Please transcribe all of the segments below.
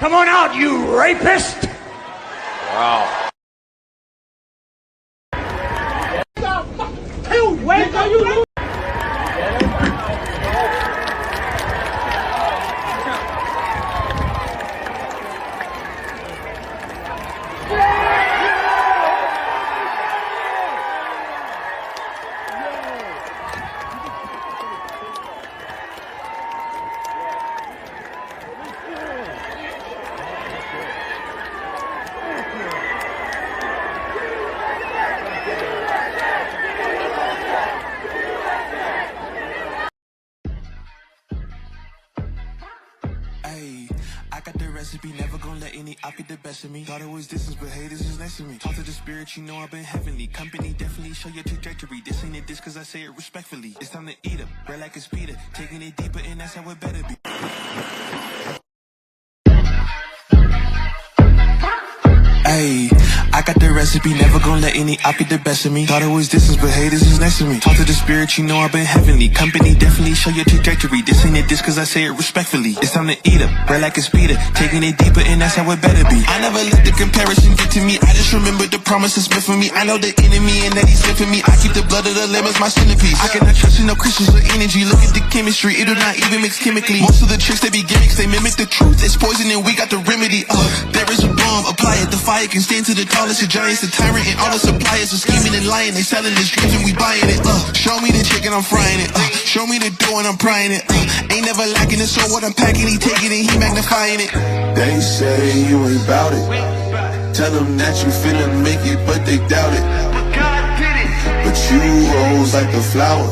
Come on out, you rapist! Wow. Wait till you lose! I got the recipe, never gonna let any op get the best of me. Thought it was distance, but hey, this is next to me. Talk to the spirit, you know I've been heavenly. Company definitely show your trajectory. This ain't a diss, cause I say it respectfully. It's time to eat up, bread like a speeder. Taking it deeper, and that's how it better be. Ayy, I got the recipe, never gonna let any op get the best of me. Thought it was distance, but hey, this is next to me. Talk to the spirit, you know I've been heavenly. Company definitely show your trajectory. This ain't a diss, cause I say it respectfully. It's time to eat up, bread like a speeder. Taking it deeper, and that's how it better be. I never let the comparison get to me. I just remember the promises meant for me. I know the enemy and that he's sent for me. I keep the blood of the lamb as my centerpiece. I cannot trust in no crystals or energy. Look at the chemistry, it do not even mix chemically. Most of the tricks, they be gimmicks, they mimic the truth. It's poison and we got the remedy. There is a bomb, apply it. The fire can stand to the tallest of giants. The tyrant and all the suppliers are scheming and lying. They selling his dreams and we buying it. Show me the chicken, I'm frying it. Show me the dough and I'm prying it. Ain't never lacking it, so what I'm packing, he taking it, he magnifying it. They say you ain't bout it. Tell them that you finna make it, but they doubt it. But you rose like a flower.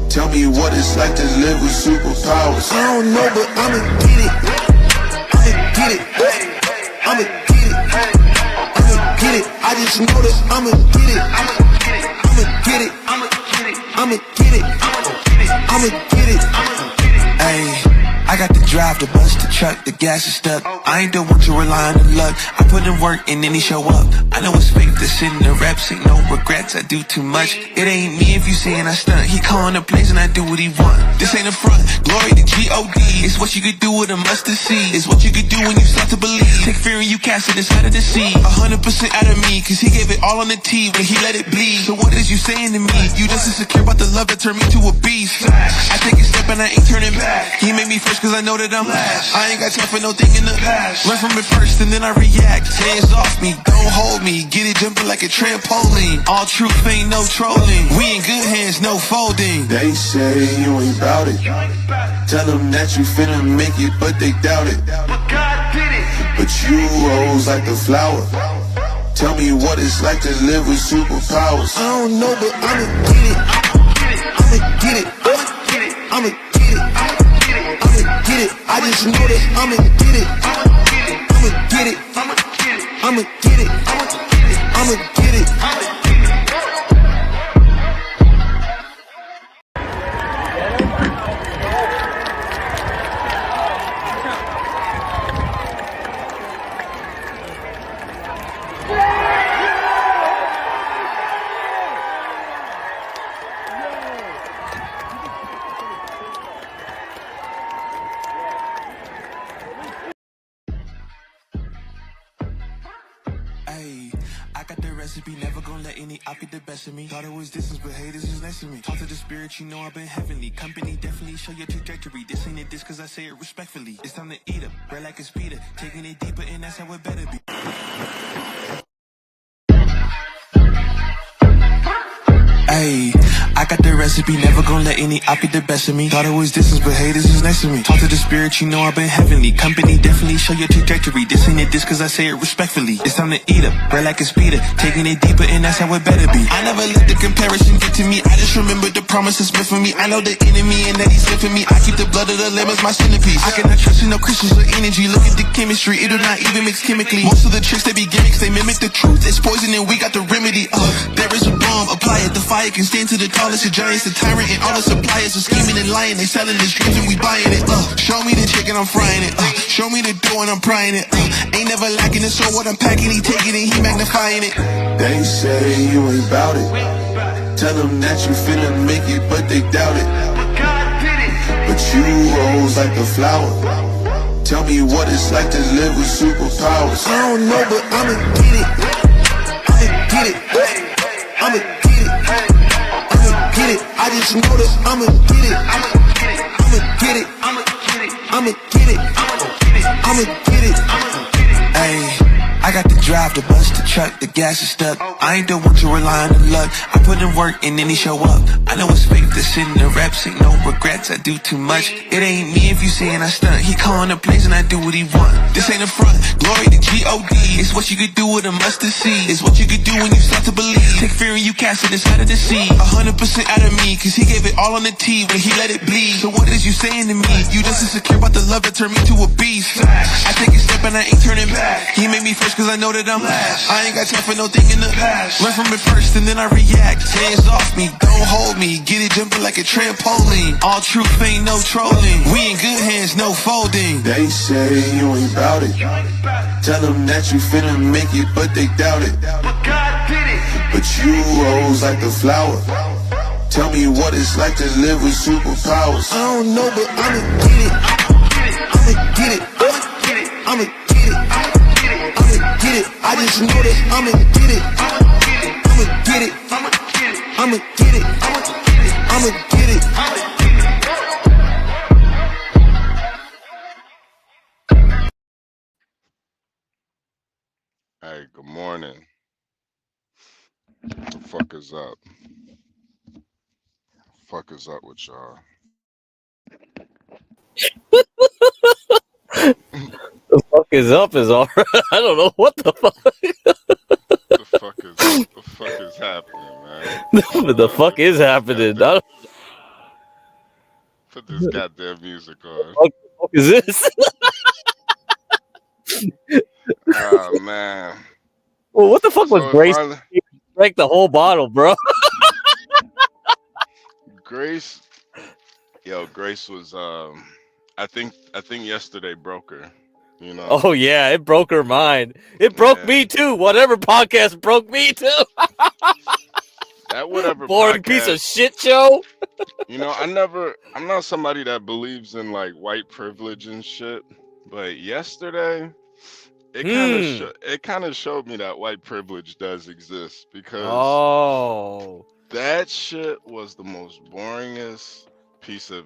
Tell me what it's like to live with superpowers. I don't know, but I'ma get it. I'ma get it. I'ma get it. I'ma get it. I just know that I'ma get it. I'ma get it. I'ma get it. I'ma get it. Ayy. I got the drive, the bus, the truck, the gas is stuck. I ain't the one to rely on the luck. I put in work and then he show up. I know it's fake, the shit in the reps. Ain't no regrets, I do too much. It ain't me if you saying I stunt. He calling the plays and I do what he want. This ain't a front, glory to G-O-D. It's what you could do with a mustard seed. It's what you could do when you start to believe. Take fear and you cast it inside of the sea. 100% out of me, cause he gave it all on the tee when he let it bleed. So what is you saying to me? You just insecure about the love that turned me to a beast. I take a step and I ain't turning back. He made me first cause I know that I'm last. I ain't got time for no thing in the past. Learn from it first and then I react. Hands off me, don't hold me. Get it jumping like a trampoline. All truth ain't no trolling. We in good hands, no folding. They say you ain't bout it. Tell them that you finna make it, but they doubt it. But you rose like a flower. Tell me what it's like to live with superpowers. I don't know, but I'ma get it. I'ma get it. I'ma get it. I'ma get it. I just know that I'ma get it. I'ma get it. I'ma get it. I'ma get it. I got the recipe, never gonna let any op get the best of me. Thought it was distance, but hey, this is next to me. Talk to the spirit, you know I've been heavenly. Company definitely show your trajectory. This ain't a diss, cause I say it respectfully. It's time to eat up, bread like a speeder. Taking it deeper, and that's how it better be. Ayy, I got the recipe, never gonna let any op get the best of me. Thought it was distance, but hey, this is next to me. Talk to the spirit, you know I've been heavenly. Company definitely show your trajectory. This ain't a diss, cause I say it respectfully. It's time to eat up, bread like a speeder. Taking it deeper, and that's how it better be. I never let the comparison get to me. I just remember the promises meant for me. I know the enemy and that he's sent for me. I keep the blood of the lamb as my centerpiece. I cannot trust in no crystals or energy. Look at the chemistry, it do not even mix chemically. Most of the tricks, they be gimmicks, they mimic the truth. It's poison and we got the remedy. There is a bomb, apply it. The fire can stand to the tallest of giants. The tyrant and all the suppliers are scheming and lying. They selling his dreams and we buying it. Show me the chicken, I'm frying it. Show me the dough and I'm prying it. Ain't never lacking it, so what I'm packing, he taking it, he magnifying it. They say you ain't bout it. Tell them that you finna make it, but they doubt it. But you rose like a flower. Tell me what it's like to live with superpowers. I don't know, but I'ma get it. I'ma get it. I'ma get it. I'ma get it. I just know that I'ma get it. I'ma get it. I'ma get it. I'ma get it. I'ma get it. Ayy. I got the drive, the bus, the truck, the gas is stuck. I ain't the one to rely on the luck. I put in work and then he show up. I know it's fake, this in the raps, ain't no regrets, I do too much. It ain't me if you saying I stunt. He calling the plays and I do what he want. This ain't a front, glory to G-O-D. It's what you could do with a mustard seed. It's what you could do when you start to believe. Take fear and you cast it inside of the sea. 100% out of me, cause he gave it all on the T when he let it bleed. So what is you saying to me? You just insecure about the love that turned me to a beast. I take a step and I ain't turning back. He made me first cause I know that I'm last. I ain't got time for no thing in the past. Learn from it first and then I react. Hands off me, don't hold me. Get it jumping like a trampoline. All truth ain't no trolling. We in good hands, no folding. They say you ain't bout it. Tell them that you finna make it, but they doubt it. But God did it. But you rose like a flower. Tell me what it's like to live with superpowers. I don't know, but I'ma get it. I'ma get it. I'ma get it. I'ma get it. I'ma get it. I just know that I'ma get it. I'ma get it. I'ma get it. I'ma get it. I'ma get it. Hey, good morning. What the fuck is up? Fuck is up with y'all? The fuck is up is all right. I don't know what the fuck. The fuck is happening, man? The fuck is happening? Put this goddamn music on. What the fuck is this? Oh man. Well, what the fuck was Grace? Drank the whole bottle, bro. Grace was I think yesterday broke her. You know. Oh yeah, it broke her mind. It broke me too. Whatever podcast broke me too. That whatever boring podcast, piece of shit show. You know, I'm not somebody that believes in like white privilege and shit, but yesterday it kind of showed me that white privilege does exist because that shit was the most boringest piece of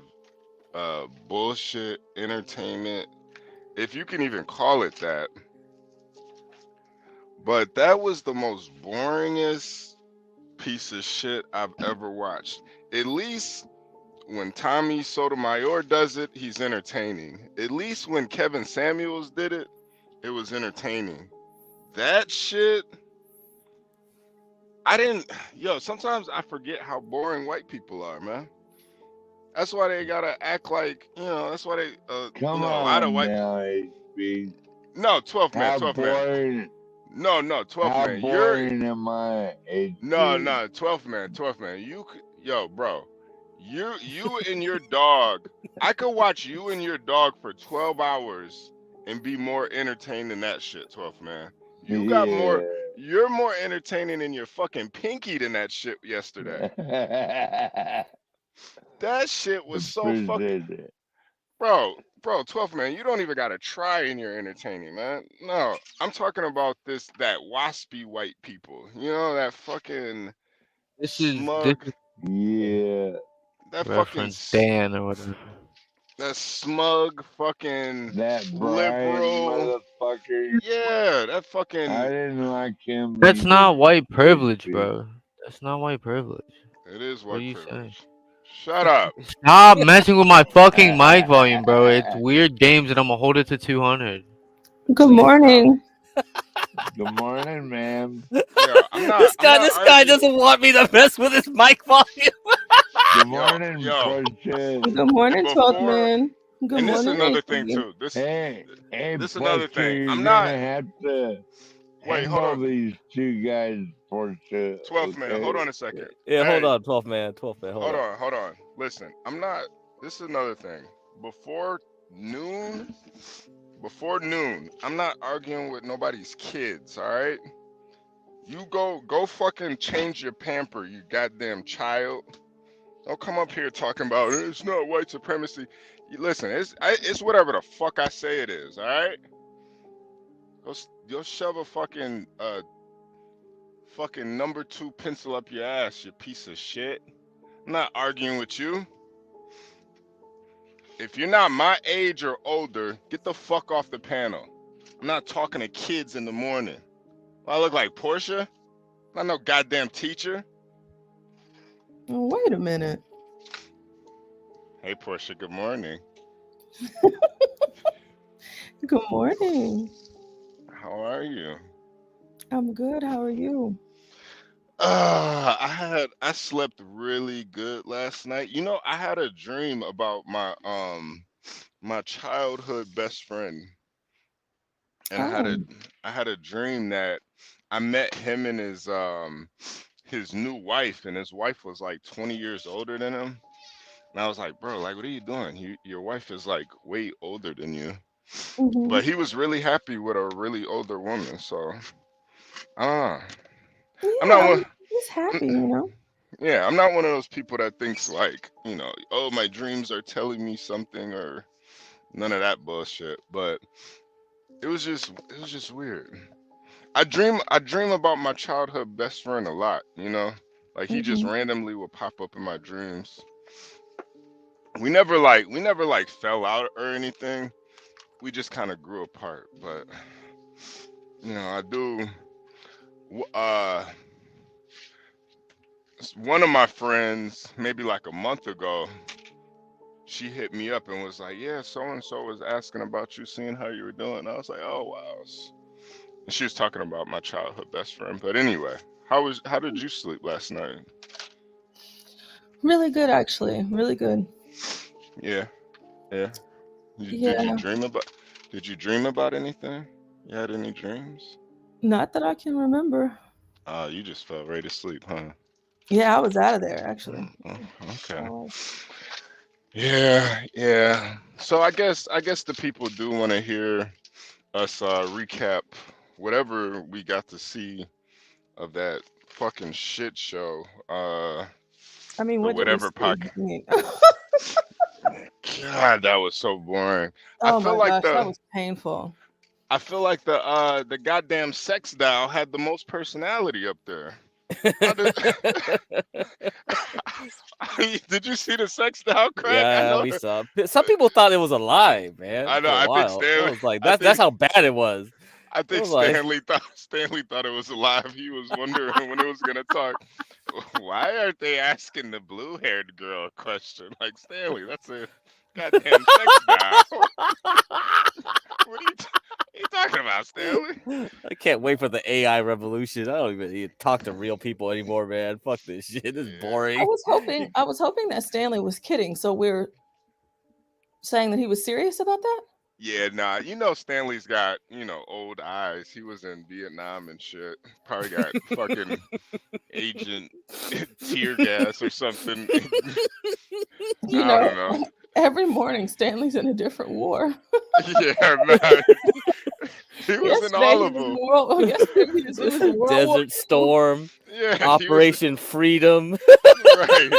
bullshit entertainment, if you can even call it that. But that was the most boringest piece of shit I've ever watched. At least when Tommy Sotomayor does it, he's entertaining. At least when Kevin Samuels did it, it was entertaining. That shit, sometimes I forget how boring white people are, man. That's why they gotta act like, that's why they, Come a on lot of white now, HB. No, 12 man, How 12 boring, man. No, 12 how man. boring am I, HB? No, 12 man, 12 man. Bro, you and your dog, I could watch you and your dog for 12 hours and be more entertained than that shit, 12 man. You got more, you're more entertaining than your fucking pinky than that shit yesterday. That shit was so fucking... Bro, 12 man, you don't even gotta try in your entertaining, man. No, I'm talking about that waspy white people. You know, that fucking smug. Yeah. That reference fucking Dan or whatever. That smug fucking That liberal motherfucker. Yeah, that fucking... I didn't like him. That's not white privilege, bro. That's not white privilege. It is white privilege. Saying? Shut up. Stop messing with my fucking mic volume, bro. It's weird games and I'm gonna hold it to 200. Good morning. Good morning, ma'am. Yeah, this guy doesn't want me to mess with his mic volume. Good morning, Good morning, 12 man. Good and morning. This is another thing too. This is another thing. I'm not have to wait. Hold on. These two guys for sure. 12 man. Hold on a second. Yeah, hold on, 12 man. 12 man. Hold on. Listen, I'm not. This is another thing. Before noon, I'm not arguing with nobody's kids. All right. You go fucking change your pamper, you goddamn child. Don't come up here talking about it's not white supremacy. Listen, it's whatever the fuck I say it is. All right. You'll shove a fucking number 2 pencil up your ass, you piece of shit. I'm not arguing with you. If you're not my age or older, get the fuck off the panel. I'm not talking to kids in the morning. I look like Portia? I'm not no goddamn teacher. Wait a minute. Hey, Portia, good morning. Good morning. How are you? I'm good. How are you? I slept really good last night. You know, I had a dream about my childhood best friend. And I had a dream that I met him and his new wife, and his wife was like 20 years older than him. And I was like, bro, like, what are you doing? Your wife is like way older than you. Mhm. But he was really happy with a really older woman. So I don't know. I'm Yeah, not one. he's happy, you know. Yeah, I'm not one of those people that thinks like, oh, my dreams are telling me something or none of that bullshit. But it was just weird. I dream about my childhood best friend a lot, Like he just Mhm. randomly would pop up in my dreams. We never like fell out or anything. We just kind of grew apart, but I do one of my friends maybe like a month ago, she hit me up and was like, "Yeah, so and so was asking about you, seeing how you were doing." I was like, "Oh wow." And she was talking about my childhood best friend. But anyway, how did you sleep last night? Really good, actually. Really good. Yeah, yeah. Did you Yeah. dream about anything? You had any dreams? Not that I can remember. You just fell right asleep, huh? Yeah, I was out of there, actually. Oh, okay. Oh, Yeah, yeah. So I guess the people do want to hear us recap whatever we got to see of that fucking shit show. I mean, The what did we whatever see? I podcast. mean, God, that was so boring. I oh feel my like gosh, that the was painful. I feel like the goddamn sex doll had the most personality up there. How did did you see the sex doll, Craig? I Yeah, know we saw. Some people thought it was alive, man, I know for a I think while. It Stanley was like I that's think how bad it was. I It think was like, Stanley thought it was alive. He was wondering when it was gonna talk. Why aren't they asking the blue-haired girl a question? Like Stanley, that's a goddamn sex doll. What are you talking about, Stanley? I can't wait for the AI revolution. I don't even need to talk to real people anymore, man. Fuck this shit. This is Yeah. boring. I was hoping that Stanley was kidding. So we're saying that he was serious about that? Yeah, nah, Stanley's got, old eyes. He was in Vietnam and shit. Probably got fucking agent tear gas or something. You I don't know, know. every morning Stanley's in a different war. Yeah, man. He was in Yesterday all he of was in them. yesterday he was in World War Desert II. Storm, Yeah, Operation Freedom. right.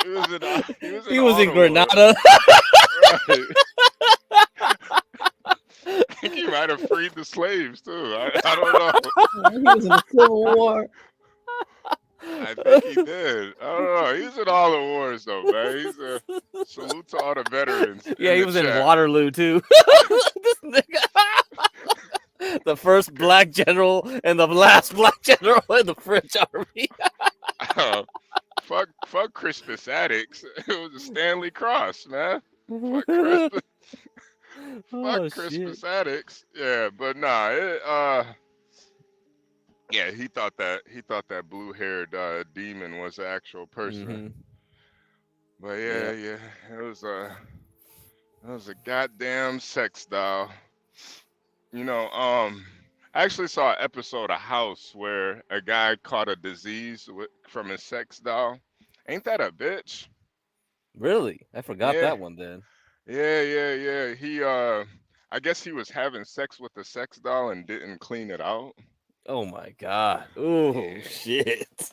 He was in He was all in the wars. Grenada. Right. I think he might have freed the slaves too. I don't know. He was in the Civil War. I think he did. I don't know. He's in all the wars though, man. He's a salute to all the veterans Yeah, in he the was in chat. Waterloo too. This nigga. The first black general and the last black general in the French army. Fuck Crispus Attucks. It was a Stanley Cross, man. Fuck Crispus. Oh, Crispus Attucks. Yeah, but nah. Yeah, he thought that blue-haired demon was the actual person. Mm-hmm. But yeah, it was a goddamn sex doll. I actually saw an episode of House where a guy caught a disease from his sex doll. Ain't that a bitch? Really? I forgot Yeah, that one then. yeah. I guess he was having sex with the sex doll and didn't clean it out. Oh my god. Oh Yeah, shit.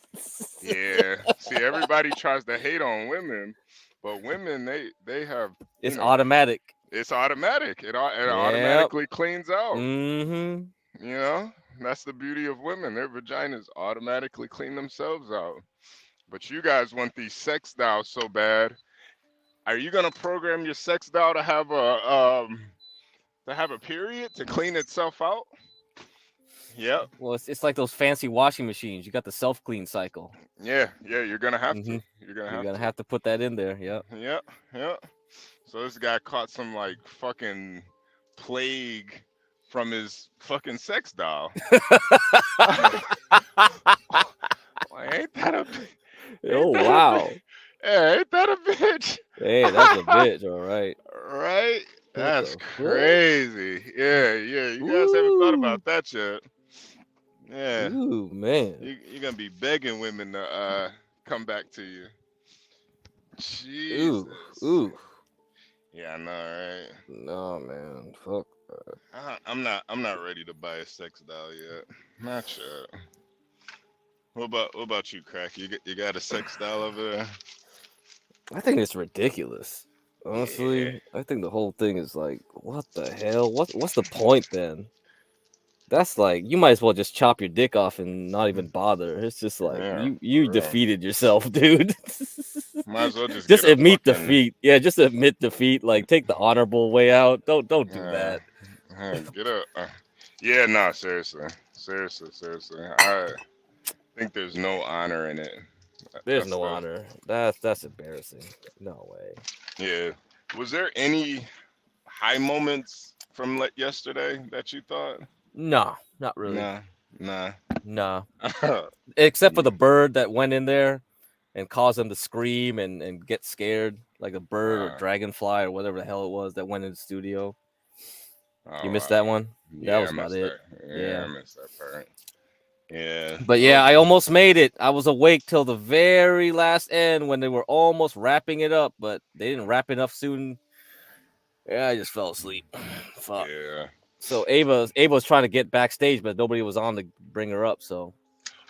yeah. See, everybody tries to hate on women, But women, they have. It's You know, automatic. it's automatic. It Yep. automatically cleans out. Mm-hmm. You know, that's the beauty of women. Their vaginas automatically clean themselves out. But you guys want these sex dolls so bad. Are you gonna program your sex doll to have a period to clean itself out? Yep. Well, it's like those fancy washing machines. You got the self clean cycle. Yeah. You're gonna have Mhm. to. You're You're gonna to. have to put that in there. Yep. Yep. So this guy caught some like fucking plague from his fucking sex doll. Like, ain't that a? Oh wow. Hey, ain't that a bitch? Hey, that's a bitch. All right. Right? That's the fuck? crazy. Yeah. You guys haven't thought about that yet. Yeah. Ooh man. You're gonna be begging women to come back to you. Jesus. Ooh. Yeah, I know, right? No man. Fuck. I'm not ready to buy a sex doll yet. Not yet. What about you, Crack? You got a sex doll over there? I think it's ridiculous. Honestly, I think the whole thing is like, what the hell? What's the point then? That's like you might as well just chop your dick off and not even bother. It's just like Yeah, you for real. defeated yourself, dude. Might as well just Just get a admit fucking- defeat. Yeah, just admit defeat. Like take the honorable way out. Don't do Yeah. that. Get up. Yeah, no, seriously. I think there's no honor in it. There's That's no the- honor. That's embarrassing. No way. Yeah. Was there any high moments from yesterday that you thought? No, not really. Nah. No. Except for the bird that went in there and caused them to scream and get scared, like a bird or dragonfly or whatever the hell it was that went in the studio. You missed that one? Yeah, That was I about missed it. that. Yeah. I missed that part. Yeah. But yeah, I almost made it. I was awake till the very last end when they were almost wrapping it up, but they didn't wrap it up soon. Yeah, I just fell asleep. Fuck. Yeah. So Ava was trying to get backstage, but nobody was on to bring her up. So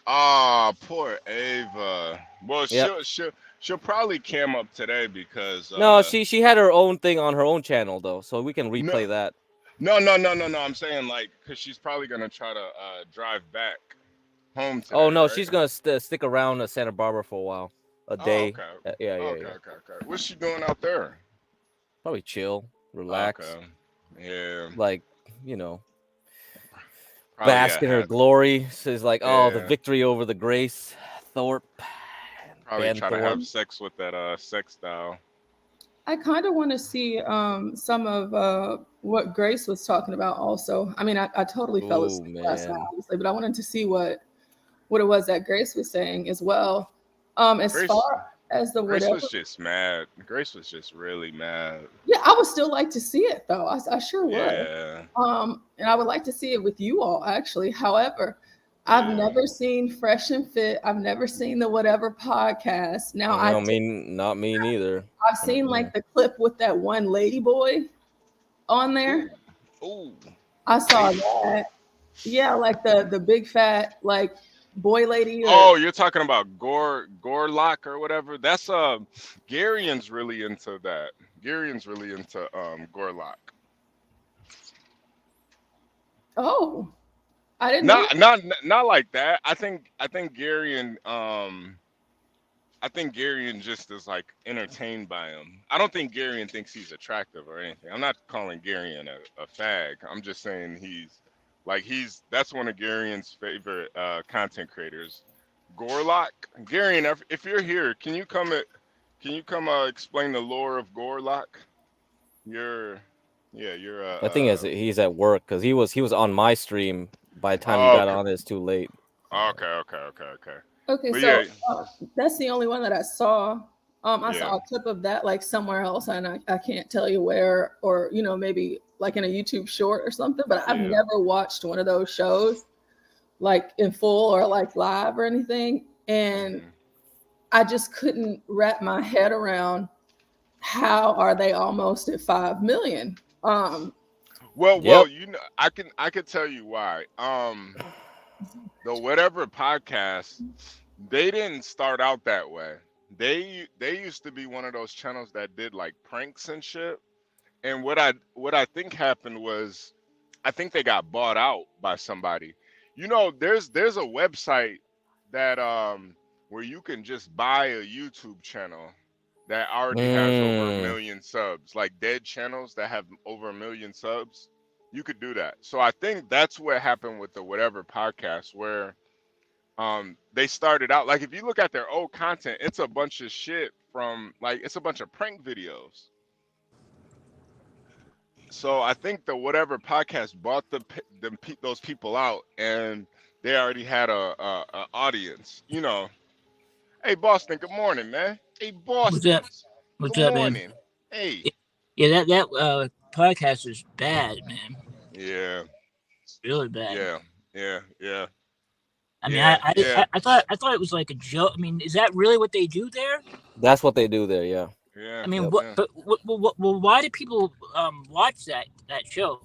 Ah, poor Ava. Well, Yep. she'll probably cam up today because no, she had her own thing on her own channel though, so we can replay that. No. I'm saying like because she's probably gonna try to drive back home today. Oh no, right? she's gonna stick around Santa Barbara for a while, a day. Okay. Yeah. Okay. What's she doing out there? Probably chill, relax, Okay. Yeah. like you know, Probably bask in her had- glory. She's like, oh, the Yeah. victory over the Grace, Thorpe. Probably Ben try to Thorpe. have sex with that sex doll. I kind of want to see some of what Grace was talking about also. I mean, I totally fell Ooh, asleep last night, man. obviously, but I wanted to see what it was that Grace was saying as well. As Grace- far as the Grace whatever, was just mad. Grace was just really mad. yeah, I would still like to see it though. I sure would. Yeah. And I would like to see it with you all actually. However, I've never seen Fresh and Fit. I've never seen the Whatever podcast. Now Not me neither. I've seen like the clip with that one lady boy on there. Ooh. I saw that. Yeah, like the big fat like boy lady. Oh, you're talking about Gorlock or whatever. That's Garian's really into that. Garian's really into Gorlock. Oh, I didn't know. Not like that. I think Garian just is like entertained by him. I don't think Garian thinks he's attractive or anything. I'm not calling Garian a fag. I'm just saying that's one of Garian's favorite content creators. Gorlock. Garian, if you're here, can you come explain the lore of Gorlock? You're I think he's at work because he was on my stream. By the time he got on, it's too late. Okay. Okay, But so yeah. that's the only one that I saw. I Yeah. saw a clip of that like somewhere else, and I can't tell you where, or maybe like in a YouTube short or something. But I've Yeah. never watched one of those shows like in full or like live or anything, and I just couldn't wrap my head around how are they almost at 5 million. Well, Yep. I can tell you why. The Whatever podcast, they didn't start out that way. they used to be one of those channels that did like pranks and shit. And what I think happened was I think they got bought out by somebody. You know, there's a website that where you can just buy a YouTube channel that already has over a Mm. million subs, like dead channels that have over a million subs. You could do that. So I think that's what happened with the whatever podcast where they started out like if you look at their old content, it's a bunch of shit from like it's a bunch of prank videos. So I think the whatever podcast bought those people out, and they already had a audience. You know, hey Boston, good morning, man. Hey What's up? Boston, What's good up, man? morning. Hey, Yeah, that podcast is bad, man. yeah, Really bad. yeah, yeah, yeah, I mean, yeah, yeah, I thought it was like a joke. I mean, is that really what they do there? That's what they do there. Yeah. yeah, I mean, Yep. what? yeah. But why do people watch that show?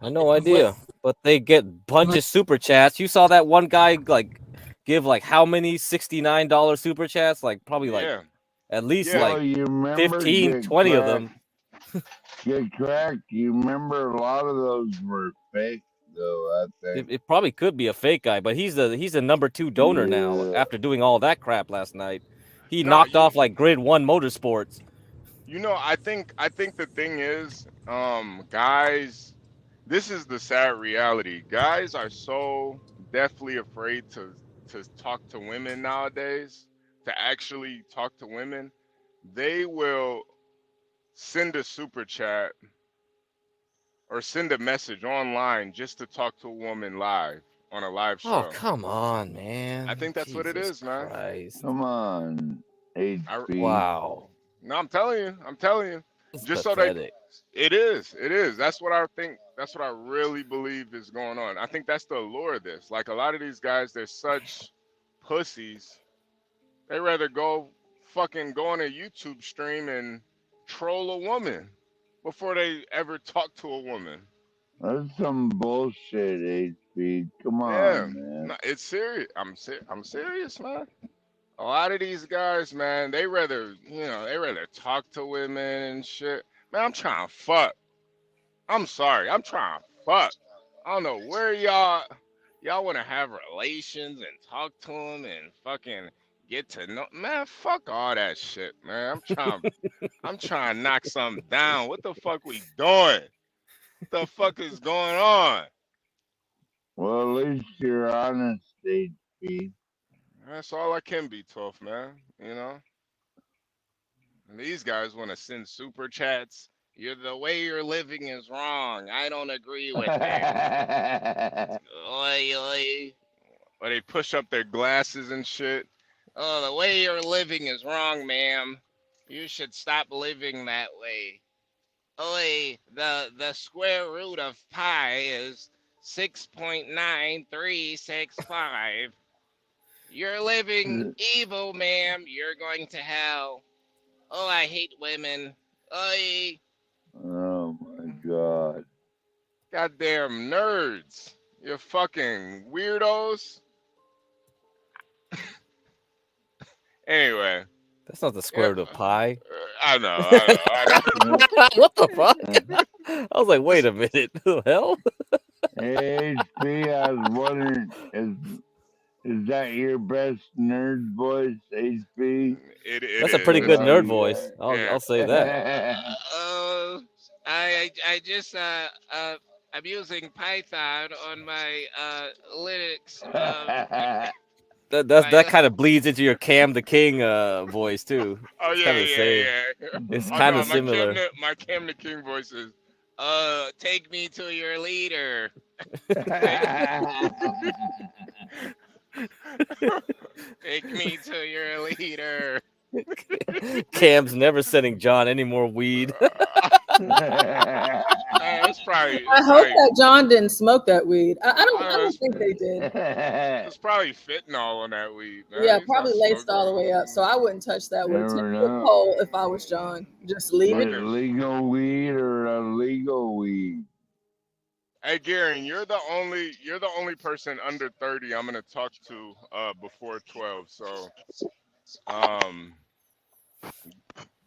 I no idea, but they get bunch of super chats. You saw that one guy like give like how many $69 super chats? Like probably like Yeah, at least yeah. Well, like you remember 15, get 20 of cracked. them. Get cracked. You remember a lot of those were fake, though. I think. It probably could be a fake guy, but he's the number 2 donor now Yeah. after doing all that crap last night. He No, knocked off like Grid 1 Motorsports. you know, I think the thing is, guys, this is the sad reality. Guys are so deathly afraid to talk to women nowadays, to actually talk to women. They will send a super chat or send a message online just to talk to a woman live on a live Oh, show. come on, man. I think that's what it Jesus is, man. Christ. Come on, I, HP. Wow. no, I'm telling you, I'm telling you. It's Just so they pathetic. It is. It is. That's what I think. That's what I really believe is going on. I think that's the allure of this. Like a lot of these guys, they're such pussies. They rather fucking go on a YouTube stream and troll a woman before they ever talk to a woman. That's some bullshit, HP. Come Yeah, on, man. no, it's serious. I'm serious, man. A lot of these guys, man, they rather talk to women and shit. Man, I'm trying to fuck. I'm sorry. I'm trying to fuck. I don't know where y'all want to have relations and talk to them and fucking get to know. Man, fuck all that shit, man. I'm trying to knock something down. What the fuck we doing? What the fuck is going on? Well, at least you're honest, HP. That's all I can be, tough, man. You know. And these guys want to send super chats. The way you're living is wrong. I don't agree with it. Oi, oi. Or they push up their glasses and shit. Oh, the way you're living is wrong, ma'am. You should stop living that way. Oi, the square root of pi is 6.9365. You're living evil, ma'am. You're going to hell. Oh, I hate women. Oi. Oh my god. Goddamn nerds. You fucking weirdos. Anyway. That's not the square root of pi. I know. What the fuck? I was like, wait a minute. The hell? HP, I was wondering, is that your best nerd voice, HP? That's a pretty good nerd voice. I'll say that. I just I'm using Python on my Linux. That kind of bleeds into your Cam the King voice too. Oh It's yeah, kinda the same. It's kind of similar. My Cam the King voice is, take me to your leader. Take me to your leader. Cam's never sending John any more weed. It's probably. I hope that John didn't smoke that weed. I don't think they did. It's probably fentanyl on that weed. Man. Yeah, He's probably not laced smoking. all the way up. So I wouldn't touch that with a Never 10-foot know. pole if I was John. Just leave Is it. it legal weed or illegal weed? Hey Garen, you're the only person under 30 I'm gonna talk to before 12. So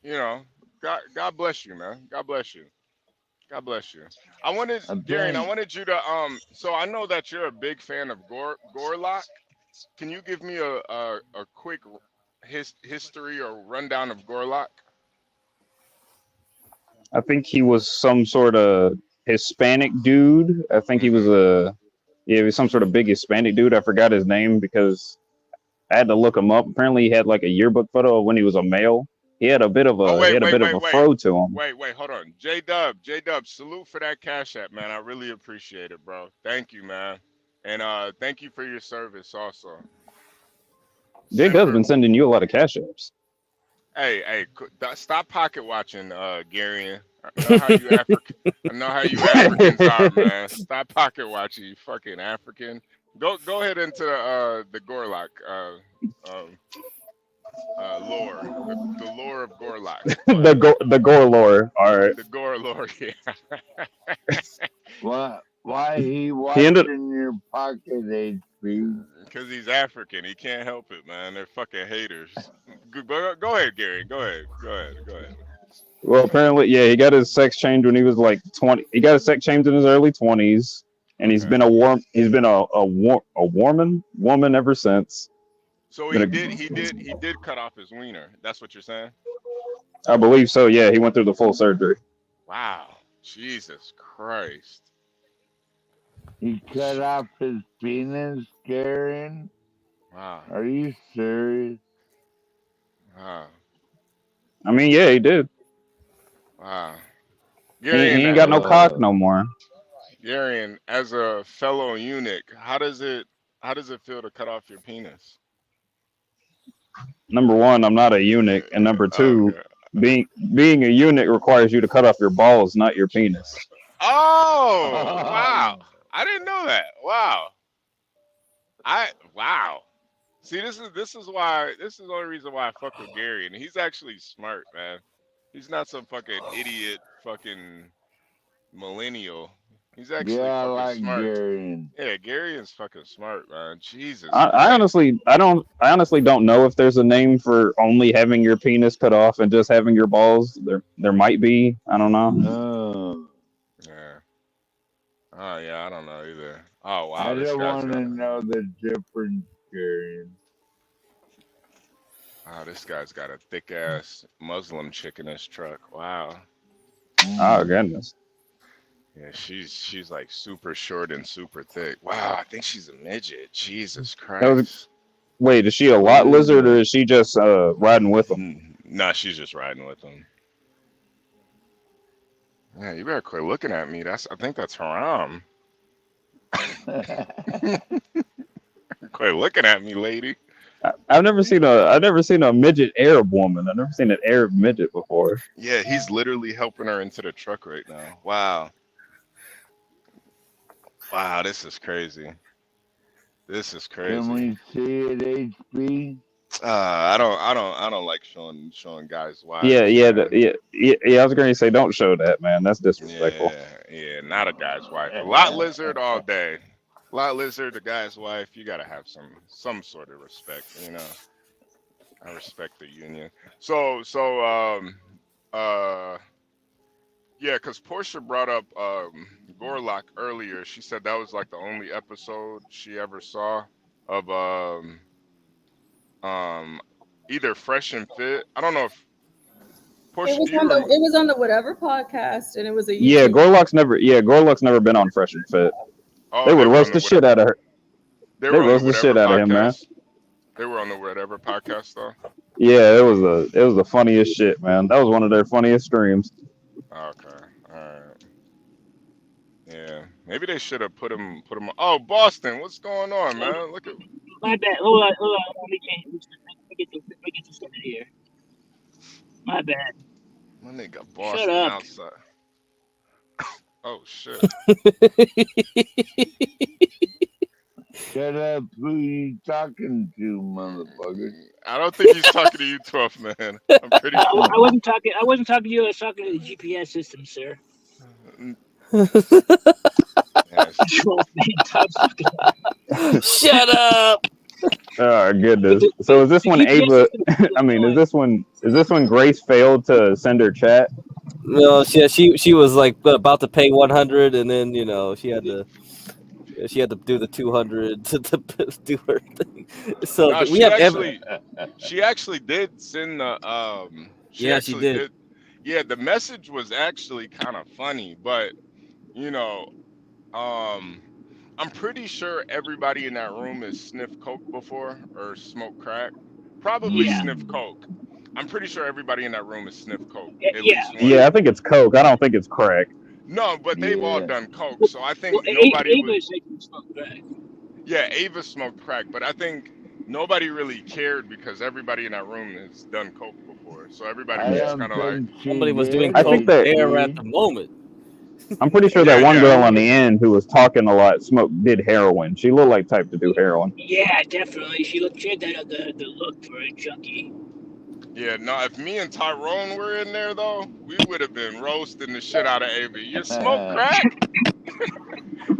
You know, God bless you, man. God bless you. God bless you. I wanted, Gary, I wanted you to so I know that you're a big fan of Gorlock. Can you give me a quick history or rundown of Gorlock? I think he was some sort of Hispanic dude. I think he was he was some sort of big Hispanic dude. I forgot his name because I had to look him up. Apparently, he had like a yearbook photo of when he was a male. He had a bit of a fro to him. Wait, hold on. J Dub, salute for that Cash App, man. I really appreciate it, bro. Thank you, man. And thank you for your service also. J Dub's been sending you a lot of Cash Apps. Hey, stop pocket watching, Gary. I know how you Africans are, man. Stop pocket watching, you fucking African. Go ahead into the Gorlock lore, the lore of Gorlock. the gore lore. All right. The gore lore, yeah. Why he watching your pocket, HP? Because he's African. He can't help it, man. They're fucking haters. Go ahead, Gary. Go ahead. Well, apparently, yeah, he got his sex change when he was like 20. He got his sex change in his early 20s, and he's been a woman ever since. So he did cut off his wiener. That's what you're saying? I believe so. Yeah, he went through the full surgery. Wow, Jesus Christ! He cut off his penis, Karen? Wow. Are you serious? Wow. I mean, yeah, he did. Wow. He ain't got no cock no more. Gary, as a fellow eunuch, how does it feel to cut off your penis? Number one, I'm not a eunuch, and number two, being a eunuch requires you to cut off your balls, not your penis. Oh, wow! I didn't know that. Wow. Wow. See, this is the only reason why I fuck with Gary, and he's actually smart, man. He's not some fucking idiot, fucking millennial. He's actually fucking smart. Gary. Yeah, Gary is fucking smart, man. Jesus. I honestly don't know if there's a name for only having your penis cut off and just having your balls. There might be. I don't know. Yeah. Oh yeah, I don't know either. Oh wow. I don't want to know the difference, Gary. Wow, this guy's got a thick ass Muslim chick in his truck. Wow. Oh goodness. Yeah, she's like super short and super thick. Wow, I think she's a midget. Jesus Christ. Wait, is she a lot lizard or is she just riding with him? Nah, she's just riding with him. Yeah, you better quit looking at me. I think that's haram. Quit looking at me, lady. I've never seen a midget Arab woman. I've never seen an Arab midget before. Yeah, he's literally helping her into the truck right now. Wow. Wow, this is crazy. This is crazy. Can we see it, HB? I don't like showing guys wives. Yeah. I was going to say, don't show that, man. That's disrespectful. Yeah, not a guy's wife. A lot lizard all day. Lot lizard, the guy's wife. You gotta have some sort of respect, you know. I respect the union. So yeah, because Portia brought up Gorlock earlier. She said that was like the only episode she ever saw of either Fresh and Fit. I don't know if Portia. It was on the whatever podcast, and it was a YouTube. Yeah, Gorlock's never been on Fresh and Fit. Oh, they would roast the shit out of her. They roast the shit out of him, man. They were on the whatever podcast though. Yeah, it was the funniest shit, man. That was one of their funniest streams. Okay, all right. Yeah, maybe they should have put him on. Oh, Boston, what's going on, man? Look at. My bad. Hold on. Let me get this started here. My bad. My nigga Boston outside. Oh shit. Shut up, who you talking to, motherfucker? I don't think he's talking to you, 12 man. I'm pretty sure. I wasn't talking to you, I was talking to the GPS system, sir. Shut up. Oh goodness. The, So is this the when GPS Ava? system was I mean, annoying. is this when Grace failed to send her chat? No, she was like about to pay 100, and then she had to do the 200 to do her thing. So No, we have she actually did send the she yeah, she actually did. did. Yeah, the message was actually kind of funny, but you know, um I'm pretty sure everybody in that room has sniffed coke before or smoked crack. Probably Yeah, sniffed coke. I'm pretty sure everybody in that room has sniffed coke at yeah. least Yeah, I once. think it's Coke. I don't think it's crack. No, but they've all Yeah. done coke, Well, so I think well nobody Ava would. is making smoke crack. Yeah, Ava smoked crack, but I think nobody really cared because everybody in that room has done coke before. So everybody I was just don't kind of like, think she Somebody was doing did, I think coke did that there at she? the moment. I'm pretty sure that yeah, one yeah, girl on the end who was talking a lot did heroin. She looked like type to do heroin. Yeah, definitely. She had the look for a junkie. yeah. No, if me and Tyrone were in there though, we would have been roasting the shit out of Ava. You smoke crack?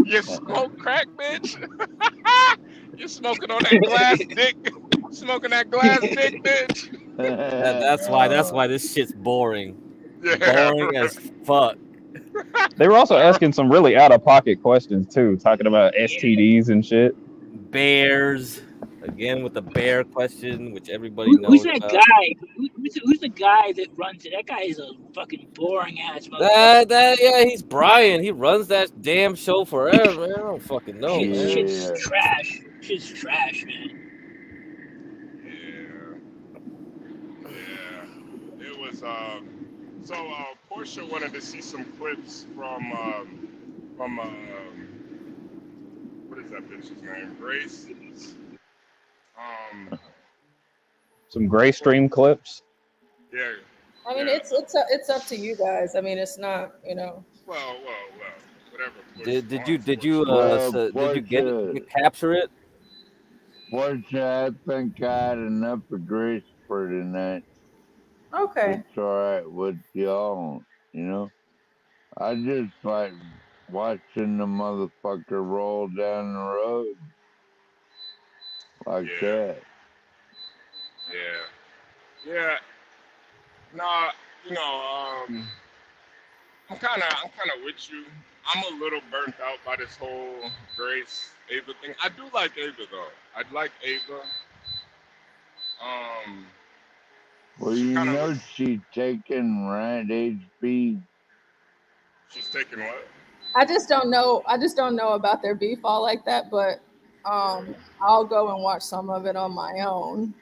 You smoke crack, bitch? You smoking on that glass dick? Smoking that glass dick, bitch? That's why this shit's boring. Yeah, Boring as fuck. They were also I re- asking some really out of pocket questions too, talking about Yeah. STDs and shit. Bears again with the bear question, which everybody Who's knows that about. guy? Who's the guy that runs it? That guy is a fucking boring ass motherfucker. Yeah, he's Brian. He runs that damn show forever, man. I don't fucking know, man. Shit's Yeah. trash. Shit's trash, man. yeah. It was so Portia wanted to see some clips from what is that bitch's name? Grace. Some gray stream clips. Yeah. I mean, Yeah. it's up to you guys. I mean, it's not, Well, whatever. Did Portia you wants, did you Well, did you get Portia, it, capture it? Portia, I think I had enough of Grace for tonight. Okay. It's alright with y'all, you know? I just like watching the motherfucker roll down the road like Yeah. that. Yeah. Nah, I'm kind of with you. I'm a little burnt out by this whole Grace Ava thing. I do like Ava though. I like Ava. Well, She you kind of know she's taking right HB. she's taking what? I just don't know about their beef all like that, but I'll go and watch some of it on my own.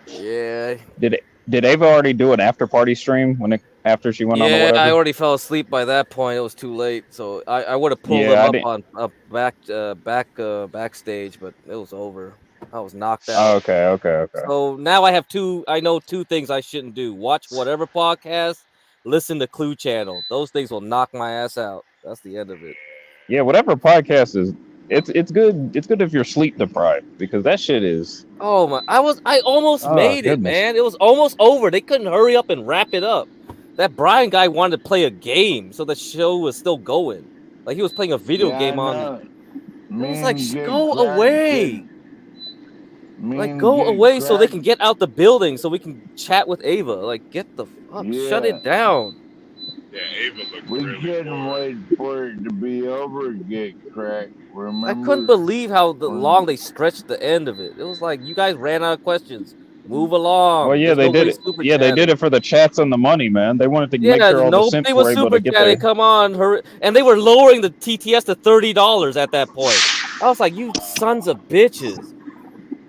Yeah. Did Ava already do an after party stream after she went on or Yeah, whatever? I already fell asleep by that point. It was too late. So I would have pulled Yeah, I them didn't. backstage, but it was over. I was knocked out. Oh, okay. So now I know two things I shouldn't do. Watch whatever podcast, listen to Clue Channel. Those things will knock my ass out. That's the end of it. Yeah, whatever podcast is, it's good. It's good if you're sleep deprived because that shit is. Oh my! I almost made it, goodness. man. It was almost over. They couldn't hurry up and wrap it up. That Brian guy wanted to play a game, so the show was still going. Like he was playing a video game on. It was like, go away. Like, go away so they can get out the building so we can chat with Ava. Like, get the fuck, shut it down. Yeah, Ava looked We really couldn't wait for it to be over and get cracked. Remember? I couldn't believe how long they stretched the end of it. It was like you guys ran out of questions. Move along. Well, yeah, they did it. Yeah, they did it for the chats and the money, man. They wanted to make sure all the simps nobody were was able super to get chatting. their. Come on, hurry! And they were lowering the TTS to $30 at that point. I was like, you sons of bitches!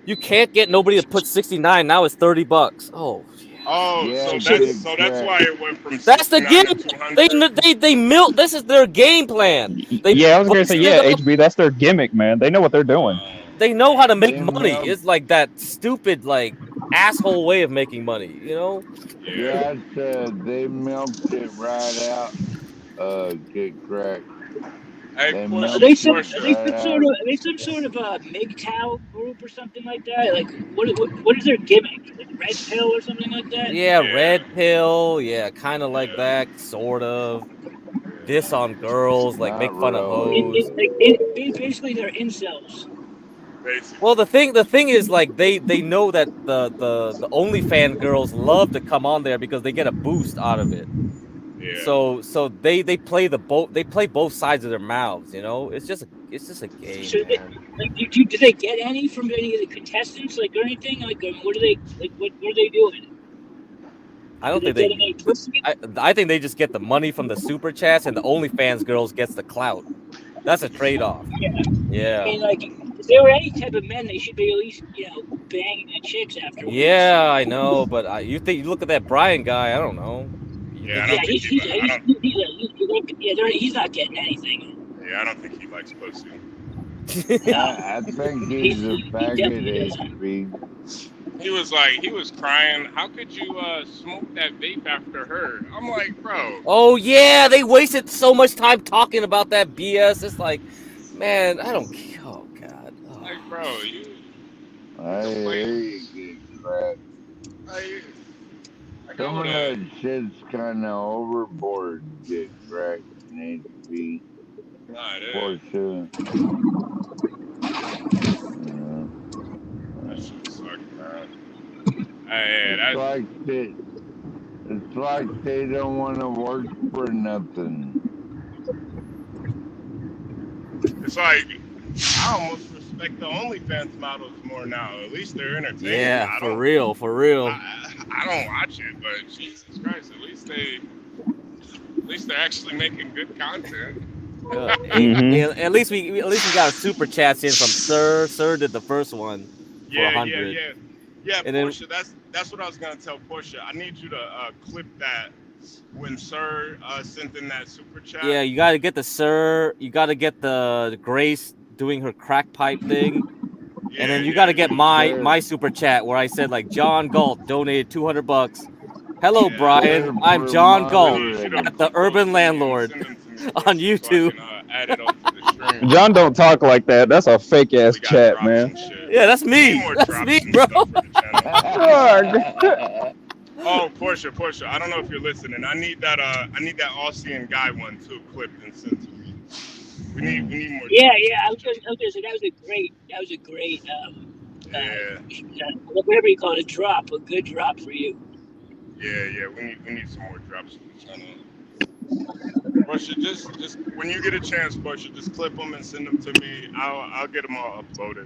You can't get nobody to put 69. Now it's $30. Oh. Oh, Yeah, so that's why it went from That's the 69 game. to 200. They milk. This is their game plan. Yeah, I was gonna say, yeah, HB, that's their gimmick, man. They know what they're doing. They know how to make They money. milk- It's like that stupid, like asshole way of making money. You know? Yeah, they milked it right out. Get cracked. Hey, They Portia, Are they some Portia. sort of MGTOW group or something like that? Like what is their gimmick? Like Red Pill or something like that? Yeah, red pill. Yeah, kind of like that, sort of. This on girls, like Not make fun of really. hoes. Basically, they're incels. Basically. Well, the thing is, like, they know that the OnlyFans girls love to come on there because they get a boost out of it. Yeah. So they play both sides of their mouths. You know, it's just a game, So, man. like, do they get any from any of the contestants, like, or anything? Like, what are they like? What are they doing? I don't Do think they they. get any pussy? I think they just get the money from the super chats, and the OnlyFans girls gets the clout. That's a trade off. Yeah. I Yeah. mean, like, if they were any type of men, they should be at least, banging the chicks afterwards. Yeah, I know, but you look at that Brian guy. I don't know. Yeah, I don't think he's not getting anything. Yeah, I don't think he likes pussy. I think he's a faggot, HB. He was crying. How could you smoke that vape after her? I'm like, bro. Oh yeah, they wasted so much time talking about that BS. It's like, man, I don't. Oh god. Oh. Like, bro, you. I hate it, crap. Some of that shit's kind of overboard, get cracked, HB. Nah, it For is. sure. That shit suck, man. It's like they don't want to work for nothing. It's like I almost respect the OnlyFans models more now. At least they're entertaining. Yeah, for real. I don't watch it, but Jesus Christ, at least they're actually making good content. At least we got super chats in from Sir. Sir did the first one for 100. Yeah. And Portia, that's what I was gonna tell Portia. I need you to clip that when Sir sent in that super chat. Yeah, you got to get the Sir. You got to get the Grace doing her crack pipe thing. And then you got to get my super chat where I said, like, John Galt donated $200. Hello, Brian. I'm John Galt at the Urban Landlord on YouTube. John don't talk like that. That's a fake ass chat, man. Yeah, that's me. That's me, bro. Oh, Portia, I don't know if you're listening. I need that Austrian guy one too, clipped and sent to me. We need more. Yeah. I was gonna say that was a great whatever you call it, a good drop for you. Yeah. We need some more drops for the channel. Portia, just when you get a chance, Portia, just clip them and send them to me. I'll get them all uploaded.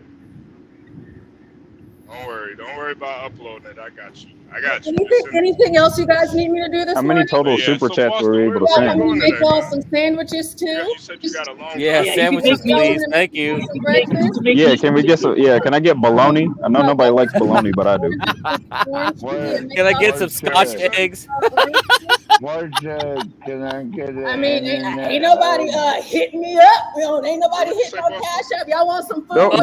Don't worry about uploading it. I got you. Anything else you guys need me to do this How morning? many total super chats were we able to send? Can you make y'all some sandwiches too? You said you got a long sandwiches, please. Thank you. Yeah, can we get some? Yeah, can I get bologna? I know nobody likes bologna, but I do. Can I get some Scotch eggs? Portia, can I get it? I mean, ain't nobody hitting me up. Ain't nobody hitting no cash up. Y'all want some food? Don't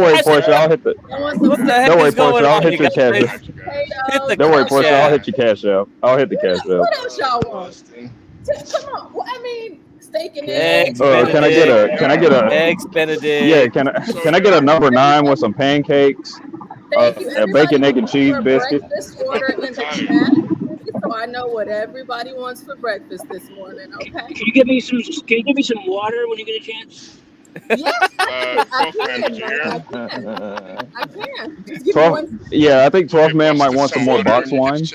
worry, Portia. I'll hit the. Don't worry, Portia. I'll hit your cash out. Don't worry, Portia. I'll hit your cash out. I'll hit the cash out. What else y'all want? Come on. Well, I mean, steak and eggs. Can I get a eggs Benedict? Yeah, can I get a number 9 with some pancakes? A bacon, egg, and cheese biscuit. Order in the chat, so I know what everybody wants for breakfast this morning. Okay. Can you give me some water when you get a chance? Yes, I can. Just give me one. Yeah, I think 12th man might want some more box wine.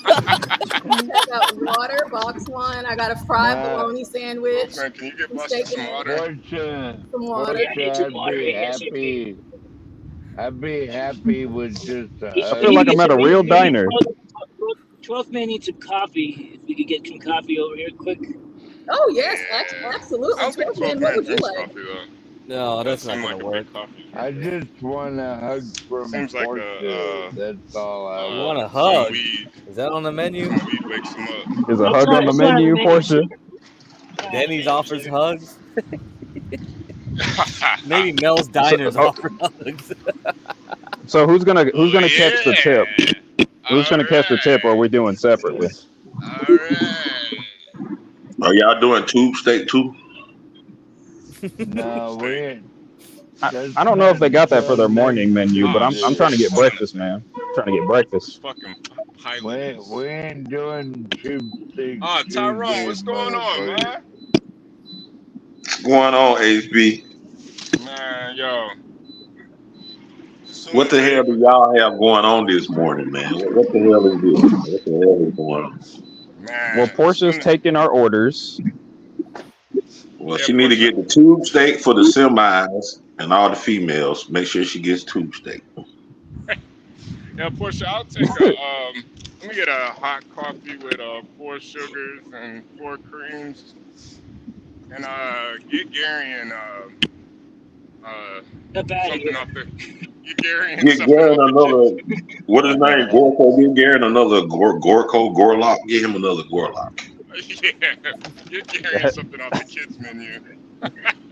I got water, box wine. I got a fried bologna sandwich. Man, can you get Buster some water? Some water. I'd be happy with just I feel like I'm at a real diner. 12th man needs some coffee. If we could get some coffee over here quick. Oh yes, absolutely. 12th man, what would you like? No, that's not gonna work. I just want a hug from Portia. That's all I want. You want a hug? Is that on the menu? Is a hug on the menu, Portia? Denny's offers hugs. Maybe Mel's Diners offer hugs. So who's gonna catch the tip? Who's gonna catch the tip, or are we doing separately? Are y'all doing tube steak too? No, we ain't. I don't know if they got that for their morning menu, but I'm trying to get breakfast, man. I'm trying to get breakfast. We ain't doing tube steak. Tyrone, what's going on, man? What's going on, HB? Yo, What the hell do y'all have going on this morning, man? What the hell is this? What the hell is going on? man? Well, Portia's taking our orders. Well, she need to get the tube steak for the semis and all the females. Make sure she gets tube steak. Yeah, Portia, I'll take a let me get a hot coffee with 4 sugars and 4 creams, and get Gary and something off the get Gary and Get something Garen off the another. kitchen. What is his name? Gorko. Get Garen another Gorlock. Get him another Gorlock. Yeah, get Gary and something off the kids menu.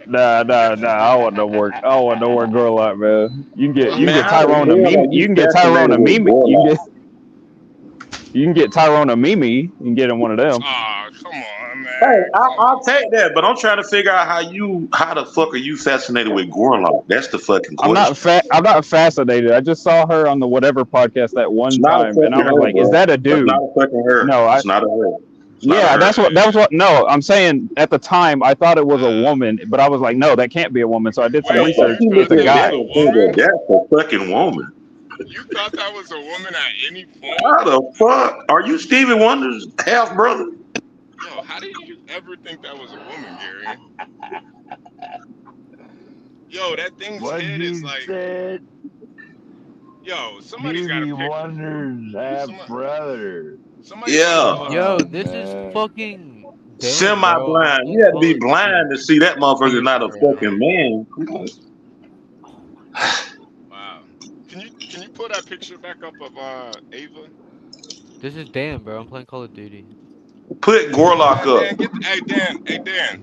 Nah. I want no work. I want no work Gorlock, man. You can get Man, Tyrone a Mimi. You can get Tyrone a Mimi. You can get Tyrone a Mimi. You can get him one of them. Oh, come on, man. Hey, I'll take that, but I'm trying to figure out how the fuck are you fascinated with Gorlock? That's the fucking question. I'm not fascinated. I just saw her on the whatever podcast that one time, and I was like, "Is that a dude?" It's not a fucking her. No, it's not a her. Yeah, that was what. No, I'm saying at the time I thought it was a woman, but I was like, no, that can't be a woman. So I did some research. It's a guy. That's a fucking woman. You thought that was a woman at any point? How the fuck? Are you Stevie Wonder's half brother? Yo, how did you ever think that was a woman, Gary? Yo, that thing's head is like. Said Yo, somebody's got Stevie to pick. Wonder's half brother. Yeah. Yo, this is fucking semi-blind. You have to be blind to see that motherfucker not a fucking man. Wow. Can you pull that picture back up of Ava? This is Dan, bro. I'm playing Call of Duty. Put Gorlock up. Hey Dan.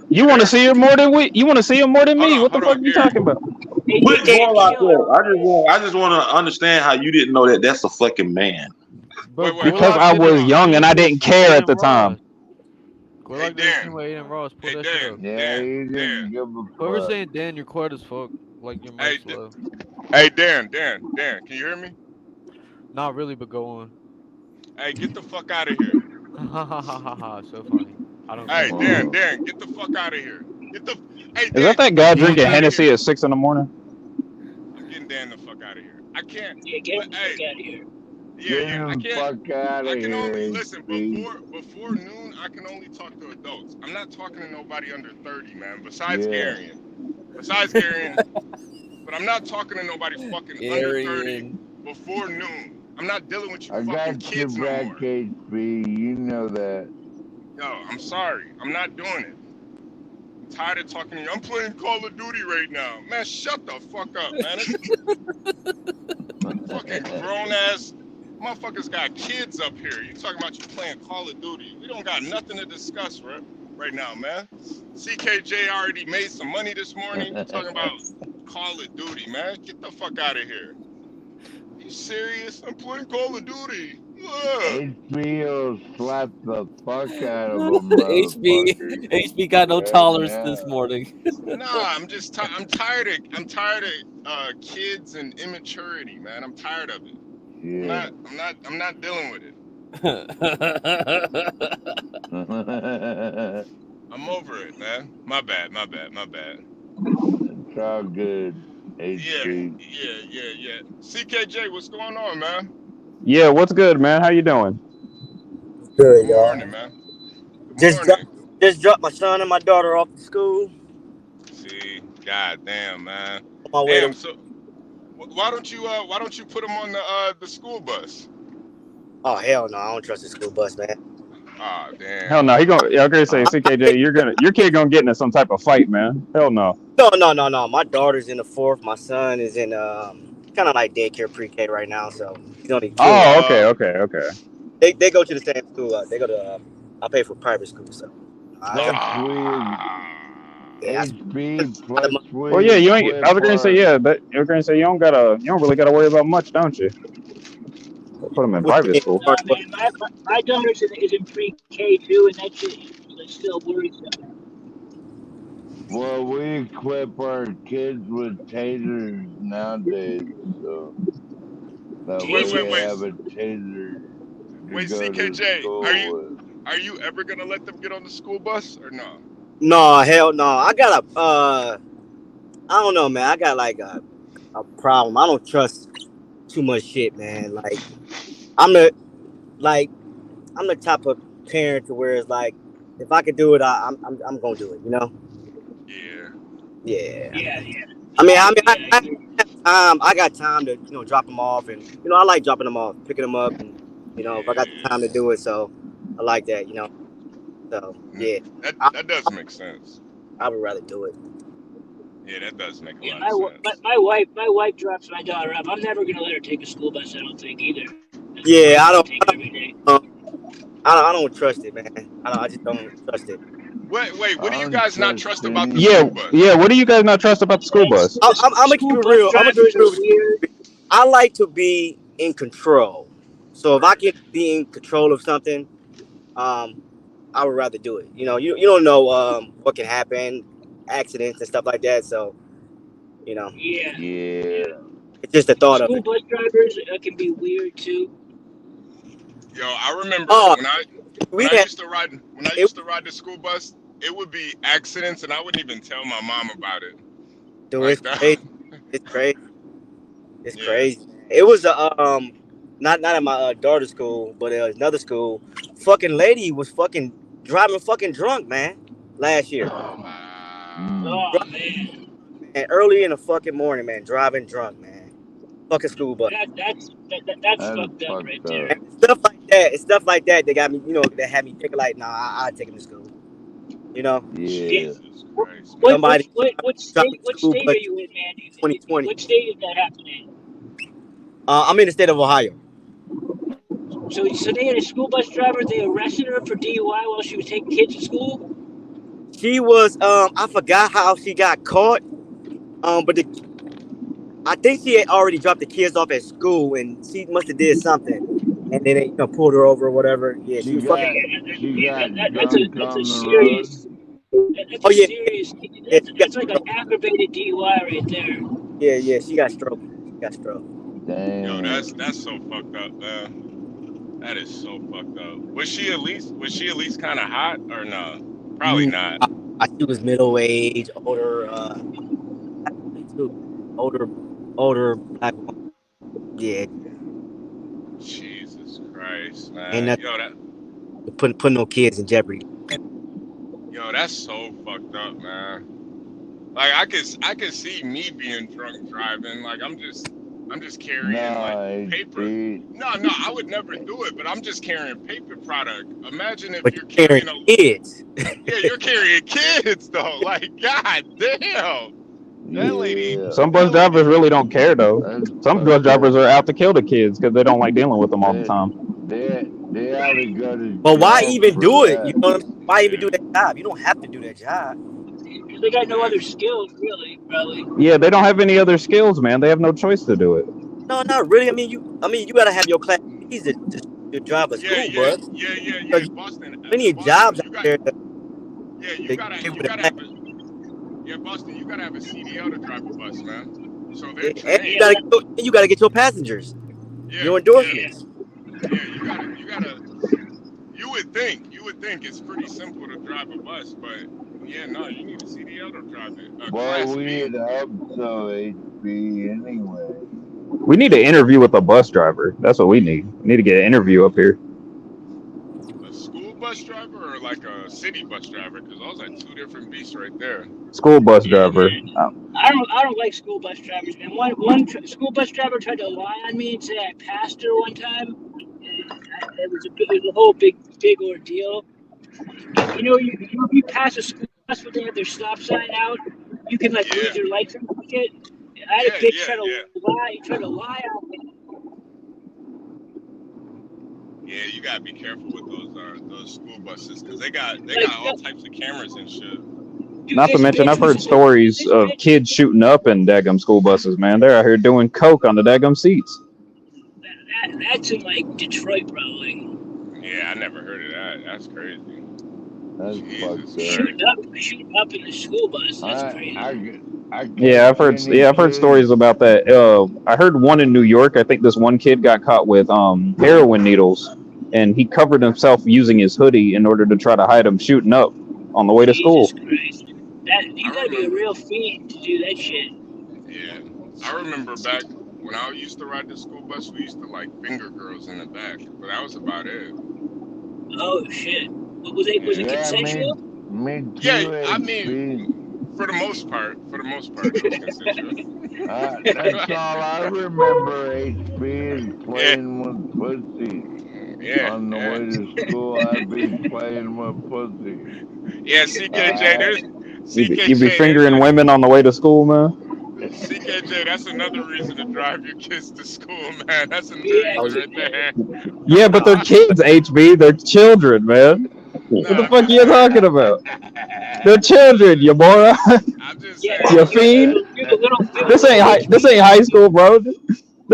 You want to see her more than we? You want to see him more than me? What the fuck are you talking about? Put Gorlock up. I just want to understand how you didn't know that that's a fucking man. Because I was young and I didn't care at the time. Hey, Dan. Whoever's saying Dan, you're quiet as fuck. Like your mic's slow. Hey Dan, can you hear me? Not really, but go on. Hey, get the fuck out of here. So funny. I don't. Hey, Dan, get the fuck out of here. Hey, Dan, Is that guy drinking Hennessy at 6 in the morning? I'm getting Dan the fuck out of here. I can't. Yeah, get the fuck out of here. Yeah, I can't. Fuck out of I can only here. listen before noon. I can only talk to adults. I'm not talking to nobody under 30, man. Besides Gary. But I'm not talking to nobody fucking under 30 before noon. I'm not dealing with you fucking kids no more. HB, you know that. Yo, I'm sorry. I'm not doing it. I'm tired of talking to you. I'm playing Call of Duty right now. Man, shut the fuck up, man. Fucking grown ass motherfuckers got kids up here. You talking about you playing Call of Duty. We don't got nothing to discuss right now, man. CKJ already made some money this morning. Talking about Call of Duty, man. Get the fuck out of here. You serious? I'm playing Call of Duty. HB will slap the fuck out of him. HB got no tolerance this morning. Nah, I'm just I'm tired of kids and immaturity, man. I'm tired of it. Yeah. I'm not dealing with it. I'm over it, man. My bad. It's all good. HB. Yeah. CKJ, what's going on, man? Yeah, what's good, man? How you doing? Good, Good y'all. morning, man. Just dropped my son and my daughter off to school. See, goddamn, man. On my way Damn. So, why don't you put him on the school bus? Oh hell no, I don't trust the school bus, man. Oh damn. Hell no. I'm gonna say CKJ, your kid gonna get into some type of fight, man. Hell no. No. My daughter's in the 4th. My son is in kind of like daycare pre-K right now, so he's only 2. Oh, okay. They go to the same school. They go to I pay for private school, so. That's weird. HB plus weird. Well, yeah, you ain't. I was gonna say but you were gonna say you don't really gotta worry about much, don't you? Put them in private school. No, man, my daughter is in pre-K too, and that shit is still worrisome. Well, we equip our kids with tasers nowadays, so that way they have a taser. Wait, CKJ, are you ever gonna let them get on the school bus or no? No, hell no. I got I don't know, man. I got like a problem. I don't trust too much shit, man. Like I'm the I'm the type of parent to where it's like, if I could do it, I'm gonna do it. You know? Yeah. Yeah. I got time to drop them off, and I like dropping them off, picking them up, and if I got the time to do it, so I like that. So yeah. That does make sense. I would rather do it. Yeah, that does make a Yeah, lot of sense. my wife drops my daughter off. I'm never gonna let her take a school bus. I don't think either. Yeah, I Take it every day. don't trust it, man. I just don't trust it. Wait, what do you guys not trust about the Yeah, school bus? yeah. What do you guys not trust about the school bus? I'm gonna keep it real. I'm gonna keep it real. Weird. I like to be in control. So if I can be in control of something, I would rather do it. You don't know what can happen, accidents and stuff like that. So, Yeah. it's just the thought of School it. bus drivers can be weird too. Yo, I remember Oh, when I used to ride the school bus, it would be accidents, and I wouldn't even tell my mom about it. Dude, Like it's that. crazy. It's crazy. It's crazy. It was not at my daughter's school, but another school. Fucking lady was fucking driving fucking drunk, man. Last year. Oh man. And early in the fucking morning, man, driving drunk, man. Fucking school bus. That's fucked up right there. And stuff like that. They got me, that had me thinking like, nah, I take him to school. Yeah. What state are you in, man? 2020. What state is that happening? I'm in the state of Ohio. So they had a school bus driver. They arrested her for DUI while she was taking kids to school. She was I forgot how she got caught. But I think she had already dropped the kids off at school, and she must have did something, and then they pulled her over or whatever. Yeah, she was fucking. That's a serious. Serious. That's like an aggravated DUI right there. Yeah, she got stroke. Damn. Yo, that's so fucked up, man. That is so fucked up. Was she at least kind of hot or no? Probably not. She was middle age, older black woman. Yeah. Jesus Christ, man. Ain't nothing. Yo, that. Putting no kids in jeopardy. Yo, that's so fucked up, man. Like I could see me being drunk driving. Like I'm just carrying paper. No, I would never do it, but I'm just carrying paper product. Imagine if you're carrying kids. Yeah, you're carrying kids though. Like, god damn. That lady. Some bus drivers really don't care though. Some bus drivers are out to kill the kids because they don't like dealing with them all the time. They ought to go to But why jail even for do it? that. You know what I'm saying? Why even do that job? You don't have to do that job. They got no other skills, really, probably. Yeah, they don't have any other skills, man. They have no choice to do it. No, not really. I mean, you gotta have your class B's to drive a school bus. Yeah. Boston. Plenty of jobs out there. Yeah, you gotta have Boston. You gotta have a CDL to drive a bus, man. So they're trained. And you gotta get your passengers. Yeah, your endorsements. Yeah, you gotta. You would think it's pretty simple to drive a bus, but yeah, no, you need a CDL to drive it. Well, we'd hope so, HB, anyway. We need an interview with a bus driver. That's what we need. We need to get an interview up here. A school bus driver or like a city bus driver? Because those are two different beasts right there. School bus driver. I don't like school bus drivers, man. One school bus driver tried to lie on me and say I passed her one time. It was a whole big ordeal. You pass a school bus when they have their stop sign out, you can lose your license ticket. I had a bitch try to lie on me. Yeah, you gotta be careful with those school buses because they got all types of cameras and shit. Not to mention, I've heard stories of kids shooting up in daggum school buses, man. They're out here doing coke on the daggum seats. That's in like Detroit, probably. Yeah, I never heard of that. That's crazy. That's fucked up. Shooting up in the school bus. That's crazy. I've heard stories about that. I heard one in New York. I think this one kid got caught with heroin needles, and he covered himself using his hoodie in order to try to hide him shooting up on the way to school. Christ. You gotta be a real fiend to do that shit. Yeah, I remember back when I used to ride the school bus, we used to like finger girls in the back, but that was about it. Oh shit! Was it consensual? Me too, Yeah, I HP. mean, for the most part, it was consensual. That's all I remember, HP, is Yeah, playing with pussy. yeah, On the yeah, way to school, I'd be playing with pussy. yeah. CKJ, there's You be fingering women on the way to school, man. CKJ. That's another reason to drive your kids to school, man. That's another Yeah, reason right there. Yeah, but they're kids, HB. They're children, man. What the Nah, I'm fuck are just you saying. talking about? They're children, you moron. I'm just yeah. saying. You fiend. You have a little This ain't high school, bro. We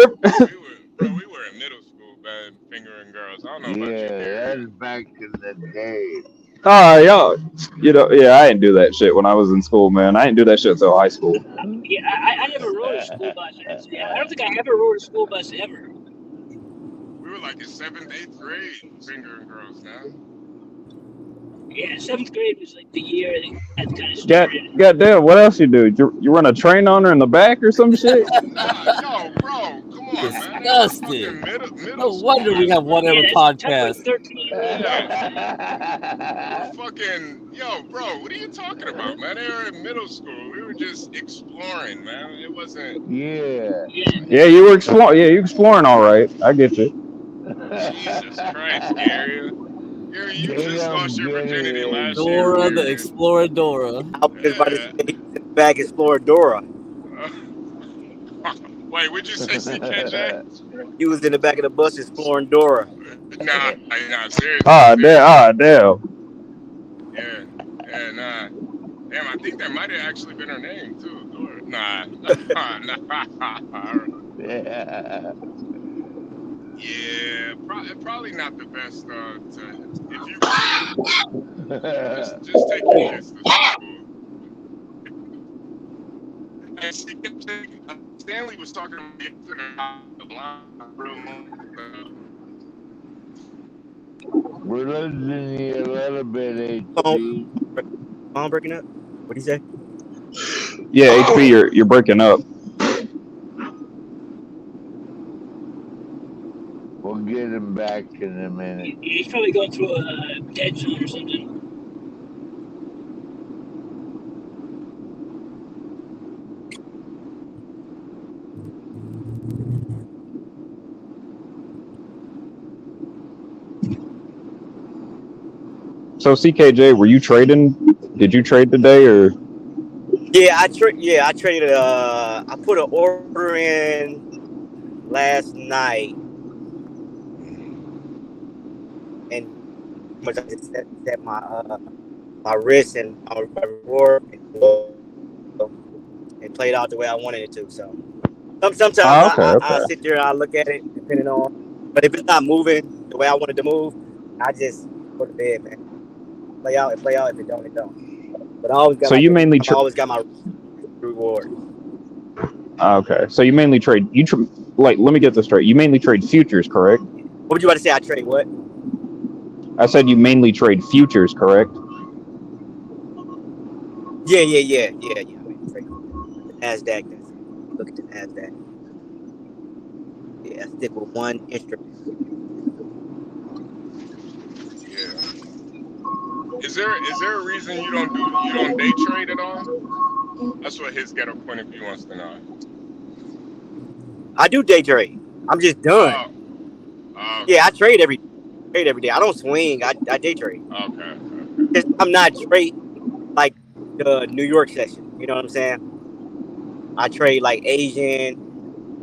were in middle school, man, fingering girls. I don't know about you, Yeah, Gary. that's back in the day. Y'all, I didn't do that shit when I was in school, man. I didn't do that shit until high school. Yeah, I never rode a school bus. I don't think I ever rode a school bus ever. We were like in 7th, 8th grade fingering girls now. Yeah, 7th grade was like the year that kind of started. Goddamn, what else you do? You run a train on her in the back or some shit? Nah, yo, bro, come on, man. That was fucking middle No school. wonder we have one ever That's podcast. like 13 years old. Fucking, yo, bro, what are you talking about, man? They were in middle school. We were just exploring, man. It wasn't. Yeah. Yeah, you were exploring. Yeah, you exploring all right. I get you. Jesus Christ, Gary. Gary, you just lost your virginity last year. Dora the Exploradora. I was just about to say he's in the back Exploradora. Wait, what'd you say, CKJ? He was in the back of the bus exploring Dora. Nah, seriously. Damn. Yeah, nah. Damn, I think that might have actually been her name too. Dora. Nah. Yeah, probably not the best. If you just take your kids to school. And Stanley was talking about the line. We're losing you a little bit, HP. Phone breaking up? What'd he say? Yeah, HP, you're breaking up. We'll get him back in a minute. He's probably going through a dead zone or something. So CKJ, were you trading? Did you trade today or? Yeah, I traded. I put an order in last night, and I just set my risk and my reward and played out the way I wanted it to. So sometimes I sit there and I look at it depending on. But if it's not moving the way I wanted to move, I just go to bed, man. Play out. If it don't, it don't. But I always got. So you mainly always got my reward. Okay, so you mainly trade. Let me get this straight. You mainly trade futures, correct? What would you want to say? I trade what? I said you mainly trade futures, correct? Yeah. I trade NASDAQ. Look at the NASDAQ. Yeah, I stick with one instrument. Yeah. Is there a reason you don't day trade at all? That's what his ghetto point of view wants to know. I do day trade. I'm just done. Yeah, I trade every day. I don't swing. I day trade. Okay. I'm not trade like the New York session. You know what I'm saying? I trade like Asian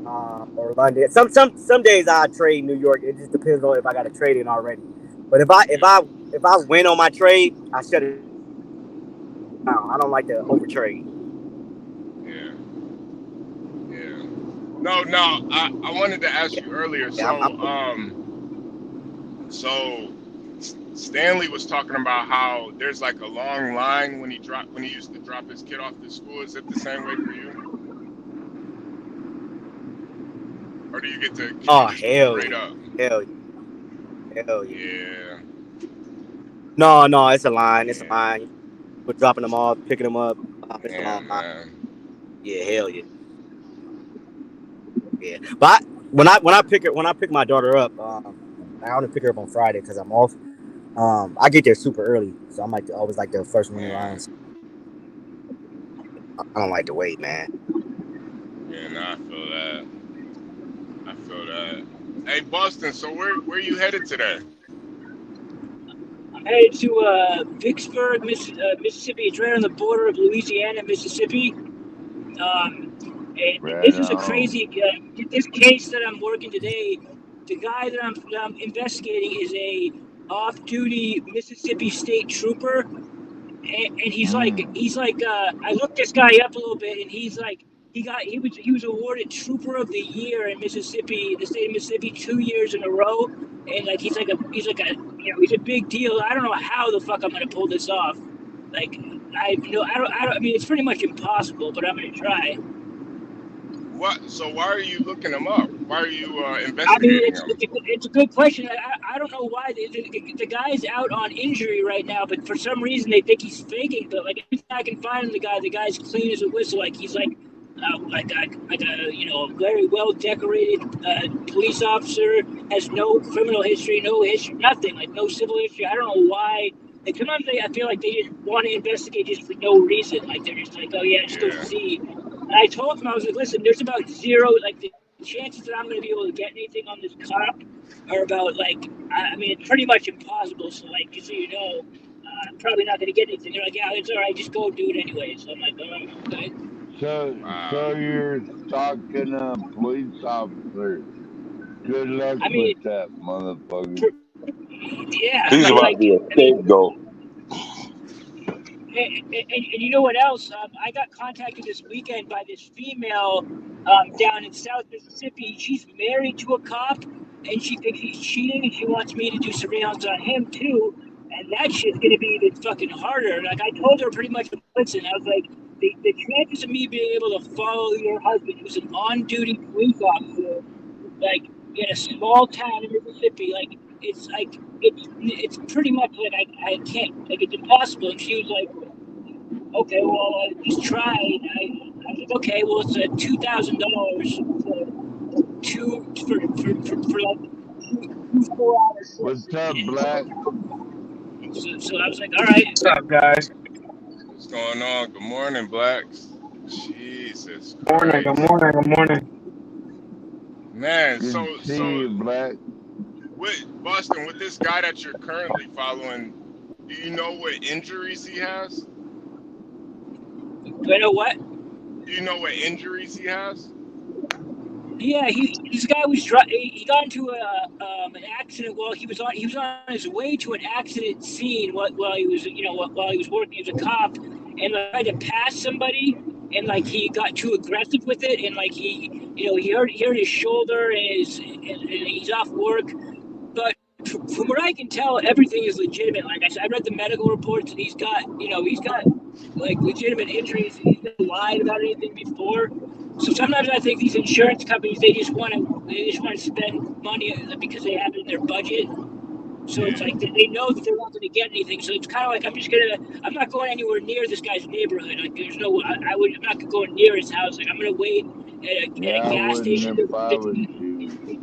or London. Some days I trade New York. It just depends on if I got a trade in already. But if I win on my trade, I shut it down. I don't like to over trade. Yeah. No. I wanted to ask you earlier. So Stanley was talking about how there's like a long line when he used to drop his kid off to school. Is it the same way for you? Or do you get to straight up? Hell yeah. No, it's a line. It's a line. for dropping them off, picking them up. Yeah, man. Yeah, hell yeah. Yeah, but when I pick my daughter up, I only pick her up on Friday because I'm off. I get there super early, so I'm like always like the first one in line. I don't like to wait, man. Yeah, no, I feel that. I feel that. Hey, Boston. So where you headed today? I'm headed to Vicksburg, Mississippi. It's right on the border of Louisiana and Mississippi. And this is a crazy. This case that I'm working today, the guy that I'm investigating is a off-duty Mississippi State Trooper, and he's like I looked this guy up a little bit, and he's like he was awarded Trooper of the Year in Mississippi, the state of Mississippi, 2 years in a row, and like he's a big deal. I don't know how the fuck I'm gonna pull this off. Like I mean it's pretty much impossible, but I'm gonna try. What? So why are you looking him up? Why are you investigating I mean, him? it's a good question. I don't know why the guy's out on injury right now, but for some reason they think he's faking. But like, if I can find him, the guy's clean as a whistle. Like he's like a very well decorated police officer, has no criminal history, no history, nothing, like no civil history. I don't know why. Like sometimes I feel like they just want to investigate just for no reason. Like they're just like, oh yeah, just go see. And I told him, I was like, listen, there's about zero, like the chances that I'm going to be able to get anything on this cop are about like, I mean, it's pretty much impossible. So like, just so you know, I'm probably not going to get anything. They're like, yeah, it's all right, just go do it anyway. So I'm like, oh, okay. So you're stalking a police officer. Good luck with that, motherfucker. Yeah. He's about to be a scapegoat. And you know what else? I got contacted this weekend by this female down in South Mississippi. She's married to a cop, and she thinks he's cheating, and she wants me to do surveillance on him too. And that shit's gonna be even fucking harder. Like I told her pretty much, listen, I was like, the chances of me being able to follow your husband, who's an on-duty police officer, like in a small town in Mississippi, like it's pretty much like I can't, like it's impossible. And she was like, okay, well, just try. I was like, okay, well, it's $2,000 for like 4 hours. What's up, Black? So I was like, all right. What's up, guys? What's going on? Good morning, Blacks. Jesus Christ. Good morning. Man, Good so to see you, Black. with Boston, with this guy that you're currently following, do you know what injuries he has? Do I know what? Do you know what injuries he has? Yeah, this guy was he got into an accident while he was on his way to an accident scene while he was working as a cop, and tried to pass somebody, and like he got too aggressive with it, and like he hurt his shoulder, and he's off work. But from what I can tell, everything is legitimate. Like I said, I read the medical reports, and he's got like legitimate injuries. He's never lied about anything before. So sometimes I think these insurance companies, they just want to spend money because they have it in their budget. So it's like they know that they're not going to get anything. So it's kind of like I'm not going anywhere near this guy's neighborhood. Like I'm not going near his house. Like I'm going to wait at a gas station.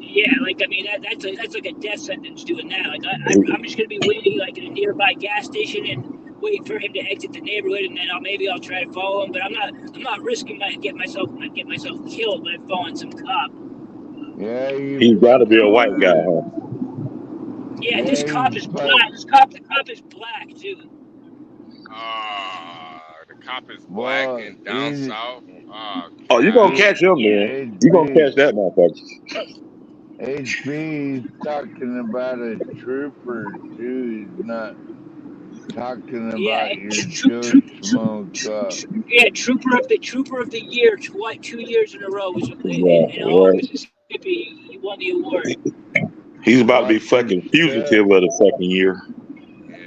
Yeah, like I mean that's like a death sentence doing that. Like I'm just going to be waiting like at a nearby gas station and wait for him to exit the neighborhood, and then I'll try to follow him. But I'm not risking get myself killed by following some cop. Yeah, he's got to be a white guy, huh? Yeah, this cop is black. The cop is black too. The cop is black and down south. Oh, you gonna catch him, man? You gonna catch that motherfucker? HB's talking about a trooper too. He's not talking about your Joe Smoke up. Yeah, trooper of the year, 2 years in a row. In all Mississippi, he won the award. He's about to be fucking fugitive of the fucking year.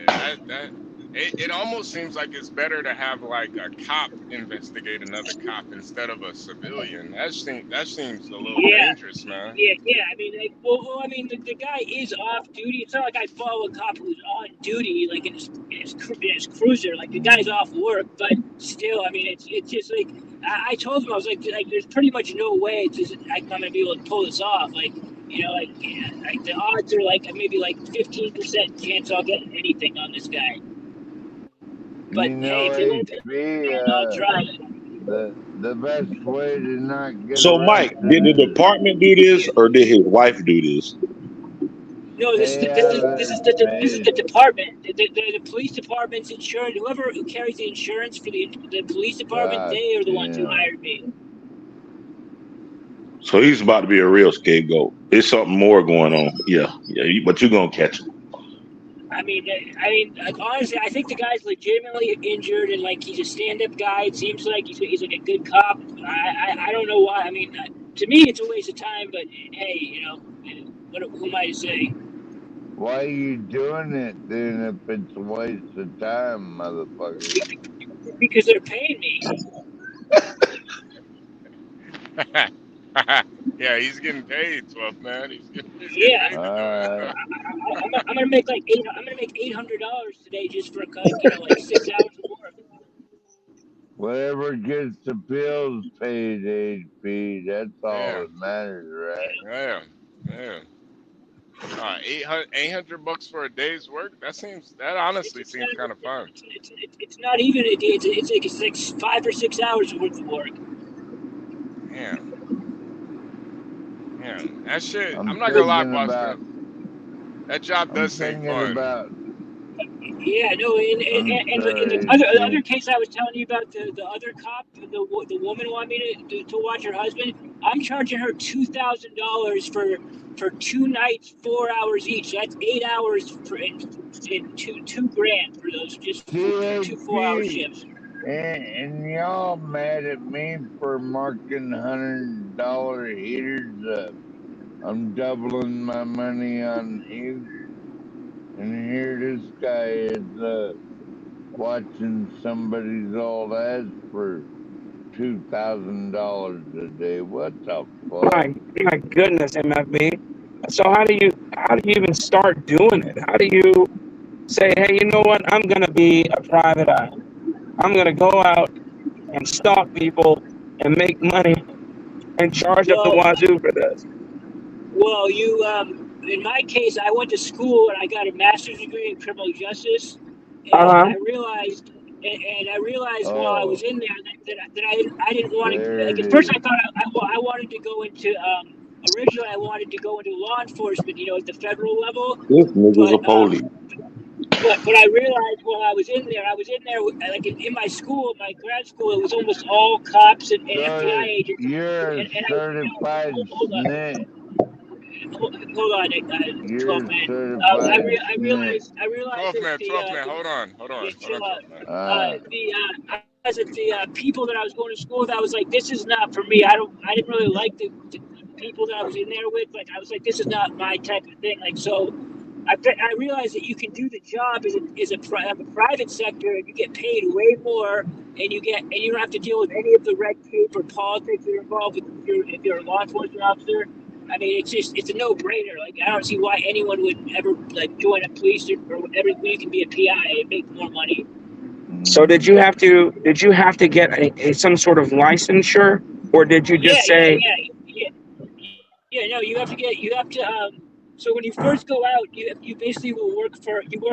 Yeah, it almost seems like it's better to have like a cop investigate another cop instead of a civilian. That seems a little Yeah. dangerous, man. Yeah. I mean, like, I mean, the guy is off duty. It's not like I follow a cop who's on duty, like in his cruiser. Like the guy's off work, but still, I mean, it's just like I told him, I was like, there's pretty much no way I'm gonna be able to pull this off. Like, like the odds are like maybe like 15% chance I'll get anything on this guy. But hey, if you want to, I'll try it. The best way to not get So, Mike, did the department do this, or did his wife do this? No, this is the department. The police department's insurance. Whoever carries the insurance for the police department, they are the ones who hired me. So he's about to be a real scapegoat. There's something more going on. Yeah, but you're gonna catch him. I mean, like, honestly, I think the guy's legitimately injured, and like he's a stand-up guy. It seems like he's like a good cop. I don't know why. I mean, to me, it's a waste of time. But hey, who am I to say? Why are you doing it then if it's a waste of time, motherfucker? Because they're paying me. Yeah, he's getting paid, 12 man. He's getting Yeah, paid. I'm gonna make like $800 today just for like 6 hours of work. Whatever gets the bills paid, HP. That's all that matters, right? Yeah. $800 for a day's work. That honestly seems kind of fun. It's not even a day. It's like 5 or 6 hours worth of work. Yeah, that shit. I'm not gonna lie, Boston. That job does seem fun. Yeah, no, and the other case I was telling you about, the other cop, the woman wanted me to watch her husband. I'm charging her $2,000 for 2 nights, 4 hours each. So that's 8 hours for $2,000 for those just 2 4-hour shifts. And y'all mad at me for marking $100 heaters up. I'm doubling my money on heaters. And here this guy is watching somebody's old ass for $2,000 a day. What the fuck? My goodness, MFB. So how do you even start doing it? How do you say, hey, you know what? I'm gonna be a private eye. I'm gonna go out and stalk people and make money and charge up the wazoo for this. Well, in my case, I went to school and I got a master's degree in criminal justice, and I realized while I was in there that I didn't want to. Like, at first, I thought I wanted to go into. Originally, I wanted to go into law enforcement, at the federal level. This nigga's a police. But I realized while I was in there, like in my school, my grad school, it was almost all cops and FBI agents. You're a certified snitch. Hold on, 12 man. I realized 12 man, hold on. The people that I was going to school with, I was like, this is not for me. I didn't really like the people that I was in there with. Like, I was like, this is not my type of thing. Like, so I realized that you can do the job as a private sector, and you get paid way more, and you don't have to deal with any of the red tape or politics that are involved with if you're a law enforcement officer. I mean, it's a no-brainer. Like, I don't see why anyone would ever like join a police or whatever. You can be a PI and make more money. So did you have to get some sort of licensure, or did you just say? Yeah. No, you have to. So when you first go out, you basically will work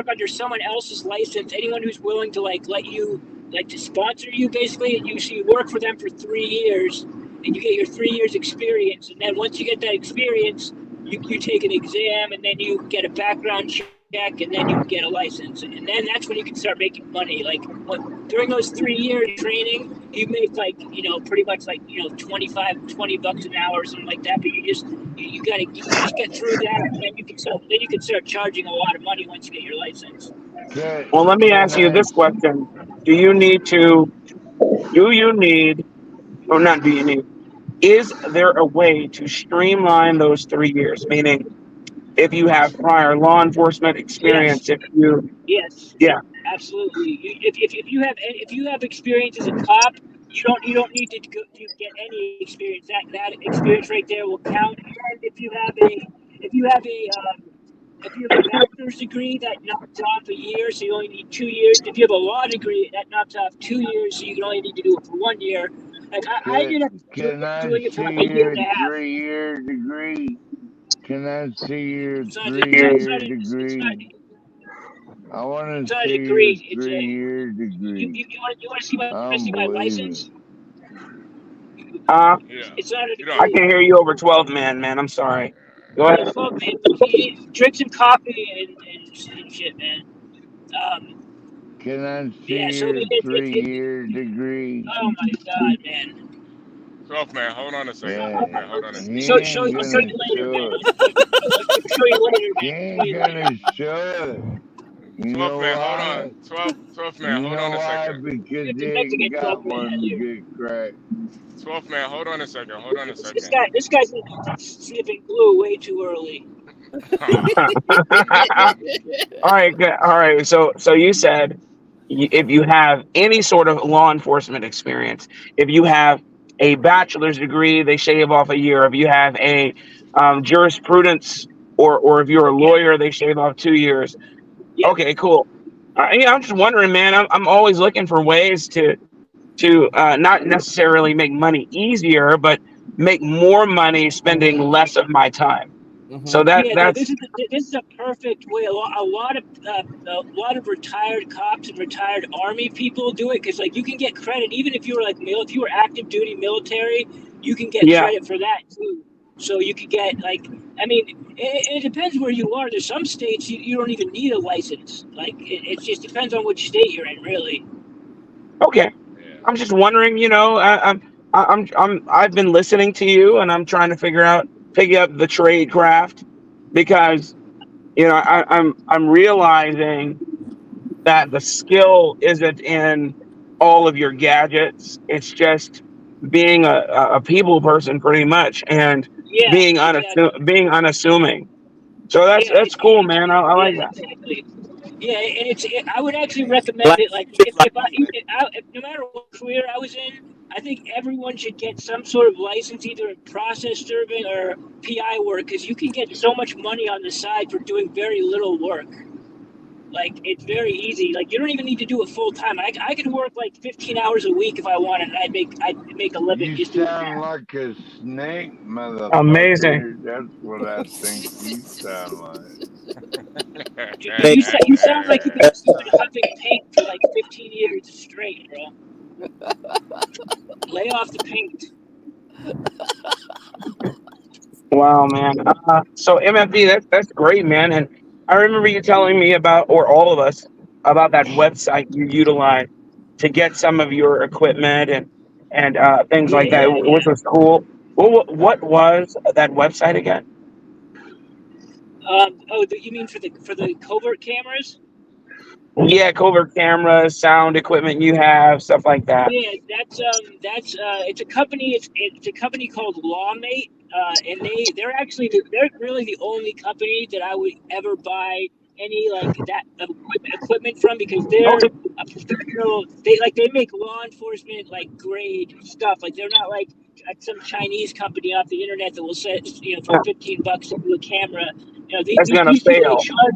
under someone else's license. Anyone who's willing to let you to sponsor you, basically, and you work for them for 3 years. And you get your 3 years experience, and then once you get that experience, you take an exam, and then you get a background check, and then you get a license, and then that's when you can start making money. Like during those 3 years training, you make pretty much $20 an hour or something like that. But you just get through that, and then you can start charging a lot of money once you get your license. Well, let me ask you this question: Do you need? Or not? Do you need? Is there a way to streamline those 3 years? Meaning, if you have prior law enforcement experience, Yes. Yeah. absolutely. If you have experience as a cop, you don't need to get any experience. That experience right there will count. And if you have a if you have a bachelor's degree, that knocks off a year, so you only need 2 years. If you have a law degree, that knocks off 2 years, so you can only need to do it for 1 year. Like I ended up Can I doing it for like see a year your and a half. 3-year degree? Can I see your It's not a 3-year degree? I want to a see your degree. It's a 3-year degree. you want to see my license? Uh, Yeah. It's not a You don't. I degree. can't hear you over 12, man. I'm sorry. Go ahead. Yeah, fuck, man. Drink some coffee and shit, man. Can I see Yeah, so your 3-year degree? oh my god, man. 12 man, hold on a second. Yeah, 12 man, hold on a second. he Show ain't you gonna later, show man. it. I'll show you later, He man. ain't gonna show it. You 12 know man, hold why? on. 12 man, You hold know on a why? second. Because It's he meant to ain't get 12 got man one to here. get cracked. 12 man, hold on a second. Hold on a This second. guy's sniffing glue way too early. All right, good. All right. So you said if you have any sort of law enforcement experience, if you have a bachelor's degree, they shave off a year. If you have a jurisprudence, or if you're a Yeah, lawyer, they shave off 2 years. yeah. Okay, cool. Yeah, I'm just wondering, man. I'm always looking for ways to not necessarily make money easier, but make more money spending less of my time. So Yeah, no, that's this is a perfect way. A lot of retired cops and retired army people do it because like you can get credit even if you were if you were active duty military, you can get yeah. credit for that too. So you could get it depends where you are. There's some states you don't even need a license. Like it just depends on which state you're in, really. Okay. I'm just wondering, I've been listening to you, and I'm trying to pick up the trade craft, because I'm realizing that the skill isn't in all of your gadgets. It's just being a people person, pretty much, and Yeah, exactly. being unassuming. So Yeah, that's cool, man. I like that. exactly. Yeah, and I would actually recommend Like, it. Like, if no matter what career I was in, I think everyone should get some sort of license, either in process serving or PI work, because you can get so much money on the side for doing very little work. Like, it's very easy. Like, you don't even need to do it full time. I could work like 15 hours a week if I wanted. And I'd make a living You just doing sound that. like a snake, Amazing. motherfucker. That's what I think you sound like. You sound like you've been huffing paint for like 15 years straight, bro. Lay off the paint. Wow, man. So MFB, that's great, man. And I remember you telling me about, or all of us, about that website you utilize to get some of your equipment and things like that, which was cool. What was that website again? You mean for the covert cameras? Yeah, covert cameras, sound equipment you have, stuff like that. Yeah, that's it's a company. It's a company called Lawmate, and they're really the only company that I would ever buy any like that equipment from, because they're a professional. They make law enforcement like grade stuff. Like they're not like some Chinese company off the internet that will set for $15 into a camera. That's gonna These people, they fail. charge.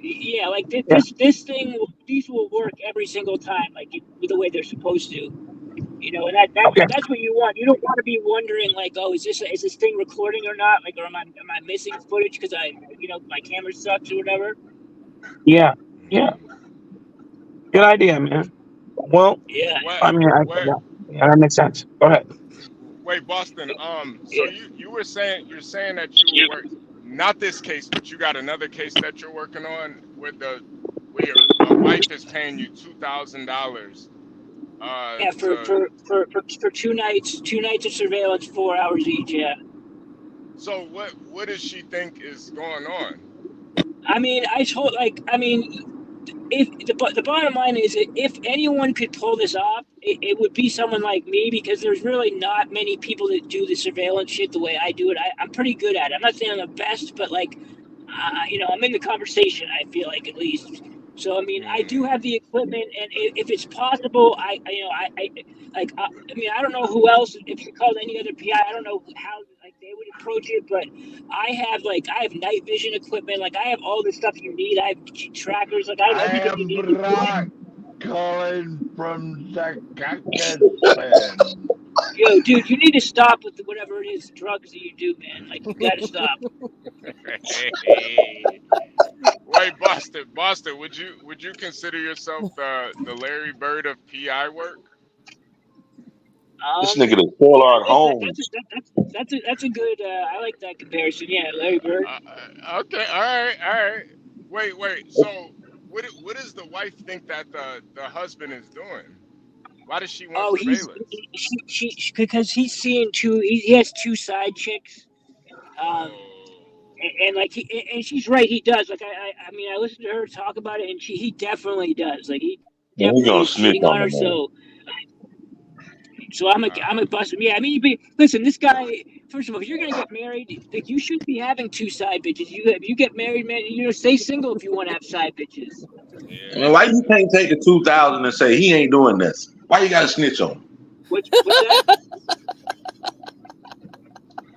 Yeah, like this thing, these will work every single time, like the way they're supposed to. And that's what you want. You don't want to be wondering like, oh, is this thing recording or not? Like, or am I missing footage because my camera sucks or whatever? Yeah. Good idea, man. Well, Yeah. I mean, yeah, that makes sense. Go ahead. Wait, Boston. So you're saying that you were not this case, but you got another case that you're working on where your wife is paying you $2,000. Yeah, for 2 nights of surveillance, 4 hours each. Yeah. So what does she think is going on? I mean, if the bottom line is, if anyone could pull this off, it would be someone like me, because there's really not many people that do the surveillance shit the way I do it. I'm pretty good at it. I'm not saying I'm the best, but I'm in the conversation, I feel like, at least. So I mean, I do have the equipment, and if it's possible, I mean, I don't know who else. If you called any other PI, I don't know how like they would approach it, but I have night vision equipment. Like I have all the stuff you need. I have trackers. Like I have everything you need. Brock calling from Zacatecas. Yo, dude, you need to stop with whatever it is drugs that you do, man. Like you gotta stop. Wait, Boston, would you consider yourself the Larry Bird of PI work? This nigga the Sherlock Holmes. That's a good. I like that comparison. Yeah, Larry Bird. Okay, all right. Wait. So, what does the wife think that the husband is doing? Why does she want surveillance? She because he's seeing two. He has two side chicks. And like and she's right. He does. Like I mean, I listened to her talk about it, and he definitely does. Like he definitely gonna is snitch cheating on her. on him, So I'm a bust. Yeah, I mean, listen, this guy. First of all, if you're gonna get married, like you shouldn't be having two side bitches. If you get married, man, stay single if you want to have side bitches. I mean, why you can't take the 2,000 and say he ain't doing this? Why you gotta snitch on him? What's that?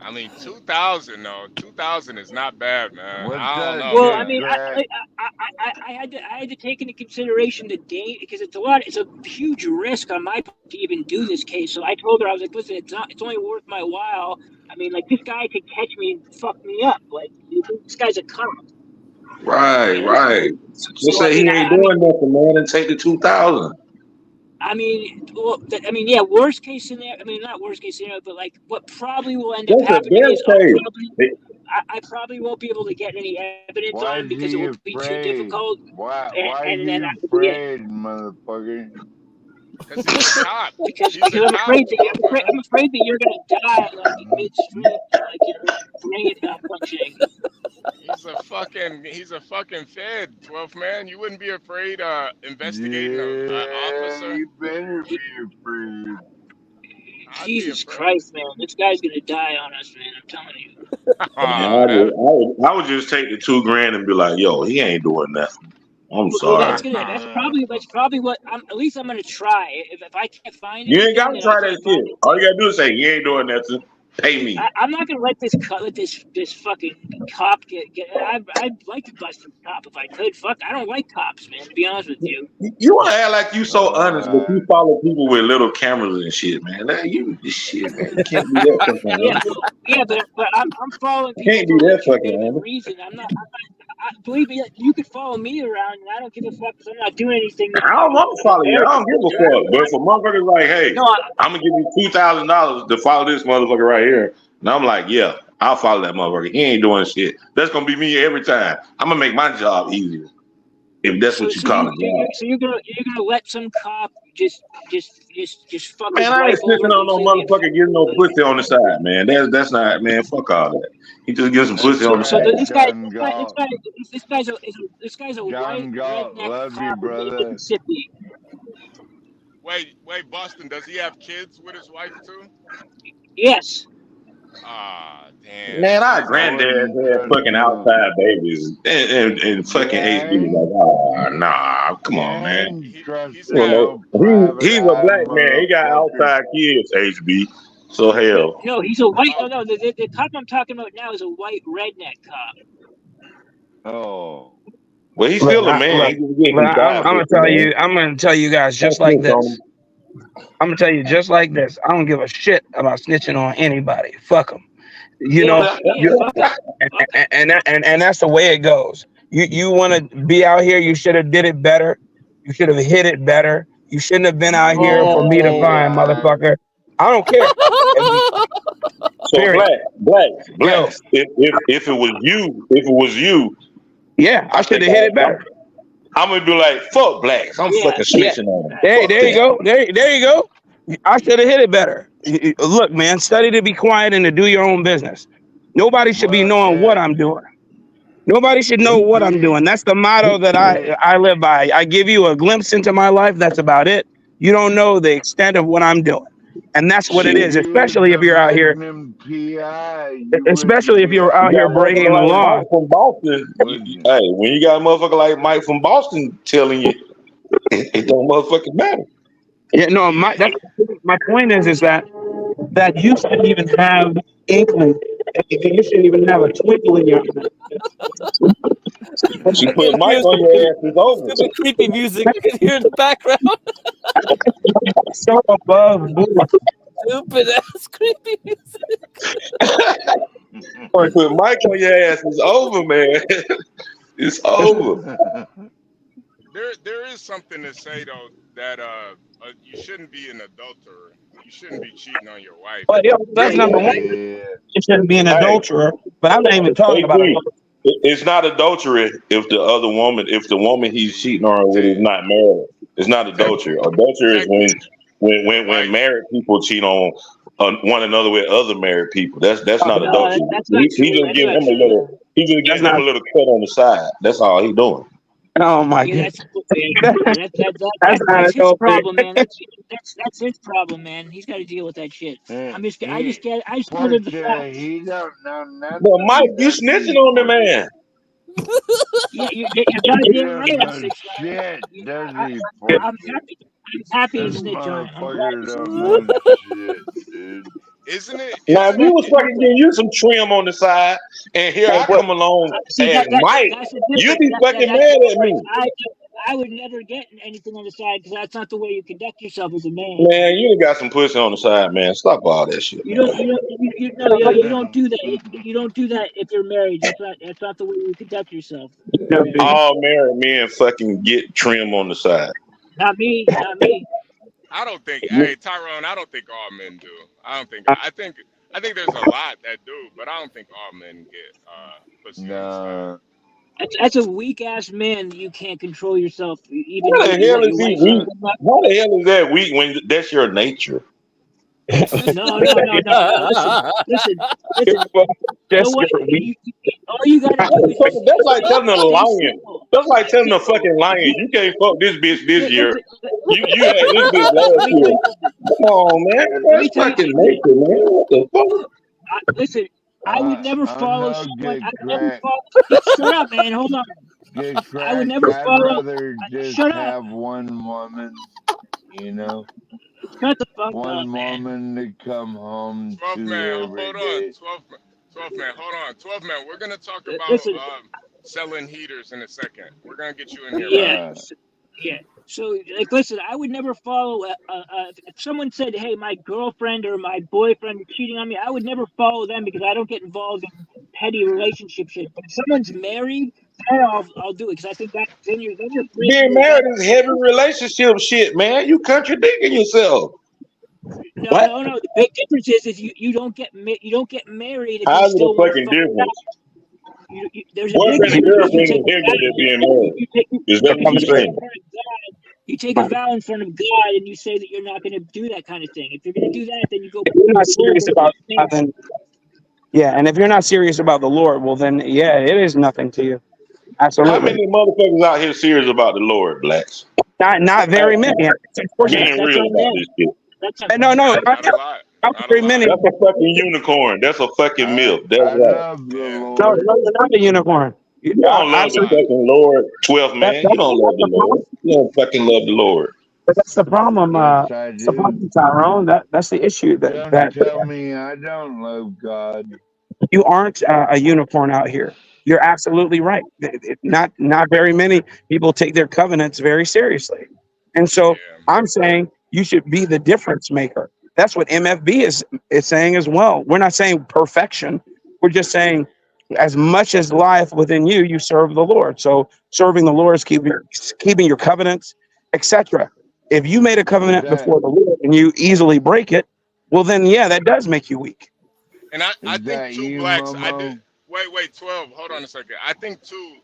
I mean, 2,000 though. 2,000 is not bad, man. I don't know. Well, I mean, I had to take into consideration the date because it's a huge risk on my part to even do this case. So I told her, I was like, listen, it's only worth my while. I mean, like this guy could catch me and fuck me up. Like this guy's a cunt. Right. Just say he ain't doing nothing, man, and take the 2,000. I mean, yeah. Worst case scenario. I mean, not worst case scenario, but like what probably will end up happening is I probably won't be able to get any evidence on him because it will be too difficult. Why are you afraid, motherfucker? Because he's a cop. Because I'm afraid that you're gonna die like midstream, like your brain malfunctioning. He's a fucking Fed, 12th man. You wouldn't be afraid investigating an officer. You better be afraid. Jesus Christ, man, this guy's gonna die on us, man. I'm telling you. I would just take the $2,000 and be like, yo, he ain't doing nothing. I'm sorry. That's probably what. At least I'm gonna try. If I can't find it, you ain't gotta try that shit. All you gotta do is say you ain't doing nothing. Pay me. I'm not gonna let this fucking cop get. I'd like to bust a cop if I could. Fuck, I don't like cops, man. To be honest with you. You wanna act like you so honest, but you follow people with little cameras and shit, man. You shit, man. You can't be that fucking. but I'm following people. Can't be that fucking reason. I'm not. Believe me, you could follow me around, and I don't give a fuck because I'm not doing anything. I don't want to follow you. I don't give a fuck. But if a motherfucker's like, hey, I'm gonna give you $2,000 to follow this motherfucker right here, and I'm like, yeah, I'll follow that motherfucker. He ain't doing shit. That's gonna be me every time. I'm gonna make my job easier. If that's what you call it. So you're gonna let some cop just fuck. Man, I ain't snitching on no motherfucker getting no pussy on the side, man. That's not, man. Fuck all that. He just gets some pussy on the side. This guy's a white Galt, love you, brother. Mississippi. Wait, Boston, does he have kids with his wife too? Yes. Ah, damn. Man, our granddad had fucking outside babies and fucking HB. Like, oh, nah, come on, man. He's a black man. He got outside kids, HB. So hell. No, he's a white. No, the cop I'm talking about now is a white redneck cop. Oh. Well, he's still a man. I'm gonna tell you guys just like this. I'm gonna tell you just like this. I don't give a shit about snitching on anybody. Fuck them. You know, and that's the way it goes. You want to be out here. You should have did it better. You should have hit it better. You shouldn't have been out here for me to find, motherfucker. I don't care. So black. If it was you, yeah, I should have hit it better. I'm gonna be like, fuck blacks. I'm fucking snitching on them. There you go. There you go. I should have hit it better. Look, man, study to be quiet and to do your own business. Nobody should be knowing what I'm doing. Nobody should know what I'm doing. That's the motto that I live by. I give you a glimpse into my life. That's about it. You don't know the extent of what I'm doing. And that's what it Shit. is, especially if you're out here. Especially if you're out here breaking the law. Mike from Boston. Hey, when you got a motherfucker like Mike from Boston telling you, it don't motherfucking matter. Yeah, no, my point is that you shouldn't even have inkling. You shouldn't even have a twinkle in your eye. She put Mike on your ass is over. Stupid creepy music you can hear in the background. So above board. Stupid ass creepy music. Put Mike on your ass is over, man. It's over. There is something to say though that you shouldn't be an adulterer. You shouldn't be cheating on your wife. Well, yeah, that's number one. You shouldn't be an adulterer, but I'm not even talking about it. It's not adultery if the woman he's cheating on with is not married. It's not adultery. Adultery is when married people cheat on one another with other married people. That's not adultery. He just give him a little cut on the side. That's all he's doing. Oh my Yeah, God. that's his problem, man. That's his problem, man. He's got to deal with that shit. I just wanted the facts. He don't know nothing. Well, Mike, you snitching on the man. Yeah, you're goddamn right. Shit, does he? I'm happy to This snitch on him. motherfucker don't know shit, dude. Isn't it? Now, if you was fucking getting you some trim on the side, and here I come along as Mike, you'd be fucking mad at me. I would never get anything on the side because that's not the way you conduct yourself as a man. Man, you done got some pussy on the side, man. Stop all that shit. You don't do that. You don't do that if you're married. That's not the way you conduct yourself. All married men fucking get trim on the side. Not me. I don't think. Hey, Tyrone, I don't think all men do. I think there's a lot that do, but I don't think all men get pussy on the side. That's a weak ass man. You can't control yourself. Even How the hell is he weak? How the hell is that weak when that's your nature? No. Listen. All you gotta do is that's like telling a lion. That's like telling a fucking lion, you can't fuck this bitch this year. You had this bitch last year. Come on, man. That's fucking nature, man. What the fuck? Listen. I would never follow someone. Shut up, man. Hold on. I would never follow. I'd rather just have one woman, you know. Shut the fuck one up, man. woman to come home 12 to man, every hold day. on. 12 man, hold on. 12 man, we're gonna talk about selling heaters in a second. We're gonna get you in here. Yeah. So, listen, I would never follow. If someone said, "Hey, my girlfriend or my boyfriend are cheating on me," I would never follow them because I don't get involved in petty relationship shit. But if someone's married, then I'll do it because I think that then you're being married is heavy relationship shit, man. You contradicting yourself. No. The big difference is you don't get married. If how's you still the fucking difference? There's a big difference. Is that what you're saying? You take a vow in front of God and you say that you're not going to do that kind of thing. If you're going to do that, then you go. If you're not serious about nothing. Yeah, and if you're not serious about the Lord, well, then it is nothing to you. Absolutely. How many motherfuckers out here serious about the Lord, blacks? Not very many. Getting real about this shit. No. Not very many. That's a fucking unicorn. That's a fucking myth. That's right. No, you're not a unicorn. You don't love the fucking Lord, 12 man. You don't love the Lord. You don't fucking love the Lord. But that's the problem, Tyrone. That's the issue. Don't tell me I don't love God. You aren't a unicorn out here. You're absolutely right. Not very many people take their covenants very seriously, and so I'm saying you should be the difference maker. That's what MFB is saying as well. We're not saying perfection. We're just saying as much as life within you, you serve the Lord. So serving the Lord is keeping your covenants, etc. If you made a covenant before the Lord and you easily break it, well then, that does make you weak. And I think two blacks, wait, 12, hold on a second. I think too,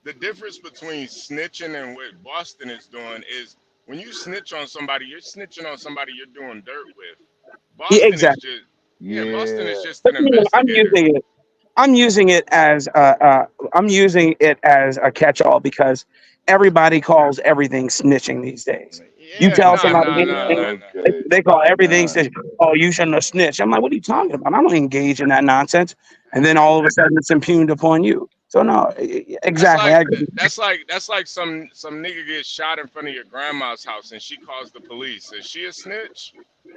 the difference between snitching and what Boston is doing is when you snitch on somebody, you're snitching on somebody you're doing dirt with. Boston exactly. Boston is just an investigator. I'm using it as a catch-all because everybody calls everything snitching these days. You Yeah, tell nah, somebody nah, nah, nah, nah. they call everything Nah. snitch. Oh, you shouldn't have snitched. I'm like, what are you talking about? I don't engage in that nonsense. And then all of a sudden it's impugned upon you. So no, exactly. I agree. That's like some nigga gets shot in front of your grandma's house and she calls the police. Is she a snitch?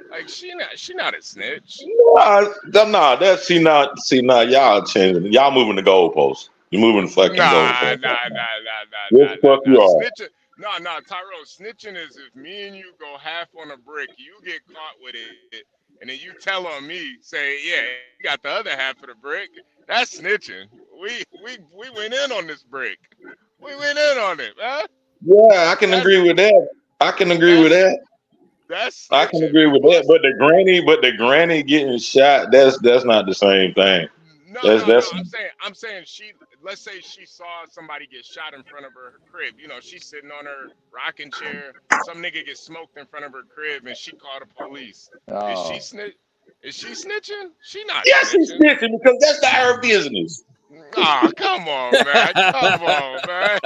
Like she not a snitch. Nah, that's see now, y'all changing. Y'all moving the goalposts. You moving the fucking Nah. goalposts. Yes, the fuck you are. Snitching. Nah, Tyrone. Snitching is if me and you go half on a brick, you get caught with it, and then you tell on me, say, yeah, you got the other half of the brick. That's snitching. We went in on this brick. We went in on it, man. Yeah, I can agree with that. I can agree with that. That's I can snitching. agree with that. But the granny getting shot, that's not the same thing. No. That's I'm saying she. Let's say she saw somebody get shot in front of her crib. You know, she's sitting on her rocking chair. Some nigga gets smoked in front of her crib, and she called the police. Is she Oh. snitch? Is she snitching? She not yes, she's snitching. snitching because that's not her business. Ah, come on, man. Come on, man.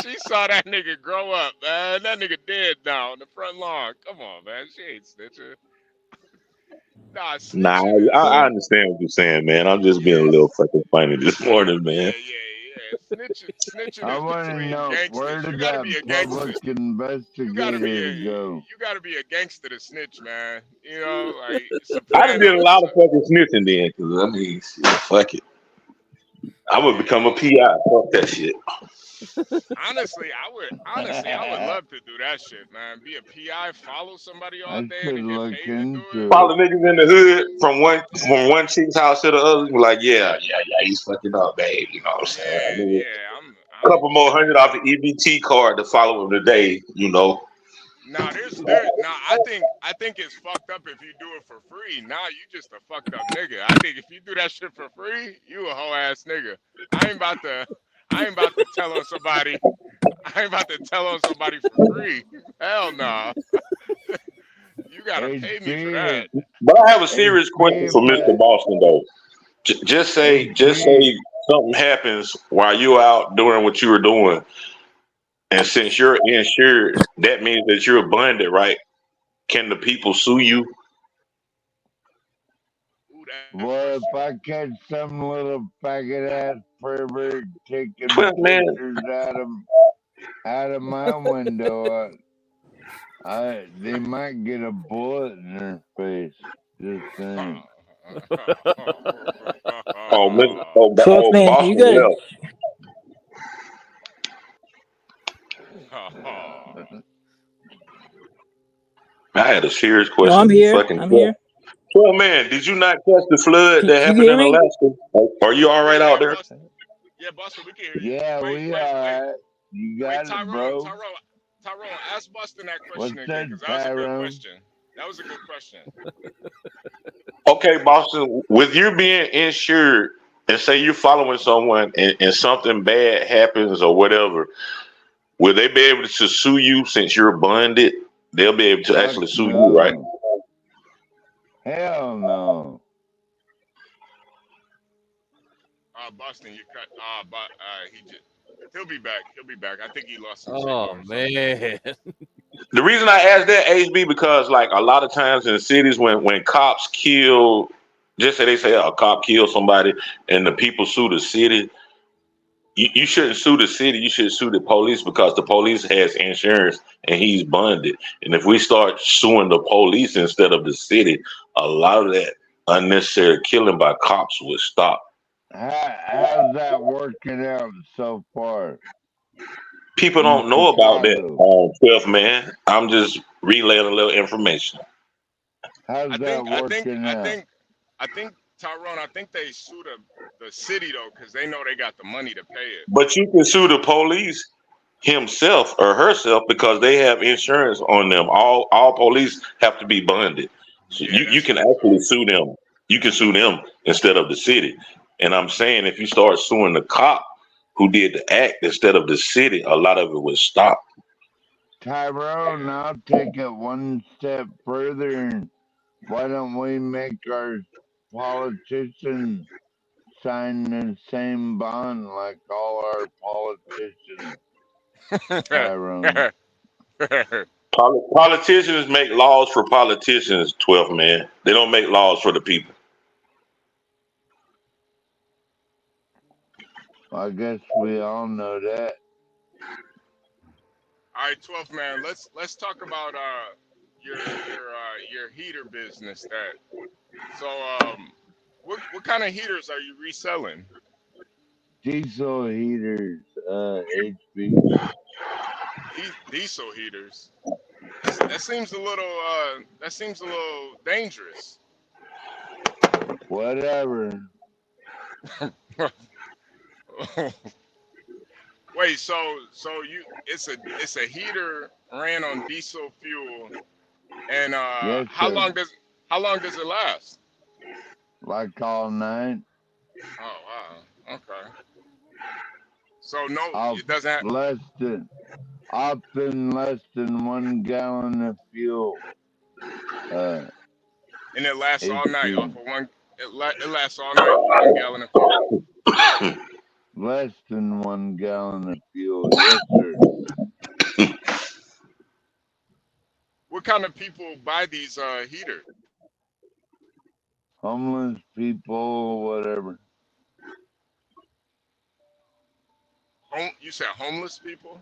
She saw that nigga grow up, man. That nigga dead now on the front lawn. Come on, man. She ain't snitching. Nah, Nah, snitching is. I understand what you're saying, man. I'm just being a little fucking funny this morning, man. Yeah. Snitching I is want to between know, where gangsters. You did gotta that be a gangster. public You gotta be investigator go? a gangster to snitch, man. You know, like I done did a lot Sopranos. of fucking snitching then, because I mean, shit, fuck it. I would become a PI. Fuck that shit. Honestly, I would love to do that shit, man. Be a PI, follow somebody all I day, and should then get look paid to do it. into Follow it. niggas in the hood from one chick's house to the other. Be like, yeah, he's fucking up, babe. You know what I'm saying? I need a couple more hundred off the EBT card to follow him today. You know. Now I think it's fucked up if you do it for free. Now you just a fucked up nigga. I think if you do that shit for free, you a whole ass nigga. I ain't about to tell on somebody. I ain't about to tell on somebody for free. Hell no. You gotta pay me for that. But I have a serious question HP, for Mr. Boston though. Just say something happens while you're out doing what you were doing, and since you're insured, that means that you're bonded, right? Can the people sue you? Well, if I catch some little faggot ass pervert taking Well, man, pictures out of my window, they might get a bullet in their face. Just saying. Fuck, man, you Boston got left. I had a serious No, question. I'm here. Fucking I'm here. well, man, did you not catch the flood that You happened hear in me? Alaska? Are you all right out there? Yeah, Buster, we can hear you. Yeah, we alright. You got it, bro. Tyrone, ask Bustin that What's question again, that, because that was a good Tyrone? question. That was a good question. Okay, Boston, with you being insured and say you're following someone and something bad happens or whatever, will they be able to sue you since you're bonded? They'll be able to Fuck actually sue you, right? no. Hell no. Bustin, you cut. But he'll be back. He'll be back. I think he lost some Oh signal. man. The reason I asked that, HB, because like a lot of times in cities when cops kill, just say they say a cop killed somebody and the people sue the city, you shouldn't sue the city, you should sue the police because the police has insurance and he's bonded. And if we start suing the police instead of the city, a lot of that unnecessary killing by cops would stop. How's that working out so far? People don't know about that, 12th man. I'm just relaying a little information. How's that working out? I think Tyrone. I think they sue the city though, because they know they got the money to pay it. But you can sue the police himself or herself because they have insurance on them. All police have to be bonded. So you can actually sue them. You can sue them instead of the city. And I'm saying if you start suing the cop who did the act instead of the city, a lot of it would stop. Tyrone, I'll take it one step further. Why don't we make our politicians sign the same bond like all our politicians? Tyrone. Politicians make laws for politicians, 12 man. They don't make laws for the people. I guess we all know that. All right, 12th man. Let's talk about your heater business. So what kind of heaters are you reselling? Diesel heaters, HP. Diesel heaters. That seems a little dangerous. Whatever. Wait, so it's a heater ran on diesel fuel, and Yes, how sir. long does it last? Like all night. Oh wow, okay. So no, Off it doesn't have, often less than 1 gallon of fuel. and it lasts all night off HP. of one. It lasts all night with 1 gallon of fuel. Less than 1 gallon of fuel. Yes, sir. What kind of people buy these heaters? Homeless people, whatever. You said homeless people?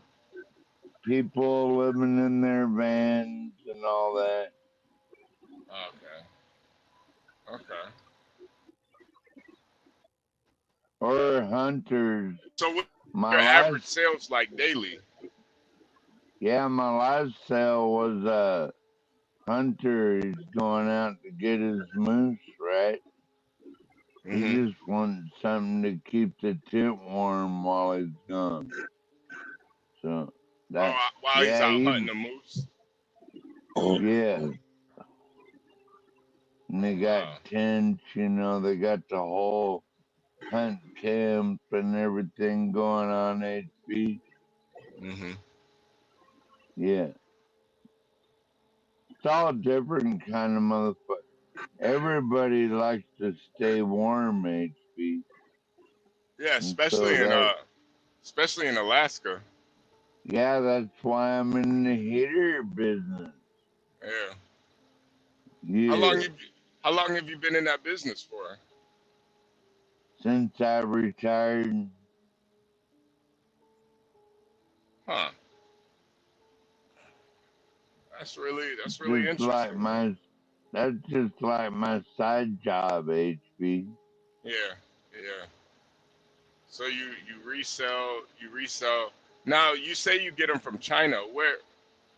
People living in their vans and all that. Okay. Or hunters. So what My your average last, sales like daily? yeah, my last sale was a hunter. He's going out to get his moose, right? He Mm-hmm. just wanted something to keep the tent warm while he's gone. So that, While he's yeah, out hunting the moose. yeah. And they got Wow. tents, they got the whole hunt camp and everything going on HP. Mm-hmm. Yeah. It's all different kind of motherfucker. Everybody likes to stay warm, HP. Yeah, And so especially in Alaska. yeah, that's why I'm in the heater business. Yeah. Yeah. How long have you been in that business for? Since I retired. Huh. That's really Just like interesting. that's just like my side job, HP. Yeah. So you resell. Now you say you get them from China. Where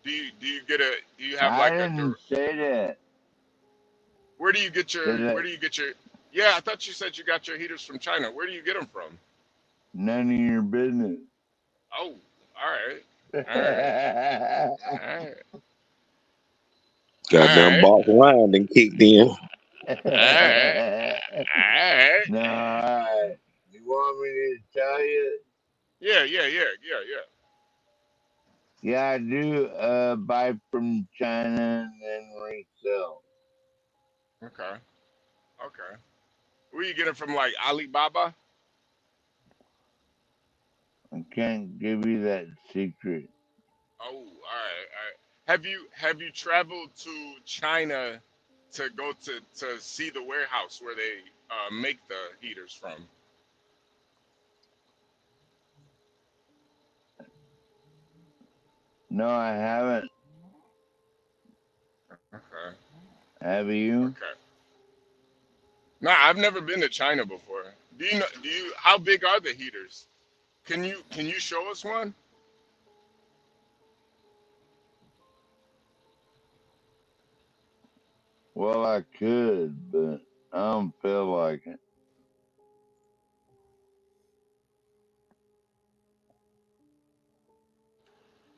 do you have I like didn't say that. where do you get your Did I? Yeah, I thought you said you got your heaters from China. Where do you get them from? None of your business. Oh, all right. Goddamn boss line then kicked in. All right. No, alright. You want me to tell you? Yeah. Yeah, I do buy from China and then resell. Okay. Where you get it from, like Alibaba? I can't give you that secret. Oh, all right. Have you traveled to China to go to see the warehouse where they make the heaters from? No, I haven't. Okay. Have you? Okay. No, I've never been to China before. How big are the heaters? Can you show us one? Well, I could, but I don't feel like it.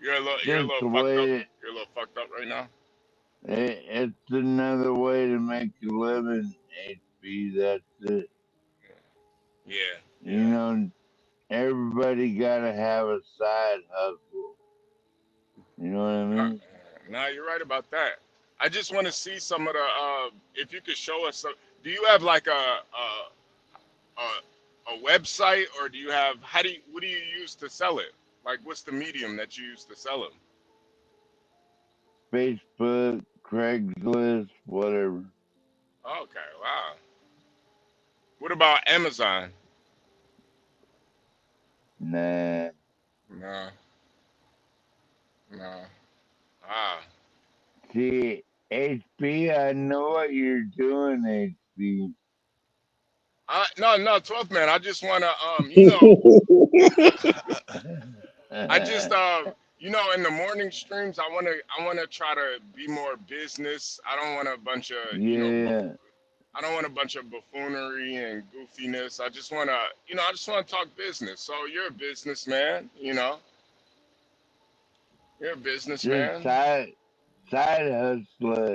You're a Just little the fucked up. way You're a little fucked up right now. it's another way to make a living, HB. That's it. Yeah. Everybody gotta have a side hustle. You know what I mean? No, you're right about that. I just want to see some of the. If you could show us some. Do you have like a website, or do you have? What do you use to sell it? Like, what's the medium that you use to sell them? Facebook, Craigslist, whatever. Okay, wow. What about Amazon? Nah. No, no. Ah. See, HB, I know what you're doing, HB. No, 12th man. I just wanna, I just, in the morning streams, I wanna try to be more business. I don't want a bunch of, Yeah. I don't want a bunch of buffoonery and goofiness. I just wanna, I just wanna talk business. So you're a businessman, you're a Just businessman. side hustler,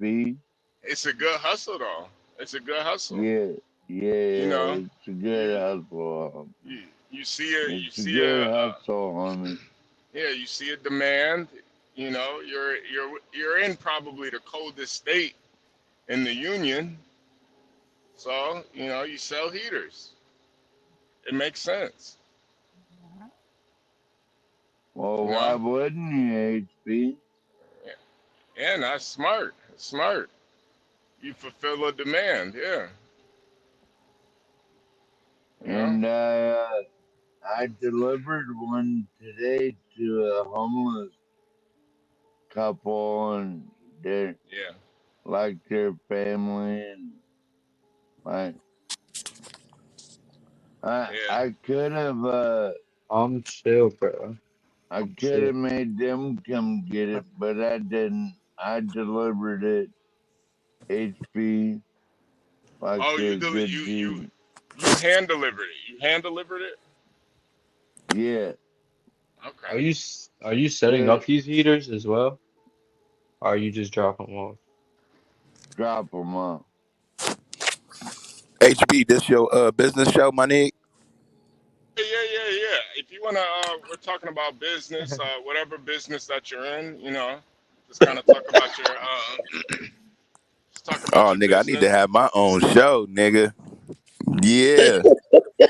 HB. It's a good hustle though. It's a good hustle. Yeah. You Yeah, know, it's a good you hustle. you see a you It's a see good a hustle, homie. yeah, you see a demand. You're in probably the coldest state in the union, so you sell heaters. It makes sense. Well, You why know, wouldn't you, HB? yeah, yeah, and that's smart. Smart. You fulfill a demand. Yeah, you know. And I delivered one today to a homeless couple, and they Yeah, like their family, and like yeah. I could have I'm chill, bro. I I'm could chill. have made them come get it, but I didn't. I delivered it, HB, like Oh, a good you hand delivered it. You hand delivered it. yeah. Are Okay. you are you setting To up these heaters as well? Or are you just dropping them off? drop them off. HB, this your business show, my nigga? Yeah. If you wanna, we're talking about business, whatever business that you're in, just kind of talk about your, just talk about Oh, your nigga, I need to business. have my own show, nigga. Yeah, Hey,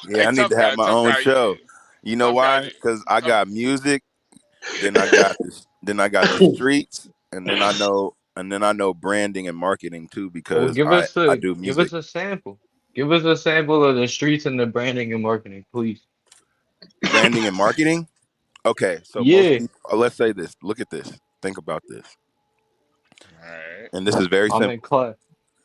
yeah, I need to have my own show. You know tough guy, why? Because I tough. got music, then I got this, then I got the streets, and then I know branding and marketing too Well, because I do give music. us a sample. Give us a sample of the streets and the branding and marketing, please. Branding and marketing. Okay, so most Yeah, people. Let's say this. Look at this. Think about this. All right, And this is very I'm in simple. class.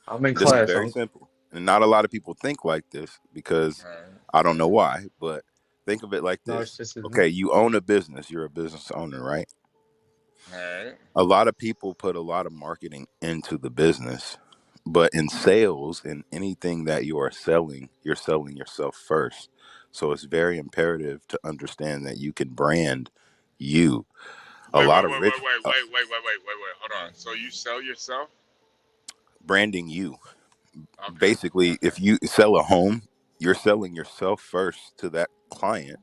I'm in This is class. very I'm simple. And not a lot of people think like this because all right, I don't know why, but think of it like this. narcissism. Okay, you own a business, you're a business owner, right? all right. A lot of people put a lot of marketing into the business, but in sales, in anything that you are selling, you're selling yourself first. So it's very imperative to understand that you can brand you. A Wait, lot wait, of wait, rich wait, wait, wait, wait, wait, wait, wait, wait. Hold on. So you sell yourself? branding you. Okay, Basically, okay. if you sell a home, you're selling yourself first to that client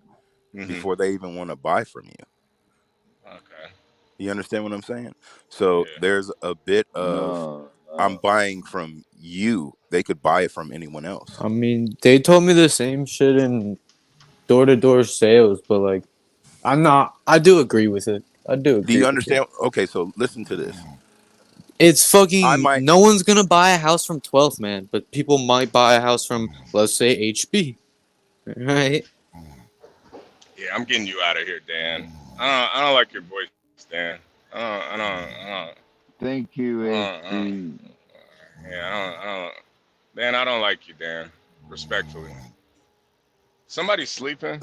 Mhm. before they even want to buy from you. Okay. You understand what I'm saying? So Yeah. there's a bit of No, I'm buying from you. They could buy it from anyone else. I mean, they told me the same shit in door-to-door sales, but like, I'm not. I do agree with it. I do Do agree you with it. understand? Okay, so listen to this. It's I fucking. might No one's gonna buy a house from 12th man, but people might buy a house from, let's say, HB. Right? Yeah, I'm getting you out of here, Dan. I don't like your voice, Dan. thank you, I don't, HB. yeah, I don't, Dan, I don't like you, Dan. Respectfully. Somebody sleeping?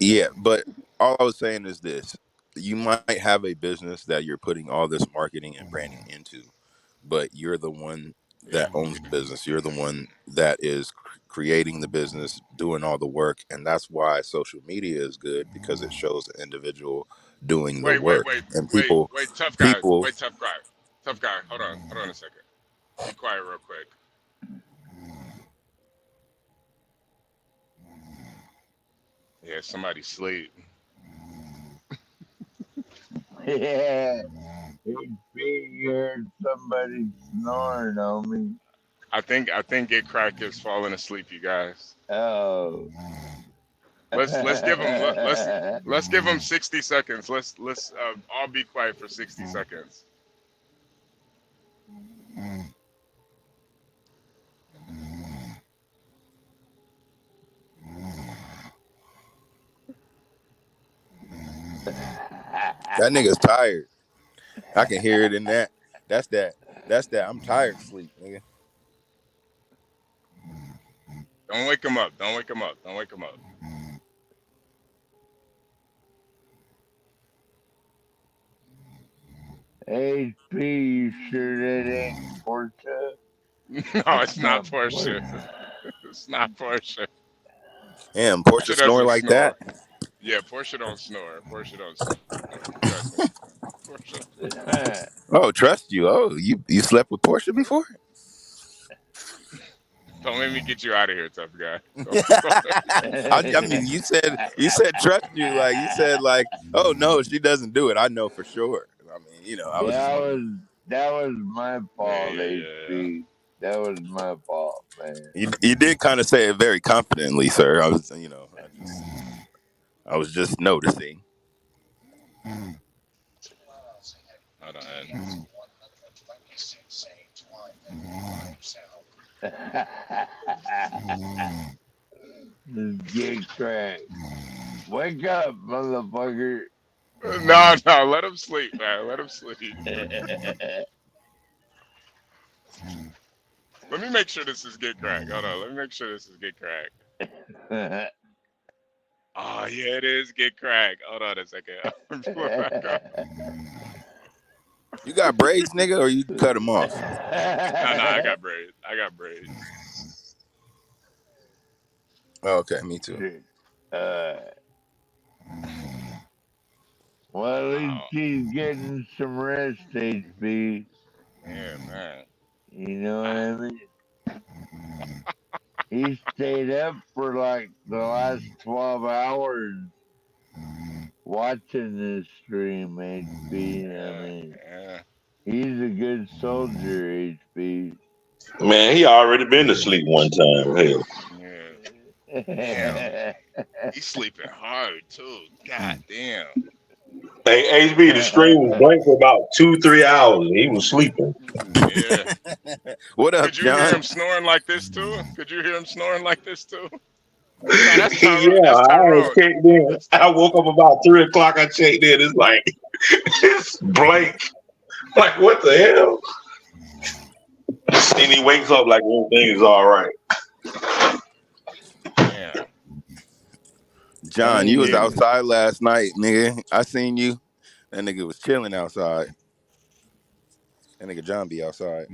Yeah, but all I was saying is this. You might have a business that you're putting all this marketing and branding into, but you're the one Yeah. that owns the business. You're the one that is creating the business, doing all the work, and that's why social media is good because it shows the individual doing the Wait, wait, work. wait, And wait, people wait, tough guy. people Wait, tough guy. Tough guy. Hold on a second. Be quiet real quick. Yeah, somebody sleep. Yeah, HB heard somebody snoring on me. I think Get Cracked is falling asleep, you guys. Oh, Let's give him let's give him 60 seconds. Let's all be quiet for 60 seconds. That nigga's tired. I can hear it in that. That's that. That's that. I'm tired sleep, nigga. Don't wake him up. Don't wake him up. Don't wake him up. HP, you sure that ain't Portia? No, it's not Portia. It's not Portia. Damn, Portia snoring like snore. that. Yeah, Portia don't snore. Portia don't snore. Trust me. Portia. Oh, trust you. Oh, you slept with Portia before? Don't let me get you out of here, tough guy. I mean, you said trust you. Like you said, like, oh no, she doesn't do it. I know for sure. I mean, you know, that was my fault, HP. That was my fault, man. You did kind of say it very confidently, sir. I was, you know, I was just noticing. Hold on. Get cracked. Wake up, motherfucker. No, let him sleep, man. Let him sleep. Let me make sure this is Get Crack. Hold on. Let me make sure this is Get Crack. Oh, yeah, it is Get Crack. Hold on a second. You got braids, nigga, or you cut them off? No, I got braids. Oh, okay, me too. Well, at least he's getting some rest, HP. Yeah, man. You know what I mean? He stayed up for like the last 12 hours watching this stream, HP. I mean, he's a good soldier, HP. Man, he already been to sleep one time. Hell. Yeah. Damn. He's sleeping hard, too. God damn. Hey, HB, the stream was blank for about 2-3 hours. And he was sleeping. Yeah. What up, Could you John? hear him snoring like this, too? Yeah, I checked in. I woke up about 3 o'clock. I checked in. It's like, it's blank. Like, what the hell? And he wakes up like everything is all right. Yeah. John, you was outside last night, nigga. I seen you. That nigga was chilling outside. That nigga John be outside.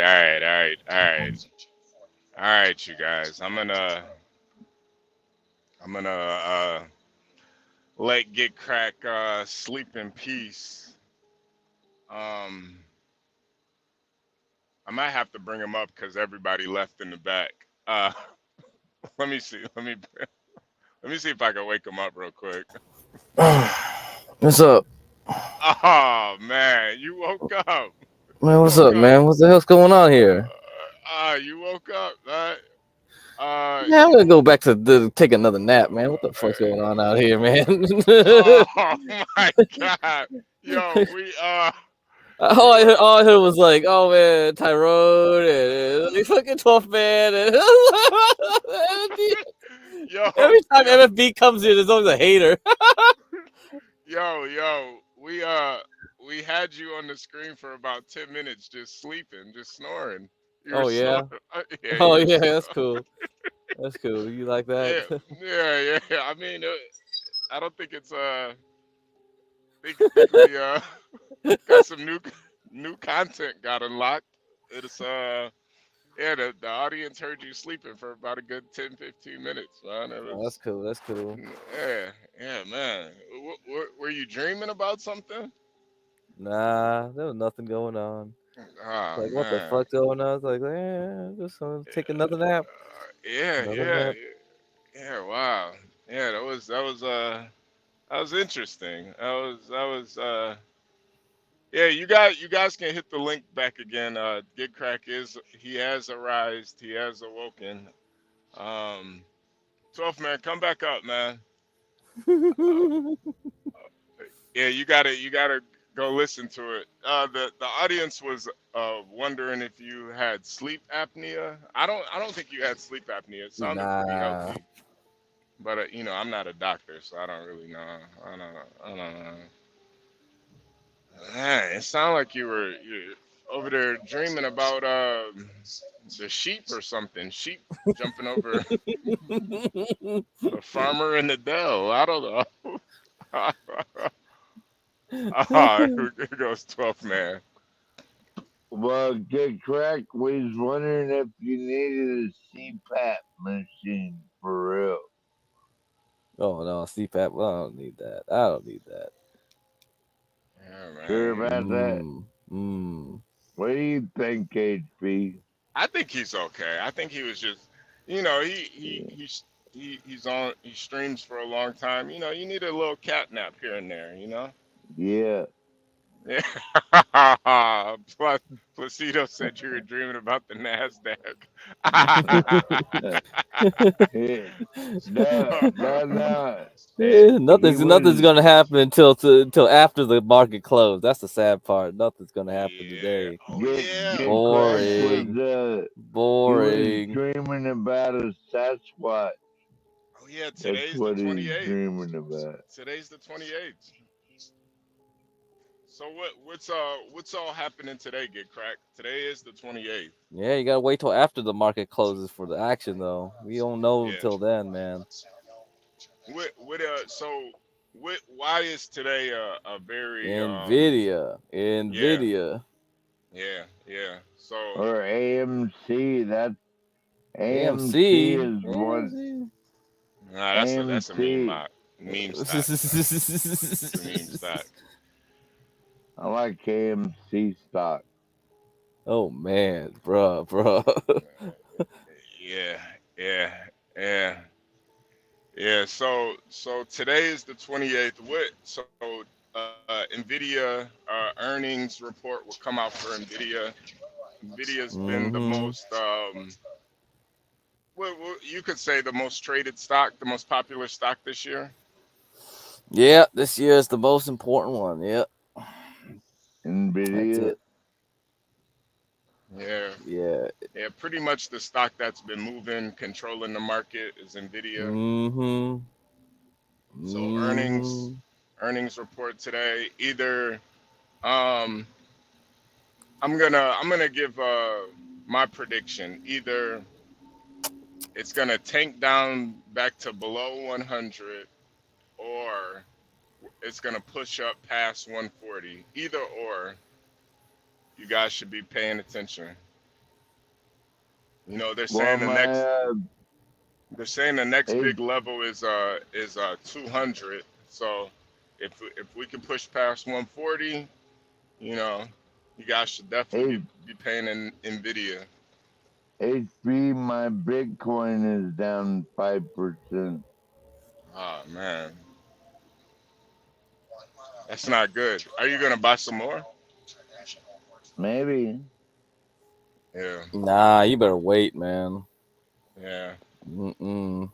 All right, you guys. I'm gonna let Get Crack sleep in peace. Um, I might have to bring him up because everybody left in the back. Let me see. Let me see if I can wake him up real quick. What's up, Oh man, you woke up. man? You What's woke up, up. man? What the hell's going on here? You woke up. Yeah, I'm gonna go back to take another nap, man. What the fuck's going on out here, man? Oh my God, yo, All I heard was like, oh man, Tyrone and like, fucking 12th man. And yo, every time yo, MFB comes here, there's always a hater. yo, we had you on the screen for about 10 minutes, just sleeping, just snoring. You were Oh yeah, snoring. Yeah, oh you were yeah, snoring. that's cool. That's cool. You like that? Yeah, yeah. I mean, I don't think it's think we got some new content got unlocked. It's yeah, the audience heard you sleeping for about a good 10-15 minutes, man. It Oh, that's was cool. That's cool. yeah, man. Were you dreaming about something? Nah, there was nothing going on. Oh Like, what the man. fuck going on? I was like, just take another nap. Yeah, Another yeah, nap. yeah. Wow. Yeah, that was interesting. That was yeah, you guys can hit the link back again. Get Crack he has arised, he has awoken. Um 12th man, come back up, man. Yeah, you gotta go listen to it. The audience was wondering if you had sleep apnea. I don't think you had sleep apnea. It sounded pretty Nah. healthy. But I'm not a doctor, so I don't really know. I don't know. Man, it sounded like you over there dreaming about the sheep or something. Sheep jumping over the farmer in the dell. I don't know. Ah, here goes 12th man. Well, Get Crack was wondering if you needed a CPAP machine for real. Oh no, CPAP. Well, I don't need that. I don't need that. Yeah, Sure man. about that? What do you think, HP? I think he's okay. I think he was just, he streams for a long time. You need a little cat nap here and there. Yeah. Yeah. Placido said you were dreaming about the Nasdaq. No. He Nothing's was. gonna happen until after the market close. That's the sad part. Nothing's gonna happen Yeah. today. Oh yeah. Get Crack was. Boring. He was Boring. dreaming about a Sasquatch. Oh yeah. That's Today's the what he's 28th. dreaming about. Today's the 28th. So what's all happening today, Get Crack? Today is the 28th. Yeah, you gotta wait till after the market closes for the action, though. We don't know Yeah. until then, man. Why is today a very Nvidia. yeah. So Or AMC. That's AMC AMC. is one. nah, that's a AMC. meme stock. It's a meme stock. I like AMC stock. Oh man, bruh. Yeah. So today is the 28th. Nvidia earnings report will come out for Nvidia. Nvidia's been the most you could say the most traded stock, the most popular stock this year. Yeah, this year is the most important one. Yep. Nvidia. That's it. Yeah. Pretty much the stock that's been moving, controlling the market is Nvidia. So earnings report today. Either I'm gonna give my prediction. Either it's gonna tank down back to below 100, or it's gonna push up past 140. Either or, you guys should be paying attention. You know, they're Well, saying my the next H, big level is 200. So if we can push past 140, you know, you guys should definitely H, be paying in Nvidia. HB, my Bitcoin is down 5%. Oh man, that's not good. Are you gonna buy some more? Maybe. Yeah, Nah, you better wait, man. yeah, Mm-mm.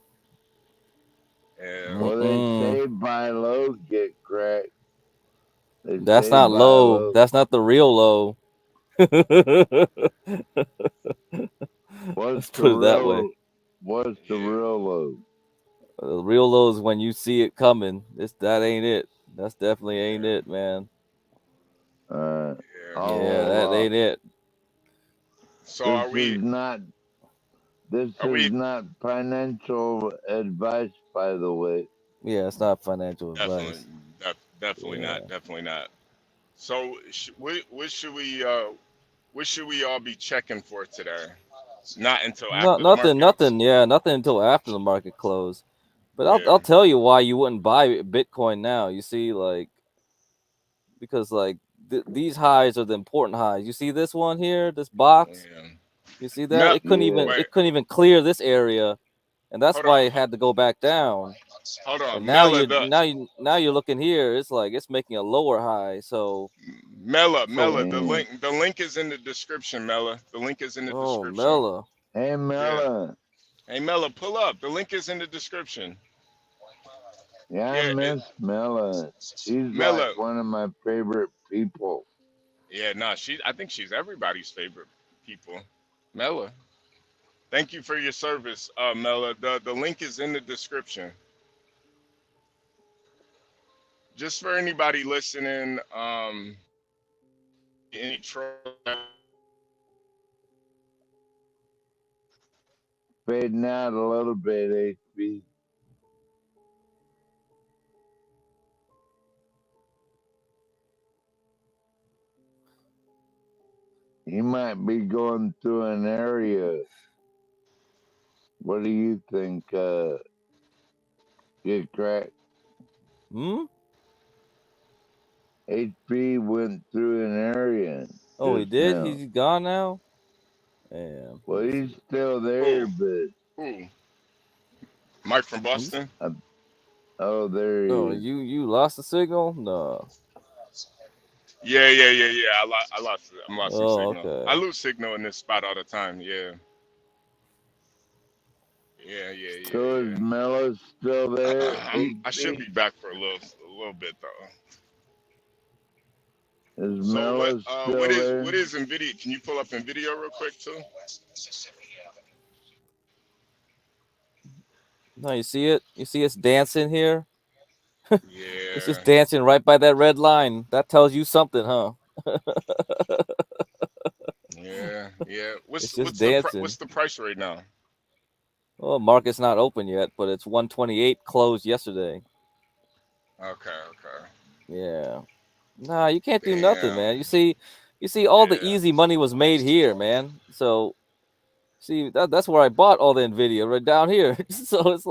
yeah. Well, they Mm-mm. say buy low, get cracked. They That's say not buy low. low. That's not the real low. What's Let's the put it that way. real? What's the Yeah. real low? The real low is when you see it coming. That ain't it. That's definitely ain't Yeah, it, man. Uh, yeah. Yeah, oh, that ain't it. So this is not. This are is we not financial advice, by the way. Yeah, it's not financial definitely advice. definitely Yeah. not, definitely not. So what should we all be checking for today? Not until No, after the market. nothing. Yeah, nothing until after the market close. But I'll Yeah, tell you why you wouldn't buy Bitcoin now. You see, like because like these highs are the important highs. You see this one here, this box. yeah. You see that? Mel, Yeah. wait, It couldn't even clear this area, and that's hold why on, it had to go back down. hold And on, now Mela. now you're looking here. It's like it's making a lower high. So Hey, The link is in the description, Mela. The link is in the oh description. Mela. hey, Yeah. Mela. Hey, Mela, pull up. The link is in the description. Yeah, I Yeah, miss Mela. She's like Mela. one of my favorite people. Yeah, nah, I think she's everybody's favorite people. Mela. Thank you for your service, Mela. The link is in the description. Just for anybody listening, any Fading out a little bit, HB. He might be going through an area. What do you think, get cracked? Hmm. HB went through an area Oh, he just did. now. He's gone now. Yeah. Well, Let me he's see. still there, who? but Who? Mike from He's, Boston? oh, there he oh, is. you lost the signal? No. Yeah. I'm lost some Oh, signal. I okay. lose signal in this spot all the time. Yeah. So is Mello still there, I should HB? be back for a little bit though. Is So Mello still what there? is Nvidia? Can you pull up Nvidia real quick too? No, you see it? You see it's dancing here? It's just Yeah, dancing right by that red line. That tells you something, huh? yeah. It's just dancing. What's the price right now? Well, market's not open yet, but it's 128 closed yesterday. Okay. Yeah. Nah, you can't do nothing, Damn. man. You see all the Yeah. easy money was made here, man. So see that's where I bought all the Nvidia right down here. So it's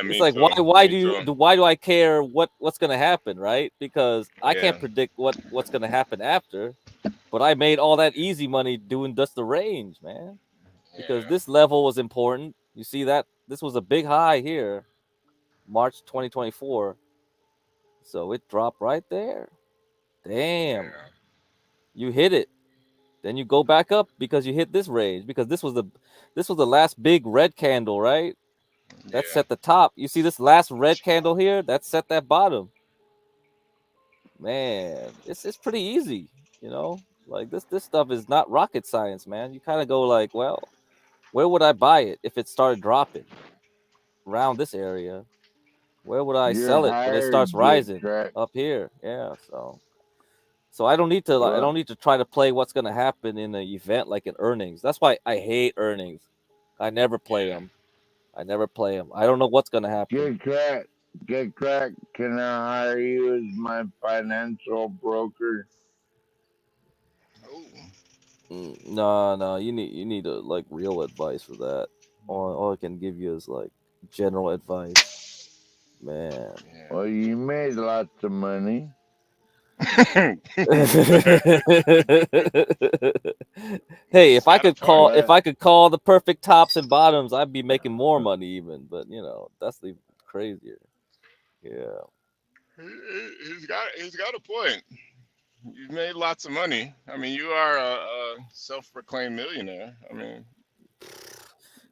Me like too. why Me too. why do I care what's gonna happen, right? Because I Yeah. can't predict what's gonna happen after. But I made all that easy money doing just the range, man. Because Yeah. this level was important. You see that this was a big high here, March 2024. So it dropped right there. Damn. Yeah. You hit it. Then you go back up because you hit this range because this was the last big red candle, right? That Yeah. set the top. You see this last red candle here? That set that bottom. Man, it's pretty easy, you know? Like this stuff is not rocket science, man. You kind of go like, well, where would I buy it if it started dropping around this area? Where would I You're sell it when it hired, starts get rising cracked. up here? Yeah, so I don't need to I Well, don't need to try to play what's going to happen in an event like in earnings. That's why I hate earnings. I never play Yeah. them. I never play them. I don't know what's going to happen. get cracked. Get cracked. Can I hire you as my financial broker? Ooh. No, you need a like real advice for that. All I can give you is like general advice, man. Well, you made lots of money. Hey, He's got a point. if I could call the perfect tops and bottoms, I'd be making more money even. But that's even crazier. Yeah. He's got a point. You've made lots of money. I mean, you are a self-proclaimed millionaire. I mean,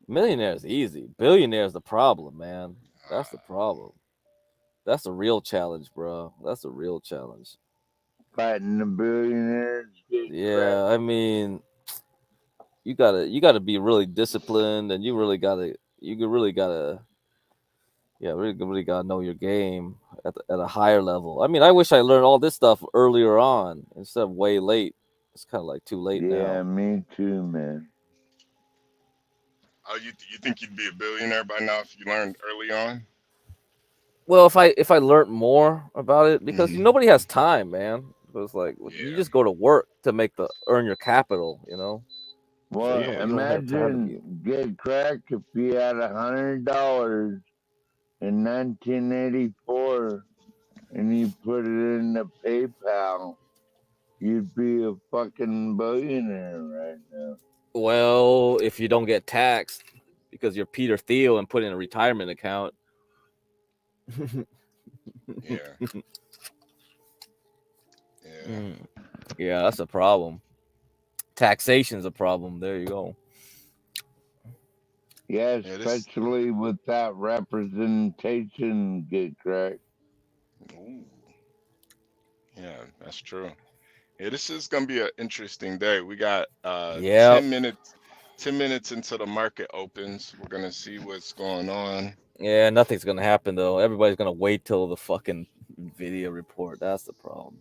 Millionaire is easy. Billionaire is the problem, man. That's the problem. That's a real challenge, bro. That's a real challenge. Fighting the billionaires. Yeah, I mean, you gotta be really disciplined, and you really gotta really gotta know your game at a higher level. I mean, I wish I learned all this stuff earlier on instead of way late. It's kind of like too late Yeah, now. me too, man. oh, you think you'd be a billionaire by now if you learned early on? Well, if I learned more about it, because nobody has time, man. It's like you just go to work to earn your capital, So Well, you don't have time to be. imagine get crack if you had $100 in 1984 and you put it in the PayPal, you'd be a fucking billionaire right now. Well, if you don't get taxed because you're Peter Thiel and put in a retirement account. Yeah. Yeah, that's a problem. Taxation's a problem. There you go. Yeah, especially with that representation, get cracked. Ooh. Yeah, that's true. Yeah, this is gonna be an interesting day. We got 10 minutes until the market opens. We're gonna see what's going on. Yeah, nothing's gonna happen though. Everybody's gonna wait till the fucking video report. That's the problem.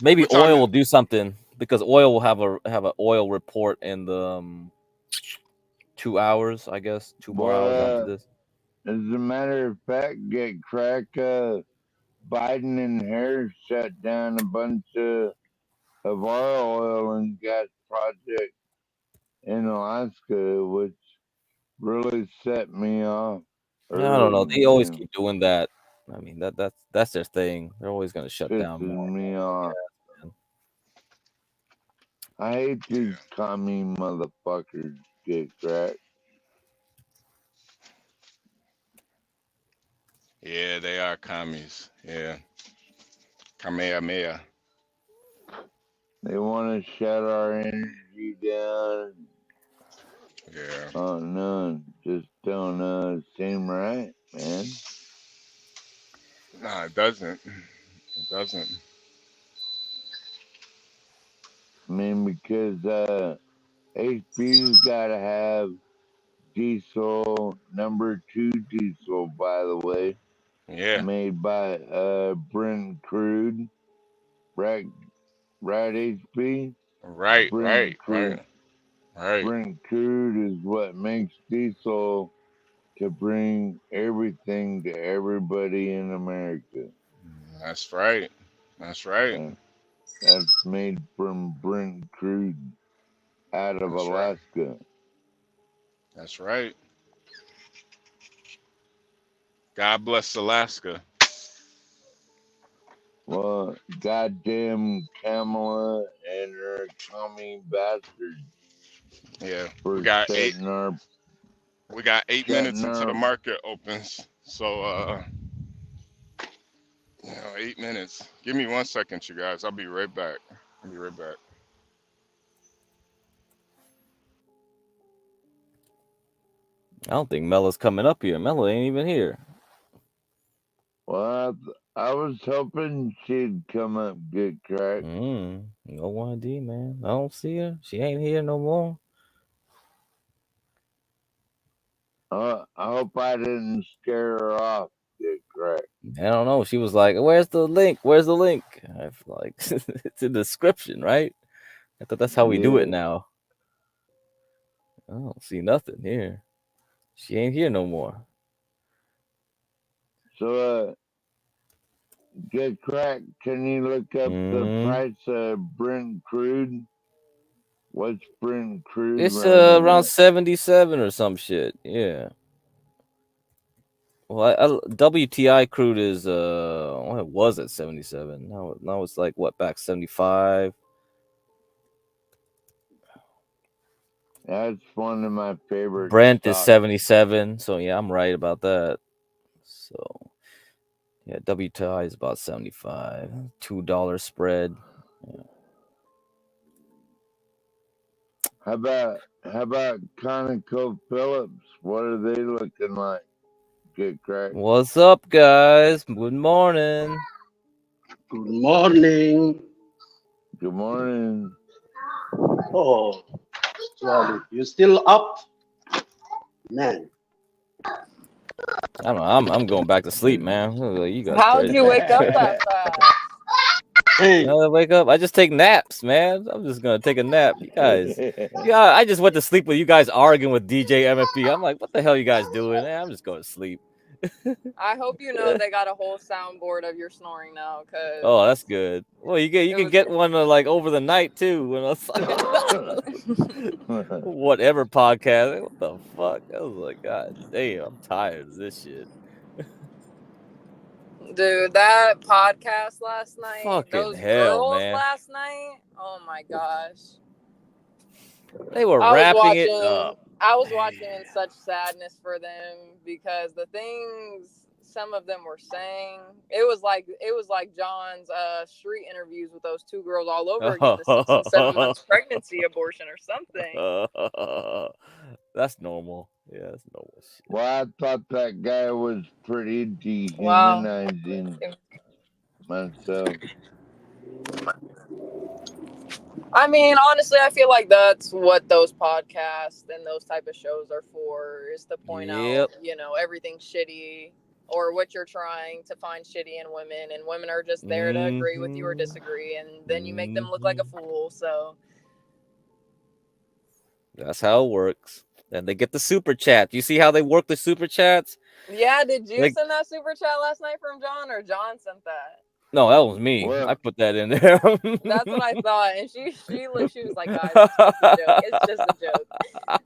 Maybe oil will do something because oil will have an oil report in the 2 hours, I guess. 2 more hours after this. As a matter of fact, get crack. Biden and Harris shut down a bunch of our oil and gas projects in Alaska, which really set me off. I don't know. They always Man. keep doing that. I mean, that's their thing. They're always gonna shut down more. Pisses me off. Man. I hate these commie motherfuckers, get cracked. Yeah, they are commies. Yeah. Kamehameha. They want to shut our energy down. Yeah. Oh no, just don't seem right, man. Nah, it doesn't. It doesn't. I mean, because HP's got to have diesel, number 2 diesel, by the way. Yeah. Made by Brent Crude. Right, HP? Right. Brent Crude is what makes diesel to bring everything to everybody in America. That's right. That's right. That's made from Brent Crude out of Alaska. That's right. God bless Alaska. Well, goddamn Kamala and her commie bastards. Yeah. We got eight minutes until the market opens. So 8 minutes. Give me 1 second, you guys. I'll be right back. I don't think Mella's coming up here. Mella ain't even here. Well, I was hoping she'd come up, get cracked. No idea, man. I don't see her. She ain't here no more. I hope I didn't scare her off, get cracked. I don't know. She was like, "Where's the link? Where's the link?" I'm like, it's in the description, right? I thought that's how we do it now. I don't see nothing here. She ain't here no more. So, get cracked. Can you look up the price of Brent Crude What sprint crude It's running around at? 77 or some shit. Yeah. Well, WTI crude is well, it was at 77. Now it's like what, back 75. That's one of my favorite Brent is stocks. 77. So yeah, I'm right about that. So yeah, WTI is about 75. $2 spread. Yeah. How about ConocoPhillips? What are they looking like? Get cracked. What's up, guys? Good morning. Good morning. Good morning. Oh, Charlie, you still up? Man. I don't know. I'm going back to sleep, man. You guys How'd crazy. you wake up that fast? Hey. I wake up. I just take naps, man. I'm just gonna take a nap. You guys, yeah. I just went to sleep with you guys arguing with DJ MFP. I'm like, what the hell you guys doing? I'm just going to sleep. I hope you know they got a whole soundboard of your snoring now, cause Oh, that's good. Well, you can get one like over the night too. When I was like, whatever podcast. What the fuck? I was like, God damn, I'm tired of this shit. dude, that podcast last night, Fucking those hell, girls man. last night. Oh my gosh. They were I was wrapping it watching. up. I was watching in such sadness for them because the things some of them were saying, it was like John's street interviews with those two girls all over again, the 6 and 7 months pregnancy abortion or something. That's normal. Yeah, that's normal shit. Well, I thought that guy was pretty Wow. dehumanizing myself. I mean, honestly, I feel like that's what those podcasts and those type of shows are for, is to point out, everything's shitty or what you're trying to find shitty in women, and women are just there to agree with you or disagree, and then you make them look like a fool. So that's how it works. And they get the super chat. You see how they work the super chats? yeah, did you Like, send that super chat last night from John, or John sent that? no, that was me. What? I put that in there. That's what I thought. And she was like, guys, it's just a joke. It's just a joke.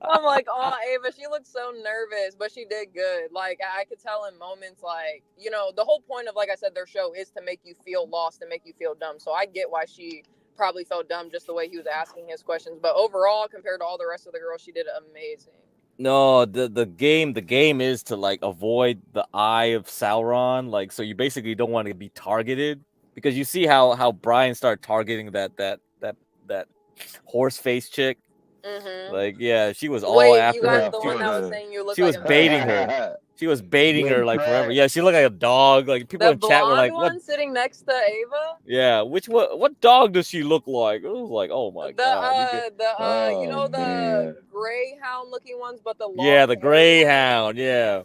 I'm like, oh, Ava, she looked so nervous, but she did good. Like, I could tell in moments, like, the whole point of, like I said, their show is to make you feel lost and make you feel dumb. So I get why she probably felt dumb just the way he was asking his questions. But overall, compared to all the rest of the girls, she did amazing. No, the game is to like avoid the eye of Sauron. Like, so you basically don't want to be targeted, because you see how Brian started targeting that horse face chick. Mm-hmm. Like, yeah, she was all after you guys her. the one that was saying you look She like was a baiting man. her. She was baiting her like forever. Yeah, she looked like a dog. Like, people The in chat were blonde like, one "What?" sitting next to Ava. Yeah, what dog does she look like? It was like, oh my god. The greyhound looking ones, but the long Yeah, the greyhound. Yeah.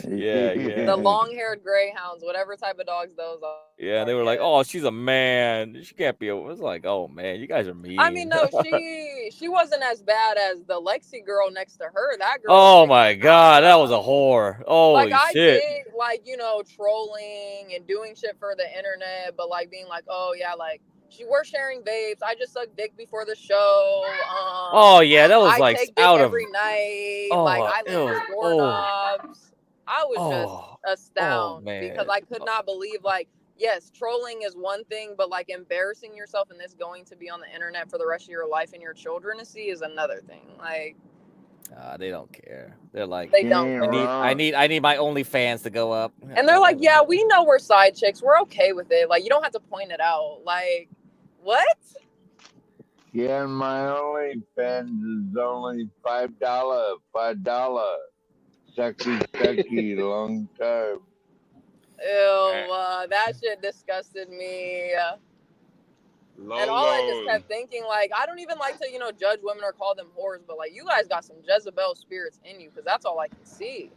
the long-haired greyhounds, whatever type of dogs those are. Yeah, they were like, "Oh, she's a man. She can't be." It was like, "Oh man, you guys are mean." I mean, no, she wasn't as bad as the Lexi girl next to her. That girl. Oh my god, that was a whore. Holy I shit! get trolling and doing shit for the internet, but like being like, oh yeah, like we're sharing vapes. I just sucked dick before the show. Oh yeah, that was I like take dick out every of. night. Oh, Like I lick doorknobs. I was just astounded man. because I could not believe, like, yes, trolling is one thing, but like embarrassing yourself and this going to be on the internet for the rest of your life and your children to see is another thing. Like, they don't care. They're like, they don't. I need my OnlyFans to go up. And they're like, yeah, we know we're side chicks. We're okay with it. Like, you don't have to point it out. Like, what? Yeah, my OnlyFans is only $5. Sucky, long time. Ew, that shit disgusted me. And all I just kept thinking, like, I don't even like to, judge women or call them whores, but like, you guys got some Jezebel spirits in you, because that's all I can see.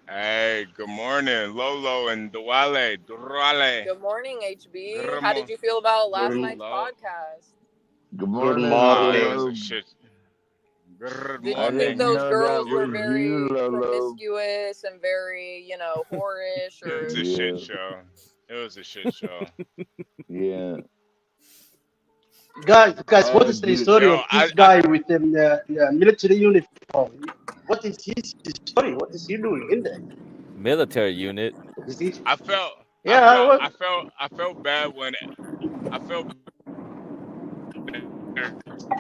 Hey, good morning, Lolo and Durale. Good morning, HB. How did you feel about last night's podcast? Good morning. It was a shit. Did you think those girls were very promiscuous and very, whorish? Or... It was a shit show. It was a shit show. Yeah. Guys, what Oh, is the dude, story yo, of this guy with the military uniform? What is his story? What is he doing in there? Military unit. Is he? I felt, I Yeah, felt, well, I felt bad when I felt bad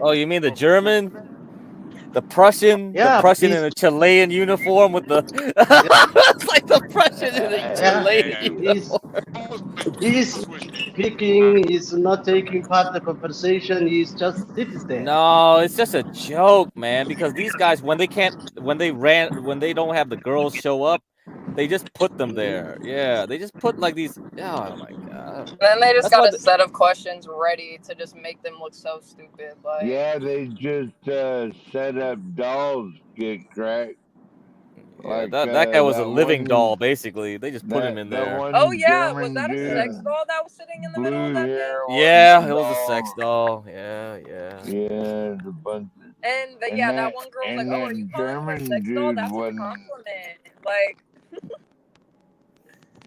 Oh, you mean the for people. German? The Prussian yeah, but in he's a Chilean uniform with the yeah, it's like the Prussian in a yeah, Chilean he's uniform. he's speaking. He's not taking part in the conversation. He's just sits there. No, it's just a joke, man, because these guys when they don't have the girls show up, they just put them there. Yeah, they just put like these oh my god. Then they just That's got why a set of questions ready to just make them look so stupid. Like, Yeah, they just set up dolls get cracked. yeah, Like that guy was a that living one doll, basically. They just put him in that there. oh one yeah, was German that a sex dude, doll that was sitting in the middle of blue that hair thing? was Yeah, a it was a sex doll. doll. Yeah, yeah. Yeah, the bunch. Yeah, that one girl was like, And "Oh, that are you calling her a German sex doll? dude That's a wasn't compliment." Like,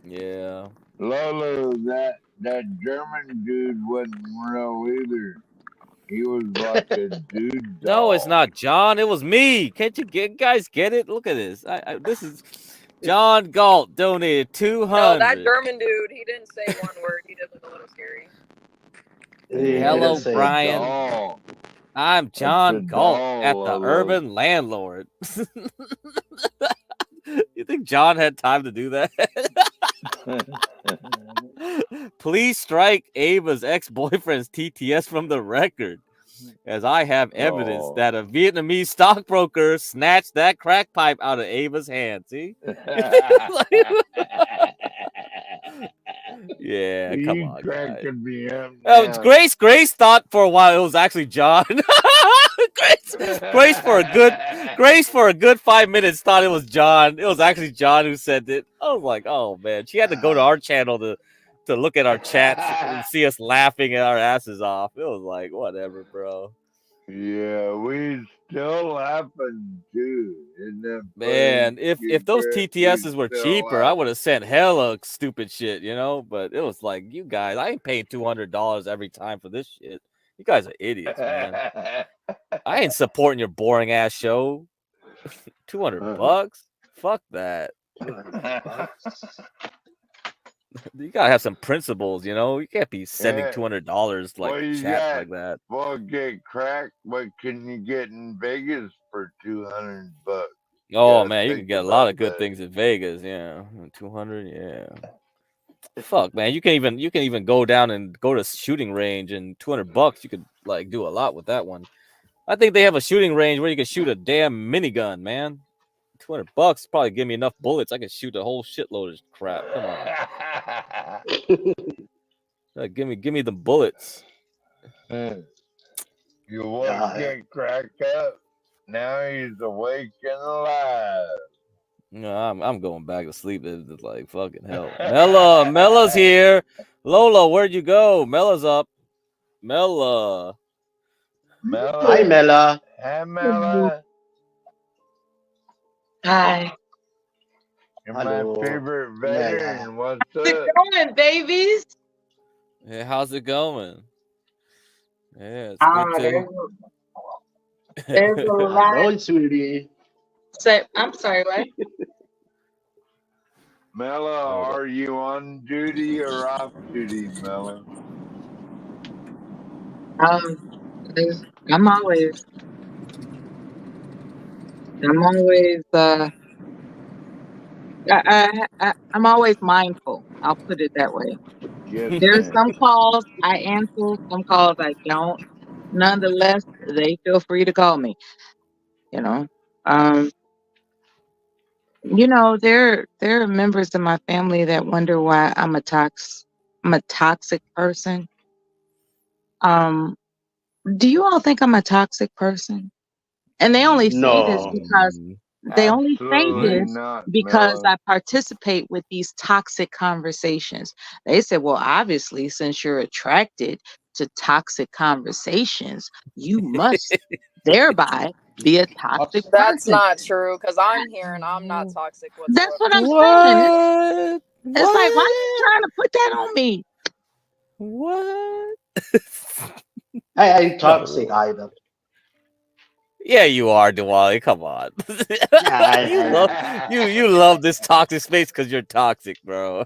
Yeah. Lolo. That German dude wasn't real either. He was like a dude No, it's doll. not John. It was me. Can't you guys get it? Look at this. This is John Galt donated no, that 200. German dude, he didn't say one word. He did look a little scary. He Hello, didn't It's a say. Brian. doll. I'm It's John a Galt doll, at the Lolo. Urban Landlord. You think John had time to do that? Please strike Ava's ex-boyfriend's TTS from the record, as I have evidence Oh. that a Vietnamese stockbroker snatched that crack pipe out of Ava's hand. See? Yeah, come You on, guys. cracking me up now. Grace thought for a while it was actually John. Grace for a good 5 minutes thought it was John. It was actually John who said it. I was like, oh man, she had to go to our channel to look at our chats and see us laughing our asses off. It was like, whatever, bro. Yeah, we still laughing too. Isn't that Man, funny? if those We TTSs were still cheaper, I laughing. would have sent hella stupid shit, you know. But it was like, you guys, I ain't paying $200 every time for this shit. You guys are idiots, man. I ain't supporting your boring ass show. $200? Fuck that. You gotta have some principles, you know. You can't be sending Yeah. $200 like Well, you chat got like that. well get cracked. What can you get in Vegas for $200? Oh man, you can think get a lot about of good that. things in Vegas. Yeah, 200. Yeah. Fuck, man, you can even go down and go to shooting range and $200 you could like do a lot with that one. I think they have a shooting range where you can shoot a damn minigun, man. $200 probably give me enough bullets. I could shoot a whole shitload of crap. Come on. Give me the bullets. You won't get cracked up. Now he's awake and alive. No, I'm going back to sleep. It's like fucking hell. Mella's here. Lola, where'd you go? Mella's up. Mella. Hi, Mela. Hi, Mela. Hi. You're Hello, my favorite Mela. veteran. What's How's it up? going, babies? Hey, how's it going? Yeah, it's good There's a lot. Hello, sweetie. I'm sorry, what? Mela, are you on duty or off duty, Mela? I'm always I'm always mindful. I'll put it that way. Yes, There's ma'am. some calls I answer, some calls I don't. Nonetheless, they feel free to call me. You know, there are members of my family that wonder why I'm a toxic person. Do you all think I'm a toxic person? And they only say this because Absolutely not, Mela. I participate with these toxic conversations. They said, well, obviously, since you're attracted to toxic conversations, you must thereby be a toxic That's person. not true because I'm here and I'm not toxic whatsoever. That's what I'm saying. It's like, why are you trying to put that on me? What? I ain't toxic No. either. Yeah, you are, Diwali. Come on. you love you love this toxic space because you're toxic, bro.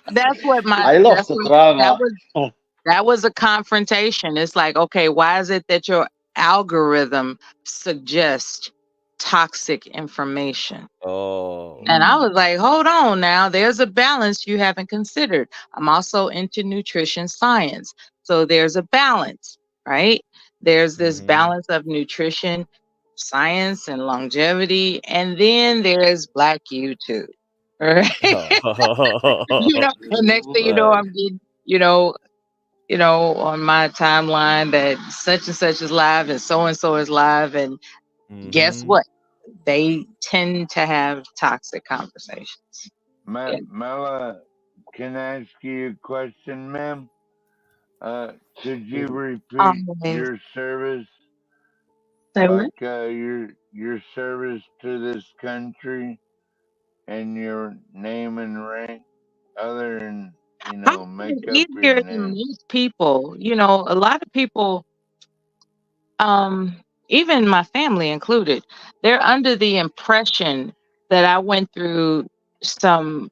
That's what my I love that's the what drama. Oh, that was a confrontation. It's like, okay, why is it that your algorithm suggests toxic information? Oh. And I was like, hold on now, there's a balance you haven't considered. I'm also into nutrition science. So there's a balance, right? There's this balance of nutrition science and longevity. And then there's Black YouTube. Right. The next thing you know, Right. I'm getting, on my timeline that such and such is live and so is live. And guess Mm-hmm. what? They tend to have toxic conversations. Yeah. Mela, can I ask you a question, ma'am? Could you repeat Always. your service, Say what? like your service to this country, and your name and rank, other than I think make it's up your easier than name? most people. A lot of people, um, even my family included, they're under the impression that I went through some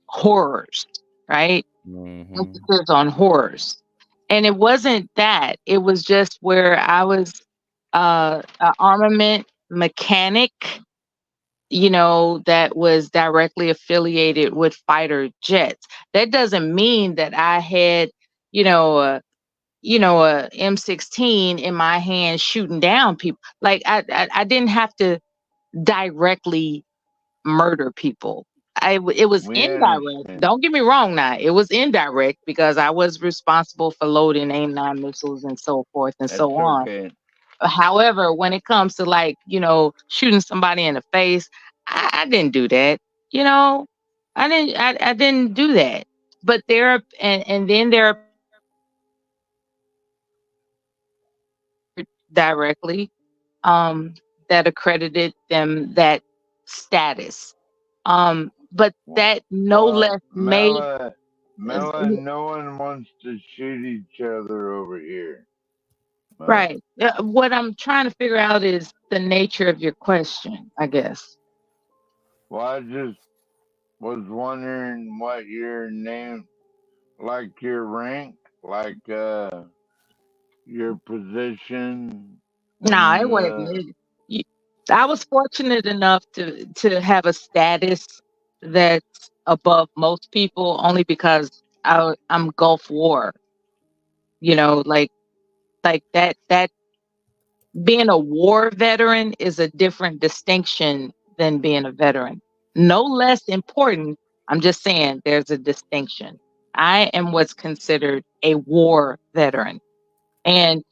horrors, right? Mm-hmm. Emphasis on horrors. And it wasn't that. It was just where I was an armament mechanic, that was directly affiliated with fighter jets. That doesn't mean that I had, a M16 in my hand shooting down people. Like I didn't have to directly murder people. It was We indirect. understand. Don't get me wrong now. It was indirect because I was responsible for loading AIM-9 missiles and so forth and That's so on. okay. However, when it comes to shooting somebody in the face, I didn't do that. You know, I didn't do that. But there are and then there are directly that accredited them that status. But that no Well, less made Mela, no one wants to shoot each other over here. right. What I'm trying to figure out is the nature of your question, I guess. Well, I just was wondering what your name, like your rank, like your position No, in it the. wasn't. You- I was fortunate enough to have a status that's above most people only because I'm Gulf War. Like that being a war veteran is a different distinction than being a veteran. No less important. I'm just saying there's a distinction. I am what's considered a war veteran. And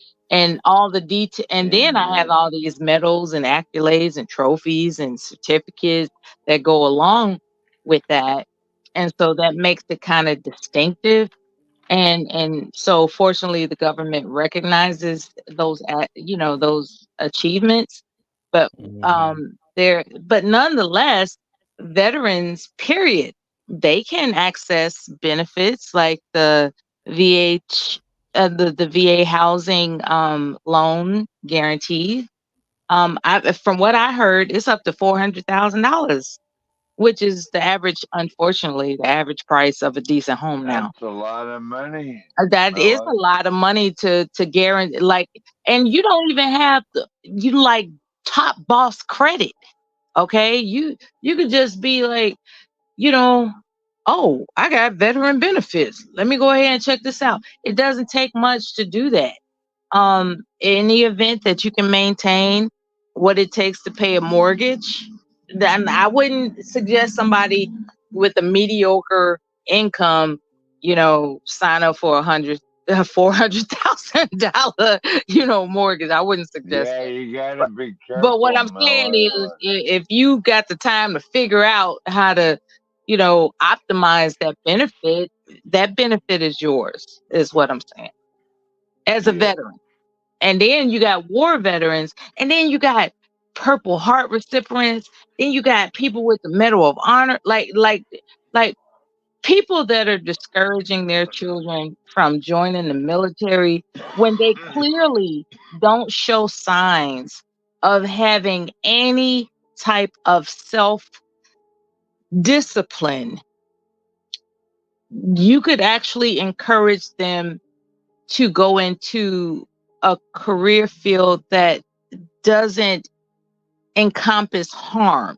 all the detail, and then I have Amen. all these medals and accolades and trophies and certificates that go along with that. And so that makes it kind of distinctive. And so fortunately the government recognizes those achievements. But Mm-hmm. but nonetheless, veterans period, they can access benefits like the vh the VA housing loan guarantee. From what I heard, it's up to $400,000, which is unfortunately the average price of a decent home now. That's a lot of money, That is a Mela. lot of money to guarantee, and you don't even have top boss credit. Okay, you could just be like, you know, oh, I got veteran benefits. Let me go ahead and check this out. It doesn't take much to do that. In the event that you can maintain what it takes to pay a mortgage, then I wouldn't suggest somebody with a mediocre income, sign up for $400,000, mortgage. I wouldn't suggest Yeah, that. you gotta be But what careful, I'm saying is, Mela. if you got the time to figure out how to, optimize that benefit is yours, is what I'm saying, as a Yeah. veteran. And then you got war veterans, and then you got Purple Heart recipients, then you got people with the Medal of Honor. Like people that are discouraging their children from joining the military when they clearly don't show signs of having any type of self discipline, you could actually encourage them to go into a career field that doesn't encompass harm,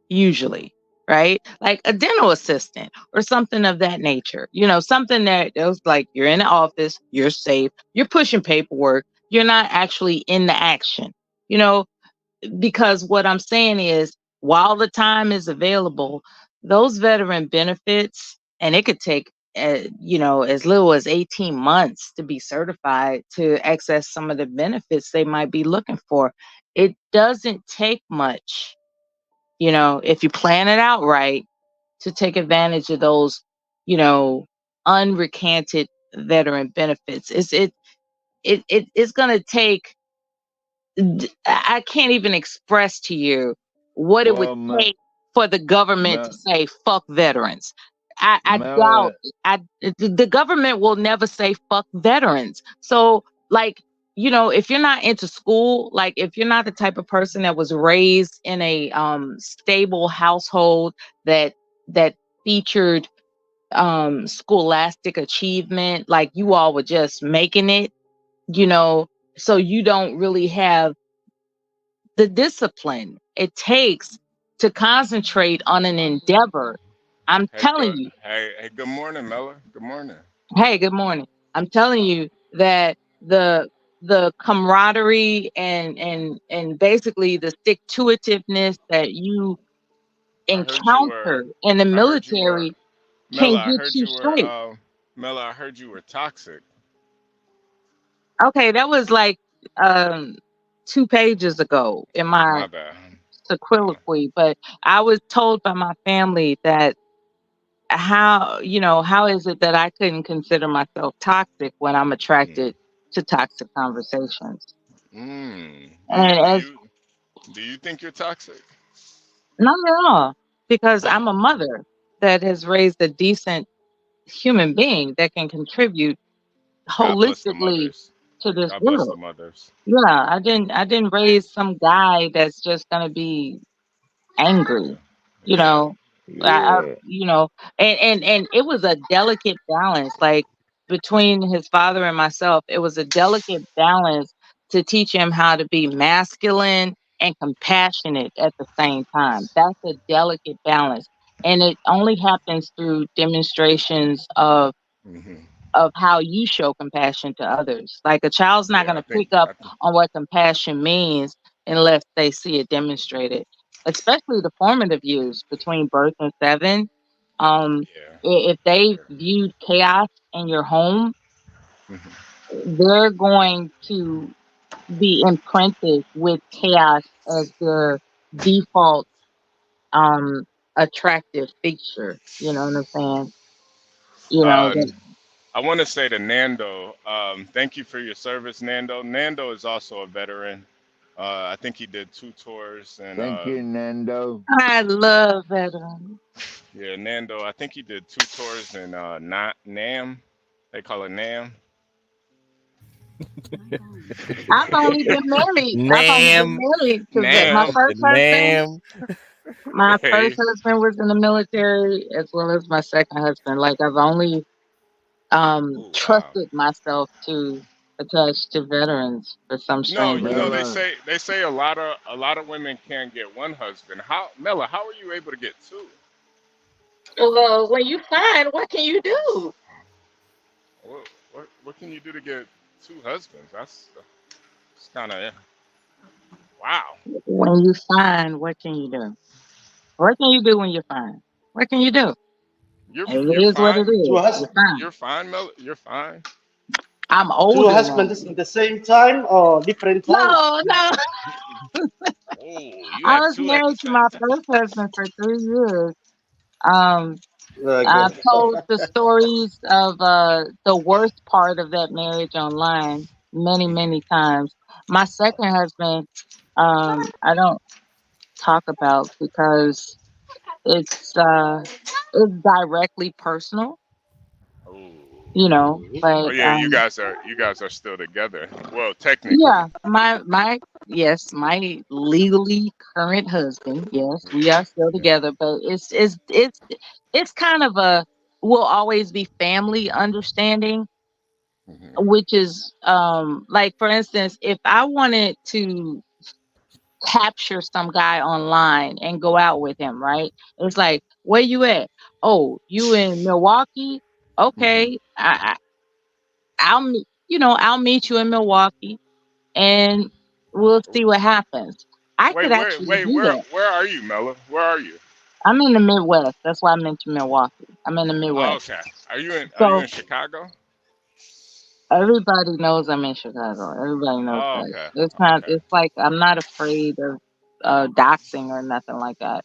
usually, right? Like a dental assistant or something of that nature. Something that was like you're in the office, you're safe, you're pushing paperwork, you're not actually in the action. You know, because what I'm saying is, while the time is available, those veteran benefits, and it could take, as little as 18 months to be certified to access some of the benefits they might be looking for. It doesn't take much, if you plan it out right, to take advantage of those, you know, unrecanted veteran benefits. It's going to take I can't even express to you what it would Well, take for the government to say fuck veterans. I doubt Mel, the government will never say fuck veterans. So, like, if you're not into school, like if you're not the type of person that was raised in a stable household that featured scholastic achievement, like you all were just making it, so you don't really have the discipline it takes to concentrate on an endeavor. I'm telling you, Hey, good morning, Mella. Good morning. hey, good morning. I'm telling you that the camaraderie and basically the stick to itiveness that you I heard you were. encounter in the I heard you were. military can Mella, I get heard you you were. straight. Mella, I heard you were toxic. Okay, that was like um 2 pages ago in my My bad. soliloquy, but I was told by my family that how is it that I couldn't consider myself toxic when I'm attracted to toxic conversations? Do you And do as you do you think you're toxic? not at all, because I'm a mother that has raised a decent human being that can contribute God bless the holistically mothers. to this God bless the world. mothers. Yeah, I didn't raise some guy that's just gonna be angry, you Yeah. know. yeah. And it was a delicate balance, like between his father and myself. It was a delicate balance to teach him how to be masculine and compassionate at the same time. That's a delicate balance, and it only happens through demonstrations Hmm. of how you show compassion to others. Like a child's not going Yeah, to pick up I think. on what compassion means unless they see it demonstrated, especially the formative years between birth and 7. Yeah. If they viewed chaos in your home, Hmm. they're going to be imprinted with chaos as their default um, attractive feature. You know what I'm saying? You know, Uh, I want to say to Nando, thank you for your service, Nando. Nando is also a veteran. I think he did 2 tours, and Thank you, Nando. I love veterans. yeah, Nando. I think he did 2 tours in Nam. They call it Nam. I've only been married. I've only been Nam, married to my Nam. first husband. Nam. My first Hey. husband was in the military, as well as my second husband. Like I've only Oh wow. trusted myself to attach to veterans for some strange They reason. Mela, say a lot of women can't get one husband. How Mella? How are you able to get two? Well, when you find, what can you do? What can you do to get two husbands? That's kind of wow. When you find, what can you do? What can you do when you find? What can you do? You're It is what it fine. Two is. hus You're fine. You're fine, Mel. You're fine. I'm two older now. husbands in the same time or different time? No, no. Oh, you I had was two at the married to same my time. first husband for 3 years. Um, I've Okay. told the stories of the worst part of that marriage online many, many times. My second husband, I don't talk about because it's directly personal, Oh. Oh but yeah, you guys are still together. Well, technically. yeah, my legally current husband, yes, we are still together, but it's kind of a will always be family understanding, which is like for instance, if I wanted to capture some guy online and go out with him, right? It's like, where you at? Oh, you in Milwaukee? Okay, I'll meet you in Milwaukee, and we'll see what happens. I could actually do that. Where are you, Mella? Where are you? I'm in the Midwest. That's why I mentioned Milwaukee. I'm in the Oh, Midwest. okay. Are you So in Chicago? everybody knows I'm in Chicago. Everybody knows Oh, that. okay. It's not. Okay. It's like I'm not afraid of doxing or nothing like that.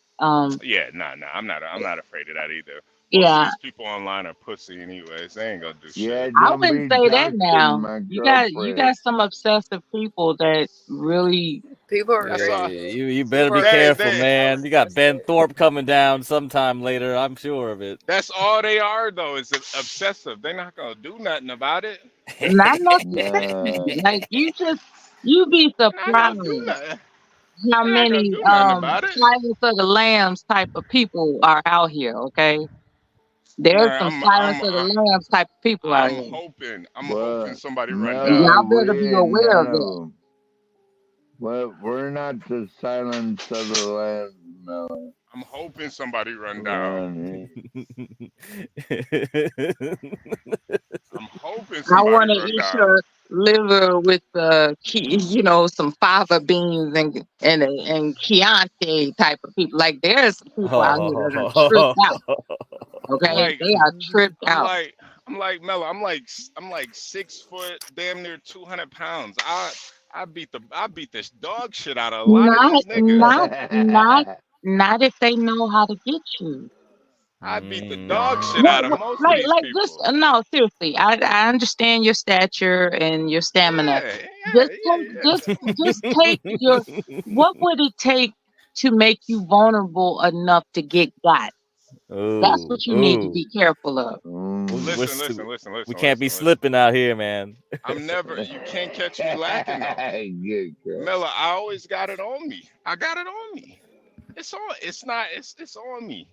Yeah, I'm not afraid of that either. Most of Yeah, these people online are pussy anyways. They ain't gonna do Yeah, shit. I don't wouldn't be say that doxing now. my You got girlfriend. some obsessive people that really. People are That's all. crazy. You better People be are careful, crazy. They man. You got Ben Thorpe coming down sometime later. I'm sure of it. that's all they are though, is obsessive. They're not gonna do nothing about it. Not Nah. necessarily. Like you be They're not gonna do surprised nothing. how They're not gonna many do nothing about it. Silence of the Lambs type of people are out here. Okay, there's Man, some Silence of the Lambs type of people out here. I'm hoping But somebody run Mella, down. Y'all better we be ain't aware none of of that. them. But we're not the silence of the lambs, Mella. I'm hoping somebody run down. Honey. I'm hoping I somebody want to run eat down. your liver with some fava beans and Chianti type of people. Like there's some people out here that are tripped out. I'm Okay, like, they are tripped I'm out. like, I'm like Mello. I'm like 6 foot, damn near 200 pounds. I beat this dog shit out of a lot of Not these niggas. not not not if they know how to get you. I beat the Mm. dog shit out of most of these Like just people. no, seriously. I understand your stature and your stamina. Yeah, Just yeah, take just yeah, just take your what would it take to make you vulnerable enough to get got? That's Ooh, what you need to ooh. be careful of. Listen, listen, We listen, can't be listen, listen. slipping out here, man. I'm never. You can't catch me lacking though, Good girl. Mella. I always got it on me. I got it on me. It's on. It's not. It's on me.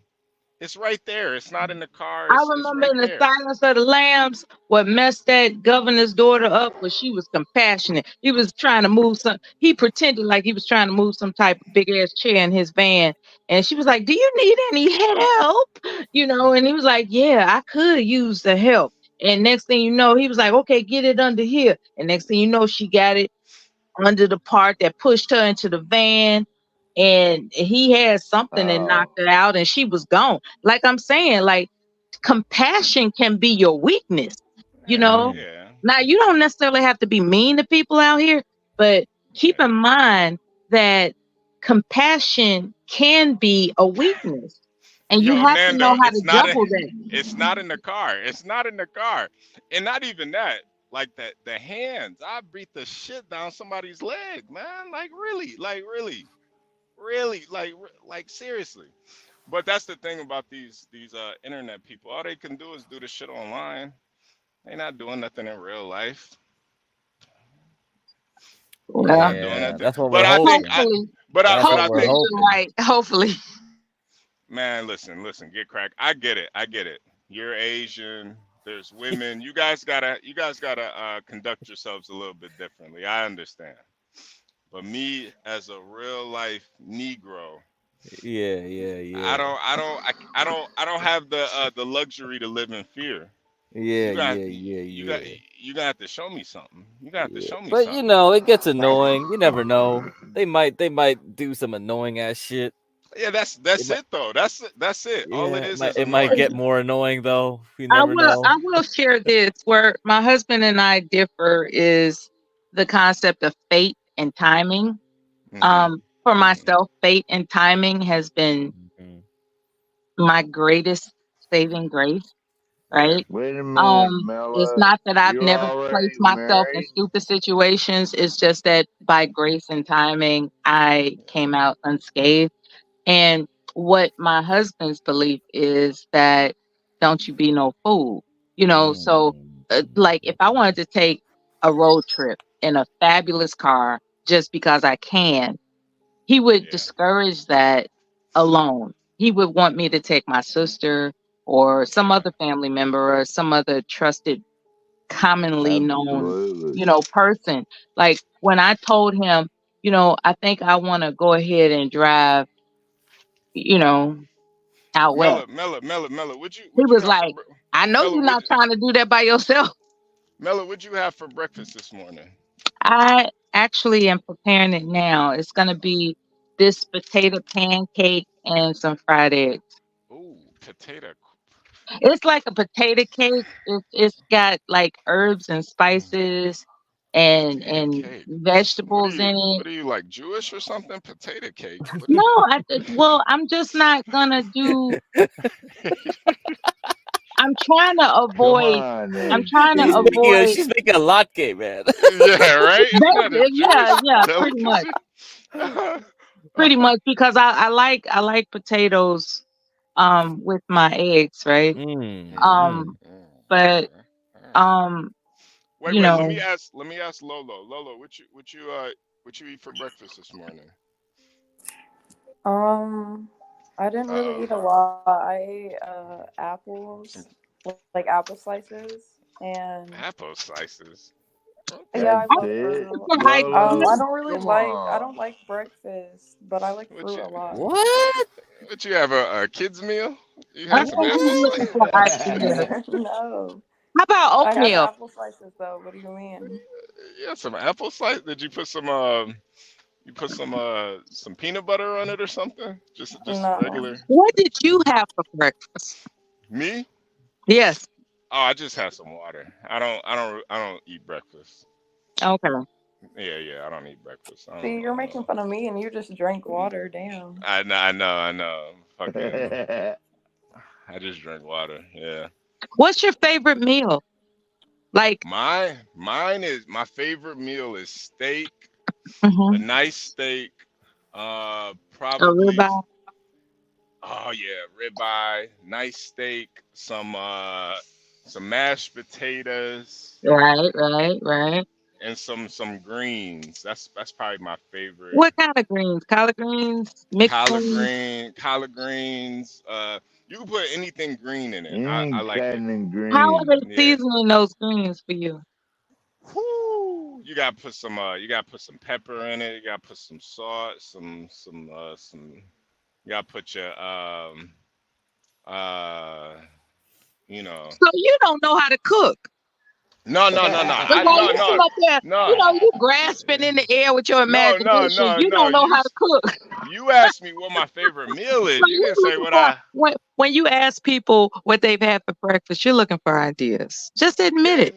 It's right there. It's not in the car. I It's remember right in the there. Silence of the Lambs, what messed that governor's daughter up was she was compassionate. He was trying to move some. He pretended like he was trying to move some type of big ass chair in his van, and she was like, "Do you need any help?" And he was like, "Yeah, I could use the help." And next thing you know, he was like, "Okay, get it under here." And next thing you know, she got it under the part that pushed her into the van. And he had something that knocked Oh, her out, and she was gone. Like I'm saying, like compassion can be your weakness, you Hell know. Mm. yeah. Now you don't necessarily have to be mean to people out here, but keep Yeah. in mind that compassion can be a weakness, and you Yo, have to know Nando, how to juggle that. it's not in the car. It's not in the car. And not even that. Like the hands. I beat the shit down somebody's leg, man. Like really. Like really. Really. Like seriously. But that's the thing about these internet people. All they can do is do the shit online. They not doing nothing in real life. They're Well, not doing Yeah, nothing. that's what we're But I think hoping. I hopefully, That's but what I we're hopefully think you're hoping. right. Hopefully, man, listen, get cracked. I get it. I get it. You're Asian. There's women. You guys gotta conduct yourselves a little bit differently. I understand. But me as a real life Negro, Yeah, yeah, I yeah. don't I don't I don't have the luxury to live in fear. Yeah, You got yeah, yeah, you got yeah. you got to show me something. You got to Yeah. show me But something. it gets annoying. You never know. They might do some annoying ass shit. Yeah, It that's might it though. That's it. All it yeah, is it might annoying. get more annoying though. You I never will. know. I will share this where my husband and I differ is the concept of fate and timing. Hmm. For Hmm. myself, fate and timing has been Mhm. my greatest saving grace, Yeah. right? wait a minute, It's Mella. not that I've You never already placed myself in married? stupid situations. It's just that by grace and timing, I came out unscathed. And what my husband's belief is that don't you be no fool. So like if I wanted to take a road trip in a fabulous car just because I can, he would discourage that alone. He would want me to take my sister or some other family member or some other trusted, commonly known, Absolutely. person. Like when I told him, I think I want to go ahead and drive, out west. Mella. He Would you was have for like, I know Mella? you're not trying to do that by yourself. Mella, what'd you have for breakfast this morning? I actually am preparing it now. It's going to be this potato pancake and some fried eggs. Ooh, potato. It's like a potato cake. It's got like herbs and spices and Potato cake. vegetables in it. What are you like Jewish or something? Potato cake. What are No, you? well, I'm just not gonna do. I'm trying to Come avoid. on, I'm trying to avoid. She's making a latte, man. Yeah, right. Isn't that a Jewish Yeah, pretty much. delicacy? Pretty much because I like potatoes with my eggs, right? But Wait. Let me ask Lolo. Lolo, what you eat for breakfast this morning? I didn't really eat a lot. I ate apples, like apple slices, and Apple slices. yeah, I love That's fruit. it. Lola, I don't really come I on. don't like breakfast, but I like fruit a lot. What? What you have a kids meal? You I had some know apple you looking slices. for ideas. No, How about I have oatmeal? apple slices though. What do you mean? Yeah, some apple slice. Did you put some some peanut butter on it or something? Just No. regular. What did you have for breakfast? Me? Yes. Oh, I just had some water. I don't eat breakfast. Okay. Yeah, I don't eat breakfast. I See, don't you're I making don't fun of me, and you just drank water. Damn. I know. Fucking I just drink water. Yeah. What's your favorite meal? Like, My favorite meal is steak, a mhm, nice steak, a probably ribeye. oh yeah, ribeye, nice steak, some mashed potatoes, Right. and some greens. That's probably my favorite. What kind of greens? Collard greens, mixed greens. Collard greens. You can put anything green in it. I Any like it. kind of How are they green. Yeah. seasoning those greens for you? Whoo! You gotta put some pepper in it. You gotta put some salt, some. You gotta put your uh you know. So you don't know how to cook. No, But I while you sit up there, no, you grasping in the air with your imagination. You no. don't know how to cook. You asked me what my favorite meal So is. You you're didn't say looking what for I. when you ask people what they've had for breakfast, you're looking for ideas. Just admit Yeah, it.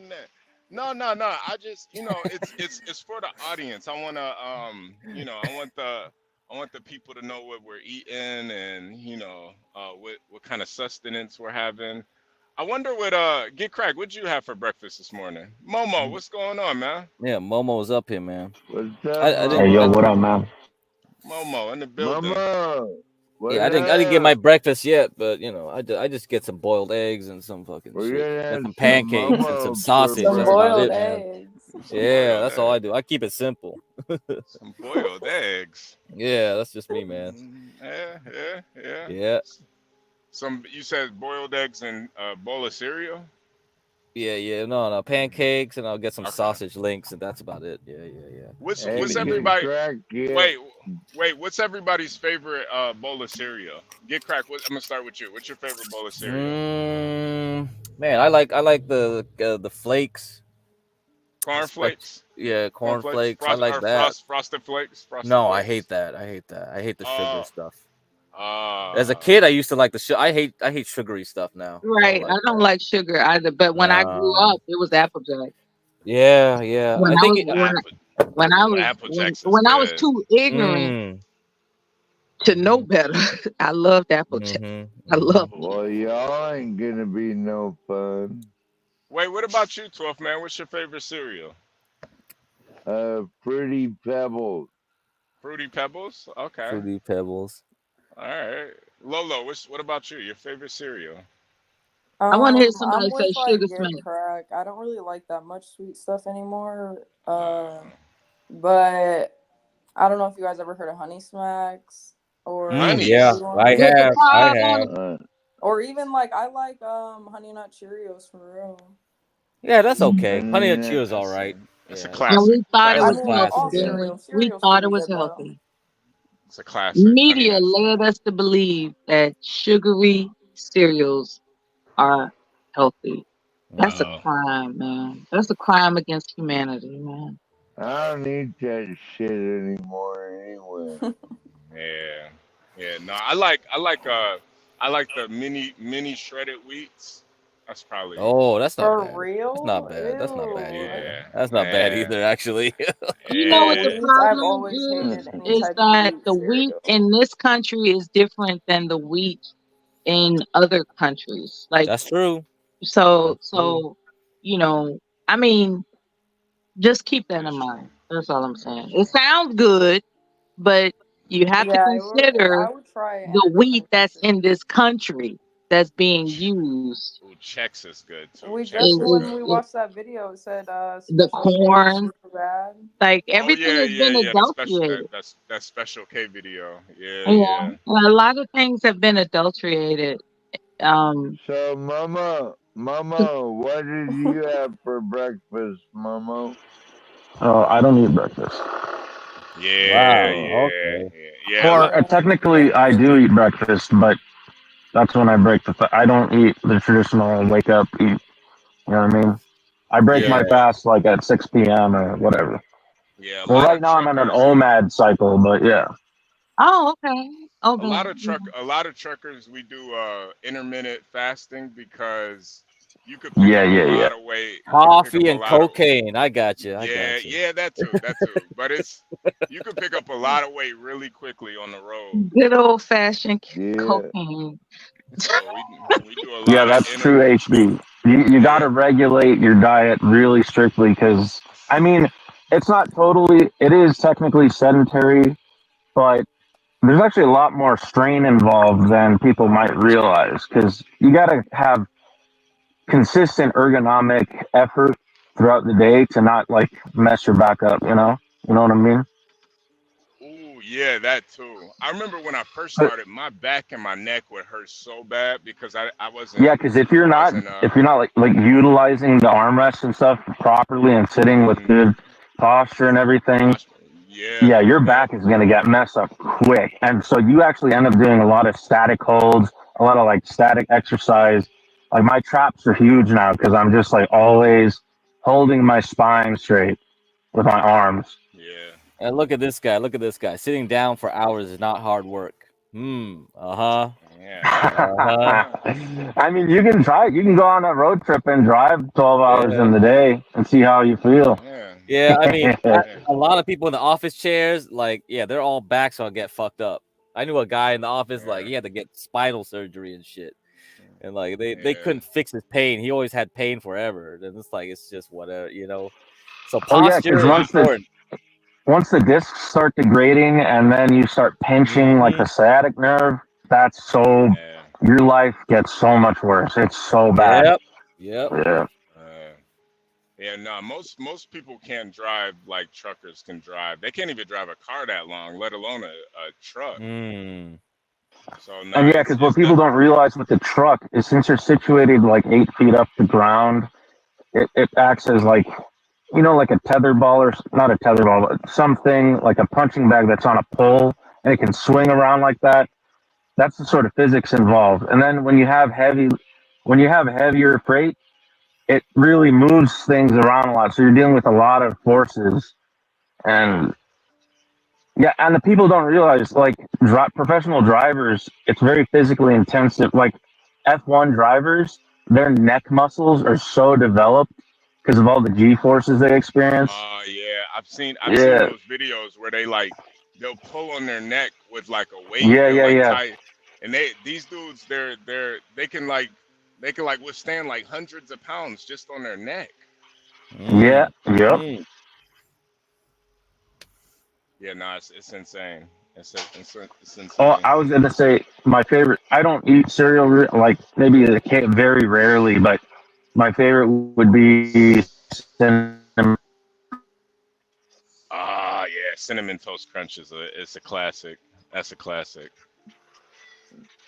no. I just, it's for the audience. I wanna, I want the people to know what we're eating and what kind of sustenance we're having. I wonder get crack. What'd you have for breakfast this morning, Momo? What's going on, man? Yeah, Momo's up here, man. What's up, I Hey, didn't. yo, I, what Mama? up, man? Momo in the building. Mama, yeah, what I didn't get my up? breakfast yet, but I just get some boiled eggs and some fucking We're shit, gonna and have some some pancakes and some Momo for sausage. Some That's about boiled it, breakfast. man. eggs. Some Yeah, boiled that's all I eggs. do. I keep it simple. Some boiled eggs. Yeah, that's just me, man. Yeah. Yeah, You said boiled eggs and a bowl of cereal. yeah. No, pancakes, and I'll get some Okay. sausage links, and that's about it. Yeah. Hey, Keep What's it get easy. everybody? crack, get. Wait. What's everybody's favorite bowl of cereal? Get crack. I'm gonna start with you. What's your favorite bowl of cereal? Man, I like the flakes, Cornflakes. Cornflakes. cornflakes. I like that. Frosted flakes. Frosted No, I hate flakes. that. I hate the sugar Oh. stuff. As a Uh. kid, I used to like the sugar. I hate sugary stuff now. I don't Right. I like don't that. like sugar either. But when I grew No. up, it was Applejack. Yeah. When I I think was it. when I was too ignorant Mm, to know better, I loved Applejack. I loved it. Well, y'all ain't gonna be no fun. Wait. What about you, 12th man? What's your favorite cereal? Fruity Pebbles. Fruity Pebbles. Okay. Fruity Pebbles. All right, Lolo. What about you? Your favorite cereal? I want to hear somebody I'm say with like sugar Get smack. Crack. I don't really like that much sweet stuff anymore. Uh, But I don't know if you guys ever heard of Honey Smacks or the Honey Yeah, chewy I Smacks. With ones, the have. I cob on have. it. or even like I like Honey Nut Cheerios for real. Yeah, that's I okay. Honey mean, Nut Cheerios all That's right. a Yeah. And classic. we thought it I That's a was mean, well, healthy, all classic. Yeah. didn't we? We cereals thought can it be was good though. healthy. It's a classic. Honey Media Nut led Snack. us to believe that sugary cereals are healthy. That's a No. crime, man. That's a crime against humanity, man. I don't eat that shit anymore anyway. Yeah. Yeah. No, I like the mini shredded wheats. That's probably Oh, that's not For bad. That's not real? bad. That's not bad Ew. either. yeah. That's not bad Yeah. either, actually. You know what For the Yeah. wheat, I've problem always hated any is type of that wheat the wheat cereal. in this country is different than the wheat in other countries. Like That's true. so That's true. so you know, I mean, just keep that It's in true. mind. That's all I'm saying. It's It true. sounds good, but you have to Yeah, consider I would try it in the a wheat different that's country. in this country that's being Ch- used. Ooh, Chex is good too. We Chex just is Is when good. we watched that video, it said the Special K is corn. super bad. Like Oh everything yeah, has yeah, been yeah. The special adulterated. that special K video. Yeah, Yeah, yeah. a lot of things have been adulterated. Um, So, Mama, what did you have for breakfast, Mama? Oh, I don't eat breakfast. Yeah, Wow. yeah, Okay. yeah, yeah. Or technically, I do eat breakfast, but that's when I break the. I don't eat the traditional wake up eat. You know what I mean? I break Yeah, my well, fast like at 6 p.m. or whatever. yeah. A Well, lot right of now I'm on an truckers, OMAD cycle, but yeah. oh, okay. Okay. a lot of truckers, we do intermittent fasting because you could pick Yeah, up a yeah, yeah. lot of weight. You could pick up Coffee a and lot of cocaine. I got you. I yeah, got you. yeah. That too. But you could pick up a lot of weight really quickly on the road. Good old fashioned Yeah. cocaine. So we do a Yeah, lot of that's true, HB. You got yeah. to regulate your diet really strictly because, I mean, it's not totally, it is technically sedentary, but there's actually a lot more strain involved than people might realize because you got to have consistent ergonomic effort throughout the day to not like mess your back up, you know? You know what I mean? Ooh, yeah, that too. I remember when I first But started, my back and my neck would hurt so bad because yeah, because I wasn't if you're not like utilizing the armrests and stuff properly and sitting with mm, good posture and everything, posture. Yeah, yeah, your yep. back is gonna get messed up quick. And so you actually end up doing a lot of static holds, a lot of like static exercise. Like my traps are huge now because I'm just like always holding my spine straight with my arms. Yeah. And look at this guy. Look at this guy. Sitting down for hours is not hard work. Uh-huh. Yeah. Uh-huh. I mean, you can try it. You can go on a road trip and drive 12 hours Yeah. in the day and see how you feel. Yeah. Yeah, I mean, Yeah. a lot of people in the office chairs, like, yeah, they're all backs on get fucked up. I knew a guy in the office, like, Yeah. he had to get spinal surgery and shit. And like they Yeah. couldn't fix his pain. He always had pain forever. And it's like it's just whatever, you know. So Oh yeah, because posture is important. once the discs start degrading and then you start pinching like Hmm. the sciatic nerve, that's so Yeah. your life gets so much worse. It's so bad. Yep. Yep. Yeah. Uh, yeah, no, most people can't drive like truckers can drive. They can't even drive a car that long, let alone a truck. Mm. So And no, yeah, because what it's people def don't realize with the truck is since you're situated like 8 feet up the ground, it acts as like like a tether ball or not a tether ball, but something like a punching bag that's on a pole and it can swing around like that. That's the sort of physics involved. And then when you have heavier freight, it really moves things around a lot. So you're dealing with a lot of forces. yeah. And yeah, and the people don't realize like professional drivers, it's very physically intensive. Like F1 drivers, their neck muscles are so developed because of all the G forces they experience. Yeah, I've seen Yeah, those videos where they'll pull on their neck with like a weight. yeah, They'll yeah, like yeah, tie, and these dudes they can like withstand like hundreds of pounds just on their neck. yeah, Mm. yep. Mm. Yeah, no, it's insane. It's Oh, insane. I was gonna say my favorite. I don't eat cereal like maybe very rarely, but my favorite would be cinnamon. Ah, yeah, cinnamon toast crunch it's a classic. That's a classic.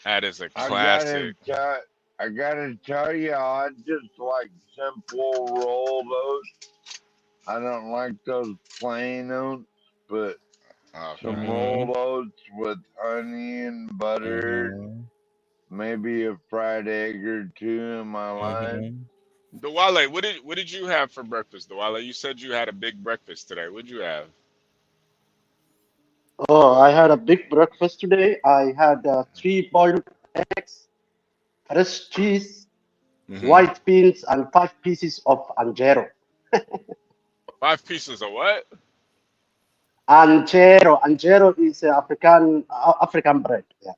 That is a I gotta classic. tell, I gotta tell you, I just like simple rolled oats. I don't like those plain oats, but some Okay. Mm-hmm. rolled oats with honey and butter, Mm-hmm. maybe a fried egg or two in my life. Mm-hmm. Dwale, what did you have for breakfast, Dwale? You said you had a big breakfast today. What'd you have? Oh, I had a big breakfast today. I had three boiled eggs, fresh cheese, Mm-hmm. white beans, and 5 pieces of anjero. 5 pieces of what? Anjero is African bread. Yeah,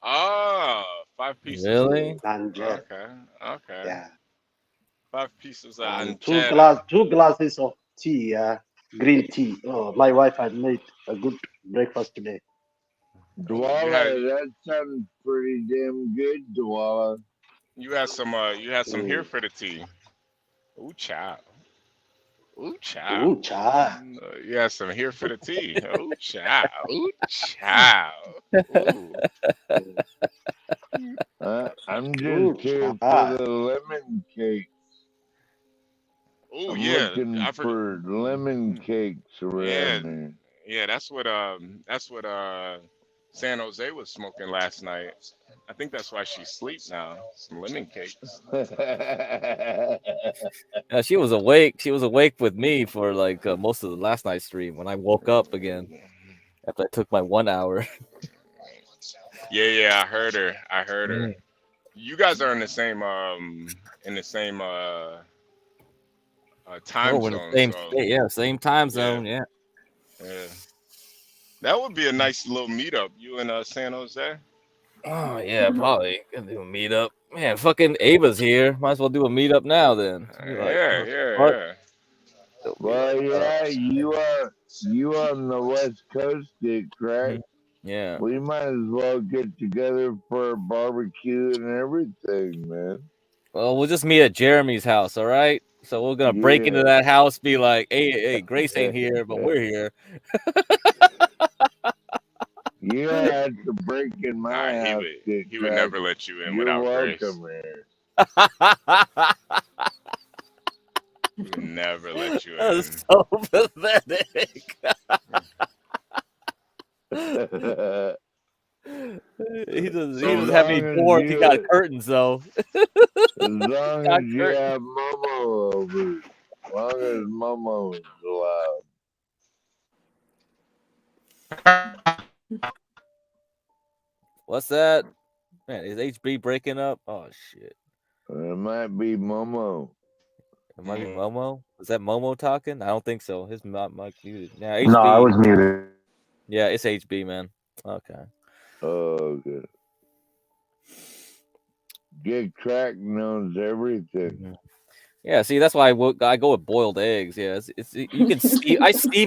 Ah, 5 pieces of Really? anjero. okay, okay. Yeah, 5 pieces of and ancheta. 2 glasses of tea. Green tea. Oh, my wife had made a good breakfast today. Oh, you had Dwala, that sounds pretty damn good, Dwala. you had some here Mm. for the tea. Ooh, child. Ooh, child. Ooh, cha. You had some here for the tea. Ooh, child. Ooh, child. Ooh. Mm. I'm Ooh, just here for cha. the lemon cake. Ooh, I'm yeah. looking I forget. for lemon cakes Yeah, around there. yeah. That's what San Jose was smoking last night. I think that's why she's asleep now. Some lemon cakes. Yeah, she was awake. She was awake with me for like most of the last night's stream when I woke up again after I took my 1 hour. Yeah, yeah. I heard her. I heard her. Mm. You guys are in the same Oh, time we're in the zone, same so state. Yeah, same time yeah, zone. Yeah. yeah. That would be a nice little meetup. You in San Jose? Oh yeah, probably gonna do a meetup. Man, fucking Ava's here. Might as well do a meetup now then. Be like, Yeah, oh, yeah, what? yeah. They'll be like, Well, oh, yeah, shit. you on the West Coast, did correct? Mhm. Yeah. We might as well get together for a barbecue and everything, man. Well, we'll just meet at Jeremy's house, all right? So we're gonna break into Yeah. that house, be like, hey, Grace ain't here, but we're here. You don't have to break in Nah, my he house, would get he would cracked. never let you in You're without grace. welcome here. He would never let you That's in. so pathetic. He As doesn't have any long as doors. He got you, curtains though. as long Got as you curtains. have Momo over, as long as Momo's allowed. What's that? Man, is HB breaking up? Oh shit. It might be Momo. It might be Momo. Is that Momo talking? I don't think so. His mic muted. Yeah, No, I HB. was muted. Yeah, it's HB, man. Okay. Oh, good. Get cracked knows everything. Mhm. Yeah, see, that's why I go with boiled eggs. Yeah, it's you can steam.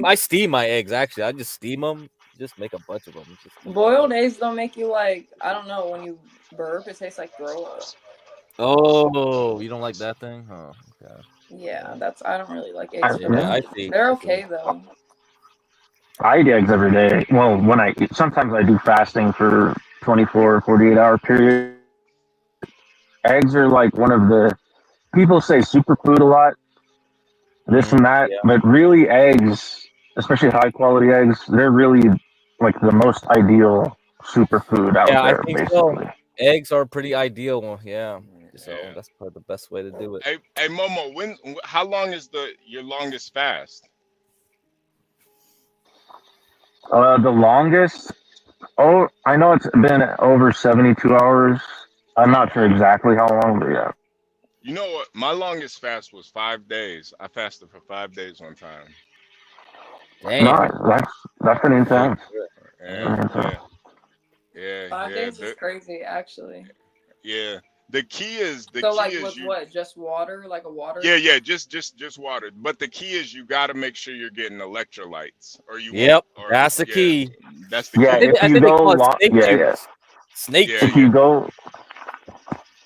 I steam my eggs. Actually, I just steam them. Just make a bunch of them. Just eat Boiled them. eggs don't make you like, I don't know, when you burp, it tastes like throw up. Oh, you don't like that thing? Oh, okay. Yeah, I don't really like eggs for Yeah, I that. see. They're Okay. okay though. I eat eggs every day. Well, when I eat, sometimes I do fasting for 24, 48-hour period. Eggs are like one of the people say superfood a lot, this and that, Yeah. but really eggs, especially high quality eggs, they're really like the most ideal superfood out Yeah, I there, think so. basically. Eggs are pretty ideal. Yeah. So Yeah. that's probably the best way to do it. Hey, Momo, how long is your longest fast? The longest, oh, I know it's been over 72 hours. I'm not sure exactly how long, but yeah. You know what? My longest fast was 5 days. I fasted for 5 days one time. Damn. No, that's pretty Yeah. intense. Yeah, Pretty intense. yeah, yeah, 5 days is crazy, actually. yeah. The key is So like with you. what? Just water, like a water? Yeah, just water. But the key is you got to make sure you're getting electrolytes, or you won't. Yep. Or That's the yeah, key. That's the I key. think if I you think they go call it long, snake yeah, juice. Snake Yeah, if juice. you go,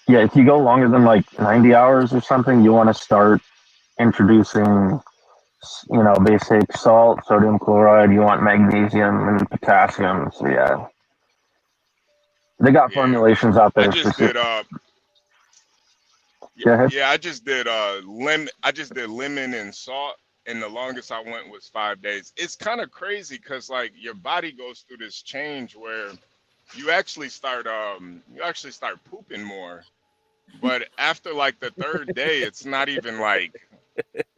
if you go longer than like 90 hours or something, you want to start introducing, basic salt, sodium chloride. You want magnesium and potassium. So yeah, they got yeah. formulations out I there just for. did Go ahead. yeah, I just did lemon and salt, and the longest I went was 5 days. It's kind of crazy because like your body goes through this change where you actually start pooping more. But after like the third day, it's not even like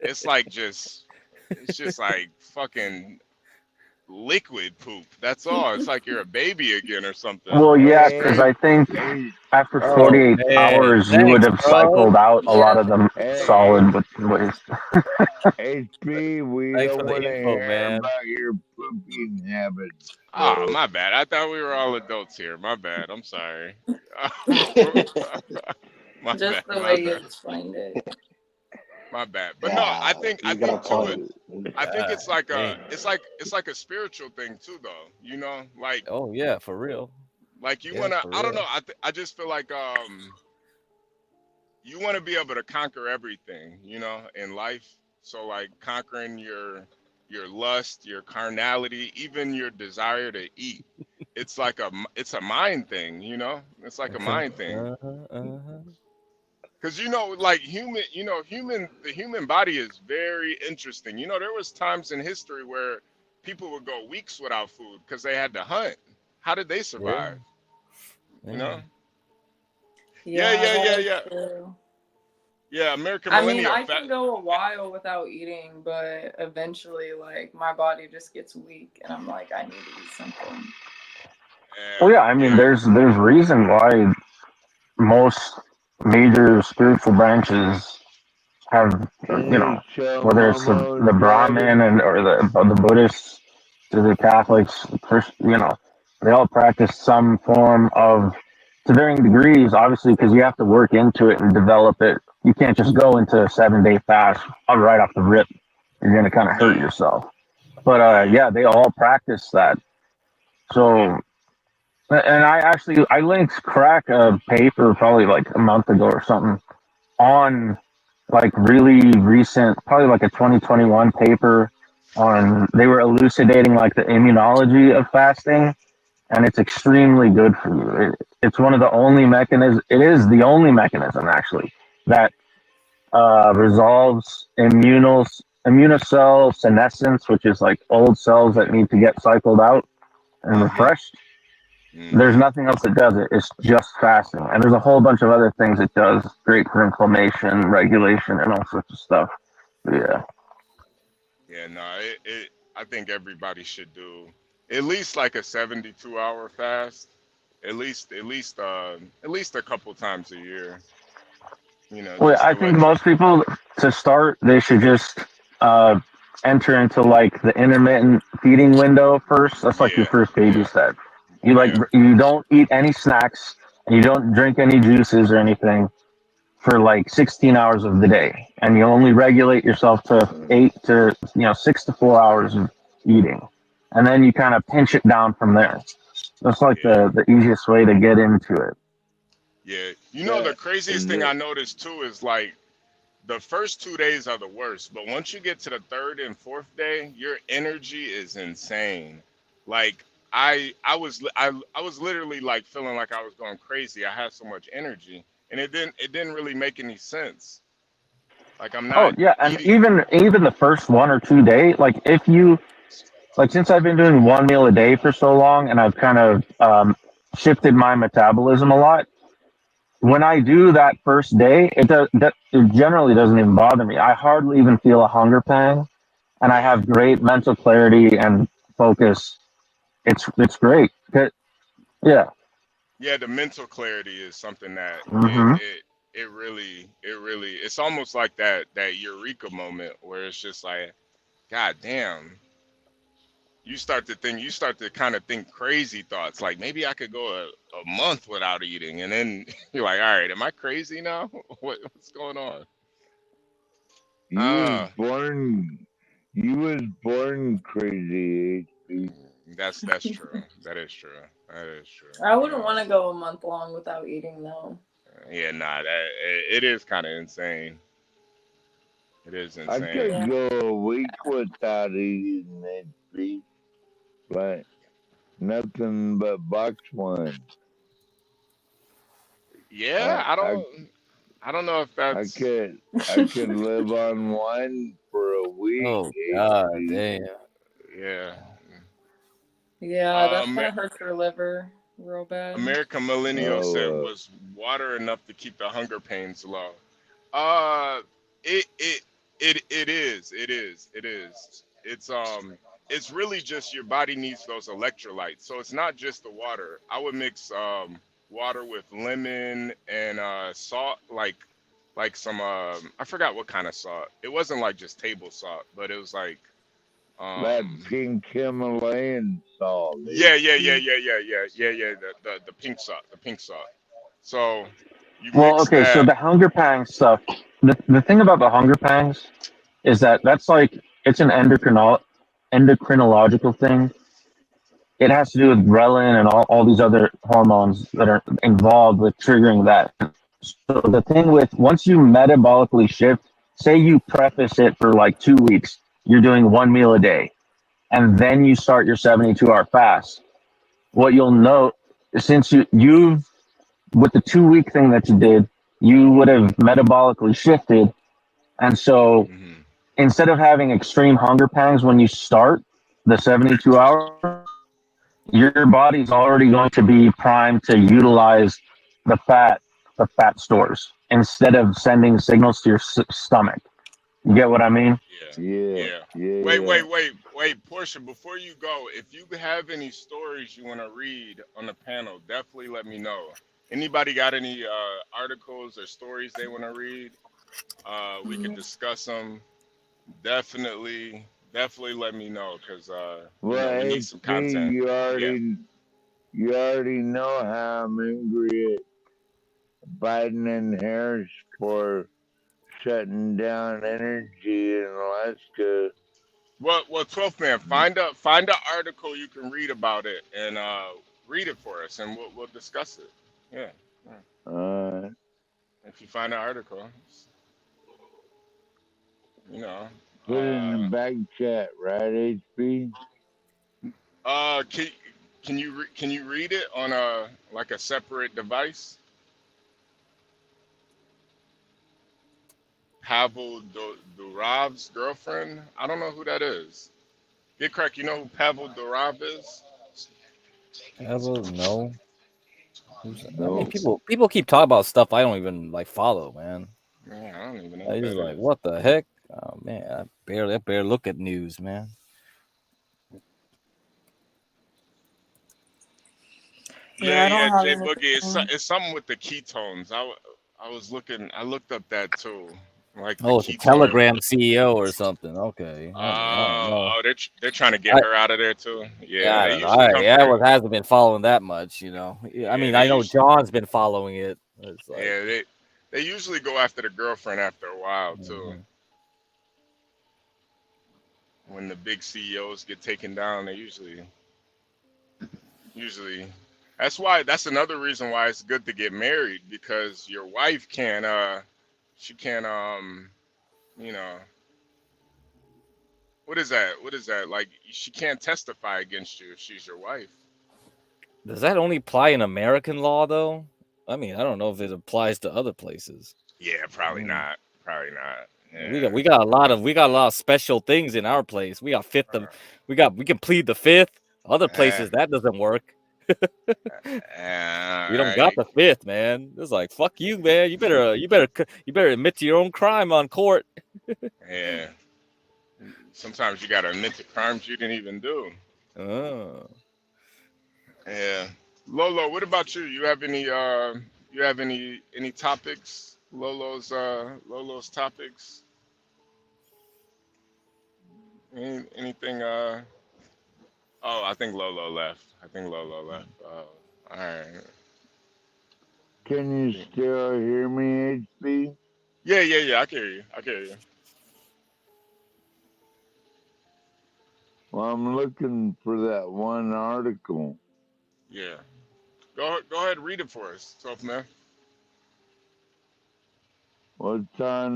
it's just like fucking liquid poop. That's all. It's like you're a baby again or something. Well, yeah, because Hey, I think hey, after Oh 48 man, hours, you would thanks, have bro. cycled out a lot Yeah. of the hey, solid waste. HP, we Thanks for don't the want to info, hear man. about your pooping habits, Ah, bro. my bad. I thought we were all adults here. My bad. I'm sorry. My bad. Just the My way you bad. explained it. My bad. But no, I Yeah, think I you gotta think too. find. I think God it's like a damn. it's like a spiritual thing too, though. Like Oh yeah, for real. you Yeah, wanna. for I don't real. know. I just feel like you want to be able to conquer everything, in life. So like conquering your lust, your carnality, even your desire to eat. It's a mind thing, It's like a It's a mind thing. uh-huh. Cause like the human body is very interesting. There was times in history where people would go weeks without food because they had to hunt. How did they Yeah, survive? You yeah. know? Yeah, Yeah, yeah, that yeah, is yeah. true. Yeah, American I mean, millennial I fat. can go a while without eating, but eventually, like, my body just gets weak, and I'm like, I need to eat something. Well, yeah, I mean, Yeah. there's reason why most major spiritual branches have, Any show whether it's Momo the driving? Brahmin or the Buddhists to the Catholics, they all practice some form of, to varying degrees, obviously, because you have to work into it and develop it. You can't just go into a 7-day fast right off the rip. You're going to kind of hurt No. yourself. But Yeah. yeah, they all practice that. So, and I linked crack a paper probably like a month ago or something on like really recent, probably like a 2021 paper on, they were elucidating like the immunology of fasting, and it's extremely good for you. It's one of the only mechanisms, it is the only mechanism actually that resolves immunocell senescence, which is like old cells that need to get cycled out and Mhm. refreshed. There's Mhm. nothing else that does it. It's just fasting. And there's a whole bunch of other things it does. Great for inflammation, regulation, and all sorts of stuff. But yeah. Yeah. No. I think everybody should do at least like a 72-hour fast. At least a couple times a year. Well, Just I to think let you. most people, to start, they should just uh, enter into like the intermittent feeding window first. That's like your Yeah. first baby Yeah. step. Yeah. You don't eat any snacks and you don't drink any juices or anything for like 16 hours of the day, and you only regulate yourself to 6 to 4 hours of eating, and then you kind of pinch it down from there. That's like Yeah. the easiest way to get into it. Yeah. Yeah, The craziest thing the, I noticed too is like the first 2 days are the worst, but once you get to the third and fourth day, your energy is insane. Like I was literally like feeling like I was going crazy. I had so much energy, and it didn't really make any sense. Like I'm Oh not yeah, and eating. even the first 1 or 2 day, like if you like, since I've been doing one meal a day for so long, and I've kind of shifted my metabolism a lot. When I do that first day, it generally doesn't even bother me. I hardly even feel a hunger pang, and I Yeah. have great mental clarity and focus. It's great. Yeah. Yeah, the mental clarity is something that Hmm. it's almost like that eureka moment where it's just like, God damn, you start to kind of think crazy thoughts like maybe I could go a month without eating, and then you're like, all right, am I crazy now? What's going on? you was uh born, you was born crazy, HP. That's true. That is true. That is true. I wouldn't want to go a month long without eating though. Yeah, nah, it is kind of insane. It is I insane. could go a week without eating HP, like nothing but box wine. Yeah, I don't know if I that's. could live on wine for a week. Oh god HP. damn. Yeah. Yeah, that's Um, gonna hurt your liver real bad. American Millennial said Oh, was water enough to keep the hunger pains low. Uh, it it it is. It is. It is. It's really just your body needs those electrolytes. So it's not just the water. I would mix water with lemon and salt, like some I forgot what kind of salt. It wasn't like just table salt, but it was like that um pink Himalayan salt, yeah HP. the pink salt, the pink salt. So you Well, mix okay, so that. the hunger pangs stuff. The thing about the hunger pangs is that that's like it's an endocrinological thing. It has to do with ghrelin and all these other hormones that are involved with triggering that. So the thing with once you metabolically shift, say you preface it for like 2 weeks, you're doing one meal a day, and then you start your 72-hour fast. What you'll note since you've with the 2 week thing that you did, you would have metabolically shifted, and so Hmm. instead of having extreme hunger pangs when you start the 72 hours, your body's already going to be primed to utilize the fat stores instead of sending signals to your stomach. You get what I mean? Yeah, Yeah, yeah. yeah, yeah. Wait, Portia. Before you go, if you have any stories you want to read on the panel, definitely let me know. Anybody got any articles or stories they want to read? We could discuss them. Definitely let me know because Well, we need some HP, content. Yeah. you already know how I'm angry at Biden and Harris for shutting down energy in Alaska. Well, 12th man, find a article you can read about it and read it for us, and we'll discuss it. Yeah. Yeah. Uh, If you find an article, you know. Put it in the back chat, right, HP? Uh, can can you read it on a like a separate device? Pavel Durov's girlfriend. I don't know who that is. Get crack. You know who Pavel Durov is? Ever no. I mean, No. people keep talking about stuff I don't even like follow, man. Man, I don't even know I who just that like, is. what the heck? Oh man, I barely look at news, man. Yeah, Yeah, I don't have J Boogie. anything. It's something with the ketones. I was looking. I looked up that too, like the Oh, it's a ketone. Telegram CEO or something. Okay, I don't know. They're trying to get I her out of there too. Yeah, I they don't know. usually come for her. Hasn't been following that much, you know. Yeah, I Yeah, mean, they I know usually. John's been following it. It's like, Yeah, they usually go after the girlfriend after a while too. mhm. When the big CEOs get taken down, they usually that's another reason why it's good to get married because your wife can she can you know what is that like she can't testify against you if she's your wife. Does that only apply in American law though? I mean, I don't know if it applies to other places. Yeah, probably not. We got Yeah. we got a lot of special things in our place. We got fifth of we can plead the fifth. Other Uh, places that doesn't work. We all don't got right. the fifth, man. It's like fuck you, man. You better admit to your own crime on court. Yeah. Sometimes you gotta admit to crimes you didn't even do. Oh. Yeah. Lolo, what about you? You have any topics? Lolo's topics? Anything oh, I think Lolo left. I think Lolo left. Oh, all right. Can you still hear me, HP? Yeah, I can hear you. I can hear you. Well, I'm looking for that one article. Yeah. Go ahead, read it for us, tough man. What's on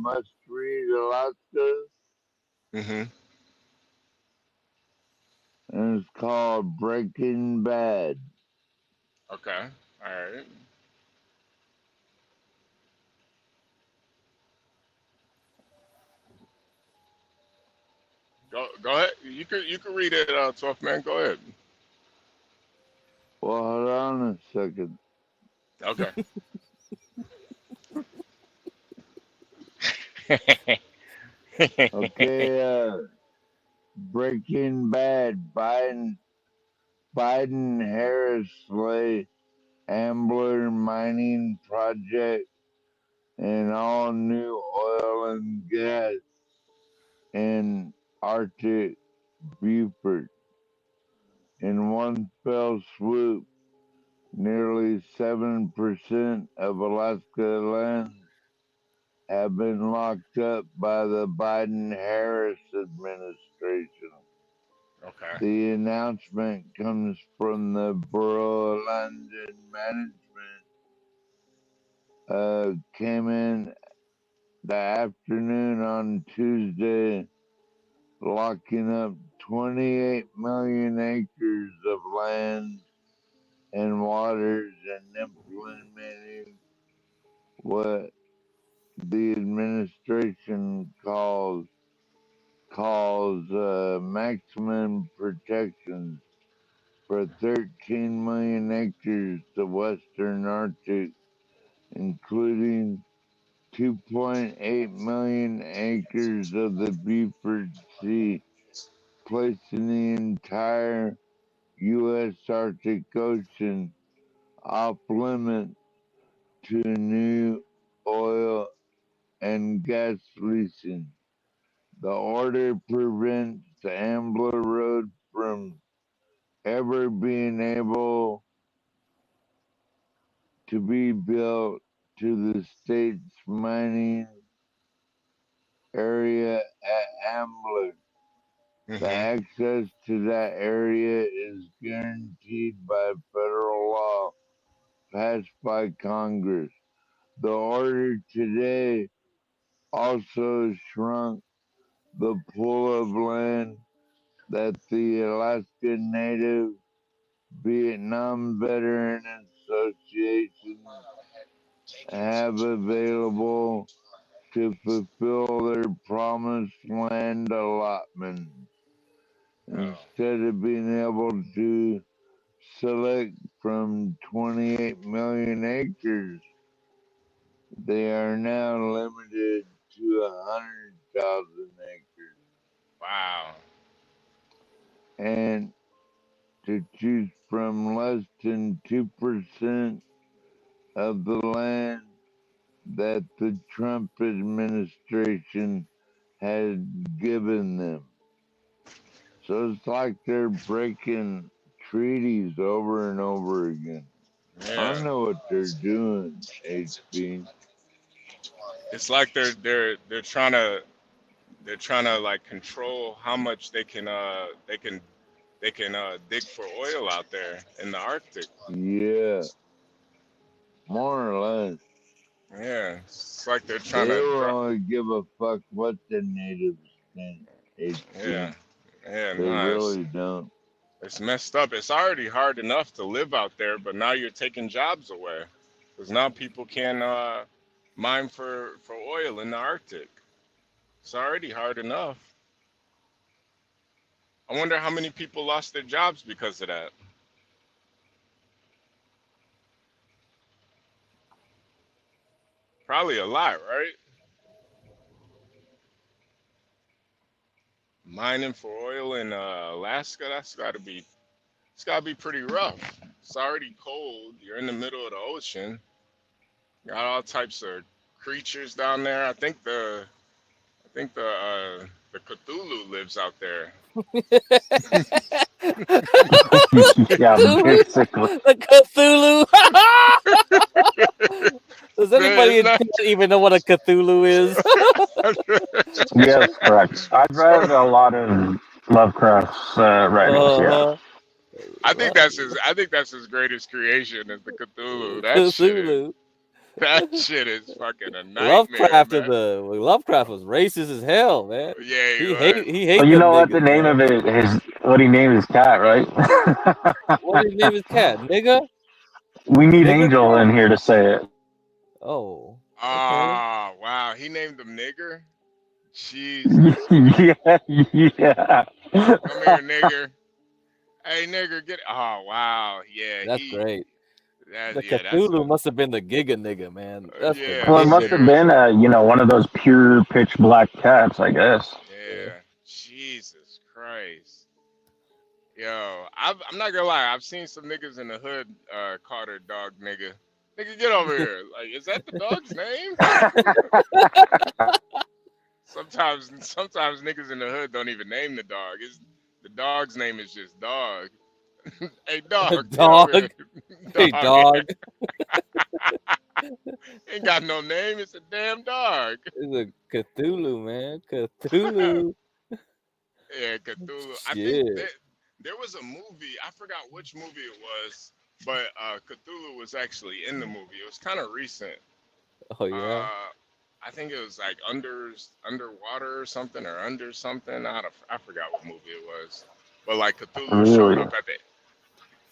Must Read Alaska? Mm-hmm. And it's called Breaking Bad. Okay. All right. Go ahead. You can read it, tough man. Go ahead. Well, hold on a second. Okay. Okay, Breaking Bad. Biden Harris slay Ambler mining project and all new oil and gas in Arctic Beaufort. In one fell swoop, nearly 7% of Alaska lands have been locked up by the Biden-Harris administration. Okay. The announcement comes from the Bureau of Land Management. Came in the afternoon on Tuesday, locking up 28 million acres of land and waters and implementing what the administration calls maximum protections for 13 million acres of western Arctic, including 2.8 million acres of the Beaufort Sea, placing the entire U.S. Arctic Ocean off limits to new oil and gas leasing. The order prevents the Ambler Road from ever being able to be built to the state's mining area at Ambler. The Mm-hmm. access to that area is guaranteed by federal law passed by Congress. The order today also shrunk the pool of land that the Alaska Native Vietnam Veteran Associations have available to fulfill their promised land allotments. Instead of being able to select from 28 million acres, they are now limited to 100,000 acres. Wow. And to choose from less than 2% of the land that the Trump administration had given them. So it's like they're breaking treaties over and over again. I Yeah. know what they're doing, HP. It's like they're trying to like control how much they can dig for oil out there in the Arctic. Yeah, more or less. Yeah. It's like they're They trying to don't drop. really give a fuck what the natives think, HP. Yeah. Yeah. They Nice. really don't. It's messed up. It's already hard enough to live out there, but now you're taking jobs away. Because now people can mine for oil in the Arctic. It's already hard enough. I wonder how many people lost their jobs because of that. Probably a lot, right? Mining for oil in Alaska, it's gotta be pretty rough. It's already cold. You're in the middle of the ocean. Got all types of creatures down there. I think the Cthulhu lives out there. Yeah, Cthulhu? basically. The Cthulhu. Does Man, anybody it's in not. chat even know what a Cthulhu is? Yes, correct. I've read a lot of Lovecraft's writings. Yeah. I think that's his greatest creation is the Cthulhu. That shit is fucking a nightmare, Lovecraft man. Lovecraft was racist as hell, man. Yeah, He right. hate Well, you them know what the niggas, name man. of it is? What he named his cat, right? What did he name his cat? Nigga? We need Nigger Angel cat? in here to say it. Oh, okay. Ah, wow. He named him nigger. Jesus Yeah, Christ. yeah. Come here, nigger. Hey, nigger, get. Oh, wow. Yeah, That's great. The that's Cthulhu must have been the Giga nigga, man. That's the yeah, Well, it must Giga have nigga. been one of those pure pitch black cats, I guess. yeah. Jesus Christ. Yo, I'm not gonna lie. I've seen some niggas in the hood call their dog nigga. Nigga, get over here. Like, is that the dog's name? sometimes niggas in the hood don't even name the dog. The dog's name is just dog. Hey, dog, get over Dog. here. Hey, Dog. dog. Ain't got no name. It's a damn dog. It's a Cthulhu, man. Cthulhu. Yeah, Cthulhu. I think Shit. there was a movie. I forgot which movie it was, but Cthulhu was actually in the movie. It was kind of recent. Oh yeah. I think it was like underwater or something or under something. I forgot what movie it was, but like Cthulhu showed Really? up at the.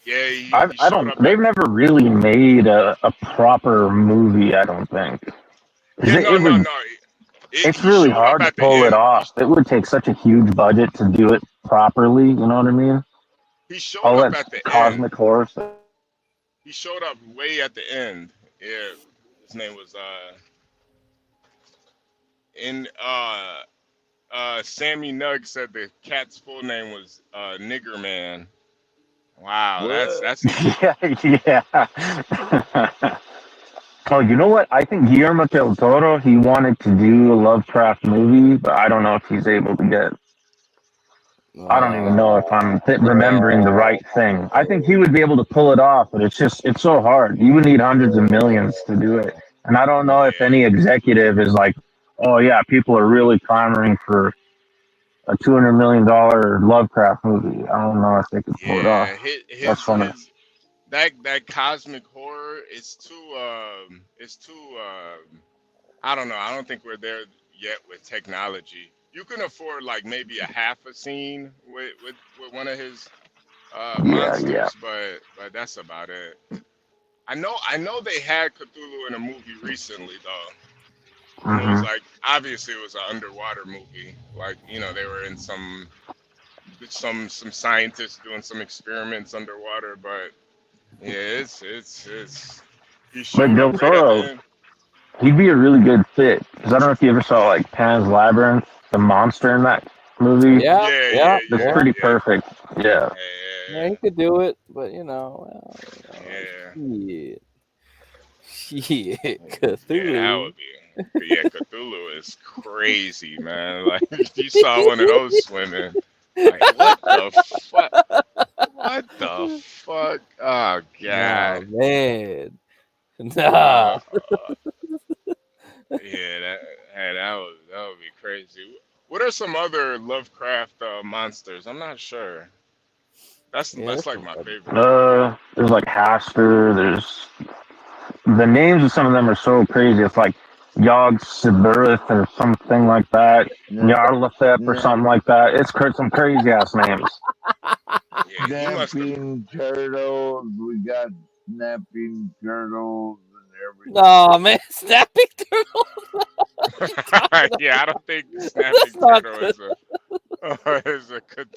Yeah, he I showed don't. up They've at. never really made a proper movie. I don't think. 'Cause Yeah, no, it no, would. no. It's He really showed up hard to at the pull it end. off. It would take such a huge budget to do it properly. You know what I mean? He showed All up that at the end. cosmic horror stuff. He showed up way at the end. Yeah, his name was in Sammy Nugg said the cat's full name was Nigger Man. Wow, What? that's even. Yeah, yeah. Oh, you know what? I think Guillermo del Toro, he wanted to do a Lovecraft movie, but I don't know if he's able to get. I don't even know if I'm remembering the right thing. I think he would be able to pull it off, but it's so hard. You would need hundreds of millions to do it. And I don't know if any executive is like, oh yeah, people are really clamoring for a $200 million Lovecraft movie. I don't know if they could pull it off. Yeah, That's funny. that cosmic horror is too I don't know. I don't think we're there yet with technology. You can afford like maybe a half a scene with one of his Yeah, yeah. monsters, but that's about it. I know they had Cthulhu in a movie recently though, and it was Hmm. like obviously it was an underwater movie. Like they were in some scientists doing some experiments underwater, but yeah, it's he But showed up Del right at the Toro, end. he'd be a really good fit because I don't know if you ever saw like Pan's Labyrinth, the monster in that movie. Yeah, Yeah, yeah, yeah, That's yeah, yeah. pretty yeah, perfect. Yeah. Yeah, he could do it, but yeah, shit. Shit. yeah. That Cthulhu. would be. Yeah, Cthulhu is crazy, man. Like if you saw one of those swimming, like what the fuck? What the fuck? Oh Nah, god. man. Uh, Nah. yeah, that would be crazy. What are some other Lovecraft monsters? I'm not sure. That's Yeah, that's that's like some my other favorite. There's like Haster. There's the names of some of them are so crazy. It's like Yogg Siberith or something like that. Snap, Nyarlathotep or snap, something like that. It's some crazy ass names. Yeah, he must have. snapping turtles. We got snapping turtles and Nah, everything. man. Snapping turtle. What you talking Yeah, I about? don't think That's snapping not turtle good. is a good.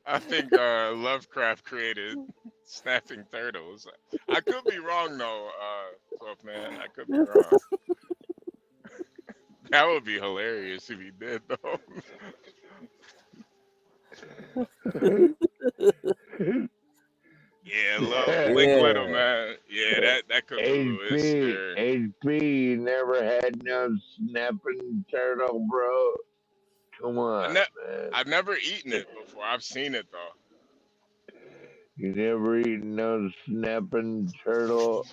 I think Lovecraft created snapping turtles. I could be wrong though, 12 man. I could be wrong. That would be hilarious if he did though. Yeah, love Blink Little Yeah. man. Yeah, that Cthulhu is HP, scary. HP, you never had no snapping turtle, bro. Come I on, ne- man. I've never eaten it before. I've seen it though. You never eaten no snapping turtle?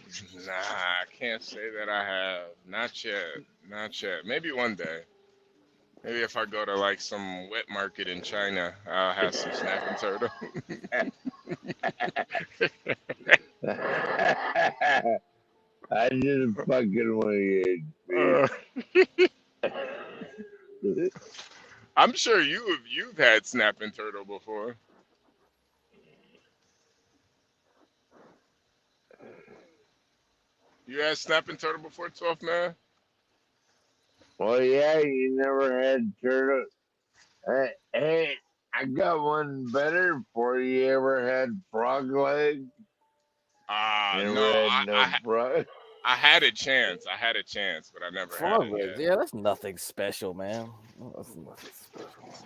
Nah, I can't say that I have. Not yet. Not yet. Maybe one day. Maybe if I go to like some wet market in China, I'll have some snapping turtle. I just fucking with you. I'm sure you've had snapping turtle before. You had snapping turtle before, 12th man? Well, yeah, you never had turtle. Hey, I got one better for you. You ever had frog leg? No, Never had no frog. I had a chance. I had a chance, but I never had Frog it legs, yet. yeah, that's nothing special, man. That's nothing special.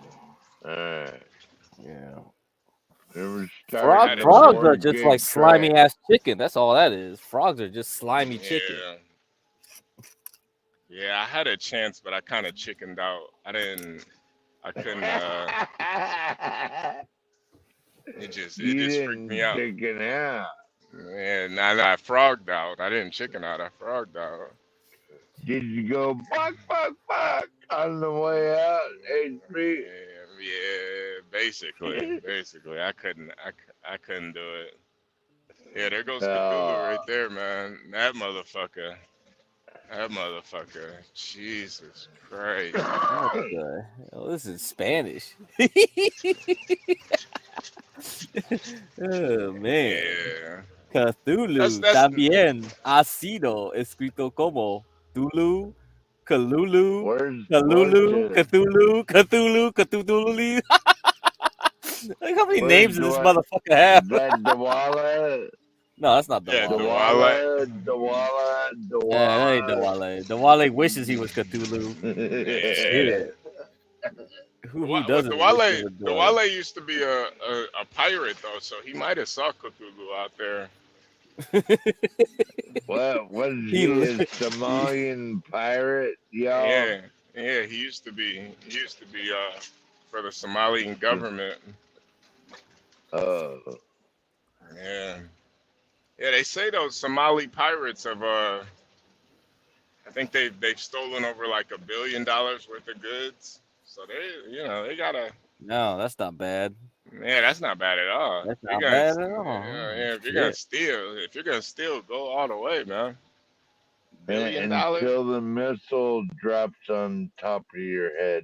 Yeah. Never started Frogs are before just get like slimy cracked. ass chicken. That's all that is. Frogs are just slimy chicken. Yeah. Yeah, I had a chance, but I kind of chickened out. I couldn't, it just freaked me out. Chicken out. And I frogged out. I didn't chicken out, I frogged out. Did you go fuck on the way out, HP? Yeah, basically. I couldn't do it. Yeah, there goes Cthulhu right there, man. That motherfucker. Jesus Christ. What the hell? This is Spanish. Oh man. Yeah. Cthulhu That's también ha sido escrito como Tulu, Kalulu, Kalulu, Cthulhu, Cthulhu, Cthulhu. Look how many names does this motherfucker have? That Dawala. No, that's not Yeah, Dawala. Dawala. Yeah, that ain't Dawala. Dawala wishes he was Cthulhu. Shit. Who doesn't? The Wale used to be a pirate though, so he might have saw Cthulhu out there. What was he a Somalian pirate, y'all? Yeah, he used to be for the Somalian government. Yeah. Yeah, they say those Somali pirates have I think they've stolen over like $1 billion worth of goods. So they gotta. No, that's not bad. Yeah, that's not bad at all. That's not bad at all. Yeah, if you're gonna steal, go all the way, man. $1 billion. Until the missile drops on top of your head.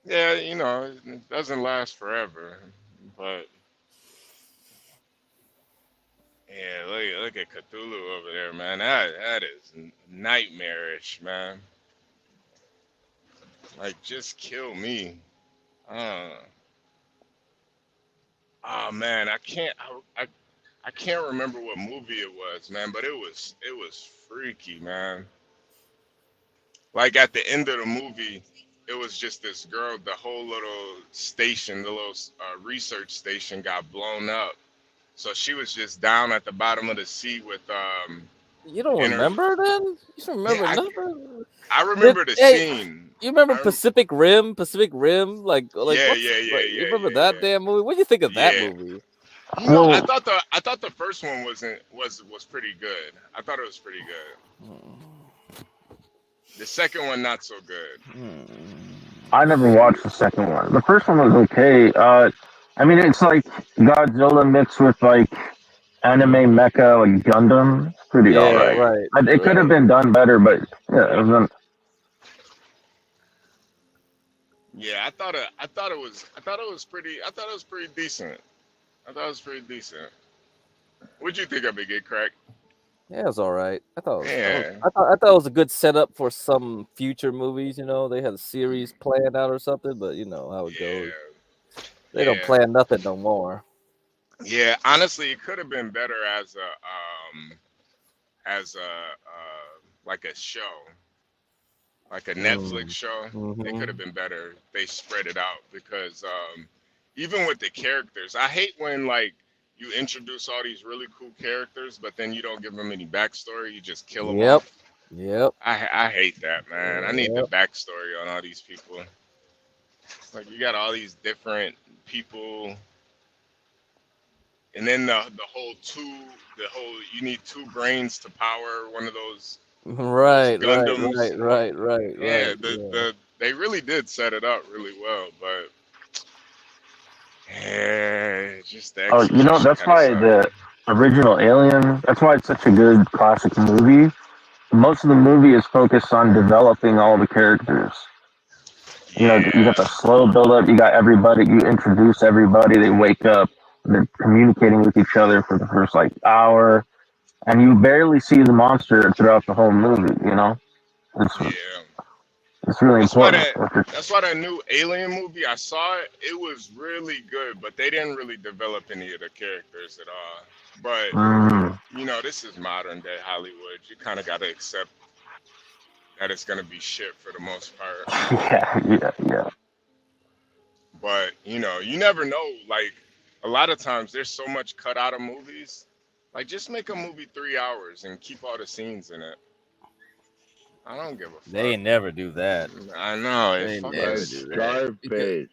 Yeah, it doesn't last forever, but yeah, look at Cthulhu over there, man. That is nightmarish, man. Like, just kill me. Oh man, I can't remember what movie it was, man, but it was freaky, man. Like at the end of the movie, it was just this girl. The whole little station, the little research station, got blown up. So she was just down at the bottom of the sea with You don't remember then? You don't remember nothing? I remember the scene. You remember Pacific Rim? Like Yeah. You remember that damn movie? What do you think of that movie? I thought the first one was pretty good. I thought it was pretty good. The second one not so good. I never watched the second one. The first one was okay. I mean, it's like Godzilla mixed with like anime mecha, like Gundam. It's pretty alright. Right. It could have been done better, but yeah, it wasn't. Yeah, I thought it was pretty decent. What'd you think of it, Get Crack? Yeah, it was all right. I thought it was a good setup for some future movies. They had a series planned out or something, but you know how it goes. They don't plan nothing no more. Yeah, honestly, it could have been better as like a show, like a Netflix show. It could have been better. They spread it out because even with the characters, I hate when like you introduce all these really cool characters, but then you don't give them any backstory. You just kill them off. Yep. I hate that, man. I need the backstory on all these people. Like you got all these different people, and then the whole you need 2 brains to power one of those Right. Gundams. Right. Yeah, They really did set it up really well, but yeah, just the Oh, you know, execution that's kind of why sucked. the original Alien, that's why it's such a good classic movie. Most of the movie is focused on developing all the characters. You know, you got Yeah, the slow build up, you got everybody, you introduce everybody, they wake up, they're communicating with each other for the first like hour, and you barely see the monster throughout the whole movie, you know? It's yeah. it's really That's why important. that that's why that new Alien movie I saw it. It was really good, but they didn't really develop any of the characters at all. But Mm, you know, this is modern day Hollywood. You kind of got to accept that it's gonna be shit for the most part. yeah. But you know, you never know. Like a lot of times, there's so much cut out of movies. Like just make a movie 3 hours and keep all the scenes in it. I don't give a They fuck. ain't never do that. I know it They fucking. never Like do that. Scarface.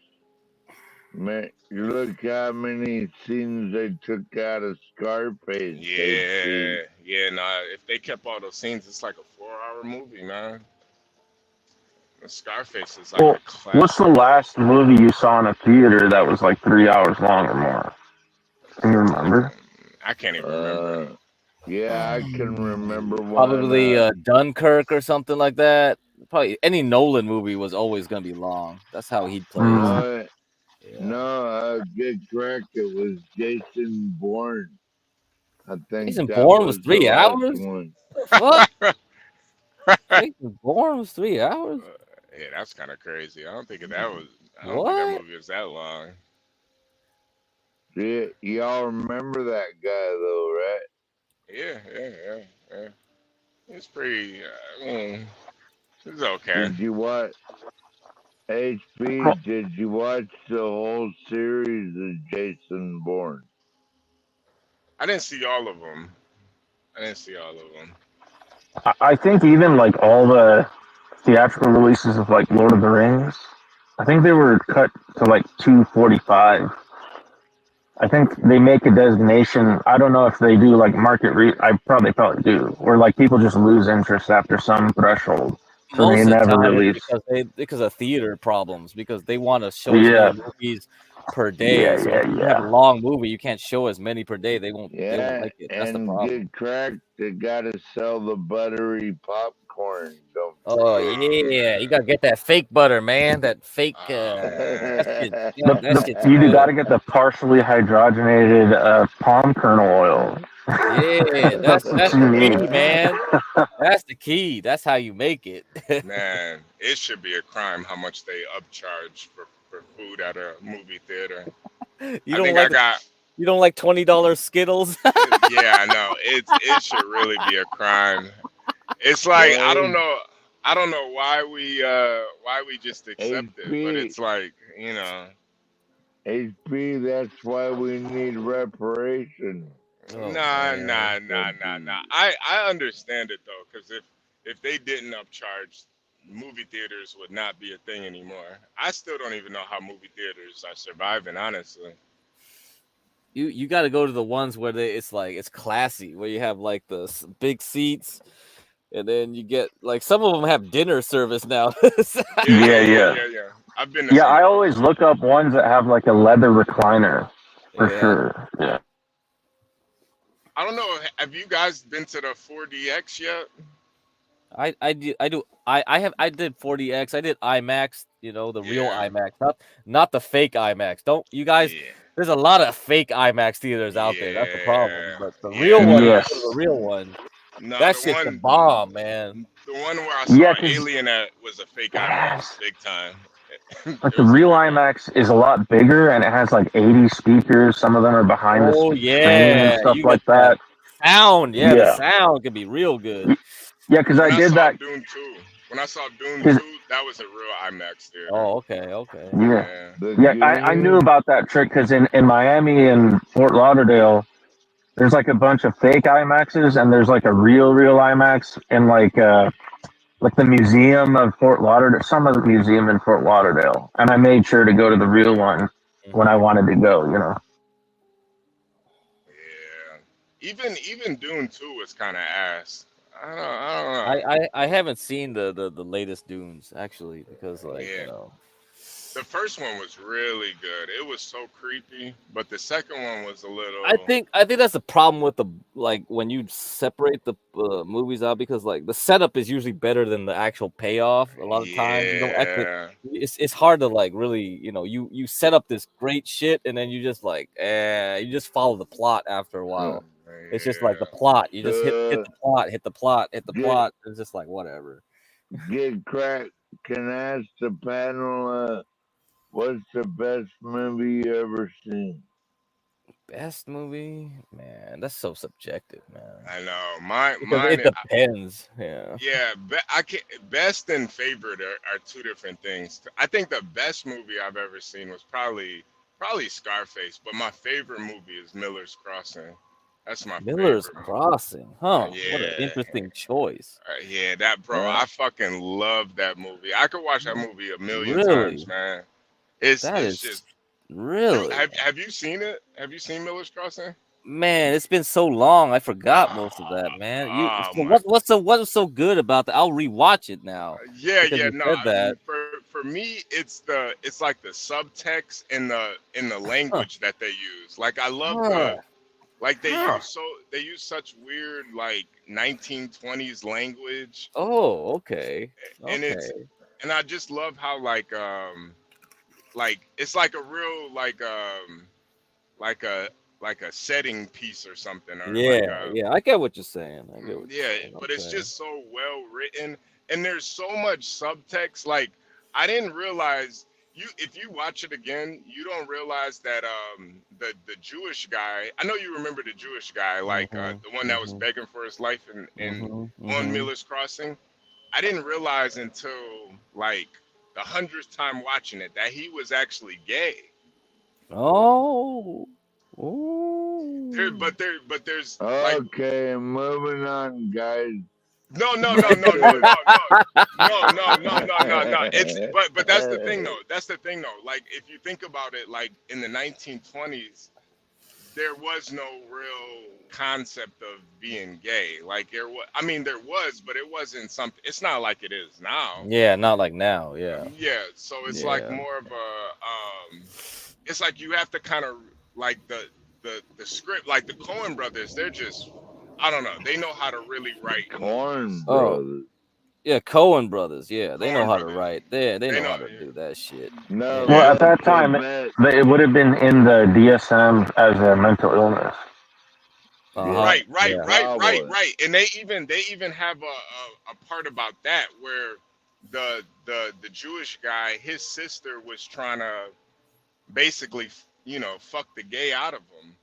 Man, you look how many scenes they took out of Scarface, HP. Yeah, yeah. Nah, if they kept all those scenes, it's like a 4 hour movie, man. The Scarface is like a Well, what's the classic. last movie you saw in a theater that was like 3 hours long or more? Can you remember? I can't even remember. Yeah, I can remember one. Probably Dunkirk or something like that. Probably any Nolan movie was always gonna be long. That's how he'd play his. Mm. No, Yeah. no, get correct. It was Jason Bourne. I think Jason that Bourne was was the 3 hours. last one. The fuck? Jason Bourne was 3 hours. Yeah, that's kind of crazy. I don't think that was. I don't think that What? movie was that long. Yeah, y'all remember that guy though, right? Yeah. It's pretty. I mean, it's okay. Did you watch Well, HP? Did you watch the whole series of Jason Bourne? I didn't see all of them. I didn't see all of them. I think even like all the theatrical releases of like Lord of the Rings, I think they were cut to like 2:45. I think they make a designation. I don't know if they do like I probably do, where like people just lose interest after some threshold, so they Most of the never time it's release. because of theater problems, because they want to show as many Yeah, movies per day. So if you have a yeah. long movie, you can't show as many per day. They won't Yeah, like it. That's the and problem. get cracked. They gotta sell the buttery popcorn. Don't Oh yeah, you gotta get that fake butter, man. That fake that shit. forget. Yeah, that shit's You got good. to get the partially hydrogenated palm kernel oil. Yeah, That's what that's you the need. key, man. That's the key. That's how you make it. Man, it should be a crime how much they upcharge for food at a movie theater. You I don't think I like got. $20 Skittles? Yeah, I know. It should really be a crime. It's like Boy, I don't know why we just accept it, but HP, it's like, you know, HP. That's why we need reparation. Oh man. nah. I understand it though, because if they didn't upcharge, movie theaters would not be a thing anymore. I still don't even know how movie theaters are surviving, honestly. You got to go to the ones where it's classy, where you have like the big seats, and then you get like some of them have dinner service now. Yeah. I've been to Yeah, some I of always those. look up ones that have like a leather recliner for Yeah. sure. Yeah. I don't know. Have you guys been to the 4DX yet? I did 40X. I did IMAX, the real Yeah, IMAX, not the fake IMAX. Don't you guys yeah, There's a lot of fake IMAX theaters out there. That's the problem. But the real one, you Yes. go to the real one. No, That shit's the bomb, man. the one where I Yeah, saw 'cause Alien at was a fake IMAX, big time. like It the was real pretty good. IMAX is a lot bigger and it has like 80 speakers. Some of them are behind the Oh screen and yeah, stuff you get like that that. sound. Yeah, the Yeah. sound can be real good. Yeah, because I When I did saw that. Dune 2, when I saw Dune 2, 'Cause that was a real IMAX theater. Oh, okay. Yeah. Yeah. The Yeah, I knew Goonies. about that trick because in Miami and Fort Lauderdale, there's like a bunch of fake IMAXs and there's like a real IMAX in like the museum of Fort Lauderdale, some of the museum in Fort Lauderdale. And I made sure to go to the real one when I wanted to go. Yeah. Even Dune 2 was kind of ass. I don't know. I haven't seen the latest Dunes actually because like Yeah. you know. The first one was really good. It was so creepy, but the second one was a little. I think that's the problem with the like when you separate the movies out because like the setup is usually better than the actual payoff. A lot of times you don't actually. Yeah. It's hard to like really you set up this great shit and then you just like you just follow the plot after a while. It's just like the plot. You just hit the plot, hit the plot, hit the plot. It's just like whatever. Get crack. Can I ask the panel? What's the best movie you ever seen? Best movie, man. That's so subjective, man. I know. Because Mine. it depends. Yeah. Yeah, I can best and favorite are two different things. I think the best movie I've ever seen was probably Scarface, but my favorite movie is Miller's Crossing. That's my Miller's favorite. Crossing, huh? What an Yeah. interesting choice. Yeah, that bro, I fucking love that movie. I could watch that movie a million Really? times, man. It's Just you, really, have you seen it? Have you seen Miller's Crossing? man. It's been so long. I forgot most of that, man. Oh So my. what's so good about that? I'll rewatch it now. Yeah, Because you no. said that. For me, it's like the subtext in the language that they use. Like I love Huh. like they use such weird like 1920s language, Oh, okay. and Okay. I just love how like it's like a real like a setting piece or something, or like Yeah. I get what you're saying. I get what you're yeah, saying. but it's Okay. just so well written, and there's so much subtext. Like I didn't realize if you watch it again, you don't realize that the Jewish guy. I know you remember the Jewish guy, like the one that was begging for his life on Miller's Crossing. I didn't realize until like the 100th time watching it that he was actually gay. Oh. But there's like Okay, moving on, guys. no. It's but that's the thing though. Like if you think about it, like in the 1920s, there was no real concept of being gay. Like there was, but it wasn't something. It's not like it is now. Yeah, not like now. Yeah. Yeah, so it's like Yeah. more of a it's like you have to kind of like the script, like the Coen brothers, they're just I don't know, they know how to really write. Coen Oh. brothers. Yeah, Coen brothers. Yeah, they know Coen how to brothers. write. They They know know, how to do that shit. No, Well, at that's that time, the it would have been in the DSM as a mental illness. Right. Probably. And they even have a part about that where the Jewish guy, his sister was trying to basically, fuck the gay out of him,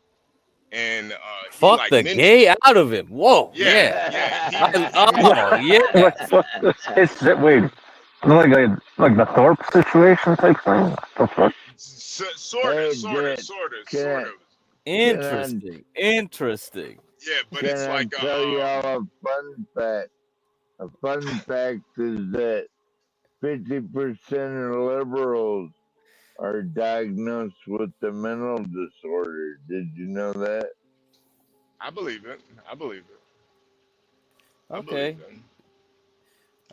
and Fuck like the mentioned, gay out of him. Whoa. yeah, Yeah. Wait, like the Thorpe situation type thing. The fuck? sort of. Interesting. Yeah, but Can it's I like tell y'all a fun fact? A fun fact is that 50% of liberals are diagnosed with the mental disorder. Did you know that? I believe it. Okay.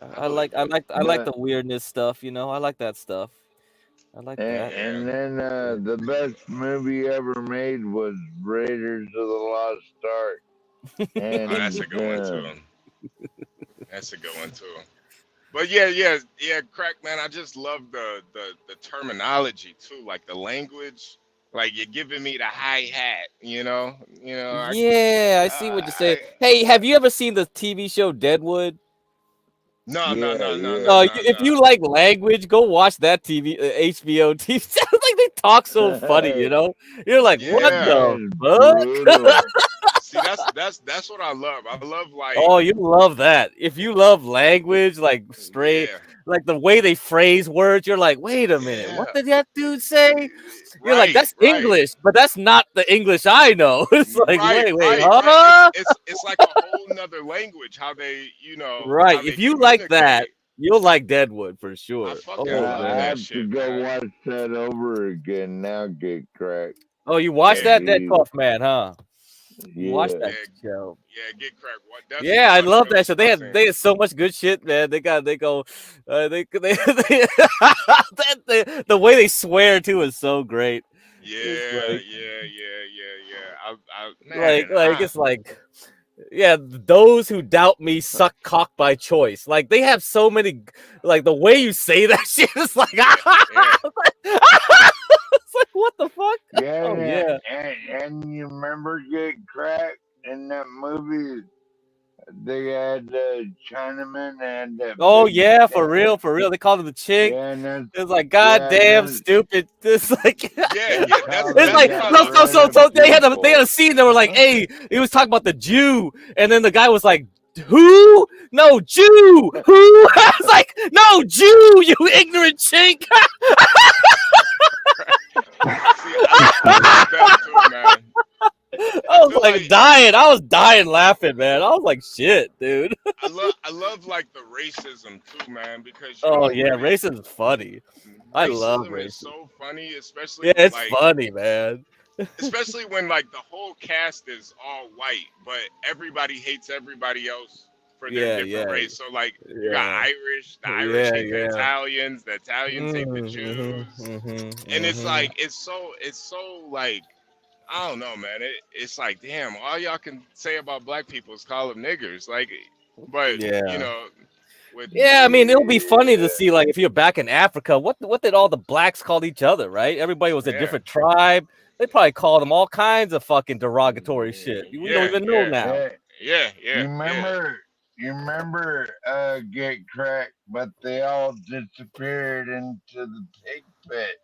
I like the weirdness stuff, I like that stuff. I like that. And then the best movie ever made was Raiders of the Lost Ark. And that's a good one too. That's a good one too. But yeah, crack man. I just love the terminology too, like the language. Like you're giving me the hi hat, Yeah, I see what you're saying. Hey, have you ever seen the TV show Deadwood? No. If you like language, go watch that HBO TV. Sounds like they talk so funny, You're like, what the fuck? See, that's what I love. I love like. Oh, you love that. If you love language, like straight, like the way they phrase words, you're like, wait a minute, what did that dude say? You're like, that's English, but that's not the English I know. It's like, wait, huh? It's like a whole nother language. How they, Right. how If they you like communicate. that, you'll like Deadwood for sure. fucking Oh, love I man. have to go watch that over again now. Get cracked. Oh, you watched that Dead Jeez. Cough Man, huh? Watch Yeah. that show. Yeah, Get Cracked. Definitely Yeah, I watch love that those show. They cartoons. had so much good shit, man. They go the way they swear too is so great. It's Yeah, like it's like yeah, those who doubt me suck cock by choice. Like they have so many like the way you say that shit is like it's like what the fuck? Yeah, Oh yeah. and you remember Get Cracked in that movie? They had Chinaman and Oh Big yeah, Cat. for real. They called him the chick. Yeah, and that's It's like yeah, and goddamn that's stupid. It's like how it's they like got so rid of they had a people. scene that were like, hey, he was talking about the Jew, and then the guy was like, who? No, Jew. Who? It's like, no, Jew, you ignorant chink. I love that too, man. I was like dying. I was dying laughing, man. I was like, shit, dude. I love like the racism too, man, because you Oh don't yeah, really racism is funny. I love racism is racism. so funny, especially Yeah, it's like funny, man. especially when like the whole cast is all white, but everybody hates everybody else for their Yeah, different yeah, race. So like you got yeah, Irish, the Irish hate yeah. the Italians hate the Jews, and it's so like I don't know, man. It's like damn, all y'all can say about black people is call them niggers, like, but you Yeah. know, with Yeah, I mean, it'll be funny to see, like, if you're back in Africa, what did all the blacks call each other, right? Everybody was a different tribe. They probably called them all kinds of fucking derogatory shit. We don't even know now. yeah. You remember Get Cracked, but they all disappeared into the pig pit.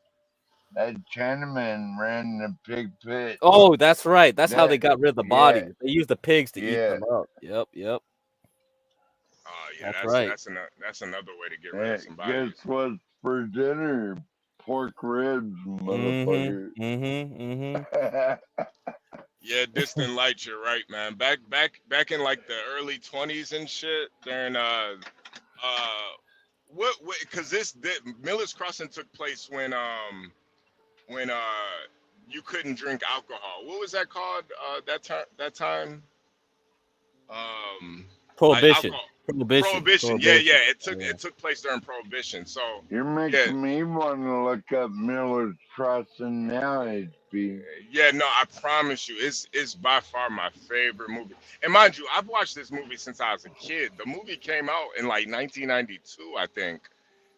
That Chinaman ran the pig pit. Oh, that's right. That's how they got rid of the Yeah, bodies. They used the pigs to eat yeah. them up. Yep. Oh yeah, That's right. that's another way to get rid of somebody. Guess what's for dinner? Pork ribs, motherfucker. Yeah, Distant Lights, you're right, man. Back in like the early 20s and shit, during what because Miller's Crossing took place when you couldn't drink alcohol. What was that called? That time? Prohibition. Prohibition. Yeah. It took place during Prohibition. So You're making me want to look up Miller's Crossing now, HB. yeah, no, I promise you, it's by far my favorite movie. And mind you, I've watched this movie since I was a kid. The movie came out in like 1992, I think.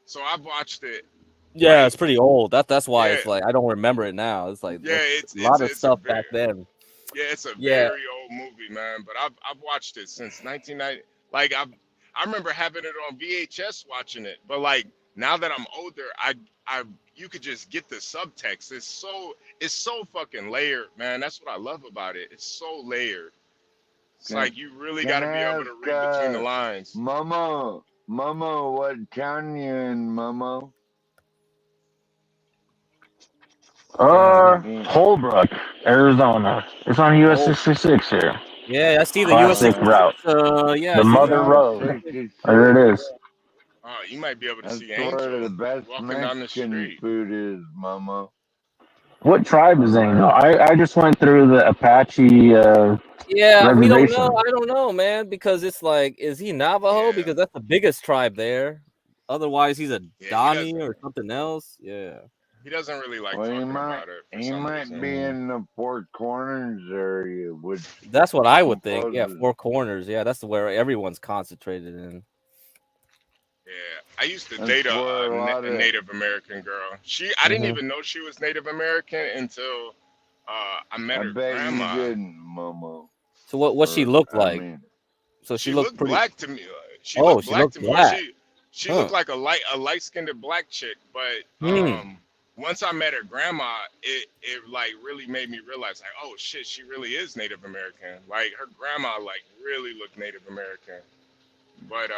So I've watched it. Yeah, it's pretty old. That's why it's like I don't remember it now. It's like it's a lot of it's stuff a very, back then. Yeah, it's a Yeah. very old movie, man. But I've watched it since 1990. Like I remember having it on VHS watching it. But like now that I'm older, I you could just get the subtext. It's so fucking layered, man. That's what I love about it. It's so layered. It's like you really got to be able to read between the lines. Momo, what town you in, Momo? Holbrook, Arizona. It's on US 66 here. Yeah, I see the US Classic route. Yeah, The I see Mother Road. There it is. Oh, you might be able to see That's Angel where the best walking down the Mexican street. food is, Momo. What tribe is Angel? I just went through the Apache Yeah, we don't reservation. know. I don't know, man, because it's like, is he Navajo? Because that's the biggest tribe there. Otherwise, he's a Donnie or something else. Yeah. He doesn't really like Well, talking about it. he might be in the Four Corners area, which That's what I would think. Yeah, Four Corners. Yeah, that's where everyone's concentrated in. Yeah, I used to date a Native American girl. I didn't even know she was Native American until I met her grandma. You didn't, Momo. So what she looked like? So she looked looked pretty black to me. She Oh, looked she black looked to me. black. She looked like a light-skinned black chick, but once I met her grandma, it like really made me realize like, oh shit, she really is Native American. Like her grandma like really looked Native American. But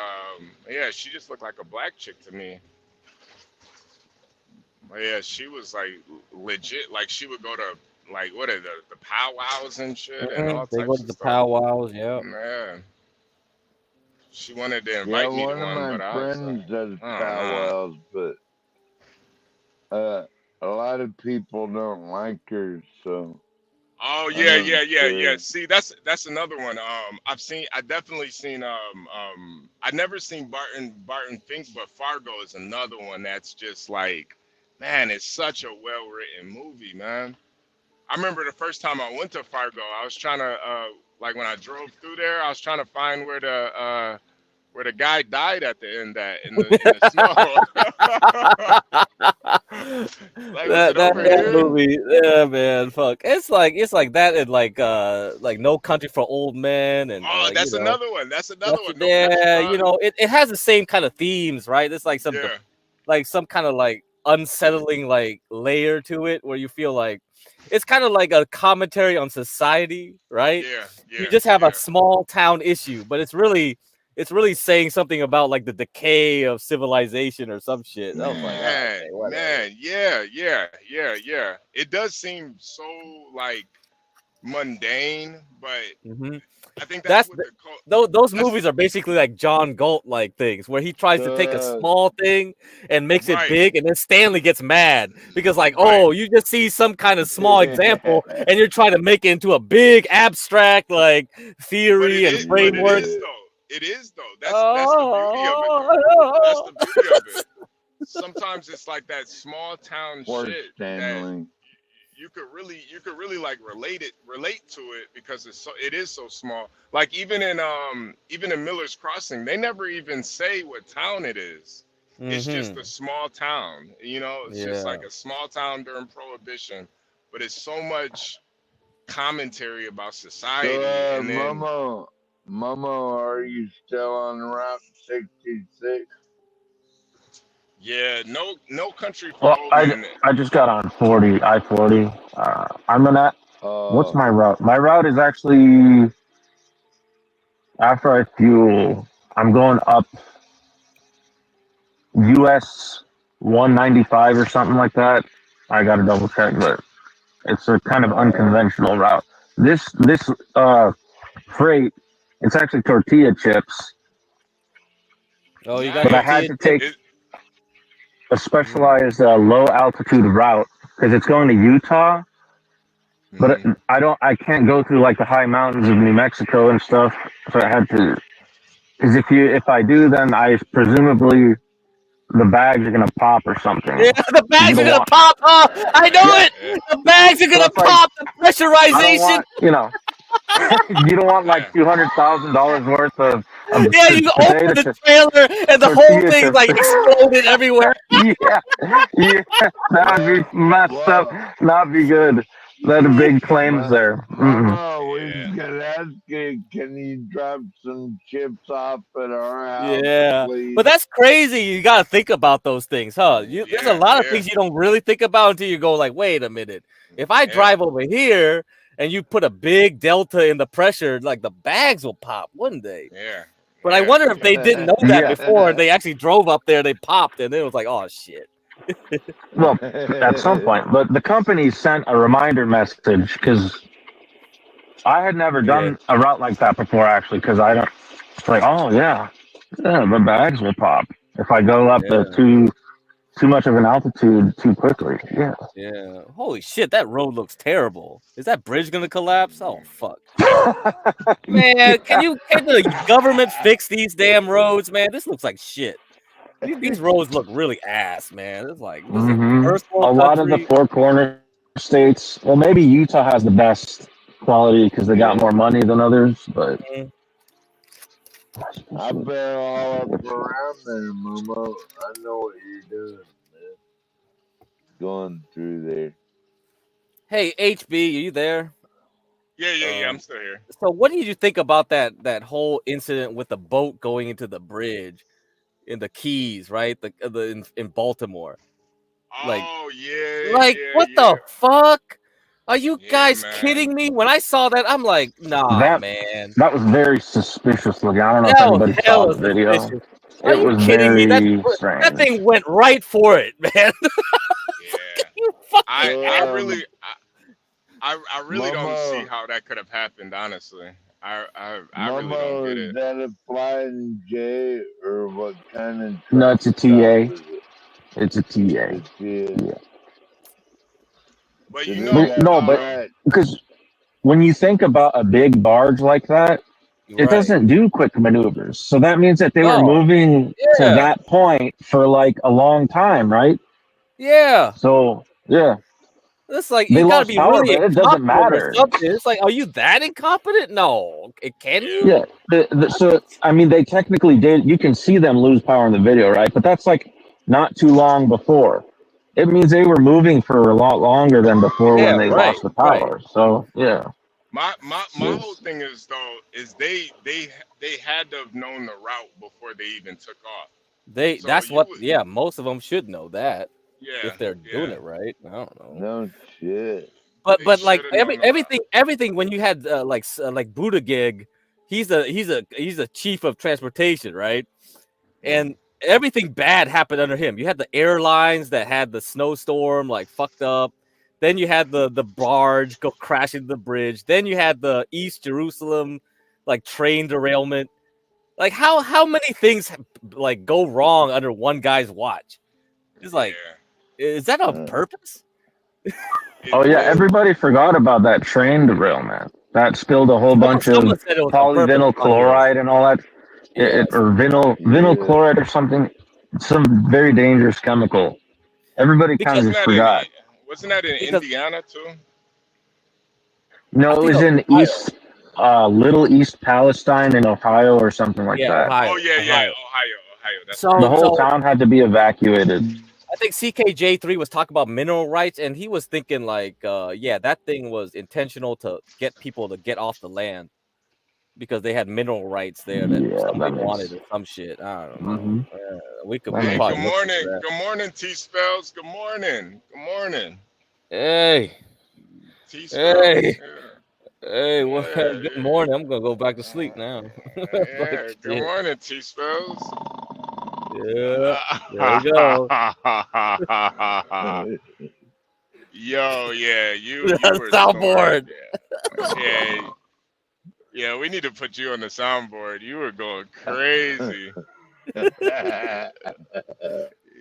yeah, she just looked like a black chick to me. But yeah, she was like legit. Like she would go to like what are the powwows and shit and all They types go of to the stuff. powwows, yeah. Man, she wanted to invite me to one of one, my but I was friends like, does I don't know. powwows, but a lot of people don't like her, so Oh I yeah, don't yeah, yeah, yeah. care. See, that's another one. I definitely seen I never seen Barton Fink, but Fargo is another one that's just like, man, it's such a well written movie, man. I remember the first time I went to Fargo, I was trying to like when I drove through there, I was trying to find where the guy died at the end that in the snow. Like, was it over that here? movie, yeah, man, fuck. It's like that and like No Country for Old Men and Oh, like that's another one. That's another that's one. No country. yeah, it has the same kind of themes, right? It's like Yeah, like some kind of like unsettling like layer to it where you feel like it's kind of like a commentary on society, right? yeah, You yeah, just have a yeah. small town issue, but it's really saying something about like the decay of civilization or some shit. I was like, oh, Man, okay, whatever. man, yeah, yeah, yeah, yeah. It does seem so like mundane, but Hmm. I think that's That's what the cult. those That's movies are basically like John Galt like things where he tries to take a The small thing and makes it right, big, and then Stanley gets mad because like, right. oh, you just see some kind of small example and you're trying to make it into a big abstract like But theory and it framework. is though. It is though. That's the beauty of it though. That's Oh, the beauty of it. Sometimes it's like that small town Poor shit that Stanley. you could really like relate to it because it is so small. Like even in Miller's Crossing, they never even say what town it is. It's just mm-hmm. a small town. It's just Yeah. like a small town during Prohibition, but it's so much commentary about So, society. And then Momo, are you still on Route 66? yeah, no country for Well, old men. I just got on 40 I-40. I'm gonna. What's Uh, my route? My route is actually after I fuel. I'm going up US 195 or something like that. I got to double check, but it's a kind of uh, unconventional route. This freight, it's actually tortilla chips, Oh, you got but I had tortilla to chips? take It, a specialized low altitude route because it's going to Utah. But mhm. I can't go through like the high mountains of New Mexico and stuff. So I had to, because if I do, then I presumably the bags are gonna pop or something. Yeah, the You bags are don't gonna want, pop. Oh, I know yeah. it. The bags are So gonna it's like pop. The I don't pressurization. want, you don't want like Yeah. $200,000 worth of Yeah, you open potato the chip, trailer and the whole tortilla thing's chips. like exploded everywhere. Yeah, yeah, that'd be messed up. well, That'd be good. That'd big claims there. Mm-mm. Mama, Yeah. we could ask you, can you drop some chips off at our house, Yeah, but please? that's crazy. You gotta think about those things, huh? There's a Yeah. lot of Yeah. things you don't really think about until you go like, wait a minute. If I Yeah. drive over here and you put a big delta in the pressure, like the bags will pop, wouldn't they? Yeah. But I Yeah. wonder if Yeah. they didn't know that Yeah. before and they actually drove up there, they popped, and it was like, oh shit. Well, at some point, but the company sent a reminder message because I had never Yeah. done a route like that before, actually. Because I don't. It's like, oh yeah, the bags will pop if I go up Yeah. too much of an altitude too quickly. Yeah. Yeah. Holy shit, that road looks terrible. Is that bridge gonna collapse? Oh fuck. Man, can the government fix these damn roads, man? This looks like shit. These roads look really ass, man. It's like, this is a Hmm. first A world lot of the country. four corner states. Well, maybe Utah has the best quality because they got Yeah, more money than others. But Mm. I've been all up around there, Momo. I know what you're doing, man. Going through there. Hey, HB, are you there? Yeah. Yeah. Yeah. I'm Um, still here. so what did you think about that whole incident with the boat going into the bridge in the Keys, right? In Baltimore. Like, Oh yeah. Yeah. what Yeah. the fuck? Are you Yeah, guys man. kidding me? When I saw that, I'm like, nah, that man. that was very suspicious looking. I don't know if That was anybody saw hella the video. suspicious. Are It you was kidding me? very That strange. thing went right for it, man. Yeah. You fucking I So, really I really don't see Momo, how that could have happened. Honestly, I really don't get Momo, is it. that a flying J or what kind of No, truck it's a stop TA. is it? It's a TA. It's yeah. Yeah. But Do you they know, But got no, but tracks? because when you think about a big barge like that, it Right. doesn't do quick maneuvers. So that means that they were No. moving to Yeah. that point for like a long time, right? Yeah. So yeah, It's like they you gotta lost be power, really but it doesn't incompetent or matter. something. It's like, are you that incompetent? No. Can you? Yeah. So I mean, they technically did. You can see them lose power in the video, right? But that's like not too long before. It means they were moving for a lot longer than before Yeah, when they right, lost the right. power. So yeah. My whole thing is though is they had to have known the route before they even took off. So That's you what. would, Yeah, most of them should know that yeah, if they're doing yeah. it right. I don't know. No shit. They But should like have known the route. everything when you had like Buddha gig, he's a chief of transportation, right? And everything bad happened under him. You had the airlines that had the snowstorm like fucked up. Then you had the barge go crashing the bridge. Then you had the East Jerusalem like train derailment. Like how many things like go wrong under one guy's watch? It's like, is that on purpose? Oh yeah, everybody forgot about that train derailment. That spilled a whole bunch Someone of said it was on purpose polyvinyl on here. chloride and all that, Yes. or vinyl chloride or something, some very dangerous chemical. Everybody kind of Wasn't just that in forgot. Indiana too? No, it was in East, Little East Palestine in Ohio or something like Yeah, that. Ohio. Oh yeah, Ohio. Ohio. That's So right. The whole town had to be evacuated. I think CKJ3 was talking about mineral rights, and he was thinking like, yeah, that thing was intentional to get people to get off the land because they had mineral rights there that Yeah, somebody that wanted makes. or some shit. I don't know. Mm-hmm. We could That Hey, makes good probably look into morning. that. Good morning, T Spells. Good morning. Good morning. Hey, T Spells. hey, well, Yeah, good morning. I'm gonna go back to sleep now. Fuck yeah. Good shit. morning, T Spells. Yeah, there we go. Yo, yeah, you The were scoring. soundboard. Yeah. We need to put you on the soundboard. You were going crazy.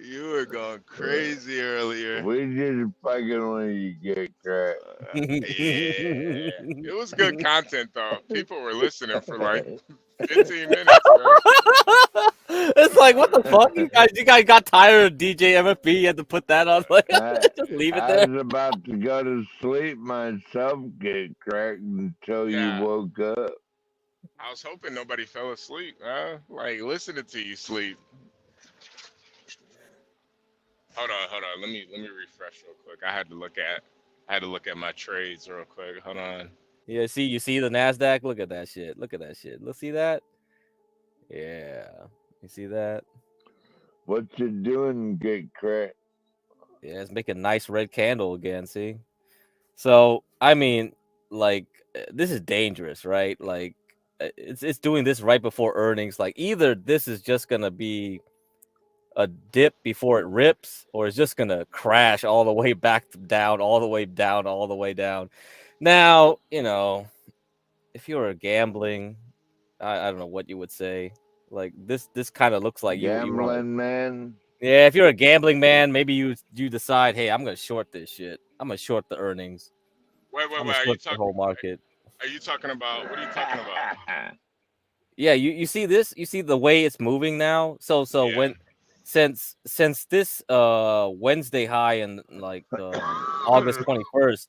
You were going crazy earlier. We just fucking when you get cracked. Yeah. It was good content though. People were listening for like 15 minutes, man. It's like, what the fuck? You guys got tired of DJ MFP? You had to put that on? Like, just leave it I there. was about to go to sleep myself, get cracked until you Yeah. woke up. I was hoping nobody fell asleep, huh? Like listening to you sleep. Hold on. Let me refresh real quick. I had to look at my trades real quick. Hold on. Yeah, you see the NASDAQ? Look at that shit. Let's see that. Yeah. You see that? What you doing, get cracked? Yeah, it's making a nice red candle again, see? So, I mean, like, this is dangerous, right? Like, it's doing this right before earnings. Like, either this is just gonna be a dip before it rips, or it's just gonna crash all the way back down, all the way down, all the way down. Now, if you were gambling, I don't know what you would say. Like this kind of looks like you run. Gambling man. Yeah, if you're a gambling man, maybe you decide, hey, I'm gonna short this shit. I'm gonna short the earnings. Wait. I'm gonna short the whole market. Are you talking about? What are you talking about? Yeah, you see this? You see the way it's moving now? So when since this Wednesday high and like August 21st,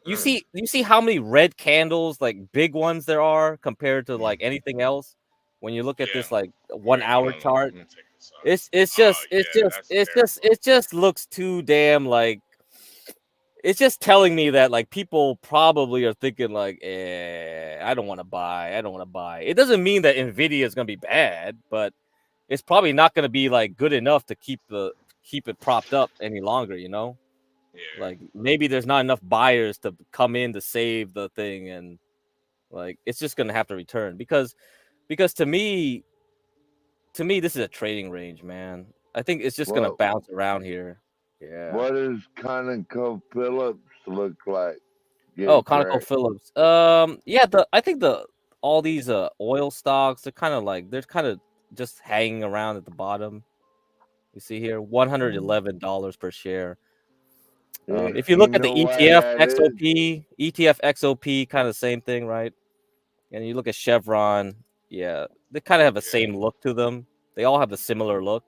you see how many red candles, like big ones, there are compared to like anything else when you look at this like 1 hour chart. It just looks too damn like, it's just telling me that like people probably are thinking like, I don't want to buy. It doesn't mean that Nvidia is gonna be bad, but it's probably not gonna be like good enough to keep it propped up any longer, Like maybe there's not enough buyers to come in to save the thing, and like it's just gonna have to return because to me this is a trading range, man. I think it's just gonna bounce around here. Yeah. What does ConocoPhillips look like? ConocoPhillips. Yeah, I think all these oil stocks, they're kind of just hanging around at the bottom. You see here, $111 per share. If you look at the know why ETF that is? XOP, XOP, kind of the same thing, right? And you look at Chevron, yeah, they kind of have the same look to them. They all have a similar look.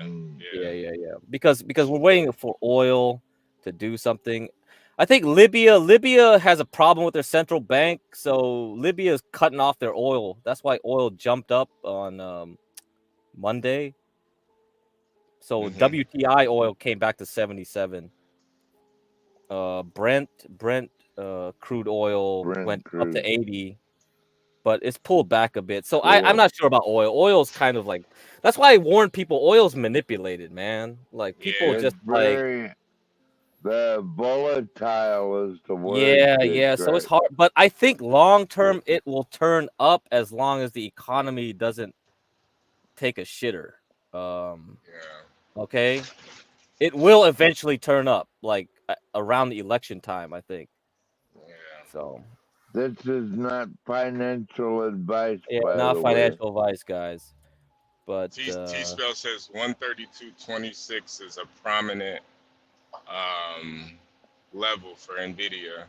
Yeah. Because we're waiting for oil to do something. I think Libya has a problem with their central bank, so Libya is cutting off their oil. That's why oil jumped up on Monday. So WTI oil came back to 77. Brent crude oil went up to 80, but it's pulled back a bit. So I'm not sure about oil. Oil's kind of like, that's why I warn people. Oil's manipulated, man. Like people It's just very the volatile is the word. yeah. So it's hard, but I think long term it will turn up as long as the economy doesn't take a shitter. Okay, it will eventually turn up, like around the election time, I think. So this is not financial advice, by not the financial advice, guys. But T-Spell says 132.26 is a prominent level for Nvidia.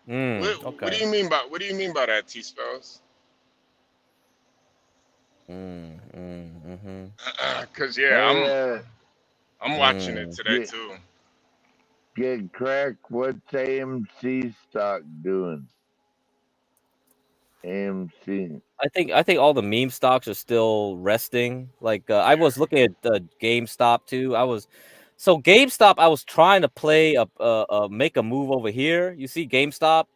What do you mean by that, T-Spells? Cause I'm watching it today too. Get crack. What's AMC stock doing? AMC. I think all the meme stocks are still resting. Like I was looking at GameStop too. So GameStop, I was trying to play make a move over here. You see GameStop,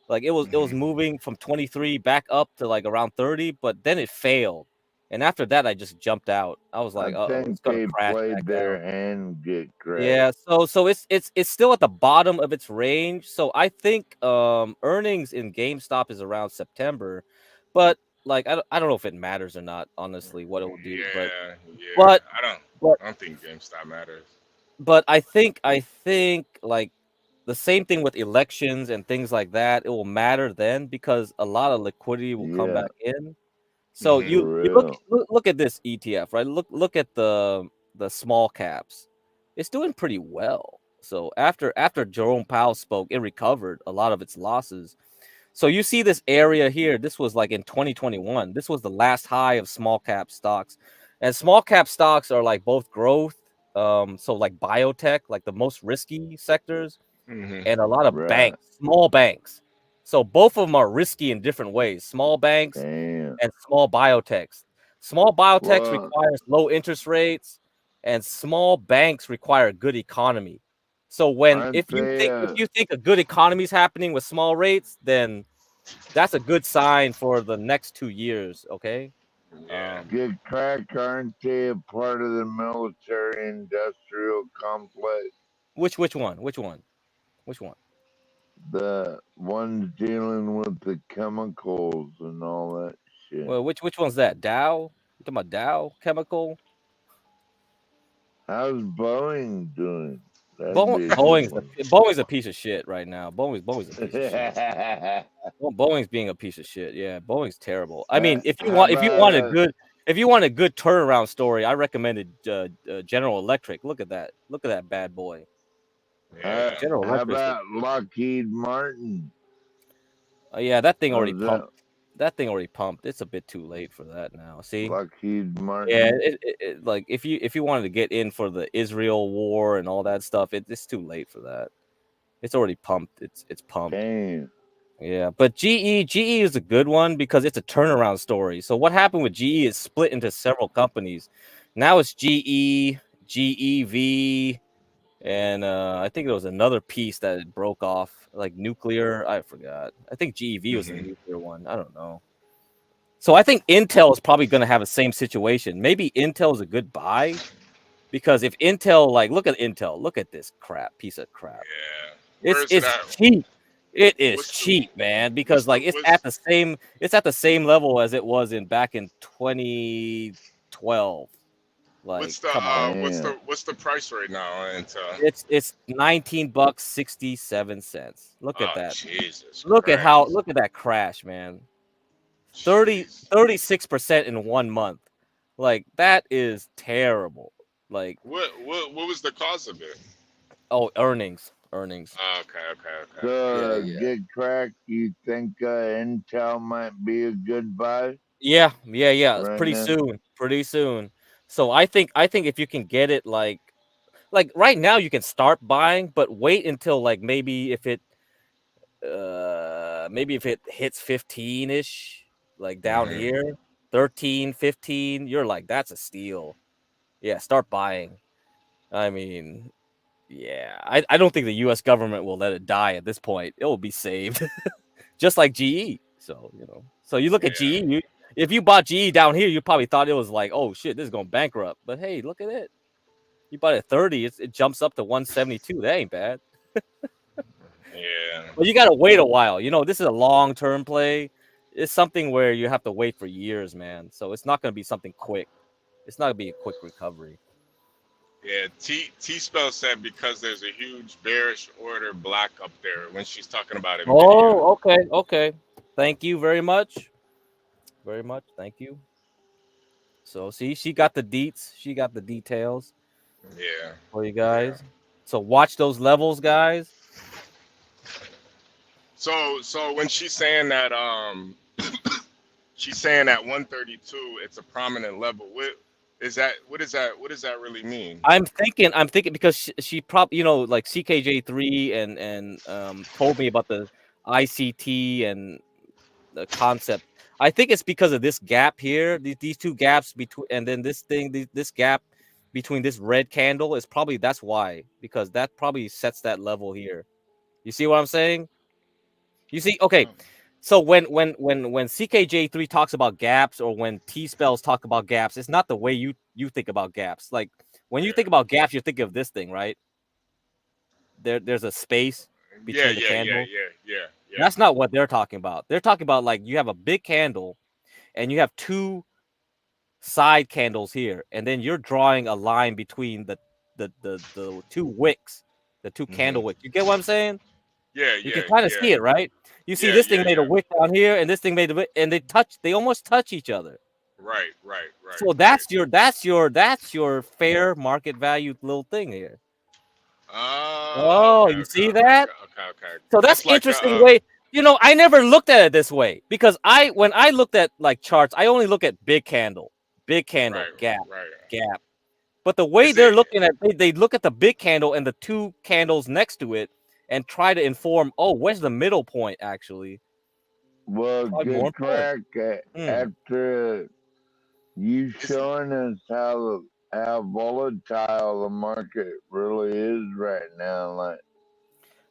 like it was moving from 23 back up to like around 30, but then it failed. And after that, I just jumped out. I was like, I think it's gonna they crash played back their down. hand. Get cracked. Yeah, so it's still at the bottom of its range. So I think earnings in GameStop is around September, but like I don't know if it matters or not, honestly, what it will do. But I don't think GameStop matters. But I think like the same thing with elections and things like that, it will matter then because a lot of liquidity will come back in. So you look at this ETF, right? Look at the small caps. It's doing pretty well. So after Jerome Powell spoke, it recovered a lot of its losses. So you see this area here. This was like in 2021. This was the last high of small cap stocks. And small cap stocks are like both growth, so like biotech, like the most risky sectors, and a lot of banks, small banks. So both of them are risky in different ways. Small banks and small biotechs. Small biotechs requires low interest rates, and small banks require a good economy. So if you think a good economy is happening with small rates, then that's a good sign for the next 2 years. Okay. Get crack. Aren't they a part of the military industrial complex? Which one? Which one? The ones dealing with the chemicals and all that shit. Well, which one's that? Dow? You talking about Dow Chemical? How's Boeing doing? Boeing's a piece of shit right now. Boeing's a piece of shit. Boeing's being a piece of shit. Yeah, Boeing's terrible. I mean, if you want a good turnaround story, I recommended General Electric. Look at that bad boy. General How Electric. about Lockheed Martin? Yeah, that thing already pumped. That thing already pumped. It's a bit too late for that now. See, Lockheed Martin. Yeah, it like if you wanted to get in for the Israel war and all that stuff, it's too late for that. It's already pumped. It's pumped. Damn. Yeah, but GE is a good one because it's a turnaround story. So what happened with GE is split into several companies. Now it's GE, GEV, and I think there was another piece that it broke off, like nuclear. I forgot. I think GEV was a nuclear one. I don't know. So I think Intel is probably going to have the same situation. Maybe Intel is a good buy because if Intel, like, look at Intel, look at this piece of crap. Yeah, it's cheap. It is cheap, man, because like it's at the same level as it was back in 2012. Like, what's the price right now on Intel? It's $19.67. Look at that. Jesus look Christ. at that crash, man. 36% in 1 month. Like, that is terrible. Like, what was the cause of it? Oh, earnings. earnings. Okay. So, Yeah. get cracked. You think Intel might be a good buy Yeah. right Pretty now? soon. So I think if you can get it like right now, you can start buying, but wait until like maybe if it hits 15-ish, like down here, 13, 15, you're like, that's a steal. Yeah, start buying. I mean, yeah, I don't think the U.S. government will let it die at this point. It will be saved, just like GE. So so you look at GE. If you bought GE down here, you probably thought it was like, oh shit, this is going bankrupt. But hey, look at it. You bought it at 30, it jumps up to 172. That ain't bad. Yeah. But you gotta wait a while. This is a long-term play. It's something where you have to wait for years, man. So it's not gonna be something quick. It's not gonna be a quick recovery. Yeah, T-Spell said because there's a huge bearish order block up there when she's talking about Nvidia. Oh, okay. Thank you very much. Thank you. So see, she got the deets. She got the details. Yeah. For you guys. So watch those levels, guys. So when she's saying that she's saying at 132 it's a prominent level. What does that really mean? I'm thinking because she probably like CKJ3 and told me about the ICT and the concept. I think it's because of this gap here, these two gaps between, and then this gap between this red candle is probably, that's why, because that probably sets that level here. You see what I'm saying? You see, okay. So when CKJ3 talks about gaps, or when T-Spells talk about gaps, it's not the way you think about gaps. Like when you think about gaps, you think of this thing, right? There's a space between the candle. Yeah. That's not what they're talking about. They're talking about like you have a big candle and you have two side candles here, and then you're drawing a line between the two wicks, the two candle wicks. You get what I'm saying? Yeah. You can kind of see it, right? You see this thing made a wick down here, and this thing made a wick, and they almost touch each other. Right. So that's your fair market value little thing here. Oh, you see that? Okay. So that's like interesting way. I never looked at it this way, because when I looked at like charts, I only look at big candle, gap. But the way they're looking at, they look at the big candle and the two candles next to it and try to inform, oh, where's the middle point actually? Well, Probably more good crack after you showing us how volatile the market really is right now. Like,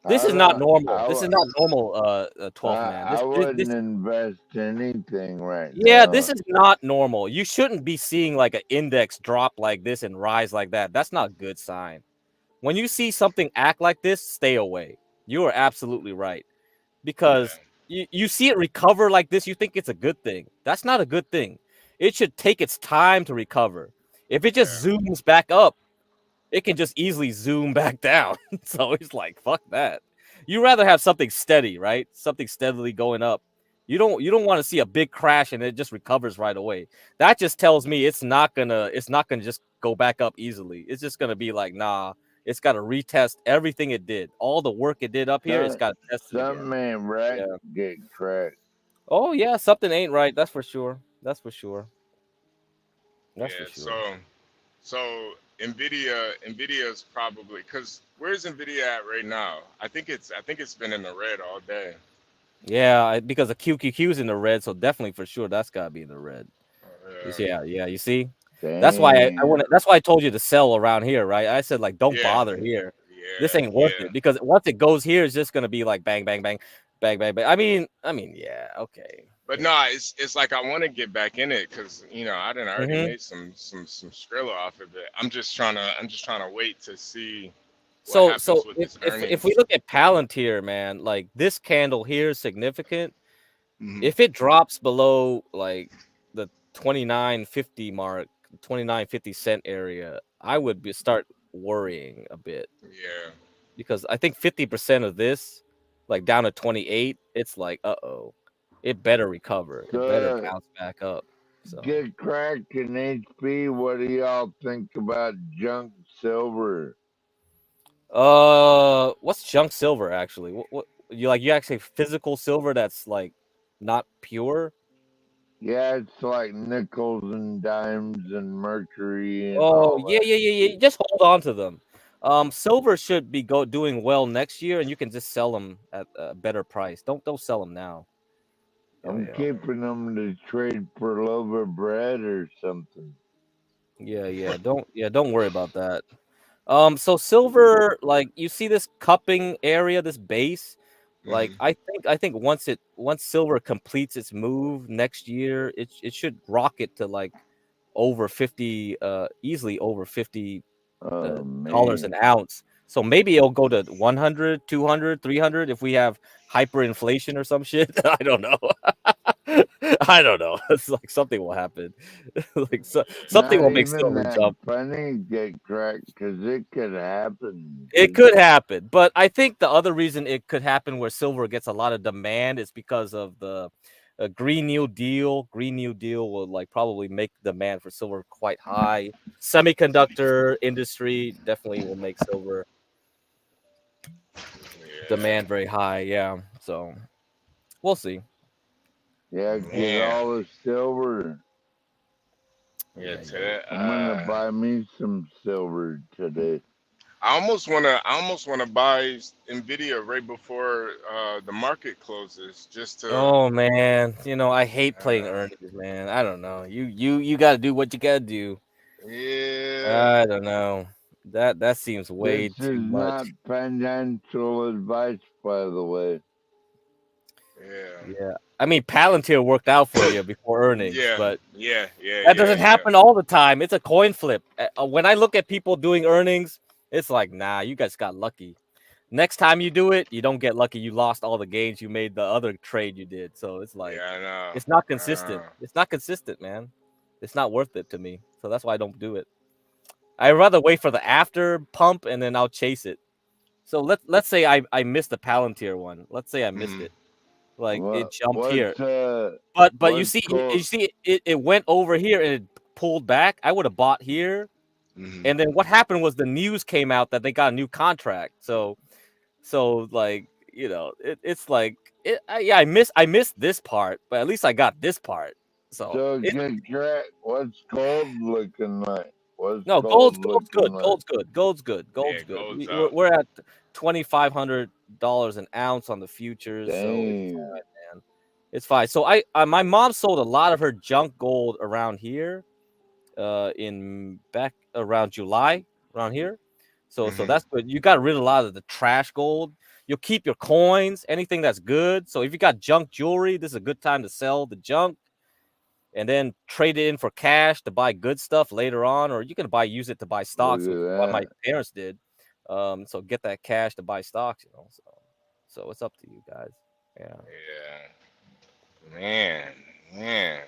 this is not normal. This is not normal, 12th man. I wouldn't invest anything right now. Yeah, this is not normal. You shouldn't be seeing like an index drop like this and rise like that. That's not a good sign. When you see something act like this, stay away. You are absolutely right. Because you see it recover like this, you think it's a good thing. That's not a good thing. It should take its time to recover. If it just zooms back up, it can just easily zoom back down. So it's like, fuck that. You rather have something steady, right? Something steadily going up. You don't want to see a big crash and it just recovers right away. That just tells me it's not gonna just go back up easily. It's just gonna be like, nah, it's got to retest everything it did. All the work it did up here, it's got to test it again. Something ain't right. Get cracked. Oh yeah, something ain't right. That's for sure. That's for sure. So Nvidia's probably, because where's Nvidia at right now? I think it's been in the red all day. Yeah, because the QQQ's in the red, so definitely for sure that's gotta be in the red. Yeah. You see, that's why that's why I told you to sell around here, right? I said like don't bother here. This ain't worth it, because once it goes here, it's just gonna be like bang, bang, bang, bang, bang, bang. I mean, yeah, okay. But no, it's like I want to get back in it because I didn't already made some Skrilla off of it. I'm just trying to wait to see. So if we look at Palantir, man, like this candle here is significant. If it drops below like the 29.50 mark, 29.50 cent area, I would start worrying a bit. Yeah. Because I think 50% of this, like down to 28, it's like, uh-oh, it better recover. It better bounce back up. So Get cracked in HP. What do y'all think about junk silver? What's junk silver actually? What you actually physical silver that's like not pure? Yeah, it's like nickels and dimes and mercury and Oh all yeah, that. yeah, yeah, yeah. Just hold on to them. Silver should be doing well next year, and you can just sell them at a better price. Don't sell them now. I'm Yeah, keeping them to trade for a loaf of bread or something. yeah. Don't worry about that. So silver, like you see this cupping area, this base, like I think once silver completes its move next year, it should rocket to like over 50, easily over 50 Oh dollars an man. ounce. So maybe it'll go to 100, 200, 300 if we have hyperinflation or some shit. I don't know. I don't know. It's like something will happen. Like something Not will make even silver that jump. funny get cracked because it could happen, It dude. could happen, but I think the other reason it could happen where silver gets a lot of demand is because of the Green New Deal. Green New Deal will like probably make demand for silver quite high. Semiconductor industry definitely will make silver demand very high. Yeah, so we'll see. Yeah, get Man. all the silver. Yeah, today. I'm gonna buy me some silver today. I almost wanna buy Nvidia right before the market closes, just to. Oh man, I hate playing Uh, earnings, man. I don't know. You got to do what you got to do. yeah. I don't know. That seems This way too is not much. financial advice, by the way. Yeah. Yeah. I mean, Palantir worked out for you before earnings, Yeah. but Yeah. Yeah. that Yeah. doesn't Yeah. happen all the time. It's a coin flip. When I look at people doing earnings, it's like, nah, you guys got lucky. Next time you do it, you don't get lucky. You lost all the gains you made the other trade you did. So it's like, Yeah. I know. it's not consistent. It's not consistent, man. It's not worth it to me. So that's why I don't do it. I'd rather wait for the after pump and then I'll chase it. So let's say I missed the Palantir one. Let's say I missed it. Like it jumped here. But you What's see called it went over here and it pulled back. I would have bought here. And then what happened was the news came out that they got a new contract. So like, it's like yeah, I missed this part, but at least I got this part. So so get crack. What's gold looking like? What's no, gold gold's looking good. like? Gold's good. We're at $2,500 an ounce on the futures, so it's Damn. fine, man. It's fine. So my mom sold a lot of her junk gold around here, in back around July, around here. So that's good. You got rid of a lot of the trash gold. You'll keep your coins, anything that's good. So if you got junk jewelry, this is a good time to sell the junk and then trade it in for cash to buy good stuff later on, or you can use it to buy stocks, which is what my parents did. So get that cash to buy stocks, So it's up to you guys. Yeah. Yeah. Man.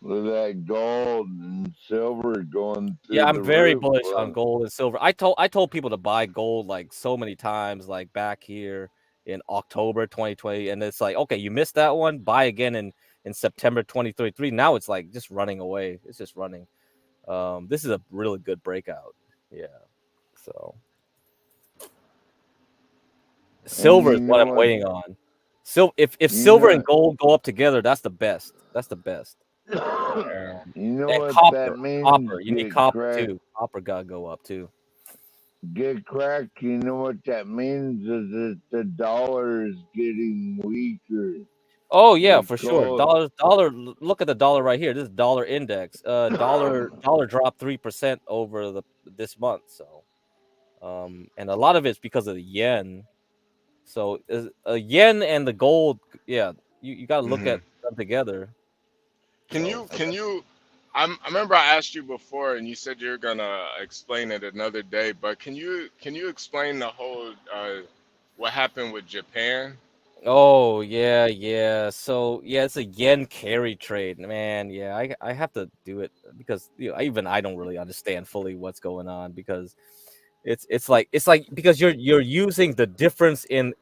Look at that gold and silver going through Yeah, I'm the very roof, bullish on bro. gold and silver. I told people to buy gold like so many times, like back here in October 2020, and it's like, okay, you missed that one, buy again in September 2023. Now it's like just running away. It's just running. This is a really good breakout. Yeah. So silver is what I'm waiting on. If silver and gold go up together, that's the best. That's the best. You know And what that means? copper. You need Get copper cracked. too. Copper gotta go up too. Get cracked. You know what that means? Is that the dollar is getting weaker. Oh yeah, for sure. Nicole, Dollar. Look at the dollar right here. This is dollar index. Dollar dropped 3% over this month. So, and a lot of it's because of the yen. So, yen and the gold. Yeah, you got to look at them together. Can you? I remember I asked you before, and you said you're gonna explain it another day. But can you explain the whole what happened with Japan? Oh yeah. So yeah, it's a yen carry trade, man. Yeah, I have to do it because I don't really understand fully what's going on because it's like because you're using the difference in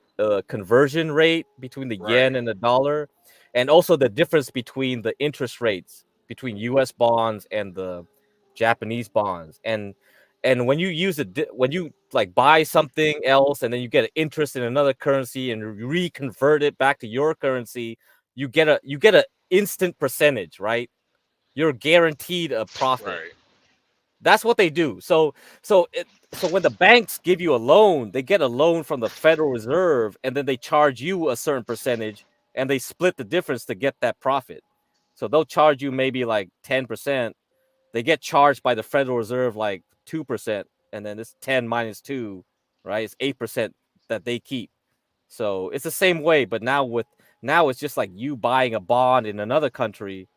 conversion rate between the yen and the dollar, and also the difference between the interest rates between U.S. bonds and the Japanese bonds, and And when you use when you like buy something else and then you get an interest in another currency and reconvert it back to your currency, you get a instant percentage, right? You're guaranteed a profit. Right. That's what they do. So when the banks give you a loan, they get a loan from the Federal Reserve, and then they charge you a certain percentage, and they split the difference to get that profit. So they'll charge you maybe like 10%. They get charged by the Federal Reserve like 2%, and then it's 10 minus 2, right? It's 8% that they keep. So it's the same way, but now it's just like you buying a bond in another country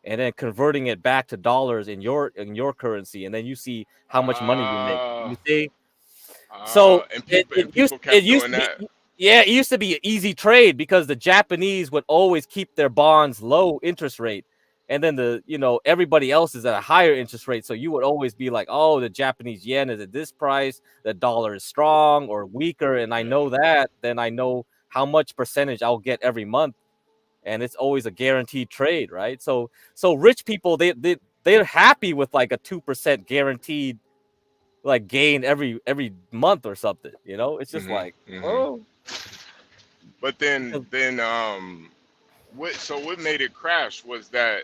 and then converting it back to dollars in your currency, and then you see how much money you make. You see? So And it people kept used doing to that. be, yeah, it used to be an easy trade because the Japanese would always keep their bonds low interest rate, and then everybody else is at a higher interest rate. So you would always be like, oh, the Japanese yen is at this price, the dollar is strong or weaker, and I know that, then I know how much percentage I'll get every month, and it's always a guaranteed trade, right? So rich people, they're happy with like a 2% guaranteed like gain every month or something. It's just like, oh. But then what made it crash was that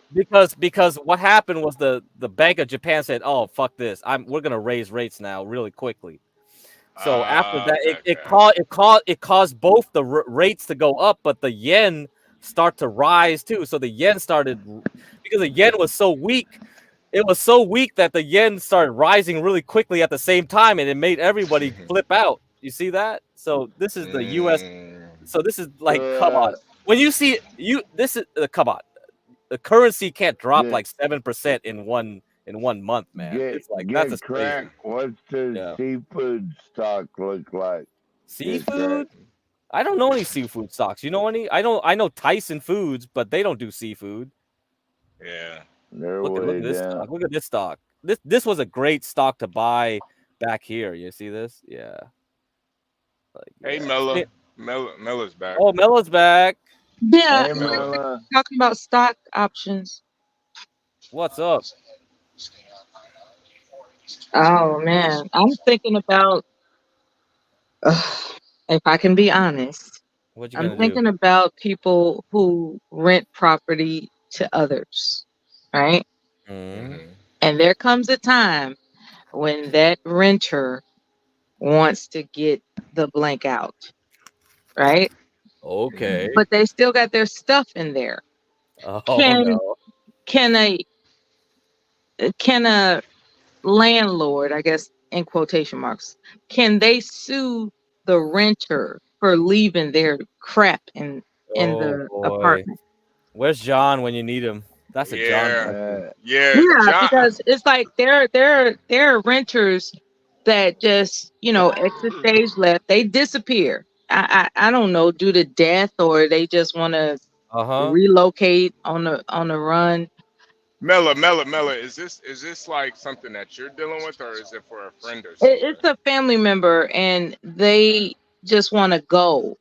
Because what happened was the Bank of Japan said, "Oh, fuck this! We're gonna raise rates now really quickly." So after that, it caused both the rates to go up, but the yen start to rise too. So the yen started, because the yen was so weak. It was so weak that the yen started rising really quickly at the same time, and it made everybody flip out. You see that? So this is the U.S. So this is like, come on. When you see this is come on. The currency can't drop like 7% in one month, man. It's like that's a crack. What's the seafood stock look like? Seafood? I don't know any seafood stocks. You know any? I know Tyson Foods, but they don't do seafood. Yeah. Look at this stock. Look at this stock. This was a great stock to buy back here. You see this? Yeah. Hey, Mella's back. Oh, Mella's back. Yeah, Hey, we're Mella. talking about stock options. What's up? Oh man, I'm thinking about. If I can be honest, What you I'm gonna do? thinking about people who rent property to others, right? Mm-hmm. And there comes a time when that renter wants to get the blank out, right? Okay. But they still got their stuff in there. Oh Can no. can a landlord, I guess in quotation marks, can they sue the renter for leaving their crap in Oh the boy. apartment? Where's John when you need him? That's a John question. Yeah, Yeah, John. because it's like there are renters that just, exit stage left, they disappear. I don't know, due to death, or they just want to relocate on the run. Mella, is this like something that you're dealing with, or is it for a friend or It's a family member, and they just want to go,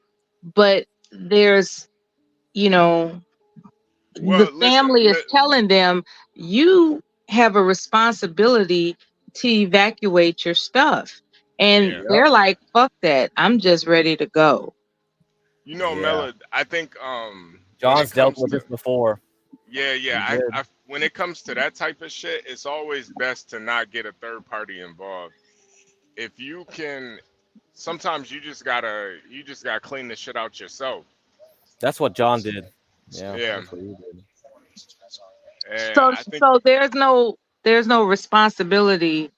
but there's, the family is telling them, you have a responsibility to evacuate your stuff, and they're like, fuck that, I'm just ready to go. Mella, I think when John's it dealt comes with to this before. I when it comes to that type of shit, it's always best to not get a third party involved. If you can, sometimes you just gotta clean the shit out yourself. That's what John did. Yeah. Yeah. That's what he did. And So I think, so there's no responsibility.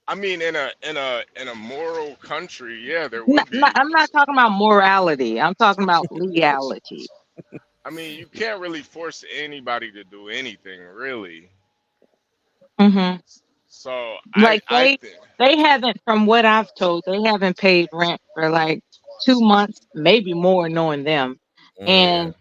I mean, in a moral country, yeah, there would be. I'm not talking about morality, I'm talking about legality. I mean, you can't really force anybody to do anything, really. Mm-hmm. So Like I think, they haven't, from what I've told, they haven't paid rent for like 2 months, maybe more, knowing them, and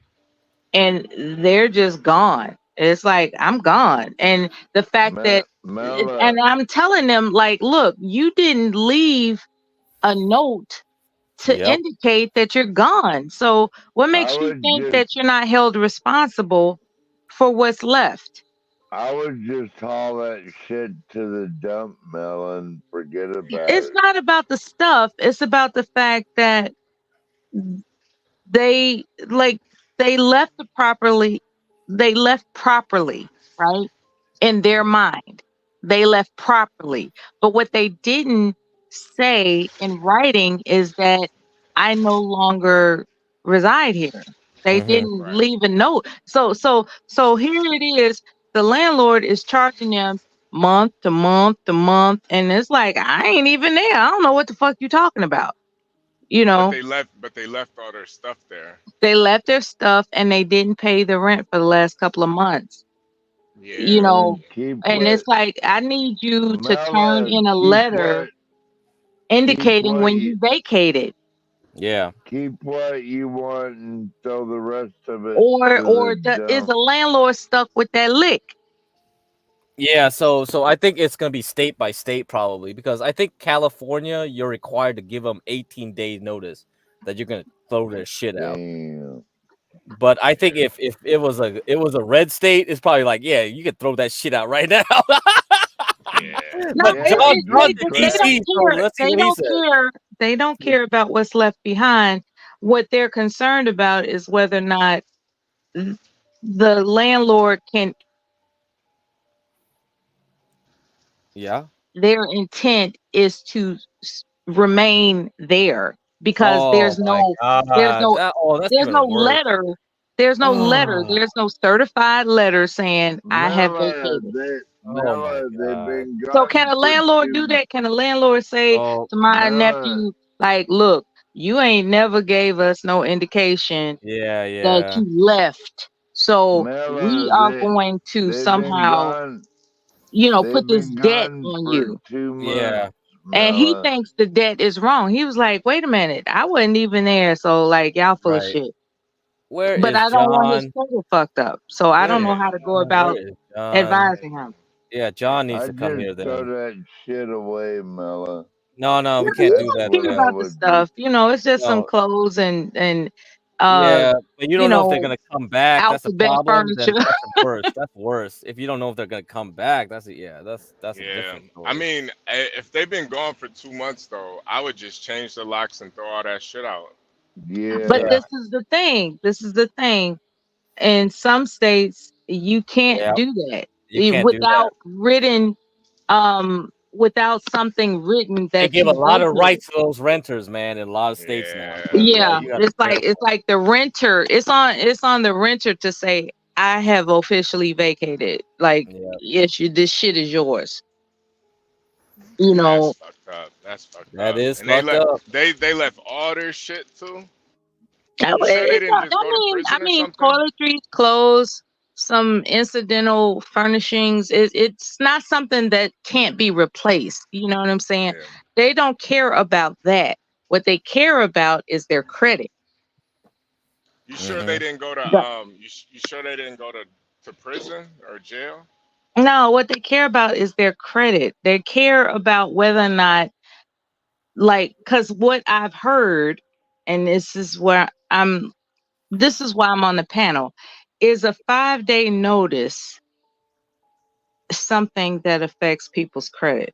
they're just gone. It's like, I'm gone, and the fact that, and I'm telling them, like, look, you didn't leave a note to indicate that you're gone. So what makes you think that you're not held responsible for what's left? I would just haul that shit to the dump mill and forget about It's it. not about the stuff. It's about the fact that they like they left it properly. They left properly, right? In their mind. They left properly. But what they didn't say in writing is that I no longer reside here. They Mm-hmm. didn't leave a note. So here it is. The landlord is charging them month to month to month. And it's like, I ain't even there. I don't know what the fuck you talking about. You But know, they left all their stuff there. they left their stuff and they didn't pay the rent for the last couple of months. You Yeah. know, And keep and what it's like, I need you to turn Mela, in a keep letter what keep indicating what when you you vacated, Yeah. keep what you want and throw the rest of it or to the is the dump. landlord stuck with that lick? Yeah, so I think it's gonna be state by state probably because I think California you're required to give them 18 days notice that you're gonna throw their shit out. Damn. But I think if it was a red state, it's probably like, yeah, you can throw that shit out right now. Yeah. No, But Yeah, John's just in they crack. DC, don't so care. let's see They what he don't says. care. They don't care about what's left behind. What they're concerned about is whether or not the landlord can. Yeah. Their intent is to remain there because Oh my there's God. no That's there's no even worse. letter there's no certified letter saying I have Mela, vacated. Oh my they've God. been So can gone a for landlord do 2 that? Can a landlord say Oh to my Mela, nephew, like, look, you ain't never gave us no indication yeah, that yeah. you left, so we Mela, are going to they've been somehow gone. put They've this been debt gone on for you. 2 months, Yeah. And he Mela. thinks the debt is wrong. He was like, wait a minute, I wasn't even there. So, like, y'all full of Right. shit. Where But is I don't want his John? credit fucked up. So I don't Where know is how to go John? about Where is John? advising him. Yeah, John needs I to come just here throw then. that shit away, Mela. No, No, we can't you do That's that don't what care I then. about the would do. stuff. It's just some No. clothes and uh, Yeah, but you you don't know if they're know, gonna come back. That's a alphabet problem. furniture. Then that's worse. That's worse. If you don't know if they're gonna come back, that's a Yeah. different I story. mean, if they've been gone for 2 months though, I would just change the locks and throw all that shit out. But Yeah. Yeah, this is the thing. This is the thing. In some states, you can't yeah, do that you can't do that. without something written They that give a you lot of vacated. rights to those renters, man, in a lot of states now. So yeah, Yeah, you gotta it's be it's careful. like the renter. It's on the renter to say, I have officially vacated. Like, Yeah, yes, this shit is yours. You Yeah, that's know, fucked up. That's fucked that up. is And they fucked let up. they left all their shit too. You sure they It's didn't not, just go to I prison or mean, something? toiletries, clothes, some incidental furnishings. It's not something that can't be replaced. You know what I'm saying? Yeah. They don't care about that. What they care about is their credit. You sure they Hmm. didn't go to The- you sure they didn't go to prison or jail? no, what they care about is their credit. They care about whether or not, like, because what I've heard, and this is why I'm on the panel, is a 5-day notice something that affects people's credit.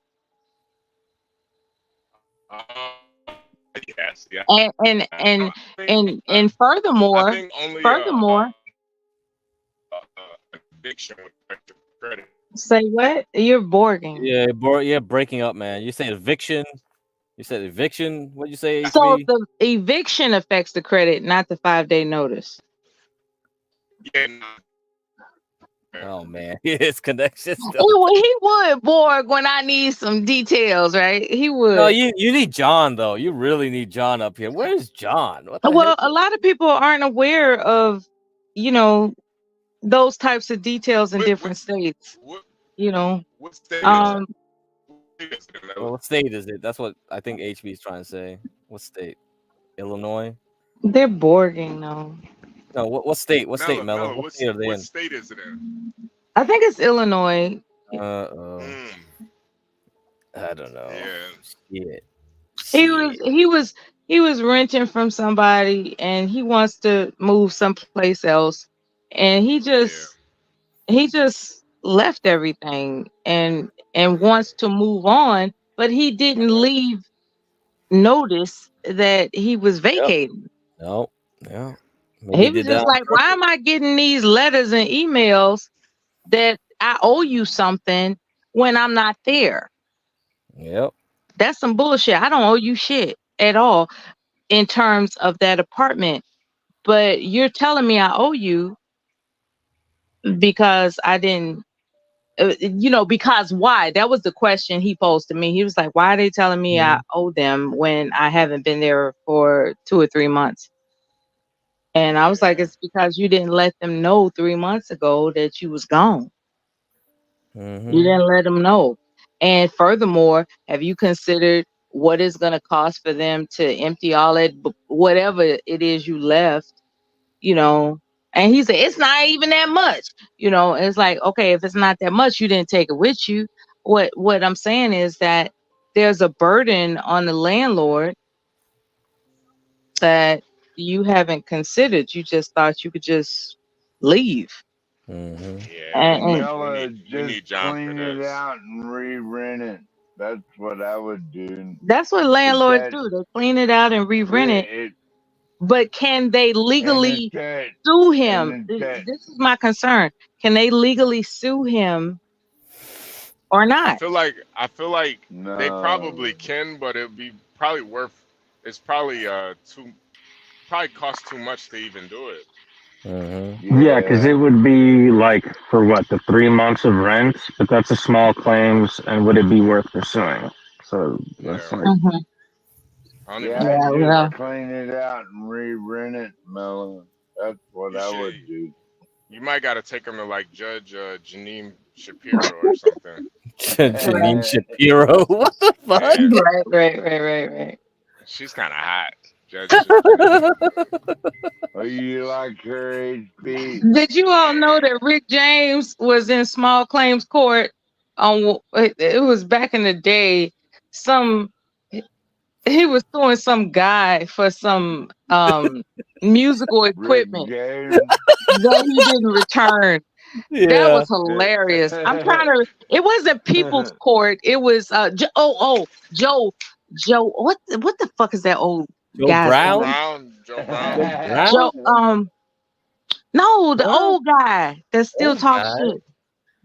Yes, yeah. And and I and think and I furthermore, think only furthermore, eviction would affect your credit. say what? You're borging. Yeah, breaking up, man. You said eviction. You said eviction. What you say, So HB? the eviction affects the credit, not the 5-day notice. Yeah, no, Oh man, his connection still. He would borg when I need some details, right? He No, would. you need John though. You really need John up here. Where's John? What the Well, heck? a lot of people aren't aware of, you know, those types of details in what different what's states. what You know, what state is um, what state is it, Well, Mela? what state is it? That's what I think HB is trying to say. What state? Illinois? they're borging though. No, what state? What state, Mela, Mello? Mela, What state are they what in? state is it in? I think it's Illinois. Uh, Mm, I don't know. yeah. Shit. He was Shit. he was he was renting from somebody and he wants to move someplace else. And he Yeah. just left everything and wants to move on, but he didn't leave notice that he was vacating. No. Yeah. Maybe He he was did that just on like, why purpose. am I getting these letters and emails that I owe you something when I'm not there? Yep. That's some bullshit. I don't owe you shit at all in terms of that apartment. But you're telling me I owe you because I didn't, because why? That was the question he posed to me. He was like, why are they telling me I owe them when I haven't been there for 2 or 3 months? And I was like, it's because you didn't let them know 3 months ago that you was gone. You didn't let them know. And furthermore, have you considered what it's going to cost for them to empty all that, whatever it is you left, you know? And he said, it's not even that much. It's like, okay, if it's not that much, you didn't take it with you. What I'm saying is that there's a burden on the landlord that you haven't considered. You just thought you could just leave. Yeah, And Mela, we just need John for clean it this. out and re-rent it. That's what I would do. that's what But landlords that do. They clean it out and re-rent it. it But can they and it's legally that sue and him? it's that. This is my concern. Can they legally sue him or I not? feel like they probably No. can, but it'd be probably worth. It's probably probably cost too much to even do it. Yeah, because it Yeah. would be like for what, the 3 months of rent, but that's a small claims, and would it be worth pursuing? So that's Yeah, like, Mm-hmm. I don't even Yeah, think I'd you just can. Well, clean it out and re-rent it, Mela. That's what You I should. would do. You might got to take him to like Judge Janine Shapiro or something. Janine Shapiro. What the fuck? Yeah, right. she's kind of hot, Judge Shapiro. Oh, you like her HP? Did you all know that Rick James was in small claims court on it was back in the day? Some He was suing some guy for some musical Rick equipment James? that he didn't return. That Yeah. was hilarious. I'm trying to. It wasn't People's Court. It was Joe. What the fuck is that old Joe guy's Joe Brown? name? Brown. Joe Joe Brown. Brown? Joe. No, the What? old guy that still Old talks guy? shit.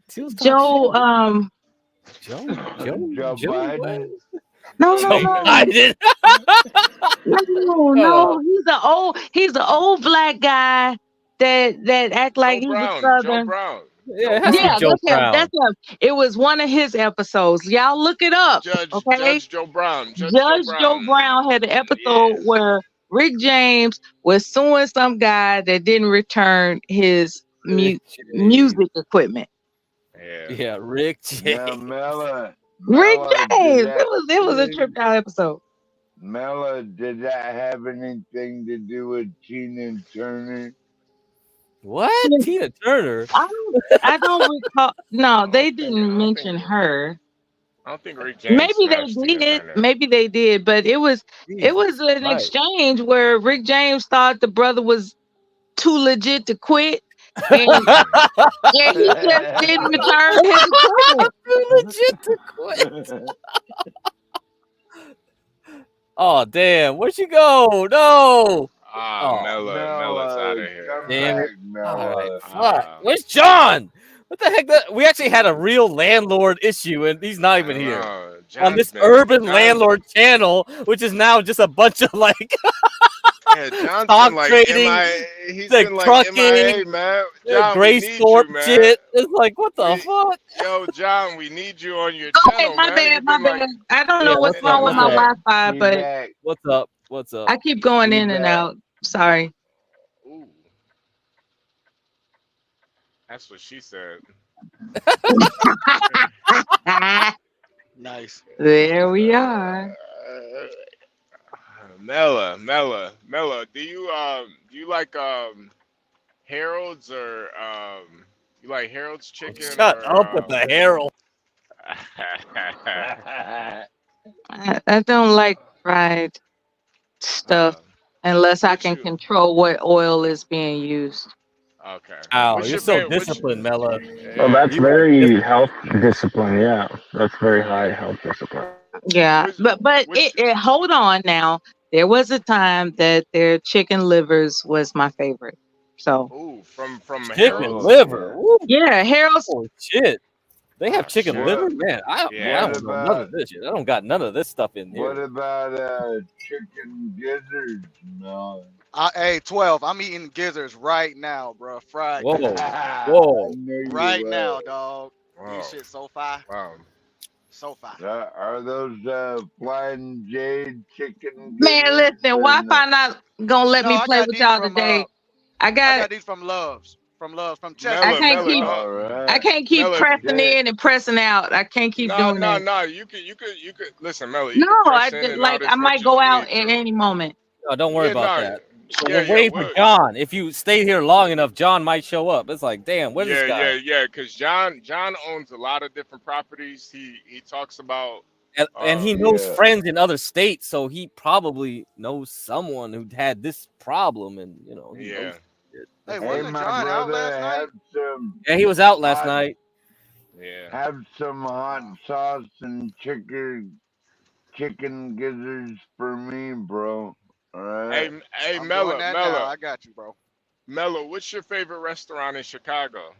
Still talk shit? Joe. Joe Joe what? Biden? No, Joe no, Joe Namath. no. Biden. No. He's the old black guy that act like Joe he's a Brown. Joe Southern. Brown. Yeah, Joe it has to be Yeah, Brown. Joe that's him. Brown. That's him. It was one of his episodes. Y'all look it up, okay? Judge Joe Brown. Judge Joe Judge Joe Brown. Brown had an Yeah. episode where Rick James was suing some guy that didn't return his Rick James. music equipment. Yeah. Yeah, Rick Now, James. Rick Mela, James. It was a tripped out episode. Mela, did that have anything to do with Tina Turner? What? Tina Turner? I don't recall. No, they I didn't don't think. mention her. I don't think Rick James Maybe they smashed Tina did. Turner. Maybe they did, but it was Jesus an Christ. exchange where Rick James thought the brother was too legit to quit, and he just didn't return his equipment. Too legit to quit. Oh damn, where'd you go? No. Oh Mella's out of Mela, here. come damn back, it. Alright, Mela. fuck. Where's John? What the heck? We actually had a real landlord issue and he's not even I here. know. On this John's urban landlord channel, which is now just a bunch of like Yeah, John's stock been like trading, he's like been like trucking, MIA, man. John, we Grace need Thorpe you, man. shit. It's like, what the fuck? Yo, John, we need you on your Okay, channel, my man. bad, You've my been like, bad. I don't Yeah, know what's what's up? wrong with What's my up? Wi-Fi, He but back. What's up? What's up? I keep going He in and back. out. Sorry. ooh, that's what she said. Nice. There we are. Mella. Do you like Harold's or you like Harold's chicken Shut or up with the Harold. I don't like fried stuff unless I what can you control what oil is being used. Okay. Ow, What's you're your so favorite? disciplined, Mella. Well, Yeah, that's he very health discipline. Yeah, that's very high health discipline. Yeah, but which hold on now. There was a time that their chicken livers was my favorite. So ooh from Chicken Harold's. liver. Woo. yeah, Harold's. Holy shit. They have Oh chicken shit. liver? What Man, I Yeah. what don't know none about of this shit. I don't got none of this stuff in what here. about chicken gizzards? No. Hey, 12. I'm eating gizzards right now, bro. Fried Whoa. gizzards. I Whoa. knew you Right would. now, dog. These Wow. shit so fire. Wow. So fire. Are those flying jade chicken Man, gizzards listen, or Wi-Fi no? not gonna let No, me I play got with these y'all from today. I I got got these from Loves. From Loves. From I Mella, Checkers. can't Mella, keep don't. All I right. can't keep Mella, pressing They in and pressing out. I can't keep no, doing no, that. no. You could listen, Mella. You No, could I press in did and out like I as much might as go you out need at to. any moment. Oh, don't worry Yeah, about no. that. So Yeah, we're yeah. waiting for John. If you stay here long enough, John might show up. It's like, damn, where's this guy? Yeah. Because John owns a lot of different properties. He talks about And he knows yeah. friends in other states, so he probably knows someone who had this problem, and he knows yeah. it. Hey, Hey, wasn't my John out brother, last night? have some Yeah, he was out last hot night. Yeah. have some hot sauce and chicken gizzards for me, bro. All right. Hey, I'm doing Mella, that now. Mella, I got you, bro. Mella. What's your favorite restaurant in Chicago?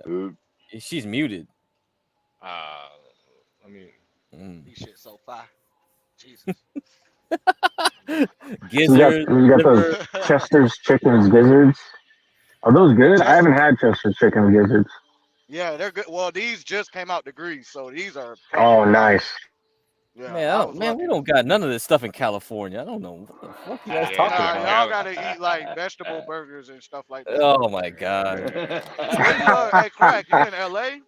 Oops. She's muted. I mean, These shit so fire. Jesus. Gizzard, You got those liver. Chester's chickens gizzards. Are those good? I Chester. haven't had Chester's chicken gizzards. Yeah, they're good. Well, these just came out degrees, so these are fucking Oh, fire. nice. Yeah, Man, I was man, we lucky. don't got none of this stuff in California. I don't know what the fuck you guys yeah, talking nah, Nah, about. y'all Cali. gotta eat like vegetable burgers and stuff like that. Oh my god. Where you hey Crack, you in LA?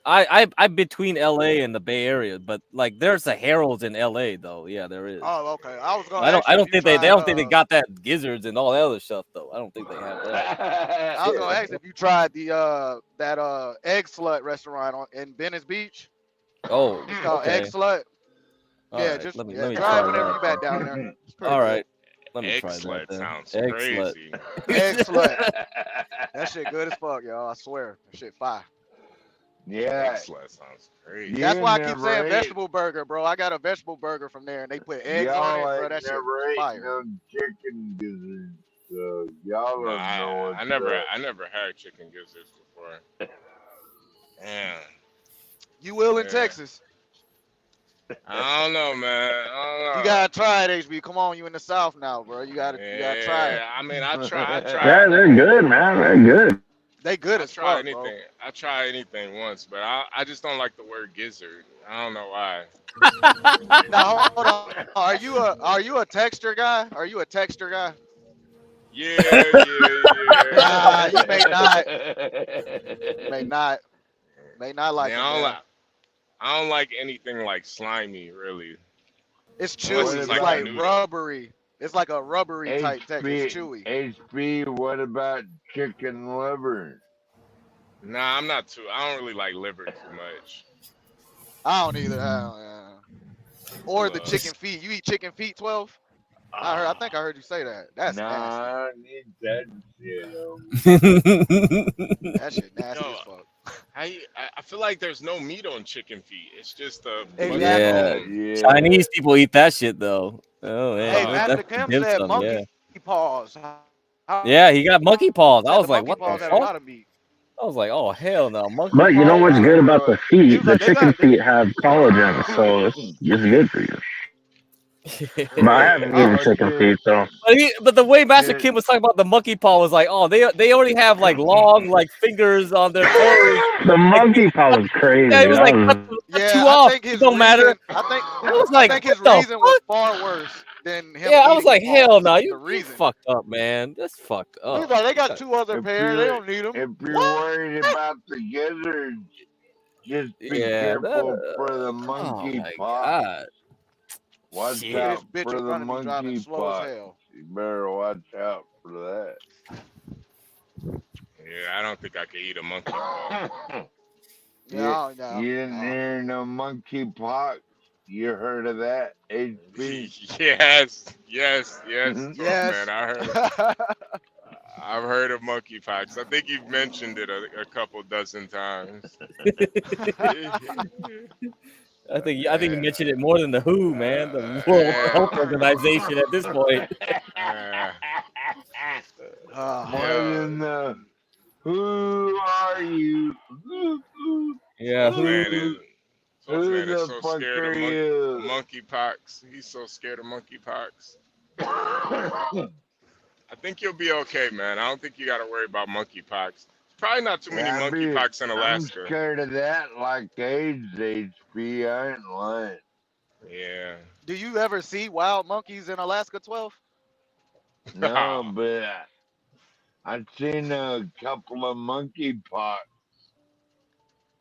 I'm between LA and the Bay Area, but like there's a Harold's in LA though. Yeah, there is. Oh, okay. I was gonna I don't ask I you if don't you think they tried don't think they got that gizzards and all that other stuff though. I don't think they have that. I was gonna ask if you tried the that egg slut restaurant in Venice Beach. Oh, It's called Egg okay. Slut. All Yeah, right. just Let me try it try whenever that. you back down there. It's pretty All good. right. Let me Egg try that slut then. sounds Egg slut. crazy. Egg Slut. That shit good as fuck, y'all. I swear. That shit fire. Egg Yeah. slut sounds crazy. That's You why I keep never saying ate. vegetable burger, bro. I got a vegetable burger from there and they put eggs on Y'all it, bro. ain't That shit never ate fire. no chicken gizzards, so y'all No, don't know I what's never up. I never had chicken gizzards before. Damn. You will in Yeah. Texas. I don't know, man. I You don't know. gotta try it, HB. Come on, you in the South now, bro. You gotta try it. Yeah, I mean, I Yeah, try. they're good, man. They're good. They good I as try fuck, bro. anything. I try anything once, but I just don't like the word gizzard. I don't know why. Now hold on. Are you a texture guy? Are you a texture guy? Yeah. Nah, you may not. May not. May not Man, like them then. I don't like anything like slimy, really. It's Unless chewy. it's It's like a like noodle. rubbery. It's like a rubbery type texture. It's chewy. HB, what about chicken liver? Nah, I don't really like liver too much. I don't either. Or the chicken feet. You eat chicken feet, 12? I think I heard you say that. That's Nah, nasty. I don't need that shit. That shit nasty Yo, as fuck. I feel like there's no meat on chicken feet. It's just a bunch Exactly. of Yeah. bone. Yeah. Chinese people eat that shit though. Oh man. Hey, That's Master Kim dim said sum, monkey yeah. paws. Yeah, he got monkey paws. I Said was the like, monkey what the paws had a fuck? lot of meat. I was like, oh hell no, monkey But you know paws. what's good about the He feet? was The like, chicken feet have collagen, so it's good for you. But I haven't eaten But chicken feet, so But the way Master the, Kim was talking about the monkey paw was like, oh, they already have like long like fingers on their toes. the monkey paw was crazy. Yeah, it was like That cut was, two Yeah, I off. think It his don't matter. reason. I was I like, think what his the reason was fuck? far worse than him Yeah, I was eating like, the hell paws. no, The you reason. fucked up, man. That's fucked He's up. like, they got two other if pair. They you're don't need them. if you're worried about the gizzards, just be Yeah, careful for the oh monkey my pox. god. Watch Shit. Look at out this bitch for in the front of me driving monkey slow as pox. hell. You better watch out for that. Yeah, I don't think I could eat a monkey paw. Yeah, You didn't hear no monkey pox. You heard of that, HB? Yes, 12 Yes. man. I've heard of monkeypox. I think you've mentioned it a couple dozen times. I think you mentioned it more than the WHO, man, the World Health Organization at this point. More than the who are you? Yeah, Man, Who is the so fuck scared of are you? monkeypox. He's so scared of monkeypox. I think you'll be okay, man. I don't think you got to worry about monkeypox. Probably not too many monkeypox in I'm Alaska. scared of that like AIDS, HB. I ain't lying. Yeah. Do you ever see wild monkeys in Alaska, 12? No, but I've seen a couple of monkeypox.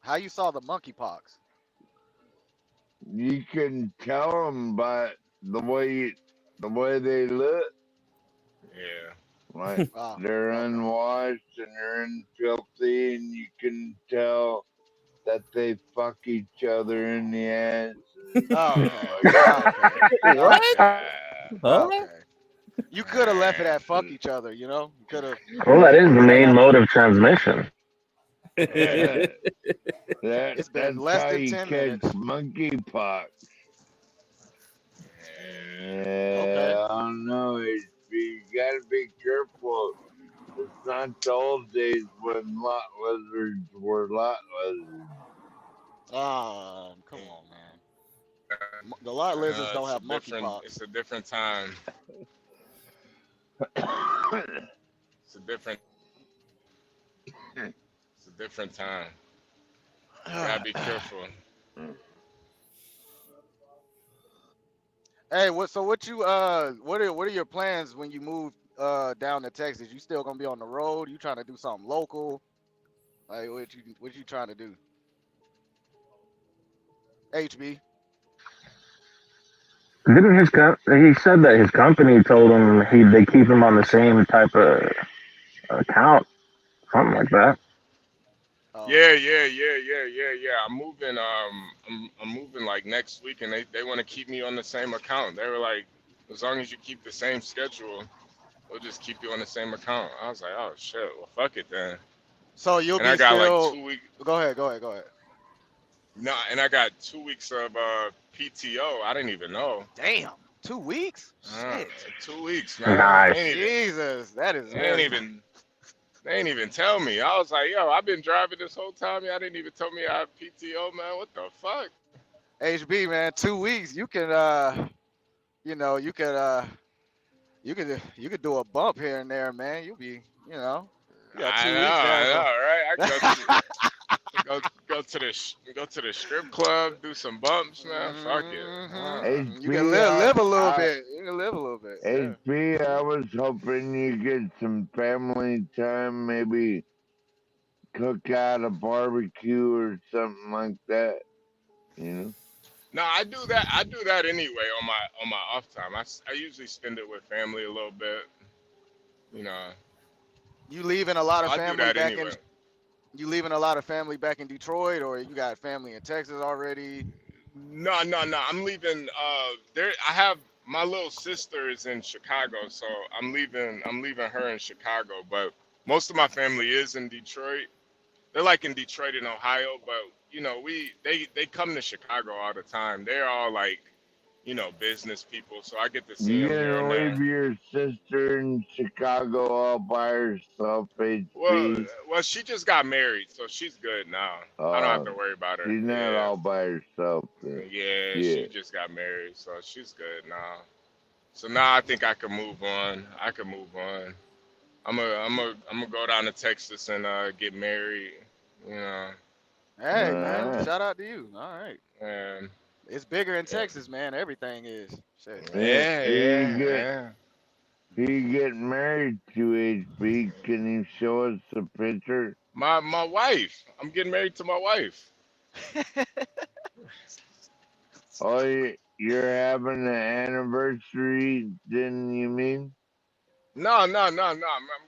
How you saw the monkeypox? You can tell them by the way they look. Yeah. Like they're unwashed and they're unfilthy, and you can tell that they fuck each other in the ass. What? Huh? Okay. You could have left it at fuck each other, you know? You could have. Well, that is the main mode of transmission. Yeah. It's been That's less how than you 10 catch minutes. monkeypox. Okay. I don't know. You gotta be careful. It's not the old days when lot lizards were lot lizards. Come on, man. The lot lizards don't have monkeypox. It's a different time. It's a different time. You gotta be careful. Hey, what are your plans when you move down to Texas? You still gonna be on the road? You trying to do something local? Like what you trying to do? HB. Didn't he said that his company told him they keep him on the same type of account, something like that. Yeah. I'm moving. I'm moving like next week, and they want to keep me on the same account. They were like, as long as you keep the same schedule, we'll just keep you on the same account. I was like, oh shit. Well, fuck it then. So you'll and be I got still. like 2 weeks. Go ahead. No, and I got 2 weeks of PTO. I didn't even know. Damn, 2 weeks? Shit. 2 weeks, man. Nice. Jesus, that is. They ain't even tell me. I was like, yo, I've been driving this whole time. Y'all didn't even tell me I have PTO, man. What the fuck? HB, man, 2 weeks. You can, you could do a bump here and there, man. You'll be, you got 2 weeks. I know, right? I go to the strip club, do some bumps, man. Fuck it. You can live a little bit. You can live a little bit. HB, I was hoping you get some family time, maybe cook out a barbecue or something like that. No, I do that anyway on my off time. I usually spend it with family a little bit. You leaving a lot of family back anyway. in. You leaving a lot of family back in Detroit, or you got family in Texas already? No. I'm leaving. I have my little sister is in Chicago, so I'm leaving her in Chicago. But most of my family is in Detroit. They're like in Detroit and Ohio, but they come to Chicago all the time. They're all like, business people, so I get to see them here and there. Leave your sister in Chicago all by herself, HB. Well, she just got married, so she's good now. I don't have to worry about her. She's not all by herself. Yeah, she just got married, so she's good now. So now I think I can move on. I'm gonna go down to Texas and get married. Hey man, shout out to you. All right. And it's bigger in Texas, man. Everything is. Shit. Yeah. Who you get married to, HB? Can you show us a picture? My wife. I'm getting married to my wife. Oh, you're having an anniversary, didn't you mean? No. I'm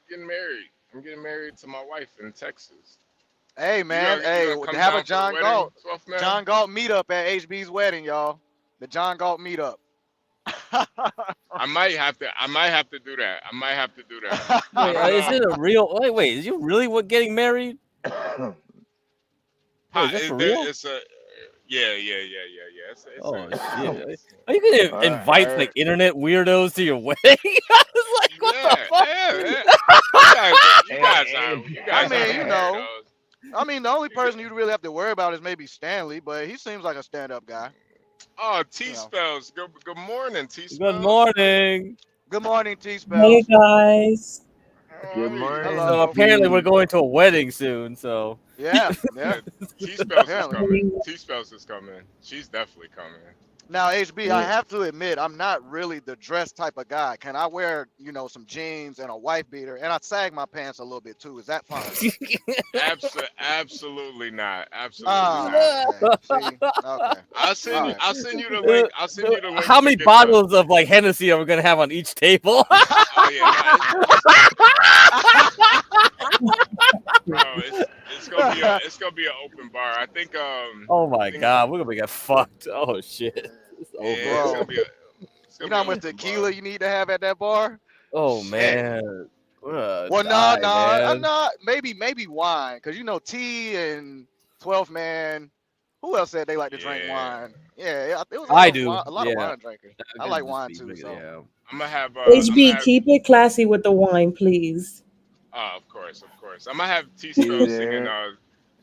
getting married. I'm getting married to my wife in Texas. Hey man, you gonna have a down for the John wedding, Galt. 12th man? John Galt meetup at HB's wedding, y'all. The John Galt meetup. I might have to do that. I might have to do that. I Wait, don't is know. it a real? Wait, is you really getting married? Wait, is that for real? It's a yeah. It's Oh a, shit! Are you gonna invite like internet weirdos to your wedding? I was like, what the fuck? You guys I mean, you know. I mean, the only person you really have to worry about is maybe Stanley, but he seems like a stand-up guy. Oh, T-Spells. Good morning, T-Spells. Good morning. Good morning, T-Spells. Hey guys. Good morning. So apparently we're going to a wedding soon. So yeah. T-Spells is coming. T-Spells is coming. She's definitely coming. Now, HB, I have to admit, I'm not really the dress type of guy. Can I wear, some jeans and a wife beater, and I sag my pants a little bit too? Is that fine? Absolutely not. Absolutely not. Okay. Okay. I'll send you the link. I'll send you the link. how many bottles of like Hennessy are we gonna have on each table? Oh yeah. Bro, it's gonna be an open bar. I think. Oh my god, we're gonna get fucked. Oh shit. It's over. It's gonna be you know how much tequila you need to have at that bar? Oh man. Well, no. Maybe wine, because tea and 12th man. Who else said they like to drink wine? Yeah, it was a lot of wine drinkers. I like wine too. So. Yeah. I'm gonna have HB, keep it classy with the wine, please. Of course. I'm gonna have T-Spell singing.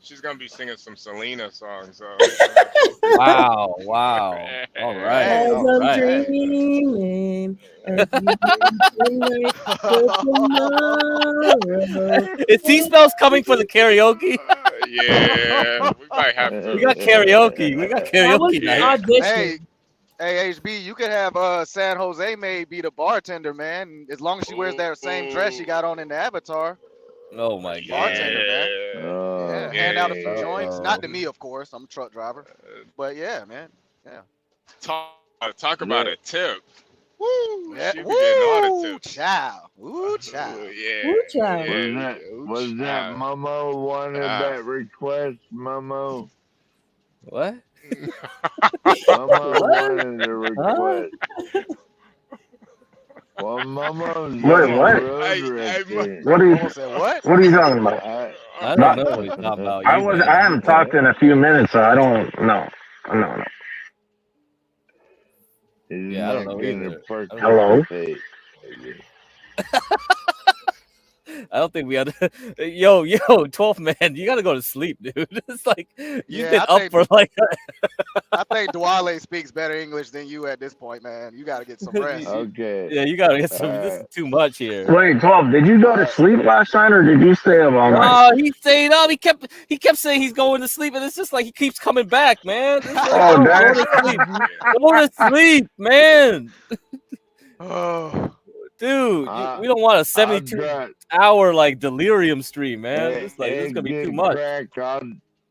She's gonna be singing some Selena songs. Wow. All right. As I'm dreaming, is T-Spells coming for the karaoke? Yeah, we might have to. We got karaoke night. Hey, HB, you could have San Jose May be the bartender, man. As long as she wears that same dress she got on in the Avatar. Oh my god. Bartender, man. Hand out a few joints. Not to me, of course. I'm a truck driver. But yeah, man. Yeah. Talk about a tip. Woo! Yeah. She be getting all the tips. Child. Woo, child. Yeah. Woo, child. Was that Momo wanted that request, Momo? What? Momo wanted the request. Well, Momo's What are you talking about? I don't know what he's talking about. I haven't talked in a few minutes, so I don't know. No. Yeah, I don't know either. Hello? I don't think we had. Yo, 12th man, you gotta go to sleep, dude. It's like you've been up for like. I think Dwale speaks better English than you at this point, man. You gotta get some rest. Okay. Yeah, you gotta get some. This is too much here. Wait, 12, did you go to sleep last night or did you stay up all night? Oh, he stayed up. He kept saying he's going to sleep, and it's just like he keeps coming back, man. It's like, Oh, go to sleep. Go to sleep, man. Oh. Dude, we don't want a 72-hour like delirium stream, man. It's like it's gonna be too much.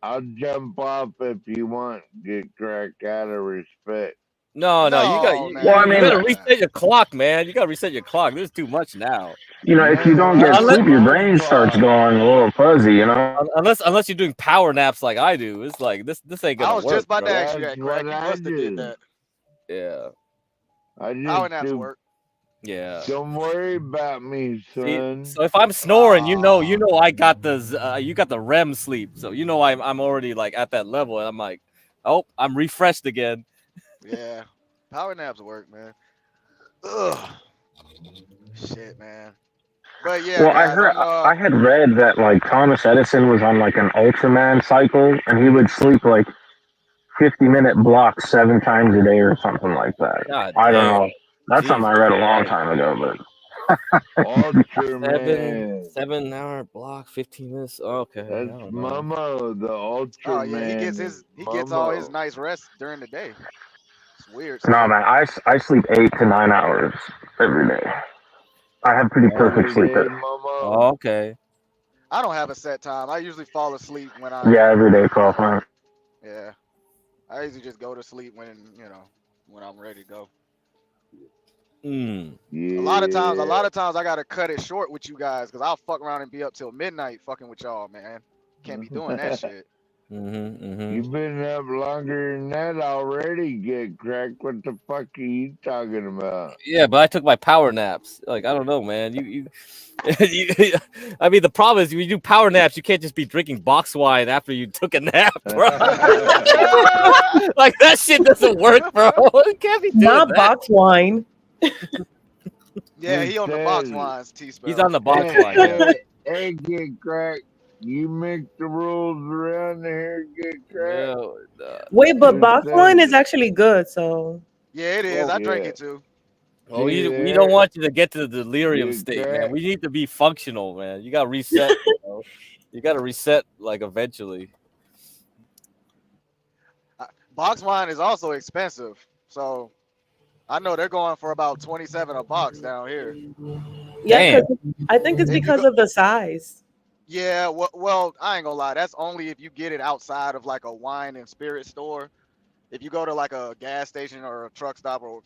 I'll jump off if you want. Get crack out of respect. No, you gotta reset your clock, man. You gotta reset your clock. There's too much now. If you don't get sleep, your brain starts going a little fuzzy, Unless you're doing power naps like I do. It's like this ain't gonna work. I was just about bro. to ask you that, Craig. You must have did that. Yeah. Power naps work. Yeah. Don't worry about me, son. So if I'm snoring, you know, I got the you got the REM sleep, so I'm already like at that level, and I'm like, oh, I'm refreshed again. Yeah, power naps work, man. Ugh, shit, man. But yeah, well, guys, I had read that like Thomas Edison was on like an Ultraman cycle, and he would sleep like 50-minute blocks 7 times a day or something like that. God I don't damn. know. That's something I read a long time ago, but 7-hour block, 15 minutes. Okay. That's Momo, the Ultraman. Oh yeah, he gets all his nice rest during the day. It's weird. no, man, I sleep 8 to 9 hours every day. I have pretty perfect sleep. Oh, okay. I don't have a set time. I usually fall asleep when I. Yeah, every day, 12 man. Yeah, I usually just go to sleep when I'm ready to go. Yeah. A lot of times I gotta cut it short with you guys because I'll fuck around and be up till midnight fucking with y'all, man. Can't be doing that shit. You've been up longer than that already, get cracked. What the fuck are you talking about? Yeah, but I took my power naps. Like, I don't know, man. I mean, the problem is when you do power naps, you can't just be drinking box wine after you took a nap, bro. Like, that shit doesn't work, bro. You can't be doing Not that. box wine. Yeah, he on the box wines, T-Spell. He's on the box wine. Yeah. Hey, get cracked. You make the rules around here, get cracked. Wait, but Just box said wine it. is actually good. So Yeah, it is. Oh, I drink yeah. it too. Well, See we there? don't want you to get to the delirium You state, crack. man. We need to be functional, man. You got to reset. You got to reset, like, eventually. Box wine is also expensive, so I know they're going for about 27 a box down here. yeah, 'cause I think it's because of the size. Yeah, well, I ain't gonna lie. That's only if you get it outside of like a wine and spirit store. If you go to like a gas station or a truck stop or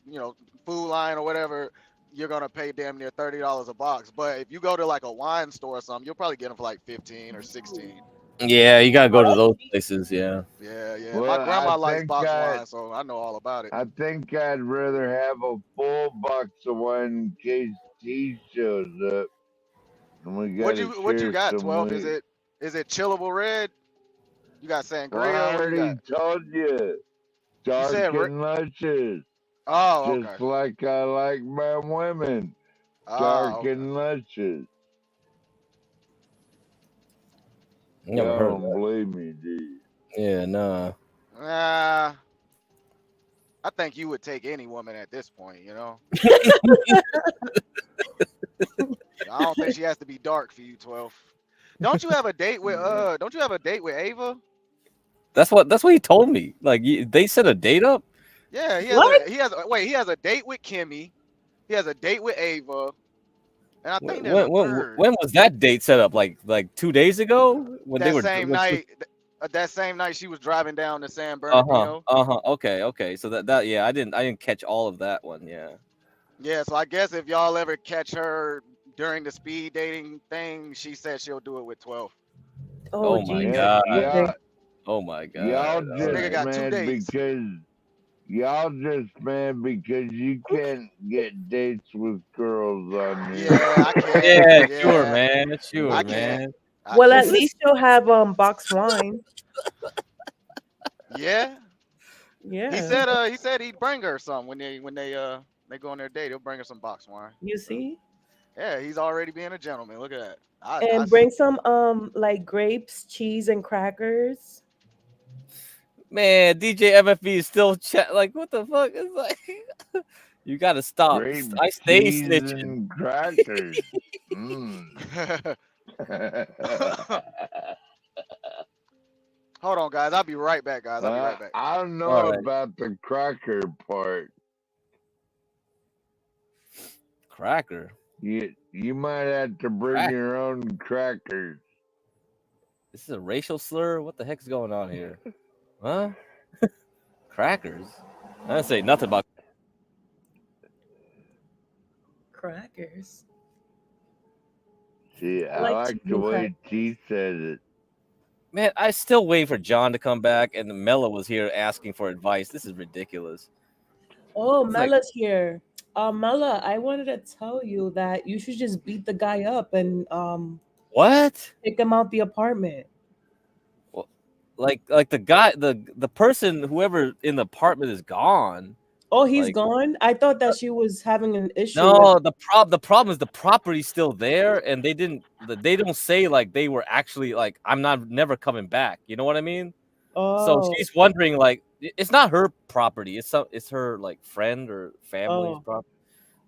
food line or whatever, you're gonna pay damn near $30 a box. But if you go to like a wine store or something, you'll probably get them for like 15 or 16. Yeah, you got to go to those places, yeah. Yeah. Well, My grandma I likes think box I- wine, so I know all about it. I think I'd rather have a full box of wine in case he shows up. And we What gotta you share got? some 12? weed. Is it chillable red? You got sangria? Well, I What you already got? told you. Dark said and luscious. Oh, Just okay. like I like my women. Dark okay. and luscious. Never Y'all heard of don't that. believe me, do you? Yeah, nah. I think you would take any woman at this point, I don't think she has to be dark for you, 12. Don't you have a date with Ava? That's what he told me. Like, they set a date up. Yeah, he has a date with Kimmy. He has a date with Ava. And I think there's a third. When was that date set up? Like 2 days ago when they were That same night she was driving down to San Bernardino. Okay. So that yeah, I didn't catch all of that one. Yeah. Yeah, so I guess if y'all ever catch her during the speed dating thing, she said she'll do it with 12. Oh my geez. god. Y'all, Oh my god. y'all Nigga just got 2 mad dates. because you can't get dates with girls on here. Yeah, I can. Yeah, sure, man. Sure, I man. can. Well, at least you'll have box wine. Yeah. Yeah. He said he'd bring her some when they go on their date. He'll bring her some box wine. You see? Yeah, he's already being a gentleman. Look at that. And bring some like grapes, cheese, and crackers. Man, DJ MFB is still like, what the fuck? It's like, you gotta stop. Grape, I stay cheese, snitching. and crackers. Hold on, guys. I'll be right back, guys. I'll be right back. I don't know All right. about the cracker part. Cracker. You might have to bring Cracker. your own crackers. This is a racial slur? What the heck's going on here? Huh? Crackers? I didn't say nothing about Crackers. See, I Like like the chicken way T says it. Man, I still wait for John to come back, and Mela was here asking for advice. This is ridiculous. Oh, It's like- Mela's here. Mela, I wanted to tell you that you should just beat the guy up and What? kick him out the apartment. Like the guy, the person, whoever in the apartment is gone. Oh, he's Like- gone? I thought that she was having an issue. No, with- the problem is the property's still there, and they don't say like they were actually like I'm never coming back. You know what I mean? Oh. So she's wondering like it's not her property. It's her like friend or family's Oh. property,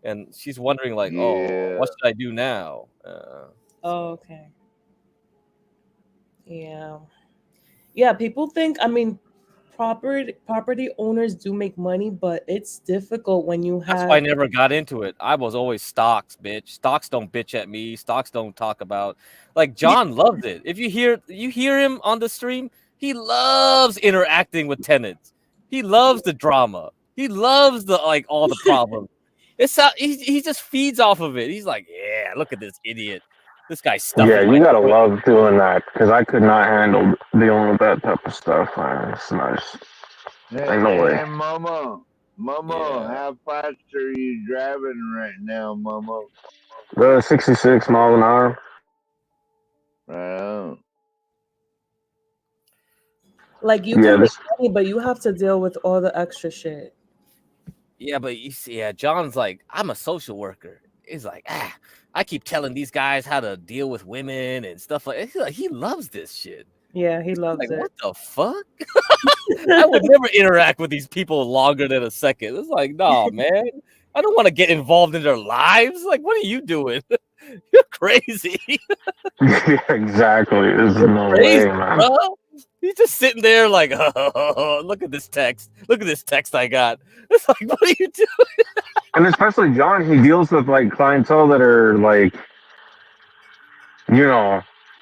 and she's wondering like, Yeah. oh, what should I do now? Oh, okay. Yeah. Yeah, people think, I mean, property owners do make money, but it's difficult when you have That's why I never got into it. I was always stocks, bitch. Stocks don't bitch at me. Stocks don't talk about. Like John loves it. If you hear him on the stream, he loves interacting with tenants. He loves the drama. He loves the like all the problems. He just feeds off of it. He's like, yeah, look at this idiot. This guy's stuffing. Yeah, you gotta love doing that because I could not handle dealing with that type of stuff, man. It's nice. Ain't no way. Hey, Momo, how fast are you driving right now, Momo? 66 miles an hour. Wow. Like you can make money, but you have to deal with all the extra shit. Yeah, but you see, John's like, I'm a social worker. He's like, I keep telling these guys how to deal with women and stuff like that. He loves this shit. Yeah, he loves it. What the fuck? I would never interact with these people longer than a second. It's like, nah, man. I don't want to get involved in their lives. Like, what are you doing? You're crazy. Yeah, exactly. There's no Crazy, way, man. bro. He's just sitting there like, oh, look at this text. Look at this text I got. It's like, what are you doing? And especially John, he deals with like clientele that are like,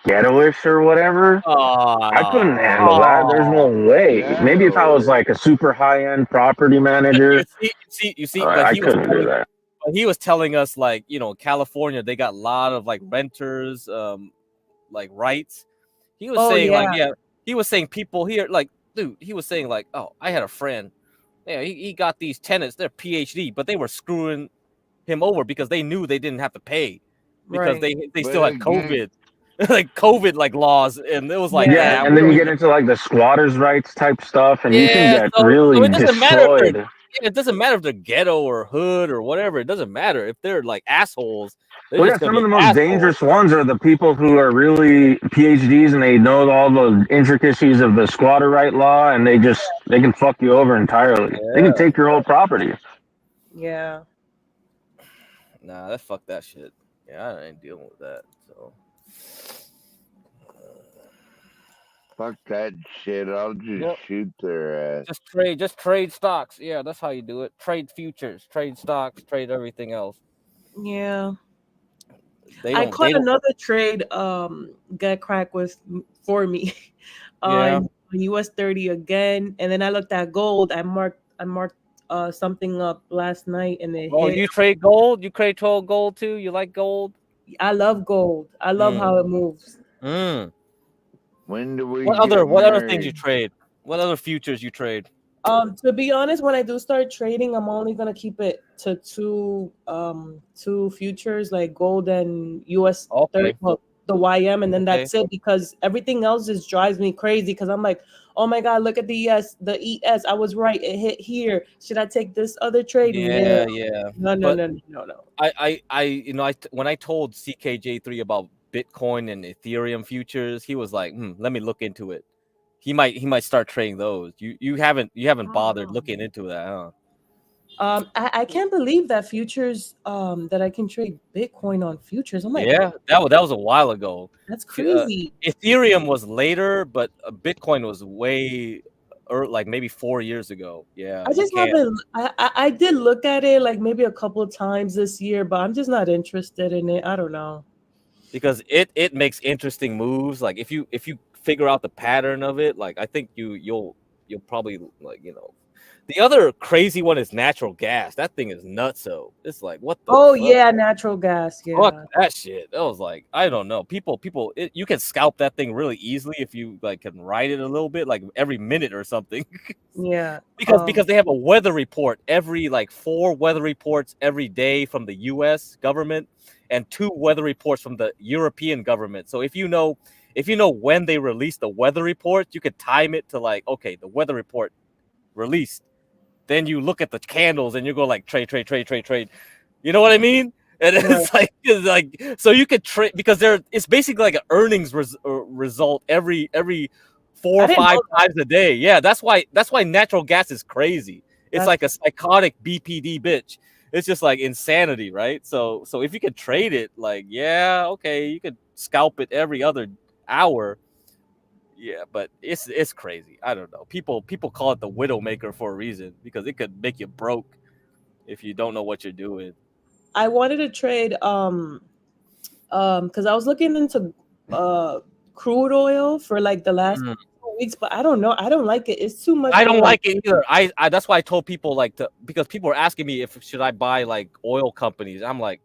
ghetto-ish or whatever. I couldn't handle that. There's no way. Maybe if I was like a super high-end property manager, you see, I couldn't do that. But he was telling us, like, California, they got a lot of like renters, like rights. He was saying he was saying people here, like, dude, he was saying like, oh, I had a friend. Yeah, he got these tenants, they're PhD, but they were screwing him over because they knew they didn't have to pay because they still had COVID. Like COVID like laws, and it was like and then you get into like the squatters' rights type stuff, and you can get really it doesn't destroyed. Matter it doesn't matter if they're ghetto or hood or whatever. It doesn't matter if they're like assholes. Well, yeah, some of the most dangerous ones are the people who are really PhDs and they know all the intricacies of the squatter right law, and they can fuck you over entirely. Yeah. They can take your whole property. Yeah. Nah, fuck that shit. Yeah, I ain't dealing with that. So. Fuck that shit. I'll just shoot their ass. Just trade stocks. Yeah, that's how you do it. Trade futures, trade stocks, trade everything else. Yeah. I caught another trade get cracked for me on US 30 again. And then I looked at gold. I marked something up last night and it hit. You trade gold? You trade gold too? You like gold? I love gold. I love how it moves. When do we? What other things you trade? What other futures you trade? To be honest, when I do start trading, I'm only gonna keep it to two futures, like gold and US 30, well, the YM, and then that's it, because everything else just drives me crazy. Because I'm like, oh my god, look at the ES. I was right. It hit here. Should I take this other trade? Yeah. No. I when I told CKJ3 about Bitcoin and Ethereum futures, he was like, let me look into it. He might start trading those. You haven't bothered looking into that, huh? I can't believe that futures that I can trade Bitcoin on futures. I'm like, that was a while ago. That's crazy. Ethereum was later, but Bitcoin was way like maybe 4 years ago. Yeah, I just haven't. I did look at it like maybe a couple of times this year, but I'm just not interested in it. I don't know. Because it makes interesting moves. Like if you figure out the pattern of it, like I think you'll probably like The other crazy one is natural gas. That thing is nutso. It's like what the fuck? Yeah, natural gas. Yeah, fuck that shit. That was like, I don't know. People you can scalp that thing really easily if you like can ride it a little bit, like every minute or something. Yeah, because they have a weather report every 4 weather reports every day from the US government and 2 weather reports from the European government. So if you know when they release the weather report, you could time it to like, okay, the weather report released. Then you look at the candles and you go like trade. You know what I mean? And it's like so you could trade because it's basically like an earnings result every 4 or 5 times a day. Yeah, that's why natural gas is crazy. It's like a psychotic BPD bitch. It's just like insanity, right? So if you could trade it, like, yeah, okay, you could scalp it every other hour. Yeah, but it's crazy. I don't know. People call it the Widowmaker for a reason because it could make you broke if you don't know what you're doing. I wanted to trade because I was looking into crude oil for like the last 2 weeks, but I don't know. I don't like it. It's too much. I don't like it either. I that's why I told people because people are asking me should I buy like oil companies. I'm like,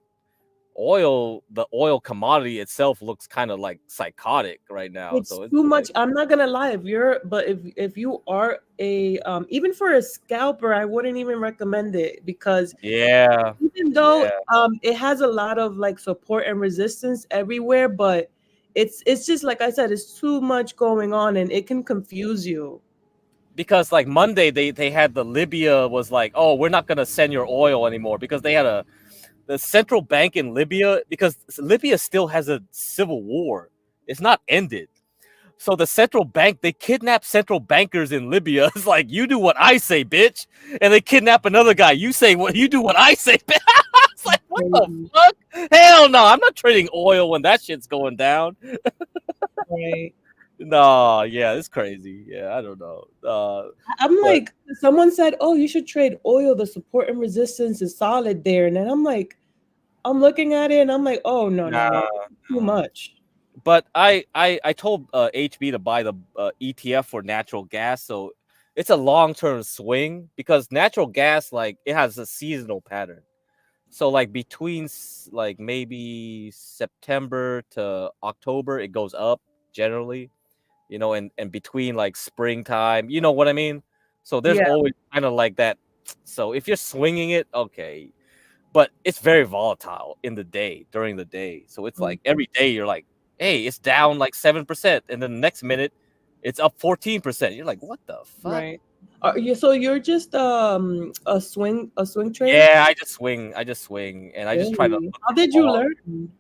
the oil commodity itself looks kind of like psychotic right now. It's So it's too like, much. I'm not gonna lie. If you are a even for a scalper, I wouldn't even recommend it because yeah, even though yeah. it has a lot of like support and resistance everywhere, but it's just like I said, it's too much going on and it can confuse you. Because like Monday they had the Libya was like, oh, we're not gonna send your oil anymore because they had the central bank in Libya, because Libya still has a civil war. It's not ended. So the central bank, they kidnap central bankers in Libya. It's like, you do what I say, bitch. And they kidnap another guy. You do what I say, bitch. It's like, what the fuck? Hell no, I'm not trading oil when that shit's going down. Right. No, yeah, it's crazy. Yeah, I don't know. I'm But like, someone said, "Oh, you should trade oil. The support and resistance is solid there." And then I'm like, I'm looking at it and I'm like, "Oh no, nah, too much." but I told HB to buy the ETF for natural gas, so it's a long-term swing because natural gas, like, it has a seasonal pattern. So like between like maybe September to October, it goes up generally, and between like springtime, you know what I mean? So there's Yeah. always kind of like that. So if you're swinging it, okay, but it's very volatile during the day. So it's like every day you're like, hey, it's down like 7%, and then the next minute it's up 14%. You're like, what the fuck? Right. So you're just a swing trader? Yeah, I just swing, and I just try to Really? look How for did you all. learn?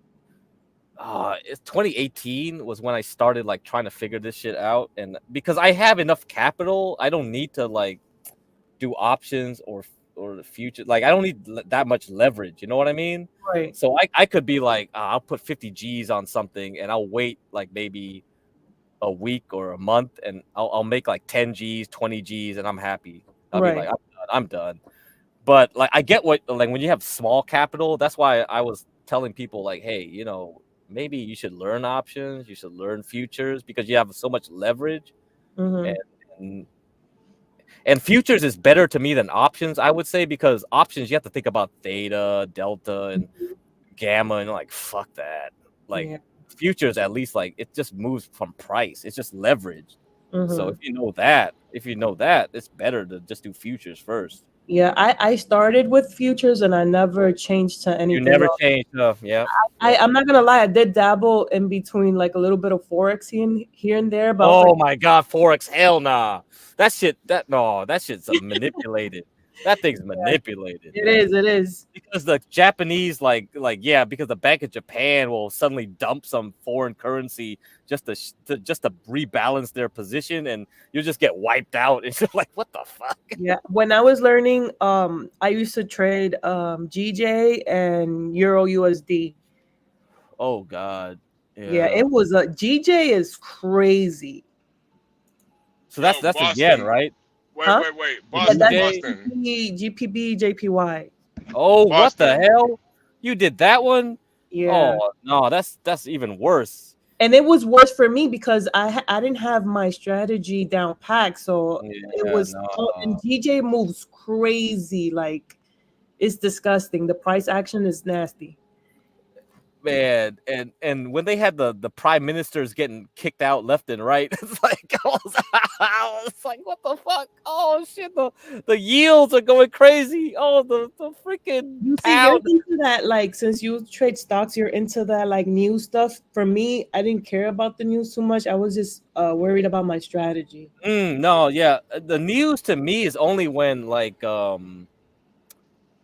It's 2018 was when I started like trying to figure this shit out, and because I have enough capital, I don't need to like do options or the future. Like, I don't need that much leverage. You know what I mean? Right. So I could be like, I'll put 50 G's on something, and I'll wait like maybe a week or a month, and I'll make like 10 G's, 20 G's, and I'm happy. I'll be Right. like, I'm done. But like, I get what, like, when you have small capital, that's why I was telling people like, hey, maybe you should learn options, you should learn futures, because you have so much leverage. Mhm. And futures is better to me than options, I would say, because options you have to think about theta, delta, and gamma, and like, fuck that. Like, Yeah. futures, at least, like, it just moves from price. It's just leverage. So Mhm. if you know that, it's better to just do futures first. Yeah, I started with futures and I never changed to You anything never else. change. Yeah. I'm not gonna lie, I did dabble in between like a little bit of forex here and there, but I was Oh like, my god, forex, hell nah. That shit's manipulated. That thing's manipulated, it man. is, it is. Because the Japanese, yeah, because the Bank of Japan will suddenly dump some foreign currency just to rebalance their position, and you'll just get wiped out. It's just like, what the fuck? Yeah, when I was learning, I used to trade GJ and Euro USD. Oh god. Yeah, it was a GJ is crazy. So that's a yen, right? Huh? Wait. Yeah, that's Boston. GPB, JPY. Oh, what the Boston. hell? You did that one? Yeah. Oh no, that's even worse. And it was worse for me because I didn't have my strategy down pat, so it Yeah, was. no. And GJ moves crazy, like it's disgusting. The price action is nasty. Man, and when they had the prime ministers getting kicked out left and right, it's like, I was like, what the fuck? Oh shit, the yields are going crazy. Oh, the freaking You see, you're pound. into that, like, since you trade stocks, you're into that like news stuff. For me, I didn't care about the news too much. I was just worried about my strategy. No, yeah, the news to me is only when like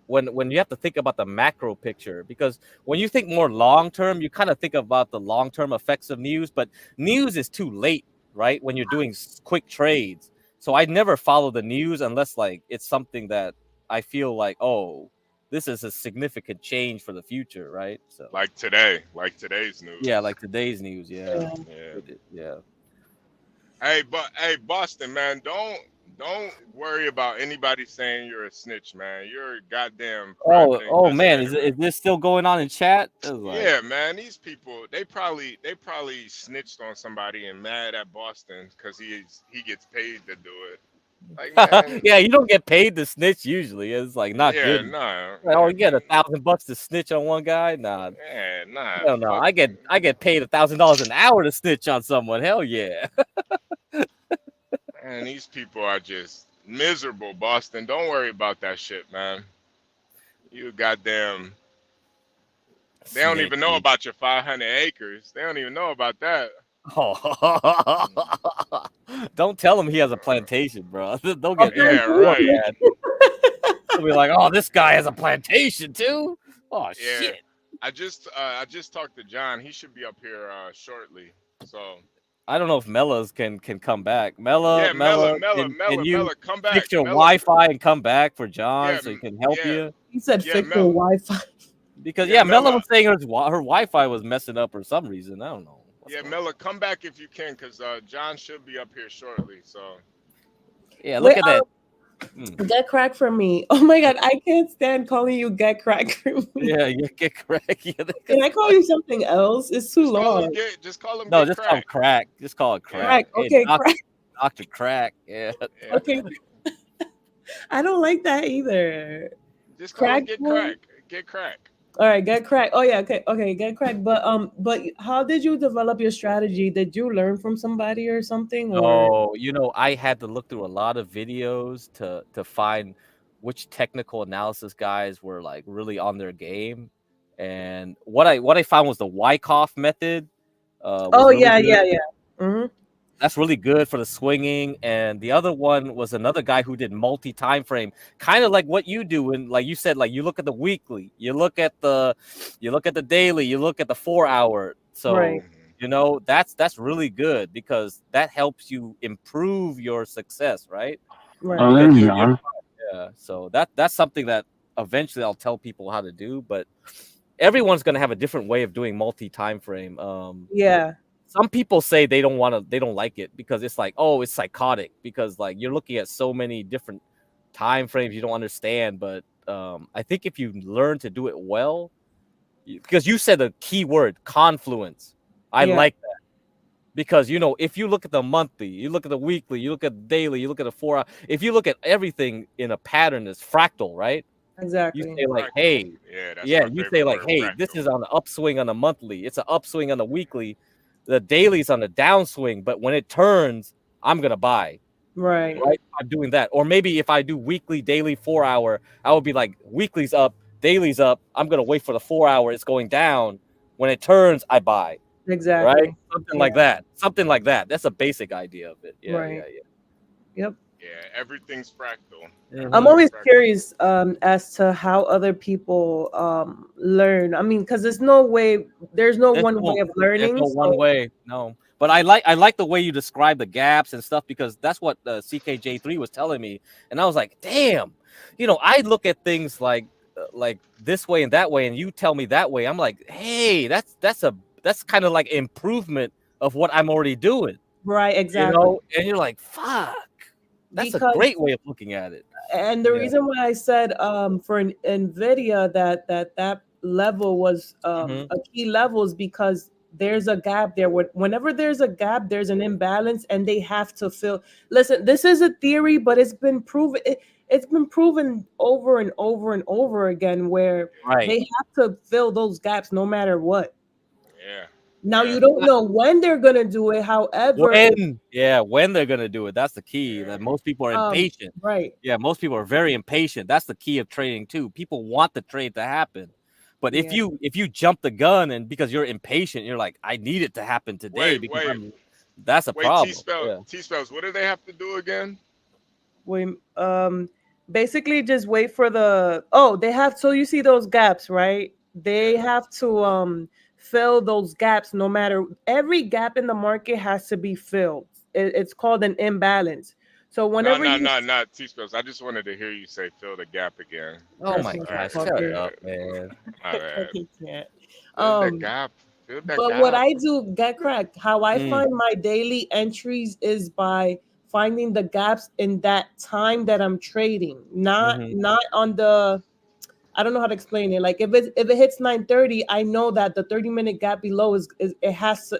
when you have to think about the macro picture, because when you think more long term, you kind of think about the long term effects of news, but news is too late, right? When you're doing quick trades. So I never follow the news unless like it's something that I feel like, oh, this is a significant change for the future, right? So Like today's news. yeah, like today's news, yeah. Hey, Boston, man, don't worry about anybody saying you're a snitch, man. You're a goddamn private Oh man, investigator, is this still going on in chat? yeah, man. These people, they probably snitched on somebody and mad at Boston because he gets paid to do it. Like, man, Yeah, you don't get paid to snitch usually. It's like not yeah, good. nah, Like, oh, you get $1,000 to snitch on one guy? Nah, yeah, nah, hell no. fuck. I get paid $1,000 an hour to snitch on someone. Hell yeah. Man, these people are just miserable, Boston. Don't worry about that shit, man. You goddamn. They don't even know Snitching. about your 500 acres. They don't even know about that. Oh. Don't tell him he has a plantation, bro. They'll A get even Yeah, more right. mad. They'll be like, "Oh, this guy has a plantation too." Oh Yeah. shit. I just talked to John. He should be up here shortly. So I don't know if Mellas can come back. Mella, yeah, Mella, can you come back. fix your Mella, Wi-Fi and come back for John yeah, so he can help yeah, you? He said yeah, fix your Wi-Fi. Because yeah, Mella Mella, was saying her Wi-Fi was messing up for some reason. I don't know. yeah, Mella, come back if you can, cause John should be up here shortly. So Yeah, look Wait, at that. get crack from me. Oh my god, I can't stand calling you get crack from me. Yeah, you get crack. Yeah, Can I call you something else? It's too long. just call him no, get just call him crack. crack. Just call it Yeah, crack. Crack. Hey, Okay, crack. Dr. Crack. Yeah. yeah. Okay. I don't like that either. Just call him Crack get boy? crack. Get crack. All right, get crack. Oh yeah, okay, get crack. But how did you develop your strategy? Did you learn from somebody or something? Or No, I had to look through a lot of videos to find which technical analysis guys were like really on their game. And what I found was the Wyckoff method. Was oh really yeah, good. yeah, yeah. Mm-hmm. That's really good for the swinging. And the other one was another guy who did multi-time frame, kind of like what you do. And like you said, like you look at the weekly, you look at the daily, you look at the 4 hour. So Right. that's really good because that helps you improve your success, right? Right. Oh, Because there's you're John. yeah. So that's something that eventually I'll tell people how to do, but everyone's gonna have a different way of doing multi-time frame. Yeah. Some people say they don't like it because it's like, oh, it's psychotic because like you're looking at so many different time frames you don't understand. But I think if you learn to do it well, because you said the key word confluence, I Yeah. like that because if you look at the monthly, you look at the weekly, you look at the daily, you look at the 4 hour, if you look at everything in a pattern, it's fractal, right? Exactly. You say like, Fractal. hey, Yeah, that's yeah, my you favorite say like, word, hey, fractal. this is on the upswing on the monthly, it's an upswing on the weekly, the daily's on the downswing, but when it turns, I'm gonna buy. Right. Right? I'm doing that. Or maybe if I do weekly, daily, 4 hour, I would be like, weekly's up, daily's up, I'm gonna wait for the 4 hour, it's going down. When it turns, I buy. Exactly. Right? Something like that. Something like that. That's a basic idea of it. Yeah, Right. yeah. Yep. Yeah, everything's fractal. I'm always curious as to how other people learn. I mean, because there's no one There's way of learning. no one so- way. No. But I like the way you describe the gaps and stuff because that's what CKJ3 was telling me. And I was like, damn, I look at things like this way and that way, and you tell me that way. I'm like, hey, that's kind of like improvement of what I'm already doing. Right, exactly. And you're like, fuck. That's a Because- great way of looking at it. And the Yeah. reason why I said for an NVIDIA that level was a key level is because there's a gap there. Whenever there's a gap, there's an imbalance, and they have to fill. Listen, this is a theory, but it's been proven. It's been proven over and over and over again where Right. they have to fill those gaps no matter what. Yeah. Now you don't know when they're gonna do it. However, When they're gonna do it, that's the key. That most people are impatient. Right. Yeah, most people are very impatient. That's the key of trading too. People want the trade to happen. But if you jump the gun and because you're impatient, you're like, I need it to happen today that's a problem. T-spells, what do they have to do again? Basically just wait for they have, so you see those gaps, right? They have to fill those gaps. No matter, every gap in the market has to be filled. It's called an imbalance. So whenever not T-spells. I just wanted to hear you say fill the gap again. Oh my gosh, shut up, man. All right. He can't. Fill the gap. Fill that But gap. what I do, get cracked, how I find my daily entries is by finding the gaps in that time that I'm trading, not on the, I don't know how to explain it. Like if it hits 9:30, I know that the 30-minute gap below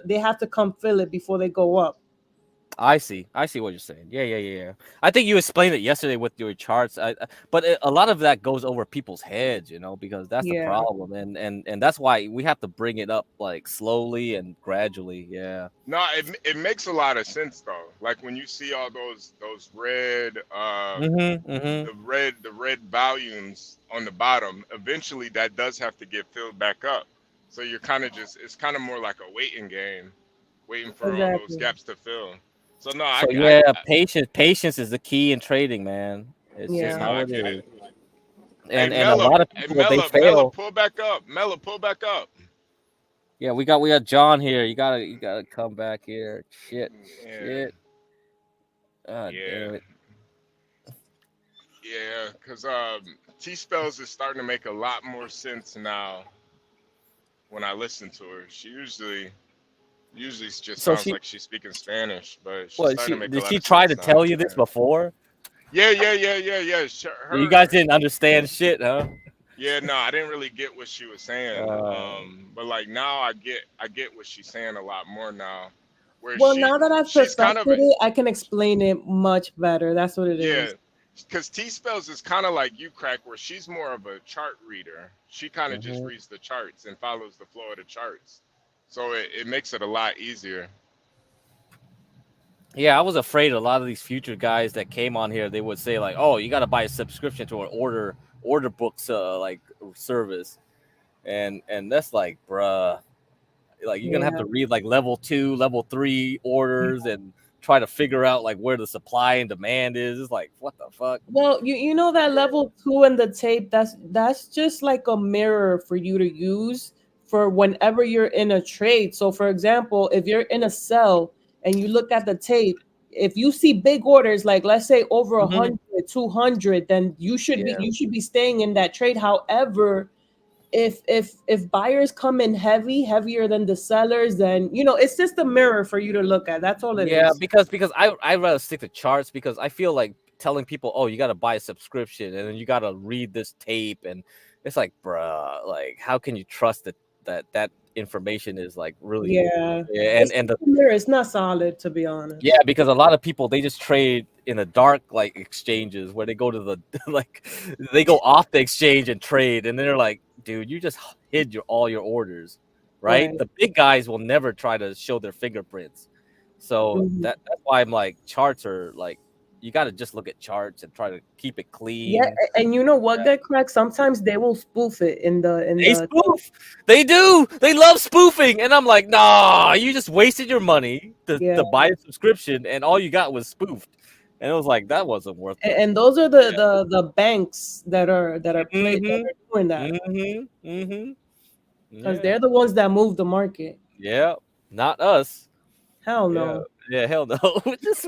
they have to come fill it before they go up. I see what you're saying. Yeah. I think you explained it yesterday with your charts. But a lot of that goes over people's heads, because that's the Yeah. problem, and that's why we have to bring it up like slowly and gradually. Yeah. No, it makes a lot of sense though. Like when you see all those red the red volumes on the bottom, eventually that does have to get filled back up. So you're kind of it's kind of more like a waiting game, waiting for all those Exactly. gaps to fill. So no, So yeah, patience is the key in trading, man. It's just Yeah. how I it get is. it. And Hey a Mella, lot of people they Mella, fail. pull back up. Mella, pull back up. Yeah, we got John here. You gotta come back here. Shit. God damn it. Yeah, because T Spells is starting to make a lot more sense now when I listen to her. She usually just So sounds like she's speaking Spanish, but she's what? starting to make a Did lot she of try to sense now. tell you this before? Yeah. You guys didn't understand shit, huh? Yeah, no, I didn't really get what she was saying. But like now I get what she's saying a lot more now. Where Well, now that I've she's kind of perfected it, I can explain it much better. That's what it yeah, is. because T Spells is kind of like you, Crack, where she's more of a chart reader. She kind of just reads the charts and follows the flow of the charts. So it makes it a lot easier. Yeah, I was afraid a lot of these future guys that came on here, they would say like, "Oh, you got to buy a subscription to an order books like service," and that's like, bruh, like you're gonna have Yeah. to read like level 2, level 3 orders and try to figure out like where the supply and demand is. It's like, what the fuck? Well, you know that level 2 and the tape, that's just like a mirror for you to use for whenever you're in a trade. So for example, if you're in a sell and you look at the tape, if you see big orders, like let's say over 100, 200, then you should be staying in that trade. However, if buyers come in heavier than the sellers, then it's just a mirror for you to look at. That's all it is. Yeah, because I'd rather stick to charts because I feel like telling people, oh, you got to buy a subscription and then you got to read this tape, and it's like, bruh, like how can you trust that information is like really and the mirror, it's not solid, to be honest. Yeah, because a lot of people they just trade in the dark like exchanges where they go to the like they go off the exchange and trade, and they're like, dude, you just hid all your orders, right? The big guys will never try to show their fingerprints, so that's why I'm like, charts are like, you got to just look at charts and try to keep it clean. Yeah, and you know what, get cracked? Sometimes they will spoof it in They spoof. They do. They love spoofing, and I'm like, nah, you just wasted your money to buy a subscription, and all you got was spoofed, and it was like that wasn't worth it. And those are the banks that are doing that. Because they're the ones that move the market. Yeah, not us. Hell no. Yeah, hell no. we're just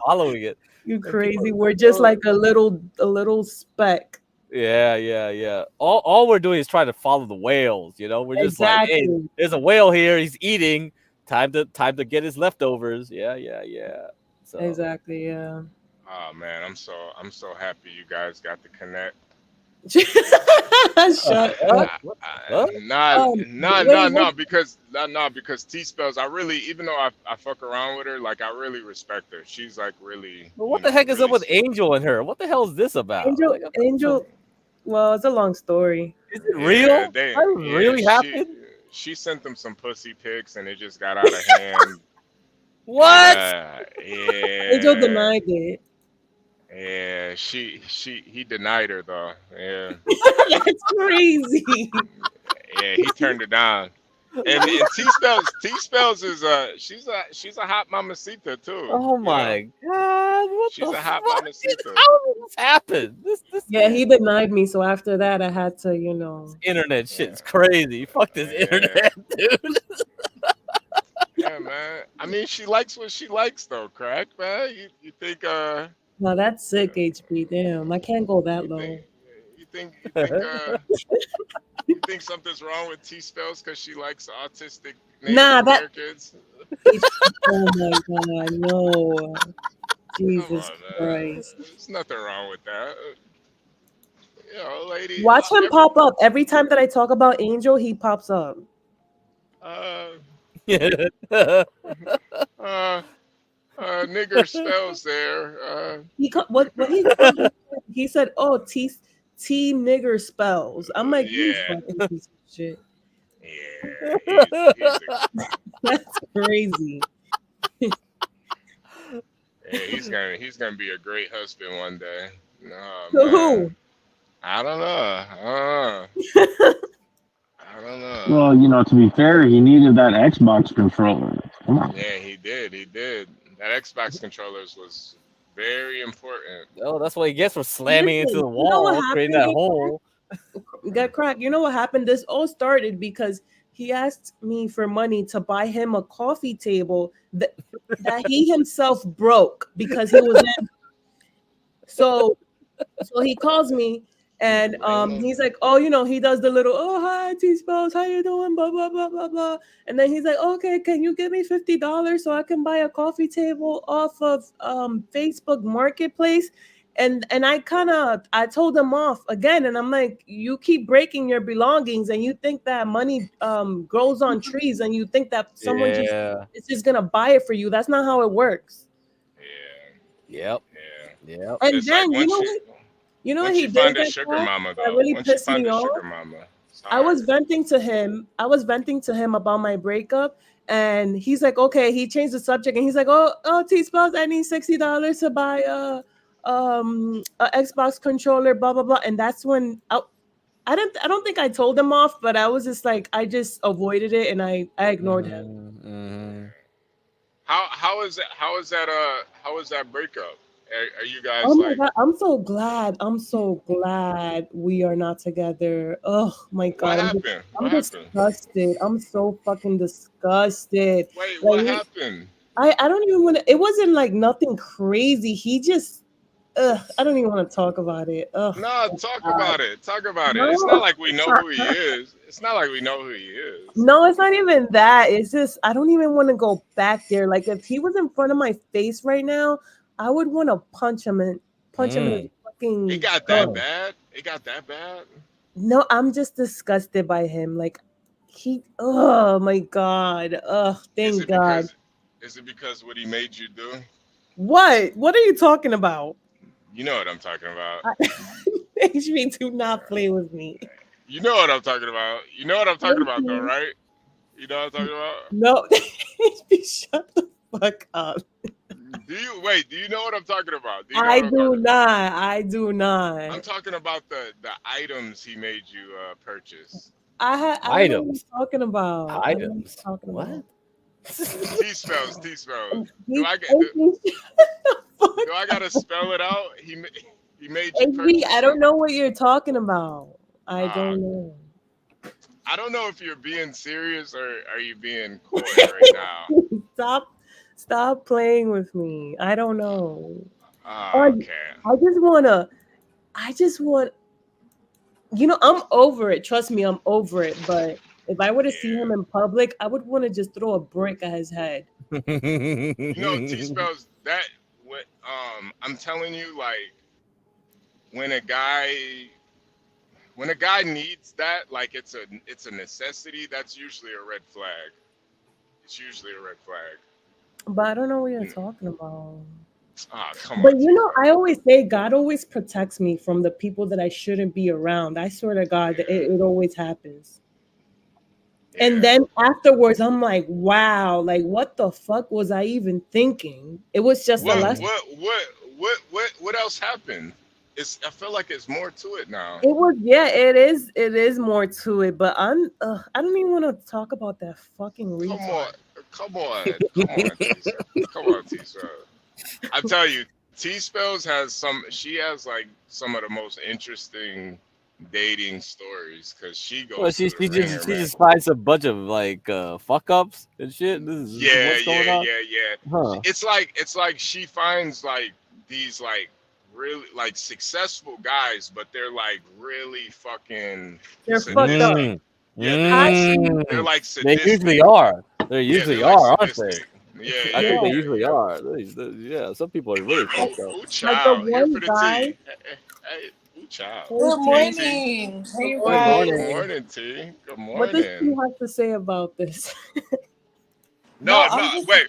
following it. You crazy. We're just like a little speck. Yeah. All we're doing is trying to follow the whales, We're just like, hey, there's a whale here, he's eating. Time to get his leftovers. Yeah. So exactly, yeah. Oh man, I'm so happy you guys got to connect. Shut up. Because T Spells, I really, even though I fuck around with her, like I really respect her. She's like really. Well, what the heck is up with Angel and her? What the hell is this about? Angel. Well, it's a long story. Is it real? That really happened? She sent them some pussy pics and it just got out of hand. What? Yeah. Angel denied it. Yeah, he denied her though. Yeah. That's crazy. Yeah, he turned her down. And T Spells is she's a hot mamacita too. Oh my god, she's a hot mamacita. How did this happen? Yeah, he denied me, so after that I had to, This internet shit's crazy. Fuck this internet, dude. Yeah, man. I mean, she likes what she likes though, Crack, man. You think No, that's sick, HP. Damn, I can't go that low. You think something's wrong with T Spells because she likes autistic Native Americans? Oh my god, no. Jesus Christ. There's nothing wrong with that. Lady. Watch him pop up. Every time that I talk about Angel, he pops up. Nigger spells there. What he told me, he said, "Oh, T nigger spells." I'm like, you Yeah. fucking piece of shit. Yeah, That's crazy. he's gonna be a great husband one day. Oh So man, who? I don't know. I don't know. Well, you know, to be fair, he needed that Xbox controller. Come on. Yeah, he did. That Xbox controllers was very important. Oh, that's what he gets for slamming into Listen, the you know what wall, creating happened? that hole. Got cracked. You know what happened? This all started because he asked me for money to buy him a coffee table that he himself broke because he was in. So he calls me and he's like, oh, you know, he does the little, oh, hi, T-Spells, how you doing? Blah, blah, blah, blah, blah. And then he's like, okay, can you give me $50 so I can buy a coffee table off of Facebook Marketplace? And I told him off again, and I'm like, you keep breaking your belongings and you think that money grows on trees and you think that someone is just gonna buy it for you. That's not how it works. Yep. And It's then like you know once he you did find a that sugar crap mama, that though. really Once you pissed find me a off. sugar mama, I was venting to him about my breakup, and he's like, okay, he changed the subject, and he's like, oh, T-Spells, I need $60 to buy a Xbox controller, blah blah blah. And that's when I don't think I told him off, but I was just like, I just avoided it and I ignored him. how is that breakup? Are you guys Oh my like? god, I'm so glad we are not together. Oh my god, What happened? I'm What happened? disgusted. I'm so fucking disgusted. Wait, Like, what happened? I don't even want to. It wasn't like nothing crazy. He just, I don't even want to talk about it. Ugh. No, talk about it. Talk about it. No. It's not like we know who he is. It's not like we know who he is. No, it's not even that. It's just I don't even want to go back there. Like if he was in front of my face right now, I would want to punch him in his fucking. It got that bad. It got that bad. No, I'm just disgusted by him. Like oh my god. Thank God. Is it because what he made you do? What are you talking about? You know what I'm talking about. HB, do not play with me. You know what I'm talking about. You know what I'm talking about, though, right? You know what I'm talking about? No, HB, shut the fuck up. Do you know what I'm talking about? I do not. I'm talking about the items he made you purchase. I don't know what he's talking about. Items. What? T-Spells. Do I gotta spell it out? He made you purchase. I don't know what you're talking about. I don't know. I don't know if you're being serious or are you being coy right now. Stop playing with me. I don't know. Okay. I just want, you know, I'm over it. Trust me, I'm over it. But if I were to see him in public, I would want to just throw a brick at his head. You know, T-Spells, I'm telling you, like, when a guy needs that, like it's a necessity, that's usually a red flag. It's usually a red flag. But I don't know what you're talking about. Come but on, you know, I always say God always protects me from the people that I shouldn't be around. I swear to God, it always happens. Yeah. And then afterwards, I'm like, wow, like what the fuck was I even thinking? It was just a lesson. What else happened? I feel like it's more to it now. It is more to it, but I don't even want to talk about that fucking retard. Come on, T-Spells. I tell you, T-Spells has some of the most interesting dating stories because she goes. She just finds a bunch of like fuck ups and shit. Yeah. Huh. It's like she finds like these like really like successful guys, but they're like really fucking. They're fucked up. They're like sadistic. They usually are. They usually are, aren't they? Yeah, I think they usually are. Yeah, some people are really fucked up. Ooh, child. Here for the tea. Hey, ooh, child. Good morning. Good morning, T. Good morning. What does she have to say about this? No, wait.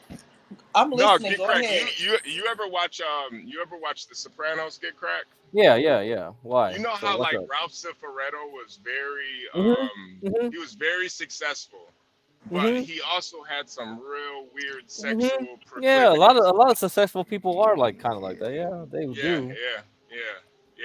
I'm No, listening. get Go crack. ahead. You ever watch The Sopranos get crack? Yeah. Why? You know So how what's like up? Ralph Cifaretto was very Mhm. he was very successful, but Mhm. he also had some real weird Mhm. sexual Yeah, proclivities. a lot of successful people are like kind of like that. Yeah, they Yeah, do.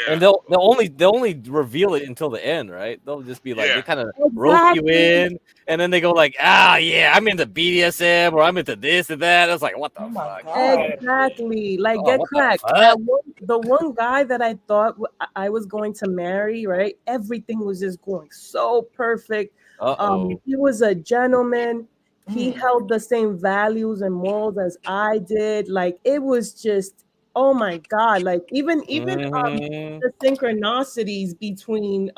And yeah. they'll only reveal it until the end, right? They'll just be like they Yeah. kind of rope you Exactly. in, and then they go like, yeah, I'm into BDSM or I'm into this and that. It's like, what the Oh my fuck? God. Exactly. Like Oh, get what the cracked. fuck? The one guy that I thought I was going to marry, right? Everything was just going so perfect. Uh-oh. He was a gentleman. He Mm. held the same values and morals as I did. Like it was just, oh my God. Like even Mhm. the synchronicities between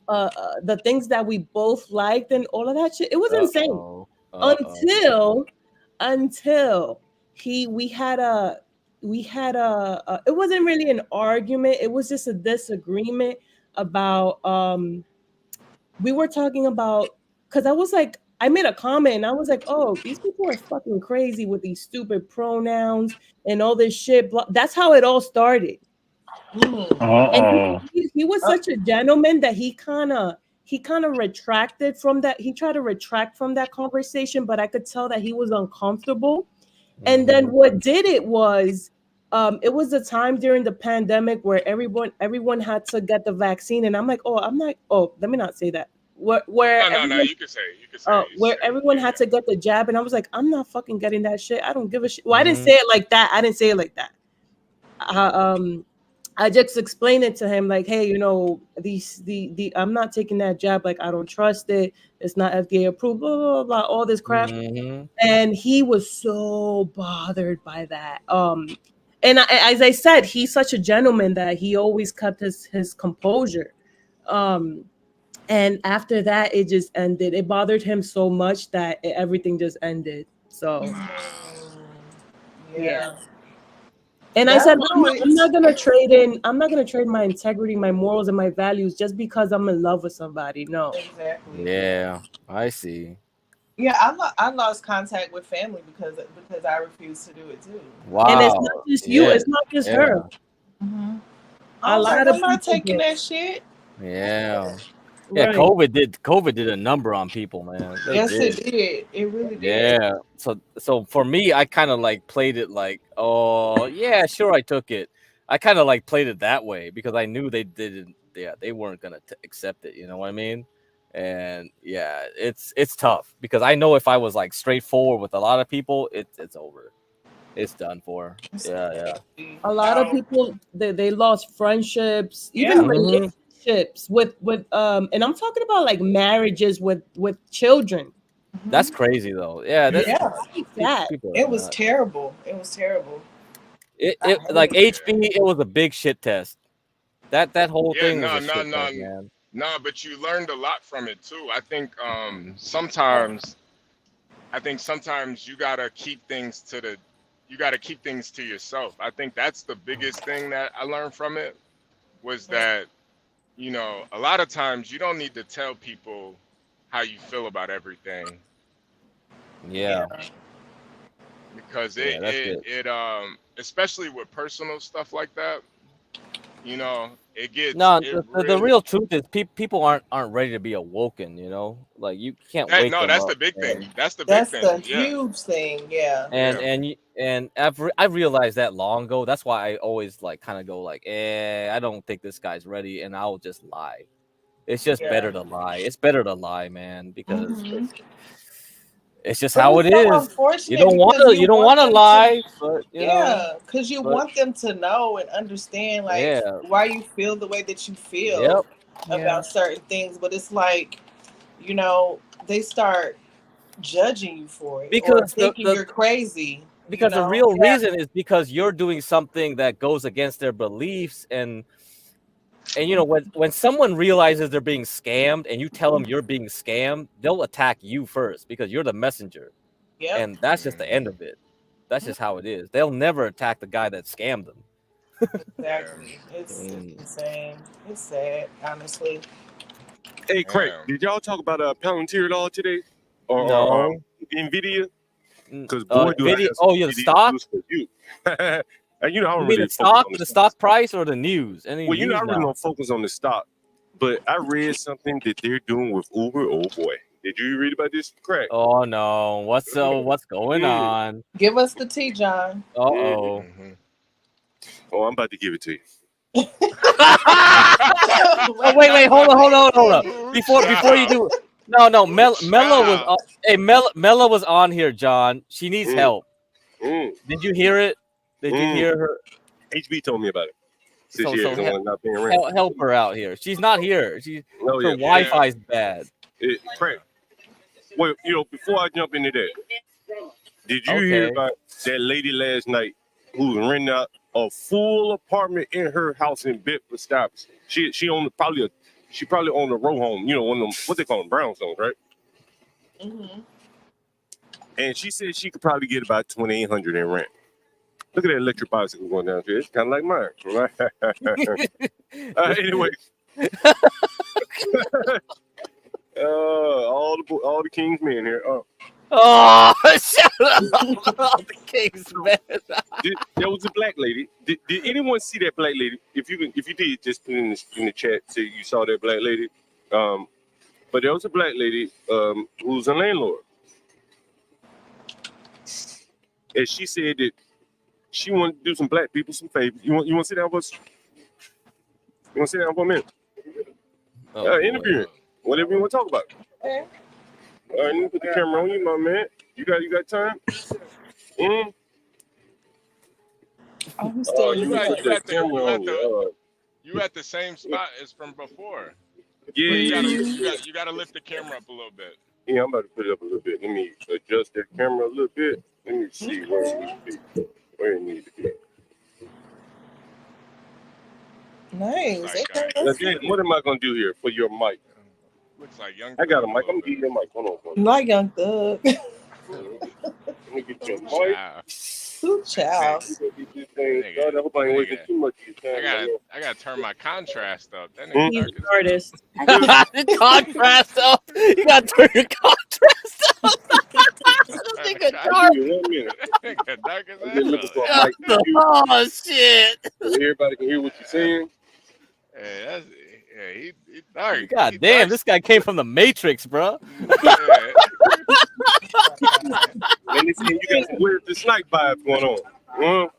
the things that we both liked and all of that shit. It was insane Uh-oh. Uh-oh. until he we had it wasn't really an argument, it was just a disagreement about we were talking about, because I was like, I made a comment and I was like, oh, these people are fucking crazy with these stupid pronouns and all this shit. That's how it all started. And Uh-oh. he was such a gentleman that he kind of retracted from that. He tried to retract from that conversation, but I could tell that he was uncomfortable. And then Mhm. what did it was a time during the pandemic where everyone had to get the vaccine, and I'm like, let me not say that. Where No. everyone You could say it. You where say it. everyone had to get the jab, and I was like, I'm not fucking getting that shit. I don't give a shit. Well, I didn't Mhm. say it like that. I just explained it to him like, hey, the I'm not taking that jab. Like, I don't trust it. It's not FDA approved. Blah blah blah. All this crap. Mhm. And he was so bothered by that. And as I said, he's such a gentleman that he always kept his composure. Um, and after that, it just ended. It bothered him so much that everything just ended. So yeah. Yeah. And I said, That I'm really. not gonna trade in. I'm not gonna trade my integrity, my morals, and my values just because I'm in love with somebody. No. Exactly. Yeah, I see. Yeah, I lost contact with family because I refused to do it too. And it's not Wow. just you. Yeah. It's not just Yeah. her. Hmm. I A was like, lot of I'm not people taking did. that shit. Yeah. Yeah, Right. COVID did a number on people, man. They Yes, it did. did. It really did. Yeah. So for me, I kind of like played it like, oh yeah, sure, I took it. I kind of like played it that way because I knew they didn't. Yeah, they weren't gonna accept it. You know what I mean? And yeah, it's tough because I know if I was like straightforward with a lot of people, it's over. It's done for. Yeah. A lot of people they lost friendships, even Yeah. Hmm. relationships with and I'm talking about like marriages with children. That's crazy though. Yeah, It's Yeah. really sad. people It are was nuts. terrible. It was terrible. I It hated like it. HB, it was a big shit test. That whole Yeah, thing was a shit no. test, man. No, but you learned a lot from it too. I think sometimes you gotta keep things to yourself. I think that's the biggest thing that I learned from it was that, a lot of times you don't need to tell people how you feel about everything Yeah. because Yeah, that's it. especially with personal stuff like that, No, it the really real truth is people aren't ready to be awoken, you know? Like you can't that wake no, them that's up. the big thing. That's the big That's thing. the Yeah. huge thing. Yeah. And Yeah. and you- and I realized that long ago. That's why I always like kind of go like, I don't think this guy's ready, and I'll just lie. It's just Yeah. better to lie. It's better to lie, man, because Hmm. it's just But how it's it so is. You unfortunate don't want because to you you don't want want to them to, lie, but yeah, because you but want them to know and understand like yeah, why you feel the way that you yep. feel Yeah. about certain things. But it's like, you know, they start judging you for it or Because thinking you're crazy, you because the know? real reason is because you're doing something that goes against their beliefs and when someone realizes they're being scammed and you tell them you're being scammed, they'll attack you first because you're the messenger, Yep. and that's just the end of it. That's just how it is. They'll never attack the guy that scammed them. Exactly. It's insane. It's sad, honestly. Hey, Craig, did y'all talk about Palantir at all today, or No. Nvidia? Because boy, do video. I have some Oh, yeah, the video stock. news for you. And you know, I You don't mean really the focus stock, on the stock price, or the news? Any Well, you know, news I really now? don't focus on the stock, but I read something that they're doing with Uber. Oh boy, did you read about this? Crack. Oh no, what's going on? Give us the tea, John. Oh. Oh, I'm about to give it to you. Oh, wait, hold on. Before you do, no, Mella was Mella was on here, John. She needs help. Did you hear it? Did you hear her? HB told me about it. Since So, she so had someone not being around. help her out here. She's not here. Oh, her yeah. Wi-Fi's bad. Crack. Well, you know, before I jump into that, did you hear about that lady last night who was renting out a full apartment in her house in Bedford Stuyvesant? She owned probably owned a row home, you know, one of them, what they call them, brownstones, right? Mm-hmm. And she said she could probably get about $2,800 in rent. Look at that electric bicycle going down here. It's kind of like mine. Anyway. All the king's men here. Oh, shut up! The king's men. There was a black lady. Did anyone see that black lady? If you did, just put in the chat. Say you saw that black lady. But there was a black lady who's a landlord, and she said that she wanted to do some black people some favors. You want to sit down for us? You want to sit down for a minute? Interviewing. Whatever you want to talk about. Okay. All right, let me put the camera on you, my man. You got time? I'm still you at the same spot as from before. Yeah, you gotta lift the camera up a little bit. Yeah, I'm about to put it up a little bit. Let me adjust that camera a little bit. Let me see where it needs to be. Nice. What am I gonna do here for your mic? Looks like young. I got a mic. I'm gonna give you a mic. Hold on. Not Young Thug. Let me get your mic. Ooh, child. I hope I ain't wasting too much of your time. I gotta turn my contrast up. That He's an artist. Contrast up. You gotta turn your contrast up. Oh shit! Everybody can hear what you're saying. He dark. God damn, this guy came from the Matrix, bro. And they say you got some weird dislike vibes going on.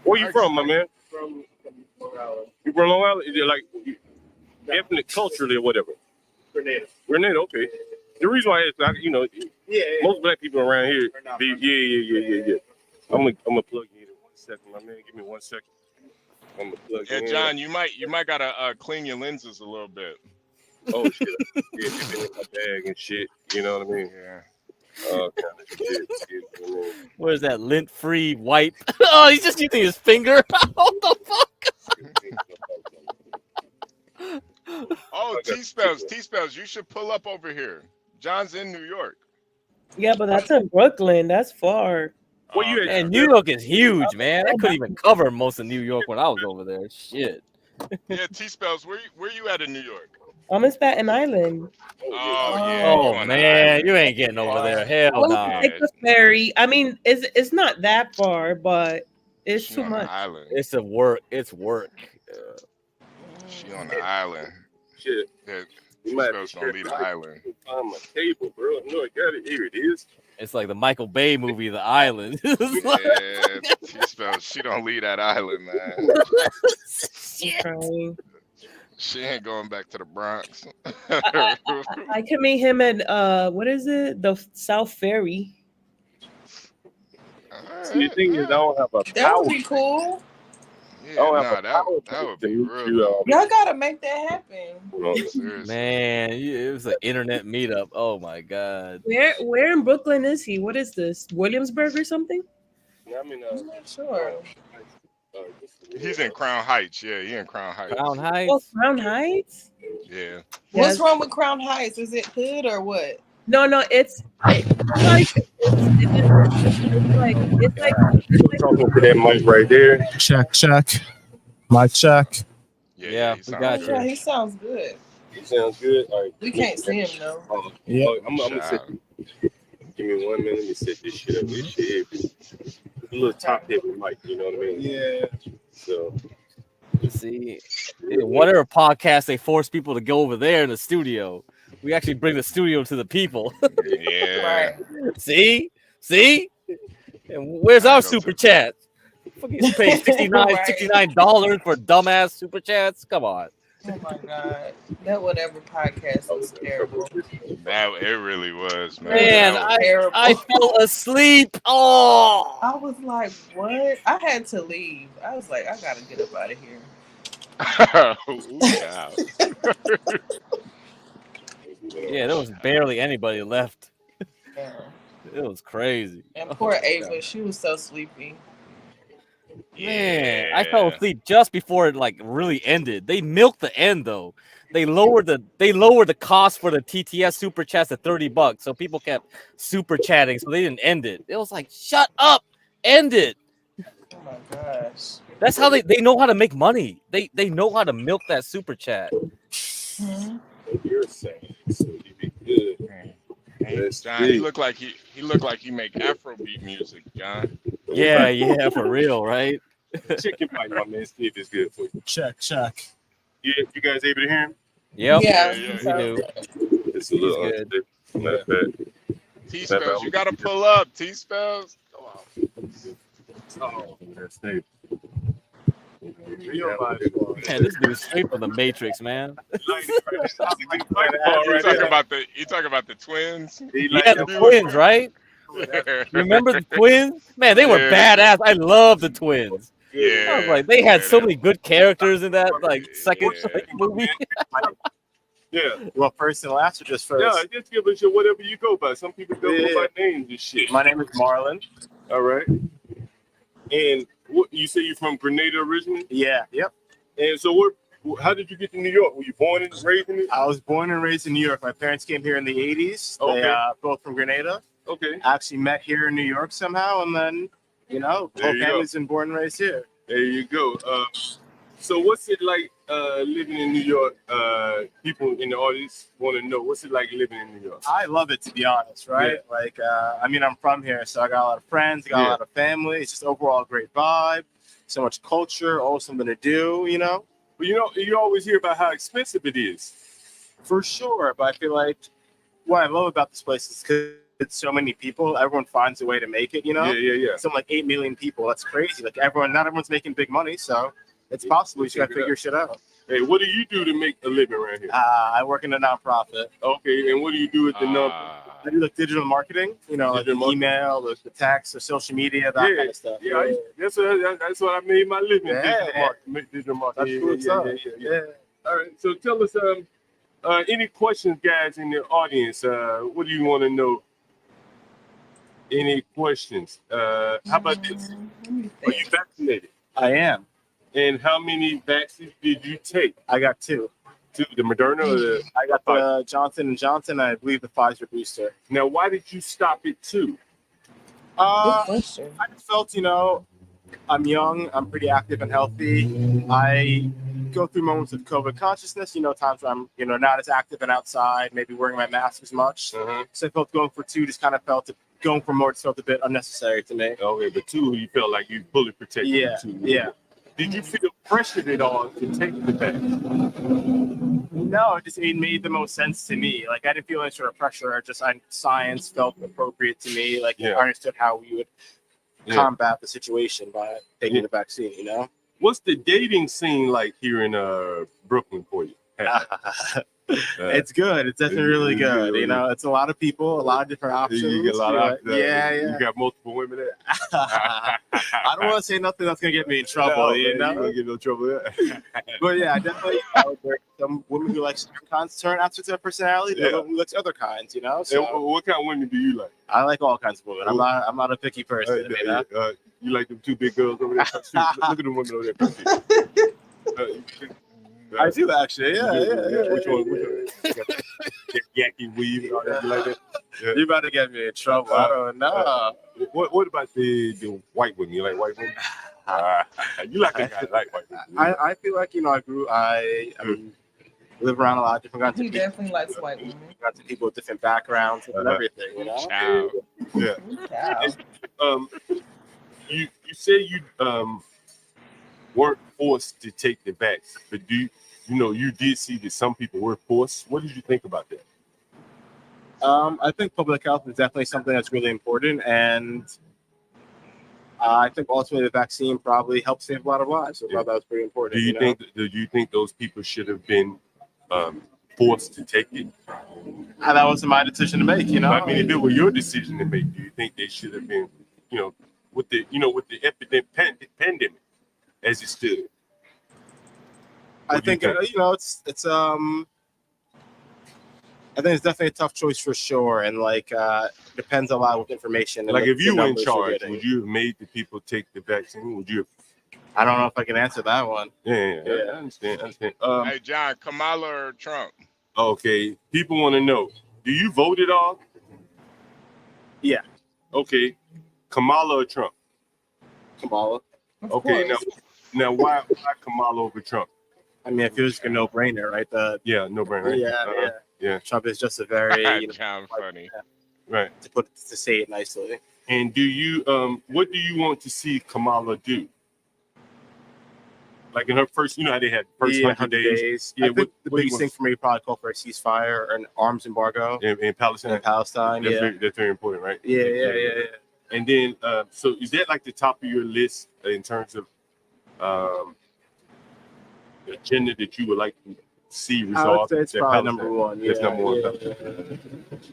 Where you from, my man? You from Long Island? Is it like ethnic, culturally, or whatever? Grenada, okay. The reason why is, most black people around here. Yeah. I'm gonna plug you in 1 second, my man. Give me 1 second. I'm gonna plug you in. John, you might gotta clean your lenses a little bit. Oh shit! Yeah, it's in my bag and shit. You know what I mean? Yeah. Kind of shit. Where's that lint-free wipe? Oh, he's just using his finger. What the fuck? Oh, T-Spells, you should pull up over here. John's in New York. Yeah, but that's in Brooklyn. That's far. Well, you and New York is huge, man. I couldn't even cover most of New York when I was over there. Shit. Yeah, T-Spells, where you at in New York? I'm in Staten Island. Oh yeah. Oh man, you ain't getting over there. Hell no. Take the ferry. I mean, it's not that far, but it's too much. It's work. It's work. She on the island. Shit. T-Spells gonna leave the island. On my table, bro. No, I got it. Here it is. It's like the Michael Bay movie, The Island. Yeah, T-Spells, she don't leave that island, man. She ain't going back to the Bronx. I can meet him at what is it? The South Ferry. The thing is, I don't have a That would be cool. Yeah, that would be real. Y'all gotta make that happen. Man, it was an internet meetup. Oh my god. Where in Brooklyn is he? What is this? Williamsburg or something? I mean, I'm not sure. He's in Crown Heights. Yeah, he in Crown Heights. Crown Heights. Oh, Crown Heights. Yeah. What's wrong with Crown Heights? Is it hood or what? No, it's like talking to that mic right there. Check. Mic check. Yeah, we got you. Yeah, he sounds good. It sounds good. All right. We can't see him though. Yeah. I'm gonna set. Give me 1 minute. Let me set this shit up. This shit heavy. A little top heavy mic. You know what I mean? Yeah. So. See, whatever podcast they force people to go over there in the studio, we actually bring the studio to the people. Yeah. See, and where's our super chat? Fucking pay $69 for dumbass super chats. Come on. Oh my god, that whatever podcast was terrible. It really was, man. Man, I fell asleep. Oh, I was like, what? I had to leave. I was like, I gotta get up out of here. Yeah, there was barely anybody left. Yeah. It was crazy. And poor Ava, she was so sleepy. Man, I fell asleep just before it like really ended. They milked the end though. They lowered the cost for the TTS super chats to $30, so people kept super chatting, so they didn't end it. It was like, shut up, end it. Oh my gosh. That's how they know how to make money. They know how to milk that super chat. Mm-hmm. You're saying so you be good. John, he looked like he make Afrobeat music, John. Yeah, for real, right? Check your mic, my man. See if it's good for you. Check. Yeah, you guys able to hear him? Yep. Yeah, we do. It's a little good. Not bad. T-Spells, you gotta pull up. T-Spells. Come on. Oh, that's safe. Man, this dude's straight from the Matrix, man. You talking about the twins? Yeah, the twins, right? Remember the twins? Man, they were badass. I love the twins. Yeah. I was like, they had so many good characters in that second movie. Yeah. Well, first and last, or just first? Yeah, just give us your whatever you go by. Some people go by names and shit. My name is Marlon. All right. And what you say you're from Grenada originally? Yeah. Yep. And so how did you get to New York? Were you born and raised in it? I was born and raised in New York. My parents came here in the 80s. Okay. They both from Grenada. Okay. Actually met here in New York somehow, and then, both families been born and raised here. There you go. So what's it like living in New York? People in the audience want to know, what's it like living in New York? I love it, to be honest, right? Yeah. I'm from here, so I got a lot of friends, got a lot of family. It's just overall a great vibe. So much culture, always something to do, But you always hear about how expensive it is. For sure, but I feel like what I love about this place is because it's so many people, everyone finds a way to make it, Yeah. Something like 8 million people. That's crazy. Like not everyone's making big money, so it's possible. You just gotta figure shit out. Hey, what do you do to make a living around here? I work in a nonprofit. Okay, and what do you do at the nonprofit? I do like digital marketing, like the email, the text, the social media, that kind of stuff. Yeah, that's what I made my living. Digital marketing. That's what's up. Yeah. All right, so tell us, any questions, guys, in the audience? What do you want to know? Any questions? How about this? Are you vaccinated? I am. And how many vaccines did you take? I got 2. The Moderna or the? I got the Johnson & Johnson. I believe the Pfizer booster. Now, why did you stop at 2? I just felt, I'm young. I'm pretty active and healthy. I go through moments of COVID consciousness. Times where I'm, not as active and outside, maybe wearing my mask as much. So I felt going for 2 just kind of going for more just felt a bit unnecessary to me. Okay, but 2, you felt like you fully protected. Yeah. 2. Yeah. Did you feel pressured at all to take the vaccine? No, it made the most sense to me. Like I didn't feel any sort of pressure. Science felt appropriate to me. I understood how we would combat the situation by taking the vaccine. What's the dating scene like here in Brooklyn for you? It's good. It's definitely really good. It's a lot of people, a lot of different options. You get a lot of You got multiple women there. I don't want to say nothing that's gonna get me in trouble. You don't get no trouble there. But yeah, definitely. There are some women who like certain aspects of their personality. There are women who like other kinds. So and what kind of women do you like? I like all kinds of women. I'm not a picky person. You like them 2 big girls over there? Look at the women over there. I do actually, yeah. Which one? Yaki weave, you like it? Yeah. You're about to get me in trouble. I don't know. What about the white women? You like white women? You like a guy like white women? I feel like I live around a lot of different kinds He of people. definitely likes white women. Lots of people with different backgrounds and everything, you know. Child. Yeah. Cow. You say you weren't forced to take the vaccine, but you did see that some people were forced. What did you think about that? I think public health is definitely something that's really important, and I think ultimately the vaccine probably helps save a lot of lives. So I thought that was pretty important. Do you think those people should have been forced to take it? That wasn't my decision to make, you know. I mean, if it were your decision to make, do you think they should have been, with the epidemic pandemic as it stood? I think I think it's definitely a tough choice for sure, and depends a lot with information. Like if you were in charge, would you have made the people take the vaccine? Would you have? I don't know if I can answer that one. Yeah. I understand. Hey, John, Kamala or Trump? Okay, people want to know: do you vote at all? Yeah. Okay, Kamala or Trump? Kamala. Okay, now why Kamala over Trump? I mean, I feel it's like a no-brainer, right? No-brainer. Yeah. Trump is just a very John funny. Right. To say it nicely. And do you what do you want to see Kamala do? Like in her first, how they had first 100 days. Yeah, I think the biggest thing for me would probably call for a ceasefire or an arms embargo in Palestine. That's very important, right? Yeah. And then, so is that like the top of your list in terms of the agenda that you would like to see resolved? I would say it's probably number one. That's number one.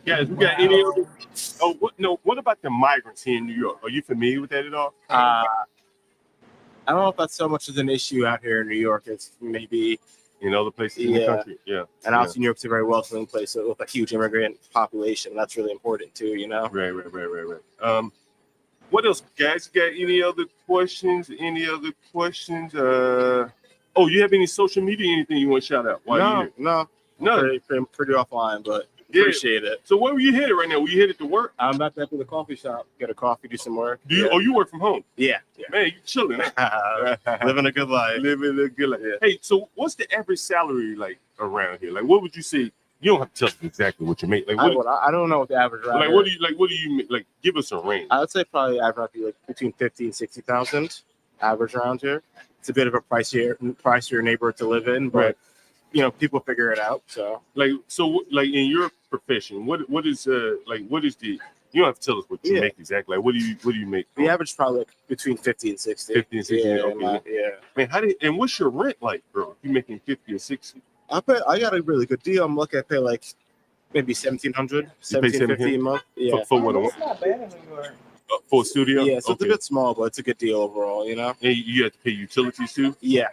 Guys, we got any other? What about the migrants here in New York? Are you familiar with that at all? I don't know if that's so much as an issue out here in New York. It's maybe in other places in the country. Yeah. And obviously New York's a very welcoming place with a huge immigrant population. That's really important too, you know? Right. What else, guys? You got any other questions? Oh, you have any social media, anything you want to shout out? No. Pretty offline, but appreciate it. So where were you headed right now? Were you headed to work? I'm about to head to the coffee shop, get a coffee, do some work. You work from home? Yeah. Man, you chilling. Living a good life. Yeah. Hey, so what's the average salary like around here? Like, what would you say? You don't have to tell us exactly what you make. Like, I don't know what the average. Like, what do you make? Like, give us a range. I would say probably average like between 50 and 60,000 average around here. It's a bit of a pricier neighborhood to live in, but people figure it out. So in your profession, what is the? You don't have to tell us what you make exactly. Like, what do you make? The average is probably like between 50 and 60. 50 and 60. Yeah. Man, and what's your rent like, bro? You making 50 or 60? I got a really good deal. I'm looking at pay like maybe $1,700, $1,750 a month. Yeah. For what? That's not bad in New York. For a studio? Yeah, so it's a bit small, but it's a good deal overall, you know? And you have to pay utilities too? Yeah.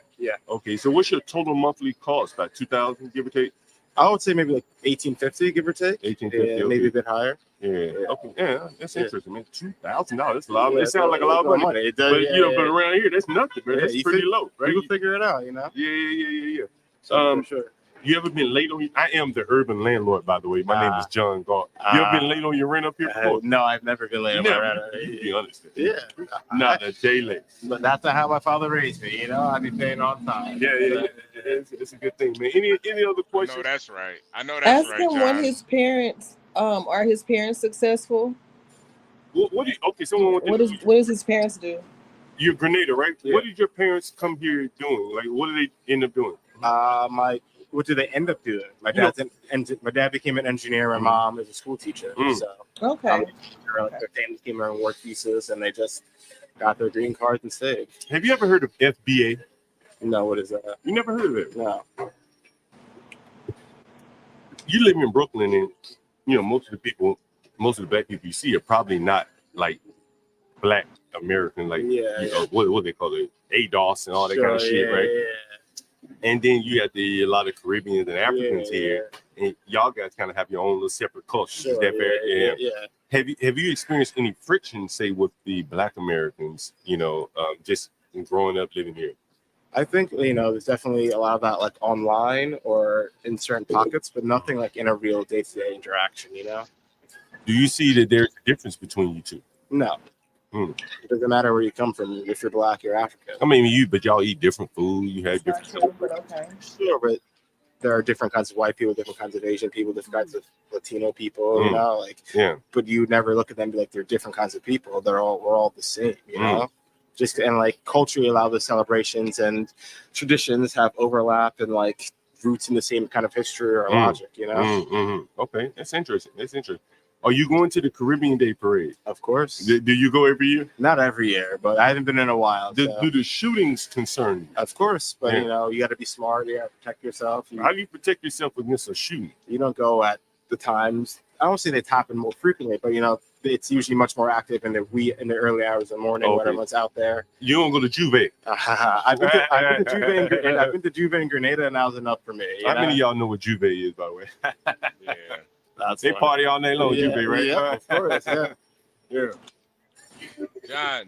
Okay, so what's your total monthly cost? About $2,000, give or take? I would say maybe like $1,850, give or take. $1,850, maybe a bit higher. Yeah. Okay. Yeah, that's interesting, man. $2,000. That's a lot. It sounds like a lot of money. It does, but around here, that's nothing, man. That's pretty low, right? People figure it out, you know? Yeah. So for sure. You ever been late on? I am the urban landlord, by the way. My name is John Galt. You ever been late on your rent up here before? No, I've never been late on my rent. Be honest. Yeah. Not a day late. But that's not how my father raised me, you know? I be paying on time. Yeah. It's a good thing, man. Any other questions? No, that's right. I know that's Ask right, him John. when his parents are his parents successful? Someone what does his parents do? You're a Grenada, right? Yeah. What did your parents come here doing? Like, what did they end up doing? What did they end up doing? My dad became an engineer. My mom is a school teacher. So okay, their family came here on work visas, and they just got their green cards and stayed. Have you ever heard of FBA? No, what is that? You never heard of it? No. You live in Brooklyn, and most of the black people you see are probably not like Black American, like what they call it, ADOS and all that kind of shit, right? Yeah. And then you got a lot of Caribbeans and Africans here, and y'all guys kind of have your own little separate culture. Is that fair? Yeah. Have you experienced any friction, say, with the Black Americans? Just growing up living here. I think there's definitely a lot of that, like online or in certain pockets, but nothing like in a real day-to-day interaction. Do you see that there's a difference between you two? No. It doesn't matter where you come from. If you're Black, you're African. I mean, but y'all eat different food. You have different. Sure, but there are different kinds of white people, different kinds of Asian people, different kinds of Latino people, you know, like, but you never look at them and be like, they're different kinds of people. We're all the same, you know? Just, and like culturally, a lot of the celebrations and traditions have overlap and like roots in the same kind of history or logic, you know? Okay, that's interesting. Are you going to the Caribbean Day Parade? Of course. Do you go every year? Not every year, but I haven't been in a while. Do the shootings concern you? Of course, but you know, you got to be smart. You got to protect yourself. How do you protect yourself against a shooting? You don't go at the times. I don't say they happen more frequently, but you know, it's usually much more active in the early hours of the morning when everyone's out there. You don't go to Juve. I've been to Juve and Grenada, and that was enough for me. How many of y'all know what Juve is, by the way? They funny. party all night long, Juve, right? Yeah, of course. Yeah.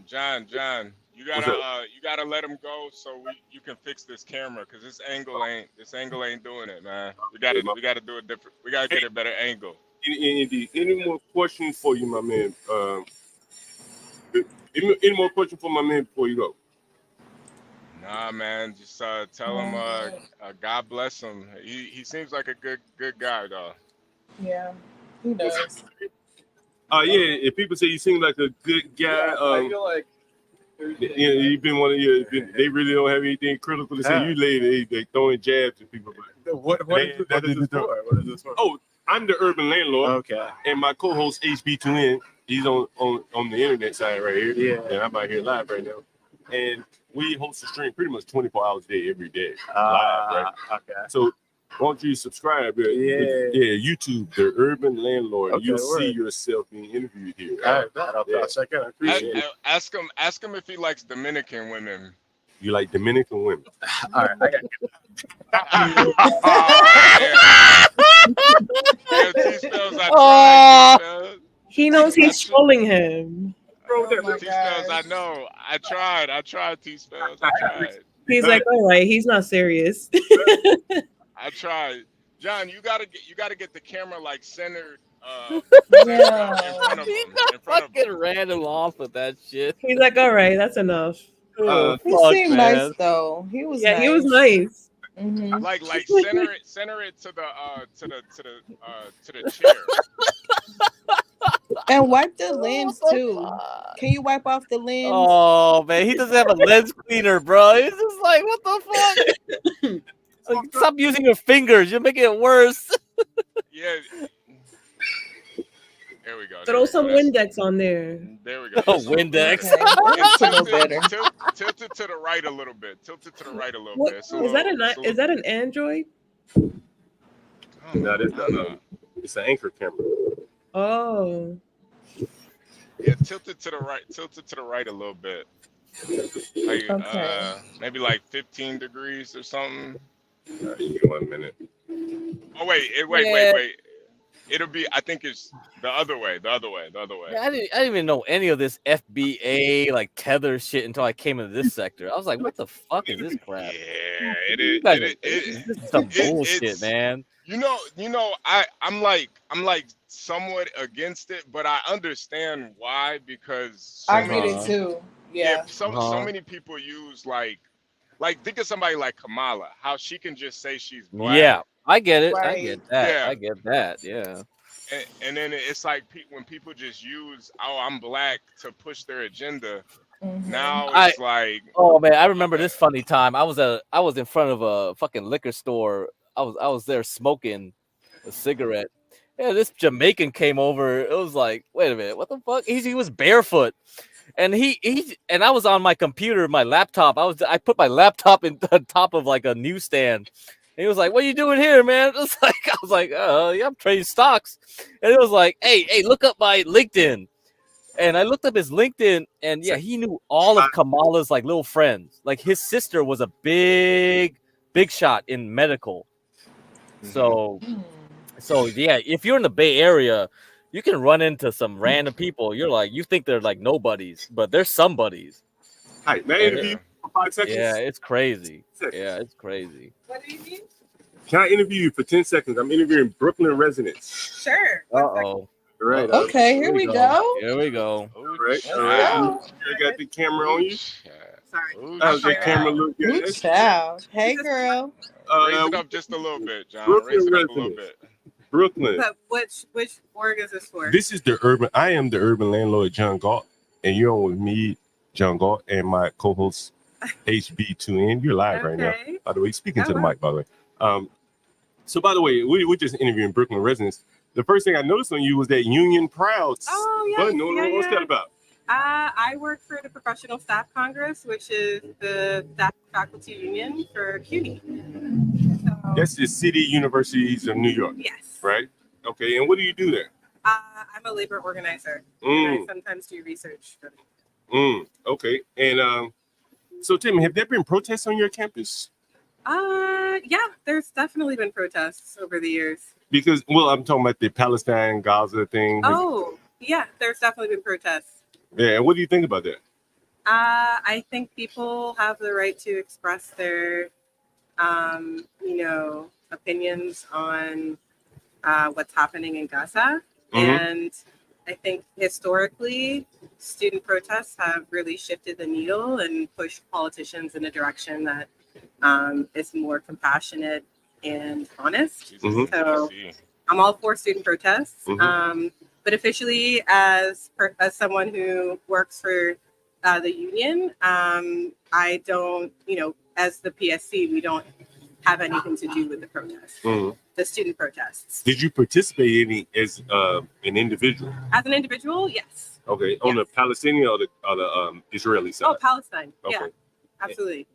John, you gotta let him go so you can fix this camera because this angle ain't doing it, man. We gotta do it different. We gotta get a better angle. Any more questions for you, my man? Any more questions for my man before you go? Nah, man. Just tell him God bless him. He seems like a good guy, though. Yeah, he does. Yeah, if people say you seem like a good guy, I feel like you've been one of your. They really don't have anything critical to say. You lady, they throwing jabs at people. What is this for? Oh, I'm the urban landlord. Okay. And my co-host HB2N, he's on the internet side right here. Yeah. And I'm out here live right now. And we host a stream pretty much 24 hours a day, every day, live, right? Okay. So why don't you subscribe? YouTube, the Urban Landlord. Okay, You'll see yourself being interviewed here. All right, I'll check it out. I appreciate it. Ask him if he likes Dominican women. You like Dominican women? All right, I got it. He knows he's trolling him. T-Spells, I know. I tried T-Spells. I tried. He's like, all right, he's not serious. I tried. John, you gotta get the camera like centered. He fucking ran him off with that shit. He's like, all right, that's enough. He seemed nice though. He was nice. He was nice. Mm-hmm. Like center it to the chair. And wipe the lens too. Can you wipe off the lens? Oh man, he doesn't have a lens cleaner, bro. He's just like, what the fuck? Like, stop using your fingers. You're making it worse. Yeah. There we go. Throw some Windex on there. There we go. Oh, Windex. Tilt it to the right a little bit. What, So, is that an Android? No, it's an anchor camera. Oh. Yeah, tilt it to the right a little bit. Like maybe like 15 degrees or something. Give me 1 minute. Oh wait. It'll be. I think it's the other way. Yeah, I didn't even know any of this FBA like tether shit until I came into this sector. I was like, what the fuck is this crap? Yeah, it is. This is some bullshit, man. You know, I'm like somewhat against it, but I understand why because I read it too. Yeah. So many people use like think of somebody like Kamala, how she can just say she's black. Yeah, I get it. Right. I get that. Yeah. I get that. Yeah. And then it's like when people just use I'm black to push their agenda. Mm-hmm. Now it's like, oh man, I remember this funny time. I was in front of a fucking liquor store. I was there smoking a cigarette. Yeah, this Jamaican came over. It was like, wait a minute, what the fuck? He was barefoot. And and I was on my computer, my laptop. I put my laptop in the top of like a newsstand. And he was like, "What are you doing here, man?" I was like, yeah, I'm trading stocks." And it was like, "Hey, look up my LinkedIn." And I looked up his LinkedIn, and yeah, he knew all of Kamala's like little friends. Like his sister was a big shot in medical. So yeah, if you're in the Bay Area, you can run into some random people. You're like, you think they're like nobodies, but they're somebodies. Hi, man. 5 seconds. Yeah, it's crazy. Yeah, it's crazy. What do you mean? Can I interview you for 10 seconds? I'm interviewing Brooklyn residents. Sure. Uh-oh. Right. Okay, here we go. Here we go. Right. All right. You got the camera on you? Sorry. How's your camera look? Good child. Hey, girl. Raise it up just a little bit, John. Brooklyn Raise it up a little residents. bit. Brooklyn. But which org is this for? This is the urban. I am the urban landlord, John Galt, and you're on with me, John Galt, and my co-host HB2N. You're live right now. Okay. By the way, speaking to the mic. By the way. So by the way, we're just interviewing Brooklyn residents. The first thing I noticed on you was that Union Proud. Oh yeah. Button. What's that about? I work for the Professional Staff Congress, which is the staff faculty union for CUNY. So, That's the City Universities of New York. yes. Right. Okay. And what do you do there? I'm a labor organizer. And I sometimes do research. Okay. And so Tim, have there been protests on your campus? Yeah, there's definitely been protests over the years. Because, well, I'm talking about the Palestine Gaza thing. Oh, yeah, there's definitely been protests. Yeah, and what do you think about that? I think people have the right to express their, opinions on what's happening in Gaza. And I think historically, student protests have really shifted the needle and pushed politicians in a direction that is more compassionate and honest. So I'm all for student protests. But officially, as someone who works for the union, I don't, as the PSC, we don't have anything to do with the protests, the student protests. Did you participate in any as an individual? As an individual, yes. Okay, on the Palestinian or the Israeli side? Oh, Palestine. Okay. Yeah, absolutely.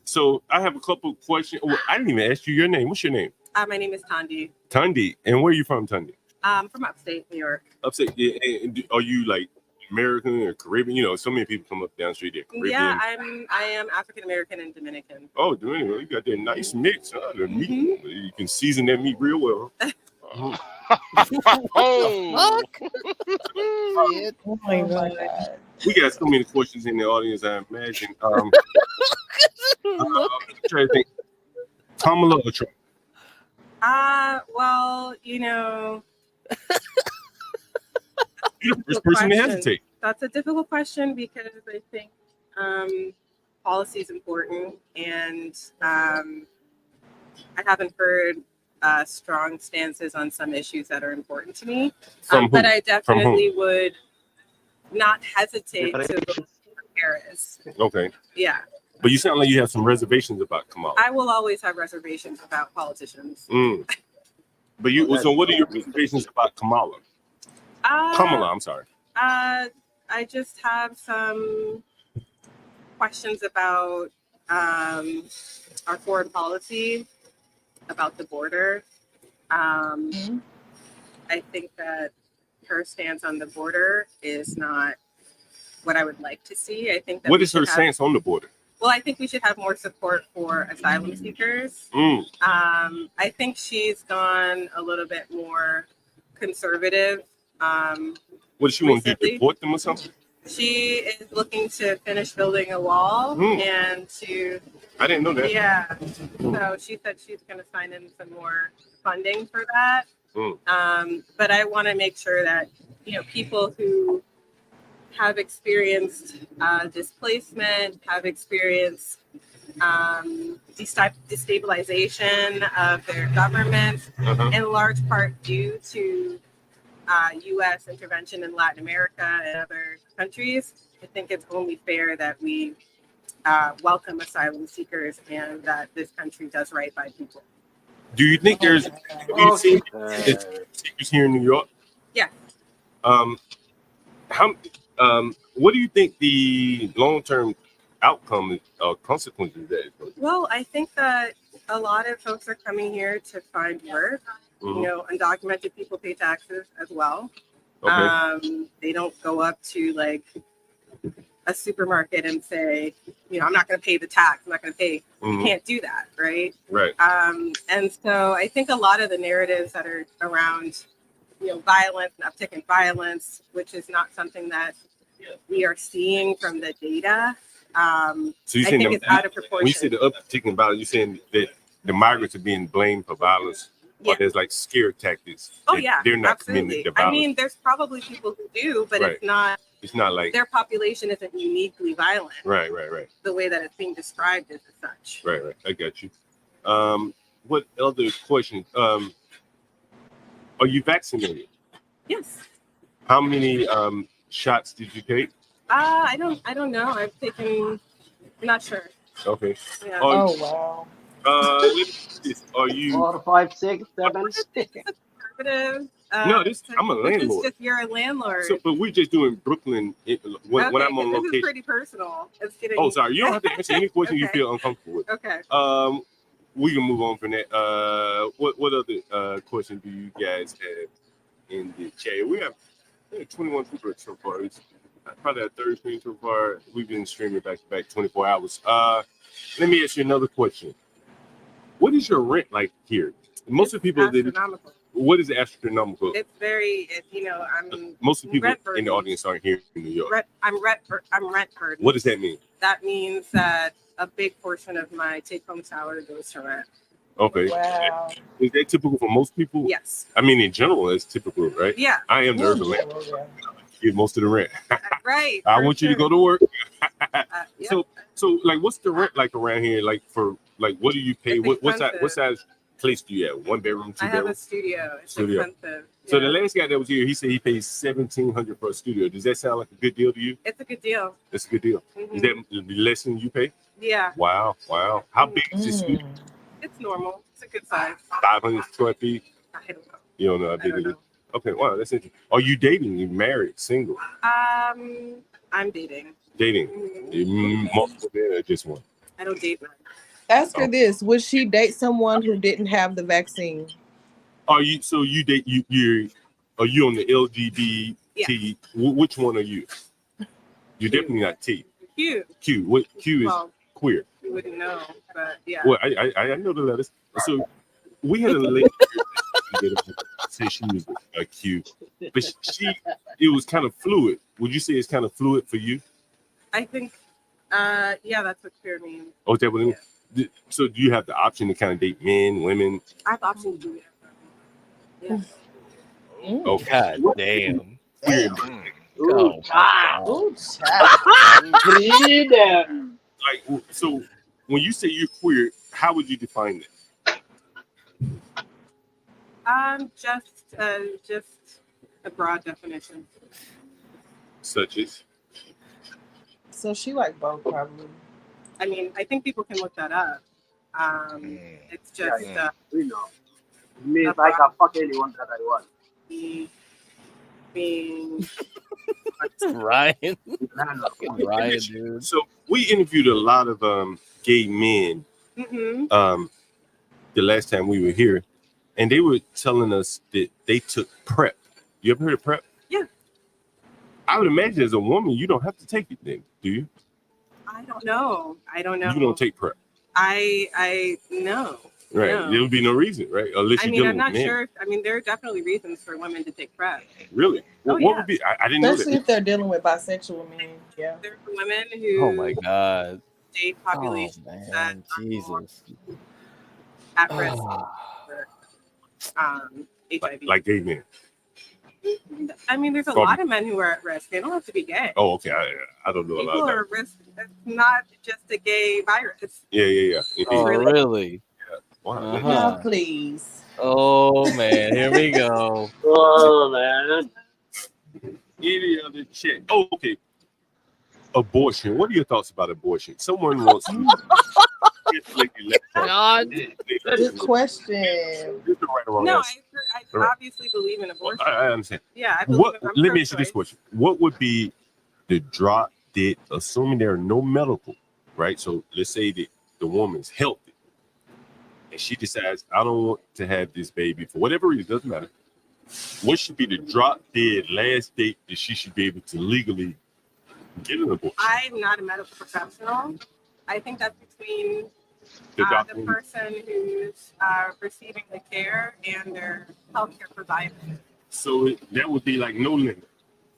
So I have a couple questions. Well, I didn't even ask you your name. What's your name? My name is Tandi. Tandi. And where are you from, Tandi? From upstate New York. Upstate. Yeah, and are you like American or Caribbean? So many people come up down the street. They're Caribbean. Yeah, I am African American and Dominican. Oh, Dominican. You got that nice mix. Huh? The meat. You can season that meat real well. Oh, Oh my God. We got so many questions in the audience, I imagine. I'm trying to think. Kamala or Trump? Well, You're the first person to hesitate. That's a difficult question because I think policy is important, and I haven't heard strong stances on some issues that are important to me. But I definitely would not hesitate to vote for Harris. Okay. Yeah. But you sound like you have some reservations about Kamala. I will always have reservations about politicians. But so what are your reservations about Kamala? Kamala, I'm sorry. I just have some questions about our foreign policy, about the border. I think that her stance on the border is not what I would like to see. I think that what is her stance on the border? Well, I think we should have more support for asylum seekers. I think she's gone a little bit more conservative. What does she want to do? Deport them or something? She is looking to finish building a wall and to. I didn't know that. Yeah. So she said she's going to sign in some more funding for that. But I want to make sure that people who have experienced displacement, have experienced destabilization of their government, in large part due to U.S. intervention in Latin America and other countries. I think it's only fair that we welcome asylum seekers and that this country does right by people. Do you think there's seekers here in New York? Yeah. What do you think the long-term outcome or consequences of that is? Well, I think that a lot of folks are coming here to find work. Undocumented people pay taxes as well. Okay. They don't go up to like a supermarket and say, I'm not going to pay the tax. I'm not going to pay. You can't do that, right? Right. And so I think a lot of the narratives that are around, violence and uptick in violence, which is not something that we are seeing from the data. So you I think it's out of proportion. When you say the uptick in violence, you're saying that the migrants are being blamed for violence? Or there's like scare tactics? Oh, yeah. They're not absolutely. committing the violence. I mean, there's probably people who do, but Right. it's not like their population isn't uniquely violent. Right. The way that it's being described is as such. Right. I got you. What other question? Are you vaccinated? Yes. How many shots did you take? I don't know. I've taken. I'm not sure. Okay. Yeah. Oh wow. Let me ask this. Are you? 4, 5, 6, 7. Conservative. No, this. I'm a Which is landlord. just you're a landlord. So, but we're just doing Brooklyn when I'm on 'cause this is location. pretty personal. It's getting. Oh, sorry. You don't have to answer any question you Okay. feel uncomfortable with. Okay. We can move on from that. What other question do you guys have in the chat? We have 21 people so far. It's probably a third stream so far. We've been streaming back to back 24 hours. Let me ask you another question. What is your rent like here? Most of the people astronomical. What is astronomical? It's very. I'm. Most of the people rent in the burden. audience aren't here in New York. I'm rent burden. What does that mean? That means that a big portion of my take-home salary goes to rent. Okay. Wow. Is that typical for most people? Yes. I mean, in general, it's typical, right? Yeah. I am the urban landlord. Get most of the rent. Right. I want you to go to work. Yep. So, like, what's the rent like around here? Like, what do you pay? It's What expensive. size place do you have? 1 bedroom, 2 I have bedroom? a studio. It's Studio. expensive. So the last guy that was here, he said he pays $1,700 for a studio. Does that sound like a good deal to you? It's a good deal. It's a good deal. Is that less than you pay? Yeah. Wow. How big is this studio? It's normal. It's a good size. 500 square feet? I don't know. You don't know how big it is? Okay, wow, that's interesting. Are you dating? You married? Single? I'm dating. Dating? Multiple men or just one? I don't date men. Ask her this: would she date someone who didn't have the vaccine? Are you are you on the LGBT? Yeah. Which one are you? You're definitely not T. Q. What Q is Well, queer. You wouldn't know, but yeah. Well, I know the letters. So we had a lady say she was a Q, but it was kind of fluid. Would you say it's kind of fluid for you? I think, yeah, that's what queer means. Oh, is that what it means? So do you have the option to kind of date men, women? I have the option to do it. Yeah. Oh, God damn. Queer. Ooh, child. Like, so when you say you're queer, how would you define it? Just a broad definition. Such as? So she like both, probably. I mean, I think people can look that up. It's just we know. It means I can fuck anyone that I want. Being Ryan, dude. So we interviewed a lot of gay men the last time we were here, and they were telling us that they took PrEP. You ever heard of PrEP? Yeah. I would imagine as a woman, you don't have to take it then, do you? I don't know. You don't take PrEP. I know. Right. No. There would be no reason, right? Unless you're dealing I'm not with men. sure. I mean, there are definitely reasons for women to take PrEP. Really? What would be? I didn't know Especially that. if they're dealing with bisexual men. Yeah. There are women who Oh my God. date populations that Jesus. are at risk for HIV. Like gay men. I mean, there's a lot of men who are at risk. They don't have to be gay. Oh, okay. I don't know a lot People about are at risk. It's not just a gay virus. Yeah. Oh, really? Yeah. Wow. Now, please. Oh man, here we go. Oh man. Any other check? Oh, okay. Abortion. What are your thoughts about abortion? Someone wants to. God. Good question. No, I obviously believe in abortion. I understand. Yeah, I believe Let me ask you this question. What would be the drop dead, assuming there are no medical, right? So let's say that the woman's healthy and she decides, I don't want to have this baby for whatever reason, doesn't matter. What should be the drop dead last date that she should be able to legally get an abortion? I'm not a medical professional. I think that's between The the person who's receiving the care and their healthcare provider. So that would be like no limit.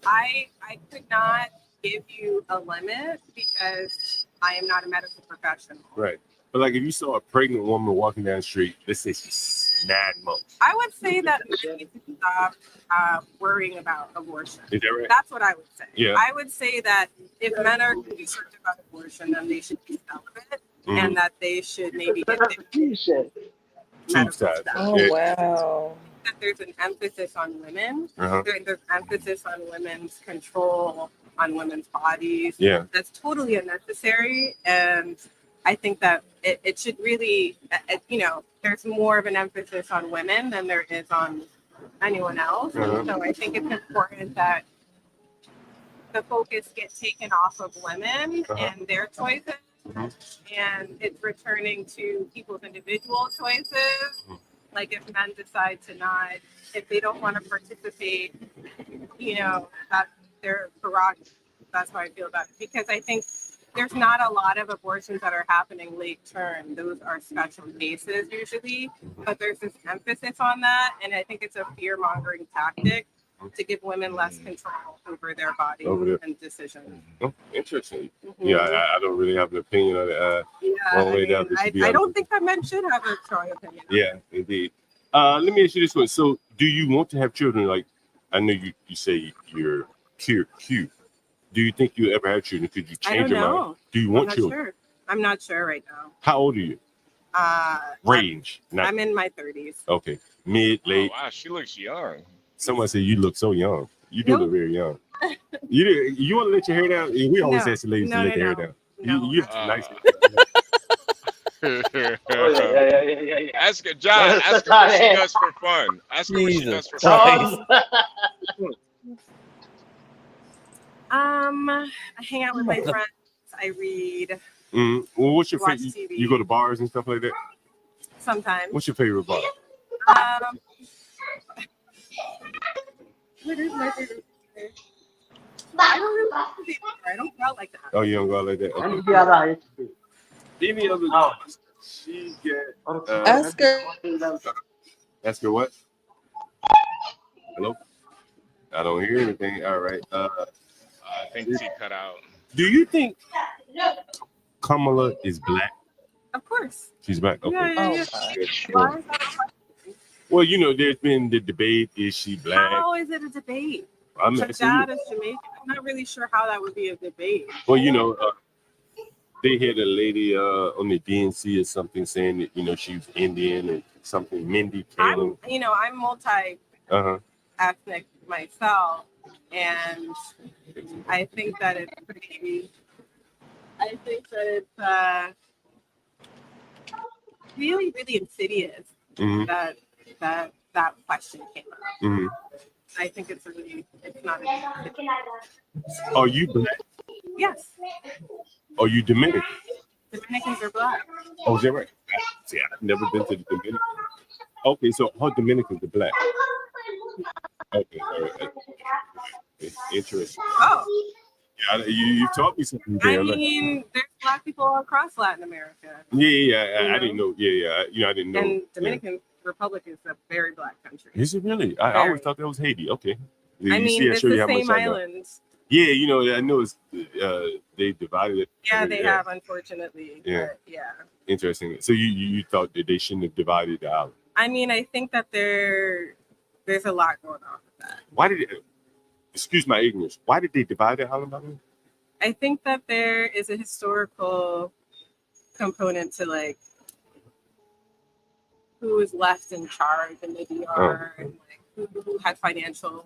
I could not give you a limit because I am not a medical professional. Right. But like if you saw a pregnant woman walking down the street, let's say she's 9 months. I would say that men need to stop worrying about abortion. Is that right? That's what I would say. Yeah. I would say that if men are concerned about abortion, then they should be celibate. and that they should maybe get their Tube size. Oh wow. that there's an emphasis on women. Uh-huh. There's emphasis on women's control, on women's bodies. Yeah. That's totally unnecessary. And I think that it should really, there's more of an emphasis on women than there is on anyone else. Uh-huh. So I think it's important that the focus gets taken off of women and their choices. And it's returning to people's individual choices. Like if men decide to not, if they don't want to participate, that's their prerogative. That's how I feel about it. Because I think there's not a lot of abortions that are happening late term. Those are special cases usually, but there's this emphasis on that. And I think it's a fear-mongering tactic to give women less control over their body and decisions. Oh, interesting. Yeah, I don't really have an opinion on it. I don't think that men should have a strong opinion. Yeah, indeed. Let me ask you this one. So, do you want to have children? Like, I know you say you're cute. Do you think you ever have children? Could you change your mind? Do you want children? Sure. I'm not sure right now. How old are you? Range. I'm in my 30s. Okay. Mid, late. Oh, wow, she looks young. Someone said you look so young. You do look very young. You want to let your hair down? We always ask the ladies to let their hair down. You nice. Yeah. Ask her, John. Ask her what she does for fun. Ask her what she does for fun. I hang out with my friends. I read. Well, what's your favorite? TV. You go to bars and stuff like that? Sometimes. What's your favorite bar? What is my favorite? I don't really like to be I don't go out like that. Oh, you don't go out like that? Okay. Any other she get Ask her. Ask her what? Hello? I don't hear anything. All right. I think she cut out. Do you think Kamala is black? Of course. She's black. Okay. Yeah. Why is that a question? Well, there's been the debate: is she black? How is it a debate? I'm Her asking dad you. is Jamaican. I'm not really sure how that would be a debate. Well, they had a lady on the DNC or something saying that she was Indian or something. Mindy Kaling. I'm multi-ethnic myself, and I think that it's really, really insidious that question came up. I think it's not. Are you black? Yes. Are you Dominican? Dominicans are black. Oh, is that right? See, I've never been to the Dominican. Okay, so how Dominicans are black? Okay, all right. Interesting. Oh. Yeah, you taught me something. I mean, there's black people all across Latin America. Yeah. I didn't know. Yeah. I didn't know. And Dominican Republic is a very black country. Is it really? I always thought that was Haiti. Okay. It's the same island. Yeah, I know it's they divided it. Yeah, they have, unfortunately. Yeah. But yeah. Interesting. So you thought that they shouldn't have divided the island? I mean, I think that there's a lot going on with that. Why did it? Excuse my ignorance. Why did they divide the island? I think that there is a historical component to like who is left in charge in the DR and like who had financial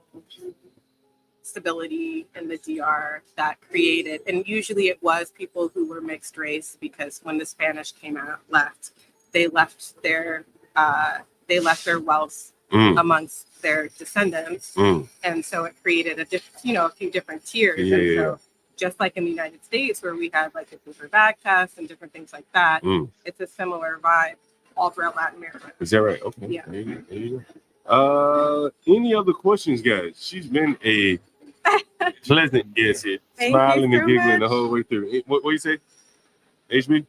stability in the DR that created, and usually it was people who were mixed race, because when the Spanish they left their wealth amongst their descendants, and so it created a few different tiers. So just like in the United States, where we had like a paper bag test and different things like that, it's a similar vibe all throughout Latin America. Is that right? Okay. Yeah. There you go. Any other questions, guys? She's been a pleasant guest here, smiling and giggling the whole way through. What do you say, HB?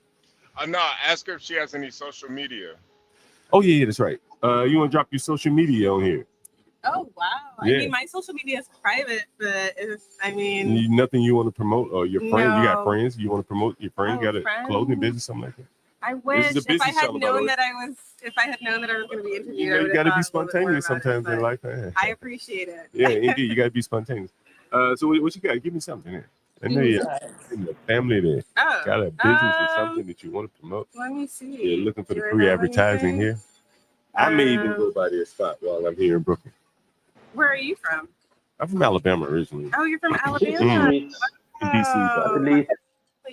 No, ask her if she has any social media. Oh yeah, that's right. You want to drop your social media on here? Oh wow! Yeah. I mean, my social media is private, but Nothing you want to promote, or your friends? No. You got friends? You want to promote your friends? Got a friends? clothing business, something like that? I wish This is a if I business had show, by the way. known that I was going to be interviewed. I You would got to have be thought a little bit more spontaneous about it, sometimes in but life. I appreciate it. Yeah, indeed, you got to be spontaneous. So what you got? Give me something. I know you're in the family that got a business or something that you want to promote. Let me see. You're looking for the Do I free have advertising anything? here. I may even go by their spot while I'm here in Brooklyn. Where are you from? I'm from Alabama originally. Oh, you're from Alabama. In DC.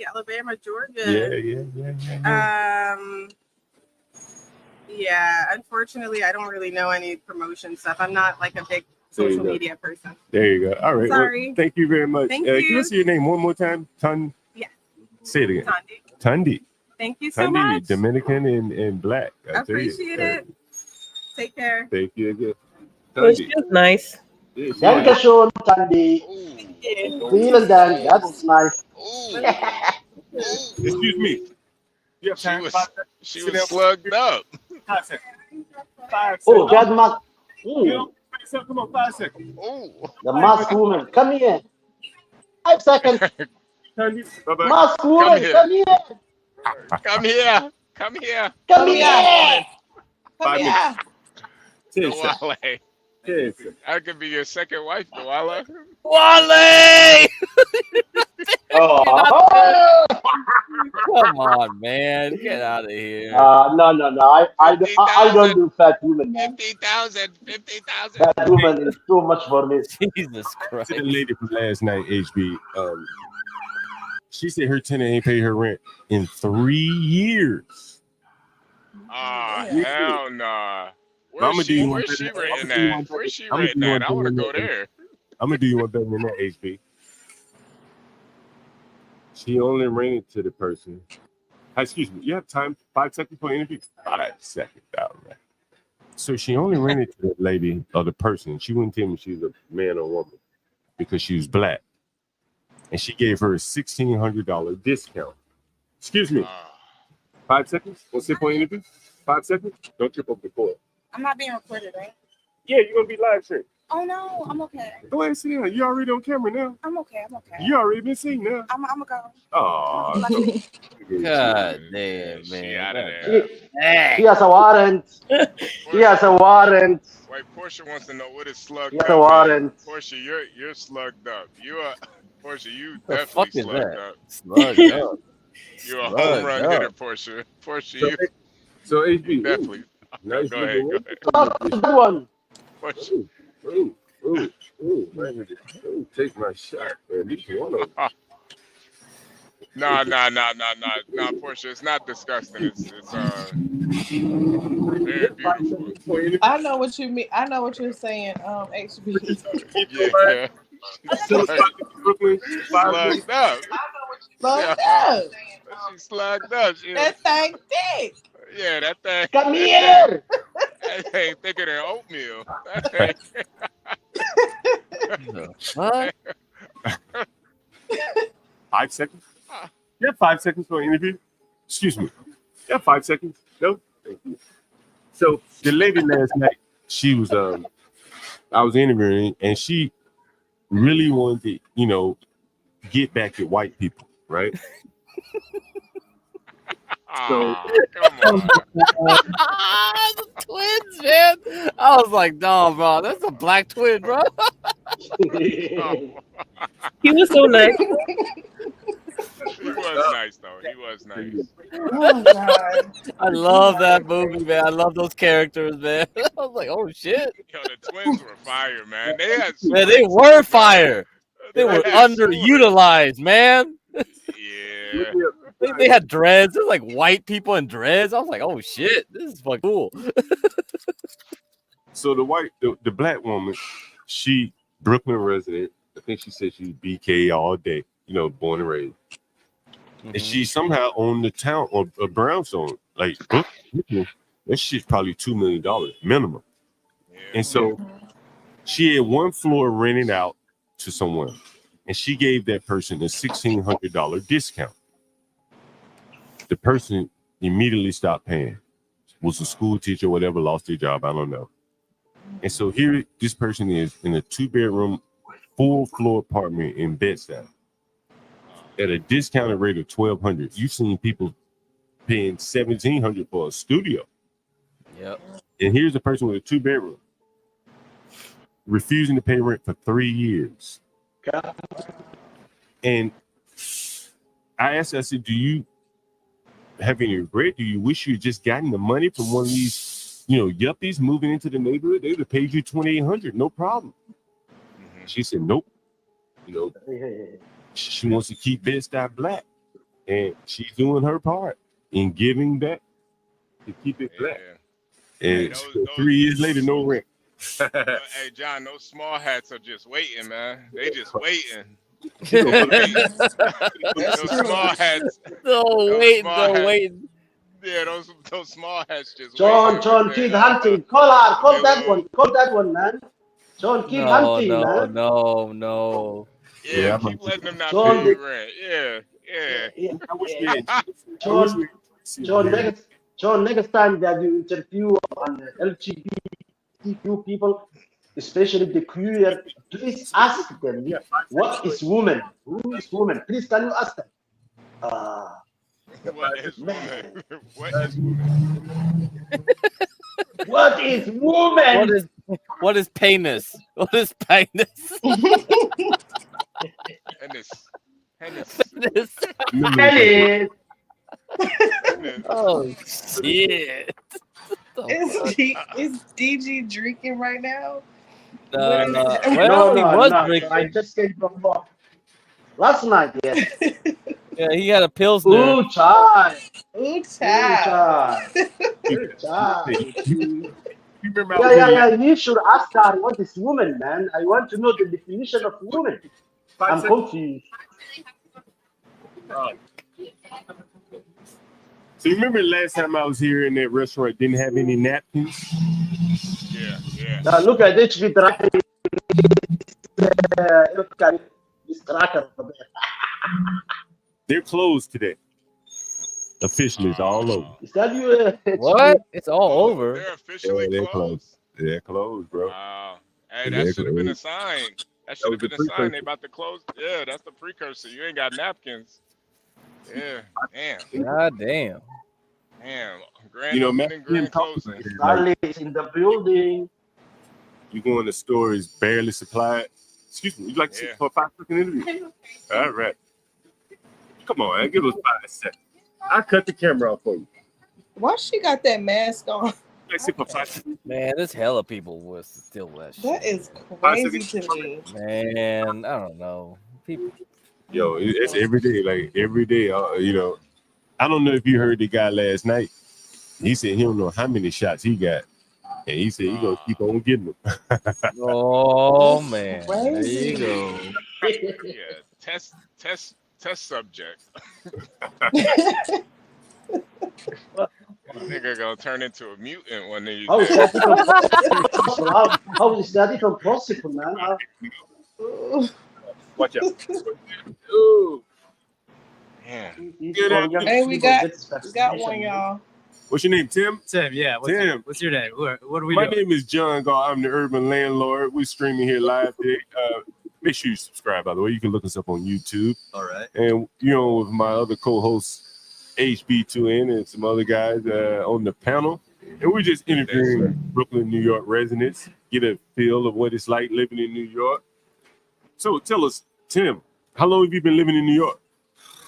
Alabama, Georgia. Yeah. Yeah, unfortunately, I don't really know any promotion stuff. I'm not like a big social media person. There you go. All right. Sorry. Well, thank you very much. Thank Can you. you say your name one more time? Yeah. Say it again. Tundi. Tundi. Thank you so Tundi, much. Dominican and black. I appreciate it. Take care. Thank you again. Well, she was nice. Dankeschön, Tandy. Vielen Dank. That's nice. Excuse me. You have She was slugged up. 5 seconds. Oh, God, Mac. Come on, 5 seconds. The masked woman. Come here. 5 seconds. Bye-bye. Masked woman, come here. Come here. Come here. Come here. Come here. Wale. That could be your second wife, Wale. Wale! Oh. Come on, man. Get out of here. No. I don't do fat women, man. 50,000. Fat woman is too much for me. Jesus Christ. To the lady from last night, HB. She said her tenant ain't paid her rent in 3 years. Hell nah. Where's she rating at? Where's she rating at? I want to go there. I'm gonna do you one better than that, HB. She only rented to the person. Excuse me. You have time? 5 seconds for interview. 5 seconds. All right. So she only rented to the lady or the person. She wouldn't tell me she was a man or woman because she was black, and she gave her a $1,600 discount. Excuse me. 5 seconds. What's it for interview? 5 seconds. Don't trip up the cord. I'm not being recorded, right? Yeah, you're gonna be live streamed. Oh no, I'm okay. Go ahead and sit down. You already on camera now. I'm okay. You already been seen now. I'm gonna go. Oh. God damn, man. Out of there. He has a warrant. He has a warrant. Wait, Portia wants to know what is slugged He has up. a warrant. Portia, you're slugged up. You are Portia. You The definitely fuck is slugged that? up. Slugged up. You're a home Slugged run up. hitter, Portia. Portia, you So HB, definitely. nice Go ahead. Good one. Portia. Man, take my shot, man. These one of them. Nah, Portia. It's not disgusting. It's very beautiful. I know what you mean. I know what you're saying, HB. Yeah. Brooklyn, Slugged up. Slugged up. She's slugged up. That thing thick. Yeah, that thing. Come here. That thing thicker than oatmeal. That thing. What? 5 seconds. You have 5 seconds for an interview. Excuse me. You have 5 seconds. No. Thank you. So the lady last night, she was I was interviewing, and she really wanted to, get back at white people, right? So come on. The twins, man. I was like, no, bro, that's a black twin, bro. He was so nice. He was nice, though. He was nice. Oh God. I love that movie, man. I love those characters, man. I was like, oh shit. Yo, the twins were fire, man. They had Man, they were fire. They were had underutilized, man. Yeah. They had dreads. There's like white people in dreads. I was like, oh shit, this is fucking cool. So the black woman, she Brooklyn resident. I think she said she was BK all day, born and raised. And she somehow owned the town or a brownstone. Like Brooklyn, that shit's probably $2 million minimum. Yeah. And so she had one floor rented out to someone, and she gave that person a $1,600 discount. The person immediately stopped paying. Was a school teacher, whatever, lost their job. I don't know. And so here, this person is in a 2-bedroom, full floor apartment in Bed-Stuy at a discounted rate of $1,200. You've seen people paying $1,700 for a studio. Yep. And here's a person with a 2-bedroom refusing to pay rent for 3 years. And I asked her, I said, do you have any regret? Do you wish you had just gotten the money from one of these, yuppies moving into the neighborhood? They would have paid you $2,800, no problem. She said, nope. She wants to keep Bed-Stuy black, and she's doing her part in giving back to keep it black. And 3 years later, no rent. Hey, John, those small hats are just waiting, man. They just waiting. Those small hats. waiting. Yeah, those small hats just John, waiting. keep hunting. Call that one, man. John, keep hunting, man. No. Yeah, keep letting them not pay you rent. Yeah. I wish we had. John, next time that you interview on LGBTQ people, especially the queer, please ask them, what is woman? Who is woman? Please, can you ask them? What is woman? What is woman? What is woman? What is penis? What is penis? Penis. Oh shit! Is DG drinking right now? No. Drinking. I just came from work last night. Yes. Yeah, he had a Pilsner. Ooh, child. Yeah. You should ask her what is woman, man. I want to know the definition of woman. I'm confused. So you remember last time I was here in that restaurant, didn't have any napkins? Yeah. Now look at it. Look at this tracker over there. They're closed today. Officially, it's all over. Is that you? What? It's all over. They're officially closed. They're closed, bro. Wow. Hey, that should have been a sign. That should have been a sign they about to close. Yeah, that's the precursor. You ain't got napkins. Yeah. Damn. God damn. Damn. Grand opening, grand closing. Charlie's in the building. You go in the store is barely supplied. Excuse me. You'd like to sit for a 5-second interview? All right. Come on, man. Give us 5 seconds. I'll cut the camera off for you. Why she got that mask on? Man, there's hella people with still that shit. That is crazy to me. Man, I don't know. People. Yo, it's every day. Like every day, I don't know if you heard the guy last night. He said he don't know how many shots he got, and he said he gonna keep on getting them. Oh man, there you go. Yeah, test subject. Nigga gonna turn into a mutant one of these days. How is that even possible, man? Watch out. Ooh. Man. Hey, we got one, y'all. What's your name, Tim? Tim, yeah. What's your name? What are we doing? My name is John Galt. I'm the urban landlord. We're streaming here live today. Make sure you subscribe, by the way. You can look us up on YouTube. All right. And, with my other co-hosts, HB2N, and some other guys on the panel. And we're just interviewing Brooklyn, New York residents, get a feel of what it's like living in New York. So tell us, Tim, how long have you been living in New York?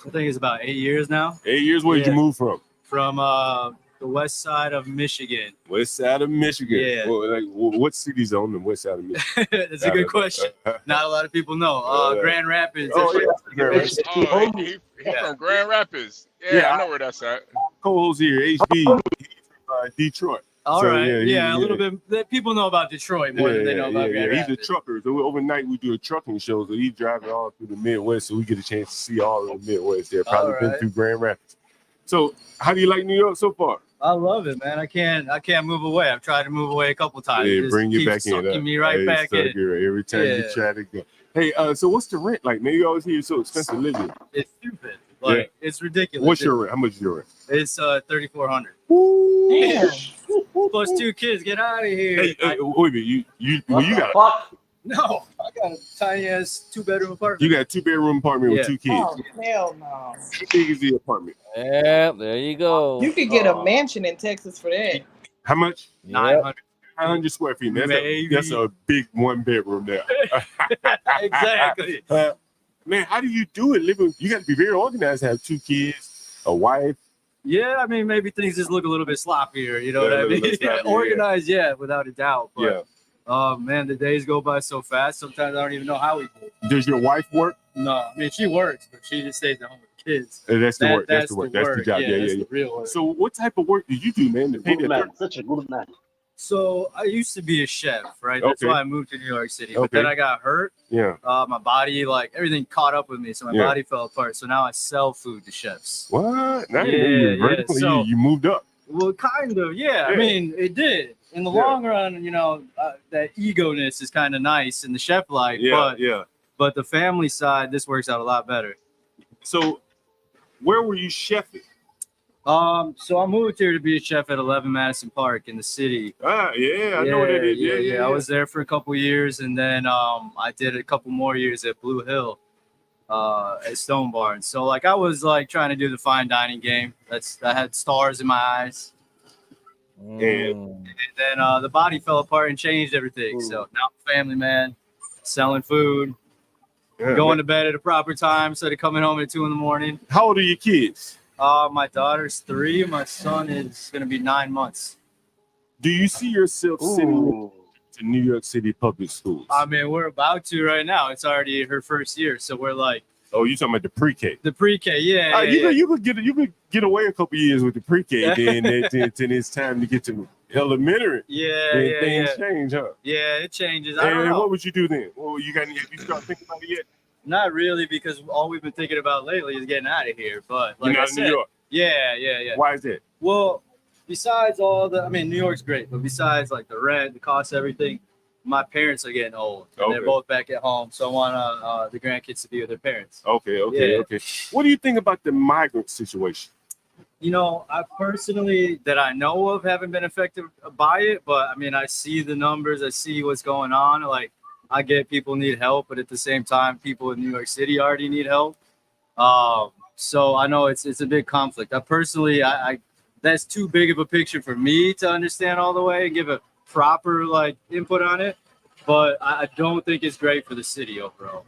I think it's about 8 years now. 8 years? Where did you move from? From the west side of Michigan. West side of Michigan. Yeah. What city's on the west side of Michigan? That's a good question. Not a lot of people know. Grand Rapids. He's from Grand Rapids. Yeah, I know where that's at. Co-host here, HB, Detroit. All right. Yeah, a little bit. People know about Detroit more than they know about Grand Rapids. He's a trucker. So overnight we do a trucking show. So he's driving all through the Midwest, so we get a chance to see all of the Midwest there. Probably been through Grand Rapids. So how do you like New York so far? I love it, man. I can't move away. I've tried to move away a couple times. Yeah, bring you back in. Sucking me right back in. Every time you try to go. Hey, so what's the rent like? Man, you always hear it's so expensive living. It's stupid. Like it's ridiculous. What's your rent? How much is your rent? It's $3,400. Plus 2 kids. Get out of here. Hey, wait a minute. You got No, I got a tiny ass 2-bedroom apartment. You got a 2-bedroom apartment with 2 kids. Oh, hell no. How big is the apartment? Yeah, there you go. You could get a mansion in Texas for that. How much? 900 square feet. That's a big 1-bedroom there. Exactly. man, how do you do it? Living, you got to be very organized to have 2 kids, a wife. Yeah, I mean, maybe things just look a little bit sloppier. You know Yeah, what I a little mean? bit sloppier, Organized, yeah, without a doubt. But, Yeah. man, the days go by so fast. Sometimes I don't even know how we do it. Does your wife work? No, I mean, she works, but she just stays at home with the kids. That's the work. That's the work. work. That's the job. Yeah, that's yeah. the real work. So, what type of work did you do, man? To pay Good that man, such a good man. So I used to be a chef, right? That's Okay. why I moved to New York City. But Okay. then I got hurt. Yeah. My body, like everything caught up with me. So my Yeah. body fell apart. So now I sell food to chefs. What? Now Yeah, you're yeah. vertically, So- you moved up. Well, kind of, yeah. I Yeah. mean, it did. In the Yeah. long run, you know, that ego-ness is kind of nice in the chef life. Yeah, yeah. But the family side, this works out a lot better. So, where were you chefing? So I moved here to be a chef at 11 Madison Park in the city. Ah, yeah, I know what it is. Yeah. I was there for a couple years, and then I did a couple more years at Blue Hill, at Stone Barn. So like I was like trying to do the fine dining game. I had stars in my eyes, and then the body fell apart and changed everything. So now I'm a family man, selling food, going to bed at a proper time instead of coming home at 2 a.m. How old are your kids? My daughter's 3. My son is going to be 9 months. Do you see yourself sending to New York City public schools? I mean, we're about to right now. It's already her first year, so we're like. Oh, you talking about the pre-K? The pre-K, yeah. You could get away a couple years with the pre-K, then it's time to get to elementary. Then things change, huh? Yeah, it changes. I don't And know. what would you do then? Well, have you started thinking about it yet? Not really, because all we've been thinking about lately is getting out of here. But like You're I not in said, New York. Yeah. Why is that? Well, besides all the, I mean, New York's great, but besides like the rent, the cost, everything, my parents are getting old. And they're Okay. both back at home, so I want the grandkids to be with their parents. Okay. Yeah. What do you think about the migrant situation? You know, I personally, that I know of, haven't been affected by it, but I mean, I see the numbers, I see what's going on. Like, I get people need help, but at the same time, people in New York City already need help. So I know it's a big conflict. I personally, I that's too big of a picture for me to understand all the way and give a proper like input on it. But I don't think it's great for the city overall.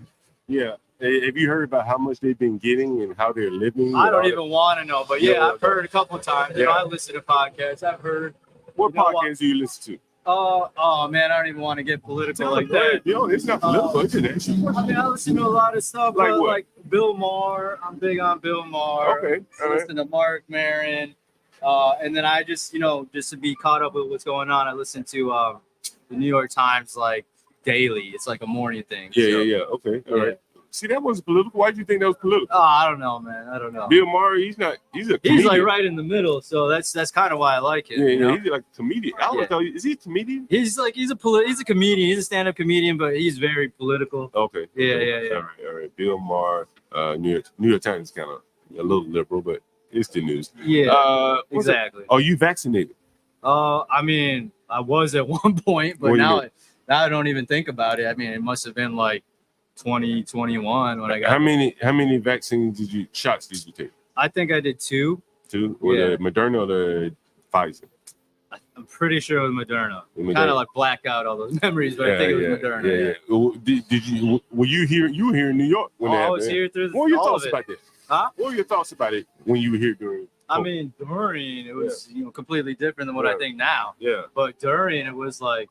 Yeah. Have you heard about how much they've been getting and how they're living? I don't even want to know, but yeah, Yeah. I've heard a couple of times. You know, Yeah. I listen to podcasts. I've heard. What you know, podcasts do you listen to? Oh man, I don't even want to get political like that. Yo, it's not political. It's an I mean, I listen to a lot of stuff Like but, what? like Bill Maher. I'm big on Bill Maher. Okay, all I listen to Mark Maron. And then I just, you know, just to be caught up with what's going on, I listen to the New York Times like daily. It's like a morning thing. Yeah. Okay. All right. See, that was political. Why do you think that was political? Oh, I don't know, man. I don't know. Bill Maher, he's a He's comedian. like right in the middle, so that's kind of why I like it. Yeah, you know? he's like a comedian. I always thought, is he a comedian? He's a comedian. He's a stand-up comedian, but he's very political. Okay. Yeah. All right. Bill Maher, New York Times is kind of a little liberal, but it's the news. Yeah, what's it? exactly. Are you vaccinated? I mean, I was at one point, but What do you now mean? I don't even think about it. I mean, it must have been like 2021 when I got. How many vaccines shots did you take? I think I did 2. 2? Or Yeah. the Moderna or the Pfizer? I'm pretty sure it was Moderna. Moderna. Kind of like black out all those memories, but I think it was Moderna. Yeah. Did you? Were you here? You were here in New York when that I was happened. here through What were your all thoughts of it. about that? Huh? What were your thoughts about it when you were here during? I mean, during it was completely different than what I Right. think now. Yeah. But during it was like,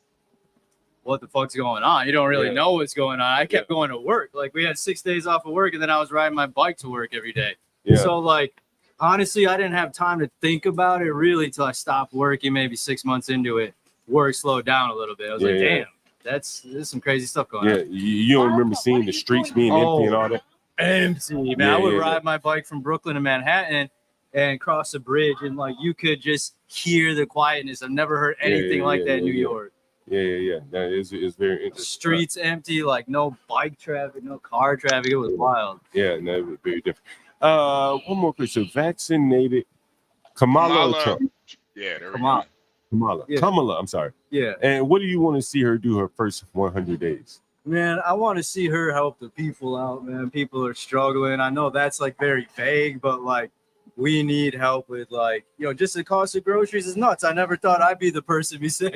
what the fuck's going on? You don't really Yeah. know what's going on. I kept going to work. Like we had 6 days off of work, and then I was riding my bike to work every day. Yeah. So like, honestly, I didn't have time to think about it really till I stopped working. Maybe 6 months into it, work slowed down a little bit. I was like, Yeah. damn, there's some crazy stuff going Yeah, on. you don't remember seeing the streets being empty and all that? Empty, man. I would Yeah. ride my bike from Brooklyn to Manhattan and cross a bridge, and like you could just hear the quietness. I've never heard anything like that in New York. Yeah. That is very interesting. Streets empty, like no bike traffic, no car traffic. It was wild. Yeah, no, it was very different. One more question. Vaccinated Kamala or Trump? Yeah, there we Come on. Kamala. Yeah. Kamala, I'm sorry. Yeah. And what do you want to see her do her first 100 days? Man, I want to see her help the people out, man. People are struggling. I know that's like very vague, but like we need help with just the cost of groceries is nuts. I never thought I'd be the person be saying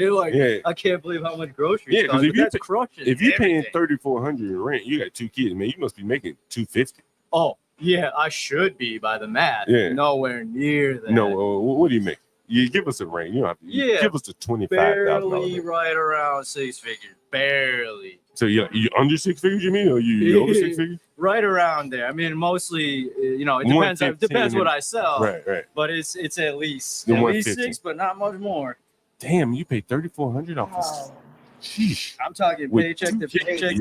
I can't believe how much groceries Yeah, cost. because Crushing if you're paying everything. $3,400 in rent, you got 2 kids, man. You must be making $250. Oh yeah, I should be by the math. Yeah. Nowhere near that. No, what do you make? You give us a range. You don't have to. Yeah, give us the $25,000. barely right around 6 figures. Barely. So you under 6 figures? You mean, or you over 6 figures? Right around there. I mean, mostly, it depends. It depends what I sell. Right. But it's at least The at least 150. 6, but not much more. Damn, you pay $3,400 off this. Sheesh. I'm talking With paycheck 2 to kids. paycheck,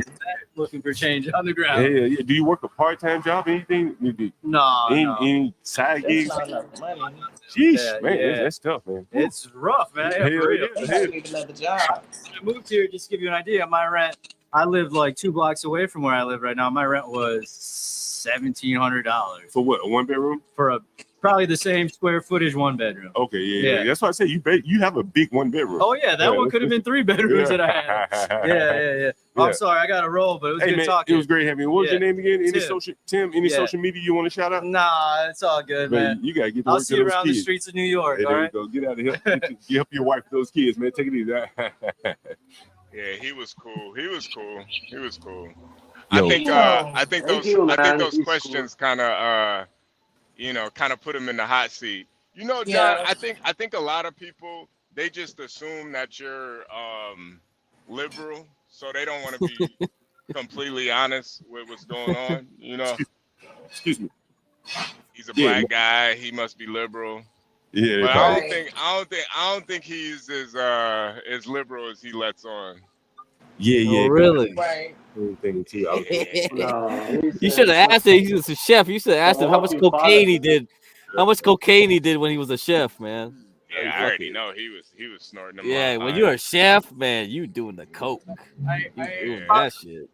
looking for change on the ground. Yeah. Do you work a part-time job? Anything? No. Any side That's gigs? not enough money. Sheesh, man, that's tough, man. It's rough, man. Hell For real. You gotta need another job. When I moved here, just to give you an idea, my rent, I lived like 2 blocks away from where I live right now. My rent was $1,700. For what? A 1-bedroom? For probably the same square footage 1-bedroom. Okay, yeah. That's why I say you have a big 1-bedroom. Oh yeah, that one could have been 3 bedrooms that I had. Yeah. I'm sorry, I got to roll, but it was good talking. It was great having you. What was your name again? Any Tim. social media you want to shout out? Nah, it's all good, man. You gotta get to I'll work see to you those around kids. the streets of New York. Hey, all there right. you go. Get out of here. You help your wife with those kids, man. Take it easy. Yeah, he was cool. Yo. I think man. those He's questions kind of put him in the hot seat. John, Yeah. I think a lot of people, they just assume that you're liberal, so they don't want to be completely honest with what's going on. Excuse me. He's a black guy. He must be liberal. Yeah, But probably. I don't think he's as liberal as he lets on. Yeah. Really? Right. Thing too. You should have asked him. He was a chef. You should have asked him how much cocaine he did. How much cocaine he did when he was a chef, man. Yeah, I already know he was snorting them. Yeah, out. when you're a chef, man, you doing the coke. You doing that shit.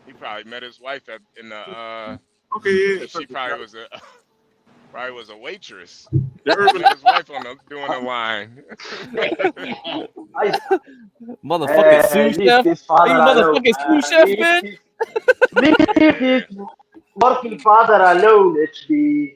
He probably met his wife in the. Okay, She probably was a waitress. Met his wife doing the line. Motherfucking sous chef. Are you motherfucking sous chef, man? Leave his working father alone, HB.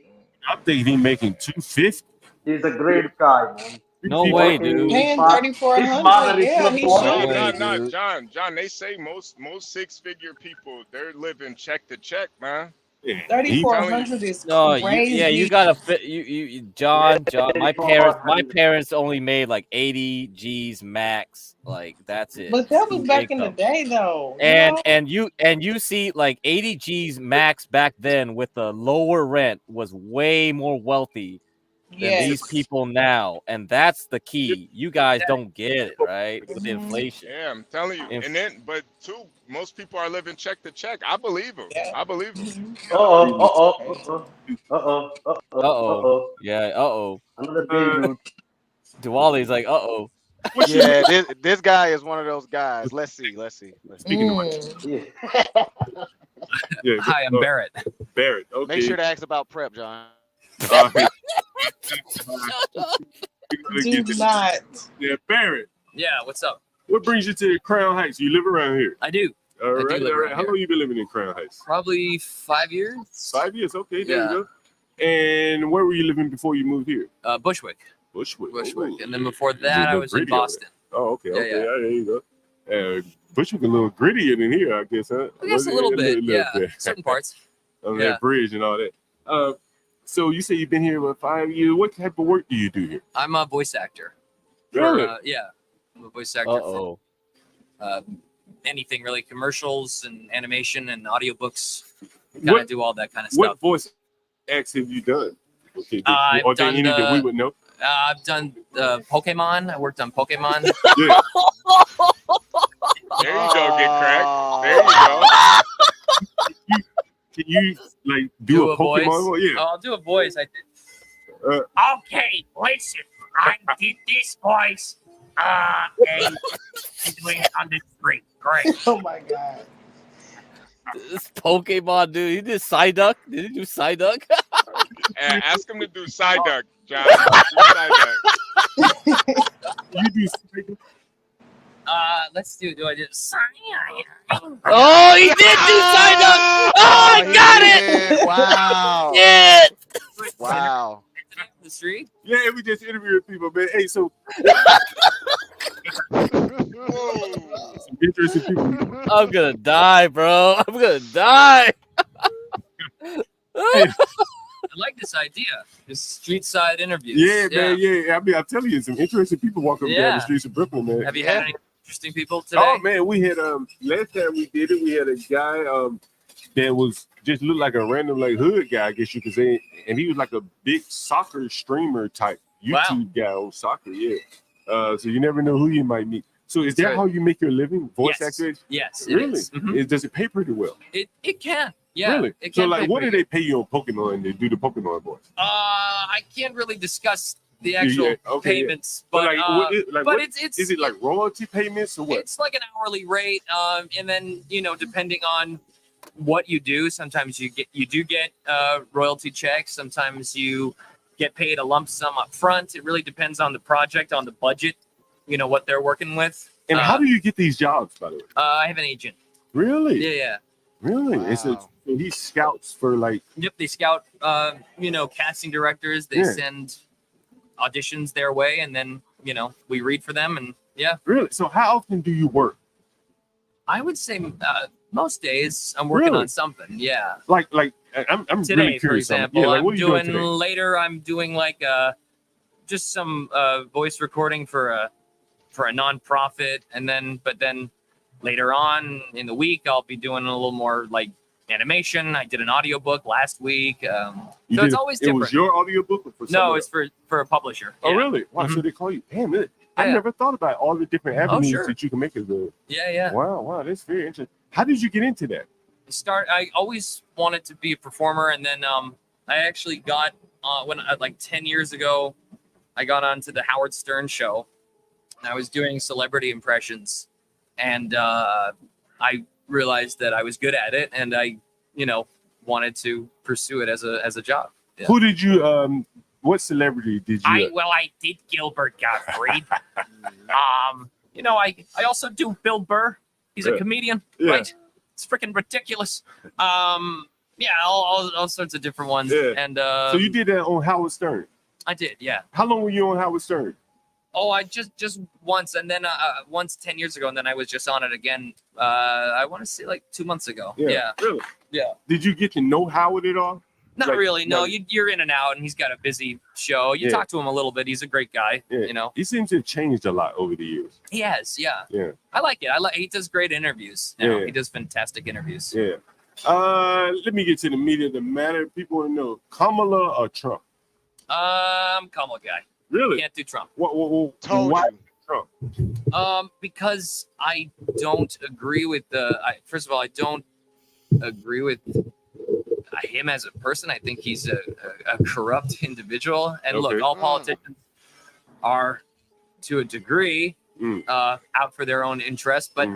I'm thinking he's making $250. He's a great guy, man. No way, dude. Paying His father $3,400. is Yeah, not he working. No, John. They say most 6-figure people, they're living check to check, man. Yeah. $3,400 is No, crazy. you gotta fit. You, John. My parents only made like 80 G's max. Like that's it. But that was back in the day, though. And you see like 80 G's max back then with the lower rent was way more wealthy than these people now, and that's the key. You guys don't get it, right? With inflation. Yeah, I'm telling you. But most people are living check to check. I believe them. I believe them. Yeah. Another dude. Diwali's like, Yeah, this guy is one of those guys. Let's see. Speaking of Hi, I'm Barrett. Barrett. Okay. Make sure to ask about prep, John. Do not. Yeah, Barrett. Yeah, what's up? What brings you to Crown Heights? You live around here? I do. All I do right. live around How here. long you been living in Crown Heights? Probably 5 years. 5 years. Okay, there Yeah. you go. And where were you living before you moved here? Bushwick. Bushwick. Bushwick. And then before that, I was in Boston. Oh, okay. Yeah, Okay. yeah. There you go. Bushwick a little grittier than here, I guess, huh? I guess a little bit. Yeah, bit. certain parts. On Yeah. that bridge and all that. So you say you've been here about 5 years. What type of work do you do here? I'm a voice actor. Really? Yeah, I'm a voice actor for anything really, commercials and animation and audiobooks. Kind of do all that kind of What stuff. voice acts have you done? Okay, I've are there done any that we would know? I've done Pokemon. I worked on Pokemon. Yeah. There you go, get cracked. There you go. Can you like do a Pokemon voice? Yeah. Oh, I'll do a voice. I did. Okay, listen. I did this voice. And doing on the street. Great. Oh my god. This Pokemon dude, he did Psyduck. Did he do Psyduck? Ask him to do Psyduck, John. Do Psyduck. You do Psyduck? Let's do I did Oh, he did do Psyduck. Oh, I got it. Wow. Shit. Wow. The street. Yeah, we just interviewed people, man. Hey, so some interesting people. I'm gonna die, bro. I'm gonna die. Hey, I like this idea. This street side interviews. yeah, man, yeah. I mean, I'm telling you, some interesting people walking down Yeah. the streets of Brooklyn, man. Have you had any interesting people today? Oh man, we had last time we did it, we had a guy that was just looked like a random like hood guy, I guess you could say, and he was like a big soccer streamer type YouTube guy on soccer, yeah. So you never know who you might meet. So is that right. how you make your living, voice Yes. actor? Yes, it Really? is. Mhm. Does it pay pretty well? It can. Yeah. Really? It So can like, pay what do pretty they pay you on Pokemon to do the Pokemon voice? I can't really discuss the actual okay, payments, But but like, what is, like, but what, it's is it like royalty payments or what? It's like an hourly rate, and then depending on what you do, sometimes you do get royalty checks. Sometimes you get paid a lump sum up front. It really depends on the project, on the budget, what they're working with. And how do you get these jobs, by the way? I have an agent. Really? Yeah. Really? And so he scouts for like. Yep, they scout, casting directors. They Yeah. send auditions their way, and then we read for them, and yeah. Really? So how often do you work? I would say most days I'm working Really? on something. Yeah. Like I'm Today, really for curious. example, like, I'm what are you doing doing today? later. I'm doing like just some voice recording for a nonprofit, and then later on in the week I'll be doing a little more like animation. I did an audiobook last week. So it's always different. It was your audiobook or for No, someone it's for a publisher. Oh, Yeah. really? Wow. So they call you. Damn it. I Yeah. never thought about all the different avenues sure. that you can make as a. Yeah. Wow. That's very interesting. How did you get into that? I always wanted to be a performer, and then I actually got when like 10 years ago I got onto the Howard Stern show. I was doing celebrity impressions, and I realized that I was good at it, and I wanted to pursue it as a job. Yeah. Who did you what celebrity did you I did Gilbert Gottfried. I also do Bill Burr. He's a Yeah. comedian, Yeah. right? It's freaking ridiculous. All sorts of different ones. Yeah. And so you did that on Howard Stern? I did, yeah. How long were you on Howard Stern? Oh, I just once, and then once 10 years ago, and then I was just on it again. I want to say like 2 months ago. Yeah. Really? Yeah. Did you get to know Howard at all? Not really. No, you're in and out, and he's got a busy show. You Yeah. talk to him a little bit. He's a great guy. Yeah. He seems to have changed a lot over the years. He has. Yeah. Yeah. I like it. He does great interviews. Now. Yeah. He does fantastic interviews. Yeah. Let me get to the meat of the matter. People want to know Kamala or Trump. I'm Kamala guy. Really? Can't do Trump. Why Trump? Because I don't agree with first of all, I don't agree with him as a person. I think he's a corrupt individual. And look, all politicians are to a degree out for their own interest, but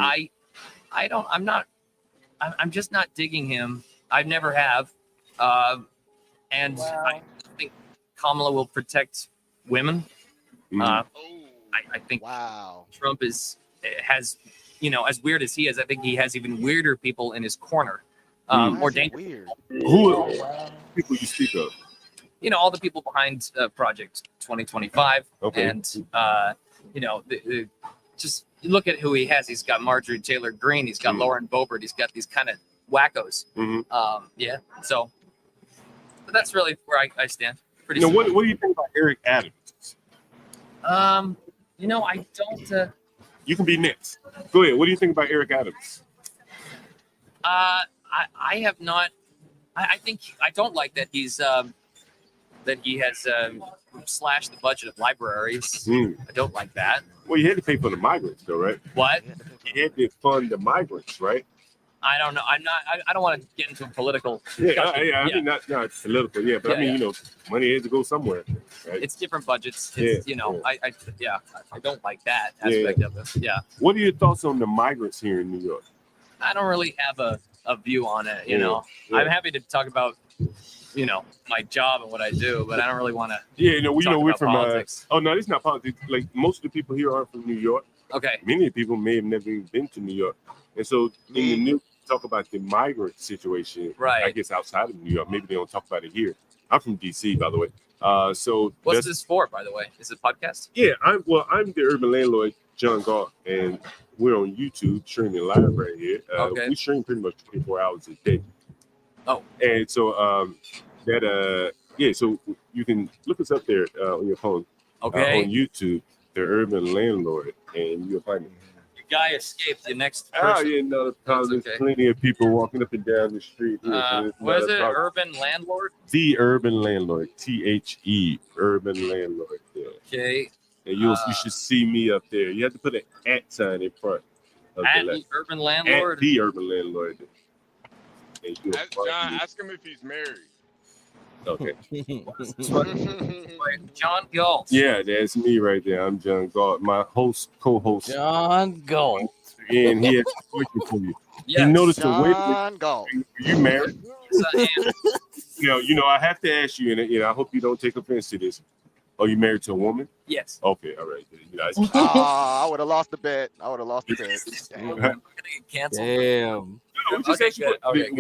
I'm just not digging him. I never have. And I think Kamala will protect women. I think Trump has as weird as he is, I think he has even weirder people in his corner. More dangerous. Weird. Who are people you speak of? All the people behind Project 2025. Okay. And just look at who he has. He's got Marjorie Taylor Greene. He's got Lauren Boebert. He's got these kind of wackos. So but that's really where I stand. Pretty What simple. do you think about Eric Adams? I don't. You can be next. Go ahead. What do you think about Eric Adams? I have not. I think I don't like that he has slashed the budget of libraries. I don't like that. Well, you had to pay for the migrants, though, right? What? You had to fund the migrants, right? I don't know. I'm not. I don't want to get into a political. Yeah, discussion. I mean not political, but I mean money has to go somewhere, right? It's different budgets. It's, I don't like that aspect of it. Yeah. What are your thoughts on the migrants here in New York? I don't really have a view on it. Yeah. I'm happy to talk about my job and what I do, but I don't really want to. We're from politics. oh no, it's not politics. Like most of the people here aren't from New York. Okay. Many people may have never even been to New York, and so in the news talk about the migrant situation. Right. I guess outside of New York, maybe they don't talk about it here. I'm from DC, by the way. So What's this for, by the way? Is it a podcast? Yeah, I'm the urban landlord, John Galt, and we're on YouTube streaming live right here. Okay. We stream pretty much 24 hours a day. Oh. And so so you can look us up there on your phone. Okay. On YouTube, the urban landlord, and you'll find it. The guy escaped. The next Oh, person. yeah, no, there's okay. plenty of people walking up and down the street. Here, so it's What not is a it? problem. Urban landlord. The urban landlord, THE, urban landlord. Yeah. Okay. And you should see me up there. You have to put an @ sign in front of At the the urban landlord. At the urban landlord. And you'll John, find me. ask him if he's married. Okay. John Galt. Yeah, that's me right there. I'm John Galt. My co-host. John Galt. And he has a question for you. Yes. You noticed the way John Galt. Are you married? I have to ask you, and I hope you don't take offense to this. Are you married to a woman? Yes. Okay, all right. I would have lost the bet. I'm gonna get canceled. Damn. Would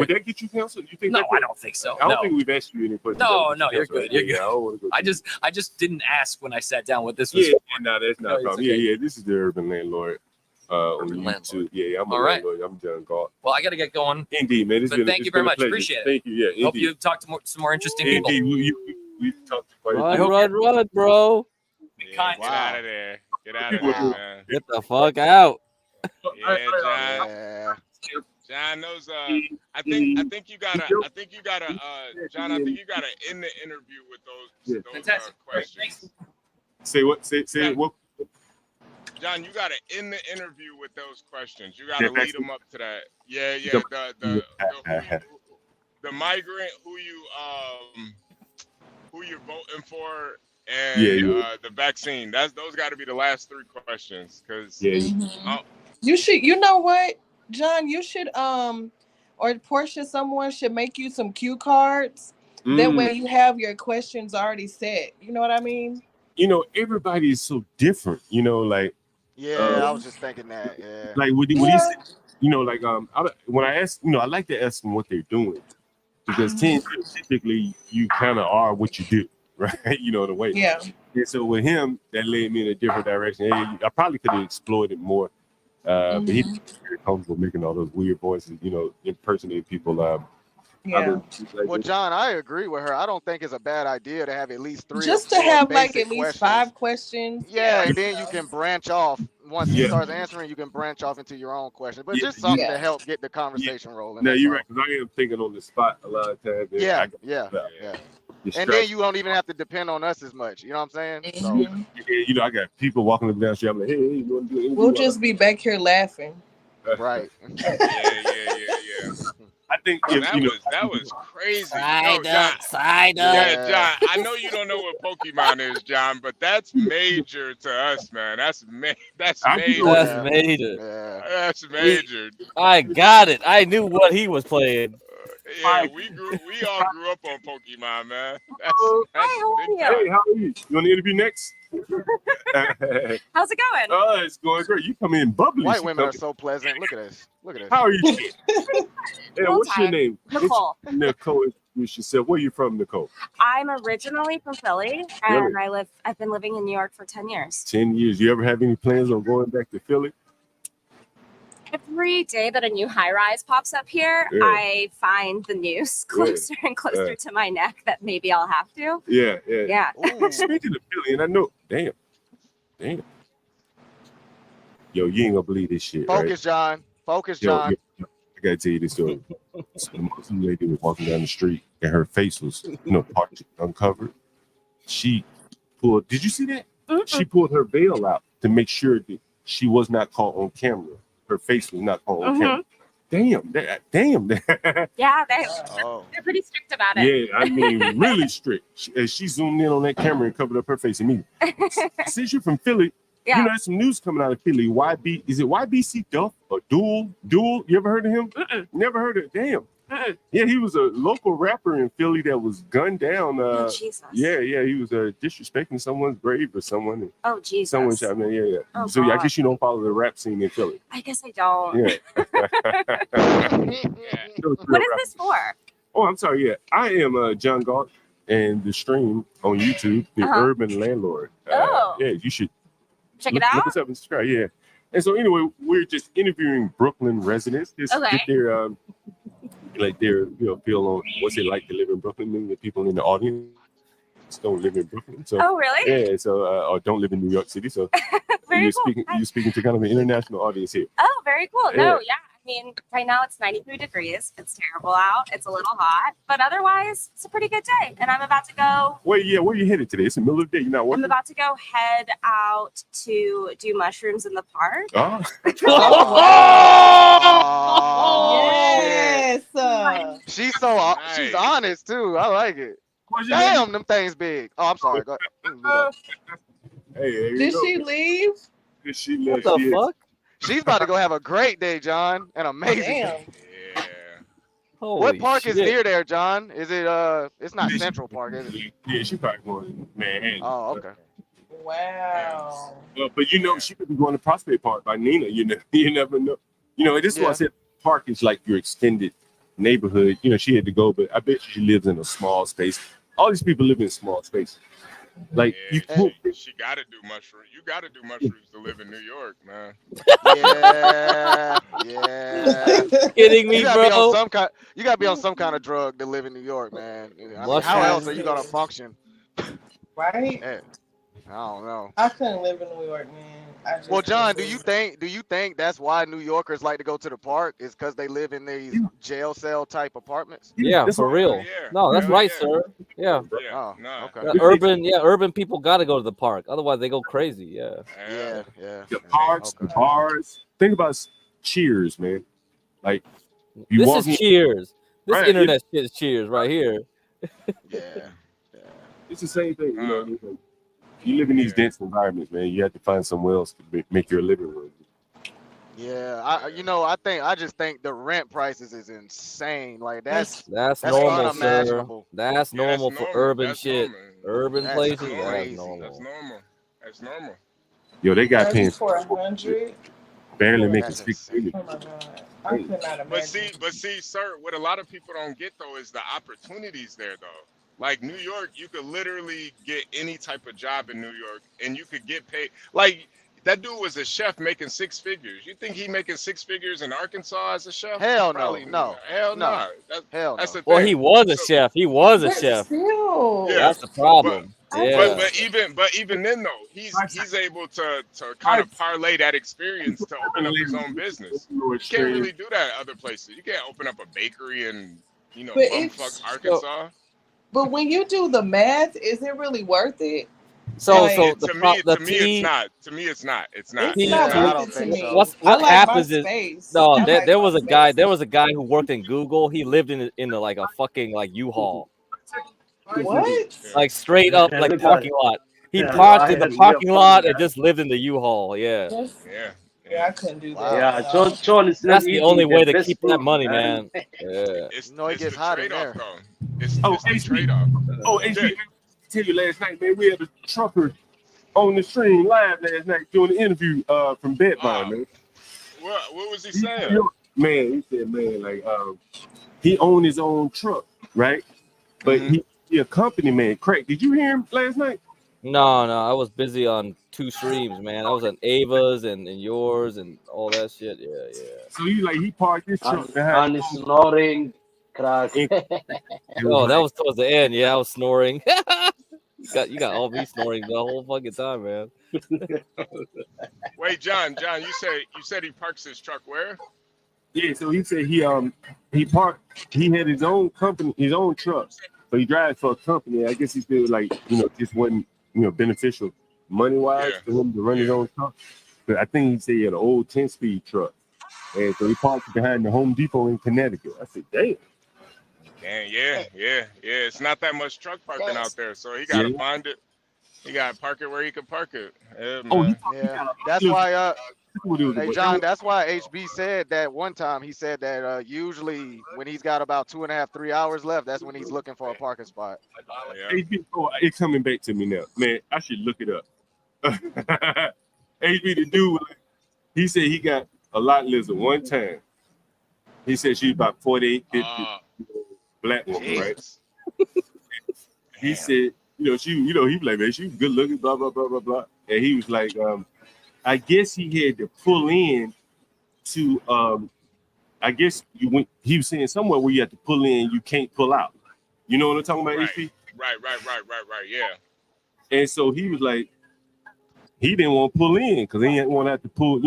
that get you canceled? You think? No, I don't think so. I don't No. think we've asked you any questions. No, you're good. You're good. I just didn't ask when I sat down what this was. Yeah, no, that's not a problem. okay. Yeah. This is the urban landlord. On Urban YouTube. landlord. Yeah, I'm a All right. landlord. I'm John Galt. Well, I got to get going. Indeed, man. But thank you very much. Appreciate it. Thank you. Yeah, Hope indeed. you talk to some more interesting people. Indeed, we've talked to quite a Run, bro. Get out of there. Get out of there, man. Get the fuck out. Yeah, John. John knows. I think you gotta. John, I think you gotta end the interview with those questions. Say what? Say what? John, you gotta end the interview with those questions. You gotta lead them up to that. Yeah. The migrant who you're voting for, and the vaccine. Those got to be the last 3 questions. Because you should. You know what, John? You should or Portia, someone should make you some cue cards. That way you have your questions already set. You know what I mean? Everybody is so different. Like. Yeah, I was just thinking that. Yeah. Like when he said, when I ask, I like to ask them what they're doing, because typically you kind of are what you do, right? In a way. Yeah. And so with him, that led me in a different direction. I probably could have explored it more, but he was very comfortable making all those weird voices, impersonating people. Yeah. Well, John, I agree with her. I don't think it's a bad idea to have at least 3 just or to 4 have like basic at least questions. 5 questions. Yeah, and then you can branch off. Once he starts answering, you can branch off into your own question. But just something to help get the conversation rolling. No, you're right, because I am thinking on the spot a lot of times. Yeah. And then you don't even have to depend on us as much. You know what I'm saying? So, I got people walking up and down the street. I'm like, hey, you want to do it? We'll just be back here laughing. Right. Yeah. I think that was crazy. Side up. Yeah, John. I know you don't know what Pokemon is, John, but that's major to us, man. That's major. That's major. That's major. I got it. I knew what he was playing. Yeah, we all grew up on Pokemon, man. That's Hey, how are you? You want to interview next? How's it going? Oh, it's going great. You come in bubbly. White women are so pleasant. Look at this. How are you? Yeah, what's your name? Nicole. Nicole. You should say, where are you from, Nicole? I'm originally from Philly, and I've been living in New York for 10 years. 10 years. You ever have any plans on going back to Philly? Every day that a new high-rise pops up here, I find the news closer and closer to my neck that maybe I'll have to. Yeah. Speaking of Philly, and I know, damn. Yo, you ain't gonna believe this shit. Focus, right? John. Focus, John. Yo, I gotta tell you this story. So the Muslim lady was walking down the street, and her face was, partially uncovered. She pulled. Did you see that? Mm-hmm. She pulled her veil out to make sure that she was not caught on camera. Her face was not caught on camera. Damn. Yeah, they're pretty strict about it. Yeah, I mean, really strict. She zoomed in on that camera and covered up her face immediately. Since you're from Philly, there's some news coming out of Philly. Is it YBC Duff or Duel? You ever heard of him? Never heard of it. Damn. Yeah, he was a local rapper in Philly that was gunned down. Jesus. Yeah, he was disrespecting someone's grave or someone. Oh, Jesus. Someone shot me. Yeah. Oh, so I God. guess you don't follow the rap scene in Philly. I guess I don't. Yeah. What is this for? Oh, I'm sorry. Yeah, I am John Galt. and the stream on YouTube, The Urban Landlord. Oh. Yeah, you should Check look it out. us up and subscribe. Yeah. And so anyway, we're just interviewing Brooklyn residents, just Okay. get their their feel on what's it like to live in Brooklyn. Many of the people in the audience don't live in Brooklyn, so Oh, really? yeah, so or don't live in New York City, so Very you're cool. speaking to kind of an international audience here. Oh, very cool. Yeah. No, yeah. I mean, right now it's 93 degrees. It's terrible out. It's a little hot, but otherwise it's a pretty good day. And I'm about to go. Where you headed today? It's the middle of the day. You're not I'm working? about to go head out to do mushrooms in the park. Oh. Yes. She's she's honest too. I like it. Damn, them things big. Oh, I'm sorry. Go ahead. Hey, Did she leave? Did she What the fuck? She's about to go have a great day, John. An amazing day. Yeah. What park is shit. near there, John? Is it it's not Central Park, is it? Yeah, she probably going Manhattan. Oh, okay. Wow. But she could be going to Prospect Park by Nina. You never know. This is why I said park is like your extended neighborhood. She had to go, but I bet she lives in a small space. All these people live in small spaces. Like she got to do mushrooms. You got to do mushrooms to live in New York, man. Yeah. Kidding me, you gotta bro? You gotta be on some kind of drug to live in New York, man. I mean, how else are you gonna function? Right? Yeah. I don't know. I couldn't live in New York, man. Well, John, do you think that's why New Yorkers like to go to the park? Is because they live in these jail cell type apartments? Yeah, for real. No, that's right, sir. Yeah. Oh, okay. Urban people got to go to the park. Otherwise, they go crazy. Yeah. Yeah. The parks, the bars. Think about Cheers, man. Like This is Cheers. This Right, internet shit is Cheers right here. It's the same thing. You live in these dense environments, man. You have to find somewhere else to make your living room. Yeah, I just think the rent prices is insane. Like that's normal, unimaginable. sir. That's normal for urban shit. Urban That's places. crazy. That's normal. That's normal. Yo, they got paying for 100. barely making That's 6 figures. Oh my god. I could not imagine. But see, sir, what a lot of people don't get though is the opportunities there though. Like New York, you could literally get any type of job in New York and you could get paid. Like that dude was a chef making 6 figures. You think he making 6 figures in Arkansas as a chef? Hell no, Probably no. Hell No. no. Hell That's the Well, thing. he was a chef. He was a chef. Still. Yeah. That's the problem. Yeah. But even then though, he's able to kind of parlay that experience to open up his own business. You can't really do that at other places. You can't open up a bakery in But bumfuck Arkansas. But when you do the math, is it really worth it? So to me it's not. To me it's not. It's not. It's not worth it to me. What I like happens my is space. no. I like There my was a space. guy. There was a guy who worked in Google. He lived in like a fucking like U-Haul, What? like straight up like parking lot. He parked in the parking lot and just lived in the U-Haul. Yeah. Yeah, I couldn't do that. Yeah, John is not That's the eating only way the to best keep that food, money, man. Yeah. It's it gets hot in there. It's Oh, the trade-off. HB, tell you last night, man, we had a trucker on the stream live last night doing an interview from Bedtime, man. What was he saying? Man, he said, man, like he owned his own truck, right? But he a company man. Craig, did you hear him last night? No, I was busy on 2 streams, man. I was on Ava's and yours and all that shit. Yeah. So he parked his truck and behind. he's snoring, crack. Oh, that was towards the end. Yeah, I was snoring. you got all me snoring the whole fucking time, man. Wait, John, you said he parks his truck where? Yeah, so he said he had his own company, his own truck. So he drives for a company. I guess he feel like, just wasn't, beneficial money-wise for him to run his own truck. But I think he said he had an old 10-speed truck. And so he parked it behind the Home Depot in Connecticut. I said, damn. Yeah. It's not that much truck parking out there, so he got to find it. He got to park it where he can park it. Yeah, man. That's why. Hey John, that's why HB said that one time. He said that usually when he's got about 2.5, 3 hours left, that's when he's looking for a parking spot. HB, it's coming back to me now, man. I should look it up. HB, the dude, he said he got a lot lizard one time. He said she's about 48, 50, black woman, right? he said, he was like, man, she was good looking, blah blah blah blah blah, and he was like, I guess he had to pull in to I guess he was saying somewhere where you have to pull in, you can't pull out. You know what I'm talking about, HP? Right. Yeah. And so he was like, he didn't want to pull in because he didn't want to have to pull,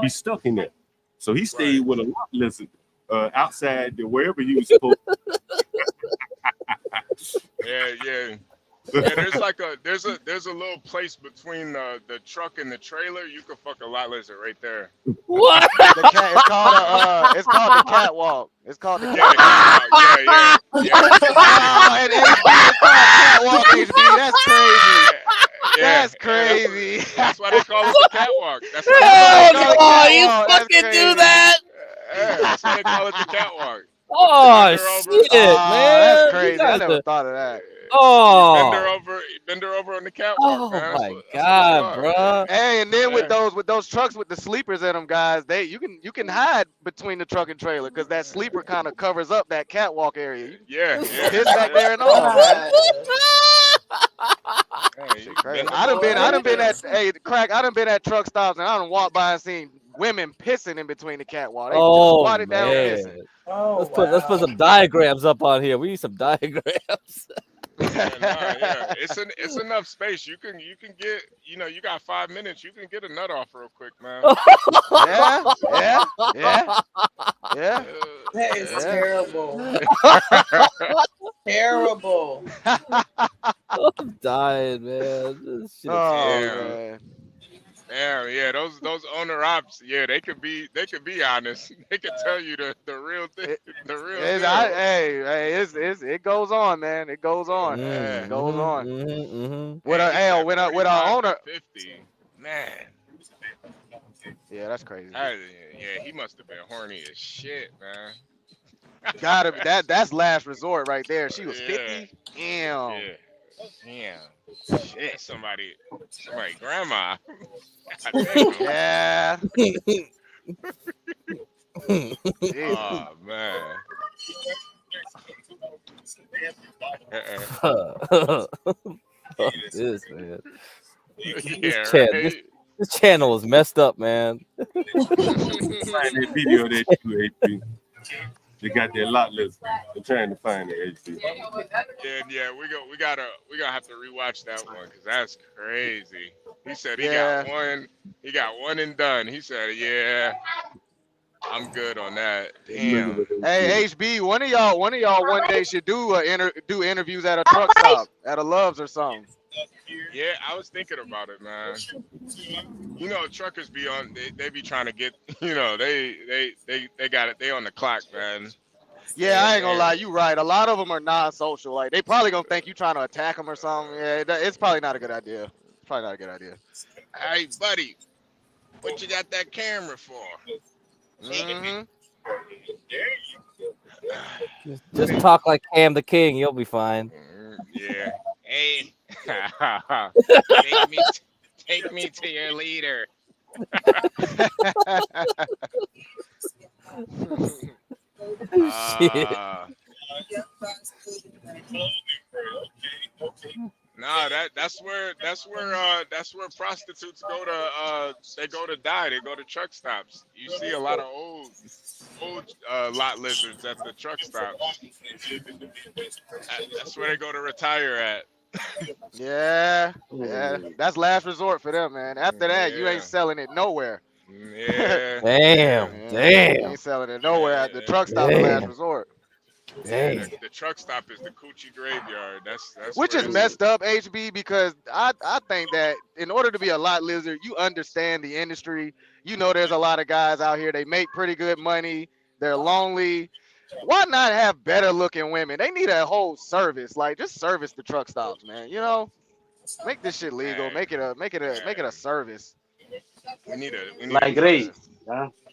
be stuck in there. So he stayed with a lot lizard outside wherever he was supposed to. Yeah. Yeah, there's a little place between the truck and the trailer. You could fuck a lot lizard right there. What? It's called the catwalk. It's called the catwalk. Yeah. Oh, and HB, it's called catwalk. HB, that's crazy. That's crazy. That's why they call it the catwalk. That's why Hell they call it the no! catwalk. You fucking do that? Yeah, that's why they call it the catwalk. Oh shit, man! That's crazy. I never thought of that. Oh. Bend her over on the catwalk. Oh man. my god, bro! Hey, and then with those trucks with the sleepers in them, guys, you can hide between the truck and trailer because that sleeper kind of covers up that catwalk area. Yeah. Piss back there and all. Man. Hey, I done been at truck stops and I done walked by and seen women pissing in between the catwalk. They just squatted down pissing. Let's put some diagrams up on here. We need some diagrams. Yeah. It's enough space. You can get, you got 5 minutes. You can get a nut off real quick, man. Yeah. That is terrible. Terrible. I'm dying, man. This shit man. Yeah, those owner ops, they could be honest. They could tell you the real thing. It goes on, man. It goes on. It goes on. With our owner 50, man. Yeah, that's crazy. He must have been horny as shit, man. That's last resort right there. She was 50. Damn. Shit, somebody grandma. Yeah. Oh man. Fuck this, man. Yeah, this channel is messed up, man. Find that video that you HP. They got that lot list. I'm trying to find it, HP. Yeah, we gotta have to rewatch that one because that's crazy. He said he got one and done. He said, yeah, I'm good on that. Damn. Hey, HB, one of y'all one day should do interviews at a truck stop, at a Love's or something. Yeah, I was thinking about it, man. Truckers be on. They be trying to get. They got it. They on the clock, man. Yeah, I ain't gonna lie. You right. A lot of them are non-social. Like they probably gonna think you trying to attack them or something. Yeah, it's probably not a good idea. It's probably not a good idea. Hey, buddy, what you got that camera for? Mm-hmm. Just talk like Cam the King. You'll be fine. Yeah. Hey, take me to your leader. No, that's where prostitutes go to they go to die. They go to truck stops. You see a lot of old lot lizards at the truck stops. That's where they go to retire at. Yeah. That's last resort for them, man. After that, you ain't selling it nowhere. Yeah. Damn. You ain't selling it nowhere at the truck stop. The last resort. Yeah, the truck stop is the coochie graveyard. That's which is messed up, HB, because I think that in order to be a lot lizard, you understand the industry. There's a lot of guys out here. They make pretty good money. They're lonely. Why not have better looking women? They need a whole service. Like just service the truck stops, man. Make this shit legal. Make it a service. We need like Grace.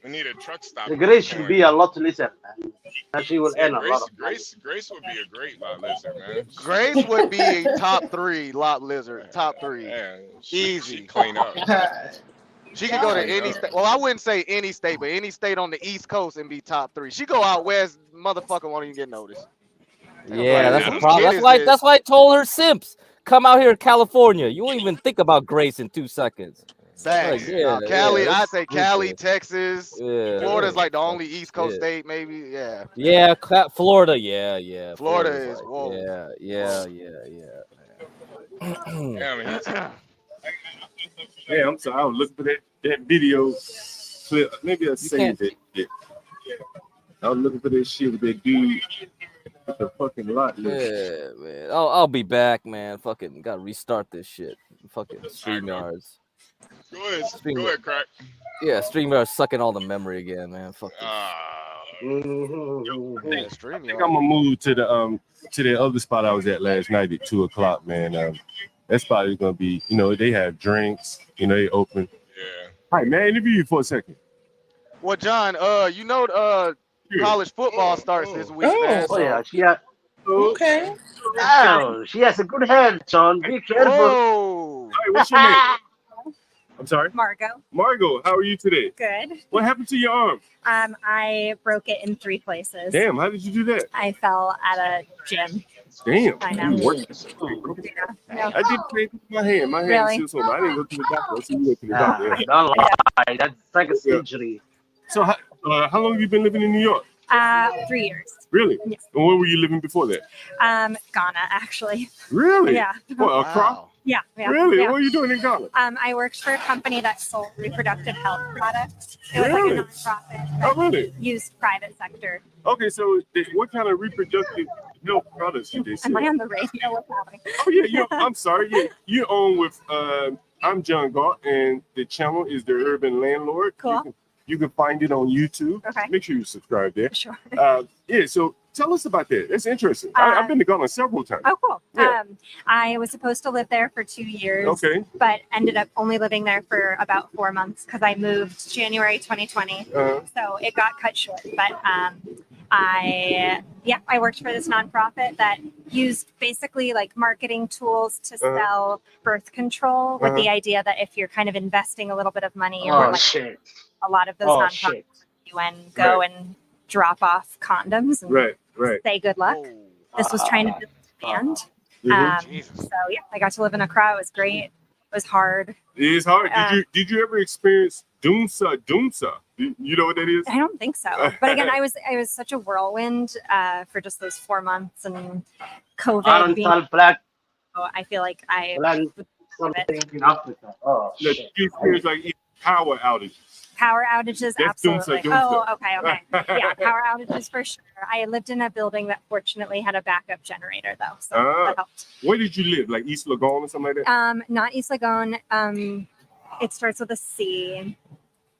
We need a truck stop. The Grace should be a lot lizard, man. And she will earn a lot of money. Grace would be a great lot lizard, man. Grace would be a top 3 lot lizard. Top 3. Yeah, easy. She clean up. She could go to any state. Well, I wouldn't say any state, but any state on the East Coast and be top 3. She go out west, motherfucker won't even get noticed. Yeah, that's the whose problem. kid That's is why. this? That's why I told her, simps, come out here to California. You won't even think about Grace in 2 seconds. Like, Facts. yeah, Cali, I that's say Cali, stupid. Texas. Yeah, Florida's yeah, like the fuck only East Coast shit. state, maybe. Yeah. Yeah, Florida. Yeah. Florida Florida's is like, whoa. yeah. Damn, he's Yeah, I'm sorry. I was looking for that video clip. Maybe I You saved it. Yeah. I was looking for that shit with that dude with the fucking lot list. Yeah, man. I'll be back, man. Fucking gotta restart this shit. Fucking StreamYards. Go ahead, crack. Yeah, StreamYards sucking all the memory again, man. Fuck this. I think I'm gonna move to the other spot I was at last night at 2:00, man. That spot is gonna be, they have drinks, they open. Yeah. All right, man, interview you for a second. Well, John, college football starts this week, man. Oh yeah, So she has. Okay. Oh, she has a good hand, John. Be careful. whoa. Hey, what's your name? I'm sorry? Margot. Margot, how are you today? Good. What happened to your arm? I broke it in 3 places. Damn, how did you do that? I fell at a gym. Damn. I know. You working. Yeah. I did play with my hand. My hand Really? still sore. I didn't go to the doctor. So you went to the Ah, doctor. don't lie. That's like a surgery. So how long have you been living in New York? 3 years. Really? Yes. And where were you living before that? Ghana, actually. Really? Yeah. What, Accra? Yeah. Really? Yeah. What are you doing in Ghana? I worked for a company that sold reproductive health products. It was Really? like a nonprofit Oh, that really? used private sector. Okay, so what kind of reproductive health products did they sell? Am I on the radio? What's happening? Oh yeah, I'm sorry. Yeah, you own with I'm John Galt, and the channel is the Urban Landlord. Cool. You can find it on YouTube. Okay. Make sure you subscribe there. Sure. Yeah. So tell us about that. That's interesting. I've been to Ghana several times. Oh, cool. Yeah. I was supposed to live there for 2 years. Okay. But ended up only living there for about 4 months because I moved January 2020. Uh-huh. So it got cut short. But I worked for this nonprofit that used basically like marketing tools to sell birth control with the idea that if you're kind of investing a little bit of money or like Shit. a lot of those Oh, nonprofits shit. you and go and drop off condoms and Right. say good luck. This was trying to build demand. So yeah, I got to live in Accra. It was great. It was hard. It is hard. Did you ever experience Doomsa? You know what that is? I don't think so. But again, I was such a whirlwind for just those 4 months and COVID being. So I feel like I something in Africa. Oh Yeah, shit. you experience like power outages. Power outages, That's absolutely. doomsday. Oh, okay. Yeah, power outages for sure. I lived in a building that fortunately had a backup generator, though, so that helped. Where did you live? Like East Lagoon or something like that? Not East Lagoon. It starts with a C.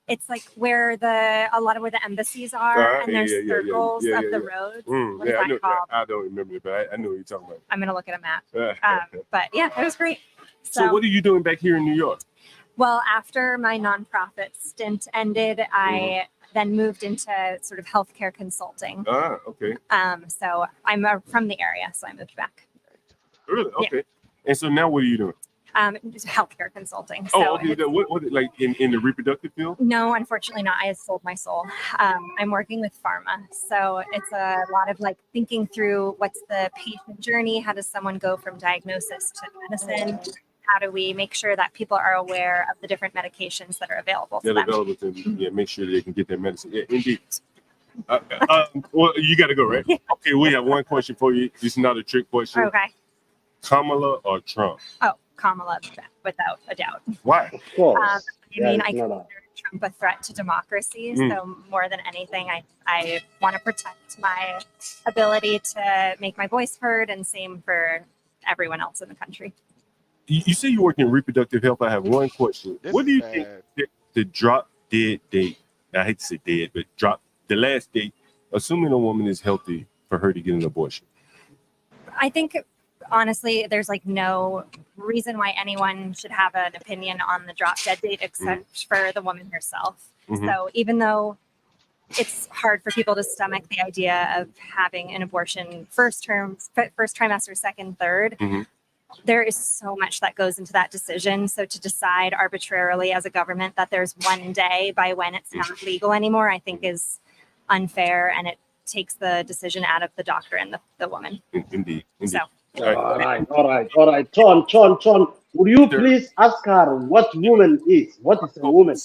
It's like where a lot of where the embassies are, and there's circles of the roads. What is I that know. called? I don't remember it, but I know what you're talking about. I'm gonna look at a map. But yeah, it was great. So what are you doing back here in New York? Well, after my nonprofit stint ended, I then moved into sort of healthcare consulting. Okay. So I'm from the area, so I moved back. Really? Yeah. Okay. And so now what are you doing? Just healthcare consulting. Oh, So okay. it's- What like in the reproductive field? No, unfortunately not. I sold my soul. I'm working with pharma. So it's a lot of like thinking through what's the patient journey? How does someone go from diagnosis to medicine? How do we make sure that people are aware of the different medications that are available to They're them? available to make sure they can get their medicine. Yeah, indeed. Well, you got to go, right? Okay, we have one question for you. This is not a trick question. Okay. Kamala or Trump? Oh, Kamala, without a doubt. Why? I consider Trump a threat to democracy. So more than anything, I want to protect my ability to make my voice heard, and same for everyone else in the country. You say you work in reproductive health. I have one question. What do you think the drop dead date? I hate to say dead, but drop the last date, assuming a woman is healthy, for her to get an abortion? I think honestly, there's like no reason why anyone should have an opinion on the drop dead date except for the woman herself. So even though it's hard for people to stomach the idea of having an abortion first trimester, second, third, there is so much that goes into that decision. So to decide arbitrarily as a government that there's one day by when it's not legal anymore, I think is unfair, and takes the decision out of the doctor and the woman. Indeed. So. All right. John, would you please ask her what woman is? What is a woman?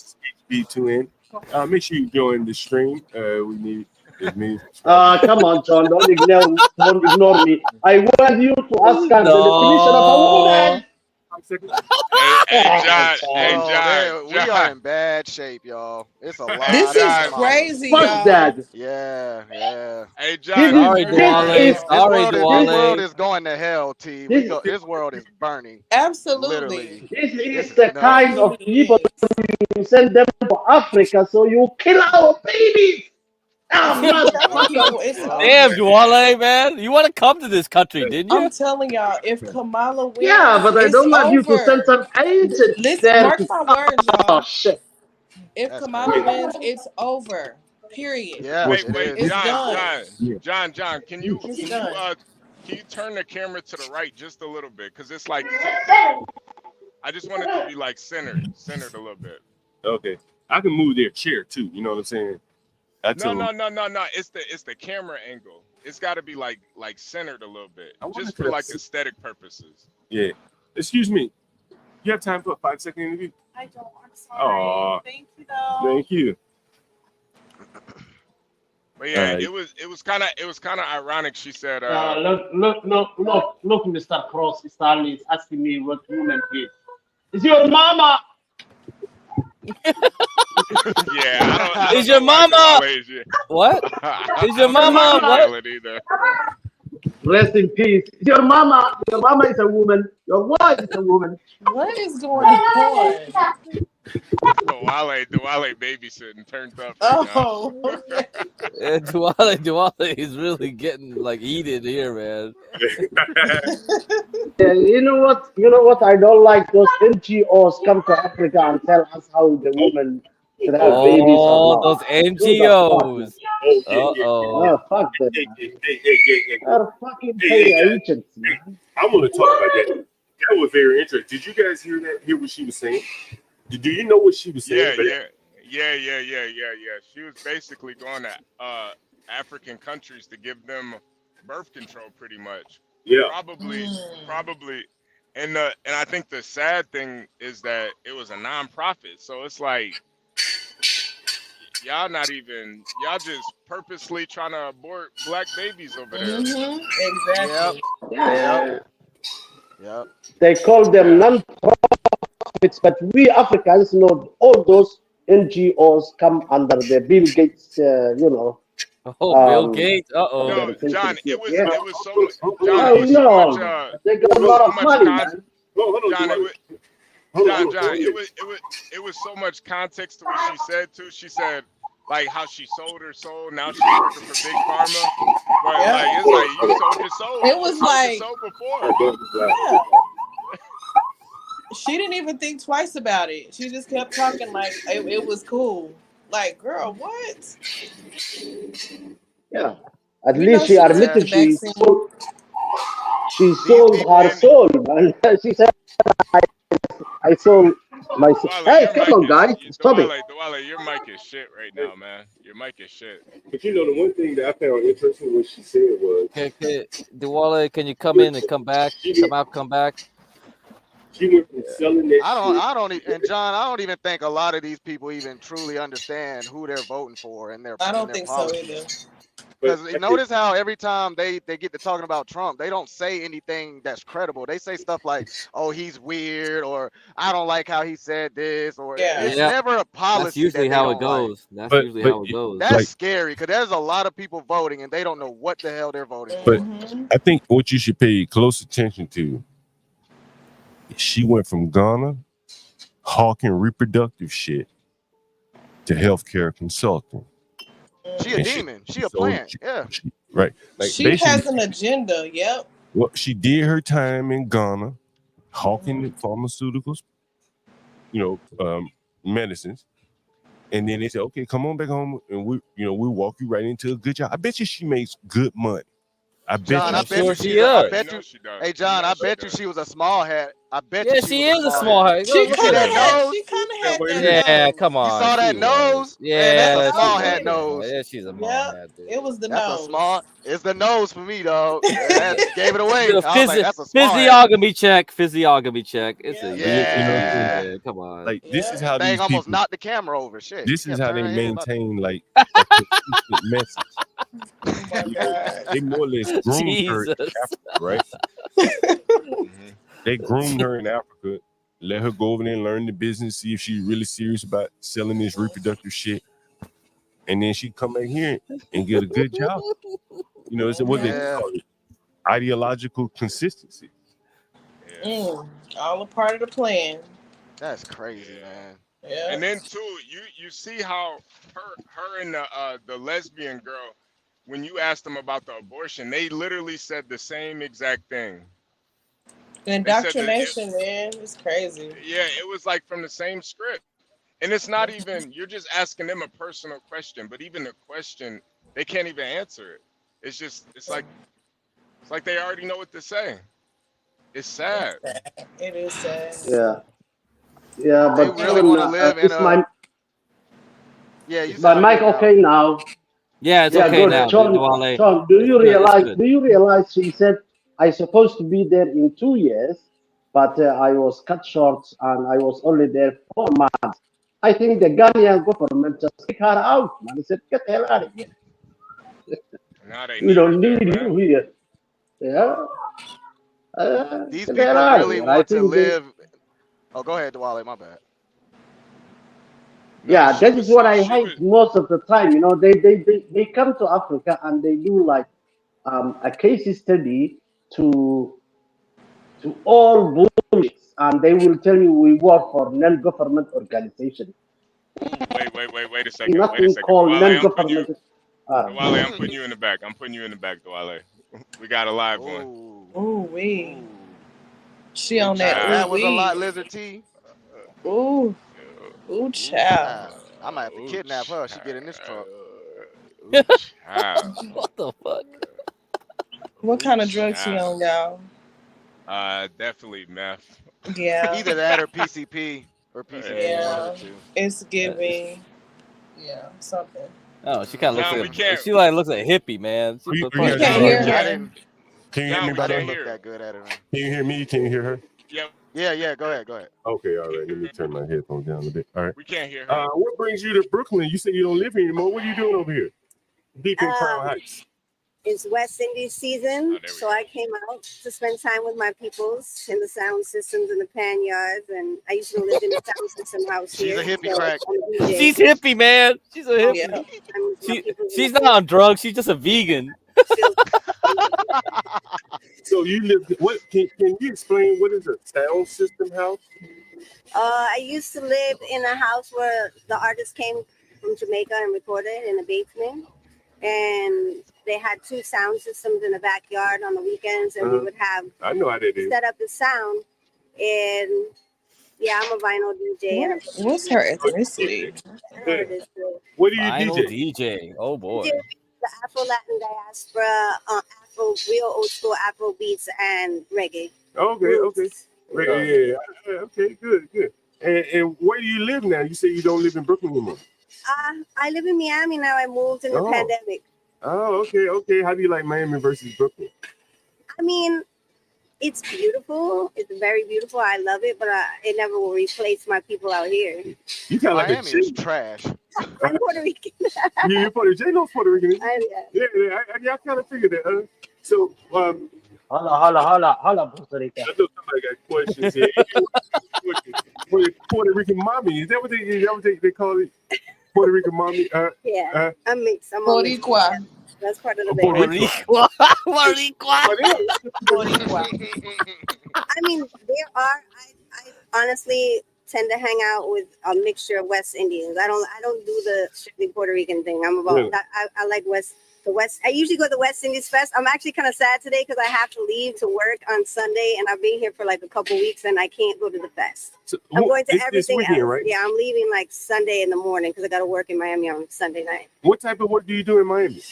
B2N. Make sure you join the stream. We need me. Come on, John, don't ignore me. I want you to ask her the definition of a woman. John, we are in bad shape, y'all. It's a lot. This is crazy, Fuck y'all. that. Yeah. Hey, John. Sorry, Duale. This world is going to hell, T. This world is burning. Absolutely. Literally. This is the kind of people you send them to Africa so you kill our babies. Damn, Duale, man. You want to come to this country, didn't you? I'm telling y'all, if Kamala wins, Yeah, but I don't want you to send some agents Listen, there. mark my words, y'all. Oh, shit. If Kamala wins, it's over. Period. Yeah. Wait, it's done. John, can you turn the camera to the right just a little bit? Because it's like I just want it to be like centered a little bit. Okay. I can move their chair too. You know what I'm saying? No. It's the camera angle. It's got to be like centered a little bit, just for like aesthetic purposes. Yeah. Excuse me. You have time for a 5-second interview? I don't. I'm sorry. Thank you though. Thank you. But yeah, it was kind of ironic. She said, look, Mr. Cross Stanley is asking me what woman is. Is your mama? Yeah, I don't Is your mama? What? Is your mama? What? Rest in peace. Your mama is a woman. Your wife is a woman. What is going on? Duale babysitting turned up. Right Yeah, Duale is really getting like heated here, man. Yeah, you know what? I don't like those NGOs come to Africa and tell us how the women should have babies. Oh, those NGOs. Oh, fuck them. They're fucking pay agents. I want to talk about that. That was very interesting. Did you guys hear what she was saying? Do you know what she was saying? Yeah. She was basically going to African countries to give them birth control, pretty much. Yeah. Probably. And I think the sad thing is that it was a non-profit, so it's like y'all just purposely trying to abort black babies over there. Exactly. Yep. They call them non-profits, but we Africans know all those NGOs come under the Bill Gates, Bill Gates. No, John, it was so much. They got a lot of money, man. John, it was so much context to what she said too. She said like how she sold her soul. Now she's working for Big Pharma. But like it's like you sold your soul. It was like before. Yeah. She didn't even think twice about it. She just kept talking like it was cool. Like, girl, what? Yeah. At least she admitted she sold her soul. And she said, I sold my soul. Hey, come on, guys. Stop it. Duale, your mic is shit right now, man. Your mic is shit. But the one thing that I found interesting what she said was, Okay, Duale, can you come in and come back? Come out, come back. She went from selling that. And John, I don't even think a lot of these people even truly understand who they're voting for and their. I don't think so either. Because notice how every time they get to talking about Trump, they don't say anything that's credible. They say stuff like, "Oh, he's weird," or "I don't like how he said this," or it's never a policy. That's usually how it goes. That's usually how it goes. That's scary because there's a lot of people voting and they don't know what the hell they're voting But for. I think what you should pay close attention to, she went from Ghana hawking reproductive shit to healthcare consulting. She a demon. She a plant. Right. She has an agenda. Yep. Well, she did her time in Ghana, hawking pharmaceuticals, medicines, and then they said, "Okay, come on back home, and we'll walk you right into a good job." I bet you she makes good money. I bet John, you. I bet you she does. Hey, John, I bet you she was a small hat I bet Yeah, you she was is a small small head. head. She Look kind at of her. had. nose. She kind of Yeah, had wait a that minute. Yeah, nose. come You on. saw She that was. nose? Man, that's a Yeah, Yep. she small was. head Man. nose. Yeah, she's a mall Yep. head, dude. It was the That's a small. nose. It's the nose for me, dog. Yeah. That gave it The away. I was like, that's a small head. physiognomy check. Physiognomy check. It's a Yep. You know what I'm saying? Yeah. man. Come on. Like this is Yep. how Thing these almost people. knocked the camera over. Shit. This is Kept how they turning her head about maintain like a consistent message. Oh my You know, god. they more or less groomed her in Jesus. Africa, right? They groomed her in Africa, let her go over there and learn the business, see if she's really serious about selling this reproductive shit, and then she come back here and get a good job. You know, it's what they Yeah. call it, ideological consistency. All a part of the plan. That's crazy, man. Yeah. And then too, you see how her and the lesbian girl, when you asked them about the abortion, they literally said the same exact thing. Indoctrination, man. It's crazy. Yeah, it was like from the same script. And it's not even, you're just asking them a personal question, but even the question, they can't even answer it. It's just, it's like they already know what to say. It's sad. It is sad. Yeah, yeah, They but really Sean, want to live in is my Yeah, you is my sound mic good now. okay now? Yeah, it's Yeah, okay good. now, Sean, Duale. Sean, do It's you good. It's realize? good. Do you realize? She said I supposed to be there in 2 years, but I was cut short and I was only there 4 months. I think the Ghanaian government just kicked her out, man. They said, "Get the hell out of here. Now they We need her don't there, need man. you here." Yeah. These Get the hell people out of really here. I want to think they. live. Oh, go ahead, Dwale. My bad. Yeah, that is what I hate most of the time. You know, they come to Africa and they do like a case study to all bullshit, and they will tell you we work for non-government organization. Wait a second. Nothing called Dwale, non-government. Dwale, I'm putting you in the back. Dwale. We got a live one. Ooh wee. She on Child, that. that Ooh was a lot, wee. Lizard T. Ooh. Ooh, child. I might have to kidnap her. She get in this truck. What the fuck? What kind of drugs she on, y'all? Definitely meth. Yeah. Either that or PCP or PCP. Yeah. One of the two. It's giving. Yeah, something. Oh, she kind of John, we looks can't. like she like looks like Hippie, man. She We probably can't drugs. hear her. I didn't. Can you hear John, me, we by the can't way? hear. That good at it. Man. Can you hear me? Can you hear her? Yeah. Go ahead. Okay, all right. Let me turn my headphones down a bit. All right. We can't hear her. What brings you to Brooklyn? You said you don't live here anymore. What are you doing over here? Deep in Crown Heights. It's West Indies season, so I came out to spend time with my peoples in the sound systems and the pan yards. And I used to live in the sound system house She's here. a hippie so crack. I'm a DJ. She's hippie, man. She's a hippie. Yeah. She's not on drugs. She's just a vegan. So you live. What can you explain? What is a sound system house? I used to live in a house where the artists came from Jamaica and recorded in a basement. And they had 2 sound systems in the backyard on the weekends, and we would have I know how that is. set up the sound. And yeah, I'm a vinyl DJ. And What's her ethnicity? What do you Vinyl DJ? DJ. Oh boy. The Afro Latin diaspora, Afro, real old school Afro beats and reggae. Okay. Yeah. Okay, good. And where do you live now? You say you don't live in Brooklyn anymore. I live in Miami now. I moved in the pandemic. Oh, okay. How do you like Miami versus Brooklyn? I mean, it's beautiful. It's very beautiful. I love it, but it never will replace my people out here. You kind of like Miami is trash. I'm Puerto Rican. You're Puerto Rican. J-Lo's Puerto Rican. Yeah. I kind of figured that. So, Holla, Puerto Rico. I know somebody got questions here. Puerto Rican mommy. Is that what they call it? Puerto Rican mommy. Yeah. I'm mixed. I'm Boricua. That's part of the Boricua. I mean, there are. I honestly tend to hang out with a mixture of West Indians. I don't do the strictly Puerto Rican thing. I'm about. Really? I like the West. I usually go to the West Indies Fest. I'm actually kind of sad today because I have to leave to work on Sunday, and I've been here for like a couple weeks, and I can't go to the fest. So, I'm going to this everything weekend, else. right? Yeah, I'm leaving like Sunday in the morning because I got to work in Miami on Sunday night. What type of work do you do in Miami?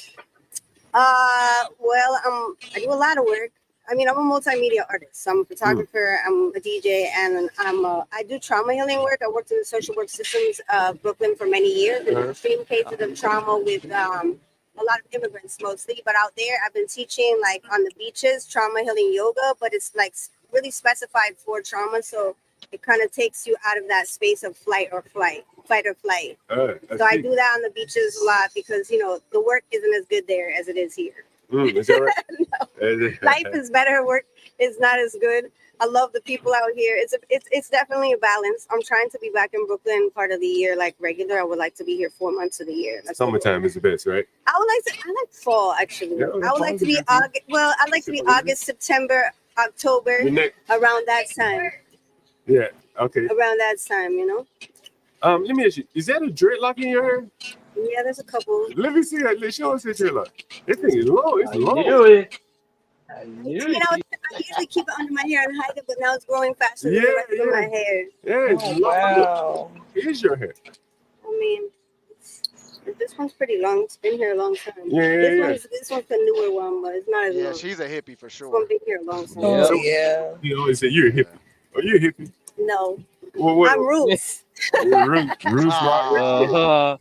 Well, I do a lot of work. I mean, I'm a multimedia artist. I'm a photographer, I'm a DJ, and I do trauma healing work. I worked in the social work systems of Brooklyn for many years, in extreme cases of trauma with a lot of immigrants mostly. But out there, I've been teaching like on the beaches, trauma healing yoga, but it's like really specified for trauma. So it kind of takes you out of that space of fight or flight. So I do that on the beaches a lot because, you know, the work isn't as good there as it is here. Is that right? No. Life is better. Work is not as good. I love the people out here. It's definitely a balance. I'm trying to be back in Brooklyn part of the year, like regular. I would like to be here 4 months of the year. Summertime is the best, right? I like fall actually. Yeah, I would like to be August. Well, I'd like to be August, September, October, around that time. Yeah. Okay. Around that time, you know. Let me ask you: is that a dreadlock in your hair? Yeah, there's a couple. Let me see that. Let's show us that dreadlock. This thing is low. It's low. You know, I usually keep it under my hair and hide it, but now it's growing faster than the rest of my hair. Yeah, it's low. Wow. Here's your hair. I mean, this one's pretty long. It's been here a long time. Yeah. This one's the newer one, but it's not as long. Yeah, she's a hippie for This sure. one's been here a long time. Oh, yeah. You always say you're a hippie. Are you a hippie? No. Well, what? I'm Roots. Roots rock.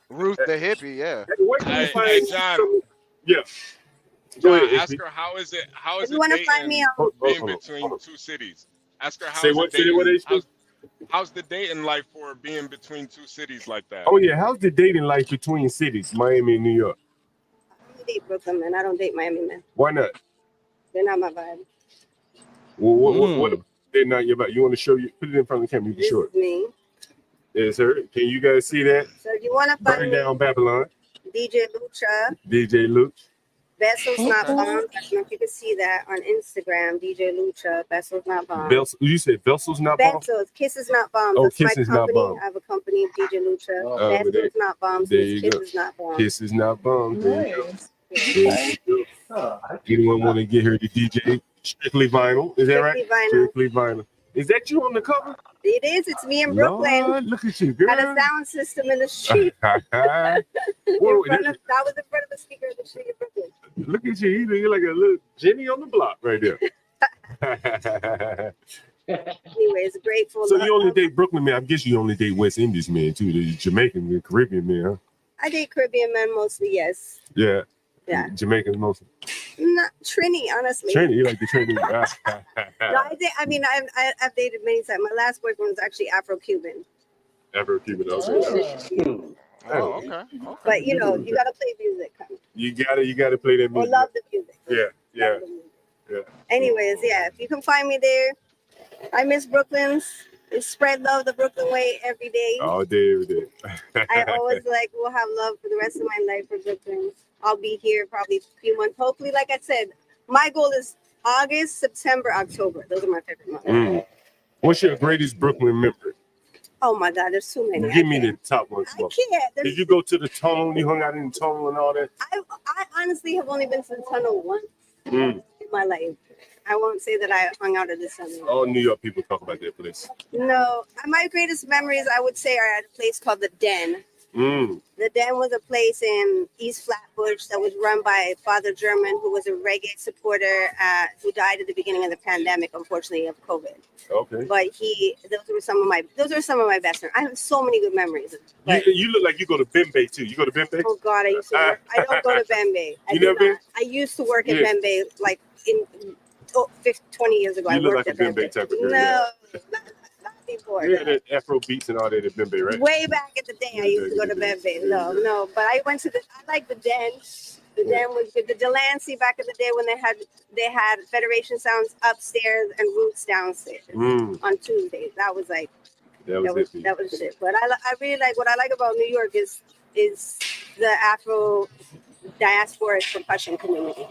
Ruth the hippie, yeah. Hey, John. Yeah. John, ask her how is it? How is If you it want to dating find me on being between two cities? Ask her how Say is what it city, dating? what age? How's the dating life for being between two cities like that? Oh yeah, how's the dating life between cities, Miami and New York? I only date Brooklyn men. I don't date Miami men. Why not? They're not my vibe. Well, what they're not your vibe? You want to show you? Put it in front of the camera. You can This show is it. me. Yes, sir. Can you guys see that? So if you want to Burn find me, down Babylon. DJ Lucha, DJ Luke. Vessels Not Bombs. I don't know if you can see that on Instagram. DJ Lucha, Vessels Not Bombs. You said Vessels Not Bombs? Vessels, Kisses Not Bombs. Oh, That's Kisses my Not company. Bombs. I have a company, DJ Lucha. Oh, Vessels Not Bombs. there you go. Kisses Not Bombs. Kisses Not Bombs. There you go. Nice. There you go. Anyone want to get her to DJ Strictly Vinyl? Is that right? Strictly Vinyl. Strictly Vinyl. Is that you on the cover? It is. It's me in Brooklyn. Lord, look at you, girl. Had a sound system in the street. Whoa, That was in front of the speaker of the street in Brooklyn. look at you. You're like a little Jenny on the block right there. Anyways, grateful. So you only date Brooklyn men. I guess you only date West Indies men too. The Jamaican and Caribbean men, huh? I date Caribbean men mostly, yes. Yeah. Yeah. Jamaicans mostly. Not Trini, honestly. Trini, you like the Trini? No, I've dated many times. My last boyfriend was actually Afro-Cuban. Afro-Cuban also. Oh, okay. But you know, you gotta play music. You gotta play that Or music. love the music. Yeah. Anyways, yeah, if you can find me there, I miss Brooklyn's. Spread love the Brooklyn way every day. All day, every day. I always will have love for the rest of my life for Brooklyn. I'll be here probably a few months. Hopefully, like I said, my goal is August, September, October. Those are my favorite months. What's your greatest Brooklyn memory? Oh my God, there's too many. Give me the top one. I can't. Did you go to the tunnel? You hung out in the tunnel and all that? I honestly have only been to the tunnel once Mm. in my life. I won't say that I hung out at the tunnel. All New York people talk about that place. No, my greatest memories, I would say, are at a place called the Den. Mm. The Den was a place in East Flatbush that was run by Father German, who was a reggae supporter who died at the beginning of the pandemic, unfortunately, of COVID. Okay. But those are some of my best memories. I have so many good memories. But, You look like you go to Bembe too. You go to Bembe? oh God, I used to work. I don't go to Bembe. You never been? I used to work at Yeah. Bembe like in 20 years ago. You I look worked like a at Bembe type of girl. No, not before. Yeah, that Afro beats and all that at Bembe, right? Way back in the day, I used to go to Bembe. No, but I went to I like the Den. The Den was good. The Delancey back in the day when they had Federation Sounds upstairs and Roots downstairs on Tuesdays. That was like that was shit. But I really like what I like about New York is the Afro diasporic percussion community.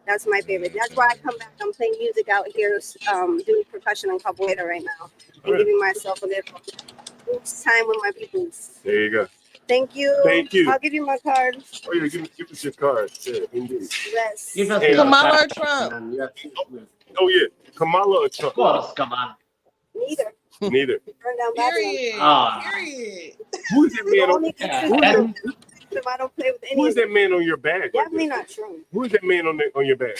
That's my favorite. That's why I come back. I'm playing music out here, doing percussion and capoeira right now, and giving myself a little time with my people. There you go. Thank you. Thank you. I'll give you my card. Oh yeah, give us your card. Yeah, indeed. Yes. Kamala or Trump? Oh yeah, Kamala or Trump? Of course, Kamala. Neither. Neither. Turn down Period. Ah. Period. Who is that man? them. I don't play with any. Who is of that man on your bag? Definitely not Trump. Who is that man on your bag?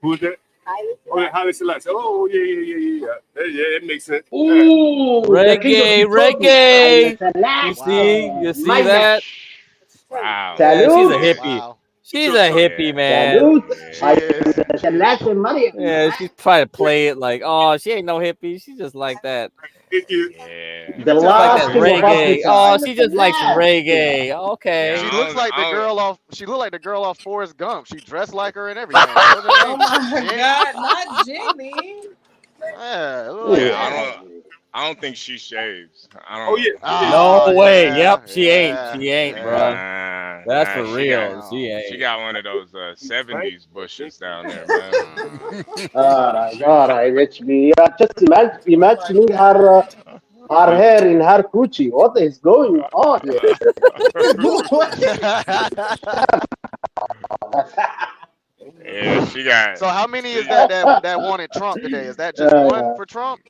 Who is that? Oh, yeah, Haile Selassie. Oh, yeah. That makes sense. Ooh, Reggae. You see that? Wow. Yeah, she's a Salute. hippie. She's a hippie, man. Salute. Selassie Maria. Yeah, she's trying to play it like, oh, she ain't no hippie. She's just like that. Yeah. The Just like last that king of reggae. Africa. Oh, she just likes reggae. Okay. She looks like the girl off. She looked like the girl off Forrest Gump. She dressed like her and everything. What was her Oh name? my Jenny? God, not Jenny. Yeah, it looked like Jenny. I don't think she shaves. I don't. Oh, yeah. No way. yeah, Yep, she ain't. She ain't, bro. Nah, That's for she real. got, She ain't. she got one of those 70s bushes down there, man. All right. HB. Just imagining her hair in her coochie. What is going on here? Yeah, she got. So how many is that wanted Trump today? Is that just one for Trump?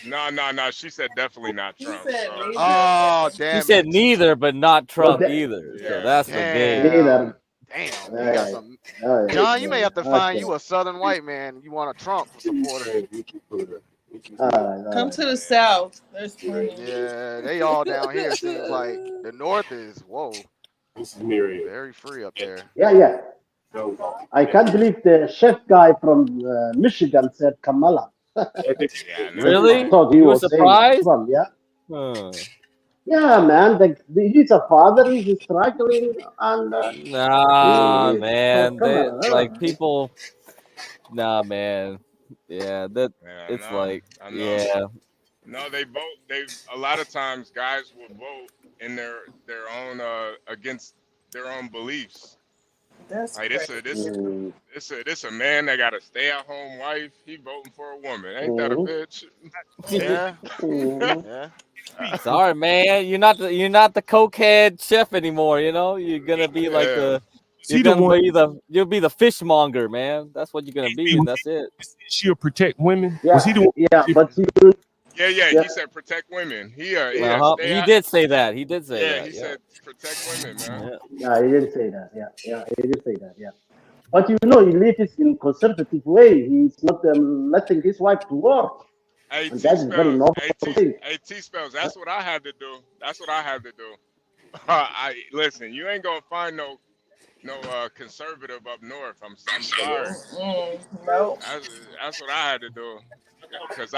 No. She said definitely not Trump. So. Oh, She damn said it. neither, but not Trump that- either. So Yeah. that's the game. Neither. Damn. You got some. All right. John, you may have to find Okay. you a Southern white man. You want a Trump supporter. Come to the South. There's plenty. Yeah, they all down here. Seems like the North is This is Miriam. very free up there. Yeah. I can't believe the chef guy from Michigan said Kamala. Really? I thought he You were was saying surprised? Trump. Yeah. Huh. Yeah, man. He's a father. He's struggling, and Nah, he's man. come They on. like people. Nah, man. Yeah, that Yeah, it's I know. like, I know. yeah. No, they vote. They a lot of times guys will vote in their own against their own beliefs. That's Like crazy. this a man that got a stay-at-home wife. He voting for a woman. Ain't that a bitch? Yeah. Yeah. Sorry, man. You're not the cokehead chef anymore. You know, you're gonna be like the. You'll be the fishmonger, man. That's what you're gonna be, and that's it. She'll protect women. Yeah, Was he the one? but Yeah. He said protect women. He He did say that. He did say that. He said protect women, man. Yeah, he didn't say that. Yeah, he didn't say that. Yeah. But he lives in conservative way. He's not letting his wife to work. Hey, And that's very normal thing. T-Spells. That's what I had to do. Listen. You ain't gonna find no conservative up north. I'm sorry. No. That's what I had to do. Cause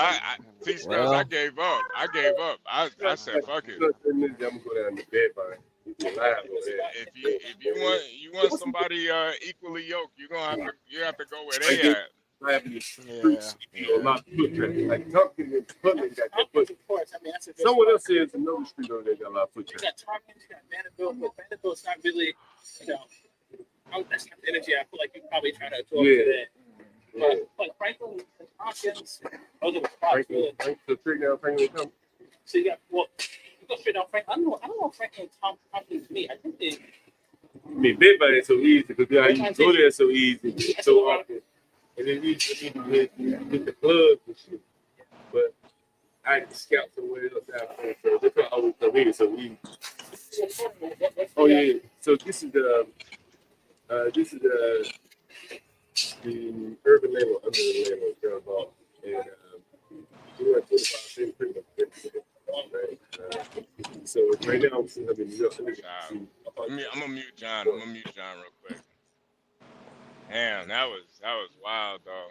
T-Spells, I gave up. I said fuck it. I'm gonna go down to bed by. If you want somebody equally yoked, you have to go where they at. Like Tompkins and Putnam got that foot. Someone else says another street over there got a lot of foot You got Tompkins, you got Vanderbilt, but Vanderbilt's not really, that's not the energy I feel like you're probably trying to absorb to that. But Franklin and Tompkins, those are the spots. Really. Franklin. So you got, you go straight down Franklin. I don't know if Franklin and Tompkins meet. I think they. I mean, bed by is so easy because you go there so easy, so often. And then you hit the clubs and shit. But I had to scout somewhere else out there. So that's why I always come in so easy. Oh yeah. So this is the urban label under the label Carnival. And we were at 25 cents pretty much. Right? So right now I'm sitting up in New York. I'm gonna mute John. real quick. Damn, that was wild, though.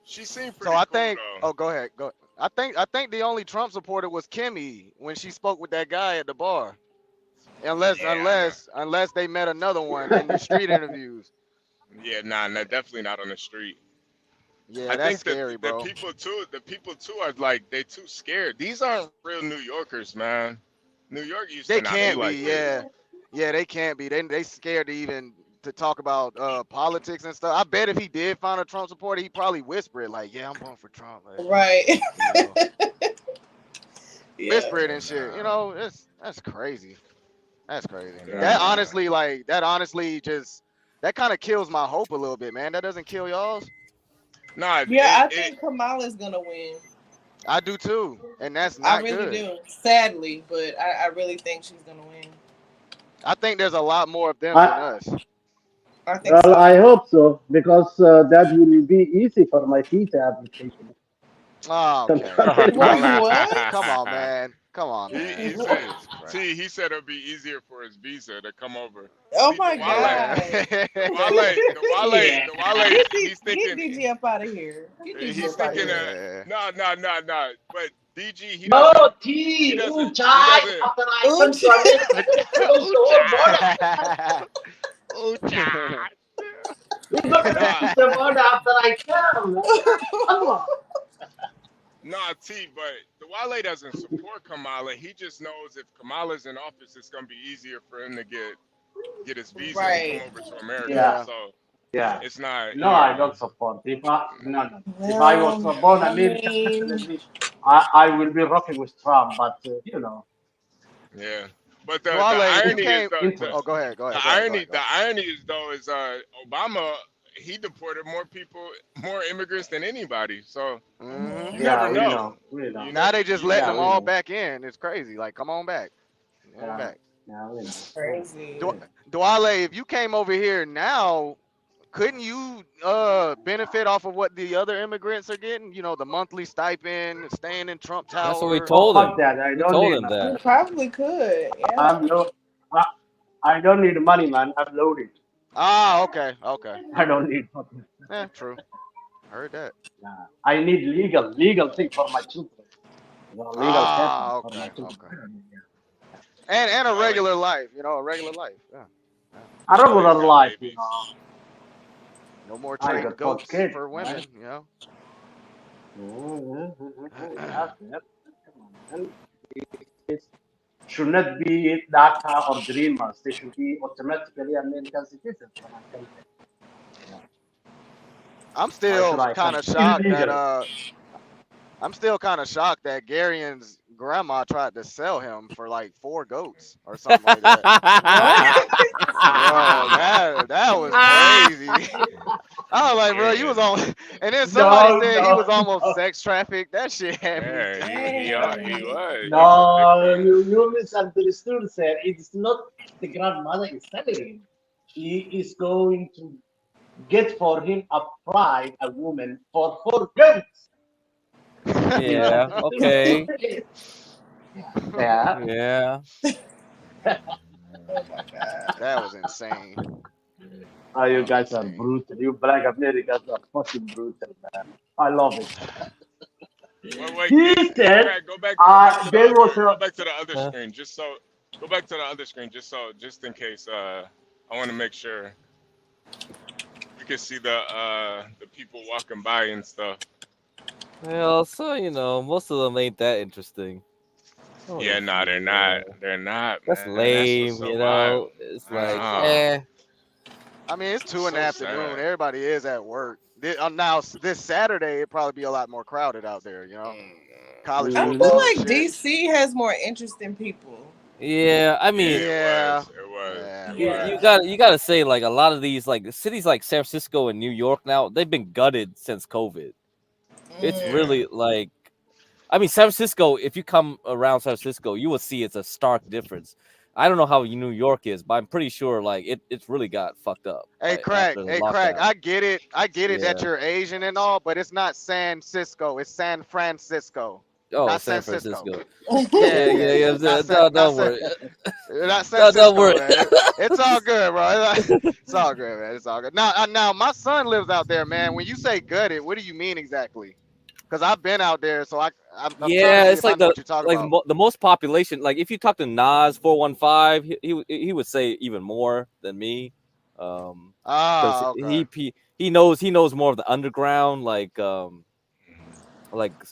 She seemed pretty So I cool, think. though. Oh, go ahead. Go. I think the only Trump supporter was Kimmy when she spoke with that guy at the bar. Unless they met another one in the street interviews. Yeah, definitely not on the street. Yeah, I that's think scary, bro. The people too are like they too scared. These aren't real New Yorkers, man. New York used They to not can't be like be. this. Yeah, they can't be. They scared to even to talk about politics and stuff. I bet if he did find a Trump supporter, he'd probably whisper it like, "Yeah, I'm voting for Trump." Like, right. Whisper it and shit. That's crazy. That's crazy. Yeah. That honestly just that kind of kills my hope a little bit, man. That doesn't kill y'all's. Nah. I think Kamala's gonna win. I do too, and that's not I really good. do. Sadly, but I really think she's gonna win. I think there's a lot more of them than us. I think Well, so. I hope so because that will be easy for my visa application. Oh, okay. Wait, what? Come on, man. Come on, He man. said Jesus Christ. he said it'll be easier for his visa to come over. Oh See, my the God. Wale, he's Get thinking DG up out of here. Get DG he's up out of thinking here. no. But DG he No, doesn't T, he doesn't Uchai, after I come to America, close the whole border. Ucha. We're gonna close the border after I come. Come on. Nah, T, but the Wale doesn't support Kamala. He just knows if Kamala's in office, it's gonna be easier for him to get his visa and Right. come over to America. Yeah. So Yeah. it's not. No, I don't support. If I was Well, born I American, mean, definitely I will be rocking with Trump. But you know, Yeah. But the Wale, if you irony is came. Oh, go ahead. the irony is though is Obama he deported more people, more immigrants than anybody. So Mhm. you never we know. know. We know. Now they just letting Yeah, them we all know. back in. It's crazy. Like, come on back. Come on Yeah. back. Yeah, we know. crazy. Dwale, if you came over here now, couldn't you benefit off of what the other immigrants are getting? You know, the monthly stipend, staying in Trump Tower. That's what we Oh, told him. fuck that! I We don't told need him that. You that. probably could. Yeah. I'm no. I don't need money, man. I'm loaded. Ah, okay. I don't need money. Yeah, true. Heard that. I need legal thing for my children. You know, legal Ah, for my okay. children. And a regular life, a regular life. Yeah. A regular life, you know. No more I trading got 4 goats kids, for women, Yes, yes. Come on, it should not be DACA or dreamers. They should be automatically American citizens. I'm still I kind come of shocked illegally? that Garion's grandma tried to sell him for like 4 goats or something like that. Bro, that was crazy. I was like, bro, you was on, and then somebody said he was almost sex trafficked. That shit had me. Yeah, he was. No, you misunderstood, sir. It's not the grandmother is telling him. He is going to get for him a bride, a woman, for 4 goats. Yeah. Okay. Yeah. Yeah. Oh my God. That was insane. Oh, you guys are brutal. You black Americans are fucking brutal, man. I love it. Wait, He said, go back to the other Huh? screen, go back to the other screen, just in case. I want to make sure you can see the people walking by and stuff. Well, so most of them ain't that interesting. Yeah, no, they're not. They're not. That's Man. lame, That's what's so wild. It's like, I mean, it's 2 in the So afternoon. sad. Everybody is at work. Now this Saturday, it'd probably be a lot more crowded out there. College I football. feel like and shit. DC has more interesting people. yeah. I mean, Yeah. you got to say like a lot of these like cities like San Francisco and New York now they've been gutted since COVID. It's really like, I mean, San Francisco. If you come around San Francisco, you will see it's a stark difference. I don't know how New York is, but I'm pretty sure like it's really got fucked up. Hey, like, Crack. after the Hey, Crack. lockdown. I get it that Yeah. you're Asian and all, but it's not San Cisco. It's San Francisco. Oh, not San Francisco. Francisco. Yeah. Don't worry. Not San Don't Cisco, worry. man. It's all good, bro. It's all good, man. It's all good. Now, my son lives out there, man. When you say gutted, what do you mean exactly? Because I've been out there, so I'm trying to see It's if I like know what you're talking about. the most population. Like if you talk to Nas 415, he would say even more than me. Because okay. he knows more of the underground like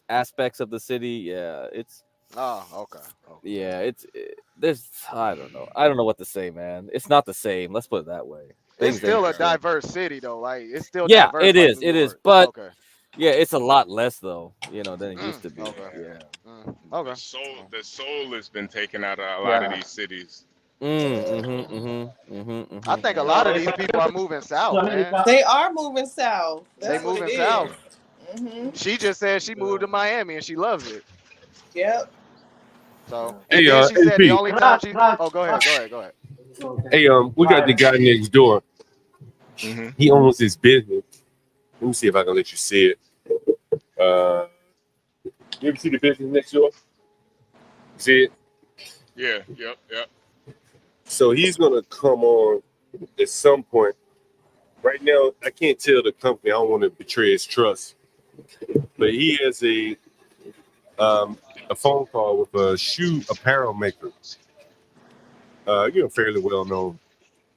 aspects of the city. Yeah, it's okay. Yeah, there's I don't know what to say, man. It's not the same. Let's put it that way. It's Things still ain't a the same. diverse city, though. Like it's still Yeah, diverse. it like is. New It is. York. But Okay. yeah, it's a lot less though, than it used to be. Okay. Yeah. Okay. The soul has been taken out of a lot of these cities. I think a lot of these people are moving south, man. They are moving south. They That's what moving it south. is. Mm-hmm. She just said she moved to Miami and she loves it. Yep. So Hey, and then she said the AP. only time she. Oh, go ahead. Hey, we got the guy next door. Mm-hmm. He owns this business. Let me see if I can let you see it. You ever see the business next door? See it? Yeah. Yep. So he's gonna come on at some point. Right now, I can't tell the company. I don't want to betray his trust. But he has a phone call with a shoe apparel maker. Fairly well known.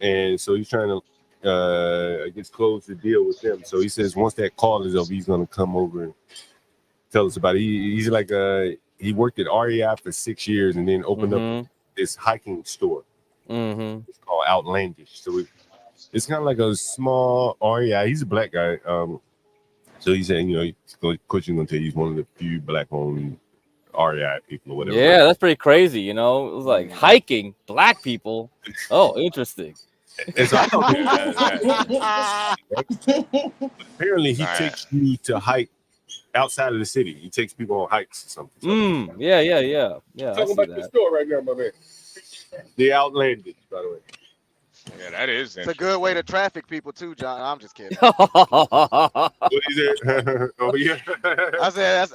And so he's trying to I guess close the deal with them. So he says once that call is over, he's gonna come over and tell us about it. He's like he worked at REI for 6 years and then opened up this hiking store. It's called Outlandish. So it's kind of like a small REI. He's a black guy. So he said, of course you're gonna tell you he's one of the few black-owned REI people or whatever. Yeah, that's pretty crazy. You know, it was like hiking, black people. Oh, interesting. And so apparently he takes you to hike outside of the city. He takes people on hikes or something. Yeah. I Talking see about the that. store right now, my man. The Outlandish, by the way. Yeah, that is. It's a good way to traffic people too, John. I'm just kidding. What is it? Oh yeah.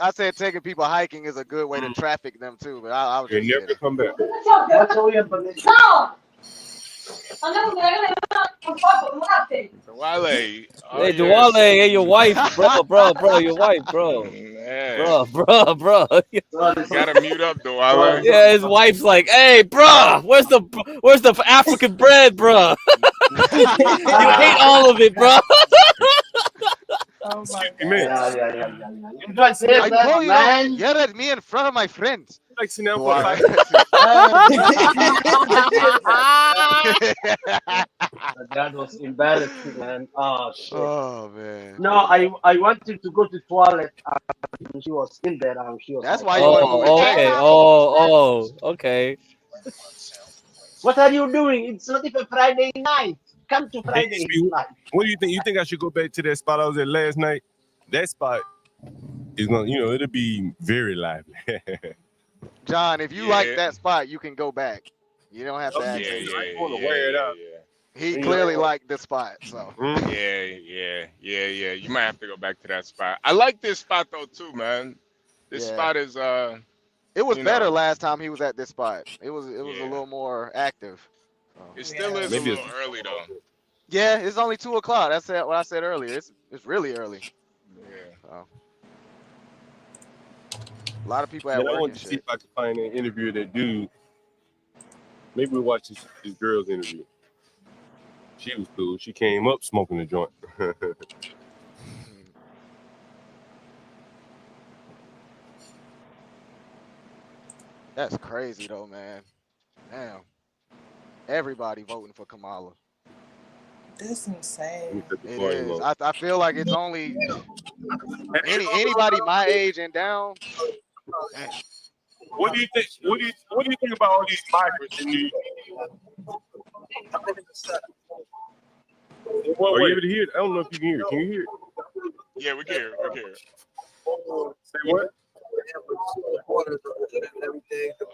I said taking people hiking is a good way to traffic them too, but I was just never kidding. come back. Wale. Hey, Duale, hey, your wife, bro, your wife, bro. Bro. You gotta mute up, Duale. Yeah, his wife's like, hey, bro, where's the African bread, bro? You ate all of it, bro. Oh my God. You don't say I that, told you man. don't yell at me in front of my friends. Like That was embarrassing, man. Oh shit. Oh man. No, I wanted to go to toilet. She was in there. She was. That's like, why you want to move to Okay. Okay. What are you doing? It's not even Friday night. Come to Friday night. What do you think? You think I should go back to that spot I was at last night? That spot is gonna, it'll be very lively. John, if you like that spot, you can go back. You don't have to ask me. I want to wear it out. He clearly liked the spot, so. Yeah. You might have to go back to that spot. I like this spot though too, man. This spot is It was better last time he was at this spot. It was a little more active. It still is a little early though. Yeah, it's only 2 o'clock. That's what I said earlier. It's really early. Yeah. So. A lot of people at Man, work I want and to shit. see if I can find an interview of that dude. Maybe we watch this girl's interview. She was cool. She came up smoking a joint. That's crazy though, man. Damn. Everybody voting for Kamala. That's insane. It is. I feel like it's only anybody my age and down. Damn. What do you think? What do you think about all these migrants in New York? Are you able to hear it? I don't know if you can hear it. Can you hear it? Yeah, we can hear it. We can hear it. Say what?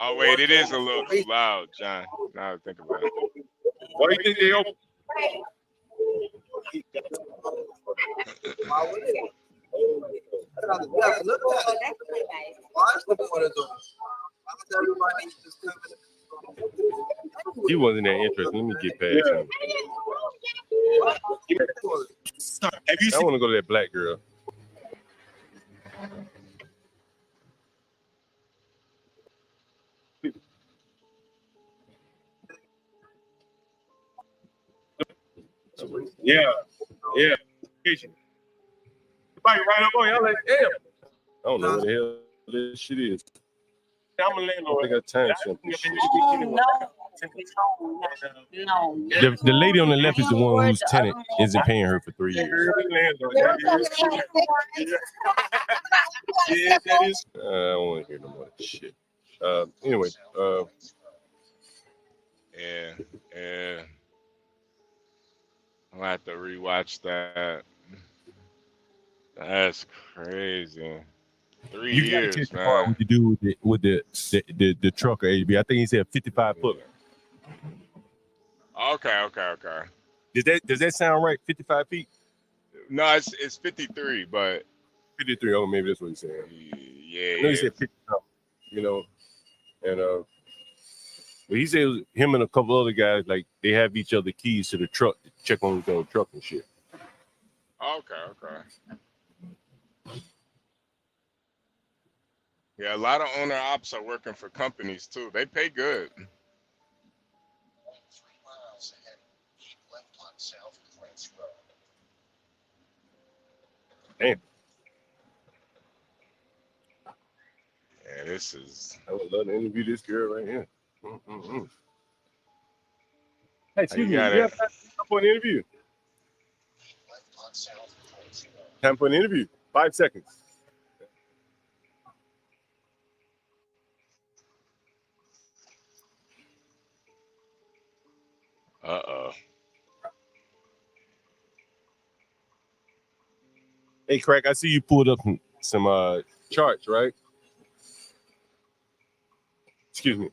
Oh wait, it is a little too loud, John. Now I think about it. Why do you think they open? He wasn't that interested. Let me get past him. I want to go to that black girl. Yeah. Bite right up on you. I'm like, damn. I don't know what the hell this shit is. I'm a landlord. I think I time something. The lady on the left is the one whose tenant isn't paying her for 3 years. I don't want to hear no more of this shit. Anyway. Yeah. I'm gonna have to rewatch that. That's crazy. 3 You gotta years, catch the part man. what you do with the trucker AB. I think he said 55 foot. Okay. Does that sound right? 55 feet? No, it's 53, but 53. Oh, maybe that's what he's saying. Yeah. I know he said 50 something, you know, and but he said him and a couple other guys, like, they have each other keys to the truck to check on his own truck and shit. Okay. Yeah, a lot of owner ops are working for companies too. They pay good. Damn. Yeah, this is. I would love to interview this girl right here. Mm-mm-mm. Hey, excuse me. You got You it. have time for an interview? Time for an interview. 5 seconds. Uh-oh. Hey, Crack, I see you pulled up some charts, right? Excuse me.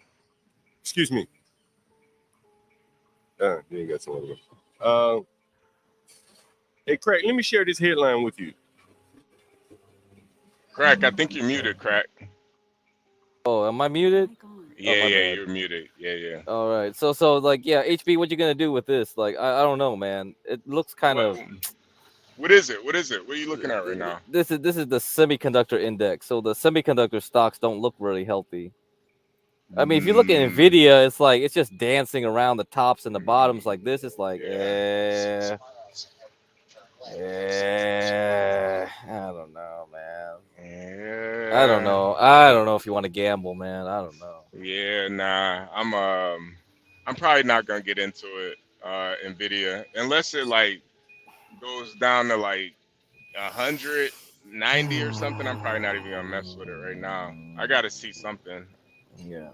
You ain't got some other one. Hey, Crack, let me share this headline with you. Crack, I think you're muted, Crack. Oh, am I muted? Yeah, my bad. you're muted. Yeah. All right. So like, yeah, HB, what you gonna do with this? Like, I don't know, man. It looks kind of. What is it? What are you looking at right now? This is the semiconductor index. So the semiconductor stocks don't look really healthy. I mean, if you look at Nvidia, it's like it's just dancing around the tops and the bottoms like this. It's like, I don't know, man. Yeah. I don't know if you want to gamble, man. I don't know. Yeah, nah. I'm probably not gonna get into it, Nvidia, unless it like goes down to like 190 or something. I'm probably not even gonna mess with it right now. I gotta see something. Yeah.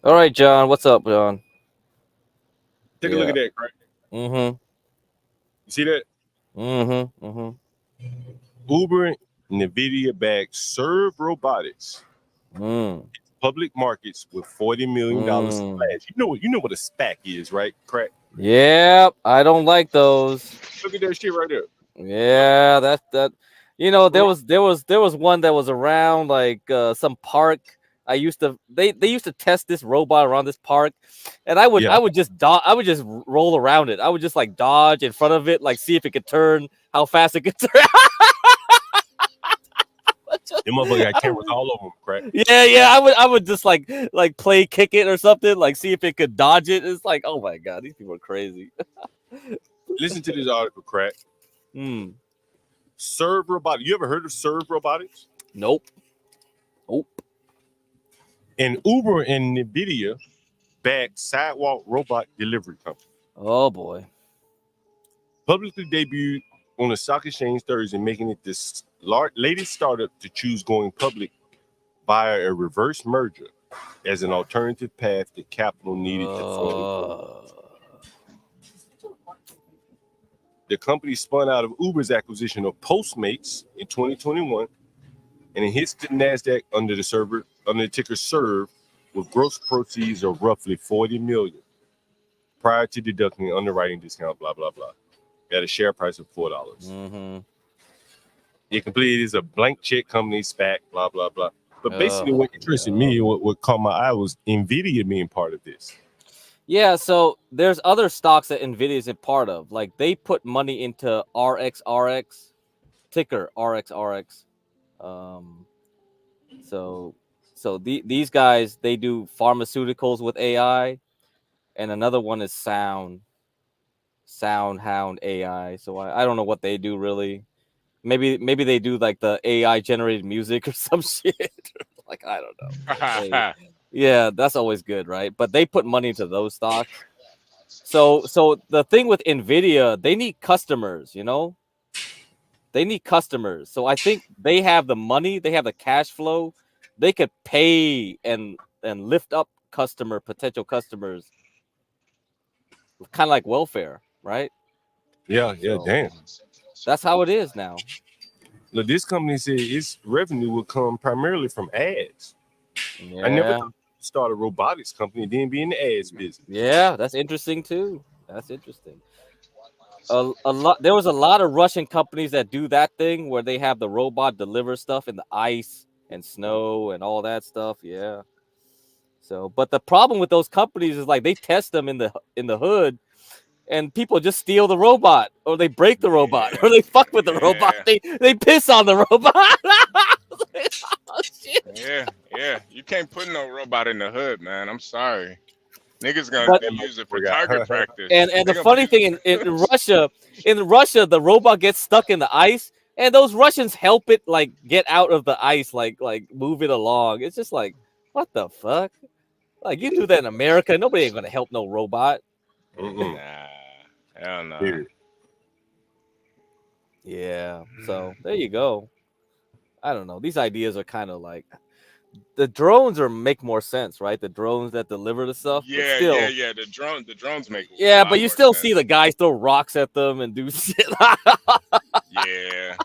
All right, John. What's up, John? Take a look at that, Crack. Mm-hmm. You see that? Mm-hmm. Uber, Nvidia backed Serve Robotics. Public markets with $40 million splash. You know what a SPAC is, right, Crack? Yep. I don't like those. Look at that shit right there. Yeah, that. You know, there was one that was around like some park. They used to test this robot around this park, and I would just roll around it. I would just like dodge in front of it, like see if it could turn, how fast it could turn. Them motherfuckers got cameras all over them, Crack. Yeah. I would just like play kick it or something, like see if it could dodge it. It's like, oh my god, these people are crazy. Listen to this article, Crack. Serve Robotics. You ever heard of Serve Robotics? Nope. And Uber and Nvidia backed sidewalk robot delivery company. Oh boy. Publicly debuted on the stock exchange Thursday, making it this latest startup to choose going public via a reverse merger as an alternative path to capital needed to fund. The company spun out of Uber's acquisition of Postmates in 2021, and it hits the NASDAQ under the ticker SERVE with gross proceeds of roughly $40 million prior to deducting an underwriting discount, blah, blah, blah, at a share price of $4. It completed as a blank check company SPAC, blah, blah, blah. But basically what interested me, what caught my eye was NVIDIA being part of this. Yeah, so there's other stocks that Nvidia isn't part of. Like they put money into RXRX, ticker RXRX. So these guys, they do pharmaceuticals with AI, and another one is SoundHound AI. So I don't know what they do really. Maybe they do like the AI generated music or some shit. Like I don't know. Yeah, that's always good, right? But they put money into those stocks. So the thing with Nvidia, they need customers, you know? They need customers. So I think they have the money, they have the cash flow. They could pay and lift up potential customers. Kind of like welfare, right? Yeah, damn. That's how it is now. Look, this company said its revenue will come primarily from ads. Yeah. I never thought to start a robotics company and then be in the ads business. Yeah, that's interesting too. That's interesting. A lot. There was a lot of Russian companies that do that thing where they have the robot deliver stuff in the ice and snow and all that stuff. Yeah. So, but the problem with those companies is like they test them in the hood, and people just steal the robot, or they break the robot, or they fuck with the robot. They piss on the robot. Oh, shit. Yeah. You can't put no robot in the hood, man. I'm sorry. Niggas gonna use it for target practice. And the funny thing in Russia, the robot gets stuck in the ice, and those Russians help it like get out of the ice, like move it along. It's just like, what the fuck? Like you do that in America, nobody ain't gonna help no robot. Nah, hell no. Yeah. So there you go. I don't know. These ideas are kind of like the drones make more sense, right? The drones that deliver the stuff. Yeah. The drones make. Yeah, but you still see the guys throw rocks at them and do shit. Yeah.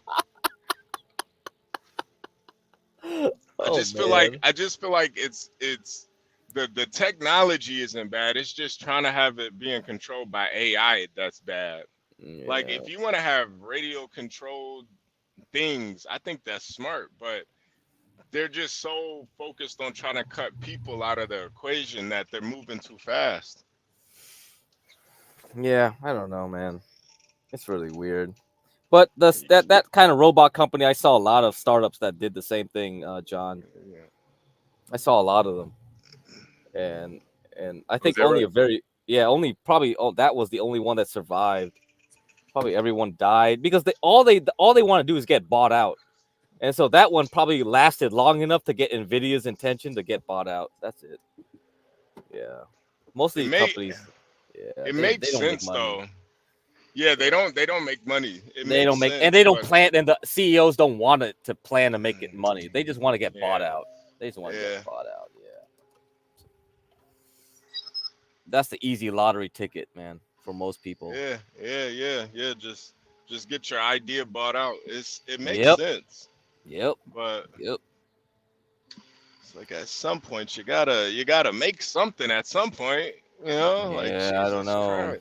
I just feel like it's the technology isn't bad. It's just trying to have it being controlled by AI that's bad. Yeah. Like if you want to have radio controlled things, I think that's smart, but they're just so focused on trying to cut people out of the equation that they're moving too fast. Yeah, I don't know, man. It's really weird. But that kind of robot company, I saw a lot of startups that did the same thing, John. I saw a lot of them. And I think only that was the only one that survived. Probably everyone died because all they want to do is get bought out. And so that one probably lasted long enough to get Nvidia's attention to get bought out. That's it. Yeah. Most of these companies. Yeah. It makes sense though. Yeah, they don't make money. They don't plan, and the CEOs don't want it to plan to make it money. They just want to get bought out. They just want to get bought out. Yeah. That's the easy lottery ticket, man, for most people. Yeah. Just get your idea bought out. It makes sense. Yep. But it's like at some point you gotta make something at some point. You know? Like I don't know.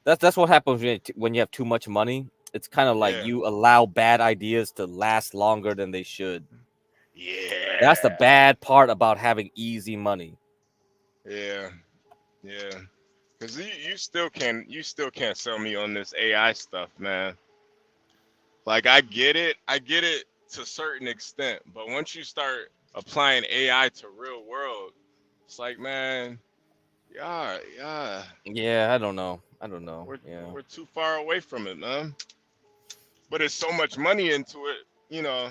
Christ. That's what happens when you have too much money. It's kind of like you allow bad ideas to last longer than they should. Yeah. That's the bad part about having easy money. Yeah. Cause you still can't sell me on this AI stuff, man. Like I get it to a certain extent, but once you start applying AI to real world, it's like, man, yeah. Yeah, I don't know. We're too far away from it, man. But it's so much money into it, you know.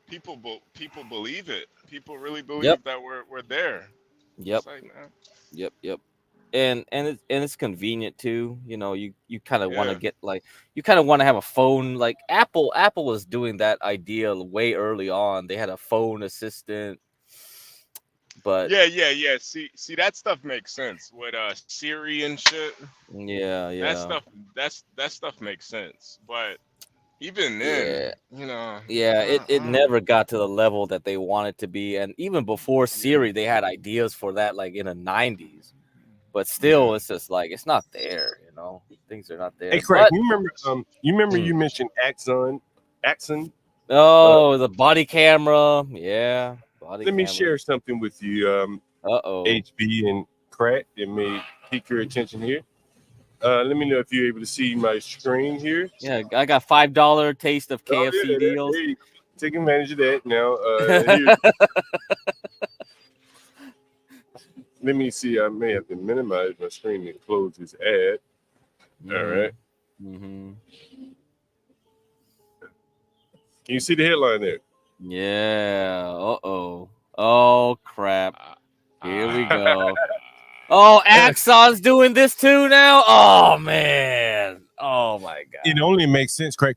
People believe it. People really believe that we're there. Yep. It's like, man. Yep. And it's convenient too. You know, you kind of want to get you kind of want to have a phone. Like Apple was doing that idea way early on. They had a phone assistant. But yeah. See that stuff makes sense with Siri and shit. Yeah. That stuff makes sense. But even then, you know. Yeah, it never got to the level that they wanted to be. And even before Siri, they had ideas for that like in the 90s. But still, it's just like it's not there, you know. Things are not there. Hey, Craig, you remember you mentioned Axon? Oh, the body camera. Yeah. Let me share something with you, HB and Craig, that may pique your attention here. Let me know if you're able to see my screen here. Yeah, I got $5 taste of KFC deals. Take advantage of that now. Let me see. I may have to minimize my screen and close this ad. All right. Mm-hmm. Can you see the headline there? Yeah. Oh crap. Here we go. Oh, Axon's doing this too now. Oh man. Oh my god. It only makes sense, Craig.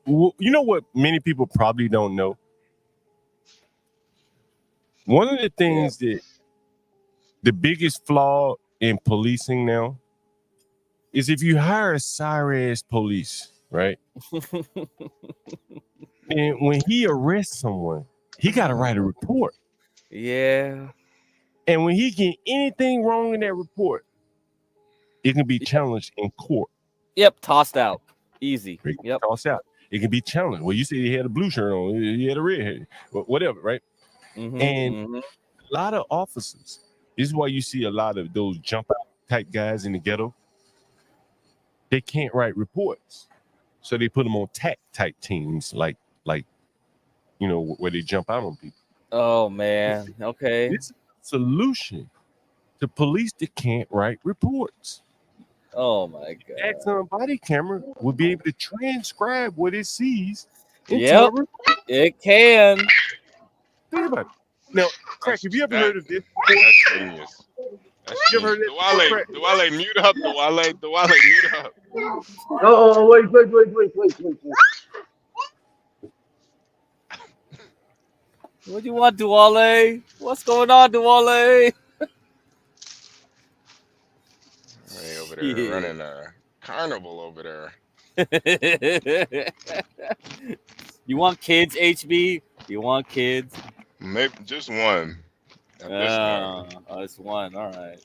You know what many people probably don't know? One of the things that the biggest flaw in policing now is if you hire a sorry ass police, right? And when he arrests someone, he got to write a report. Yeah. And when he get anything wrong in that report, It can be challenged in court. Yep, tossed out. Easy. Yep. Tossed out. It can be challenged. Well, you said he had a blue shirt on, he had a red hair, whatever, right? And a lot of officers, this is why you see a lot of those jump out type guys in the ghetto. They can't write reports. So they put them on TAC type teams, like where they jump out on people. Oh man. Okay. This is a solution to police that can't write reports. Oh my god. Axon body camera will be able to transcribe what it sees into Yep. a report. It can. Think about it. Now, Crack, have you ever heard of this? That's genius. You ever heard of this? Dwale, mute up. Dwale, mute up. Oh, wait. What do you want, Duale? What's going on, Duale? Hey, over there running a carnival over there. You want kids, HB? You want kids? Maybe just one. At this point. Oh, it's one. All right.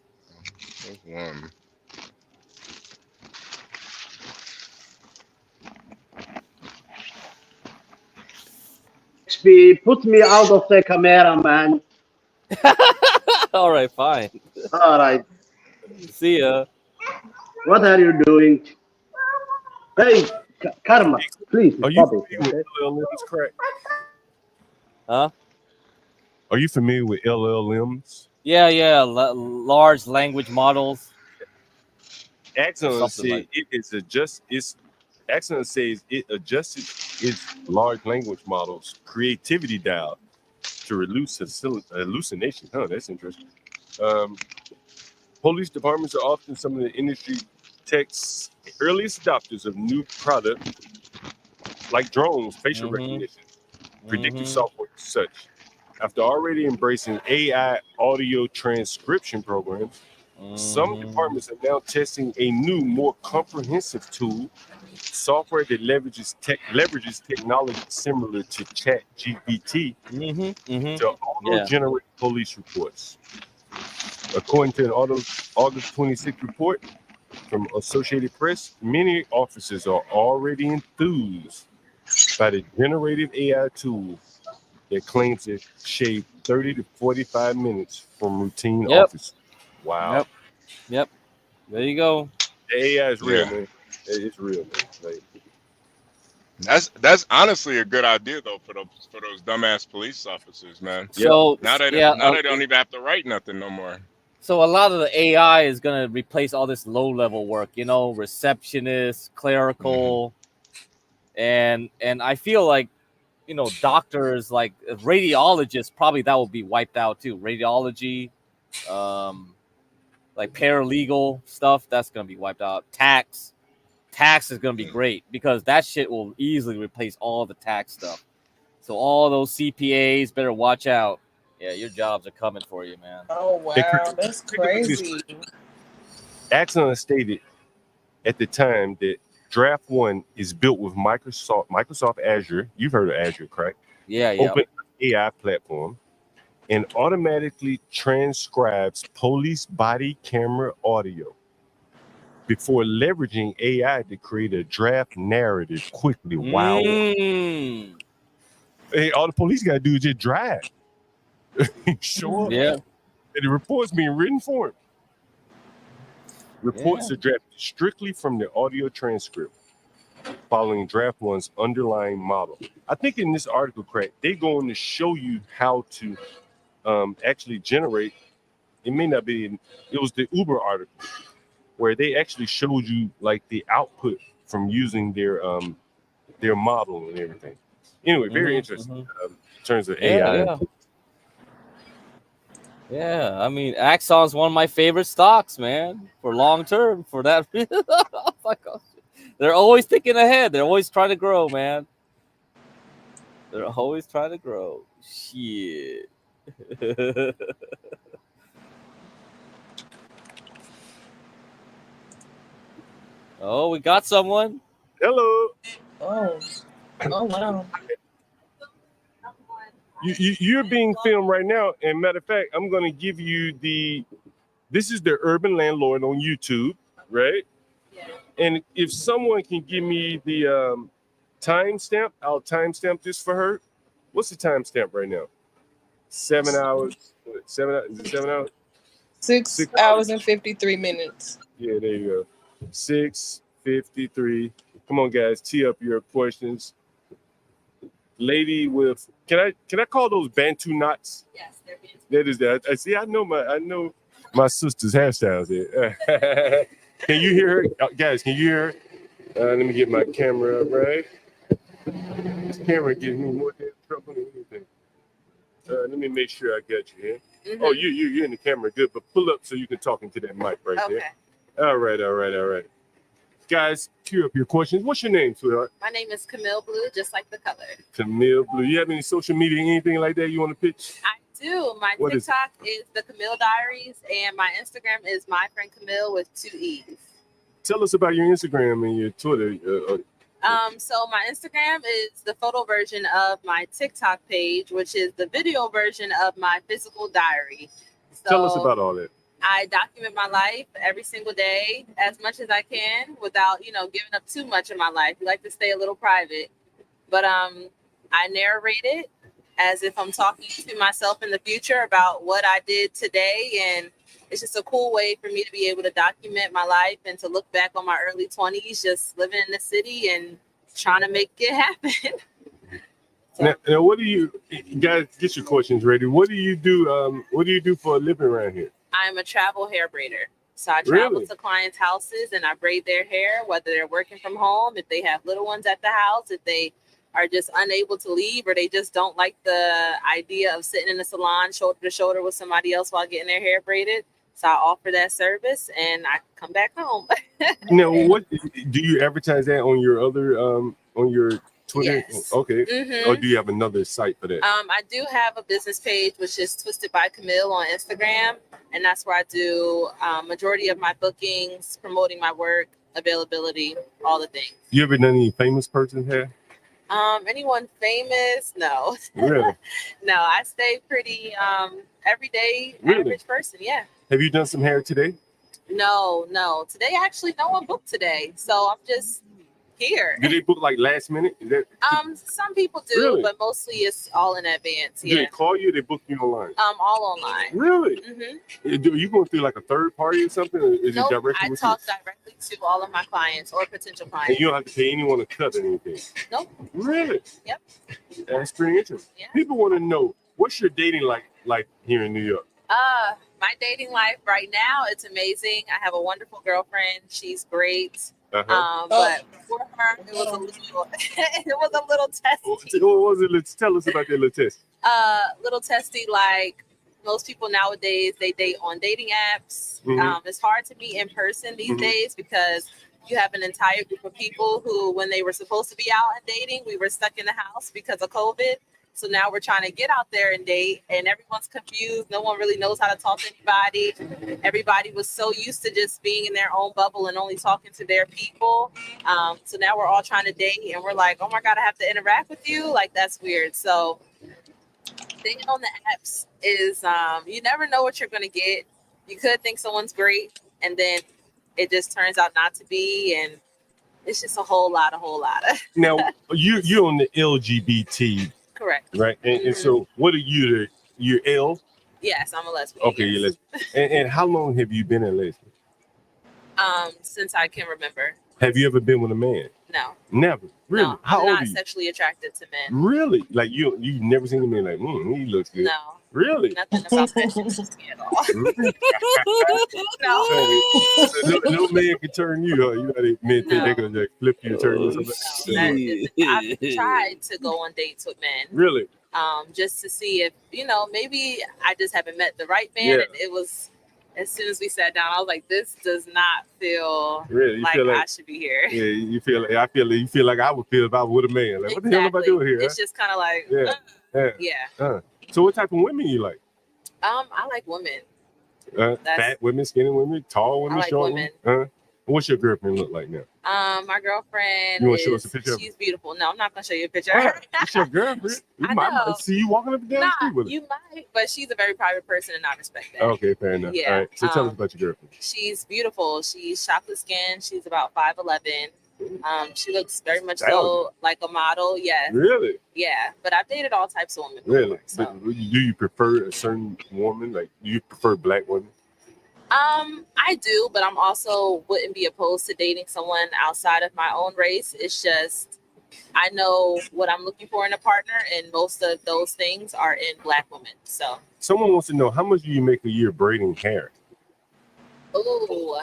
Just one. HB, put me out of the camera, man. All right, fine. All right. See ya. What are you doing? Hey, Karma, please Are you stop it. familiar with LLMs, Crack? Huh? Are you familiar with LLMs? Yeah. Large language models. Axon said Axon says it adjusted its large language models creativity dial to reduce hallucination. That's interesting. Police departments are often some of the industry tech's earliest adopters of new products like drones, facial recognition, predictive software, such. After already embracing AI audio transcription programs, some departments are now testing a new, more comprehensive tool, software that leverages technology similar to ChatGPT to auto-generate police reports. According to an August 26th report from Associated Press, many officers are already enthused by the generative AI tool that claims to shave 30 to 45 minutes from routine office. Wow. Yep. There you go. The AI is real, man. It's real, man. Like, that's honestly a good idea though for those dumbass police officers, man. So now they don't even have to write nothing no more. So a lot of the AI is gonna replace all this low level work, receptionist, clerical, and I feel like doctors, like radiologists, probably that will be wiped out too. Radiology, like paralegal stuff, that's gonna be wiped out. Tax is gonna be great because that shit will easily replace all the tax stuff. So all those CPAs better watch out. Yeah, your jobs are coming for you, man. Oh wow, that's crazy. Axon stated at the time that Draft One is built with Microsoft Azure. You've heard of Azure, correct? Yeah. Open AI platform, and automatically transcribes police body camera audio before leveraging AI to create a draft narrative quickly. Wow. Hey, all the police gotta do is just drive. Show up. Yeah. And the report's being written for him. Reports are drafted strictly from the audio transcript, following Draft One's underlying model. I think in this article, Craig, they're going to show you how to actually generate. It may not be. It was the Uber article where they actually showed you like the output from using their model and everything. Anyway, very interesting in terms of AI. Yeah, I mean, Axon's one of my favorite stocks, man, for long term. For that, oh my gosh. They're always thinking ahead. They're always trying to grow, man. They're always trying to grow. Shit. Oh, we got someone. Hello. Oh wow. You're being filmed right now, and matter of fact, I'm going to give you this is the Urban Landlord on YouTube. right? And if someone can give me the timestamp, I'll timestamp this for her. What's the timestamp right now? 7 hours. What, 7 hours? Is it 7 hours? 6 hours and 53 minutes. Yeah, there you go. 6:53. Come on, guys, tee up your questions. Lady with can I call those Bantu knots? Yes, they're Bantu. That is that. I see. I know my sister's hairstyles here. Can you hear her, guys? Can you hear her? Let me get my camera up, right. This camera gives me more damn trouble than anything. Let me make sure I got you here. Mhm. Oh, you're in the camera, good. But pull up so you can talk into that mic right there. All right. Guys, cue up your questions. What's your name, sweetheart? My name is Camille Blue, just like the color. Camille Blue. You have any social media, anything like that you want to pitch? I do. My What is it? TikTok is the Camille Diaries, and my Instagram is my friend Camille with 2 E's. Tell us about your Instagram and your Twitter. So my Instagram is the photo version of my TikTok page, which is the video version of my physical diary. So Tell us about all that. I document my life every single day as much as I can without, giving up too much of my life. I like to stay a little private, but I narrate it as if I'm talking to myself in the future about what I did today. And it's just a cool way for me to be able to document my life and to look back on my early 20s, just living in the city and trying to make it happen. Now, what do you guys get your questions ready? What do you do? What do you do for a living around here? I'm a travel hair braider. So I travel Really? to clients' houses and I braid their hair, whether they're working from home, if they have little ones at the house, if they are just unable to leave, or they just don't like the idea of sitting in the salon shoulder to shoulder with somebody else while getting their hair braided. So I offer that service and I come back home. Now, what do you advertise that on your other on your Twitter? Yes. Okay. Mhm. Or do you have another site for that? I do have a business page, which is Twisted by Camille on Instagram. And that's where I do majority of my bookings, promoting my work, availability, all the things. You ever done any famous person hair? Anyone famous? No. Really? No, I stay pretty everyday Really? average person. Yeah. Have you done some hair today? No. Today, actually, no one booked today. So I'm just here. Do they book like last minute? Is that, Some people do, Really? but mostly it's all in advance. do they Yeah. call you or they book you online? All online. Really? Mm-hmm. Do you going through like a third party or something? Or is Nope, it directly I with talk directly to all of my clients or potential you? clients. And you don't have to pay anyone to cut or anything? Nope. Really? Yep. That's pretty interesting. Yeah. People want to know, what's your dating like here in New York? My dating life right now, it's amazing. I have a wonderful girlfriend. She's great. But for her, it was a little, testy. What was it? Let's tell us about that little test. Little testy, like most people nowadays, they date on dating apps. Mhm. It's hard to meet in person these Mhm. days because you have an entire group of people who, when they were supposed to be out and dating, we were stuck in the house because of COVID. So now we're trying to get out there and date, and everyone's confused. No one really knows how to talk to anybody. Everybody was so used to just being in their own bubble and only talking to their people. So now we're all trying to date, and we're like, oh my God, I have to interact with you? Like, that's weird. So dating on the apps is, you never know what you're going to get. You could think someone's great, and then it just turns out not to be, and it's just a whole lot. Now, you're on the LGBT, Correct. right? And so, what are you? You're L? Yes, I'm a lesbian. Okay, you're lesbian. And how long have you been a lesbian? Since I can remember. Have you ever been with a man? No. Never. Really? No, How I'm old not are you? sexually attracted to men. Really? Like you've never seen a man like, he looks good. No. Really? Nothing about that interests me at all. So no man can turn you, huh? You know, men think they're gonna like, flip you, turn you. I've tried to go on dates with men. Really? Just to see if, maybe I just haven't met the right man. Yeah. And it was, as soon as we sat down, I was like, this does not feel Really? You like feel I should be here. Yeah, you feel like I would feel if I was with a man. Like, what the hell am I doing here? It's just kind of like, Yeah. So what type of women you like? I like women. Fat women, skinny women, tall women, I like short women. women? What's your girlfriend look like now? My girlfriend You want to show us a picture? She's beautiful. No, I'm not gonna show you a picture. It's your girlfriend. I I know. might see you walking up and down the street with her. You might, but she's a very private person, and I respect that. Okay, fair enough. Yeah. All right. So tell us about your girlfriend. She's beautiful. She's chocolate skin. She's about 5'11". She looks very much Damn. so like a model. Yes. Really? Yeah, but I've dated all types of women. Really? So. But do you prefer a certain woman? Like, do you prefer black women? I do, but I'm also wouldn't be opposed to dating someone outside of my own race. It's just I know what I'm looking for in a partner, and most of those things are in black women. So Someone wants to know, how much do you make a year braiding hair? ooh.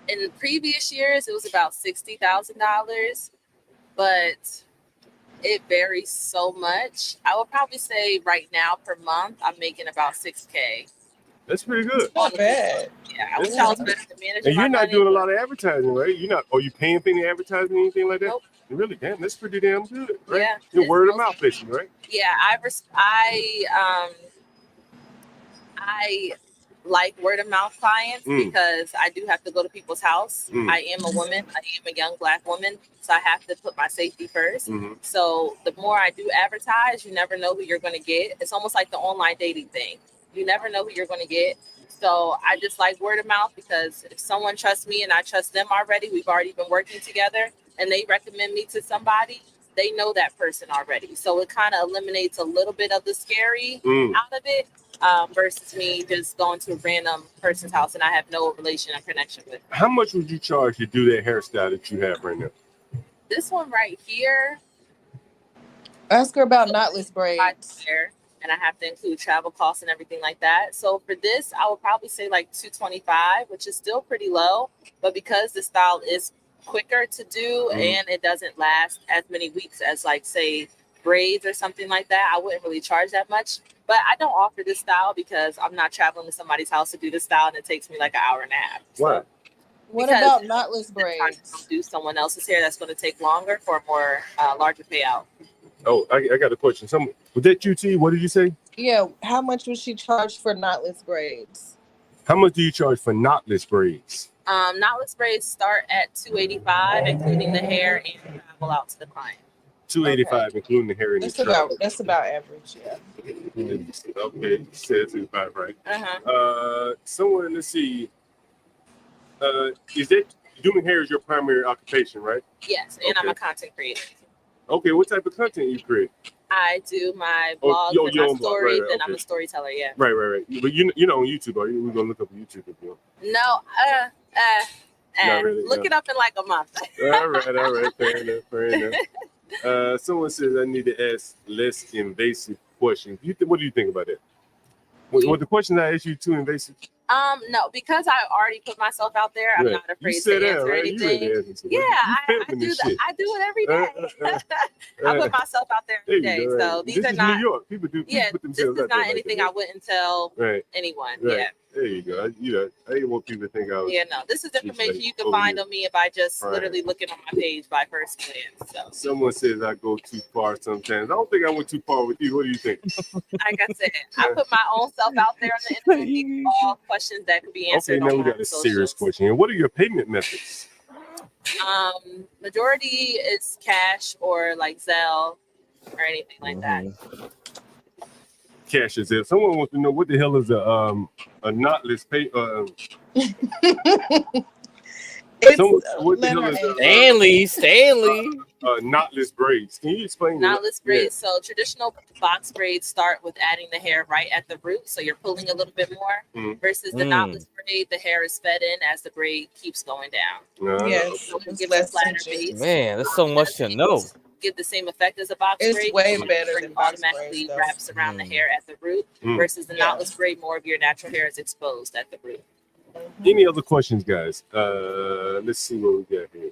In previous years, it was about $60,000, but it varies so much. I would probably say right now per month, I'm making about $6K. That's pretty good. Not bad. Yeah, I wish I was better to manage. And my you're not money, doing a but- lot of advertising, right? You're not. Are you paying for any advertising, anything like that? Nope. Really, damn, that's pretty damn good, right? Yeah, You're it's word of mouth, basically, right? Yeah, I like word of mouth clients because I do have to go to people's house. I am a woman. I am a young black woman, so I have to put my safety first. So the more I do advertise, you never know who you're going to get. It's almost like the online dating thing. You never know who you're going to get. So I just like word of mouth because if someone trusts me and I trust them already, we've already been working together, and they recommend me to somebody, they know that person already. So it kind of eliminates a little bit of the scary out of it versus me just going to a random person's house and I have no relation or connection with. How much would you charge to do that hairstyle that you have right now? This one right here, Ask her about knotless braids. and I have to include travel costs and everything like that. So for this, I would probably say like $225, which is still pretty low, but because the style is quicker to do and it doesn't last as many weeks as like say braids or something like that, I wouldn't really charge that much. But I don't offer this style because I'm not traveling to somebody's house to do this style and it takes me like an hour and a half. Why? What Because about knotless braids? do someone else's hair that's going to take longer for a more larger payout. Oh, I got a question. Was that UT? What did you say? Yeah, how much would she charge for knotless braids? How much do you charge for knotless braids? Knotless braids start at $285, including the hair and travel out to the client. $285, including the hair and the travel. That's about average, yeah. Okay, says 285, right? Uh-huh. Someone, let's see. Is that doing hair is your primary occupation, right? Yes, and I'm a content creator. Okay, what type of content you create? I do my Oh, blogs your and my own blog, stories, right, and I'm okay. a storyteller. Yeah. Right. But you're not on YouTube, are you? We're gonna look up YouTube if you No. Not really, Look no. it up in like a month. All right. Fair enough. Someone says I need to ask less invasive questions. What do you think about that? What the question I asked you too invasive? No, because I already put myself out there. I'm Right. not You afraid said to that, answer right? You anything. ready to answer some- Yeah, you I pimping do this that. shit. I do it every day. I put myself out there There every you day. go, So right. these This are is not. New York. People Yeah, put this themselves is out there not like anything that. I wouldn't tell Right. anyone. Right. Yeah. There you go. I didn't want people to think I was. Yeah, no. This is just information like you can over find here. on me by just Right. literally looking on my page by first glance. So, Someone says I go too far sometimes. I don't think I went too far with you. What do you think? like I said, I put my own self out there on the internet. These are all questions that could be Okay, answered now we on got my a serious socials. question here. What are your payment methods? Majority is cash or like Zelle or anything like that. Cash is it. Someone wants to know what the hell is a knotless pay. What the hell is Stanley. knotless braids? Can you explain that? Knotless braids. So traditional box braids start with adding the hair right at the root, so you're pulling a little bit more. Mhm. Versus the knotless braid, the hair is fed in as the braid keeps going down. Yes, So it it's gives a less flatter tension. base. Man, there's so much to know. Give the same effect as a box It's braid. way The better braid than box automatically braids, though. wraps around the hair at the root. Mm. Versus the Yeah. knotless braid, more of your natural hair is exposed at the root. Any other questions, guys? Let's see what we got here.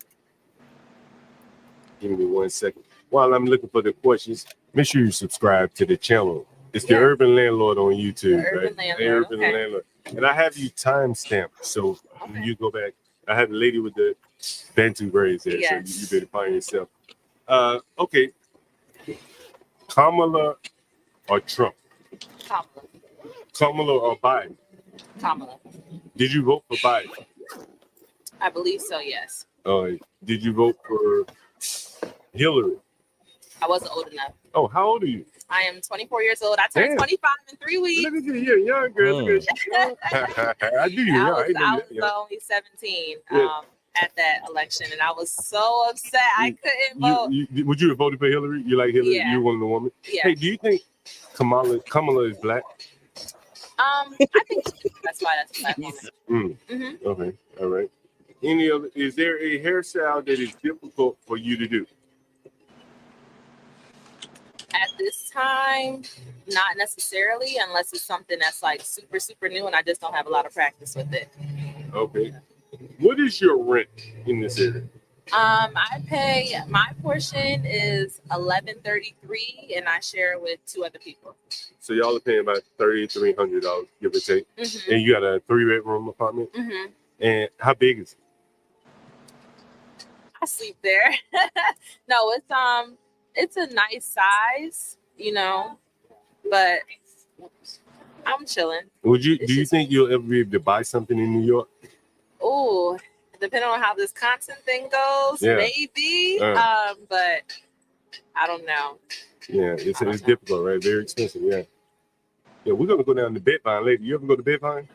Give me 1 second. While I'm looking for the questions, make sure you subscribe to the channel. It's the Urban Landlord on YouTube, The Urban right? Landlord, The Urban okay. Landlord. And I have you timestamped. So when you go back, I have the lady with the Bantu braids there. Yes. So you better find yourself. Okay. Kamala or Trump? Kamala. Kamala or Biden? Kamala. Did you vote for Biden? I believe so. Yes. Did you vote for Hillary? I wasn't old enough. Oh, how old are you? I am 24 years old. I turned Damn. 25 in 3 weeks. Look at you, you're young, girl. Look at you. I do you. I Yeah, was, I know you. only 17 Yeah. at that election, and I was so upset I couldn't vote. Would you have voted for Hillary? You like Hillary? Yeah. You're one of the women. Yeah. Hey, do you think Kamala is black? I think that's why that's a black woman. Mm-hmm. Okay, all right. Is there a hairstyle that is difficult for you to do? At this time, not necessarily, unless it's something that's like super, super new, and I just don't have a lot of practice with it. Okay. What is your rent in this area? I pay, my portion is $11.33, and I share with 2 other people. So y'all are paying about $3,300, give or take, and you got a 3-bedroom apartment. And how big is it? I sleep there. No, it's a nice size, you know, but I'm chilling. Do you think you'll ever be able to buy something in New York? Oh, depending on how this content thing goes, maybe. But I don't know. Yeah, it's difficult, right? Very expensive, yeah. Yeah, we're gonna go down to Bedvine later. You ever go to Bedvine?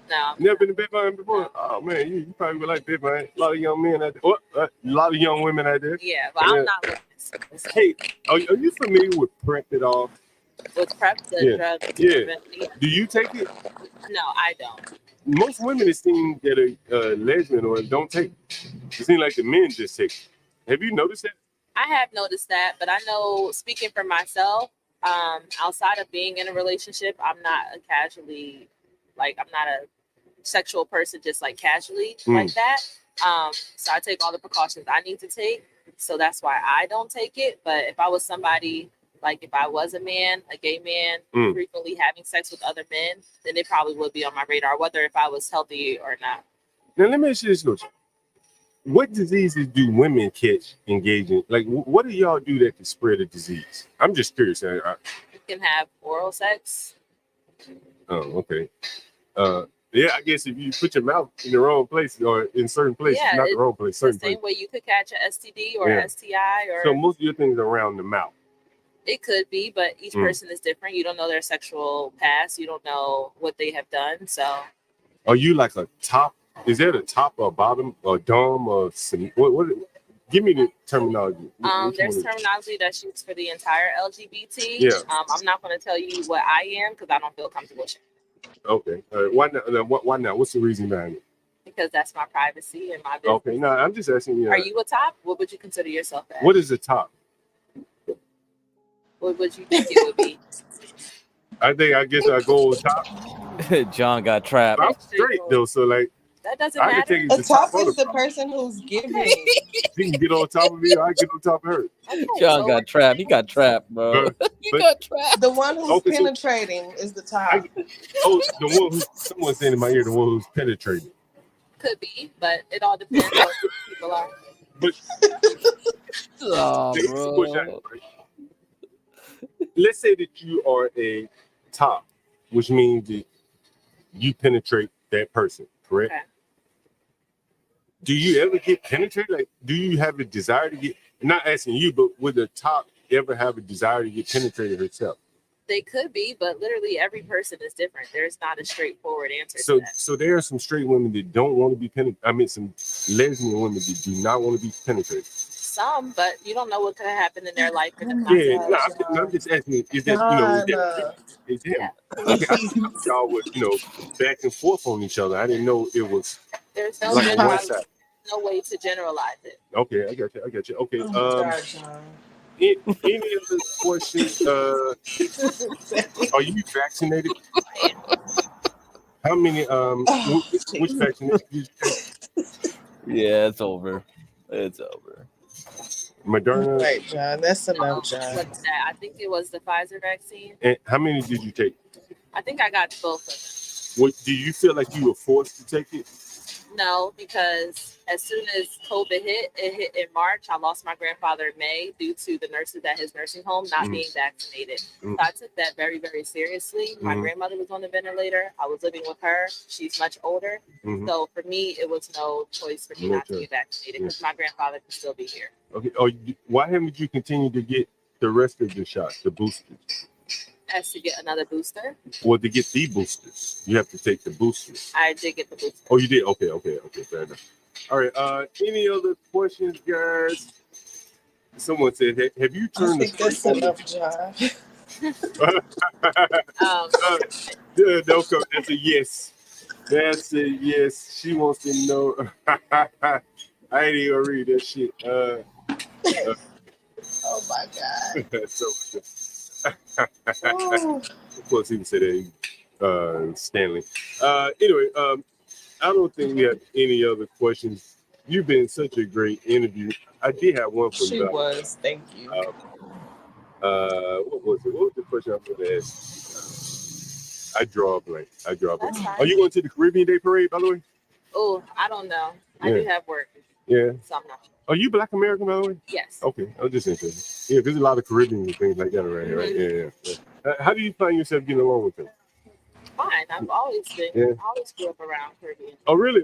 No. Never been to Bedvine before? Oh man, you probably would like Bedvine. A lot of young men out there. A lot of young women out there. Yeah, but I'm not looking. Hey, are you familiar with PrEP at all? With PrEP, the drug? Yeah. Do you take it? No, I don't. Most women, it seems that are lesbian or don't take it. It seems like the men just take it. Have you noticed that? I have noticed that, but I know, speaking for myself, outside of being in a relationship, I'm not I'm not a sexual person just like casually like that. So I take all the precautions I need to take. So that's why I don't take it. But if I was somebody, like if I was a man, a gay man, frequently having sex with other men, then it probably would be on my radar, whether if I was healthy or not. Now let me ask you this question. What diseases do women catch engaging? Like, what do y'all do that can spread a disease? I'm just curious. You can have oral sex. Oh, okay. Yeah, I guess if you put your mouth in the wrong place or in certain places, not the wrong place, certain the same way you could catch an STD or STI or. So most of your things are around the mouth. It could be, but each person is different. You don't know their sexual past. You don't know what they have done. So. Are you like a top? Is that a top or bottom or dome or some? What? Give me the terminology. There's terminology that's used for the entire LGBT. Yeah. I'm not going to tell you what I am because I don't feel comfortable sharing. Okay. All right. Why not? Why not? What's the reason behind it? Because that's my privacy and my business. Okay. No, I'm just asking you. Are you a top? What would you consider yourself as? What is a top? What would you think it would be? I guess I go on top. John got trapped. I'm straight though, so like. That doesn't matter. A top is the person who's giving. He can get on top of me, or I get on top of her. John got trapped. He got trapped, bro. He got trapped. The one who's penetrating is the top. The one who someone saying in my ear, the one who's penetrating. Could be, but it all depends on who people are. But bro. Let's say that you are a top, which means that you penetrate that person, correct? Okay. Do you ever get penetrated? Like, do you have a desire to get? Not asking you, but would the top ever have a desire to get penetrated herself? They could be, but literally every person is different. There's not a straightforward answer So, to that. so there are some straight women that don't want to be penetrated. I mean, some lesbian women that do not want to be penetrated. Some, but you don't know what could have happened in their life. Yeah, no, I'm just asking. Is that is him? Okay, I thought y'all was back and forth on each other. I didn't know it was. There's no like one side. no way to generalize it. Okay, I got you. Okay, Oh, any other questions? Are you vaccinated? How many? Which vaccination did you take? Yeah, it's over. It's over. Moderna. Right, John. That's enough, John. What's that? I think it was the Pfizer vaccine. And how many did you take? I think I got both of What do you feel like you were forced to take it? No, because as soon as COVID hit, it hit in March. I lost my grandfather in May due to the nurses at his nursing home not being vaccinated. So I took that very, very seriously. My grandmother was on the ventilator. I was living with her. She's much older. So for me, it was no choice for me not to get vaccinated because my grandfather could still be here. Okay. Why haven't you continued to get the rest of the shots, the boosters? As to get another booster? Well, to get the boosters, you have to take the boosters. I did get the booster. Oh, you did? Okay, fair enough. All right. Any other questions, guys? Someone said, "Have you I turned think that's enough, John. No, that's a yes. That's a yes. She wants to know. I ain't even gonna read that shit. Oh my God. So, of course, he would say that, Stanley. Anyway, I don't think we have any other questions. You've been such a great interview. I did have one for you. She was. Thank you. What was it? What was the question I was going to ask? I draw a blank. Are you going to the Caribbean Day Parade, by the way? Oh, I don't know. I do have work. Yeah. So I'm not sure. Are you Black American, by the way? Yes. Okay, I'm just interested. Yeah, there's a lot of Caribbean and things like that around here, right? Yeah. How do you find yourself getting along with them? Fine. I've always been. Yeah. Always grew up around Caribbean. Oh, really?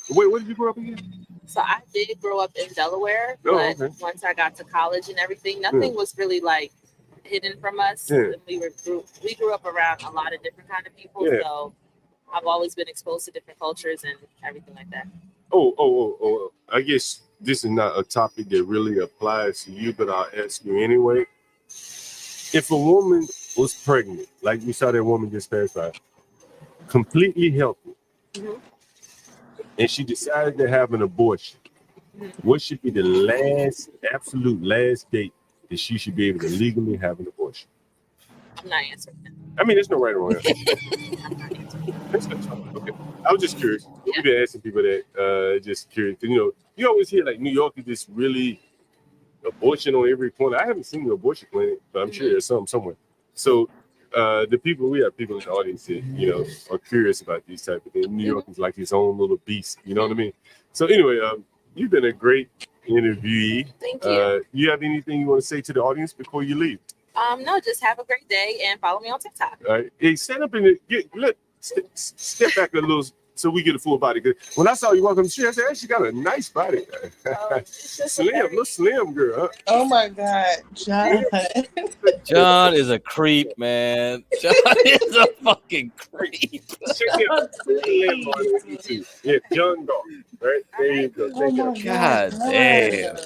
Wait, where did you grow up again? So I did grow up in Delaware, but once I got to college and everything, nothing was really like hidden from us. Yeah. We grew up around a lot of different kind of people, so I've always been exposed to different cultures and everything like that. Oh. I guess this is not a topic that really applies to you, but I'll ask you anyway. If a woman was pregnant, like we saw that woman just passed by, completely healthy, and she decided to have an abortion, what should be the absolute last date that she should be able to legally have an abortion? I'm not answering that. I mean, there's no right or wrong answer. Okay. I was just curious. We've been asking people that. Just curious. You always hear like New York is this really abortion on every corner. I haven't seen the abortion clinic, but I'm sure there's some somewhere. So we have people in the audience that are curious about these type of things. New York is like its own little beast. You know what I mean? So anyway, you've been a great interviewee. Thank you. You have anything you want to say to the audience before you leave? No, just have a great day and follow me on TikTok. All right. Hey, stand up and step back a little so we get a full body. Cause when I saw you walk on the street, I said, "Hey, she got a nice body." Little slim girl. Huh? Oh my God, John. John is a creep, man. John is a fucking creep. Check out Slim on YouTube. Yeah, John Galt. Right there you go. Oh my God damn.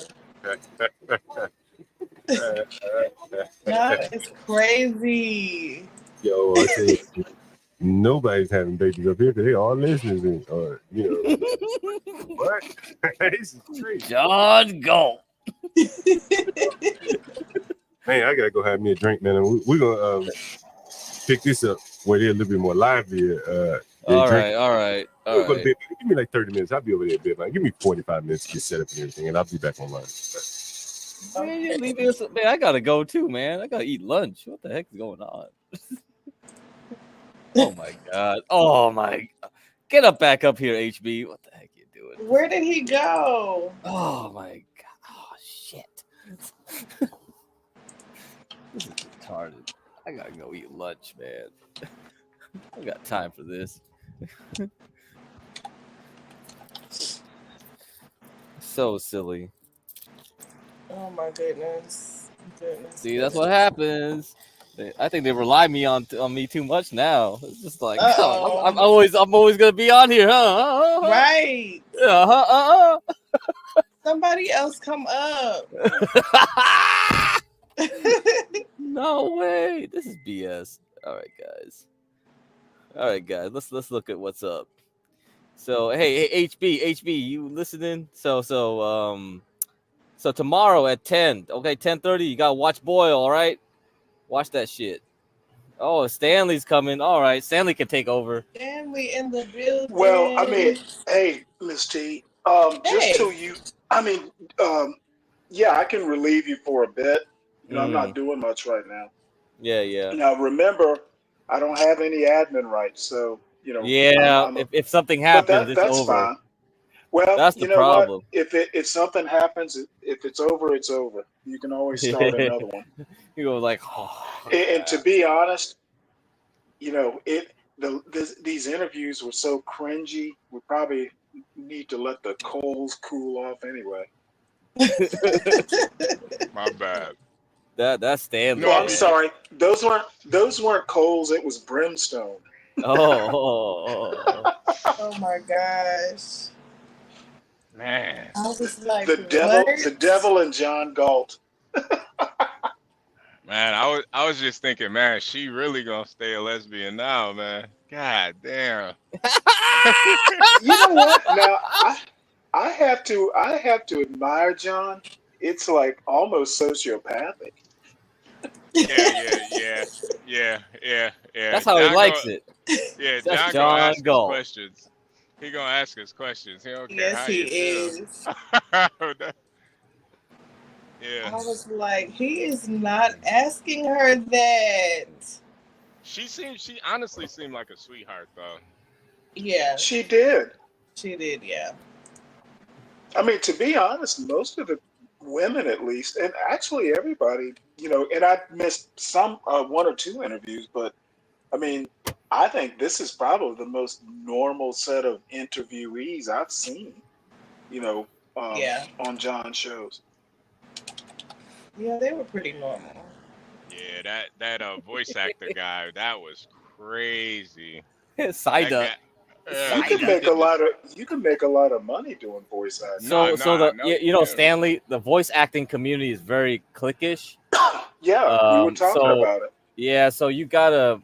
That is crazy. Yo, I tell you, nobody's having babies up here because they all listeners or what? This is crazy. John Galt. Man, I gotta go have me a drink, man. And we're gonna pick this up where they're a little bit more lively. All right. Give me like 30 minutes. I'll be over there a bit, man. Give me 45 minutes to get set up and everything, and I'll be back online. Man, I gotta go too, man. I gotta eat lunch. What the heck is going on? Oh my god. Get up back up here, HB. What the heck you doing? Where did he go? Oh my god. Oh shit. This is retarded. I gotta go eat lunch, man. I got time for this. So silly. Oh my goodness. See, that's what happens. I think they rely on me too much now. It's just like I'm always gonna be on here, huh? Right. Somebody else come up. No way. This is BS. All right, guys. Let's look at what's up. So hey, HB, you listening? So tomorrow at 10, okay, 10:30, you gotta watch Boyle, all right? Watch that shit. Oh, Stanley's coming. All right, Stanley can take over. Stanley in the building. Well, I mean, hey, Miss T, just to you, I mean, yeah, I can relieve you for a bit. I'm not doing much right now. Yeah. Now, remember, I don't have any admin rights, so Yeah, if something happens, it's that's over. fine. Well, That's the you know what? problem. If something happens, if it's over, it's over. You can always start another one. You go like, oh. And to be honest, these interviews were so cringy. We probably need to let the coals cool off anyway. My bad. That's Stanley. No, I'm sorry. Those weren't coals. It was brimstone. Oh. Oh my gosh. Man. I was like, The devil and John Galt. Man, I was just thinking, man, she really gonna stay a lesbian now, man. God damn. You know what? Now I have to admire John. It's like almost sociopathic. Yeah. That's how he likes it. Yeah, That's John John gonna ask us Galt. questions. He gonna ask us questions. He don't care yes, how he you feel. is. Yeah. I was like, he is not asking her that. She honestly seemed like a sweetheart though. Yeah. She did. She did, yeah. I mean, to be honest, most of the women, at least, and actually everybody, and I missed some one or two interviews, but I mean, I think this is probably the most normal set of interviewees I've seen, on John's shows. Yeah, they were pretty normal. Yeah, that voice actor guy, that was crazy. Side up. You can make a lot of money doing voice acting. Stanley, the voice acting community is very cliquish. Yeah, we were talking about it. Yeah, so you gotta.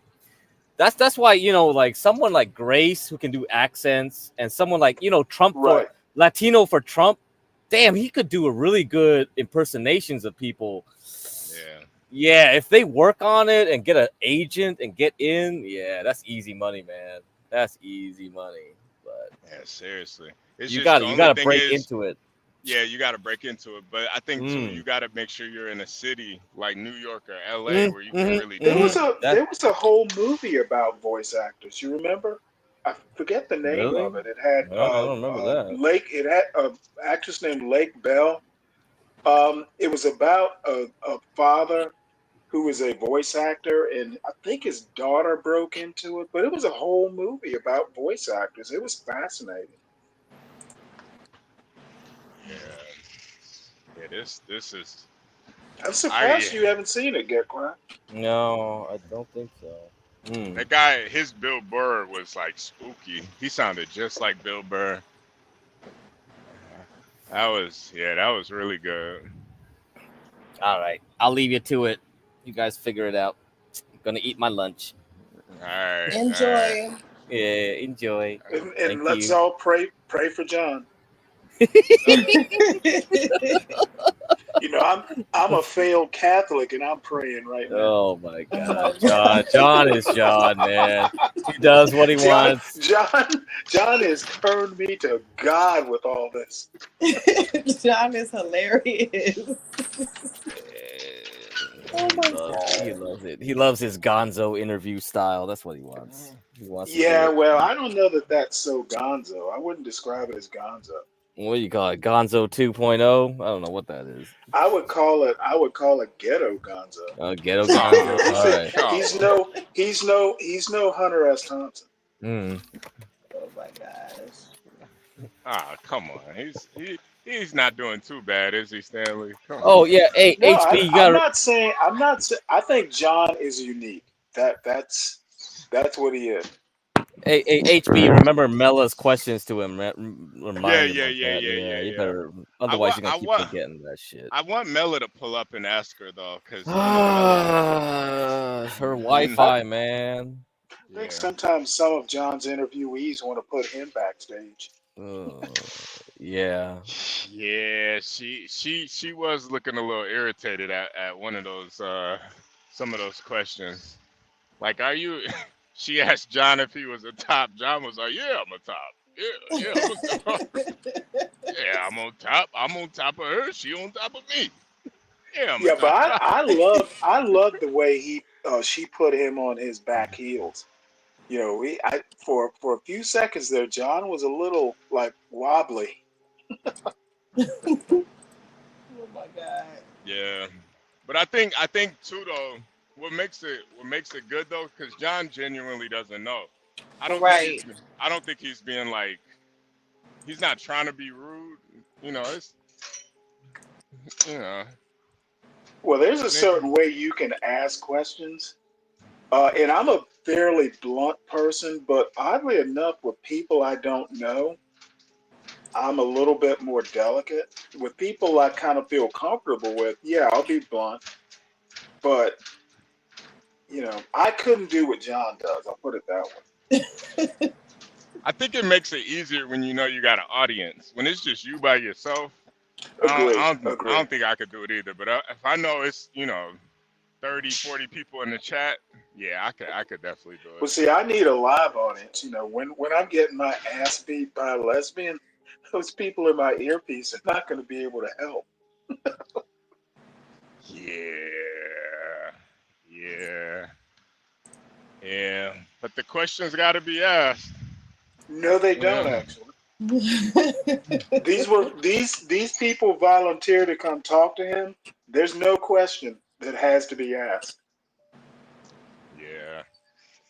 That's why like someone like Grace who can do accents, and someone like Trump for Latino for Trump. Damn, he could do a really good impersonations of people. Yeah, if they work on it and get an agent and get in, that's easy money, man. That's easy money. But yeah, seriously, you gotta break into it. Yeah, you gotta break into it. But I think too, you gotta make sure you're in a city like New York or LA where you can really do it. There was a whole movie about voice actors. You remember? I forget the name of it. It had I don't remember that. Lake. It had an actress named Lake Bell. It was about a father who was a voice actor, and I think his daughter broke into it. But it was a whole movie about voice actors. It was fascinating. Yeah, this is. I'm surprised you haven't seen it, Get Quiet. No, I don't think so. That guy, his Bill Burr was like spooky. He sounded just like Bill Burr. That was really good. All right, I'll leave you to it. You guys figure it out. I'm gonna eat my lunch. All right. Enjoy. All right. Yeah, enjoy. And let's all pray for John. I'm a failed Catholic, and I'm praying right now. Oh my God, John is John, man. He does what he wants. John has turned me to God with all this. John is hilarious. Oh my God. He loves it. He loves his Gonzo interview style. That's what he wants. Well, I don't know that that's so Gonzo. I wouldn't describe it as Gonzo. What do you call it? Gonzo 2.0? I don't know what that is. I would call it ghetto Gonzo. Ghetto Gonzo. All right. He's no Hunter S. Thompson. Oh my gosh. Ah, come on. He's not doing too bad, is he, Stanley? Come on. Oh yeah. Hey, No, HB, you got. I'm not saying. I think John is unique. That's what he is. Hey, HB, remember Mella's questions to him. Remind him Yeah. You better. Otherwise, you're gonna keep forgetting that shit. I want Mela to pull up and ask her though, because her Wi-Fi, man. I think sometimes some of John's interviewees want to put him backstage. Yeah. Yeah, she was looking a little irritated at one of those some of those questions. Like, are you? She asked John if he was a top. John was like, "Yeah, I'm a top. Yeah, I'm a top. Yeah, I'm on top. I'm on top of her. She on top of me. Yeah, I'm a top." But I love the way she put him on his back heels. You know, for a few seconds there, John was a little like wobbly. Oh my god. Yeah, but I think too though, what makes it good though, because John genuinely doesn't know. Right. I don't think he's being like, he's not trying to be rude. You know, it's, you know. Well, there's a certain way you can ask questions. And I'm a fairly blunt person, but oddly enough, with people I don't know, I'm a little bit more delicate. With people I kind of feel comfortable with, yeah, I'll be blunt. But, you know, I couldn't do what John does. I'll put it that way. I think it makes it easier when you know you got an audience. When it's just you by yourself, Agree. I Agree. don't think I could do it either. But if I know it's, 30, 40 people in the chat, yeah, I could definitely do Well, it. see, I need a live audience. You know, when I'm getting my ass beat by a lesbian, those people in my earpiece are not going to be able to help. Yeah. But the questions got to be asked. No, they don't actually. These people volunteer to come talk to him. There's no question that has to be asked. Yeah.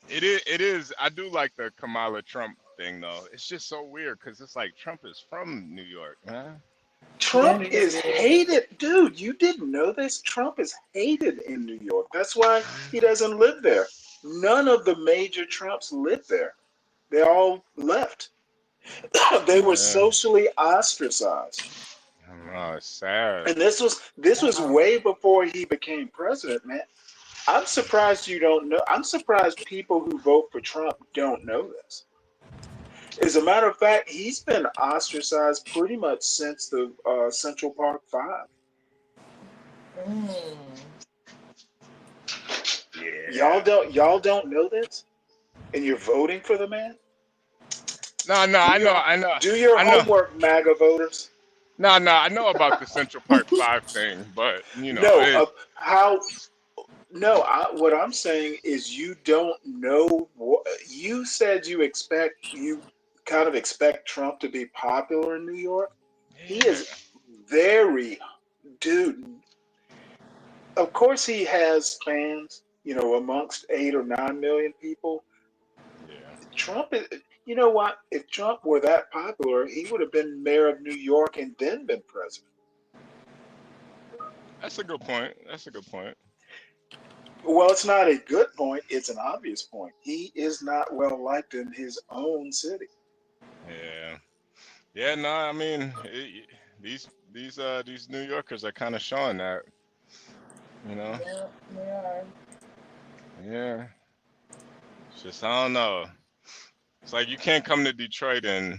It is. I do like the Kamala Trump thing though. It's just so weird because it's like Trump is from New York, man. Trump is hated, dude. You didn't know this? Trump is hated in New York. That's why he doesn't live there. None of the major Trumps live there. They all left. They were socially ostracized. Oh, it's sad. And this was way before he became president, man. I'm surprised you don't know. I'm surprised people who vote for Trump don't know this. As a matter of fact, he's been ostracized pretty much since the Central Park Five. Yeah. Y'all don't know this, and you're voting for the man. No, I know. Do your homework, MAGA voters. No, I know about the Central Park 5 thing, but What I'm saying is you don't know what you said. You kind of expect Trump to be popular in New York. He is very, dude. Of course, he has fans. You know, amongst 8 or 9 million people. Yeah. Trump is. You know what? If Trump were that popular, he would have been mayor of New York and then been president. That's a good point. Well, it's not a good point. It's an obvious point. He is not well liked in his own city. Yeah. No, I mean, these New Yorkers are kind of showing that, you know. Yeah, they are. Yeah. It's just, I don't know. It's like you can't come to Detroit and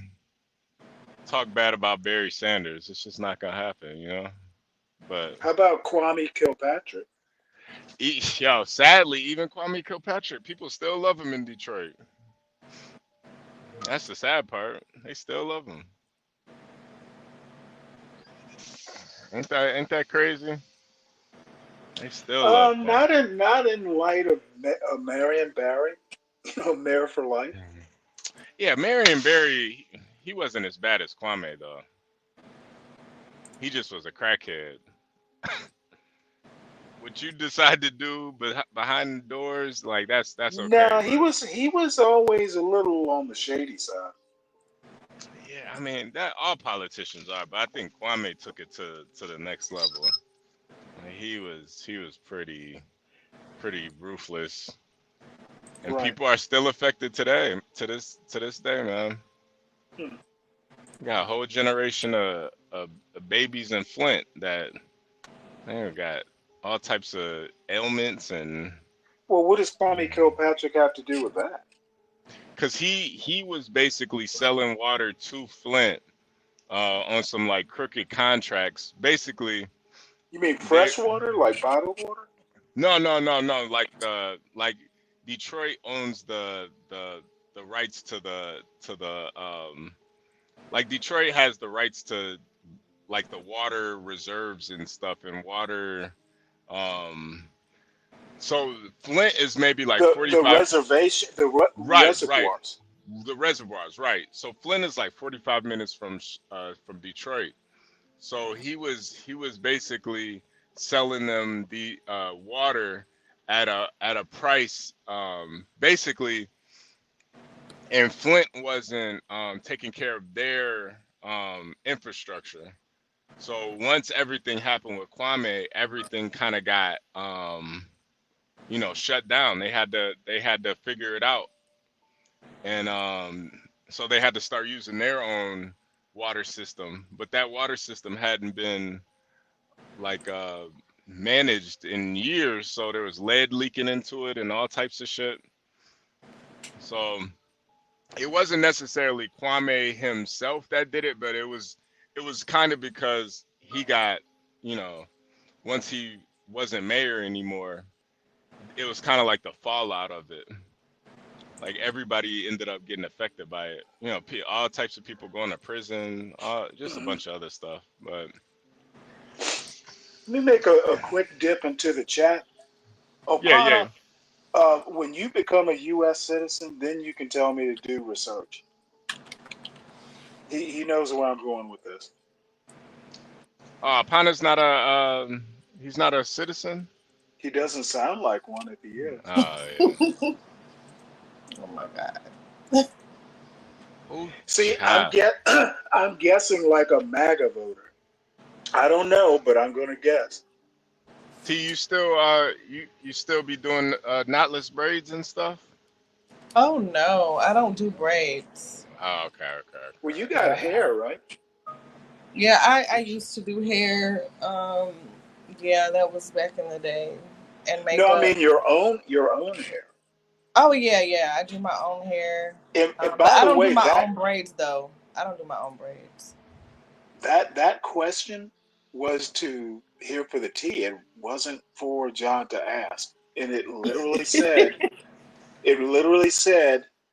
talk bad about Barry Sanders. It's just not gonna happen, you know. But how about Kwame Kilpatrick? Yo, sadly, even Kwame Kilpatrick, people still love him in Detroit. That's the sad part. They still love him. Ain't that crazy? They still love him. Not in light of Marion Barry, mayor for life. Yeah, Marion Barry, he wasn't as bad as Kwame though. He just was a crackhead. What you decide to do behind the doors, like that's okay. No, he was always a little on the shady side. Yeah, I mean that all politicians are, but I think Kwame took it to the next level. He was pretty ruthless, and people are still affected today to this day, man. Got a whole generation of babies in Flint that they got all types of ailments and. Well, what does Kwame Kilpatrick have to do with that? Because he was basically selling water to Flint on some like crooked contracts. Basically. You mean fresh water, like bottled water? No. Like Detroit owns the rights to the like Detroit has the rights to like the water reserves and stuff and water So Flint is maybe like The 45. reservation, Right. reservoirs. The reservoirs, right? So Flint is like 45 minutes from Detroit. So he was basically selling them the water at a price, basically. And Flint wasn't taking care of their infrastructure. So once everything happened with Kwame, everything kind of got shut down. They had to figure it out, and so they had to start using their own water system. But that water system hadn't been like managed in years, so there was lead leaking into it and all types of shit. So it wasn't necessarily Kwame himself that did it, but it was kind of because he got, once he wasn't mayor anymore, it was kind of like the fallout of it. Like everybody ended up getting affected by it. All types of people going to prison, just a bunch of other stuff. But Let me make a quick dip into the chat. yeah. When you become a U.S. citizen, then you can tell me to do research. He knows where I'm going with this. Pana's not he's not a citizen. He doesn't sound like one if he is. Oh yeah. Oh my God. See, I'm guessing like a MAGA voter. I don't know, but I'm gonna guess. T, you still you still be doing knotless braids and stuff? Oh no, I don't do braids. Oh, okay. Well, you got hair, right? Yeah, I used to do hair. Yeah, that was back in the day. And makeup. No, I mean your own hair. Oh yeah, I do my own hair. And But by I the don't way, do my own braids though. I don't do my own braids. that question was to here for the tea. It wasn't for John to ask, and it literally said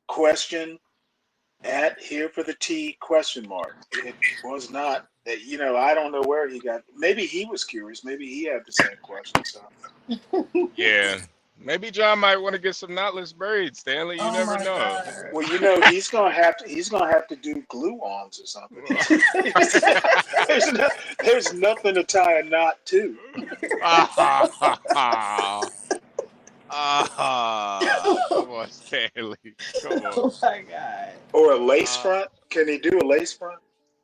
question at here for the tea ? It was not. I don't know where he got. Maybe he was curious. Maybe he had the same question. So. Yeah. Maybe John might want to get some knotless braids, Stanley. You never know. God. Well, he's gonna have to do glue-ons or something. There's nothing to tie a knot to. Come on, Stanley. Come on. Oh my God. Or a lace front? Can he do a lace front?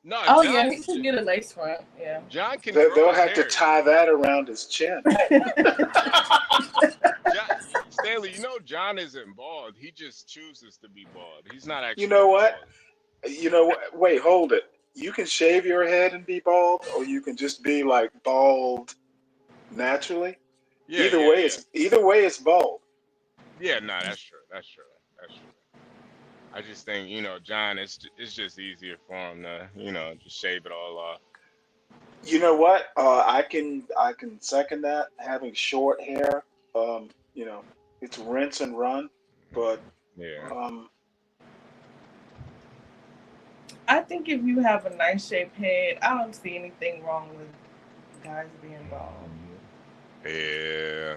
No. Oh John, yeah, he can get a lace front. Yeah. John can. They'll have to tie that around his chin. Stanley, John isn't bald. He just chooses to be bald. He's not actually. You know what? Bald. Wait, hold it. You can shave your head and be bald, or you can just be like bald naturally. Yeah, either way, it's bald. Yeah, no, that's true. I just think John, it's just easier for him to just shave it all off. You know what? I can second that. Having short hair, it's rinse and run. But yeah, I think if you have a nice shaped head, I don't see anything wrong with guys being bald. yeah.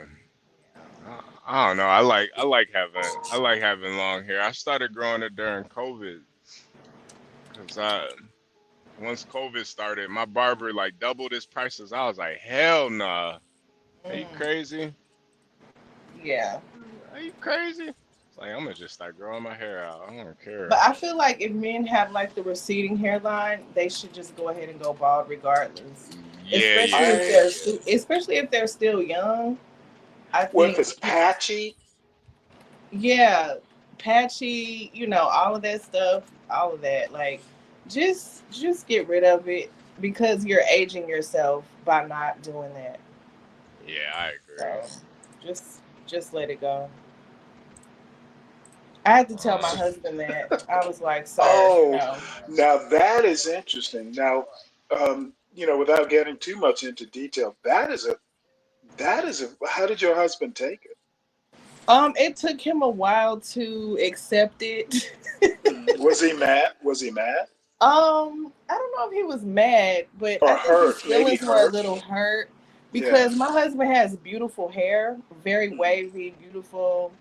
I don't know. I like having long hair. I started growing it during COVID because once COVID started, my barber doubled his prices. I was like, hell nah. Are you crazy? Yeah. Are you crazy? It's like, I'm gonna just start growing my hair out. I don't care. But I feel like if men have the receding hairline, they should just go ahead and go bald regardless. Yeah, Especially if they're still young. I think if it's patchy. Yeah, patchy, all of that stuff, all of that. Just get rid of it because you're aging yourself by not doing that. Yeah, I agree. So just let it go. I had to tell my husband that. I was like, sir, now that is interesting. Now, without getting too much into detail, that is a. How did your husband take it? It took him a while to accept it. Was he mad? I don't know if he was mad, but I think his feelings were a little hurt because my husband has beautiful hair, very wavy, beautiful,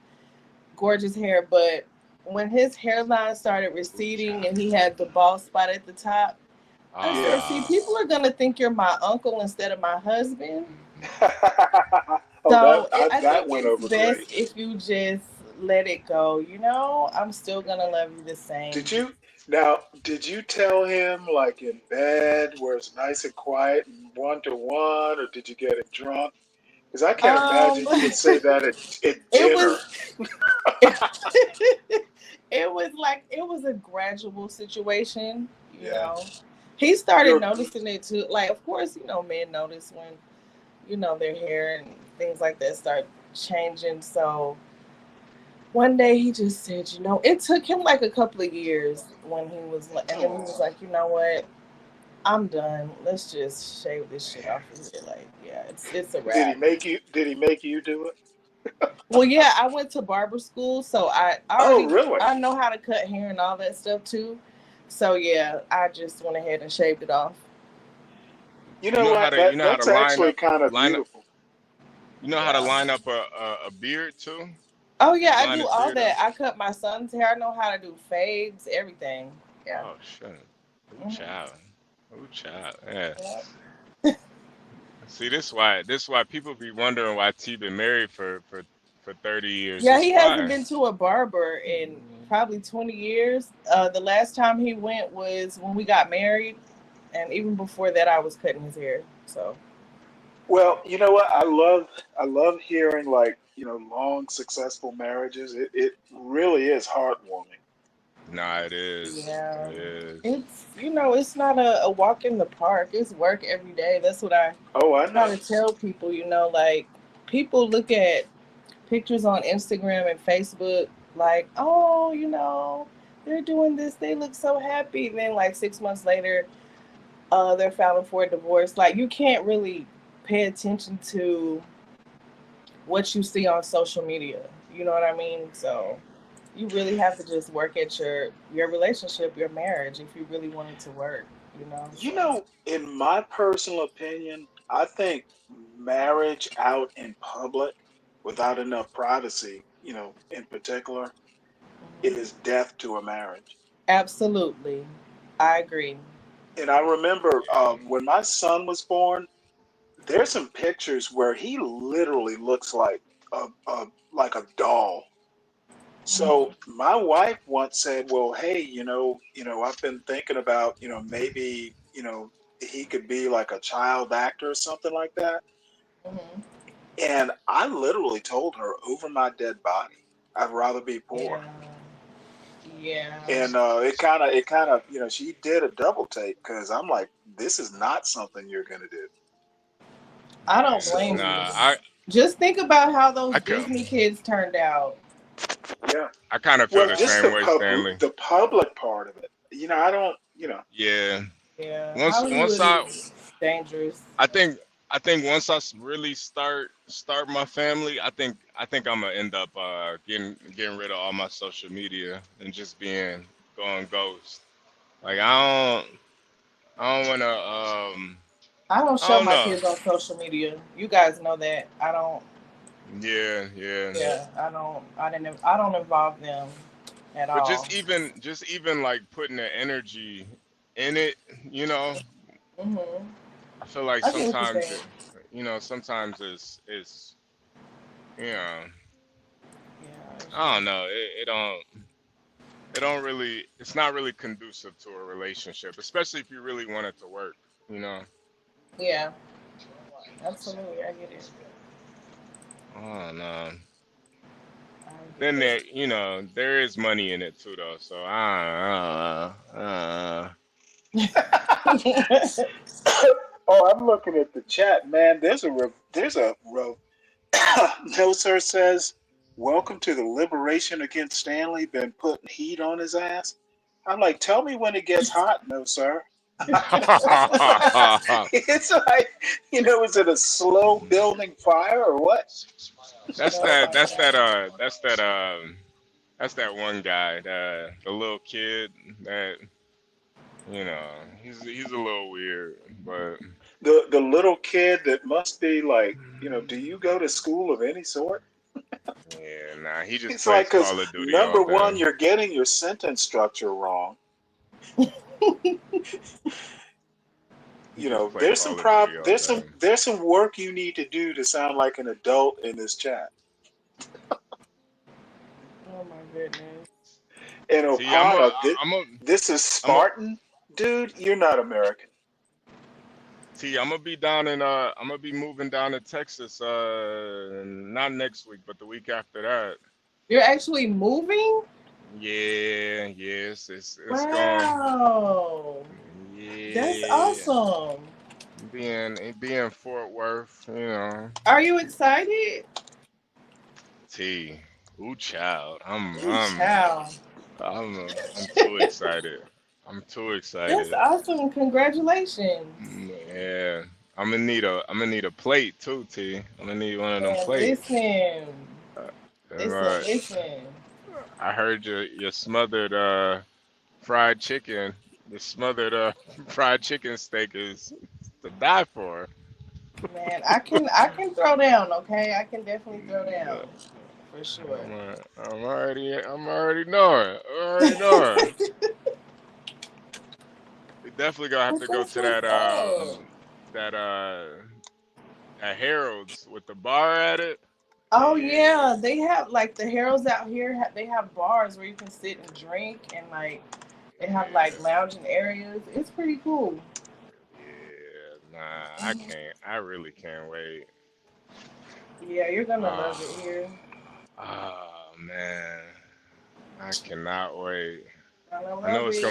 gorgeous hair. But when his hairline started receding and he had the bald spot at the top, I said, see, people are going to think you're my uncle instead of my husband. So I that think went it's over best great. if you just let it go. You know, I'm still going to love you the same. Did you tell him like in bed where it's nice and quiet and 1-to-1, or did you get him drunk? Because I can't imagine you would say that at dinner. It was a gradual situation, you know. He started noticing it too. Like, of course, you know, men notice when, you know, their hair and things like that start changing. So one day he just said, you know, it took him like a couple of years when he was, and then he was like, you know what, I'm done. Let's just shave this shit off of here. Like, yeah, it's a wrap. Did he make you do it? Well, yeah, I went to barber school, so I already I know how to cut hair and all that stuff too. So yeah, I just went ahead and shaved it off. You know what? That's actually kind of beautiful. You know how to line up a beard too? Oh yeah, I do all that. I cut my son's hair. I know how to do fades, everything. Yeah. Oh shit. Ooh, child. Ooh, child. Yeah. See, this is why people be wondering why T been married for 30 years. Yeah, he hasn't been to a barber in probably 20 years. The last time he went was when we got married, and even before that, I was cutting his hair. So. Well, you know what? I love hearing like, you know, long successful marriages. It really is heartwarming. Nah, it is. Yeah. It is. It's, you know, it's not a walk in the park. It's work every day. That's what I try to tell people, you know, like people look at pictures on Instagram and Facebook like, oh, you know, they're doing this. They look so happy. Then like 6 months later, they're filing for a divorce. Like you can't really pay attention to what you see on social media. You know what I mean? So you really have to just work at your relationship, your marriage, if you really want it to work, you know? You know, in my personal opinion, I think marriage out in public without enough privacy, you know, in particular, is death to a marriage. Absolutely. I agree. And I remember when my son was born, there's some pictures where he literally looks like a doll. So my wife once said, "Well, hey, I've been thinking about, maybe, he could be like a child actor or something like that." And I literally told her over my dead body, I'd rather be poor. Yeah. And it kind of, she did a double take because I'm like, this is not something you're gonna do. I don't blame you. Just think about how those Disney kids turned out. Yeah. I kind of feel the just same way, Stanley. the public part of it. I don't, Yeah. Yeah. Once I is dangerous. I think once I really start my family, I think I'm gonna end up getting rid of all my social media and just going ghost. Like I don't wanna I don't I show don't my know. kids on social media. You guys know that. I don't. Yeah. Yeah, I don't involve them at But all. just even like putting the energy in it, you know. I feel like I get what you're sometimes saying. sometimes it's I don't know. It don't really, it's not really conducive to a relationship, especially if you really want it to work, you know. Yeah, absolutely. I get it. I don't know. Then there is money in it too, though. So Oh, I'm looking at the chat, man. No sir says, "Welcome to the liberation against Stanley." Been putting heat on his ass. I'm like, tell me when it gets hot, no sir. It's like, is it a slow building fire or what? that's that one guy, the little kid that You know, he's a little weird, but The little kid that must be like, do you go to school of any sort? yeah, nah, he just It's like, plays because Call of Duty all number one, day. you're getting your sentence structure wrong. He just play Call of Duty all day. There's some work you need to do to sound like an adult in this chat. Oh my goodness. And See, Opana, this is I'm a, Spartan, dude. You're not American. T, I'm gonna be moving down to Texas, not next week, but the week after that. You're actually moving? Yeah, yes, it's gone. Wow. Yeah, That's awesome. being Fort Worth, you know. Are you excited? T, ooh, child, Child. I'm too excited. I'm too That's excited. awesome. Congratulations. Yeah, I'm gonna need a plate too, T. I'm gonna need one of them Man, plates. listen. I heard your smothered fried chicken. The smothered fried chicken steak is to die for. Man, I can throw down, okay? I can definitely throw down. For sure. I'm already knowing. I already knowing. We definitely gonna have to go to that Harold's with the bar at it. Oh yeah, they have like the Heralds out here. They have bars where you can sit and drink, and like they have like lounging areas. It's pretty cool. Yeah, nah, I can't. I really can't wait. Yeah, you're gonna love it here. Oh man, I cannot wait. I I know it's it.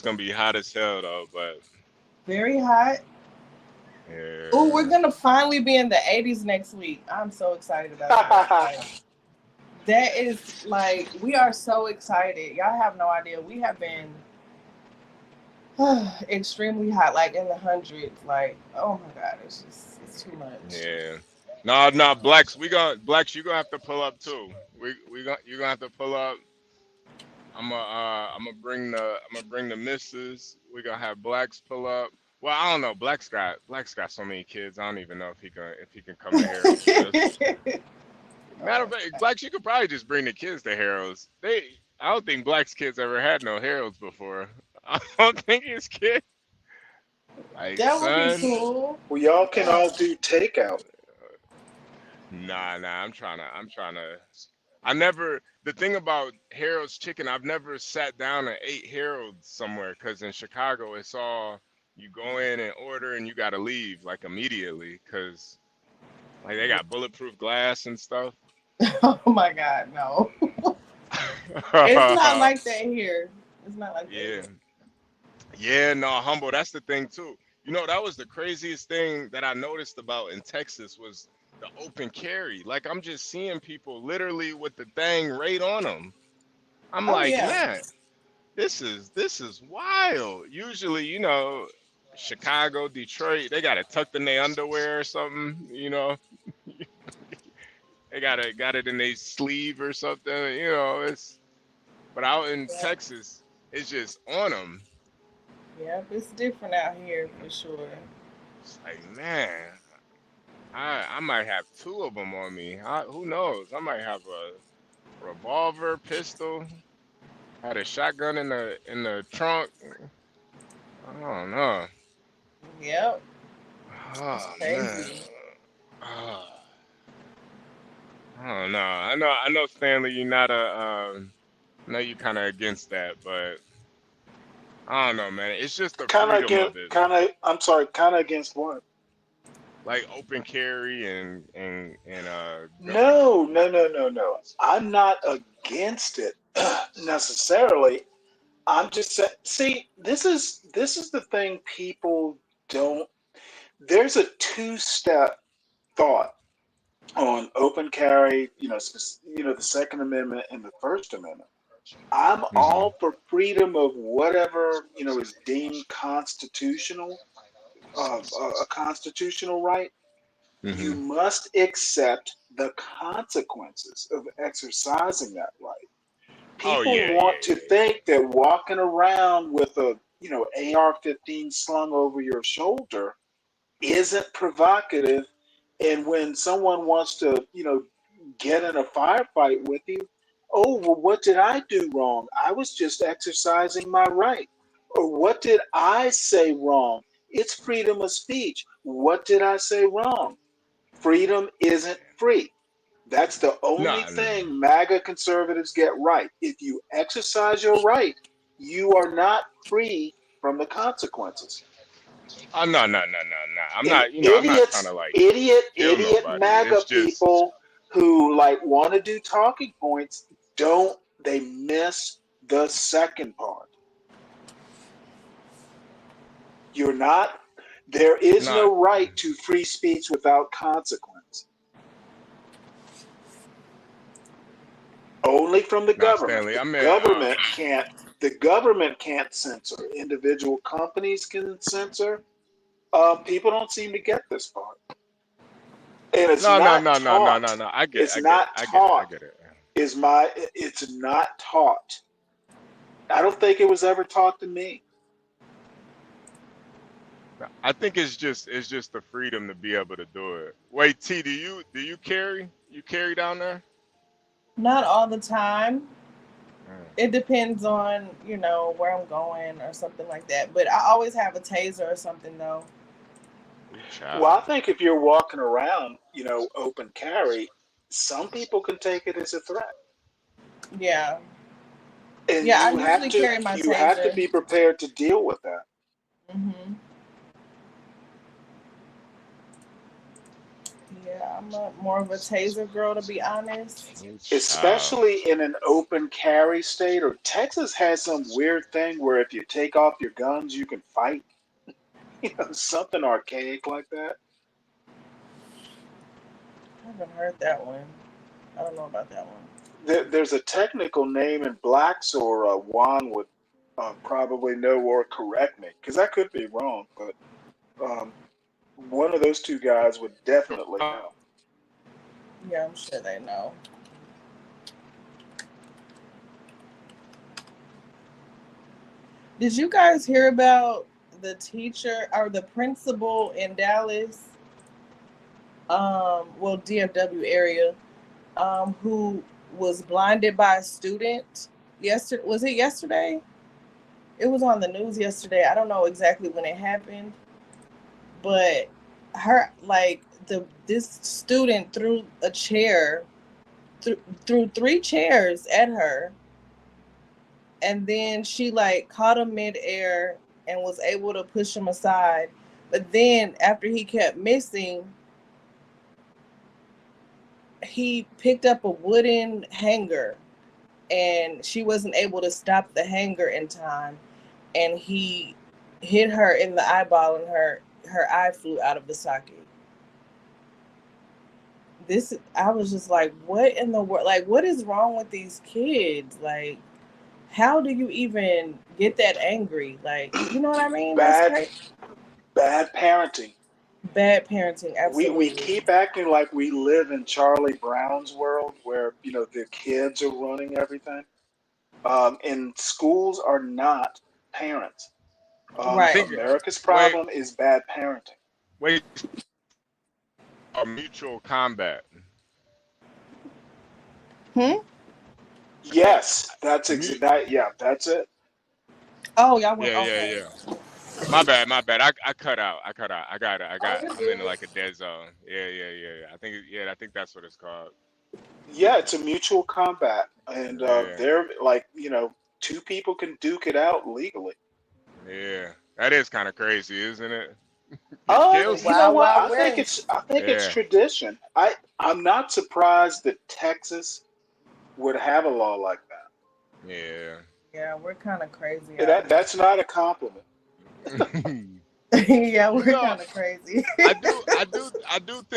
gonna be hot as hell though, but Very hot. yeah. Oh, we're gonna finally be in the 80s next week. I'm so excited about that. That is like we are so excited. Y'all have no idea. We have been extremely hot, like in the hundreds. Like, oh my god, it's too much. Yeah. No, blacks. You gonna have to pull up too. You gonna have to pull up. I'm gonna bring the missus. We gonna have blacks pull up. Well, I don't know. Black's got so many kids. I don't even know if he can come to Harold's. Matter of fact, blacks, you could probably just bring the kids to Harold's. I don't think Black's kids ever had no Harold's before. I don't think his kid. Like, that would be cool. Well, y'all can all do takeout. Nah. I'm trying to. The thing about Harold's Chicken, I've never sat down and ate Harold's somewhere because in Chicago, it's all you go in and order and you got to leave like immediately because like they got bulletproof glass and stuff. Oh my god, no. It's not like that here. It's not like that. Yeah, no, Humble, that's the thing too. You know, that was the craziest thing that I noticed about in Texas was the open carry. Like I'm just seeing people literally with the thing right on them. I'm man, this is wild. Usually, you know, Chicago, Detroit, they got it tucked in their underwear or something, you know. They got it in their sleeve or something, you know. But out in Texas, it's just on them. Yep, it's different out here for sure. It's like, man, I might have two of them on me. Who knows? I might have a revolver, pistol, had a shotgun in the trunk. I don't know. Yep. Oh man. I don't know. I know, Stanley. You're not I know you're kind of against that, but I don't know, man. It's just the freedom of it. I'm sorry. Kind of against what? Like open carry and No. I'm not against it necessarily. I'm just saying. See, this is the thing people don't. There's a two-step thought on open carry. The Second Amendment and the First Amendment. I'm all for freedom of whatever is deemed constitutional, a constitutional right. You must accept the consequences of exercising that right. People want to think that walking around with a AR-15 slung over your shoulder isn't provocative. And when someone wants to, get in a firefight with you, oh, well, what did I do wrong? I was just exercising my right. Or what did I say wrong? It's freedom of speech. What did I say wrong? Freedom isn't free. That's the only thing MAGA conservatives get right. If you exercise your right, you are not free from the consequences. No. I'm not. I'm not trying to like Idiot kill nobody. MAGA It's just people who want to do talking points they miss the second part. There is no right to free speech without consequence. Only from the government. Stanley, The government can't censor. Individual companies can censor. People don't seem to get this part. And it's not taught. No. It's not taught. It's not taught. I don't think it was ever taught to me. I think it's just the freedom to be able to do it. Wait, T, do you carry? You carry down there? Not all the time. It depends on, where I'm going or something like that. But I always have a taser or something though. Well, I think if you're walking around, open carry, some people can take it as a threat. Yeah. And I usually carry my taser. You have to be prepared to deal with that. Mm-hmm. Yeah, I'm more of a taser girl, to be honest. Especially in an open carry state, or Texas has some weird thing where if you take off your guns, you can fight. Something archaic like that. I haven't heard that one. I don't know about that one. There's a technical name, and Blacks or Juan would probably know or correct me, because I could be wrong, but one of those two guys would definitely know. Yeah, I'm sure they know. Did you guys hear about the teacher or the principal in Dallas, DFW area, who was blinded by a student yesterday? Was it yesterday? It was on the news yesterday. I don't know exactly when it happened, but this student threw a chair, threw 3 chairs at her, and then she caught him midair and was able to push him aside. But then after he kept missing, he picked up a wooden hanger, and she wasn't able to stop the hanger in time, and he hit her in the eyeball, and her eye flew out of the socket. I was just like, what in the world? What is wrong with these kids? How do you even get that angry? You know what I mean? Bad parenting. Bad parenting, absolutely. We keep acting like we live in Charlie Brown's world where, the kids are running everything. And schools are not parents. Right. America's problem is bad parenting. Wait. A mutual combat. Yes, that's that's it. Oh, y'all went. Yeah. My bad. I cut out. I got it. I'm in a dead zone. Yeah. I think that's what it's called. Yeah, it's a mutual combat, and they're 2 people can duke it out legally. Yeah, that is kind of crazy, isn't it? You know what? I think it's tradition. I'm not surprised that Texas would have a law like that. Yeah. Yeah, we're kind of crazy. That's not a compliment. Yeah, we're kind of crazy. I do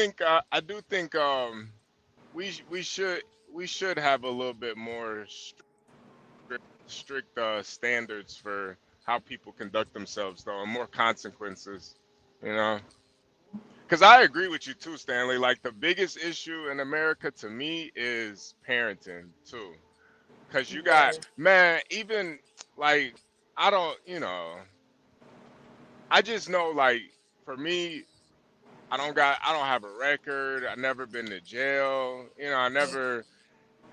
think we should have a little bit more strict standards for how people conduct themselves, though, and more consequences. Because I agree with you too, Stanley. The biggest issue in America to me is parenting too. Because you got, man, even I don't, I just know, like, for me, I don't have a record. I never been to jail. I never,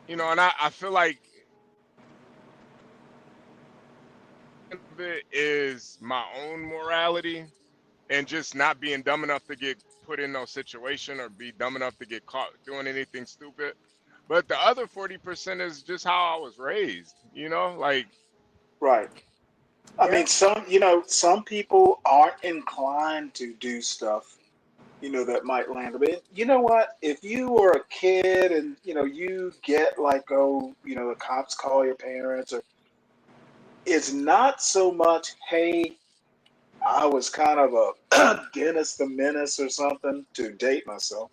and I feel like it is my own morality and just not being dumb enough to get put in no situation or be dumb enough to get caught doing anything stupid. But the other 40% is just how I was raised, like. Right. I mean, some people aren't inclined to do stuff, that might land. But you know what? If you were a kid and, you get like, the cops call your parents, or it's not so much, hey, I was kind of a Dennis the Menace or something, to date myself,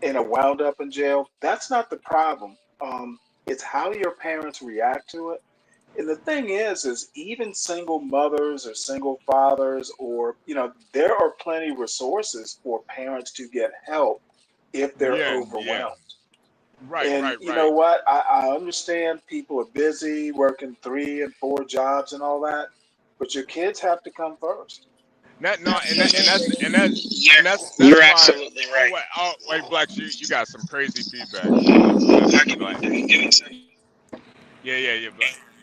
and I wound up in jail. That's not the problem. It's how your parents react to it. And the thing is even single mothers or single fathers, or, there are plenty of resources for parents to get help if they're overwhelmed. Yeah. Right, and you know what? I understand people are busy working 3 and 4 jobs and all that, but your kids have to come first. That's You're why, absolutely right. Wait, Blacks, you got some crazy feedback. Yeah,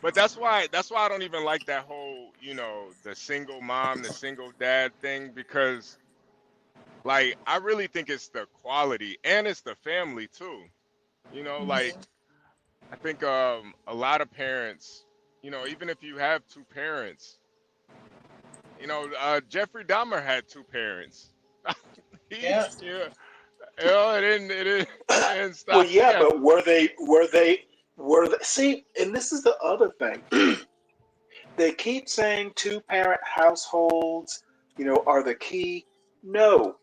but that's why I don't even like that whole, the single mom, the single dad thing, because, like, I really think it's the quality and it's the family too. Like, I think a lot of parents, even if you have 2 parents, Jeffrey Dahmer had 2 parents. Yeah. It didn't stop. Well, yeah, but were they? See, and this is the other thing. They keep saying 2-parent households, are the key. No,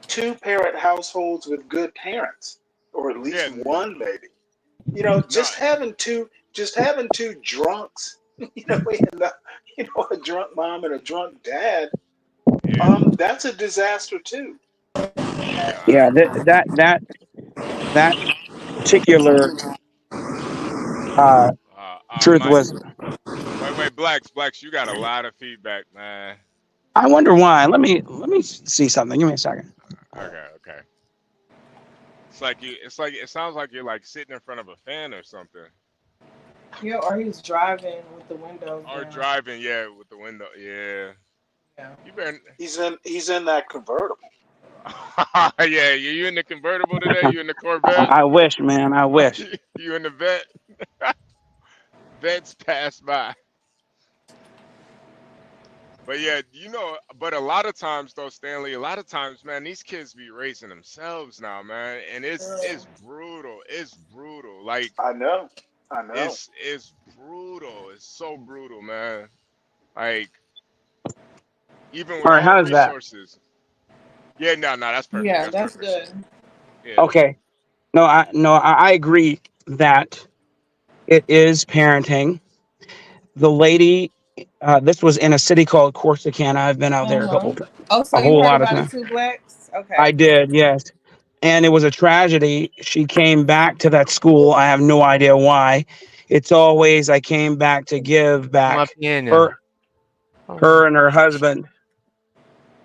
2-parent households with good parents, or at least one, maybe. Just having two drunks, and a drunk mom and a drunk dad. That's a disaster too. Yeah, that particular truth Mike, was. wait, Blacks, you got a lot of feedback, man. I wonder why. Let me see something. Give me a second. Okay. It sounds like you're like sitting in front of a fan or something. Yeah, or he's driving with the windows Or down. driving, with the window, yeah. You better. He's in that convertible. Yeah, you in the convertible today? You in the Corvette? I wish, man. I wish. You in the vet? Vets pass by. But yeah, but a lot of times though, Stanley, man, these kids be raising themselves now, man, and it's brutal. It's brutal. Like, I know. It's brutal. It's so brutal, man. Like, even with All right, all how's the that? resources. Yeah, no, that's perfect. Yeah, that's good. Yeah. Okay. No, I agree that it is parenting. The lady, this was in a city called Corsicana. I've been out there a couple times. Oh, so A you whole heard lot of about it times. too, Blacks? Okay. I did, yes. And it was a tragedy. She came back to that school. I have no idea why. It's always I came back to give back. Her and her husband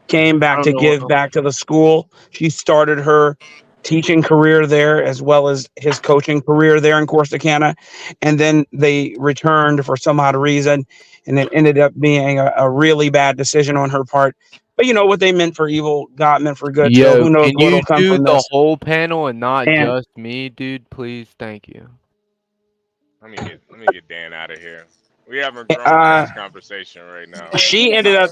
came back to give back to the school. She started her teaching career there as well as his coaching career there in Corsicana. And then they returned for some odd reason. And it ended up being a really bad decision on her part. But what they meant for evil, God meant for good. So Yo, who knows can what'll you come do from the this. whole panel and not And- just me, dude? Please, thank you. Let me get Dan out of here. We having a grown man's conversation right now. She ended up,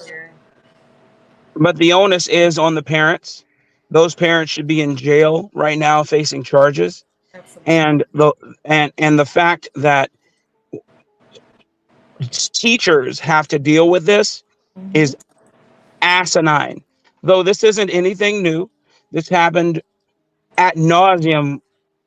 but the onus is on the parents. Those parents should be in jail right now facing charges. And the fact that teachers have to deal with this is asinine. Though this isn't anything new. This happened ad nauseum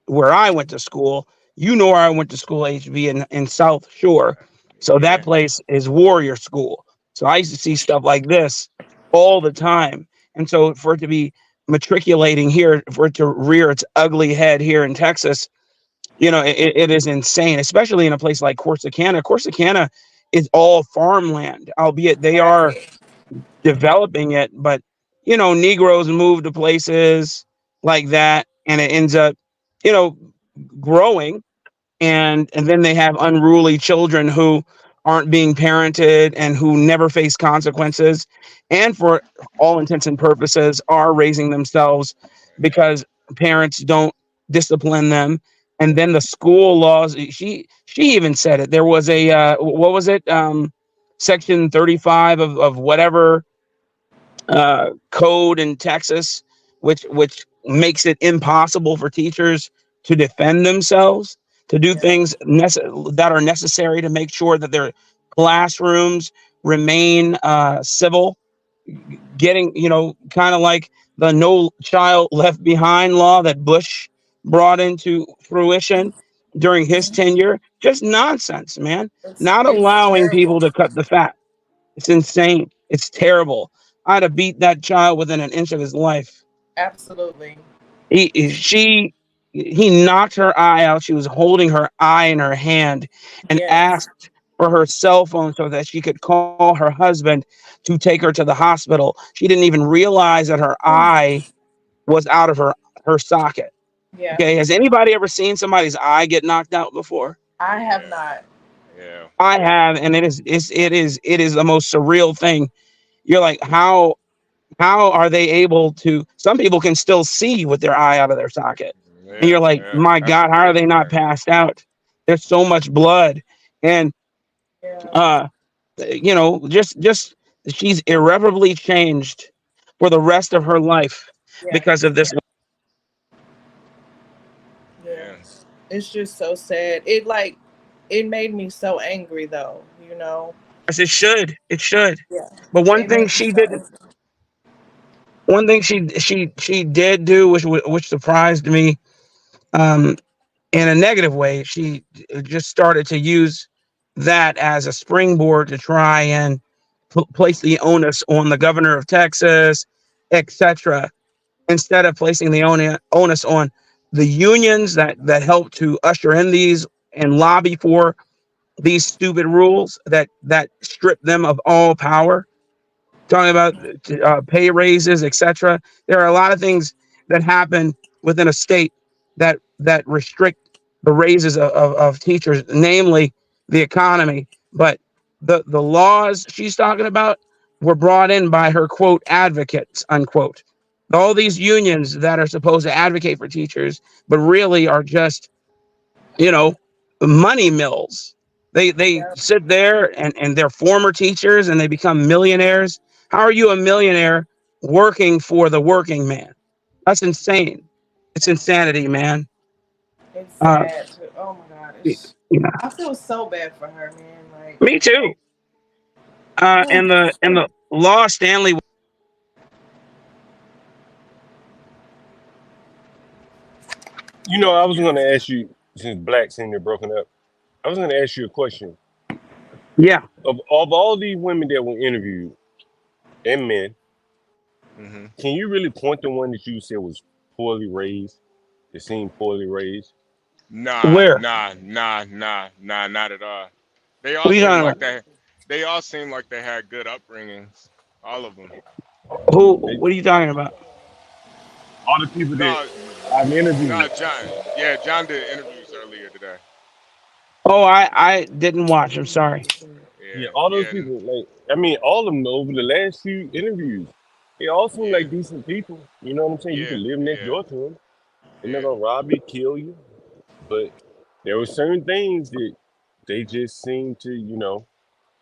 where I went to school. Where I went to school, HB in South Shore. So that place is warrior school. So I used to see stuff like this all the time. And so for it to be matriculating here, for it to rear its ugly head here in Texas, it is insane, especially in a place like Corsicana. Corsicana is all farmland, albeit they are developing it, but Negroes move to places like that, and it ends up, growing, and then they have unruly children who aren't being parented and who never face consequences, and for all intents and purposes are raising themselves because parents don't discipline them. And then the school laws, she even said it. There was a what was it, section 35 of whatever code in Texas, which makes it impossible for teachers to defend themselves, to do things that are necessary to make sure that their classrooms remain civil. Getting, kind of like the No Child Left Behind law that Bush brought into fruition during his tenure. Just nonsense, man. Not It's allowing people terrible. to cut the fat. It's insane. It's terrible. I'd have beat that child within an inch of his life. Absolutely. He knocked her eye out. She was holding her eye in her hand and Yes. asked for her cell phone so that she could call her husband to take her to the hospital. She didn't even realize that her eye was out of her socket. Yeah. Okay. Has anybody ever seen somebody's eye get knocked out before? I have not. Yeah. I have, and it is the most surreal thing. You're like, how are they able to? Some people can still see with their eye out of their socket, and you're like, my That's the God, how are they crazy not thing. passed out? There's so much blood, and just she's irreparably changed for the rest of her life because of this. Yeah. It's just so sad. It made me so angry though, Yes, it should. It should. Yeah. But one It thing made me she so didn't. One thing she did do, which surprised me, in a negative way. She just started to use that as a springboard to try and place the onus on the governor of Texas, etc., instead of placing the onus on the unions that help to usher in these and lobby for these stupid rules that strip them of all power. Talking about pay raises, etc. There are a lot of things that happen within a state that restrict the raises of teachers, namely the economy. But the laws she's talking about were brought in by her, quote, advocates, unquote. All these unions that are supposed to advocate for teachers, but really are just, money mills. They sit there and they're former teachers and they become millionaires. How are you a millionaire working for the working man? That's insane. It's insanity, man. It's sad. Oh my God. Yeah, I feel so bad for her, man. Like me too. And the law Stanley. I was going to ask you, since Black's in there broken up, I was going to ask you a question. Yeah. Of all these women that were interviewed, and men, can you really point to one that you said was poorly raised? That seemed poorly raised? Nah, Where? not at all. They all What are you seem talking like about? they all seem like they had good upbringings. All of them. Who? What are you talking about? All the people that No, I've interviewed. no, John. Yeah, John did interviews earlier today. Oh, I didn't watch. I'm sorry. Yeah, all those people, all of them over the last few interviews, they all seem like decent people. You know what I'm saying? You can live next door to them. They're not gonna rob you, kill you. But there were certain things that they just seem to,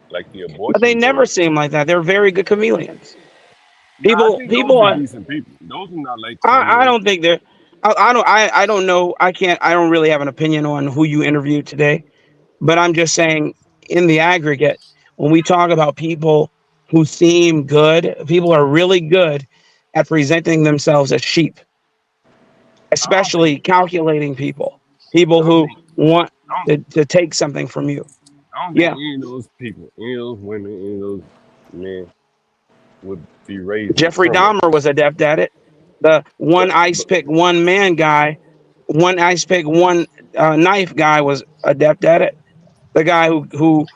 like the abortion But they never thing. seem like that. They're very good chameleons. Nah, I People, think those people are are. decent people. Those are not like I criminals. don't think they're. I don't know. I don't really have an opinion on who you interviewed today, but I'm just saying, in the aggregate, when we talk about people who seem good, people are really good at presenting themselves as sheep, especially calculating people who want to take something from you. I don't think Yeah. any of those people, any of those women, any of those men would be raised as Jeffrey criminals. Dahmer was adept at it. The one ice pick, one man guy, one ice pick, one knife guy was adept at it. The guy who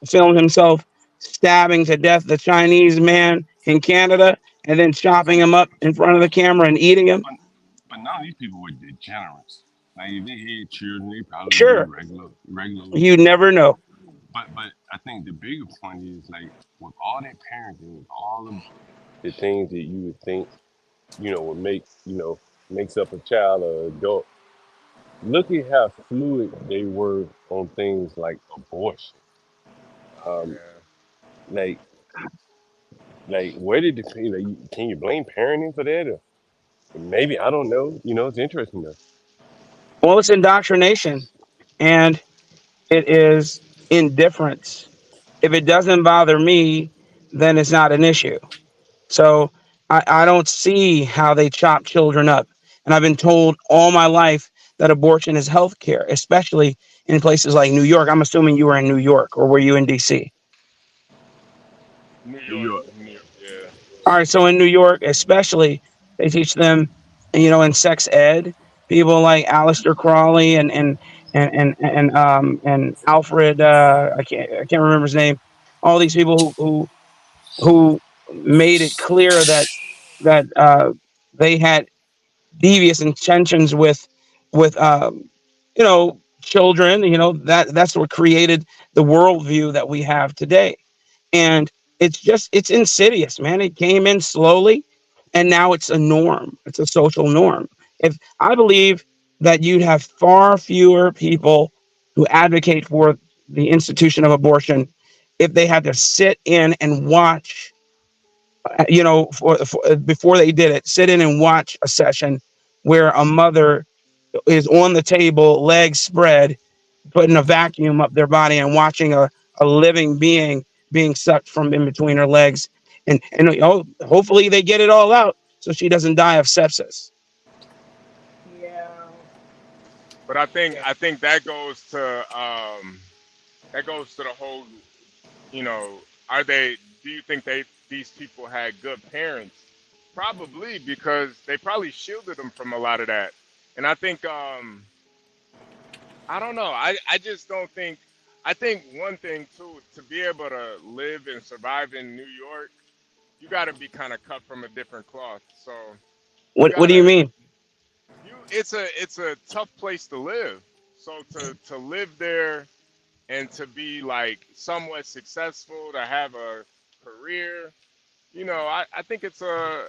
filmed himself stabbing to death the Chinese man in Canada and then chopping him up in front of the camera and eating him? But none of these people were degenerates. Like if they had children, they probably would Sure. be regular. You never know. But I think the bigger point is like with all that parenting, with all of the things that you would think, would make, makes up a child or adult. Look at how fluid they were on things like abortion. Like, where did can you blame parenting for that? Or maybe I don't know. It's interesting though. Well, it's indoctrination and it is indifference. If it doesn't bother me, then it's not an issue. So I don't see how they chop children up. And I've been told all my life that abortion is health care, especially in places like New York. I'm assuming you were in New York, or were you in DC? New York, yeah. All right, so in New York, especially, they teach them, in sex ed, people like Aleister Crowley and Alfred. I can't remember his name. All these people who made it clear that they had devious intentions with children. That's what created the worldview that we have today. And it's insidious, man. It came in slowly and now it's a norm. It's a social norm. If I believe that you'd have far fewer people who advocate for the institution of abortion if they had to sit in and watch, before they did it, sit in and watch a session where a mother is on the table, legs spread, putting a vacuum up their body and watching a living being being sucked from in between her legs. And hopefully they get it all out so she doesn't die of sepsis. But I think that goes to the whole, do you think these people had good parents? Probably, because they probably shielded them from a lot of that. And I think I don't know. I just don't think. I think one thing too, to be able to live and survive in New York, you got to be kind of cut from a different cloth. So What do you mean? It's a tough place to live. So to live there and to be like somewhat successful, to have a career, I think it's So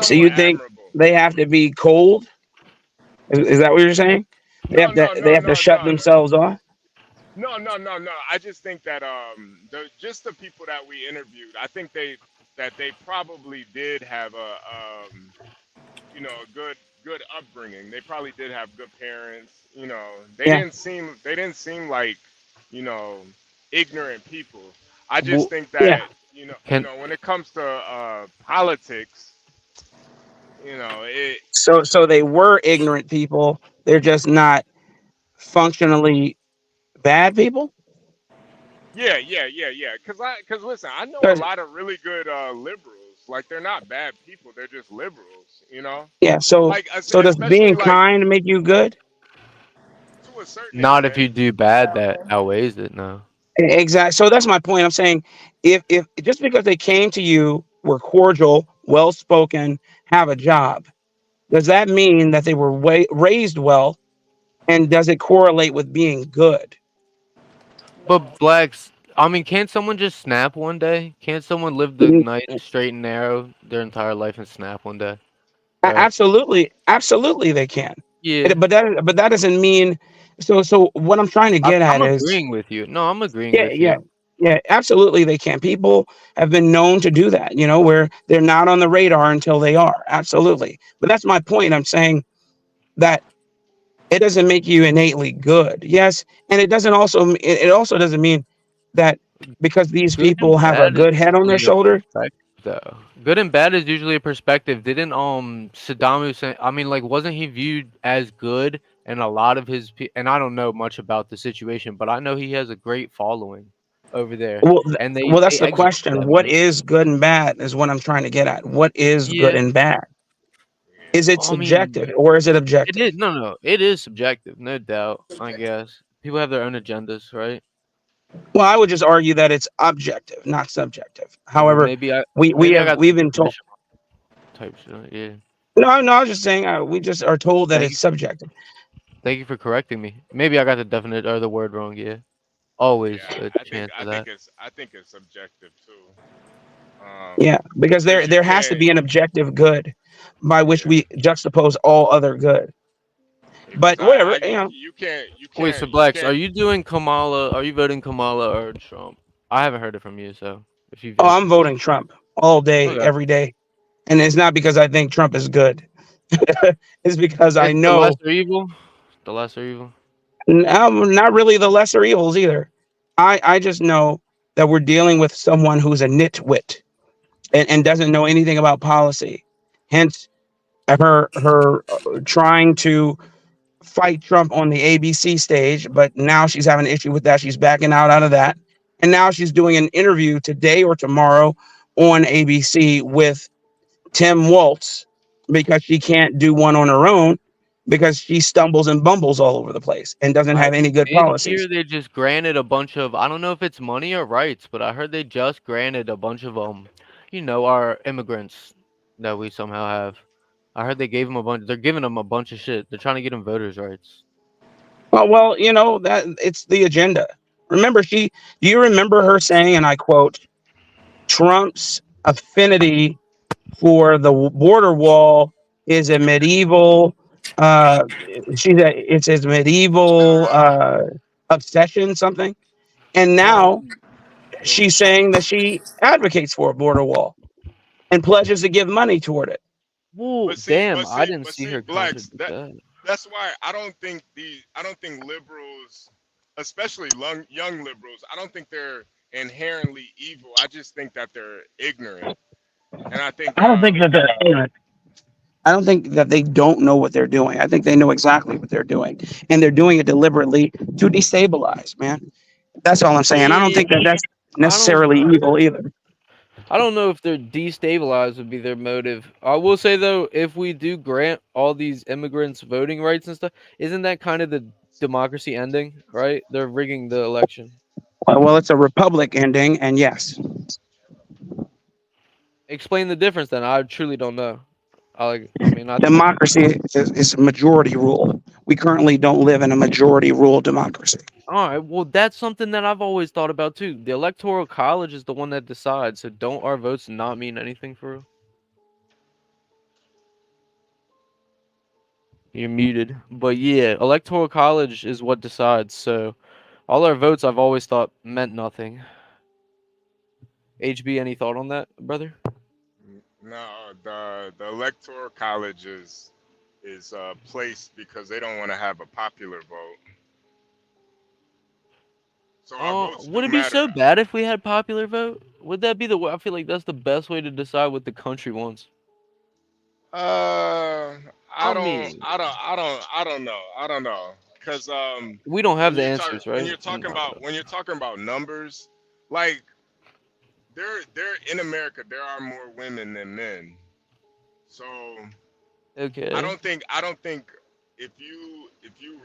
you think they have to be cold? Is that what you're saying? They have to shut themselves off? No. I just think that the people that we interviewed, I think they probably did have a good upbringing. They probably did have good parents. They didn't seem like ignorant people. I just think that when it comes to politics, it. So they were ignorant people. They're just not functionally bad people. Yeah. Cause listen, I know a lot of really good liberals. Like they're not bad people. They're just liberals. Yeah. So does being kind make you good? To a certain Not if you do bad, that outweighs it. No. Exactly. So that's my point. I'm saying if just because they came to you, were cordial, well spoken, have a job, does that mean that they were raised well? And does it correlate with being good? But blacks, I mean, can't someone just snap one day? Can't someone live the nice straight and narrow their entire life and snap one day? Right? Absolutely, they can. Yeah. But that doesn't mean. So what I'm trying to get at is. I'm agreeing with you. No, I'm agreeing with you. Yeah, absolutely, they can. People have been known to do that. Where they're not on the radar until they are. Absolutely. But that's my point. I'm saying that it doesn't make you innately good. Yes, and it also doesn't mean that because these people have a good head on their shoulder. Though good and bad is usually a perspective. Didn't Saddam Hussein? I mean, like, wasn't he viewed as good? And a lot of his and I don't know much about the situation, but I know he has a great following over there. Well, and that's the question. What is good and bad is what I'm trying to get at. What is good and bad? Is it subjective or is it objective? It is no. It is subjective, no doubt. I guess people have their own agendas, right? Well, I would just argue that it's objective, not subjective. Oh, well, However, maybe I got we've been told. type shit. Yeah. No, I was just saying we just are told that Thank it's subjective. Thank you for correcting me. Maybe I got the definite or the word wrong. Yeah. Always a chance of that. I think it's subjective too. Yeah, because you there has to can't. be an objective good by which we juxtapose all other good. But whatever, You can't. Wait, so You Blacks, are can't. you doing Kamala? Are you voting Kamala or Trump? I haven't heard it from you, so if you Oh, vote, I'm voting Trump all day, okay. every day. And it's not because I think Trump is good. It's because I It's the know lesser evil. The lesser evil. not really the lesser evils either. I just know that we're dealing with someone who's a nitwit and doesn't know anything about policy. Hence, her trying to fight Trump on the ABC stage, but now she's having an issue with that. She's backing out of that. And now she's doing an interview today or tomorrow on ABC with Tim Waltz because she can't do one on her own because she stumbles and bumbles all over the place and doesn't I have any good did policies. hear they just granted a bunch of, I don't know if it's money or rights, but I heard they just granted a bunch of our immigrants that we somehow have. I heard they gave them a bunch. They're giving them a bunch of shit. They're trying to get them voters' rights. Well, that it's the agenda. Remember, do you remember her saying, and I quote, Trump's affinity for the border wall is a medieval it's his medieval obsession, something. And now she's saying that she advocates for a border wall and pledges to give money toward it. Whoa, damn! I didn't see her Blacks. contradict that. That's why I don't think liberals, especially young liberals, I don't think they're inherently evil. I just think that they're ignorant, and I think I don't think that they're ignorant. I don't think that they don't know what they're doing. I think they know exactly what they're doing, and they're doing it deliberately to destabilize. Man, that's all I'm saying. I don't think that that's necessarily evil either. I don't know if they're destabilized would be their motive. I will say though, if we do grant all these immigrants voting rights and stuff, isn't that kind of the democracy ending? Right? They're rigging the election. Well, it's a republic ending, and yes. Explain the difference then. I truly don't know. Democracy is majority rule. We currently don't live in a majority rule democracy. All right. Well, that's something that I've always thought about too. The Electoral College is the one that decides. So don't our votes not mean anything for real? You're muted. But yeah, Electoral College is what decides. So all our votes I've always thought meant nothing. HB, any thought on that, brother? No, the Electoral College is placed because they don't want to have a popular vote. So our votes Would it be so bad if we had popular vote? Would that be the way? I feel like that's the best way to decide what the country wants. I don't know, because we don't have the answers, right? When you're talking about numbers, like there in America there are more women than men, so okay. I don't think if you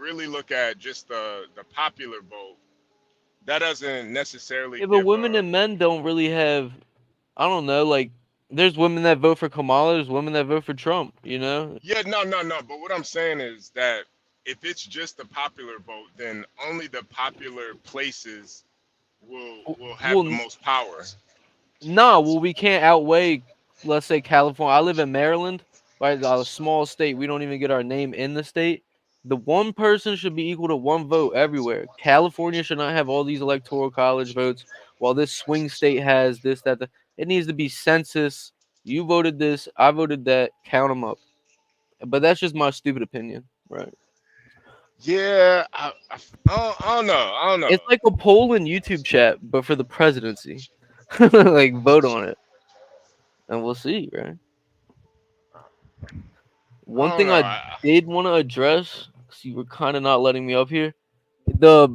really look at just the popular vote, that doesn't necessarily. Yeah, but women and men don't really have. I don't know, like. There's women that vote for Kamala. There's women that vote for Trump. You know. Yeah, no. But what I'm saying is that if it's just the popular vote, then only the popular places will have the most power. No, well, we can't outweigh. Let's say California. I live in Maryland, right? A small state. We don't even get our name in the state. The one person should be equal to one vote everywhere. California should not have all these electoral college votes, while this swing state has this, that, that. It needs to be census. You voted this, I voted that. Count them up. But that's just my stupid opinion, right? Yeah, I don't know. It's like a poll in YouTube chat, but for the presidency. Like, vote on it, and we'll see, right? One thing I did want to address, because you were kind of not letting me up here, the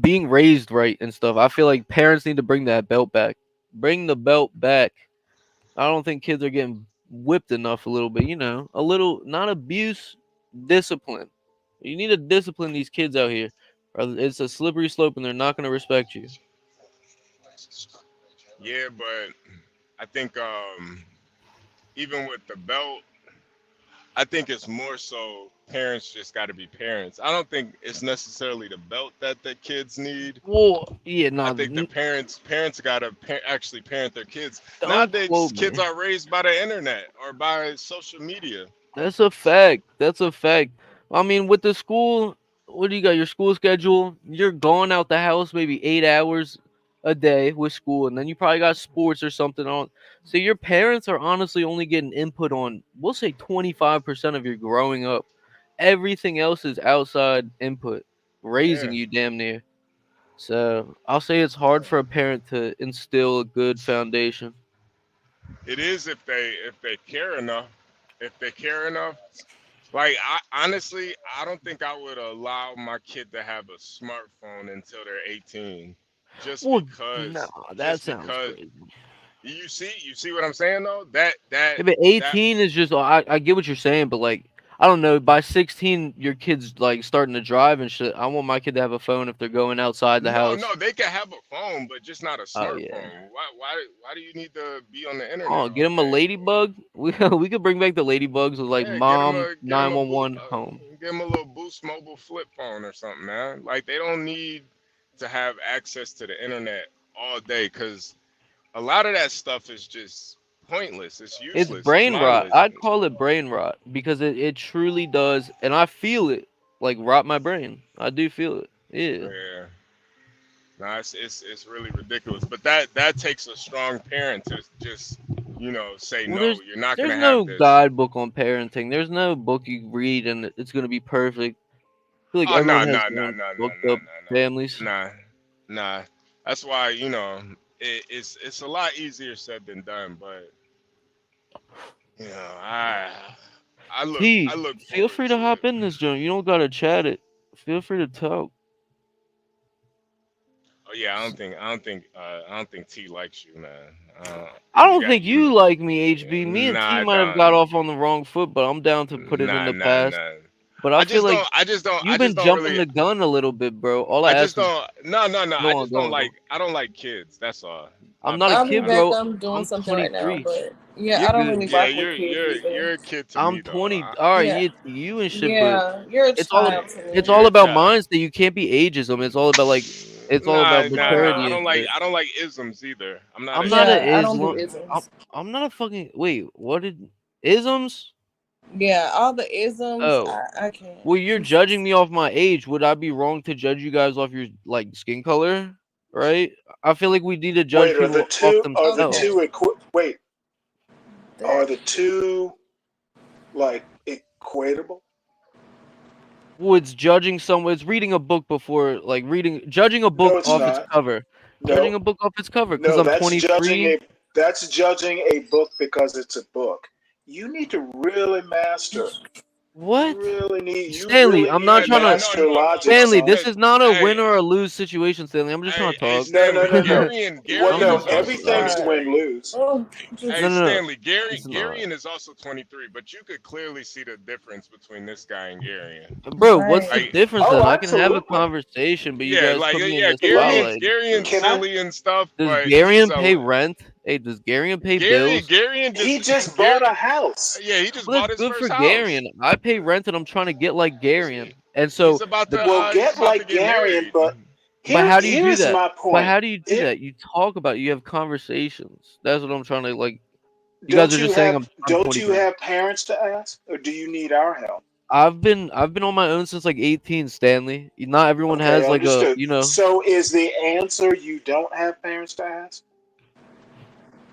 being raised right and stuff. I feel like parents need to bring that belt back. Bring the belt back. I don't think kids are getting whipped enough a little bit, a little, not abuse, discipline. You need to discipline these kids out here, or it's a slippery slope and they're not going to respect you. Yeah, but I think even with the belt, I think it's more so parents just got to be parents. I don't think it's necessarily the belt that the kids need. Well, yeah, I no, think the parents gotta actually parent their kids. don't Nowadays, quote kids me. are raised by the internet or by social media. That's a fact. That's a fact. I mean, with the school, what do you got? Your school schedule? You're going out the house maybe 8 hours a day with school, and then you probably got sports or something on. So your parents are honestly only getting input on, we'll say 25% of your growing up. Everything else is outside input, raising Yeah, you damn near. So I'll say it's hard for a parent to instill a good foundation. it is if they care enough. If they care enough, like I honestly, I don't think I would allow my kid to have a smartphone until they're 18, just Well, no, because, that just sounds because. crazy. You see what I'm saying though? That Yeah, but that 18 is just I get what you're saying, but like I don't know, by 16 your kid's like starting to drive and shit. I want my kid to have a phone if they're going outside the No, house. no, they can have a phone, but just not a Oh yeah. smartphone. Why do you need to be on the internet Oh, all get him a day? ladybug. We could bring back the ladybugs with like Yeah, mom get him a 911 home. get him a little Boost mobile flip phone or something, man. Like they don't need to have access to the internet all day because a lot of that stuff is just pointless. It's It's useless. It's brain rot. mindless. I'd call it brain rot because it truly does, and I feel it like rot my brain. I do feel it. Yeah. Yeah. No, it's really ridiculous. But that takes a strong parent to just say Well, no. You're not there's gonna have no this. guidebook on parenting. There's no book you read and it's gonna be perfect. I feel like Oh no everyone has no their no own no no fucked no up families. no nah. That's why it's a lot easier said than done. But I T, look feel forward free to to it. hop in this joint. You don't gotta chat it. Feel free to talk. Oh yeah, I don't think T likes you, man. I You don't got think you. you like me, HB. Me and Nah, T I might have got don't. off on the wrong foot, but I'm down to put it in Nah, the nah, past. nah. But I feel like I you've just been don't jumping really. the gun a little bit, bro. All I I just ask is don't. No. I go on, just go don't on, go on. like. I don't like kids. That's all. My I'm not a bad. I'll be kid, back. bro. I'm doing I'm something right now, 23. but yeah, You're I don't good. really Yeah, rock with kids either. you're a kid to I'm me though. 20. All right, Yeah, you and shit, but yeah, you're a it's all child to it's me. all You're a about child. mindset. You can't be ageism. It's all about like it's all about Right. I maturity and shit. don't like isms either. I'm not I'm an not a ism. Yeah, I don't do Islam. isms. I'm not a fucking wait. What did isms? Yeah, all the isms, Oh, I can't. well, you're It's judging just me off my age. Would I be wrong to judge you guys off your like skin color? Right? I feel like we need to judge Wait, people off are the themselves. okay. two wait, are That the two like equatable? Well, it's judging someone. It's reading a book before, like judging a No, book it's off its not. cover. Judging No, a book off its cover because no, I'm 23. that's judging a book because it's a book. You need to really master. What? You Stanley, really I'm need not to trying to. master logic, Stanley, son. this is not a Hey, win or a lose situation, Stanley. I'm just trying to talk. No, no, Stanley, no, no. Well, I'm no, Garion is just trying to also talk. everything's 23. win lose. oh, Hey, No, no, no. Stanley, It's not. Garion is also 23, but you could clearly see the difference between this guy and Garion. Bro, what's the right. Like, difference Oh, then? I can have a absolutely. conversation, but you yeah, guys put me in the Let spotlight. Garion's can I? silly and stuff, Does but Garion pay rent? Hey, does Garion pay bills? Garion He just just bought Gary, a house. yeah, he just Well, that's bought his good for first house. Garion. I pay rent and I'm trying to get like Garion. And He's so about the to Well, he's get about to like get Garion, married. but but how do you do here's that? my But point. how do you do that? You talk about it, you have conversations. That's what I'm trying to like. You guys Don't are you just saying have I'm don't you 23. have parents to ask, or do you need our help? I've been on my own since like 18, Stanley. Not everyone Okay, has like a understood. So is the answer you don't have parents to ask?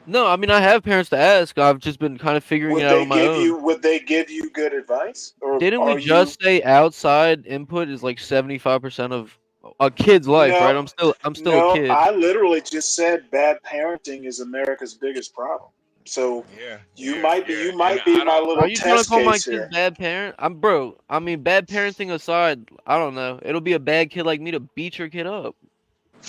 No, I mean I have parents to ask. I've just been kind of figuring it out on my own. Would they give you good advice, or Didn't we are you? just say outside input is like 75% of a kid's life, right? No, I'm still a no. kid. I literally just said bad parenting is America's biggest problem. So Yeah, you yeah. might And be I my don't. Are little you trying to test call my case kids here. bad parent? Bro. I mean, bad parenting aside, I don't know. It'll be a bad kid like me to beat your kid up.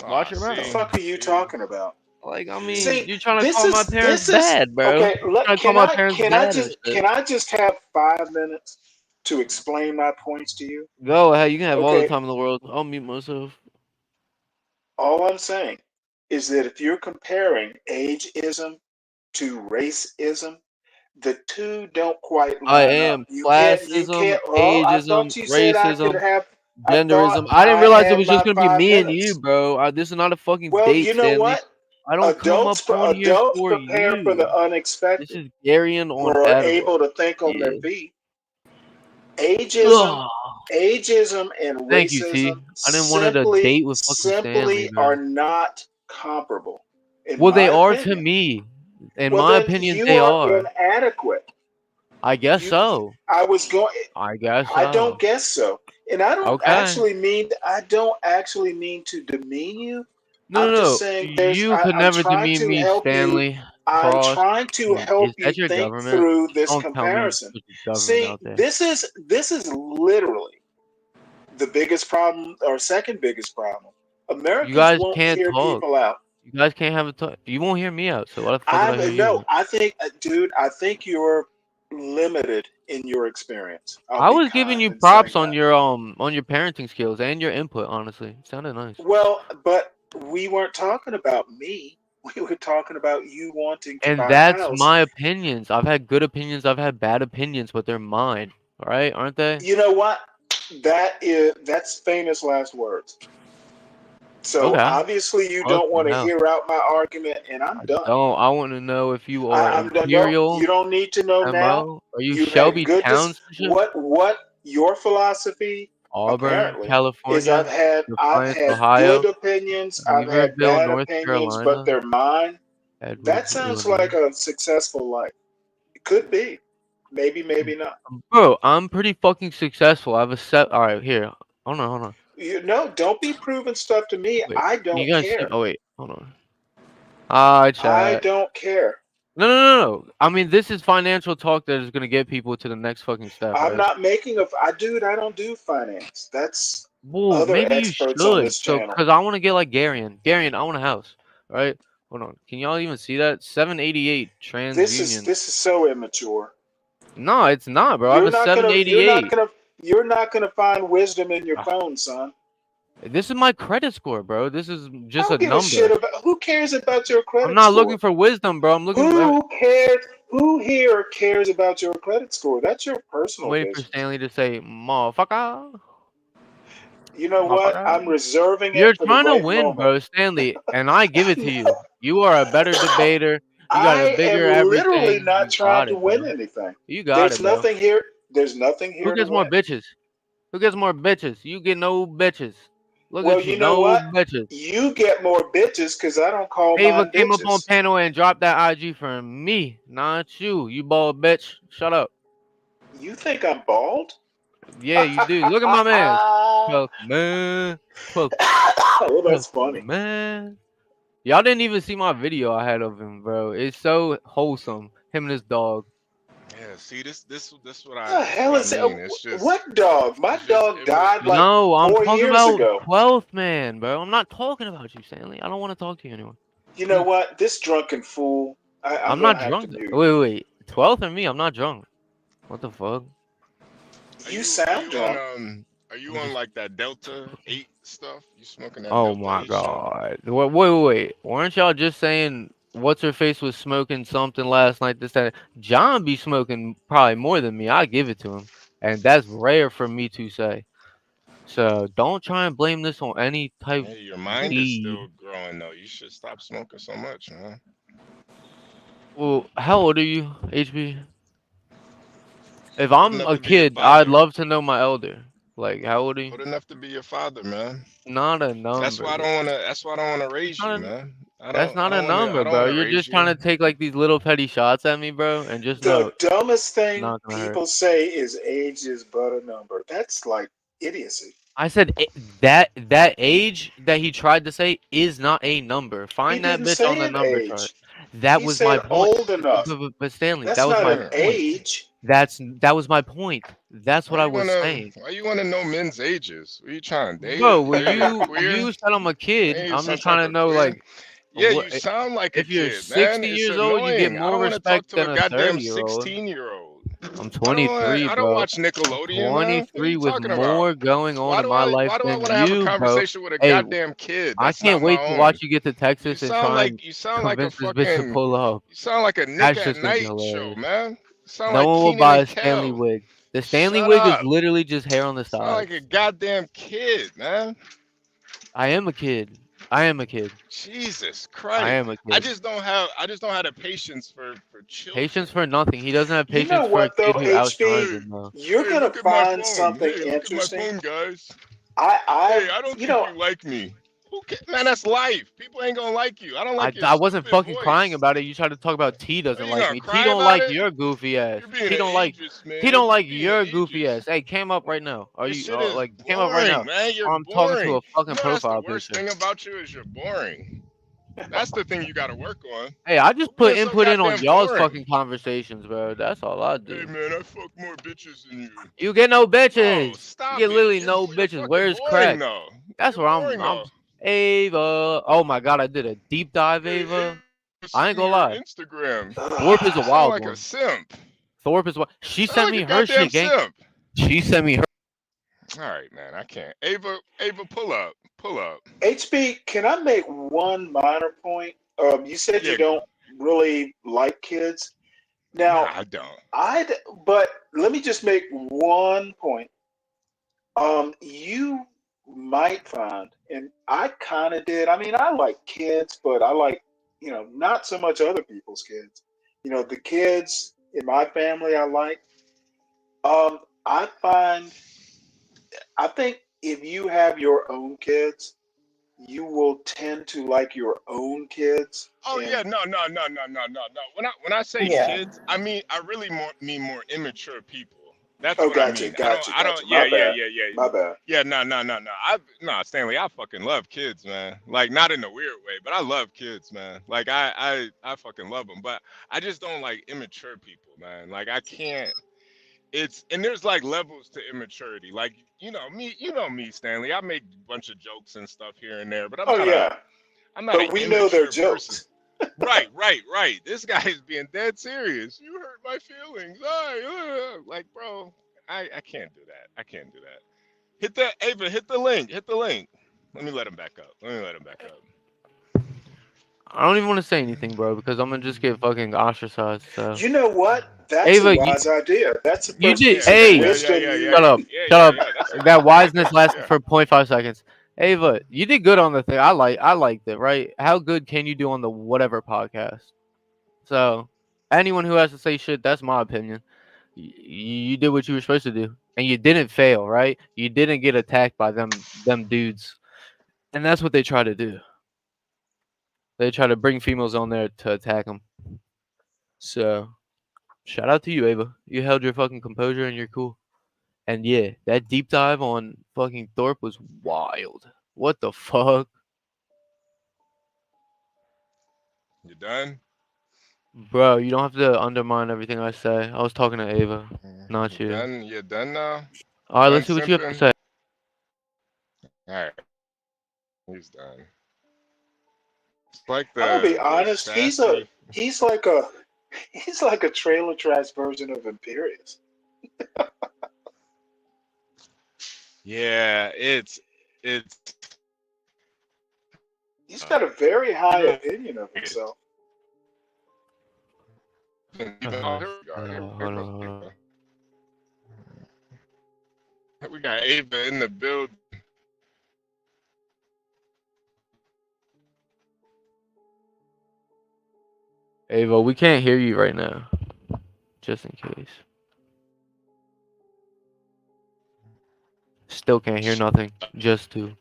Watch your What the mouth. fuck are you talking about? Like, I mean, See, you're trying to call my parents this is bad, bro. okay. You're trying to call my parents bad and shit. Can I just have 5 minutes to explain my points to you? Go ahead. You can have all the Okay, time in the world. I'll mute myself. all I'm saying is that if you're comparing ageism to racism, the two don't quite I line up. am You classism, can't. Oh, I ageism, thought you said I could racism, have. I thought genderism. I didn't I realize it had was just my gonna be 5 me and you, minutes. bro. This is not a fucking Well, date, you know Stanley. what? I don't come up on here Adults for prepare for the you. This unexpected is Garion who on are Adderall. able to think on their Yeah. feet. Ageism, Ugh. ageism, and Thank you, T. racism I didn't wanted a date with fucking Stanley, simply bro. are not comparable, in Well, they my are to opinion. me. In Well, my then opinion, you they are are. inadequate. I guess You, so. I was going. I guess I so. don't guess so, and I don't Okay. actually mean. I don't actually mean to demean you. No, I'm no, just no. saying. You could I'm never trying demean to me, help you. Stanley. I'm Cross. trying to help Is you that your think government? through this Don't tell me comparison. it's your government See, out there. this is literally the biggest problem, or second biggest problem. You Americans guys won't can't hear talk. people out. You guys can't have a talk. You won't hear me out. So why the fuck would I hear you No, out? I think, dude, I think you're limited in your experience. I'll I be was giving kind you in props saying on that. your parenting skills and your input. Honestly, it sounded nice. Well, but we weren't talking about me. We were talking about you wanting to And buy a that's house. my opinions. I've had good opinions. I've had bad opinions, but they're mine. All right, aren't they? You know what? That's famous last words. So Okay. obviously you don't Fucking want to hell. hear out my argument, and I'm done. Don't. I want to know if you are I'm done. No, Imperial you don't need to know now. MO. Are you You've had Shelby good Townsend? what your philosophy Auburn, apparently is. California, I've Defiance, had Ohio, good opinions. I've had Weaverville, bad North opinions, but Carolina, they're mine. That Edwards, sounds Illinois. like a successful life. It could be. Maybe not. Bro, I'm pretty fucking successful. I have a set. All right, here. Hold on. Don't be proving stuff to me. Wait, I can don't you guys see? care. Oh wait, hold on. Hi, I chat. don't care. No. I mean, this is financial talk that is gonna get people to the next fucking step, I'm right? not making I don't do finance. That's Well, other maybe you experts on should. this So, channel. cause I want to get like Garion. Garion, I want a house. Right? Hold on. Can y'all even see that? 788 This TransUnion. is so immature. No, it's not, bro. I have a 788. You're not gonna find wisdom in your phone, son. This is my credit score, bro. This is just I a don't give a shit number. about who cares about your credit I'm not score. looking for wisdom, bro. I'm looking. Who cares? Who here cares about your credit score? That's your I'm personal waiting for business. Stanley to say, "Motherfucker." You know what? Motherfucker. I'm reserving You're it for the trying to right win, moment. bro, Stanley, and I give it to you. You are a better debater. You got a I am bigger literally everything. not You trying got to it, bro. win anything. You got There's it, bro. nothing here. There's nothing Who here to gets more win. bitches? Who gets more bitches? You get no bitches. Look Well, at you, you know no what? bitches. You get more bitches because I don't call Ava mine came up on bitches. panel and dropped that IG for me, not you. You bald bitch. Shut up. You think I'm bald? Yeah, you do. Look at my man. Fuck, man. Fuck. Oh, that's Fuck, funny. man. Y'all didn't even see my video I had of him, bro. It's so wholesome. Him and his dog. Yeah, see this what I The hell is it? mean. It's just What dog? My dog died like No, I'm 4 talking years about ago. 12th man, bro. I'm not talking about you, Stanley. I don't want to talk to you anymore. You know what? This drunken fool. I'm I'm not gonna have drunk. to mute. Wait. 12th or me? I'm not drunk. What the fuck? You sound drunk. Are you on like that Delta 8 stuff? You smoking that Oh Delta my 8 shit? god. Wait. Weren't y'all just saying what's her face was smoking something last night? That John be smoking probably more than me. I give it to him. And that's rare for me to say. So don't try and blame this on any type Hey, your mind is weed. still growing though. You should stop smoking so much, man. Well, how old are you, HB? If Old I'm enough a to be your kid, I'd father. love to know my elder. Like, how old are you? Old enough to be your father, man. Not a number. That's why I don't wanna. That's why I don't wanna raise you, man. That's not a number, I don't bro. wanna You're raise just you. trying to take like these little petty shots at me, bro, and just know The dumbest thing not gonna hurt. people say is age is but a number. That's like idiocy. I said that age that he tried to say is not a number. He Find that didn't bitch on say the an number age. chart. That He was my said point. old enough. But Stanley, That's that was not my an point. age. That was my point. That's what I was saying. Why you wanna know men's ages? What are you trying to date? Bro, well, Queer? you said I'm a kid. Hey, I'm some just trying type to of know queer? like Yeah, you what sound like a if you're kid, man. 60 It's years old, you get annoying. I more don't want to talk respect to than a a goddamn 30-year-old. 16-year-old. I'm 23, I don't bro. watch Nickelodeon, man. What are 23 you with talking more about? going on Why in do my I life why do I than want to have a you, bro. conversation with a Hey, goddamn kid? I That's not can't my wait to watch own. you get to You Texas and sound try and like a convince this bitch to fucking pull up. you sound like a Nick That's at just gonna be Night show, hilarious. man. You sound No like one will Keenan buy and a Stanley Kel. wig. The Stanley Shut wig is up. literally just hair on the Sound like sides. a goddamn kid, man. I am a kid. I am a kid. Jesus I Christ. am a I kid. just don't have the patience for children. Patience for nothing. He doesn't have You know patience for a what though, kid who outshines HB? him, though. You're Hey, gonna look at my find phone. something Hey, look at my interesting. phone, guys. I Hey, I don't you think know, you like me. Who man, that's life. People ain't gonna like you. I don't like your I wasn't stupid fucking crying voice. about it. You tried to talk about T Are doesn't you like gonna me. T cry don't about like it? your goofy ass. You're being T an don't like ageist, man. T don't You're like being an your goofy ageist. ass. Hey, came up right now. Are This you shit is like came up right boring, now? man. You're Or I'm talking to boring. a fucking You know that's the profile worst picture. thing about you is you're boring. That's the thing you gotta work on. Hey, I just Quit put being so input in on goddamn y'all's boring. fucking conversations, bro. That's all I do. Hey man, I fuck more bitches than you. You get no Bro, bitches. You stop get it. literally You're no you're bitches. fucking Where's boring crack? though. That's You're where boring I'm though. Ava. Oh my god, I did a deep dive, Hey, Ava. Ava, I ain't send me gonna your lie. Instagram. Thorpe is a You sound wild like a one. simp. Thorpe is what she Sound sent like me a her goddamn shit, gang. simp. She sent me her. All right, man. I can't. Ava, pull up. Pull up. HB, can I make one minor point? You said Yeah. you don't really like kids. Nah, Now, I don't. but let me just make one point. You might find, and I kind of did. I mean, I like kids, but I like, not so much other people's kids. The kids in my family I like. I find, I think if you have your own kids, you will tend to like your own kids. Oh yeah, And no. When I say yeah. kids, I really mean more immature people. That's Oh, what I gotcha, mean. gotcha, I gotcha. don't. Yeah, My yeah, bad. yeah, yeah. My bad. Yeah, no. Stanley, I fucking love kids, man. Like not in a weird way, but I love kids, man. Like I fucking love them, but I just don't like immature people, man. Like I can't. And there's like levels to immaturity. Like you know me, Stanley. I make a bunch of jokes and stuff here and there, but Oh yeah. I'm not an But we know they're immature person. jokes. Right. This guy is being dead serious. You hurt my feelings. Like, bro, I can't do that. I can't do that. Ava, hit the link. Hit the link. Let me let him back up. I don't even want to say anything, bro, because I'm gonna just get fucking ostracized. So You know what? That's Ava, a wise idea. That's the you first did. piece of Hey, wisdom shut up. Shut up. That's a That wiseness yeah. lasted for 0.5 seconds. Ava, you did good on the thing. I liked it, right? How good can you do on the whatever podcast? So, anyone who has to say shit, that's my opinion. You did what you were supposed to do, and you didn't fail, right? You didn't get attacked by them dudes, and that's what they try to do. They try to bring females on there to attack them. So, shout out to you, Ava. You held your fucking composure and you're cool. And yeah, that deep dive on fucking Thorpe was wild. What the fuck? You done? Bro, you don't have to undermine everything I say. I was talking to Ava, not you. Done? You done now? Alright, Done let's see what you have to simping? say. All right. He's done. It's like I'm gonna be the honest. sassy. He's like a trailer trash version of Imperious. Yeah, it's He's got a very high opinion of himself. Here we go. We got Ava in the build. Ava, we can't hear you right now. Just in case. Still can't hear nothing. Just to.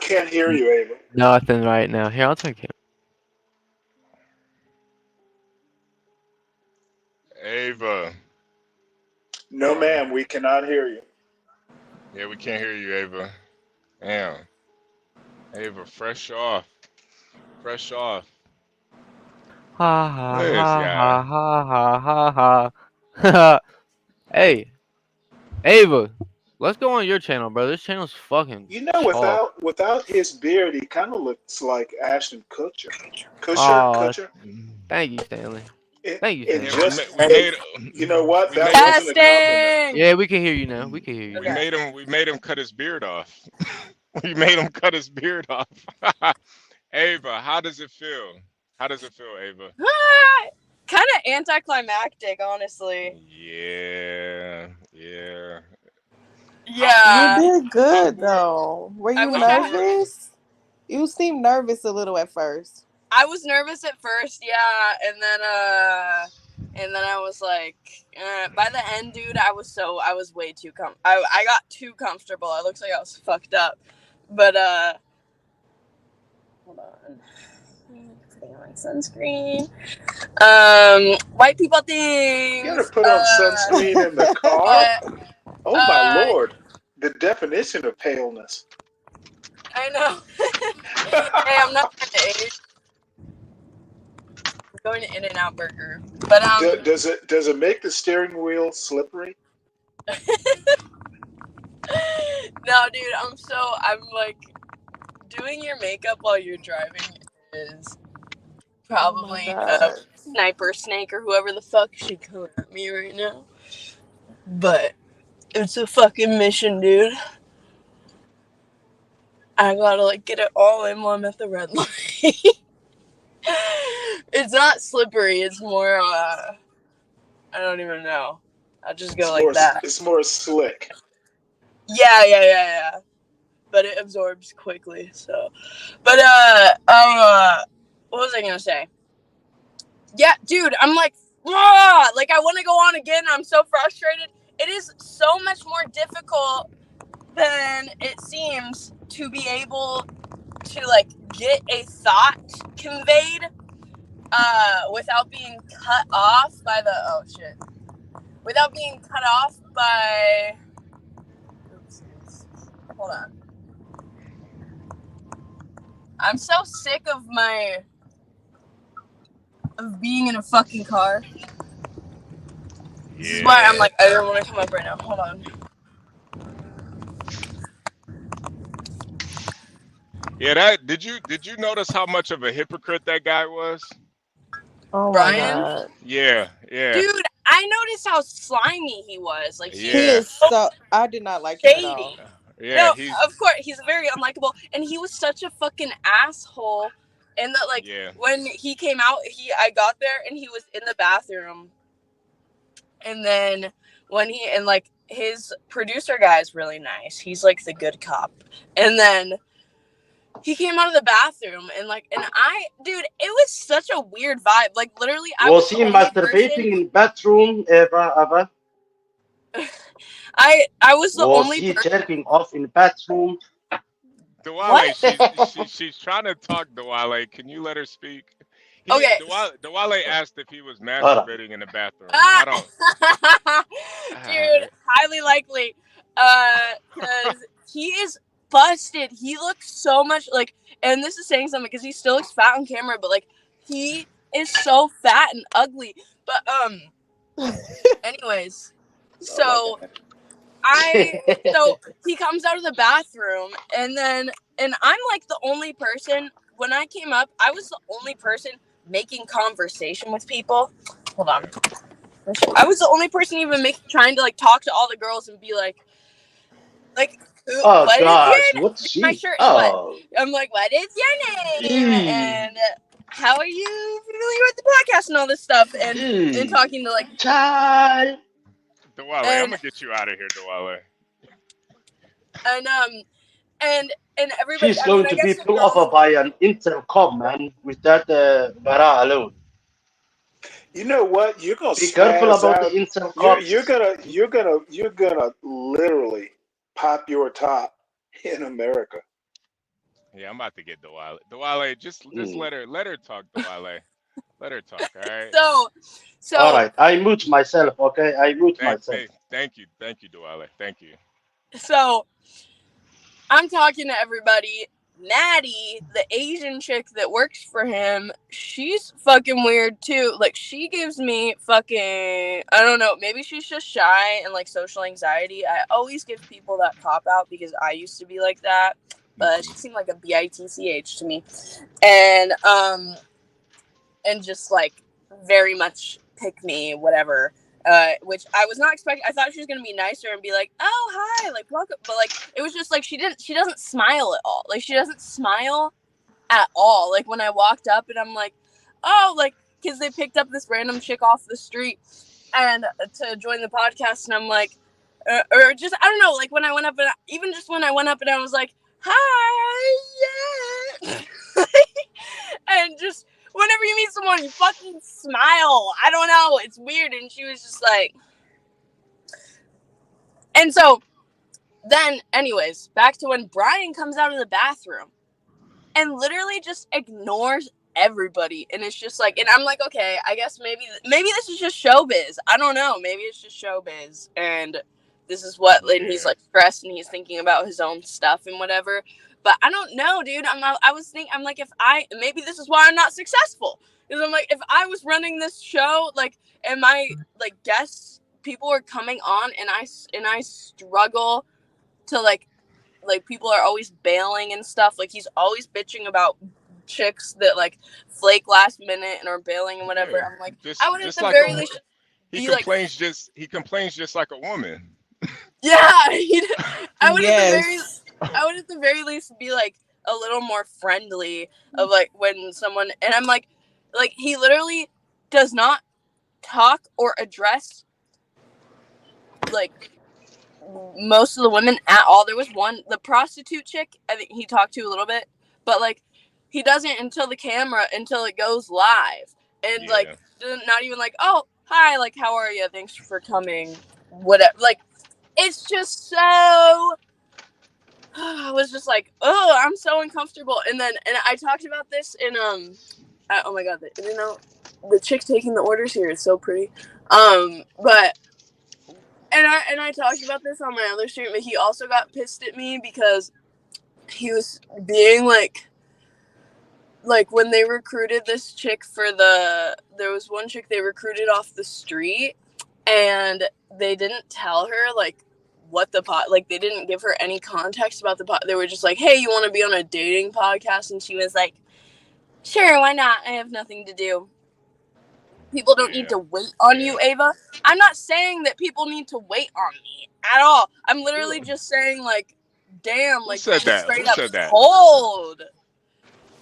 Can't hear you, Ava. Nothing right now. Here, I'll take it. Ava. No, ma'am, we cannot hear you. Yeah, we can't hear you, Ava. Damn. Ava, fresh off. Fresh off. Ha ha Look at this ha guy. ha ha ha ha ha. Hey, Ava, Let's go on your channel, bro. This channel's fucking. You know, chalk. without his beard, he kind of looks like Ashton Kutcher. Oh, Kutcher. thank you, Stanley. Thank you, It Stanley. just, you know what? That wasn't a compliment. Yeah, we can hear you now. We can hear you. We made him cut his beard off. We made him cut his beard off. Ava, how does it feel? How does it feel, Ava? Kind of anticlimactic, honestly. Yeah. Yeah. You did good though. Were I you wish I had- nervous? You seemed nervous a little at first. I was nervous at first, yeah, and then I was like, by the end, dude, I was way too I got too comfortable. It looks like I was fucked up, but hold on, putting on sunscreen. White people things. You gotta put on sunscreen in the car. Oh my lord! The definition of paleness. I know. Hey, I'm not trying to age. I'm going to In-N-Out Burger, but does it make the steering wheel slippery? No, dude, I'm like, doing your makeup while you're driving is probably a sniper snake or whoever the fuck should come at me right now. But it's a fucking mission, dude. I gotta like get it all in while I'm at the red light. It's not slippery, it's more I don't even know. I'll just go like that. It's more slick. Yeah. But it absorbs quickly, so. But what was I gonna say? Yeah, dude, I'm like, like I want to go on again. I'm so frustrated. It is so much more difficult than it seems to be able to like get a thought conveyed without being cut off by the without being cut off by hold on. I'm so sick of being in a fucking car. This is why I'm like, I don't want to come up right now. Hold on. Yeah, did you notice how much of a hypocrite that guy was? Oh Brian? my God. Yeah. Dude, I noticed how slimy he was. Like He is so. I did not like him at all. Yeah, no, of course he's very unlikable, and he was such a fucking asshole. And that like when he came out, I got there and he was in the bathroom, and then like his producer guy is really nice. He's like the good cop, and then he came out of the bathroom and dude, it was such a weird vibe. Like literally, I was he masturbating in bathroom, Eva? I was the was only he person. jerking off in bathroom? Dwale, she's trying to talk, Dwale. Can you let her speak? Okay. Dwale asked if he was masturbating in the bathroom. I don't. Dude, highly likely. Because he is busted. He looks so much like, and this is saying something because he still looks fat on camera, but like he is so fat and ugly. But anyways, so he comes out of the bathroom and I'm like the only person. When I came up, I was the only person making conversation with people. Hold on. I was the only person even trying to like talk to all the girls and be like, Oh what gosh, is your what's she? my shirt? Oh, I'm like, what is your name? And how are you familiar with the podcast and all this stuff? And talking to like child. Dwale, I'm gonna get you out of here, Dwale. And everybody. She's going to be pulled over by an intercom, man, with that bara alone. You know what? You're gonna be careful about out. the intercom. You're gonna literally pop your top in America. Yeah, I'm about to get Dwale. Dwale, just let her talk, Dwale. Let her talk, all right? So. All right, I mute myself. Okay, I mute myself. Thank you, Dwale. Thank you. So, I'm talking to everybody, Maddie, the Asian chick that works for him, she's fucking weird too. Like, she gives me fucking, I don't know, maybe she's just shy and like social anxiety. I always give people that cop out because I used to be like that, but she seemed like a bitch to me, and just like very much pick me, whatever. Which I was not expecting. I thought she was gonna be nicer and be like, "Oh, hi," like welcome. But like, it was just like she doesn't smile at all. Like, she doesn't smile at all. Like, when I walked up and I'm like, "Oh," like, because they picked up this random chick off the street and to join the podcast, and I'm like, or just I don't know. Like, when I went up and even just when I went up and I was like, "Hi, yeah," and just. Whenever you meet someone, you fucking smile. I don't know. It's weird. And she was just like... And so, then, anyways, back to when Brian comes out of the bathroom and literally just ignores everybody. And it's just like... And I'm like, okay, I guess maybe this is just showbiz. I don't know. Maybe it's just showbiz. And this is what... And he's, like, stressed and he's thinking about his own stuff and whatever. But I don't know, dude. I'm like, maybe this is why I'm not successful. Because I'm like, if I was running this show, like, and my, like, guests, people are coming on, and I struggle to, like, people are always bailing and stuff. Like, he's always bitching about chicks that, like, flake last minute and are bailing and whatever. Yeah, I'm like, just, I would at just the like very a, least he be like, complains just like a woman. yeah, I would Yes. I would at the very least be like a little more friendly of like when someone, and I'm like he literally does not talk or address like most of the women at all. There was one, the prostitute chick, I think he talked to a little bit, but like he doesn't until it goes live, and like not even like, oh hi, like how are you, thanks for coming, whatever. Like, it's just so... I was just like, oh, I'm so uncomfortable. And I talked about this in oh my god, the chick taking the orders here is so pretty. But I talked about this on my other stream, but he also got pissed at me because he was being like when they recruited this chick there was one chick they recruited off the street, and they didn't tell her like what they didn't give her any context about the pod. They were just like, hey, you want to be on a dating podcast? And she was like, sure, why not? I have nothing to do. People don't need to wait on you, Ava. I'm not saying that people need to wait on me at all. I'm literally just saying, like, damn, like, Who said that? straight Who up said that? cold.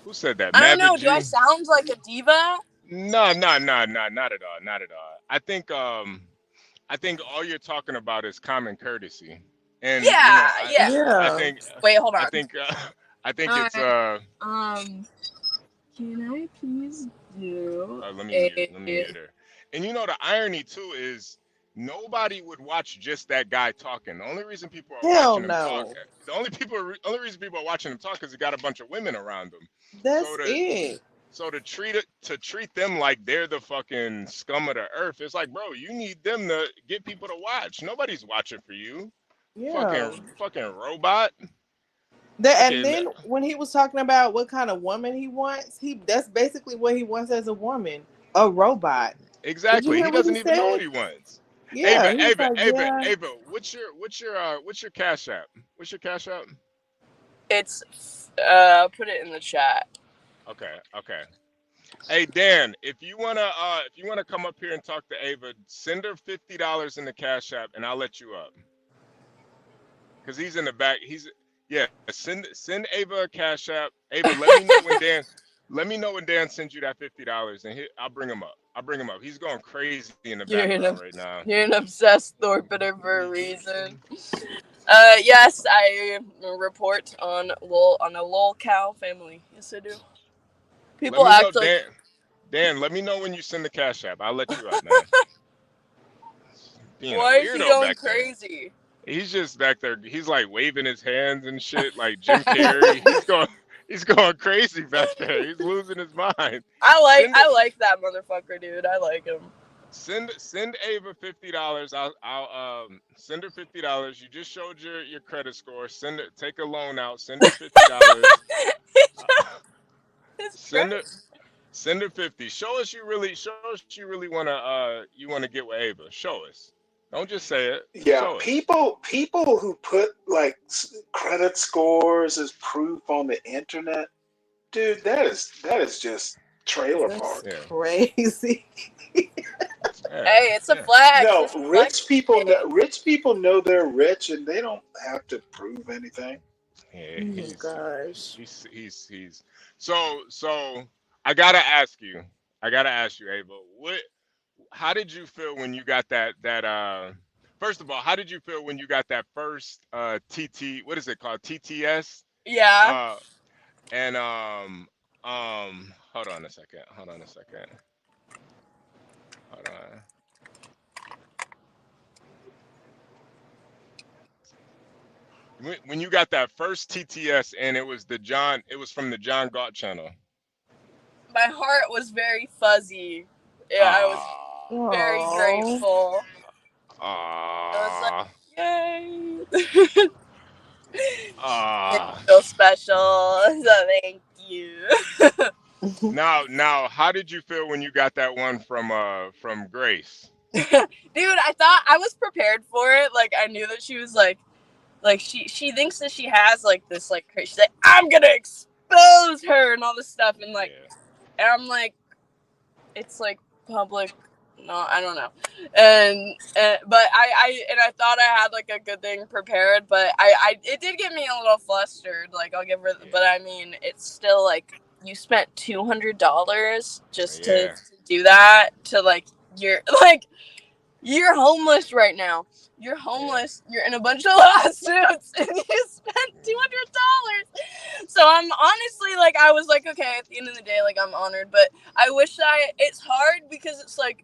Who said that? I don't know. Maverick Do I G? sound like a diva? No, not at all. Not at all. I think all you're talking about is common courtesy. And Yeah, I think Wait, hold on. I think it's Can I please do let me mute her. And the irony too is nobody would watch just that guy talking. The only reason people are watching him talk, the only reason people are watching him talk is he got a bunch of women around him. That's it. So to treat them like they're the fucking scum of the earth, it's like, bro, you need them to get people to watch. Nobody's watching for you. Yeah. Fucking robot. And then when he was talking about what kind of woman he wants, that's basically what he wants as a woman, a robot. Exactly. He doesn't even know what he wants. Yeah. Ava, what's your Cash App? What's your Cash App? It's put it in the chat. Okay. Hey Dan, if you wanna come up here and talk to Ava, send her $50 in the Cash App, and I'll let you up. Cause he's in the back. Send Ava a Cash App. Ava, let me know when Dan sends you that $50, and I'll bring him up. He's going crazy in the background right now. You're an obsessed Thorpeter for a reason. Yes, I report on a lol cow family. Yes, I do. People act like Dan, let me know when you send the Cash App. I'll let you up, man. Why is he going crazy? He's just back there. He's like waving his hands and shit, like Jim Carrey. He's going crazy back there. He's losing his mind. I like that motherfucker, dude. I like him. Send Ava $50. I'll send her $50. You just showed your credit score. Take a loan out. Send her $50. Send her 50. Show us you really wanna get with Ava. Show us. Don't just say it. Yeah, Show us. people who put like credit scores as proof on the internet, dude, that is just trailer park. Crazy. Hey, it's a flex. No, It's a flex. rich people know they're rich and they don't have to prove anything. Yeah, gosh. he's so I gotta ask you, Ava, how did you feel when you got that first of all, how did you feel when you got that first TT, what is it called? TTS? Yeah. And hold on a second. Hold on. When you got that first TTS and it was from the John Galt channel. My heart was very fuzzy. Yeah, I was very grateful. I was like, yay. It's so special. So thank you. Now, how did you feel when you got that one from Grace? Dude, I thought I was prepared for it. Like I knew that she was like she thinks that she has like this like she's like, I'm gonna expose her and all this stuff and like and I'm like, it's like public. No, I don't know. And but I thought I had like a good thing prepared, but it did get me a little flustered. Like I'll give her, but I mean, it's still like you spent $200 just to do that to like you're homeless right now. You're homeless. You're in a bunch of lawsuits, and you spent $200. So I'm honestly like, I was like, okay. At the end of the day, like I'm honored, but I wish it's hard because it's like,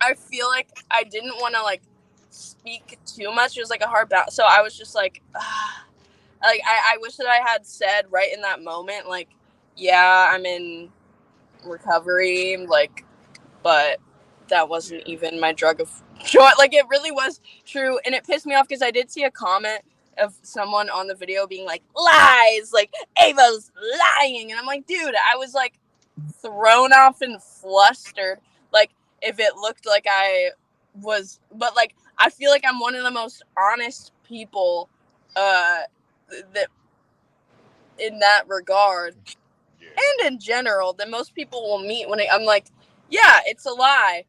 I feel like I didn't want to like speak too much. It was like a hard balance. So I was just like, like I wish that I had said right in that moment, like, yeah, I'm in recovery, like, but that wasn't even my drug of choice. Like it really was true, and it pissed me off because I did see a comment of someone on the video being like, lies, like Ava's lying, and I'm like, dude, I was like thrown off and flustered. Like if it looked like I was, but like I feel like I'm one of the most honest people that in that regard, and in general that most people will meet when I'm like, yeah, it's a lie.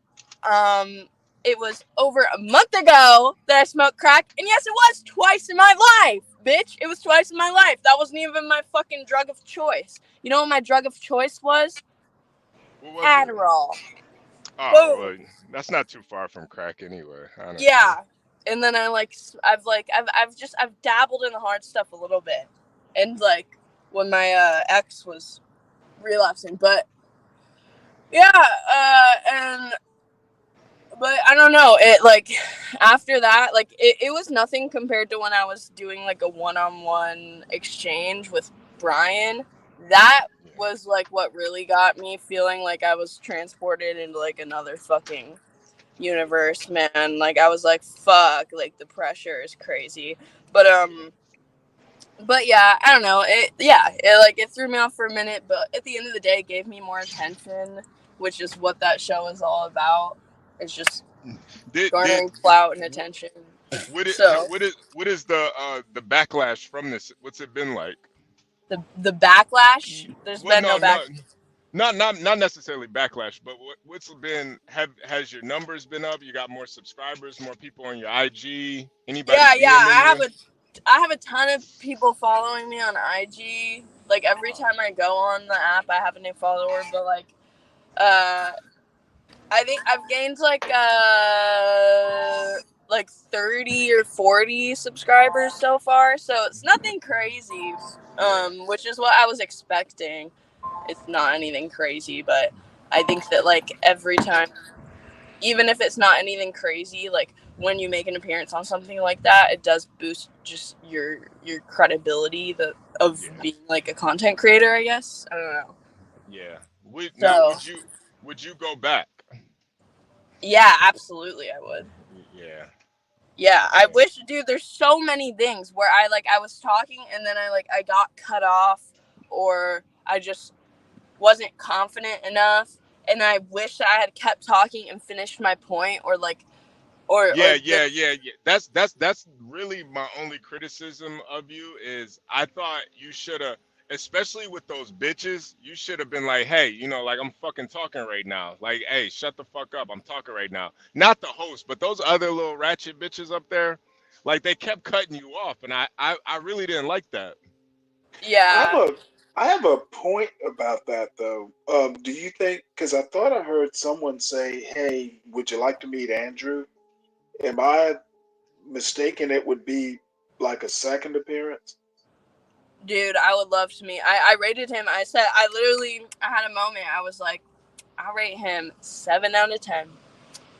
It was over a month ago that I smoked crack, and yes, it was twice in my life, bitch. It was twice in my life. That wasn't even my fucking drug of choice. You know what my drug of choice was? Adderall. Oh, well, that's not too far from crack anyway. Honestly. Yeah, and then I've dabbled in the hard stuff a little bit, and like when my ex was relapsing, but yeah, but I don't know, it like after that, like it was nothing compared to when I was doing like a one-on-one exchange with Brian. That was like what really got me feeling like I was transported into like another fucking universe, man. Like I was like, fuck, like the pressure is crazy. But yeah, I don't know. It threw me off for a minute, but at the end of the day, it gave me more attention, which is what that show is all about. It's just garnering clout and attention. What is the backlash from this? What's it been like? The backlash? There's been no backlash. Not necessarily backlash, but what's been? Has your numbers been up? You got more subscribers, more people on your IG? Anybody? Yeah. I have a ton of people following me on IG. Like every time I go on the app, I have a new follower. But like, I think I've gained like 30 or 40 subscribers so far. So it's nothing crazy. Which is what I was expecting. It's not anything crazy, but I think that like every time, even if it's not anything crazy, like when you make an appearance on something like that, it does boost just your credibility of being like a content creator, I guess. I don't know. Yeah. Would you go back? Yeah, absolutely, I would. Yeah. Yeah, I wish, dude, there's so many things where I was talking and then I got cut off, or I just wasn't confident enough, and I wish I had kept talking and finished my point, or Yeah. That's really my only criticism of you is I thought you should have, especially with those bitches, you should have been like, hey, like I'm fucking talking right now. Like, hey, shut the fuck up. I'm talking right now. Not the host, but those other little ratchet bitches up there, like they kept cutting you off, and I really didn't like that. Yeah. I have a point about that though. Do you think? Because I thought I heard someone say, "Hey, would you like to meet Andrew?" Am I mistaken? It would be like a second appearance. Dude, I would love to meet. I rated him. I said I had a moment. I was like, I'll rate him 7 out of 10.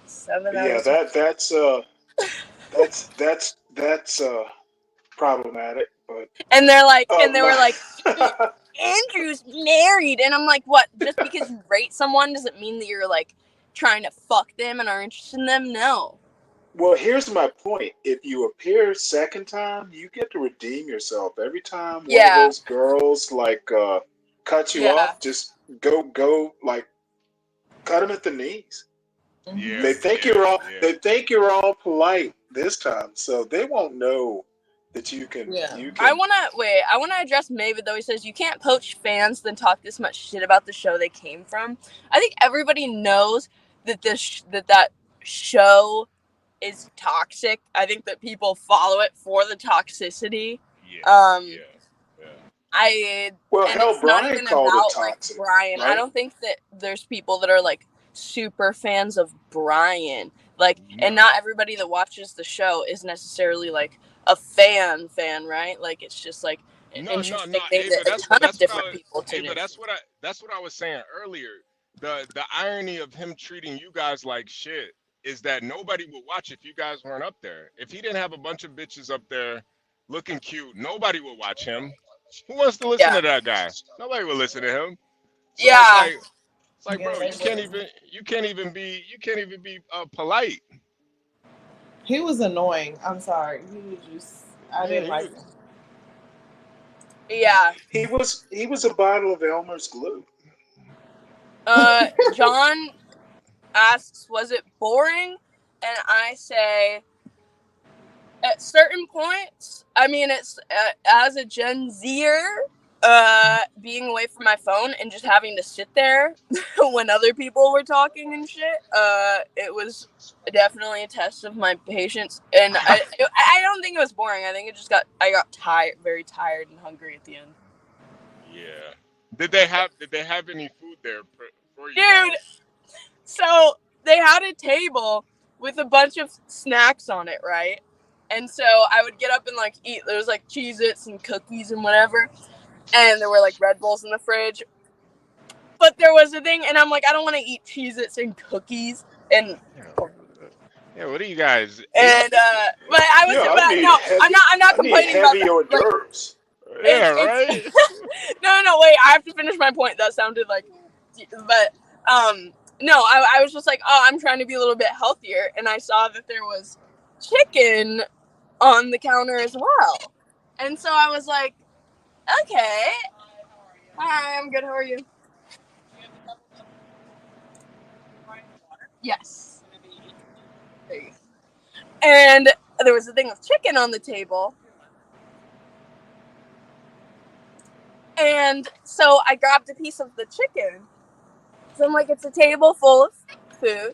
7 out Yeah, of 10. that's problematic. But And they're like, and they were like, Andrew's married, and I'm like, what? Just because you rate someone doesn't mean that you're like trying to fuck them and are interested in them? No. Well, here's my point. If you appear second time, you get to redeem yourself. Every time one of those girls cuts you off, just go like cut them at the knees. Yeah. They think you're all polite this time, so they won't know that you can. Yeah. You can. I wanna address Mavid though. He says you can't poach fans then talk this much shit about the show they came from. I think everybody knows that that show is toxic. I think that people follow it for the toxicity. Well, And hell, it's not Brian even called it about like toxic, Brian. I right? don't think that there's people that are like super fans of Brian. Like, and not everybody that watches the show is necessarily like a fan, right? Like, it's just like an interesting thing Ava, that a ton of different people tune Ava, in. that's what I was saying earlier. The irony of him treating you guys like shit is that nobody would watch if you guys weren't up there. If he didn't have a bunch of bitches up there looking cute, nobody would watch him. Who wants to listen to that guy? Nobody would listen to him. So it's like, bro, you can't even be polite. He was annoying. I'm sorry. He was just. I didn't like him. Yeah. He was a bottle of Elmer's glue. John asks, was it boring? And I say, at certain points, I mean, it's as a Gen Zer, being away from my phone and just having to sit there when other people were talking and shit, it was definitely a test of my patience. And I don't think it was boring. I think I got tired, very tired and hungry at the end. Yeah. Did they have any food there for you? Dude, guys? So they had a table with a bunch of snacks on it, right? And so I would get up and like eat. There was like Cheez-Its and cookies and whatever. And there were like Red Bulls in the fridge. But there was a thing, and I'm like, I don't want to eat Cheez-Its and cookies. And yeah, what are you guys? And but I was, I'm not complaining about that. Hors d'oeuvres. Yeah, right. No, wait, I have to finish my point. That sounded like, but no, I was just like, oh, I'm trying to be a little bit healthier, and I saw that there was chicken on the counter as well, and so I was like, okay, hi, I'm good. How are you? Yes. There you go. And there was a thing of chicken on the table. And so I grabbed a piece of the chicken. So I'm like, it's a table full of food.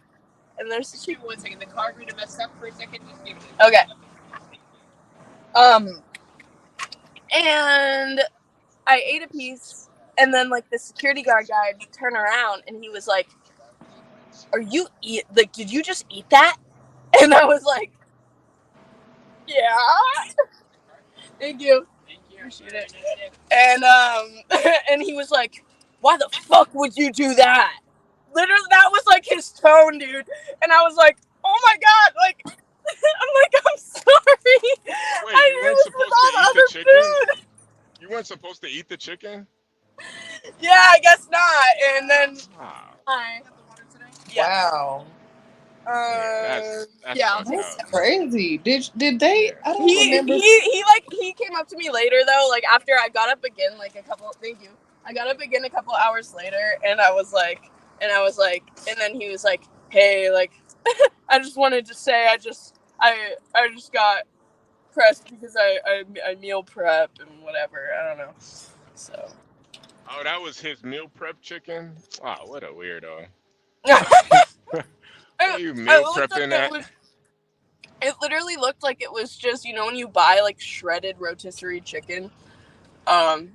And there's the chicken. 1 second. The card reader messed up for a second. Just give me. Okay. And I ate a piece. And then like the security guard guy would turn around and he was like, did you just eat that? And I was like, yeah. Thank you. Appreciate it. And and he was like, why the fuck would you do that? Literally, that was like his tone, dude. And I was like, oh my god, like, I'm like, I'm sorry. Wait, you weren't supposed to eat the chicken? You weren't supposed to eat the chicken? Yeah, I guess not. And then, hi. Wow. That's Yeah. fucked up. Crazy. Did they? I don't He remember. he came up to me later though, like after I got up again, like I got up again a couple hours later, and and then he was like, hey, like, I just wanted to say, I just got pressed because I meal prep and whatever. I don't know. So. Oh, that was his meal prep chicken? Oh, what a weirdo. Are you meal prepping that? It literally looked like it was just, you know, when you buy like shredded rotisserie chicken from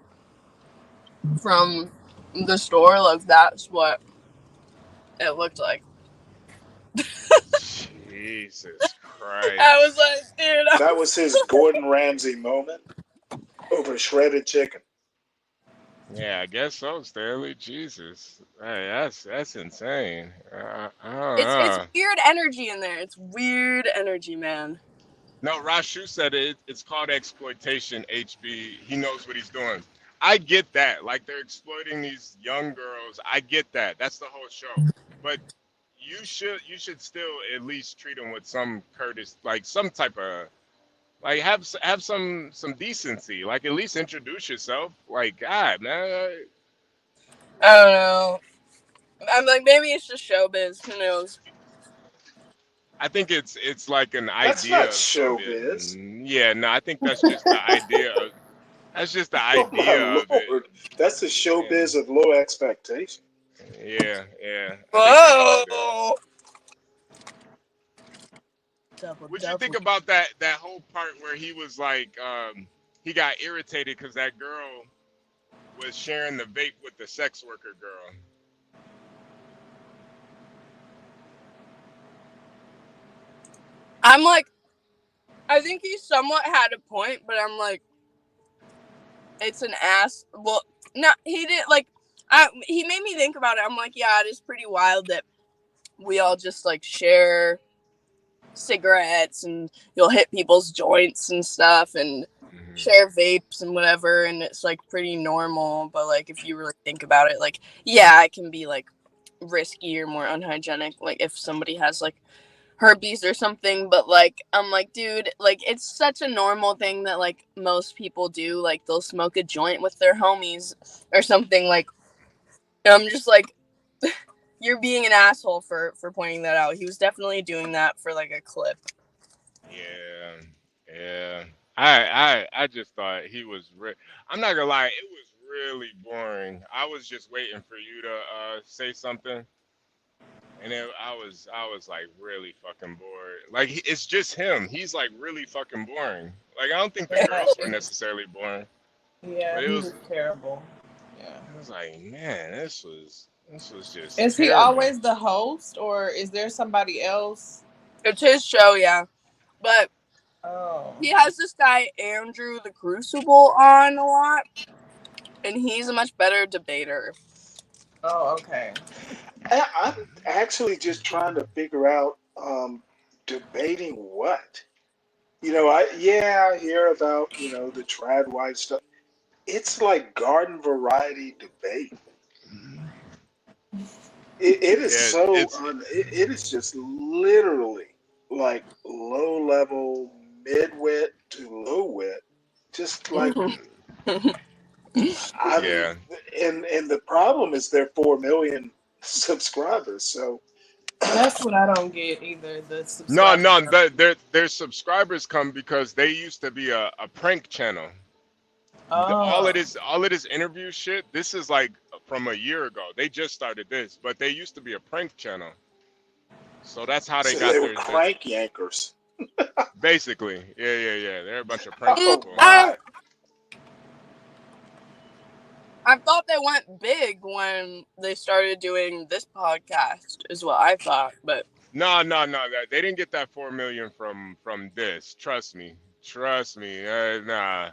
the store, like that's what it looked like. Jesus Christ. I was like, dude. That was his Gordon Ramsay moment over shredded chicken. Yeah, I guess so, Stanley. Jesus. Hey, that's insane. It's weird energy in there. It's weird energy, man. No, Rashu said it's called exploitation, HB. He knows what he's doing. I get that. Like, they're exploiting these young girls. I get that. That's the whole show. But you should still at least treat them with some courtesy, like some type of, like, have some decency. Like, at least introduce yourself. Like, God, man. I don't know. I'm like, maybe it's just showbiz. Who knows? I think it's like an That's idea not of showbiz. Yeah, no, I think that's just the idea of. That's just the idea Oh of my it. Lord. That's the showbiz of low expectation. Yeah, yeah. Whoa! What'd you think about that whole part where he was like, he got irritated because that girl was sharing the vape with the sex worker girl? I'm like, I think he somewhat had a point, but I'm like, it's an ass. Well, no, he didn't like. He made me think about it. I'm like, yeah, it is pretty wild that we all just like share cigarettes and you'll hit people's joints and stuff and share vapes and whatever, and it's like pretty normal. But like, if you really think about it, like, yeah, it can be like risky or more unhygienic, like if somebody has like herpes or something. But like, I'm like, dude, like, it's such a normal thing that like most people do. Like, they'll smoke a joint with their homies or something. Like, I'm just like, you're being an asshole for pointing that out. He was definitely doing that for like a clip. Yeah. I just thought he was. I'm not gonna lie, it was really boring. I was just waiting for you to say something, and I was like really fucking bored. Like, it's just him. He's like really fucking boring. Like, I don't think the girls were necessarily boring. Yeah, But he was terrible. Yeah. I was like, man, this was just. Is he terrible. always the host, or is there somebody else? It's his show, yeah. But Oh. he has this guy, Andrew the Crucible, on a lot, and he's a much better debater. Oh, okay. I'm actually just trying to figure out debating what. You know, I hear about, you know, the trad wife stuff. It's like garden variety debate. It is it is just literally like low level, mid wit to low wit, just like and the problem is they're 4 million subscribers, so that's what I don't get either. The No, their subscribers come because they used to be a prank channel. All it is interview shit. This is like from a year ago. They just started this, but they used to be a prank channel. So that's how they got they their were crank yankers. Basically, yeah. They're a bunch of prank people. I thought they went big when they started doing this podcast, is what I thought. But No. They didn't get that 4 million from this. Trust me. Nah.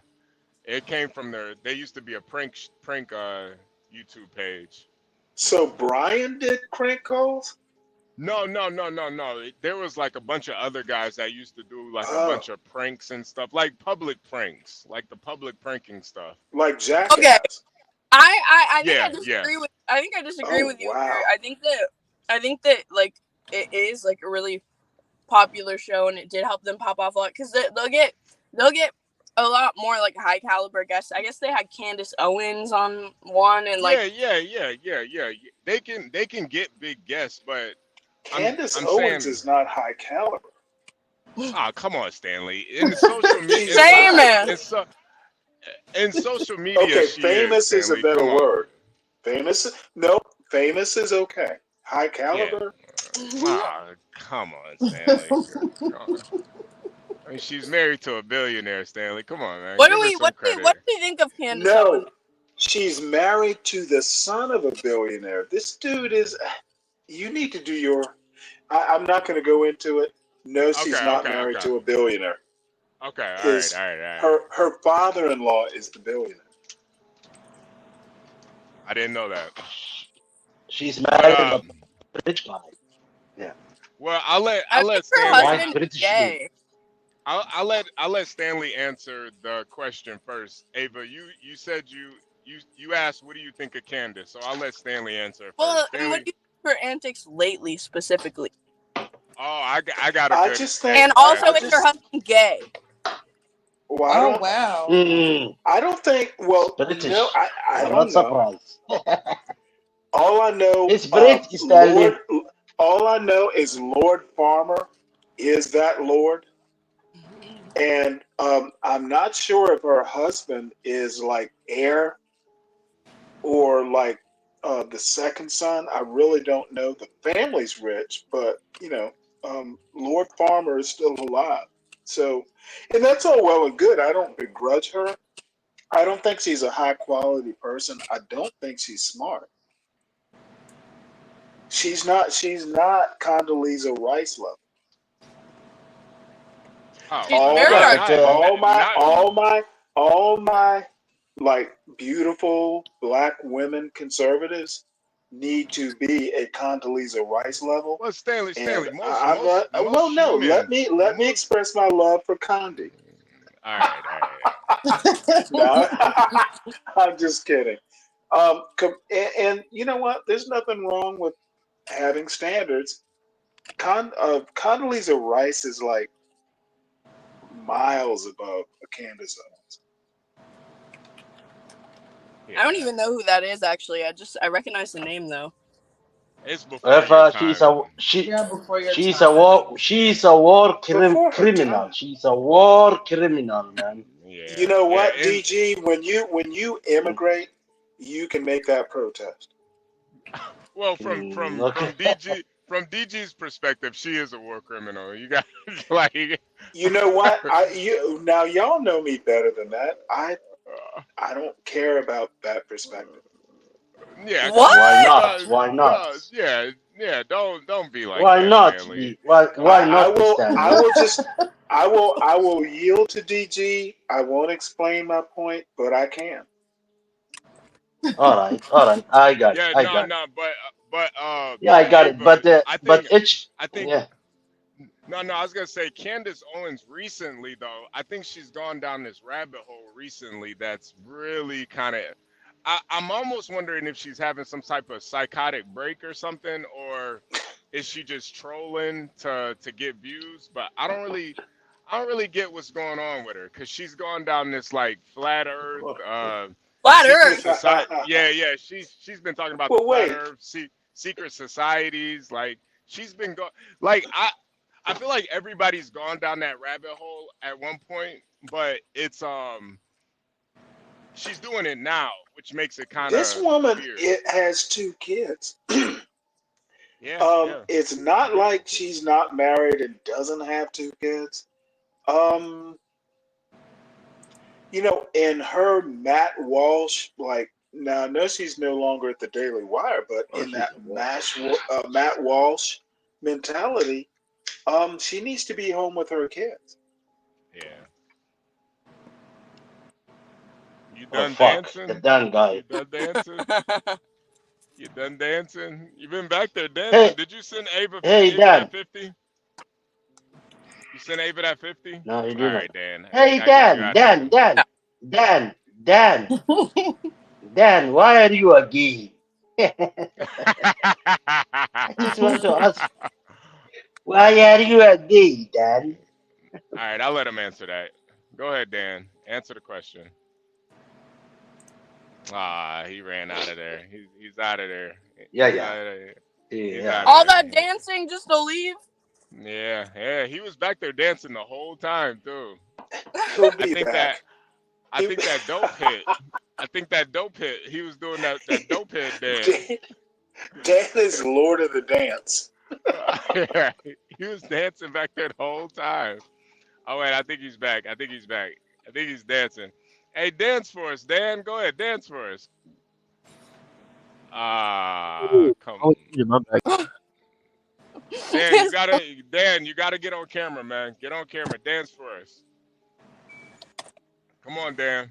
It came from they used to be a prank YouTube page. So Brian did crank calls? No. There was like a bunch of other guys that used to do like a bunch of pranks and stuff, like public pranks, like the public pranking stuff. Like Jackass. Okay. I think I disagree with I disagree with you here. Wow. I think that like it is like a really popular show, and it did help them pop off a lot because they'll get a lot more like high caliber guests. I guess they had Candace Owens on one, and like yeah. They can get big guests, but Candace I'm Owens saying, is not high caliber. oh, come on, Stanley. In social media, Same man. in social media, Okay, she famous is a Stanley. better Come on. word. Famous is okay. High caliber. Ah, come on, Stanley. I mean, she's married to a billionaire, Stanley. Come on, man. What Give do her we some credit. think of Candace No, Owens? she's married to the son of a billionaire. This dude is. You need to do your. I'm not going to go into it. No, she's not married to a billionaire. Okay, all His right. her father-in-law is the billionaire. I didn't know that. She's married to a rich guy. Yeah. Well, I'll let her Stanley. husband is gay. I'll let Stanley answer the question first. Ava, you said you asked what do you think of Candace, so I'll let Stanley answer first. Well, Stanley, and what do you think of her antics lately, specifically? oh, I got a I good. just think. And also, is her husband gay? Well, wow. I don't think. Well, British. no, I I'm don't not know. surprised. All I know, It's British, Stanley. all I know is Lord Farmer is that Lord, and I'm not sure if her husband is like heir or like the second son. I really don't know. The family's rich, but Lord Farmer is still alive. So, and that's all well and good. I don't begrudge her. I don't think she's a high quality person. I don't think she's smart. She's not Condoleezza Rice level. All my like beautiful black women conservatives need to be at Condoleezza Rice level. Well, Stanley, let me express my love for Condi. All right. No, I'm just kidding. And you know what? There's nothing wrong with having standards. Condoleezza Rice is like miles above a Candace Owens. Yeah. I don't even know who that is. Actually, I recognize the name though. It's before your time. She's a war criminal. She's a war criminal, man. Yeah. You know what, DG? When you immigrate, you can make that protest. Well, from DG's perspective, she is a war criminal. You got like. You know what? Now y'all know me better than that. I don't care about that perspective. Yeah. What? Why not? Why not? Yeah. Don't be like. Why that, not? Stanley. Why not? I will yield to DG. I won't explain my point, but I can. All right. I got it. Yeah, I got it. but Yeah, I got it. But I think. Yeah. No, I was gonna say Candace Owens recently though. I think she's gone down this rabbit hole recently that's really kind of. I'm almost wondering if she's having some type of psychotic break or something, or is she just trolling to get views? But I don't really get what's going on with her because she's gone down this like flat Earth. Flat Earth. Society. Yeah. She's been talking about the flat Earth, secret societies. Like she's been going. Like I feel like everybody's gone down that rabbit hole at one point, but it's she's doing it now, which makes it kind of. This woman weird. has 2 kids. Yeah. It's not like she's not married and doesn't have 2 kids. In her Matt Walsh, like now I know she's no longer at the Daily Wire, but in that Matt Walsh mentality, she needs to be home with her kids. Yeah. You done fuck. dancing? The damn guy. You done dancing? You done dancing? You been back there dancing? Hey, Did you send Ava? hey, Ava Dan. that 50? You sent Ava that 50? No, you All didn't. right, Dan. Hey, I get you out there. Dan, why are you a gay? I just want to ask. Why are you a gay, Dan? All right, I'll let him answer that. Go ahead, Dan. Answer the question. Ah, he ran out of there. He's out of there. Yeah, He's yeah. out of there. He's Yeah. out All of there. that dancing just to leave. Yeah. He was back there dancing the whole time too. He'll I be think back. that dope hit. I think that dope hit. He was doing that dope hit dance. Dan is Lord of the Dance. He was dancing back there the whole time. Oh wait, I think he's back. I think he's dancing. Hey, dance for us, Dan. Go ahead, dance for us. Come on. Dan, you gotta get on camera, man. Get on camera. Dance for us. Come on, Dan.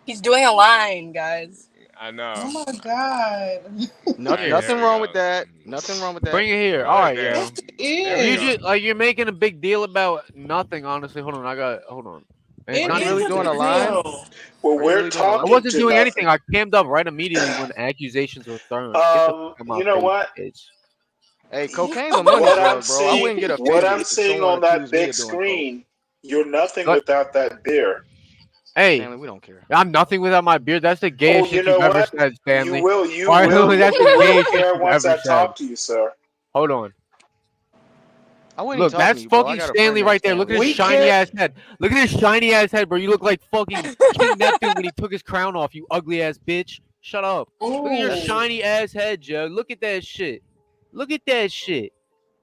He's doing a line, guys. I know. Oh my god. Nothing wrong with that. Nothing wrong with that. Bring it here. Go All ahead, right, Dan. yo. There we You go. just like you're making a big deal about nothing. Honestly, hold on. Hold on. And it's It not is really a doing big a line. deal. Well, Are you we're really doing a I talking wasn't to doing nothing. anything. I cammed up right immediately when accusations were thrown. Get the fuck out my You know face, what? bitch. Hey, cocaine's a money What I'm drug, bro. I wouldn't get what I'm offended if seeing someone on that accused me big of doing coke. screen, you're nothing But without that beer. hey, Stanley, we don't care. I'm nothing without my beard. That's the Oh, gayest you shit know you've ever what? said, You Stanley. will That's the gayest shit care you've once ever I said. talk to you, sir. Hold on. I wouldn't Look, even talk to that's you, bro. I fucking got a Stanley friend named right there. Look at Stanley. his shiny ass head. Look at his shiny ass head, bro. You look like fucking King Neptune when he took his crown off, you ugly ass bitch. Shut up. Look at your Ooh. shiny ass head, Joe. Look at that shit. Look at that shit.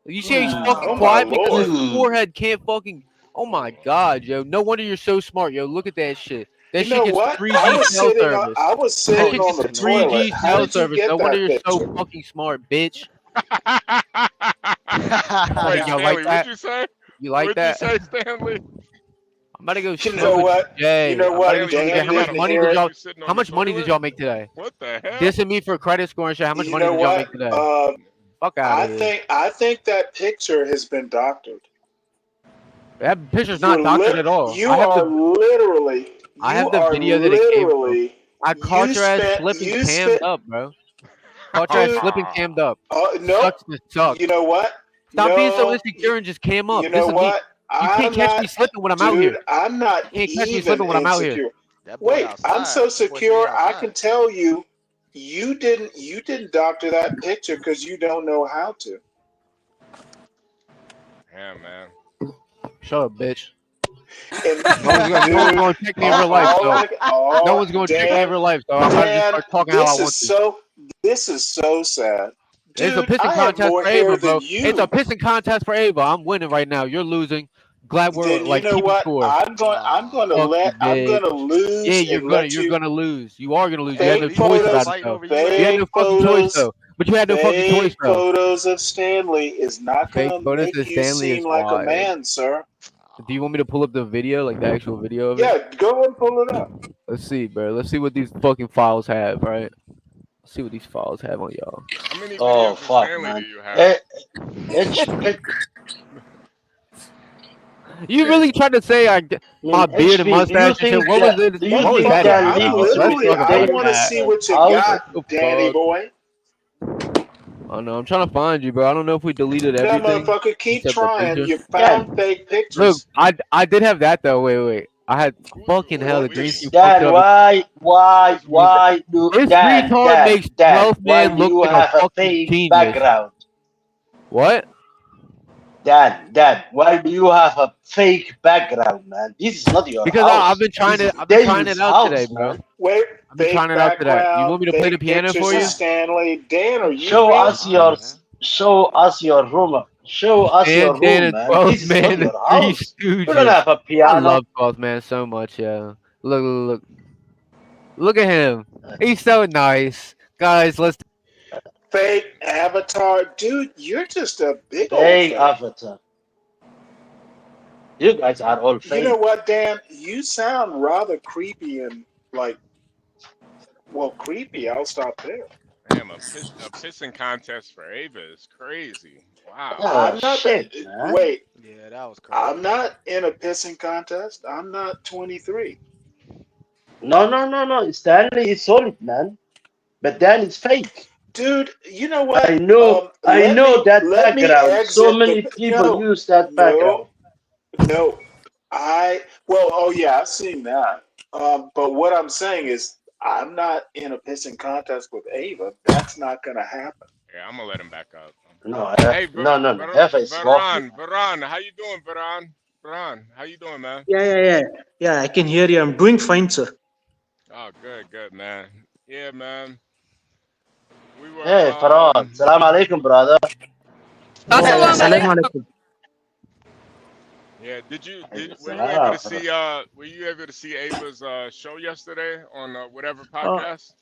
You see how he's Oh fucking my quiet because lord. his forehead can't fucking. Oh my god, yo. No wonder you're so smart, yo. Look at that shit. That You shit know gets what? 3G cell service. I was That sitting shit on gets the toilet. 3G How cell did you service. No get wonder that you're so picture? fucking smart, bitch. Wait, Y'all Stanley, like what'd that? you say? You like What'd you that? say, Stanley? I'm about to go You smoke know a what? J. You know I'm what? about to go Stanley, smoke a J. Dan How much didn't money hear did it. y'all? You sitting How on the much money did toilet? y'all make today? What the hell? Dissing me for credit score and shit. How much You money know did y'all make what? today? Fuck out of here. I think that picture has been doctored. That picture's You're not doctored at all. you are literally I you have the are video that it came from. literally I caught your ass slipping cammed up, bro. Caught your ass slipping cammed up. no. Sucks to suck. You know what? Stop being so No. insecure and just cam up. You This know is me. what? You can't I'm catch me not, slipping when I'm out dude. here. I'm not You can't catch me even slipping when I'm out here. insecure. That boy Wait, I'm outside. so That boy say he secure. I outside. can tell you, you didn't doctor that picture because you don't know how to. Yeah, man. Shut up, bitch. And No one's going to check me in real life, though. No one's going to check me in Dan, real life, though. I'm about to just Dan, start talking how I want to. this is so sad. It's a Dude, pissing I have contest more for hair Ava, bro. than you. It's a pissing contest for Ava. I'm winning right now. You're losing. Glad we're Then you like know keeping what? score. I'm gonna Fuck you, I'm gonna bitch. lose Yeah, and you're gonna lose. You are gonna lose. You had fake no choice photos, about it though. You had no fucking choice though. But you had no fucking choice fake though. photos of Stanley is not Fake gonna photos make of you Stanley is seem like a wild. man, sir. Do you want me to pull up the video, like the actual video of it? Yeah, go ahead and pull it up. Let's see, bro. Let's see what these fucking files have, right? Let's see what these files have on y'all. How many videos Oh of fuck, Stanley man. do you have? You really tried to say my beard and HP, do you mustache and shit. think What was that it? do you What was think that that about? I'm Let's literally, talk I about want to that. see what you house? got, What the Danny fuck? boy. Oh no, I'm trying to find you, bro. I don't know if we deleted That everything. motherfucker, keep except the trying. picture. You found fake pictures. Look, I did have that though. Wait. I had fucking hell. The green screen fucked Dan, up. why do This Dan, retard makes Dan, 12 why man do look you like a have a fucking fake genius. background? What? Dan, why do you have a fake background, man? This is not your Because house. I've been trying This it. is I've been trying Daniel's it out today, house, bro. man. Wait, I've been trying fake it out today. You background, want me to play the fake piano pictures for you? of Stanley. Dan, are you Show real? us your room. Show us your Dan room, and man. 12 This is not man and your 3 house. You don't Stooges. have a I piano. love 12 man so much, yeah. Look at him. He's so nice, guys. Let's. Fake avatar, dude. You're just a big old Fake fake. avatar. You guys are all You fake. know what, Dan? You sound rather creepy and like, well, creepy. I'll stop there. Damn, a pissing contest for Ava is crazy. Wow. Oh, I'm not. shit, man. Wait, Yeah, that was crazy. I'm not in a pissing contest. I'm not 23. No. Stanley is solid, man. But Dan is fake. Dude, you know what? I know that Let me background. So exit many the. people use that background. No. Oh yeah, I've seen that. But what I'm saying is, I'm not in a pissing contest with Ava. That's not gonna happen. Yeah, I'm gonna let him back up. No, Hey, no. Eva is smoking. Varan, how you doing, Varan, how you doing, man? Yeah, I can hear you. I'm doing fine, sir. Oh, good, man. Yeah, man. We were Hey, Farad. Salam alaikum, brother. Salam alaikum. Yeah, were you able Salam. to see Ava's show yesterday on whatever Uh, podcast?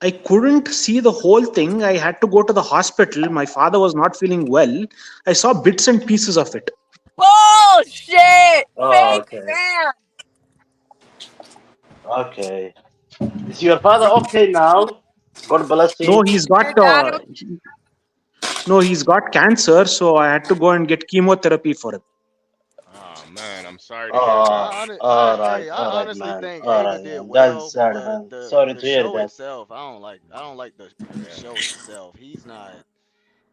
I couldn't see the whole thing. I had to go to the hospital. My father was not feeling well. I saw bits and pieces of it. Bullshit! Oh, Fake okay. fan! Okay. Is your father okay now? God bless No, him. he's got he's got cancer, so I had to go and get chemotherapy for him. Oh man, I'm sorry to hear Oh, that. all right, honestly man. think All Ava right, did man. That's well, sad, but man. the Sorry the to hear show that. itself, I don't like the show itself. He's not.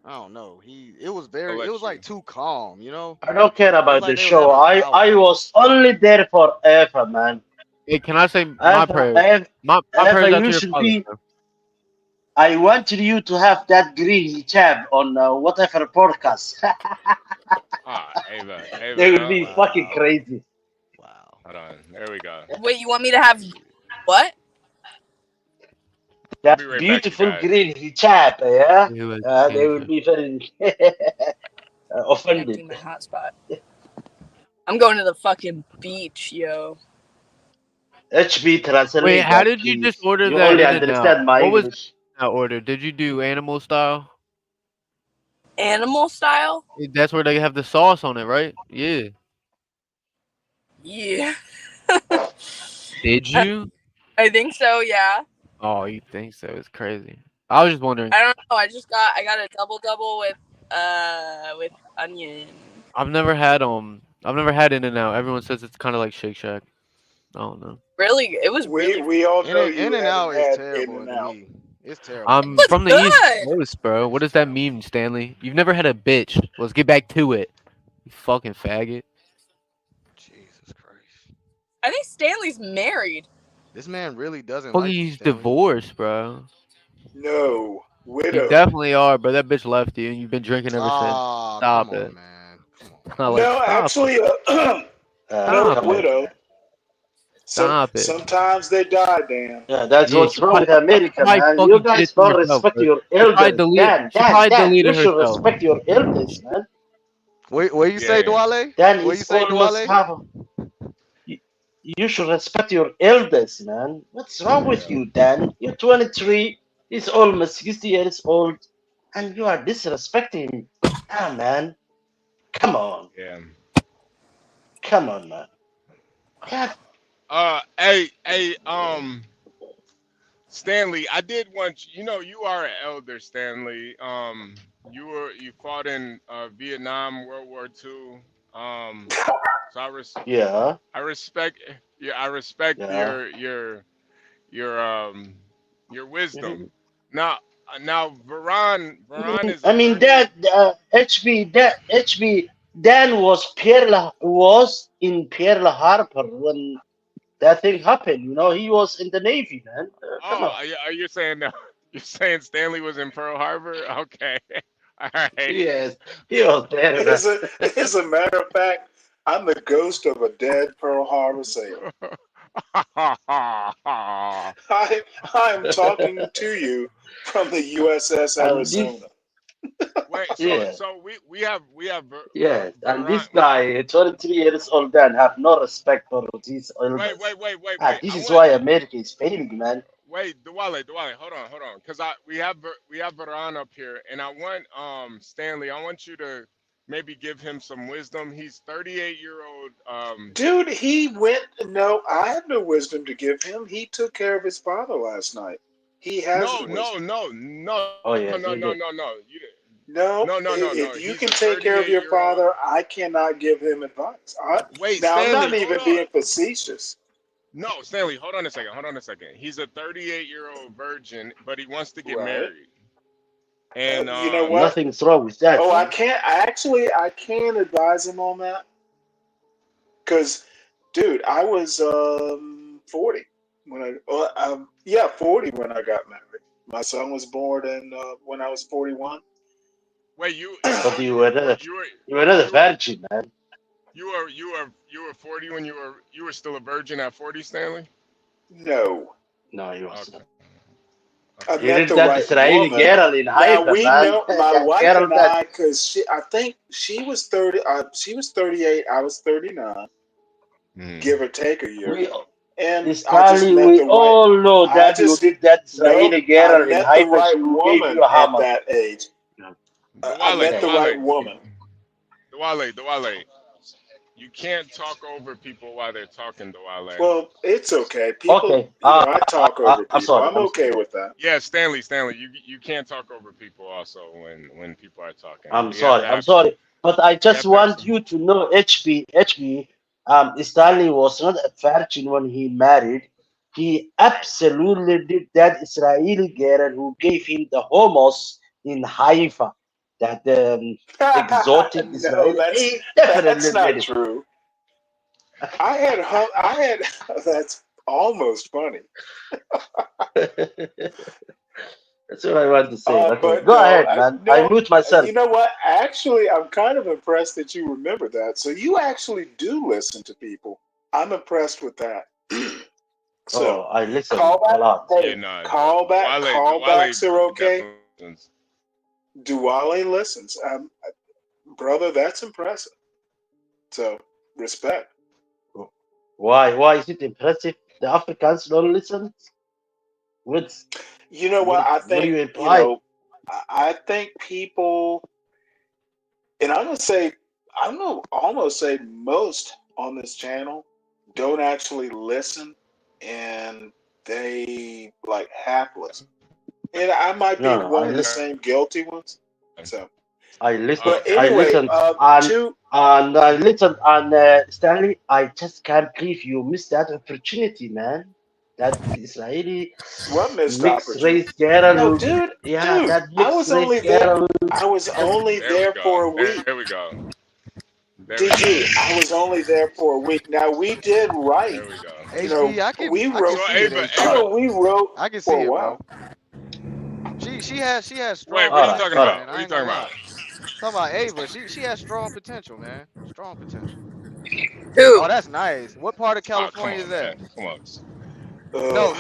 I don't know. It was like too calm, you know. I don't care It was about like the they was show. having a I powwow. was only there for Eva, man. Hey, can I say my prayers? My prayers Eva, out to you your should father, be. bro. I wanted you to have that green hijab on whatever podcast. Ava, They will don't. be fucking crazy. Hold on, there we go. Wait, you want me to have what? That Be right back, you beautiful guys. green hijab, yeah? He was They will be very offended. Connecting my hotspot. I'm going to the fucking beach, yo. HB translate Wait, how that, did you just please. order You that only in and out? understand my What was English. that order? Did you do animal style? Animal style? That's where they have the sauce on it, right? Yeah. Yeah. Did you? I think so, yeah. Oh, you think so? It's crazy. I was just wondering. I don't know. I got a double with onion. I've never had In and Out. Everyone says it's kind of like Shake Shack. I don't know. Really, it was really. We all know you In and out haven't is had terrible In and to Out. me. It's terrible. I'm from the East Coast, bro. What does that mean, Stanley? You've never had a bitch. Let's get back to it. You fucking faggot. Jesus Christ. I think Stanley's married. This man really doesn't Fuck, like you, he's Stanley. divorced, bro. No, You widow. definitely are, bro. That bitch left you, and you've been drinking ever since. Ah, Stop come on, it. man. Like, No, stop actually, Stop no, it. widow. Stop it. Sometimes they die, Dan. Yeah, that's Yeah, what's wrong with America, probably man. You fucking did guys it to don't herself, respect bro. your She probably elders. Dan, you deleted should herself. respect your elders, man. What you say, Dwale? Dan What you is say, almost Dwale? half. You should respect your elders, man. What's wrong with you, Dan? You're 23. He's almost 60 years old, and you are disrespecting. Ah, man. Come on. Yeah. Come on, man. Yeah. Hey, Stanley, I did want you know you are an elder, Stanley. You fought in Vietnam, World War II. So Yeah. I respect Yeah. your wisdom. Now Varan is I a mean 38. that HB Dan was in Pearl Harbor when that thing happened. You know, he was in the Navy, man. Come on. Are you saying that? You're saying Stanley was in Pearl Harbor? Okay. All right. Yes, he was there, man. As a matter of fact, I'm the ghost of a dead Pearl Harbor sailor. I'm talking to you from the USS And this, Arizona. Wait, yeah, so we have yes, and Varan. this guy, 23 years old, Dan, have no respect for his elders. Wait. This I is want why America is failing, man. Wait, Dwale, hold on, because we have Varan up here, and I want Stanley. I want you to maybe give him some wisdom. He's 38-year-old. Dude, he went. No, I have no wisdom to give him. He took care of his father last night. He has No. Oh yes, he did. You didn't. No, No. if you He's can a take care of your 38-year-old. father, I cannot give him advice. Wait, Now, I'm Stanley, not even hold on. being facetious. No, Stanley, hold on a second. He's a 38-year-old virgin, but he wants to get Right. married. And you know what? Nothing's wrong with that. Oh, I can advise him on that. Because, dude, I was 40 when 40 when I got married. My son was born when I was 41. Wait, you you were not a virgin, man. You were 40 when you were still a virgin at 40, Stanley? No. No, he wasn't. I You met did the that right Israeli woman. girl in Now Haifa, we man. know my That wife girl and that I, because I think she was 30. She was 38. I was 39, give or take a year. And I just Stanley, met we the right. all know I that you just did that Israeli nope. I girl in met the Haifa. right She gave woman you a at hammer. that age. I met the right woman. Dwale. You can't talk over people while they're talking, Dwale. Well, it's okay. People, Okay. I talk over I'm people. sorry. I'm okay with that. Yeah, Stanley, you can't talk over people also when people are talking. I'm sorry. But I just want you to know, HB, Stanley was not a virgin when he married. He absolutely did that Israeli girl who gave him the hummus in Haifa. That exotic No, Israeli. He definitely that's not did it. true. I had that's almost funny. That's what I want to say. Okay, But go no, ahead, man. I mute myself. You know what? Actually, I'm kind of impressed that you remember that. So you actually do listen to people. I'm impressed with that. So I listen call back. a lot. Hey, callbacks are okay. Duale listens. Brother, that's impressive. So respect. Why is it impressive? The Africans don't listen. You know what? I think what do you imply? I think people, and I'm gonna almost say most on this channel don't actually listen, and they like half listen. And I might be one of the same guilty ones. So I listen. but anyway, I listen, and Stanley, I just can't believe you missed that opportunity, man. That Israeli what missed mixed opportunity? race girl. No, dude, that I mixed was race only there. girl. I was only there for a week. There we go. DG, I was only there for a week. Now we did write. There we go. You know, we wrote. We wrote I can for see a it, while. bro. She has strong. Wait, what are you potential, talking about? man. What are I you ain't gonna talking lie. about? Talking about Ava, she has strong potential, man. Strong potential. Who? Oh, that's nice. What part of California is that? Come on. No,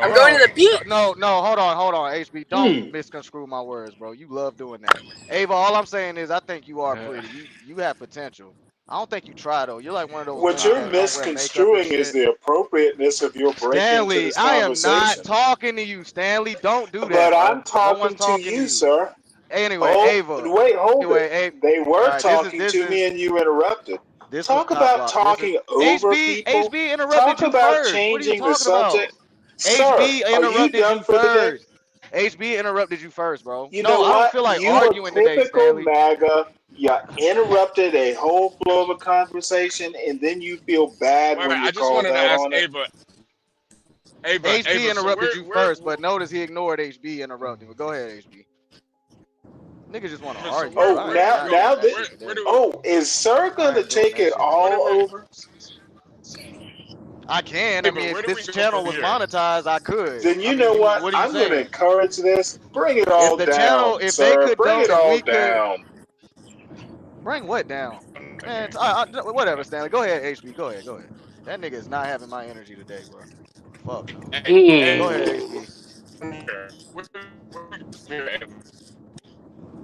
I'm going to the beach. No, hold on, HB. Don't misconstrue my words, bro. You love doing that. Ava, all I'm saying is I think you are pretty. You have potential. I don't think you try though. You're like one of those What women you're that don't wear makeup and misconstruing is shit. the appropriateness of your break into Stanley, this I am not conversation. talking to you, Stanley. Don't do But that, bro. I'm No one's talking to talking to you, you. sir. Anyway, Oh, Ava. wait, hold Anyway, it. They were all right, talking to me and you interrupted. this was Talk cop about block. talking over people. HB interrupted Talk you about first. What are you changing the talking about? subject. Sir, HB are you interrupted done you for the day? first. HB interrupted you first, bro. You No, know I don't what? feel like You are arguing today, typical Stanley. MAGA. You interrupted a whole flow of a conversation, and then you feel bad Wait, when you I just called wanted to out ask on it. HB so interrupted you we're first, but notice he ignored HB interrupting. But go ahead, HB. Niggas just want to argue. where Bro. I do ain't we not go? doing that shit today. Is Sir I gonna ain't doing take that it shit today. all over? I can. I mean, where if do this we go channel from was here? monetized, I could. Then I you mean, know what? what are you I'm gonna saying? encourage this. Bring it If all the channel, down, if they sir. could, Bring it if all we could, down. bring what down? Man, whatever, Stanley. Go ahead, HB. Go ahead. That nigga is not having my energy today, bro. Fuck no. Go ahead, HB.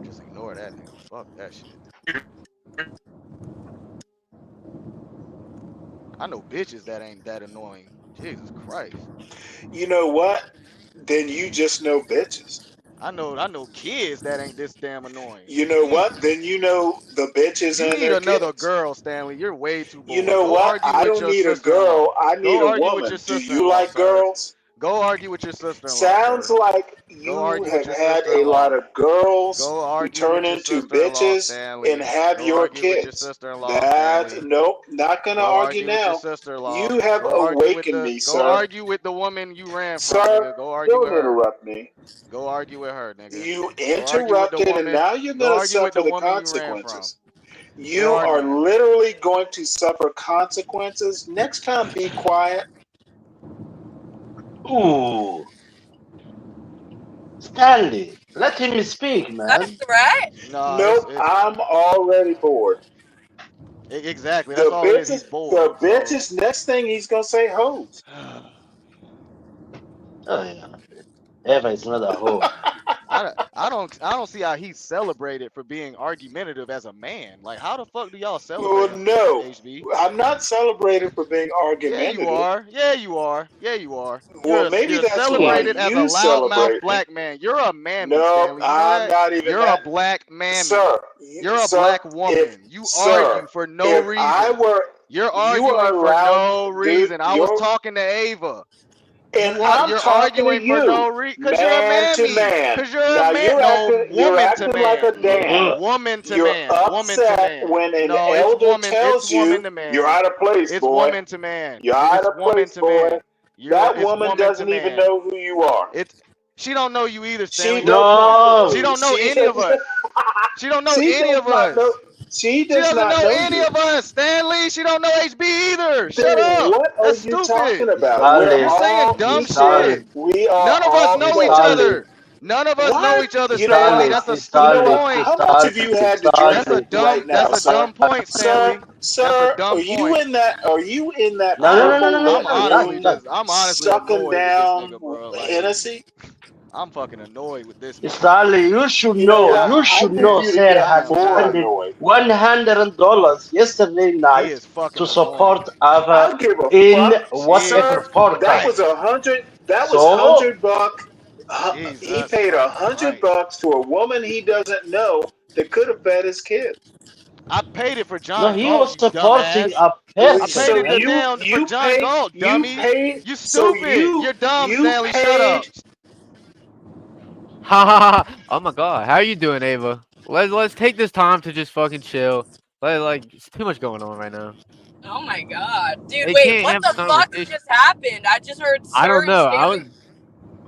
Just ignore that nigga. Fuck that shit. I know bitches that ain't that annoying. Jesus Christ. You know what? Then you just know bitches. I know kids that ain't this damn annoying. You know what? Then you know the bitches You and need their another kids. girl, Stanley. You're way too You bored. know Go what? argue I with don't your need a sister-in-law. girl. I need Go a argue with woman. your Do you sister-in-law, like sir. girls? Go argue with your sister-in-law. Sounds Barrett. like you have had a lot of girls who turn into bitches and have your kids. Nope, not gonna argue now. You have awakened me, Go sir. argue with the woman you ran from, Sir, nigga. Go argue don't with her. interrupt me. Go argue with her, nigga. You Go argue with the interrupted, and woman. now you're Go gonna argue with suffer the the woman you ran from. consequences. You are literally going to suffer consequences. Next time, be quiet. Ooh. Stanley, let him speak, man. That's a threat? No, Nope, I'm already bored. Exactly. That's all it is. He's bored. The bitches, next thing he's gonna say hoes. Oh yeah. Eva is not a hoe. I don't see how he's celebrated for being argumentative as a man. Like, how the fuck do y'all celebrate? Well, no, HB? I'm not celebrated for being argumentative. Yeah, you are. Yeah, you are. Yeah, you are. Well, maybe you're that's celebrated why as a you loudmouth celebrate black man. You're a mammy, No, Stanley. You know I'm that? not even You're that. a black mammy. Sir, You're a black woman. You argue for no reason. You're arguing for no reason. I was talking to Ava. And I'm talking to you, for no reason because you're a man to mammy. man. Because you're a Now man. you're Woman to acting man. like a dad. Woman to You're man. Woman to upset man. when an No, elder it's woman. tells It's woman you to man. you're out of place, It's boy. woman to man. You're out It's of woman place, to boy. man. That It's woman woman doesn't to even man. know who you are. She don't know you either, She Stanley. don't. She don't know She any of does- us. She don't know She any does of not us. know. She does doesn't not know know any you. of us, Stanley. She don't know HB either. Shut Then up. what are That's you stupid. talking about? Stanley, You're saying dumb Stanley, shit. We are None of us all know each Stanley, other. None of us know What? each other, You know Stanley. what? That's a You know stupid what? point. How much have you had to drink That's a dumb. right now, That's a sir? dumb point, Stanley. That's a dumb Are you point. in that? Are you in that No, no, no, purple no, no, lit no, no. room, I'm honestly sucking annoyed with this down nigga, bro. Like, Hennessy? I'm fucking annoyed with this man. Stanley, you should You know know. what? You I should think know. you'd Sir get had more spent annoyed. $100 yesterday He night is fucking to annoying. support Ava I don't give a in fuck, whatever sir. That podcast. was $100. That was So $100. He Jesus paid fucking $100 Christ. to a woman he doesn't know that could have fed his kid. I paid it for no, John he Galt, was you supporting dumbass. a I paid person, So man. it down for John Galt, dummy. You stupid. You're dumb, Stanley. Shut up. Ha ha ha! Oh my god, how are you doing, Ava? Let's take this time to just fucking chill. It's too much going on right now. Oh my god. Dude, They wait, can't what have the a fuck conversation. just happened? I just heard I don't Suri know.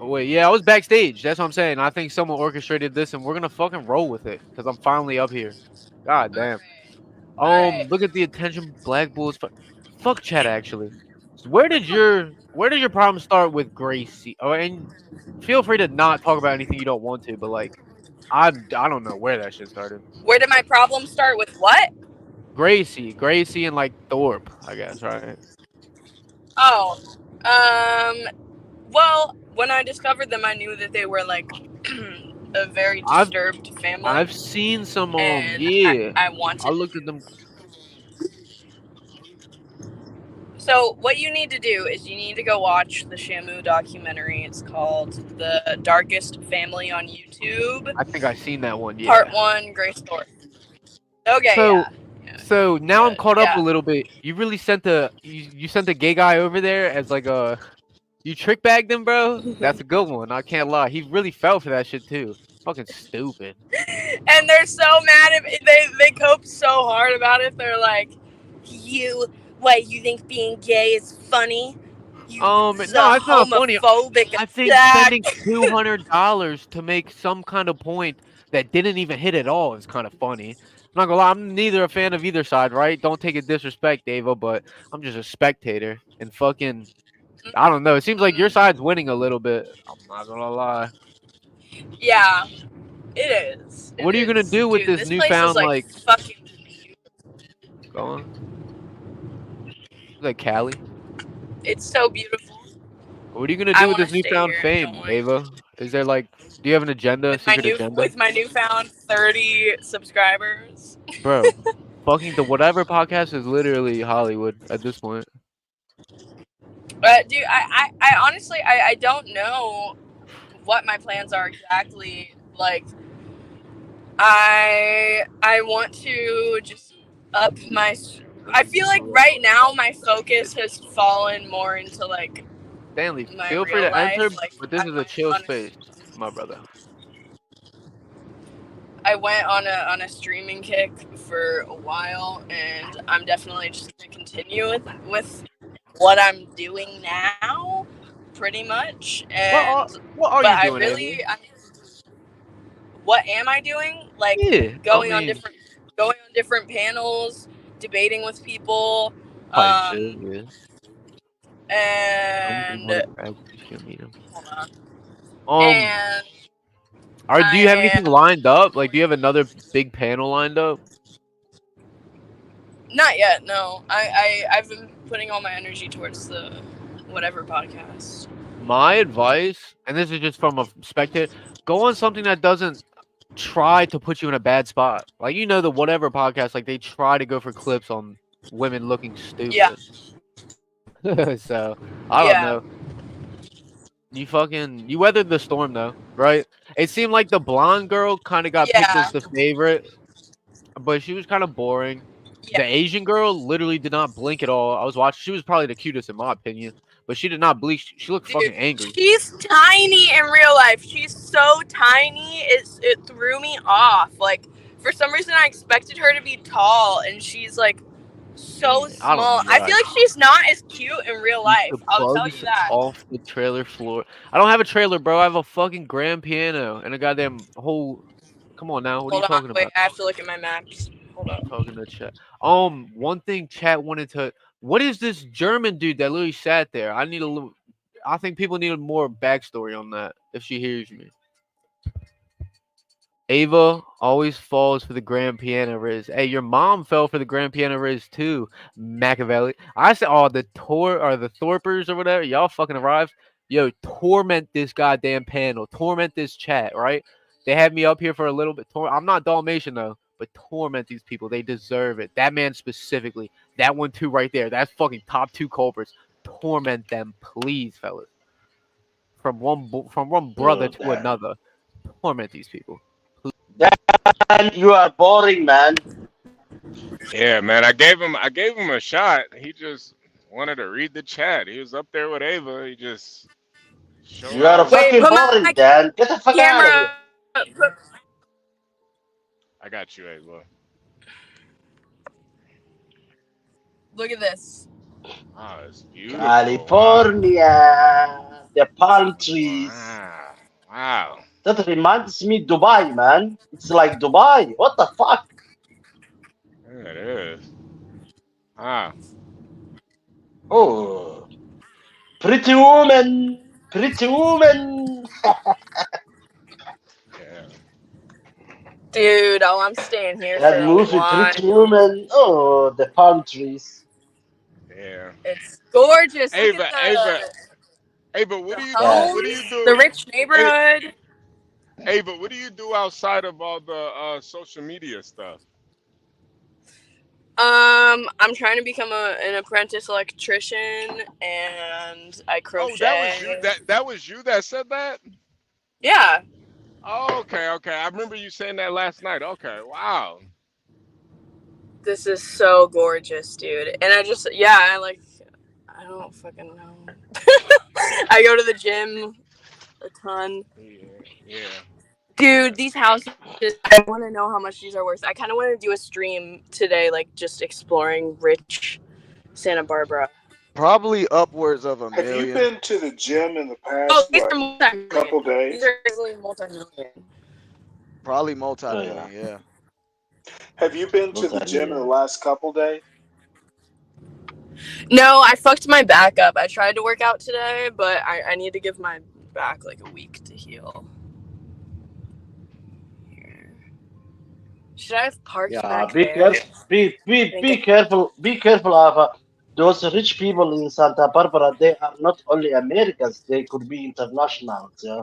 standing. I was backstage. That's what I'm saying. I think someone orchestrated this, and we're gonna fucking roll with it because I'm finally up here. God damn. Look at the attention Black Bulls. Fuck chat actually. So where did your problem start with Gracie? Oh, and feel free to not talk about anything you don't want to, but I don't know where that shit started. Where did my problem start with what? Gracie, and Thorpe, I guess, right? Oh. Well, when I discovered them, I knew that they were a very disturbed family. I've seen some and yeah. I wanted. I looked at them. So what you need to do is you need to go watch the Shamu documentary. It's called The Darkest Family on YouTube. I think I've seen that one. Yeah. Part 1, Grace Thorpe. Okay. So now I'm caught up a little bit. You really sent you sent the gay guy over there as you trick bagged him, bro. That's a good one. I can't lie. He really fell for that shit too. Fucking stupid. And they're so mad at me. They cope so hard about it. They're like, you think being gay is funny? No, it's not funny. I think spending $200 to make some kind of point that didn't even hit at all is kind of funny. I'm not gonna lie, I'm neither a fan of either side, right? Don't take it disrespect, Ava, but I'm just a spectator and fucking I don't know. It seems like your side's winning a little bit. I'm not gonna lie. Yeah, it is. What are you gonna do with this newfound place is fucking. Go on. Is that Cali? It's so beautiful. What are you gonna do with this newfound fame, Ava? Is there do you have an agenda? With my newfound 30 subscribers. Bro, fucking the whatever podcast is literally Hollywood at this point. Dude, I honestly I don't know what my plans are exactly. I want to just up my. I feel like right now my focus has fallen more into Stanley, my feel free real to enter, life. Like but this is a chill space, my brother. I went on a streaming kick for a while, and I'm definitely just gonna continue with what I'm doing now, pretty much. And what are but you I doing, really, Ava? what am I doing? Like Yeah, going on different panels, debating with people, Type shit, yeah. and Humble brag, you should meet him. hold on. And Do you have I anything lined up? Like, do you have another big panel lined up? Not yet, no. I've been putting all my energy towards the whatever podcast. My advice, and this is just from a spectator, go on something that doesn't try to put you in a bad spot. Like, you know, the whatever podcast, like they try to go for clips on women looking stupid. Yeah. So I don't know. You weathered the storm though, right? It seemed like the blonde girl kind of got picked as the favorite, but she was kind of boring. The Asian girl literally did not blink at all. I was watching. She was probably the cutest in my opinion, but she did not blink. She looked fucking angry. She's tiny in real life. She's so tiny. It threw me off. Like for some reason I expected her to be tall, and she's like so I don't small. know. I feel like she's not as cute in real life. The I'll tell bugs you that. off the trailer floor. I don't have a trailer, bro. I have a fucking grand piano and a goddamn whole. Come on now, what are you talking Wait, about? I have to look at my maps. Hold on. Talking to chat. One thing chat wanted to. What is this German dude that literally sat there? I need a little. I think people need more backstory on that. If she hears me. Ava always falls for the grand piano Riz. Hey, your mom fell for the grand piano Riz too, Machiavelli. I said, the Thorpers or whatever, y'all fucking arrived. Yo, torment this goddamn panel. Torment this chat, right? They had me up here for a little bit. I'm not Dalmatian though, but torment these people. They deserve it. That man specifically. That one too right there. That's fucking top 2 culprits. Torment them, please, fellas. From one brother to another. Torment these people. Dan, you are boring, man. Yeah, man. I gave him a shot. He just wanted to read the chat. He was up there with Ava. He just showed You are out. fucking boring, Dan. Get the fuck out of here. I got you, Ava. Look at this. Oh, it's beautiful. California, the palm trees. Wow. That reminds me Dubai, man. It's like Dubai. What the fuck? Yeah, it is. Ah. Oh, pretty woman, pretty woman. Dude, I'm staying here That for movie, a while. Pretty Woman. Oh, the palm trees. Yeah. It's gorgeous. Ava, Look at Ava, what do you homes, do? What do you do? the rich neighborhood. Ava, what do you do outside of all the social media stuff? I'm trying to become an apprentice electrician, and I crochet. Oh, that was you. That was you that said that? Yeah. Oh, okay. I remember you saying that last night. Okay, wow. This is so gorgeous, dude. And I don't fucking know. I go to the gym a ton. Yeah. Dude, these houses, I want to know how much these are worth. I kind of want to do a stream today, like just exploring rich Santa Barbara. Probably upwards of $1 Have million. you been to the gym in the past couple days? These are easily multi-million. Probably multi-million, yeah. Have you been to the gym in the last couple days? No, I fucked my back up. I tried to work out today, but I need to give my back like a week to heal. Should I have parked back Be there? careful. Be careful. Be careful, Ava. Those rich people in Santa Barbara, they are not only Americans. They could be internationals, yeah,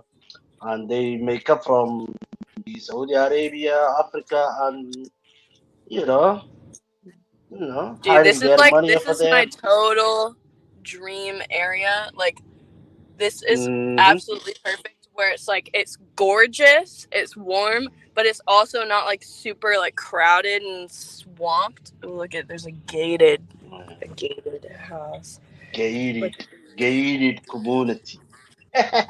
and they make up from Saudi Arabia, Africa, and Dude, hiding this is their money over there. my total dream area. Like, this is absolutely perfect. Where it's like it's gorgeous, it's warm, but it's also not like super like crowded and swamped. Ooh, look at there's a gated house. Gated. gated community. Yeah,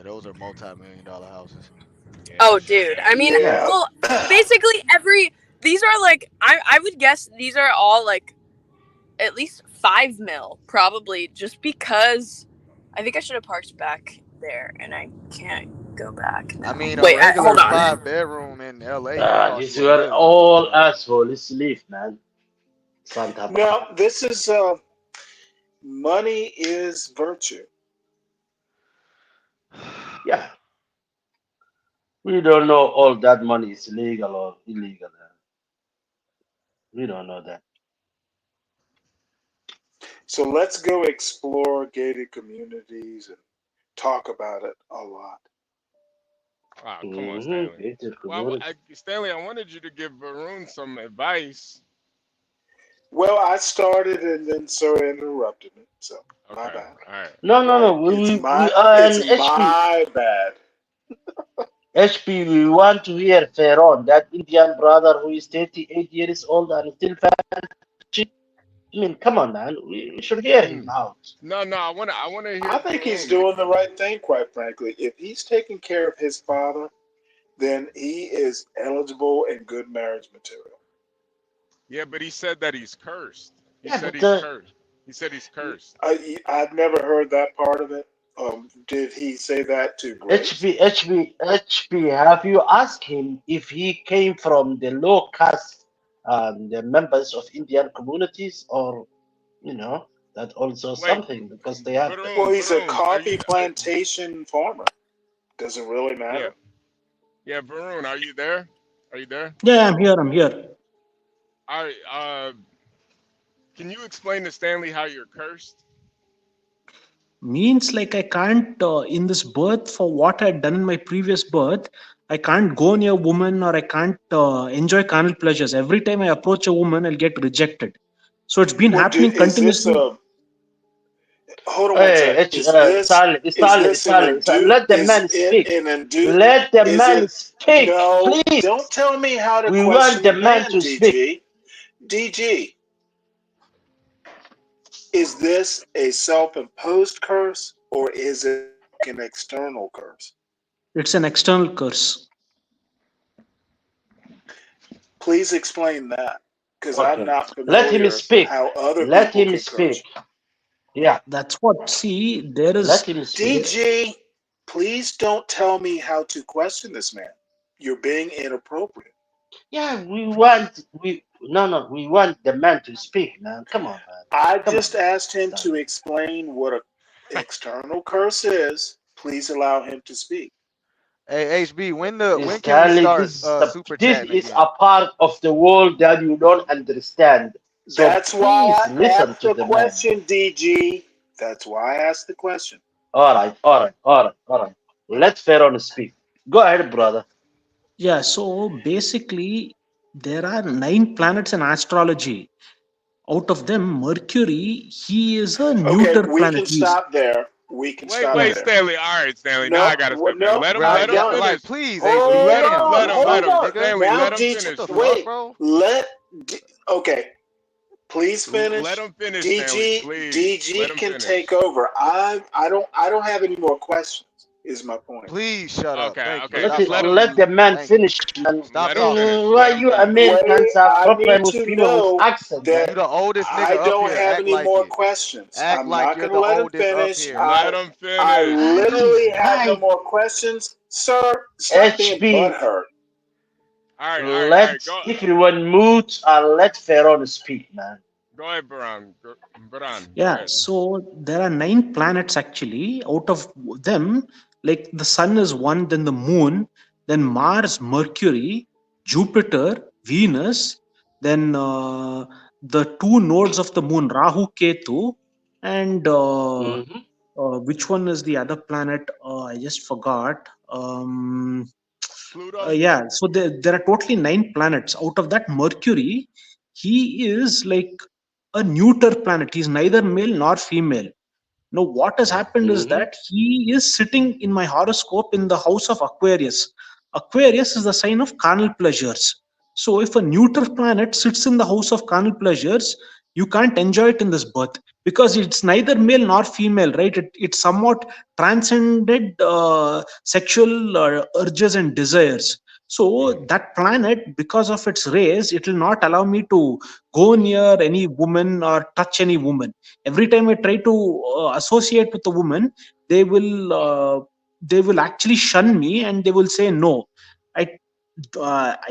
those are multi-million-dollar houses. Oh, dude. I mean, Yeah. well, basically these are like, I would guess these are all like at least 5 mil, probably, just because I think I should have parked back there and I can't go back now. I mean, a Wait, regular hold on. 5-bedroom in LA costs These you $1 were million. all assholes. Leave, man. Santa. No, this is money is virtue. Yeah. We don't know all that money is legal or illegal. We don't know that. So let's go explore gated communities and talk about it a lot. Oh, come on, Stanley. Gated Well, community. Stanley, I wanted you to give Varun some advice. Well, I started and then Sir interrupted me, so my Okay, bad. all right. No. It's HP. my bad. HP, we want to hear Ferron, that Indian brother who is 38 years old and still fancy. I mean, come on, man. We should hear him out. No, I wanna hear. I think he's doing the right thing, quite frankly. If he's taking care of his father, then he is eligible and good marriage material. Yeah, but he said that he's cursed. He Yeah, said but, he's cursed. He said he's cursed. I've never heard that part of it. Did he say that to Grace? HP, have you asked him if he came from the low caste the members of Indian communities, or that also something, because they have. Well, he's a coffee plantation farmer. Doesn't really matter. Yeah, Varun, are you there? Are you there? Yeah, I'm here. All right. Can you explain to Stanley how you're cursed? Means like I can't in this birth, for what I'd done in my previous birth, I can't go near a woman, or I can't enjoy carnal pleasures. Every time I approach a woman, I'll get rejected. So it's been happening Is this continuously. Hold on one second. Is this Let the man speak. Let the man speak, No, please. don't tell me how to We question want the the man man, to DG. speak. DG, is this a self-imposed curse or is it an external curse? It's an external curse. Please explain that, because Okay. I'm not Let familiar him speak. how other Let people him can speak. curse. Yeah. That's what. See, there is. Let him speak. DG, please don't tell me how to question this man. You're being inappropriate. Yeah, we want the man to speak, man. Come on, man. I just asked him to explain what an external curse is. Please allow him to speak. Hey, HB, when can we Stanley, start this super is chatting again? a part of the world that you don't understand. So That's why please I listen asked to the the man. question, DG. That's why I asked the question. All right. Let Pharaoh speak. Go ahead, brother. Yeah, so basically, there are 9 planets in astrology. Out of them, Mercury, he is a neuter Okay, we planet. can stop there. We can stop there. Stanley. All right, Stanley. No, now I gotta step in. no, Let him I'm done. finish. Please, Hold HB, Let on, him. hold on. Stanley, Now, let him DG, finish. wait. bro? Okay. Please finish. Let him finish, DG, Stanley. Please. DG can finish. take over. I don't have any more questions. Is my point. Please shut up. Thank you. Let the man finish. Man. Stop talking. Why you Americans are I problem need with to people with know accent? that You the oldest nigga I up don't here. have Act any like more it. questions. Act I'm like not you're going to the let him oldest up finish. here. Let him finish. I literally have no more questions. Sir, stop being butthurt. All right. Let everyone mute and let Pharaoh speak, man. Go ahead, Baran. Yeah, so there are 9 planets actually. Out of them, like the sun is one, then the moon, then Mars, Mercury, Jupiter, Venus, then the 2 nodes of the moon, Rahu, Ketu, and which one is the other planet? I just forgot. Yeah, so there are totally 9 planets. Out of that, Mercury, he is like a neuter planet. He's neither male nor female. Now, what has happened is that he is sitting in my horoscope in the house of Aquarius. Aquarius is the sign of carnal pleasures. So, if a neuter planet sits in the house of carnal pleasures, you can't enjoy it in this birth because it's neither male nor female, right? It somewhat transcended sexual urges and desires. So that planet, because of its race, it will not allow me to go near any woman or touch any woman. Every time I try to associate with a woman, they will actually shun me and they will say no. I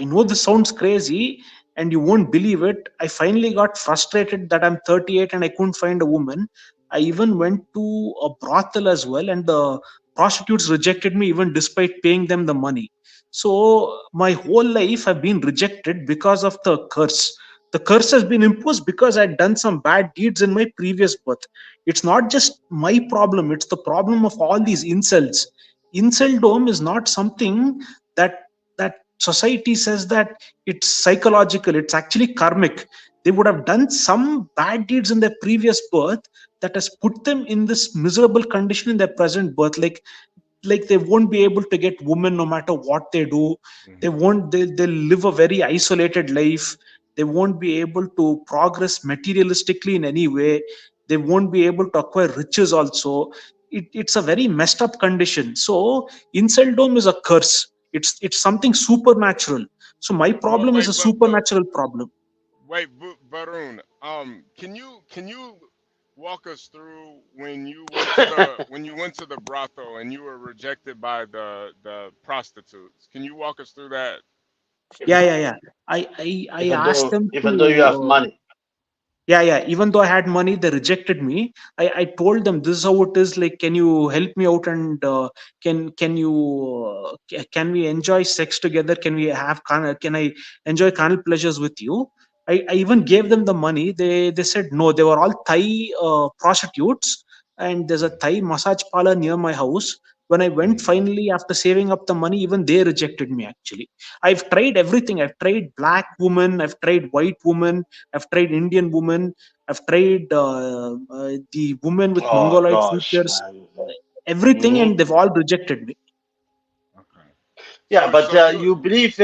know this sounds crazy and you won't believe it. I finally got frustrated that I'm 38 and I couldn't find a woman. I even went to a brothel as well, and the prostitutes rejected me even despite paying them the money. So my whole life I've been rejected because of the curse. The curse has been imposed because I'd done some bad deeds in my previous birth. It's not just my problem, it's the problem of all these incels. Inceldom is not something that society says that it's psychological. It's actually karmic. They would have done some bad deeds in their previous birth that has put them in this miserable condition in their present birth. Like they won't be able to get women no matter what they do. They'll live a very isolated life. They won't be able to progress materialistically in any way. They won't be able to acquire riches also. It's a very messed up condition. So inceldom is a curse. It's something supernatural. So my problem is a supernatural problem. Wait, Varun, can you walk us through when you went to the when you went to the brothel and you were rejected by the prostitutes? Can you walk us through that? Yeah. I asked them even though you have to. money. Yeah. Even though I had money, they rejected me. I told them this is how it is. Like, can you help me out and can we enjoy sex together? Can we have can I enjoy carnal pleasures with you? I even gave them the money. They said no. They were all Thai prostitutes, and there's a Thai massage parlor near my house. When I went finally after saving up the money, even they rejected me actually. I've tried everything. I've tried black woman. I've tried white woman. I've tried Indian woman. I've tried the woman with Oh Mongoloid gosh, features. man. Everything, and they've all rejected me. Yeah, but you believe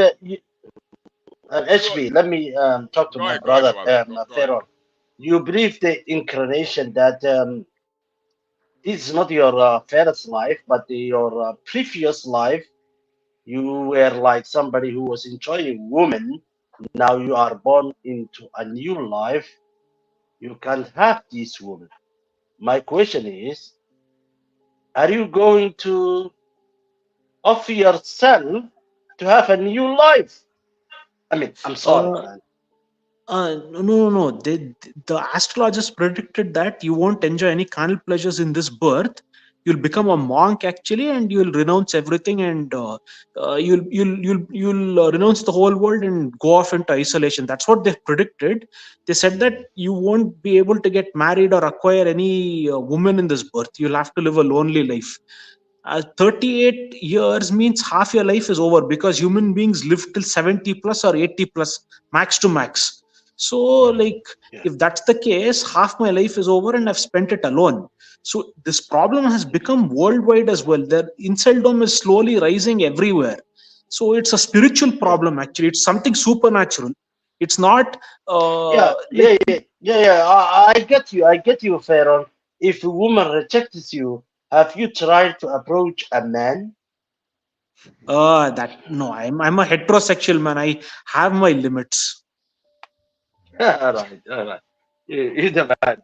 HB, let me talk to my brother, Feron. You believe the incarnation that this is not your first life, but your previous life, you were like somebody who was enjoying women. Now you are born into a new life. You can't have these women. My question is, are you going to offer yourself to have a new life? I mean, I'm sorry, man. No. The astrologers predicted that you won't enjoy any carnal pleasures in this birth. You'll become a monk actually, and you'll renounce everything, and you'll renounce the whole world and go off into isolation. That's what they predicted. They said that you won't be able to get married or acquire any woman in this birth. You'll have to live a lonely life. 38 years means half your life is over because human beings live till 70 plus or 80 plus, max to max. So like if that's the case, half my life is over and I've spent it alone. So this problem has become worldwide as well. The inceldom is slowly rising everywhere. So it's a spiritual problem actually. It's something supernatural. It's not Yeah. I get you, Pharaoh. If a woman rejects you, have you tried to approach a man? That no, I'm a heterosexual man. I have my limits. All right. You're the man.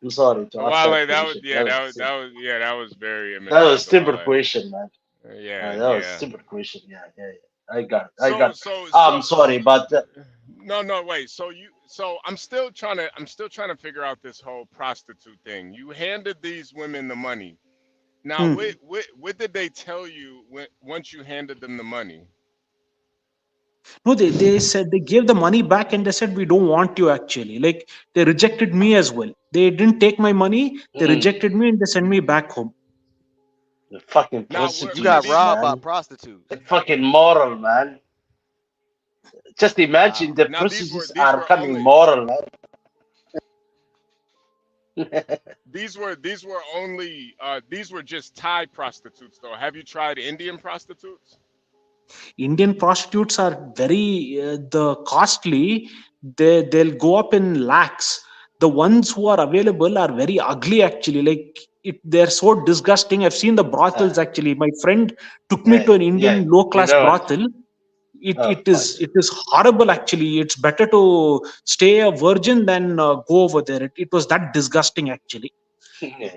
I'm sorry to ask Wale, that question. that was very immature. That was stupid question, man. Yeah, that was stupid question. Yeah. I got it. I'm sorry, but no, wait. So I'm still trying to figure out this whole prostitute thing. You handed these women the money. Now, what did they tell you once you handed them the money? No, they said they gave the money back and they said we don't want you actually. Like they rejected me as well. They didn't take my money, they rejected me and they sent me back home. The fucking prostitutes, you got robbed by man. prostitutes. The fucking moral, man. Just imagine the prostitutes are coming moral, man. These were just Thai prostitutes though. Have you tried Indian prostitutes? Indian prostitutes are very the costly they'll go up in lakhs. The ones who are available are very ugly actually. Like they're so disgusting. I've seen the brothels actually. My friend took me to an Indian low class brothel. It is horrible actually. It's better to stay a virgin than go over there. It was that disgusting actually.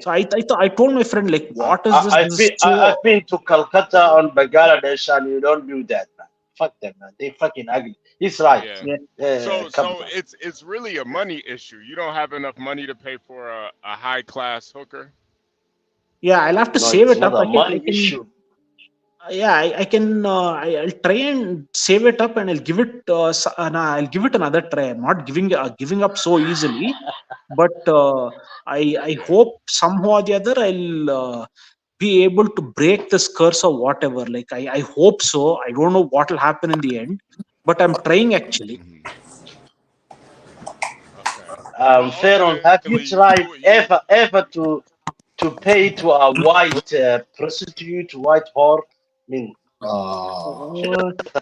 So I told my friend, like, what is this? This is so. I've been to Calcutta and Bangladesh, and you don't do that, man. Fuck them, man. They fucking ugly. He's right. So it's really a money issue. You don't have enough money to pay for a high class hooker. Yeah, I'll have to No, save it's it up. not a I money can. issue. Yeah, I can. I'll try and save it up, and I'll give it. I'll give it another try. I'm not giving up so easily, but I hope somehow or the other I'll be able to break this curse or whatever. Like I hope so. I don't know what will happen in the end, but I'm trying actually. Feron, have you tried ever to pay to a white prostitute, white whore? I mean,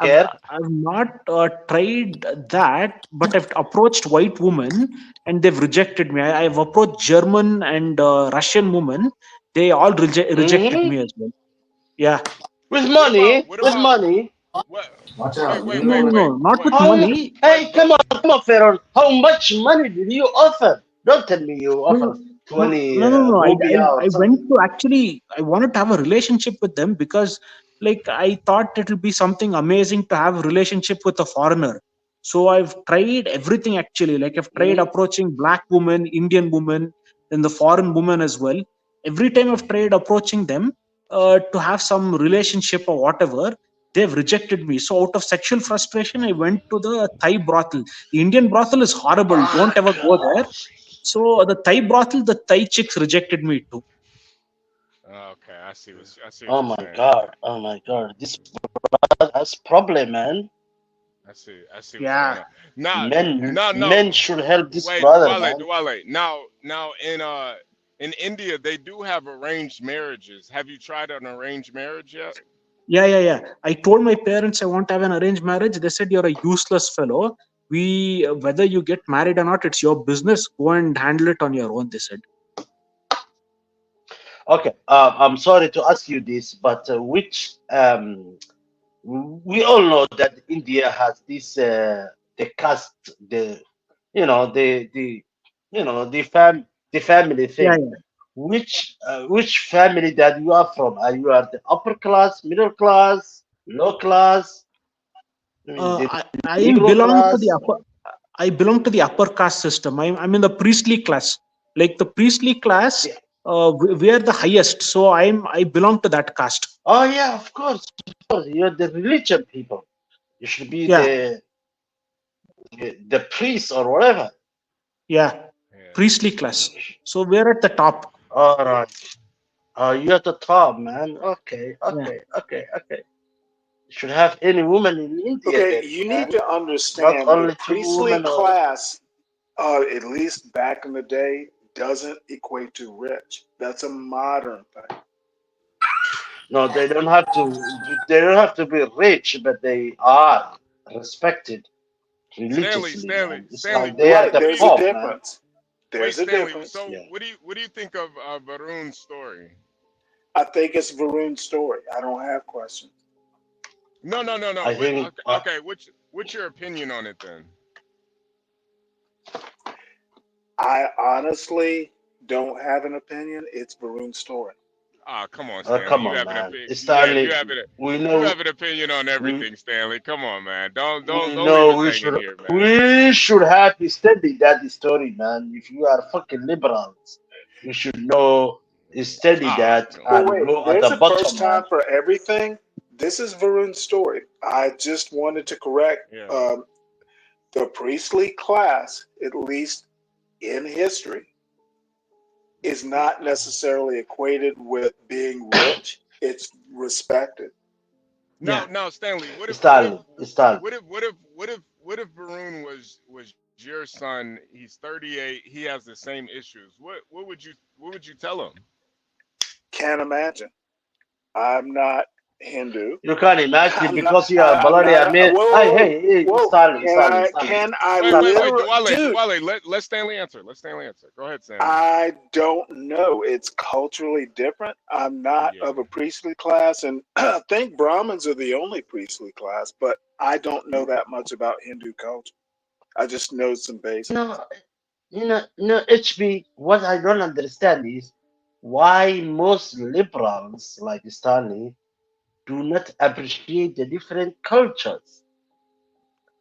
I've not tried that, but I've approached white women and they've rejected me. I've approached German and Russian women. They all rejected me as well. Yeah. With money? With money? No, not with money. Hey, come on, Feron. How much money did you offer? Don't tell me you offer 20 No. rupia or I went something. to actually, I wanted to have a relationship with them because, like, I thought it'll be something amazing to have a relationship with a foreigner. So I've tried everything actually. Like, I've tried approaching black women, Indian women, and the foreign women as well. Every time I've tried approaching them to have some relationship or whatever, they've rejected me. So out of sexual frustration, I went to the Thai brothel. The Indian brothel is horrible. Don't ever go there. So the Thai brothel, the Thai chicks rejected me too. Okay, I see what you're saying. Oh my God! This brother has problem, man. I see what's Yeah. going on. Men should help this Wait, brother, man. Wale. Now in India they do have arranged marriages. Have you tried an arranged marriage yet? Yeah. I told my parents I want to have an arranged marriage. They said you're a useless fellow. Whether you get married or not, it's your business. Go and handle it on your own. They said. Okay, I'm sorry to ask you this, but we all know that India has this the caste, the family Yeah. thing. Which family that you are from? Are you the upper class, middle class, low class? I mean, the I Negro belong to the class? upper. I belong to the upper caste system. I'm in the priestly class. Like the priestly class, we are the highest. So I belong to that caste. Oh yeah, of course. You're the religion people. You should be Yeah. the priest or whatever. Yeah. Priestly class. So we're at the top. All right. You're at the top, man. Okay. Should have any woman in India Okay, then, you man. need to Not understand the only two priestly women. class, at least back in the day, doesn't equate to rich. That's a modern thing. No, they don't have to. They don't have to be rich, but they are respected religiously, man. It's like they are Right, the there's a Pope, man. difference. There's a difference. So what do you think of Varun's story? I think it's Varun's story. I don't have questions. No. I think. Okay, what's your opinion on it then? I honestly don't have an opinion. It's Varun's story. Ah, come on, Stanley. Come you on, have an man. opinion. Stanley, You have an opinion on everything, Stanley. Come on, man. Don't leave us hanging here, man. We should have studied that story, man. If you are fucking liberals, you should know study that But and wait, go at there's the a bottom, first man. time for everything. This is Varun's story. I just wanted to correct the priestly class, at least in history, is not necessarily equated with being rich. It's respected. No, Stanley. What if Varun was your son? He's 38. He has the same issues. What would you tell him? Can't imagine. I'm not Hindu. You can't imagine I'm not. because you are bloody I'm not. American. Whoa, Hey, whoa. Stanley. Can I Wait, literally, Dwale, dude? let Stanley answer. Let Stanley answer. Go ahead, Stanley. I don't know. It's culturally different. I'm not of a priestly class, and I think Brahmins are the only priestly class. But I don't know that much about Hindu culture. I just know some basics. No, HB. What I don't understand is why most liberals like Stanley do not appreciate the different cultures.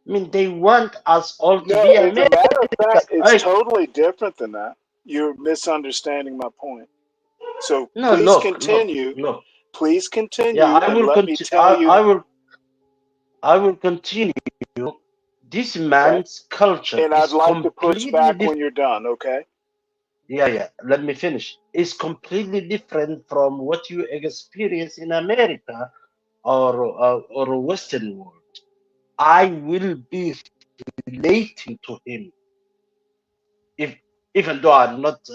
I mean, they want us all to No, be as a American. matter of fact, it's totally different than that. You're misunderstanding my point. So No, please look. continue. Please Yeah, continue, I and will let me continue. tell you. I will continue. This man's culture And I'd is like to push completely back different. when you're done, okay? Yeah. Let me finish. It's completely different from what you experience in America or Western world. I will be relating to him, if even though I'm not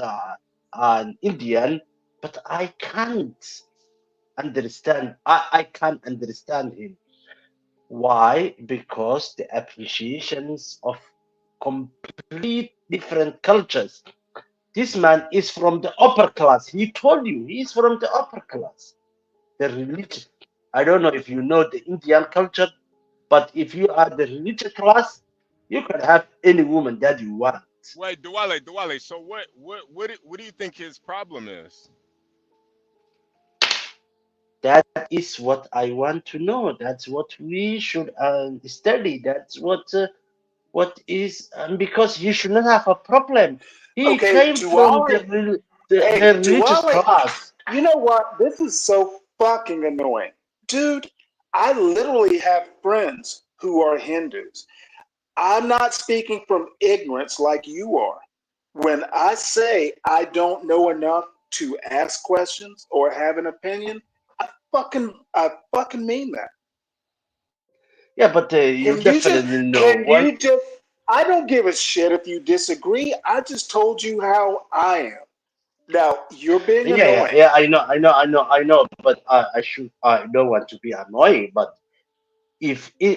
an Indian, but I can't understand. I can't understand him. Why? Because the appreciations of complete different cultures. This man is from the upper class. He told you he's from the upper class. The religion. I don't know if you know the Indian culture, but if you are the religious class, you can have any woman that you want. Wait, Dwale. So what do you think his problem is? That is what I want to know. That's what we should study. That's what is because he should not have a problem. He Okay, came from Duale. the Hey, religious Duale. class. You know what? This is so fucking annoying. Dude, I literally have friends who are Hindus. I'm not speaking from ignorance like you are. When I say I don't know enough to ask questions or have an opinion, I fucking mean that. Yeah, but you definitely know Can one. you just I don't give a shit if you disagree. I just told you how I am. Now, you're being annoying. Yeah. I know. But I don't want to be annoying. But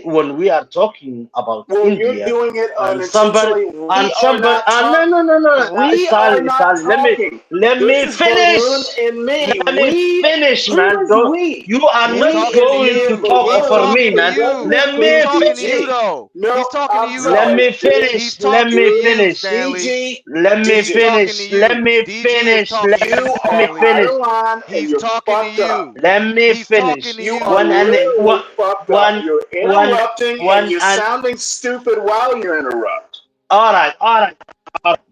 when we are talking about Well, you're India doing it and somebody unintentionally. We are not no, we are Stanley, not let talking. This me is Varun finish. and me. Let me finish, man. Who is Don't we? you are He's not We talking to is going me to and you. talk He's for Varun. me, talking to man. you. Let He's me talking to DG. you finish. though. No, He's talking to I'm you Let though. sorry. me finish. He's Let talking to me you, finish. Stanley. DG. Let me He's DG. talking to finish. Let you. me DG is finish. talking to Let You you, me are Stanley. out finish. of line and He's you're talking to fucked up. you. Let me He's talking finish. to You are you. literally fucked up. One, You're one, interrupting and one, you're and sounding stupid while you interrupt. all right.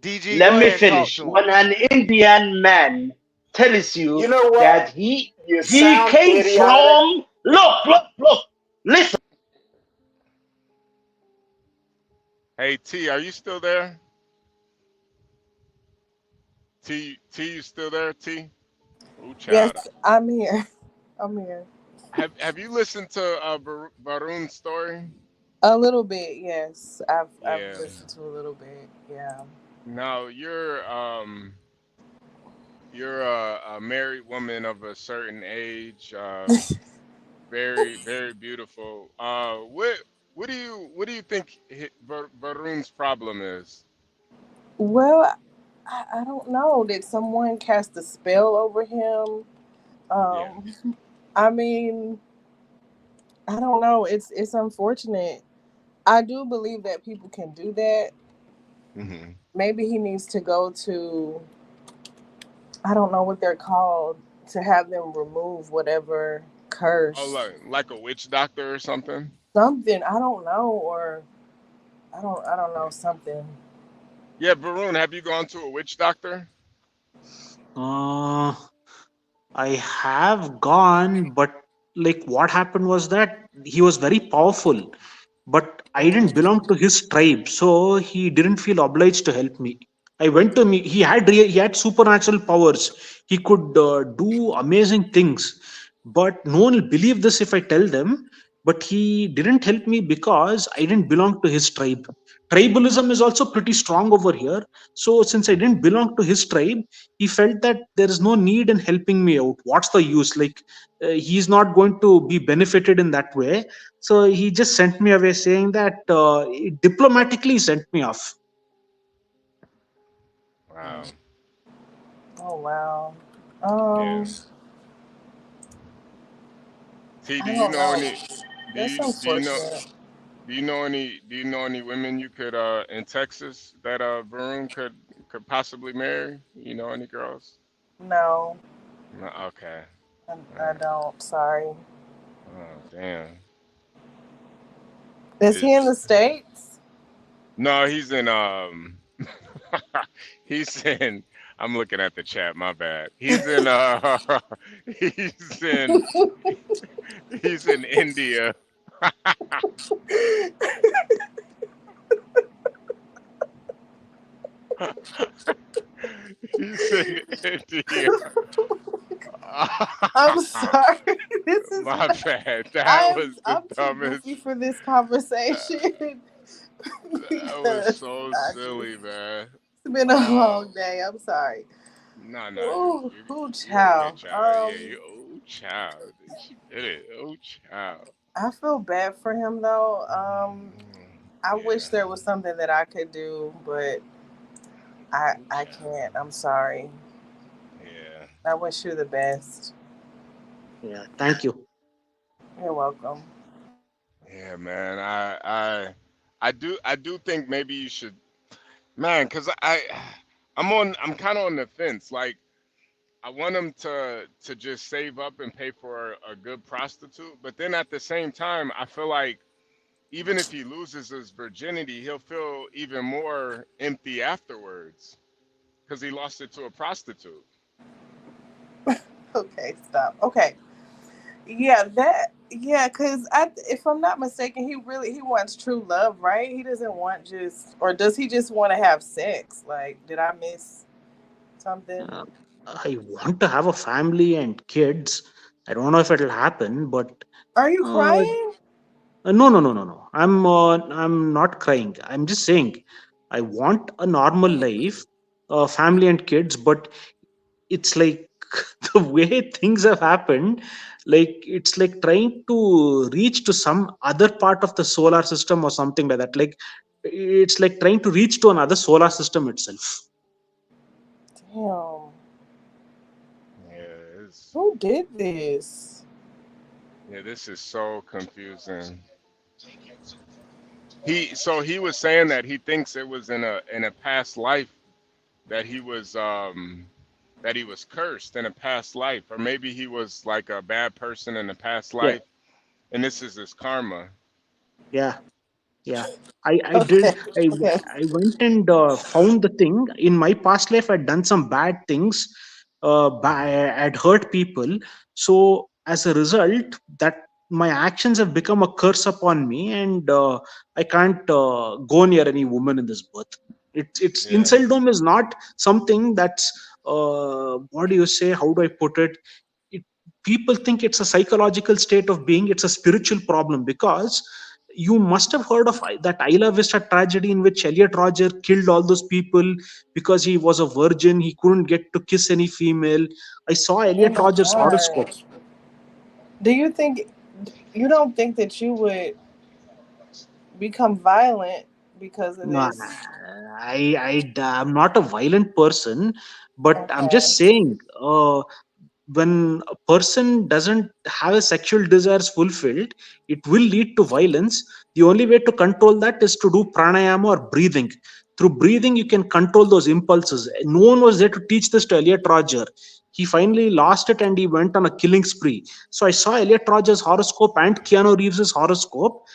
DG, Let go me ahead and talk finish. to When him. an Indian man tells You you know what? that You he sound came idiotic. from look, listen. Hey T, are you still there? T, you still there? T? Ooh, Yes, child. I'm here. I'm here. Have you listened to Varun's story? A little bit, yes. I've Yeah. listened to a little bit. Yeah. Now you're a married woman of a certain age, very beautiful. What do you think Varun's problem is? Well, I don't know. Did someone cast a spell over him? Yeah. I mean, I don't know. It's unfortunate. I do believe that people can do that. Mm-hmm. Maybe he needs to go to, I don't know what they're called, to have them remove whatever Oh, curse. like a witch doctor or something? Something, I don't know, or I don't know something. Yeah, Varun, have you gone to a witch doctor? Uh, I have gone, but like what happened was that he was very powerful, but I didn't belong to his tribe, so he didn't feel obliged to help me. I went to me. He had supernatural powers. He could do amazing things, but no one will believe this if I tell them. but he didn't help me because I didn't belong to his tribe. Tribalism is also pretty strong over here. So since I didn't belong to his tribe, he felt that there is no need in helping me out. What's the use? Like, he's not going to be benefited in that way. So he just sent me away, saying that diplomatically sent me off. Wow. Oh wow. Yes. T, do I you don't know know. any? That's unfortunate. Do you know any women you could in Texas that Varun could possibly marry? You know any girls? No, No, okay. I don't. Sorry. Oh damn. Is he in the States? No, he's in he's in I'm looking at the chat, my bad. He's in he's in he's in India. He's in India. I'm sorry. This is my bad. That was the I'm too dumbest. goofy for this conversation. That was so silly, man. It's been a long day. I'm sorry. No, Ooh, you child. okay, child. Child. She did it. Child. I feel bad for him though. I wish there was something that I could do, but I can't. I'm sorry. Yeah. I wish you the best. Yeah, thank you. You're welcome. Yeah, man. I do think maybe you should, man, because I'm kind of on the fence. Like, I want him to just save up and pay for a good prostitute, but then at the same time, I feel like even if he loses his virginity, he'll feel even more empty afterwards because he lost it to a prostitute. Okay, stop. Okay. Yeah, because if I'm not mistaken, he wants true love, right? He doesn't want or does he just want to have sex? Like, did I miss something? I want to have a family and kids. I don't know if it'll happen, but Are you crying? No. I'm not crying. I'm just saying I want a normal life, family and kids, but it's like the way things have happened, like it's like trying to reach to some other part of the solar system or something like that. Like it's like trying to reach to another solar system itself. Damn. Yeah, who did this? Yeah, this is so confusing. He was saying that he thinks it was in a past life that he was cursed in a past life, or maybe he was like a bad person in a past life, and this is his karma. Yeah. I did. I went and found the thing. In my past life, I'd done some bad things. I'd hurt people. So as a result, that my actions have become a curse upon me, and I can't go near any woman in this birth. It's inceldom is not something that's what do you say? How do I put it? People think it's a psychological state of being. It's a spiritual problem, because you must have heard of that Isla Vista tragedy in which Elliot Rodger killed all those people because he was a virgin. He couldn't get to kiss any female. I saw Elliot Rodger's horoscope. Do you don't think that you would become violent because of No, this? I'm not a violent person, but I'm just saying, when a person doesn't have a sexual desires fulfilled, it will lead to violence. The only way to control that is to do pranayama or breathing. Through breathing, you can control those impulses. No one was there to teach this to Elliot Rodger. He finally lost it and he went on a killing spree. So I saw Elliot Rodger's horoscope and Keanu Reeves's horoscope.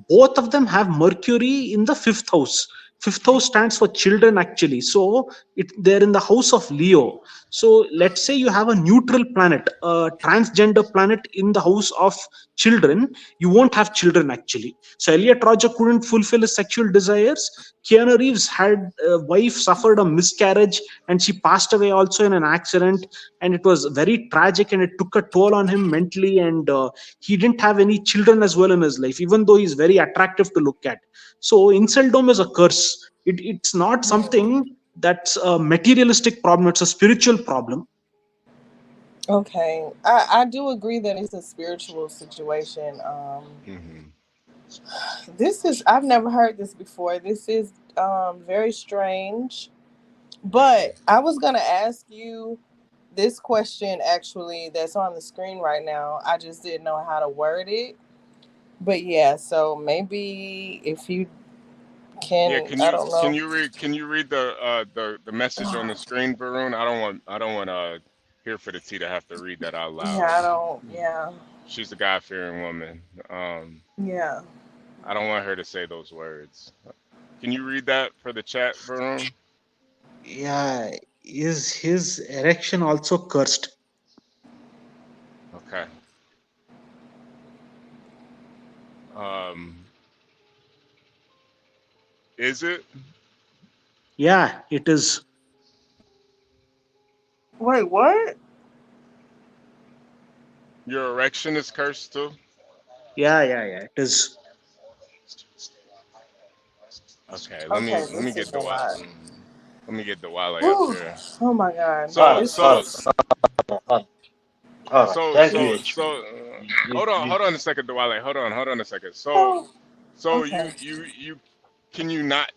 Both of them have Mercury in the fifth house. Fifth house stands for children, actually. So they're in the house of Leo. So let's say you have a neutral planet, a transgender planet in the house of children, you won't have children actually. So Elliot Roger couldn't fulfill his sexual desires. Keanu Reeves had a wife, suffered a miscarriage, and she passed away also in an accident, and it was very tragic, and it took a toll on him mentally, and he didn't have any children as well in his life, even though he's very attractive to look at. So inceldom is a curse. It's not something that's a materialistic problem, it's a spiritual problem. Okay, I do agree that it's a spiritual situation. This is, I've never heard this before. This is very strange. But I was gonna ask you this question actually that's on the screen right now. I just didn't know how to word it. But yeah, so maybe if you can, Yeah, I don't know. can you read the message on the screen, Varun? I don't want here for the T to have to read that out loud. Yeah, I don't. Yeah. She's a God-fearing woman. Yeah. I don't want her to say those words. Can you read that for the chat, Varun? Yeah, is his erection also cursed? Okay. Is it? Yeah, it is. Wait, what? Your erection is cursed too? Yeah, it is. Okay, let me get the wallet. Let me get the wallet up Whew. here. Oh my God. So hold on a second, Dwale. Hold on a second. So okay. you can you not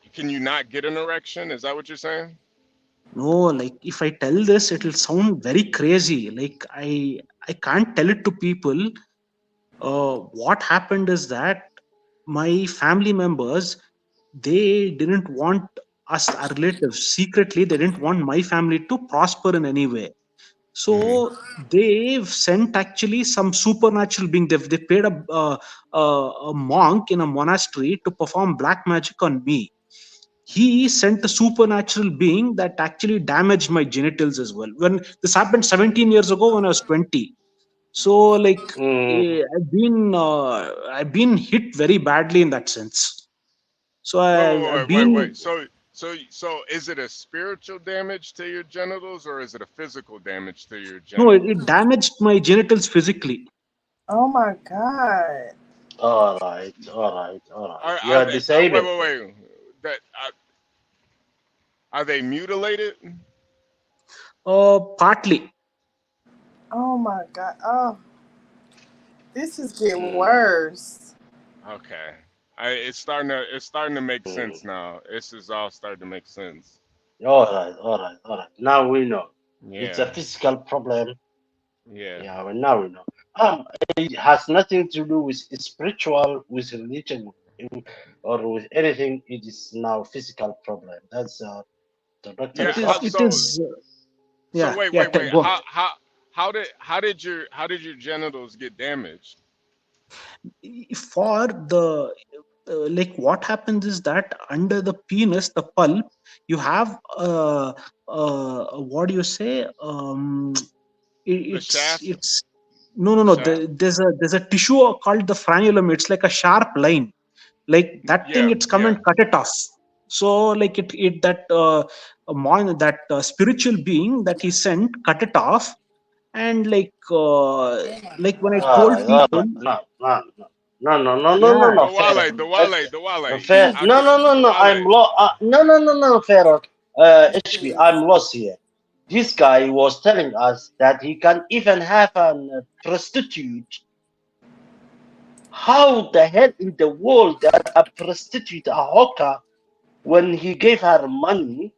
get an erection? Is that what you're saying? No, like if I tell this, it'll sound very crazy. Like I can't tell it to people. What happened is that my family members, they didn't want us, our relatives, secretly, they didn't want my family to prosper in any way. So they've sent actually some supernatural being. They paid a monk in a monastery to perform black magic on me. He sent a supernatural being that actually damaged my genitals as well. When this happened 17 years ago, when I was 20. So like I've been hit very badly in that sense. So I've been. Wait. So is it a spiritual damage to your genitals or is it a physical damage to your No, genitals? it damaged my genitals physically. Oh my God. All right. You Are are they, disabled. wait. Are they mutilated? Partly. Oh my God. Oh, this is getting worse. Okay. It's starting to make sense now. This is all starting to make sense. All right. Now we know. It's a Yeah. physical problem. Yeah. Yeah, well, now we know. It has nothing to do with spiritual, with religion, or with anything. It is now physical problem. That's the doctor. Yeah. So wait. Go on. How did your genitals get damaged? For the like what happens is that under the penis, the pulp, you have what do you say, The shaft? it's no, there's a tissue called the frenulum. It's like a sharp line, like that thing, it's come and cut it off. So like it that spiritual being that he sent cut it off. And like when I All told right. people, No, Pharaoh. The Wale. No. I'm lost. No, Pharaoh. HP, I'm lost here. This guy was telling us that he can even have a prostitute. How the hell in the world that a prostitute, a hawker, when he gave her money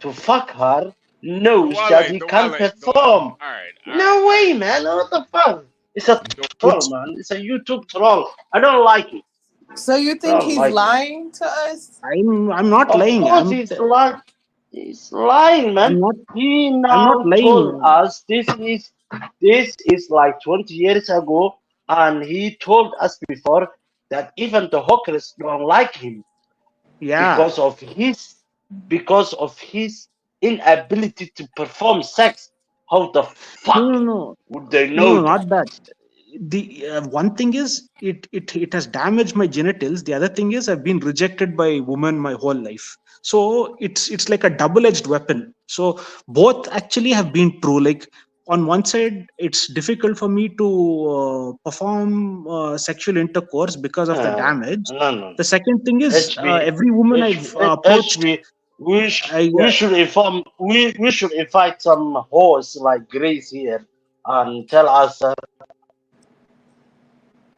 to fuck her, knows that he can perform? No way, man. What the fuck? It's a troll, man. It's a YouTube troll. I don't like it. So you think he's lying to us? I'm not Of lying. course he's lying. He's lying, man. He now told us this is like 20 years ago, and he told us before that even the hawkers don't like him. Yeah. Because of his inability to perform sex, how the fuck would they know that? Not that. The one thing is it has damaged my genitals. The other thing is I've been rejected by women my whole life. So it's like a double-edged weapon. So both actually have been true. Like on one side, it's difficult for me to perform sexual intercourse because of the damage. No. The second thing is HB, every woman I've approached. HB, we should inform. We should invite some hosts like Grace here and tell us.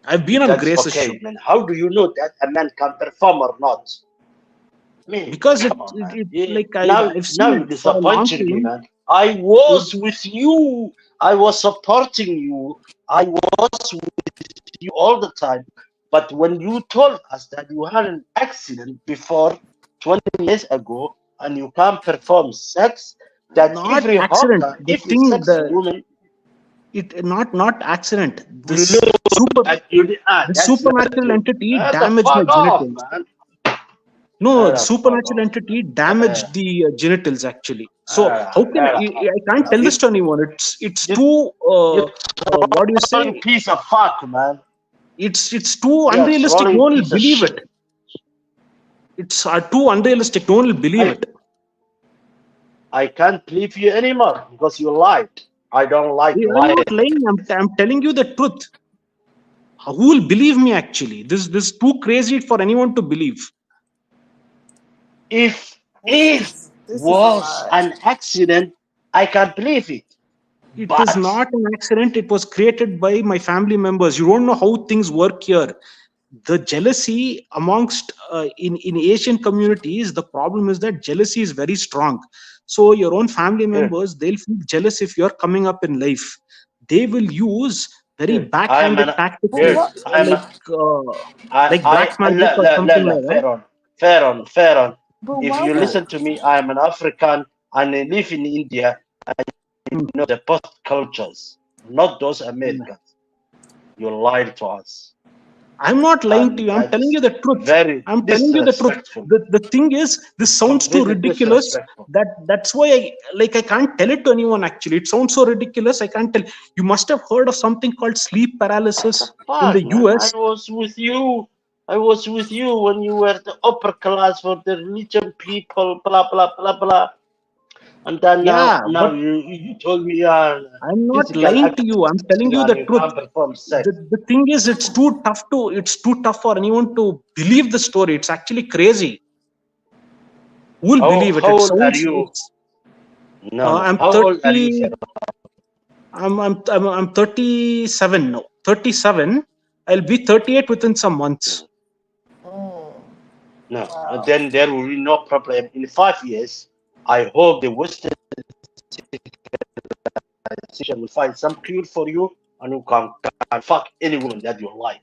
I've been on That's Grace's okay, show. man. How do you know that a man can perform or not? I mean, Because come on, man. like now I've seen you're it for a long disappointing me, time. man. I was with you. I was supporting you. I was with you all the time. But when you told us that you had an accident before 20 years ago and you can't perform sex, that Not every accident. hooker, The every thing, sexy woman, it not accident. will look at you. The That's supernatural not entity the damaged my fuck off, genitals. man. No, the Fuck supernatural off. entity damaged the genitals actually. So how can I can't tell this to anyone? It's too what do you say? Piece of fuck, man. It's too You're unrealistic. No trolling one will piece of believe shit. it. It's too unrealistic. No one will believe it. I can't believe you anymore because you lied. I don't like I'm lying. not lying. I'm telling you the truth. Who will believe me actually? This is too crazy for anyone to believe. If This was an accident, I can believe it. It is not an accident. It was created by my family members. You don't know how things work here. The jealousy amongst in Asian communities, the problem is that jealousy is very strong. So your own family members, they'll feel jealous if you're coming up in life. They will use very backhanded tactics like black magic or something like that. Fair on. But If why you would listen to me, I am an African and I live in India. I know the both cultures, not those Americans. You lied to us. I'm not lying to you. I'm telling you the truth. I'm telling you the truth. The thing is, this sounds too ridiculous. That's why I can't tell it to anyone actually. It sounds so ridiculous. I can't tell. You must have heard of something called sleep paralysis in the US. I was with you. I was with you when you were the upper class for the religion people, blah blah blah blah. And then now you told me I'm not lying to you. I'm telling you the truth. The thing is, it's too tough for anyone to believe the story. It's actually crazy. Who will believe it? How old are you? I'm how 30. old are you? I'm 37 now. 37. I'll be 38 within some months. No, then there will be no problem. In 5 years, I hope the Western civilization will find some cure for you and you can fuck any woman that you like.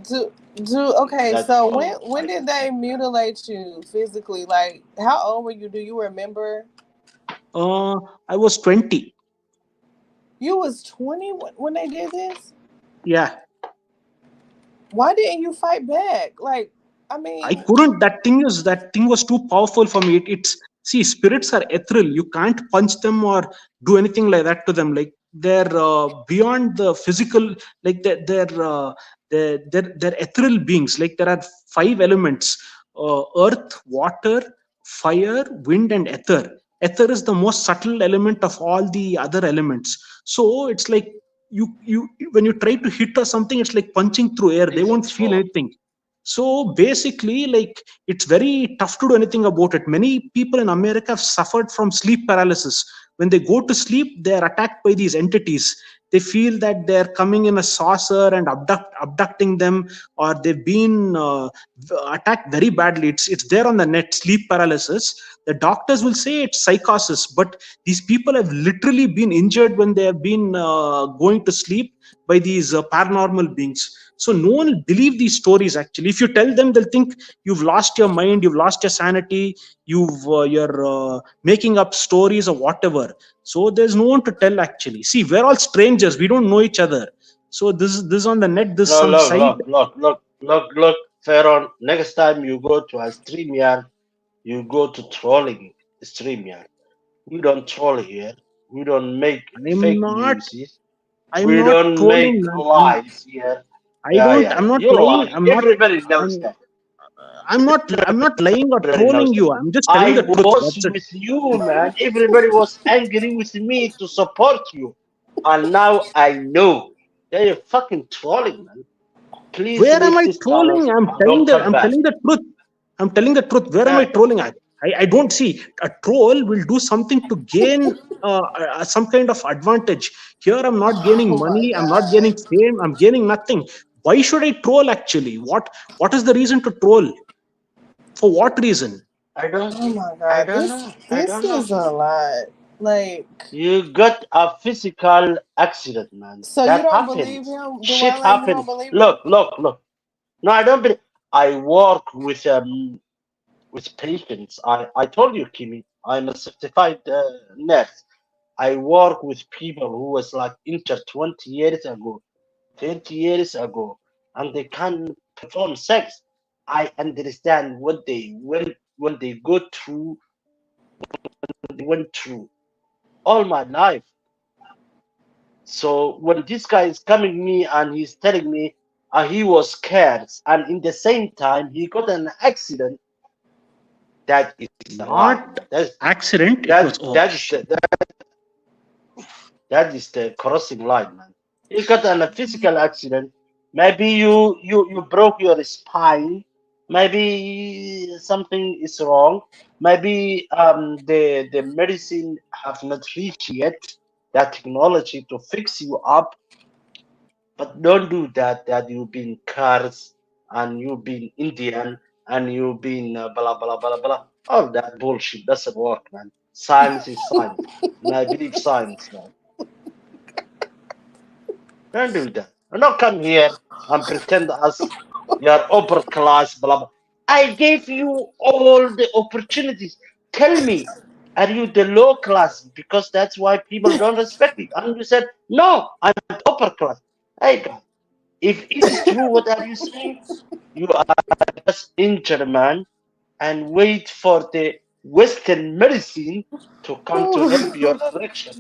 Okay, That's so all. when did they mutilate you physically? Like, how old were you? Do you remember? I was 20. You was 20 when they did this? Yeah. Why didn't you fight back? Like, I mean, I couldn't. That thing was too powerful for me. See, spirits are ethereal. You can't punch them or do anything like that to them. Like they're beyond the physical. Like they're ethereal beings. Like there are 5 elements: earth, water, fire, wind, and ether. Ether is the most subtle element of all the other elements. So it's like you when you try to hit or something, it's like punching through air. They won't feel anything. So basically, like, it's very tough to do anything about it. Many people in America have suffered from sleep paralysis. When they go to sleep, they are attacked by these entities. They feel that they're coming in a saucer and abducting them, or they've been attacked very badly. It's there on the net, sleep paralysis. The doctors will say it's psychosis, but these people have literally been injured when they have been going to sleep by these paranormal beings. So no one will believe these stories actually. If you tell them, they'll think you've lost your mind, you've lost your sanity, you're making up stories or whatever. So there's no one to tell actually. See, we're all strangers. We don't know each other. So this on the net, this some site. Look, Pharaoh, next time you go to a StreamYard, you go to trolling StreamYard. We don't troll here. We don't make I'm fake not. news. I'm We not don't make trolling, man. lies here. I Yeah, don't. yeah, I'm yeah. not You lying. lie. Everybody knows that. I'm not lying or Everybody knows trolling that. you. I'm just telling I the truth. was That's it. with you, man. Everybody was angry with me to support you. And now I know. They're fucking trolling, man. Please Where am leave I this channel trolling? I'm and telling don't the. come I'm back. telling the truth. I'm telling the truth. Where am I trolling at? I don't see a troll will do something to gain some kind of advantage. Here, I'm not gaining Oh my money. I'm not god. gaining fame. I'm gaining nothing. Why should I troll? Actually, what is the reason to troll? For what reason? I don't Oh my I god. don't know. I This don't know. is a lot. Like, You got a physical accident, man. so you That don't believe happens. him, Shit Dwayne? You don't happens. believe him? Look. No, I don't believe. I work with patients. I told you, Kimi, I'm a certified nurse. I work with people who was like injured 20 years ago, 30 years ago, and they can perform sex. I understand what they when they go through, they went through all my life. So when this guy is coming me and he's telling me he was scared, and in the same time he got an accident, that is a lie. Not accident. It was That is the crossing line, man. You got a physical accident. Maybe you broke your spine. Maybe something is wrong. Maybe the medicine have not reached yet that technology to fix you up. But don't do that. That you've been cursed and you've been Indian and you've been blah blah blah blah. All that bullshit doesn't work, man. Science is science, and I believe science, man. Don't do that. Do not come here and pretend as you're upper class, blah blah. I gave you all the opportunities. Tell me, are you the low class? Because that's why people don't respect you. And you said, no, I'm upper class. Hey, God, if it is true, what are you saying? You are just injured, man, and wait for the Western medicine to come to help your correction.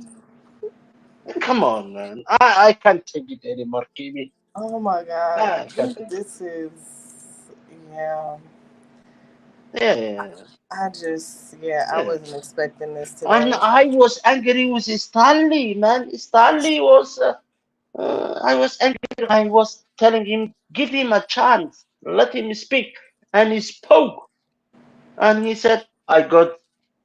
Come on, man. I can't take it anymore, Kimi. Oh my god. I can't take it. This is, yeah. Yeah. I just, I wasn't expecting this And today. I was angry with Stanley, man. Stanley was, I was angry. I was telling him, give him a chance, let him speak. And he spoke. And he said, I got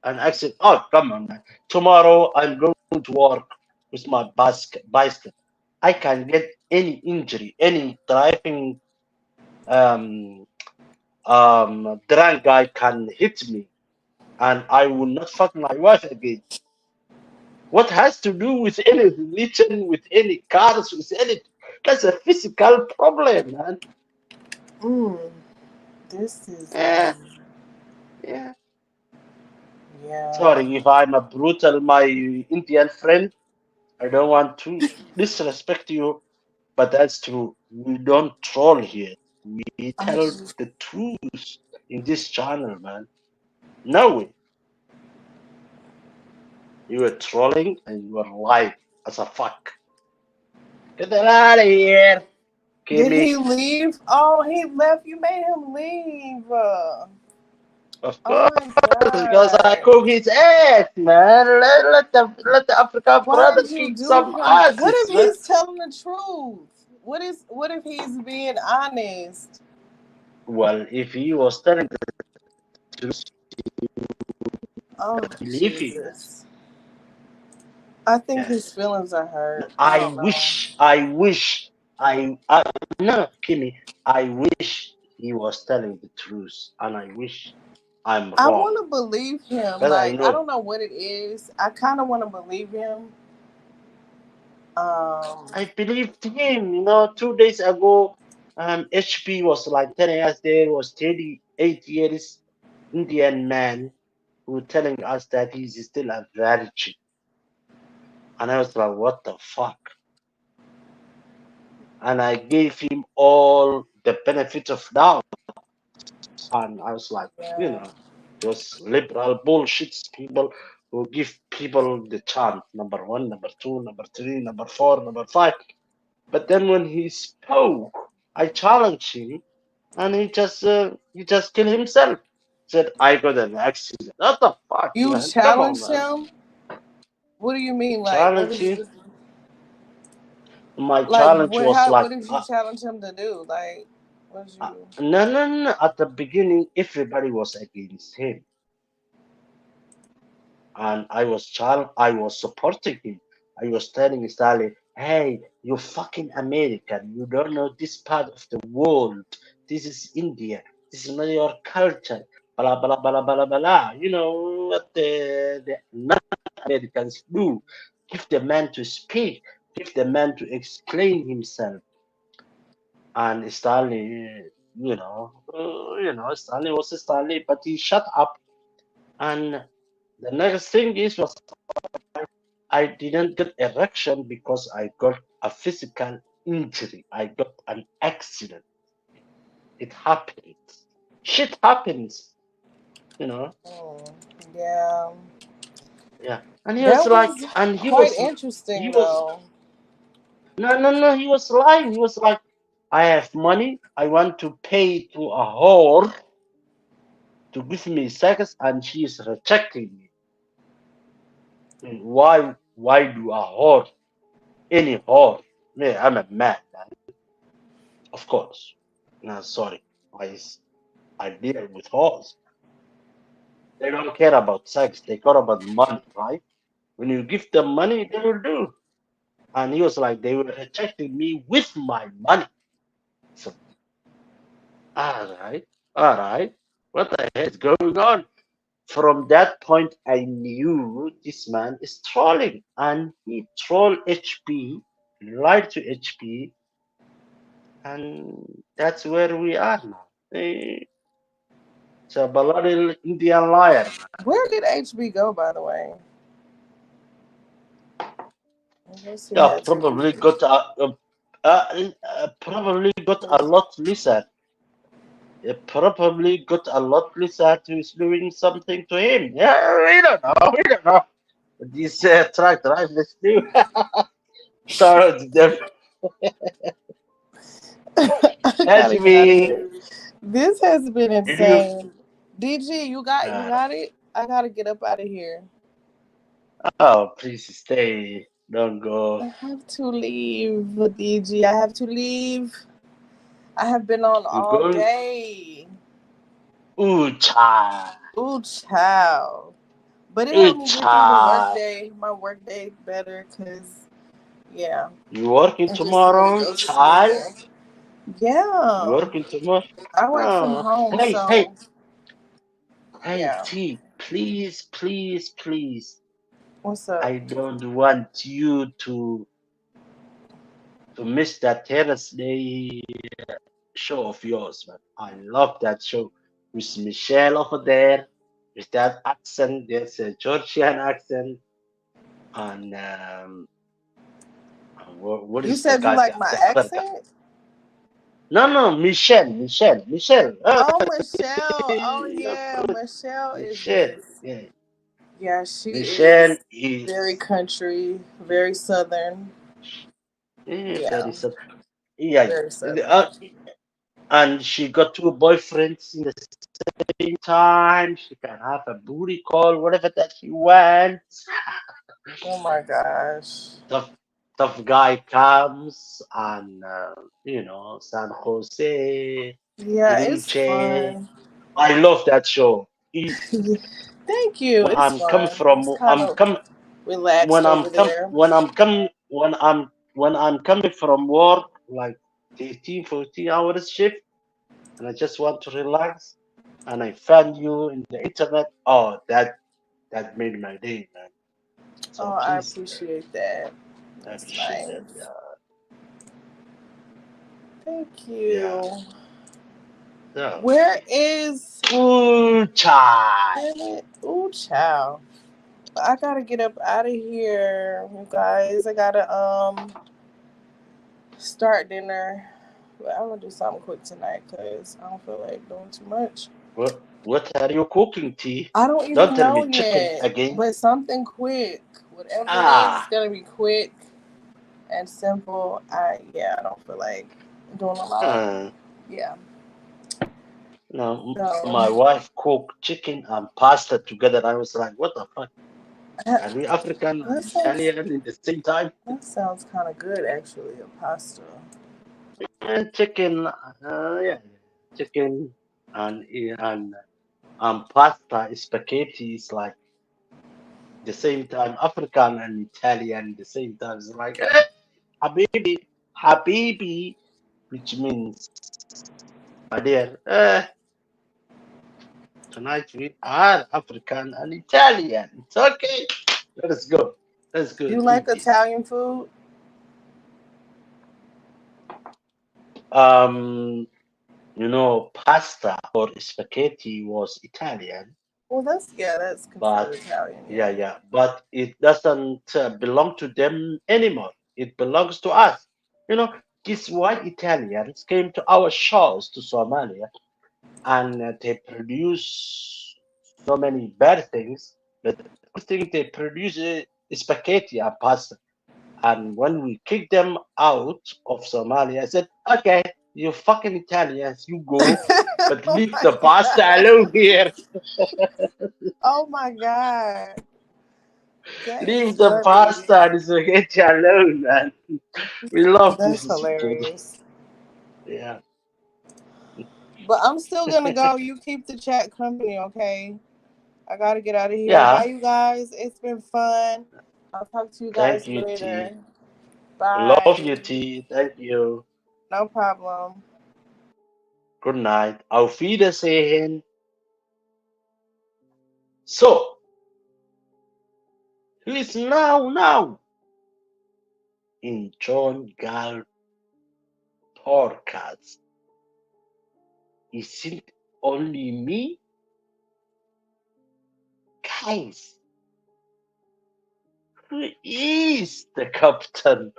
an accident. Oh, come on, man. Tomorrow I'm going to work with my bicycle. I can get any injury, any driving drunk guy can hit me, and I will not fuck my wife again. What has to do with any religion, with any cars, with any? That's a physical problem, man. This is. Yeah. Yeah. Sorry if I'm a brutal, my Indian friend. I don't want to disrespect you, but that's true. We don't troll here. We tell the truth in this channel, man. No way. You were trolling and you were lying as a fuck. Get that out of here, Did Kimmy. he leave? Oh, he left. You made him leave. Of course, because I cook his ass, man. Let the African Why brother did you kick do some him? What asses, if man. he's telling the truth? What if he's being honest? Well, if he was telling the truth, Oh, believe him. Jesus. I think his feelings are hurt. I wish, no, Kimmy, I wish he was telling the truth, and I wish I'm I wrong. want to believe him. But I Like, know I don't know what it is. I kind of want to believe him. I believed him. 2 days ago, HP was like telling us there was 38 years Indian man who telling us that he's still a virgin. And I was like, what the fuck? And I gave him all the benefit of doubt. And I was like, those liberal bullshits people who give people the chant number 1, number 2, number 3, number 4, number 5. But then when he spoke, I challenged him, and he just killed himself. Said I got an accident. What the fuck, You man? Come on, challenged man. him? What do you mean? Like, what Challenge did him. you My like? challenge was like, What did you challenge him to do? Like, what did you? no. At the beginning, everybody was against him, and I was supporting him. I was telling Stanley, "Hey, you fucking American! You don't know this part of the world. This is India. This is not your culture. Blah blah blah blah blah. You know what the non-Americans do? Give the man to speak. Give the man to explain himself." And Stanley, Stanley was Stanley, but he shut up. And the next thing was I didn't get erection because I got a physical injury. I got an accident. It happened. Shit happens, you know. Yeah. Yeah. And he was That like, was and he quite was, interesting, he was, though. no. He was lying. He was like, I have money. I want to pay to a whore to give me sex, and she is rejecting me. Why do a whore, any whore? Me, I'm a man, of course. No, sorry. I deal with whores. They don't care about sex. They care about money, right? When you give them money, they will do. And he was like, they were rejecting me with my money. So, all right. What the heck is going on? From that point, I knew this man is trolling, and he trolled HP, lied to HP, and that's where we are now. It's a bloody Indian liar, man. Where did HB go, by the way? I guess he Yeah, had to probably leave. got a lot lizard. Probably got a lot lizard who is doing something to him. Yeah, we don't know. These truck drivers do. Shout out to them. I gotta get out of here. This has been insane. DG, you got it? I gotta get up out of here. Oh, please stay. Don't go. I have to leave, DG. I have to leave. I have been on You all going? day. Ooh, child. Ooh, child. But it Ooh, helped me get through child. my work day better, because, yeah. You working I just made it tomorrow, go child? smoother. Yeah. You working tomorrow? I work from Oh. home, so Hey, yeah. T, please. What's up? I don't want you to miss that Thursday show of yours, man. I love that show with Michelle over there, with that accent. There's a Georgian accent, and what You is the said you guy? like my The other guy? accent? No, Michelle. Oh, Michelle. Oh, yeah. Michelle is Michelle. just, Yeah. yeah, she Michelle is very country, very southern. Yeah. very sad. Yeah, Very southern. and she got 2 boyfriends in the same time. She can have a booty call, whatever that she wants. Oh my gosh. Tough guy comes, and San Jose, Yeah, it's Dulce. fun. I love that show. Thank you. It's I'm coming fun. from. It's kind I'm of come relaxed when I'm over come there. when I'm coming from work, like 13, 14 hours shift, and I just want to relax, and I found you in the internet. Oh, that made my day, man. So Oh, I please, appreciate that. I That's appreciate that. nice. Thank you. So, Where is ooh, child. Damn it. Ooh, child. I gotta get up out of here, you guys. I gotta start dinner. But I'm gonna do something quick tonight because I don't feel like doing too much. What What are you cooking, T? I don't even Don't tell know me chicken yet, again. but something quick. Whatever it is, it's gonna be quick and simple. I don't feel like doing a lot. Yeah. No, So my wife cooked chicken and pasta together. I was like, what the fuck? Are we African and Italian in the same time? That sounds kind of good, actually. A pasta. And chicken, yeah, chicken and pasta, spaghetti is like the same time. African and Italian the same time. It's like, habibi, which means my dear. Tonight we are African and Italian. It's okay. Let's go. Let's go You and like eat this. Italian food? Pasta or spaghetti was Italian, Well, that's considered but Italian. yeah, but it doesn't belong to them anymore. It belongs to us. These white Italians came to our shores to Somalia, and they produce so many bad things. But the good thing they produce is spaghetti and pasta. And when we kicked them out of Somalia, I said, okay, you fucking Italians, you go, but leave the pasta alone here. Oh my god. Leave the pasta and spaghetti alone, man. We love That's this spaghetti. hilarious. Yeah. But I'm still gonna go. You keep the chat company, okay? I gotta get out of here. Yeah. Bye, you guys. It's been fun. I'll talk to you guys Thank you, later. T. Bye. Love you, T. Thank you. No problem. Good night. Auf Wiedersehen. So, who is now in John Galt podcast? Is it only me? Guys, who is the captain?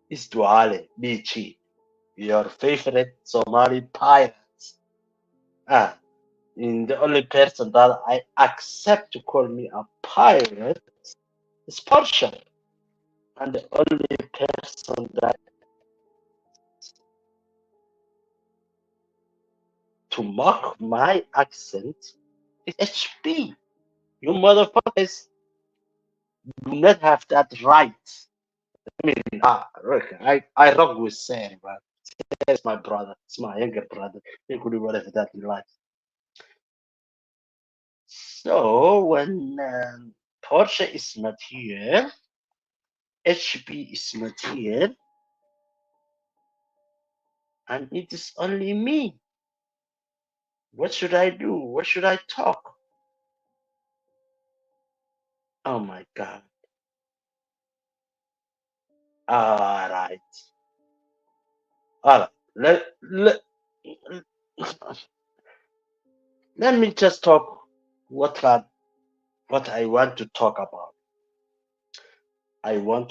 It's Duale, Michi, your favorite Somali pirates. And the only person that I accept to call me a pirate is Portia. And the only person that to mock my accent is HP. You motherfuckers do not have that right. I mean, look, I rock with Sam, but Sam's my brother. It's my younger brother. He could do whatever that he likes. So when Porsche is not here, HP is not here, and it is only me. What should I do? What should I talk? Oh my God. All right. All right. Let me just talk what I want to talk about. I want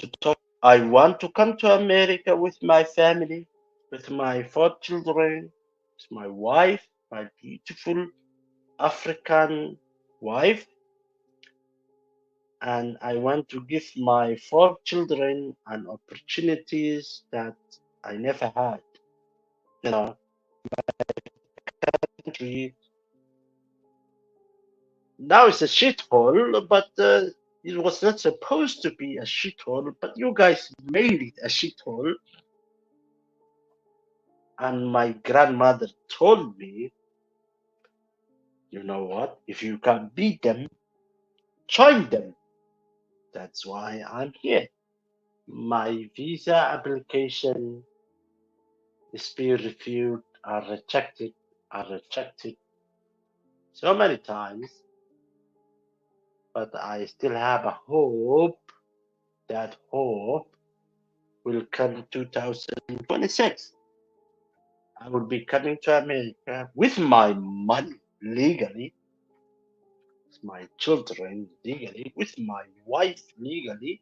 to come to America with my family, with my 4 children, with my wife, my beautiful African wife, and I want to give my 4 children an opportunities that I never had. My country now it's a shithole, but it was not supposed to be a shithole, but you guys made it a shithole. And my grandmother told me, you know what? If you can beat them, join them. That's why I'm here. My visa application is being refused and rejected so many times. But I still have a hope. That hope will come 2026. I will be coming to America with my money legally, with my children legally, with my wife legally,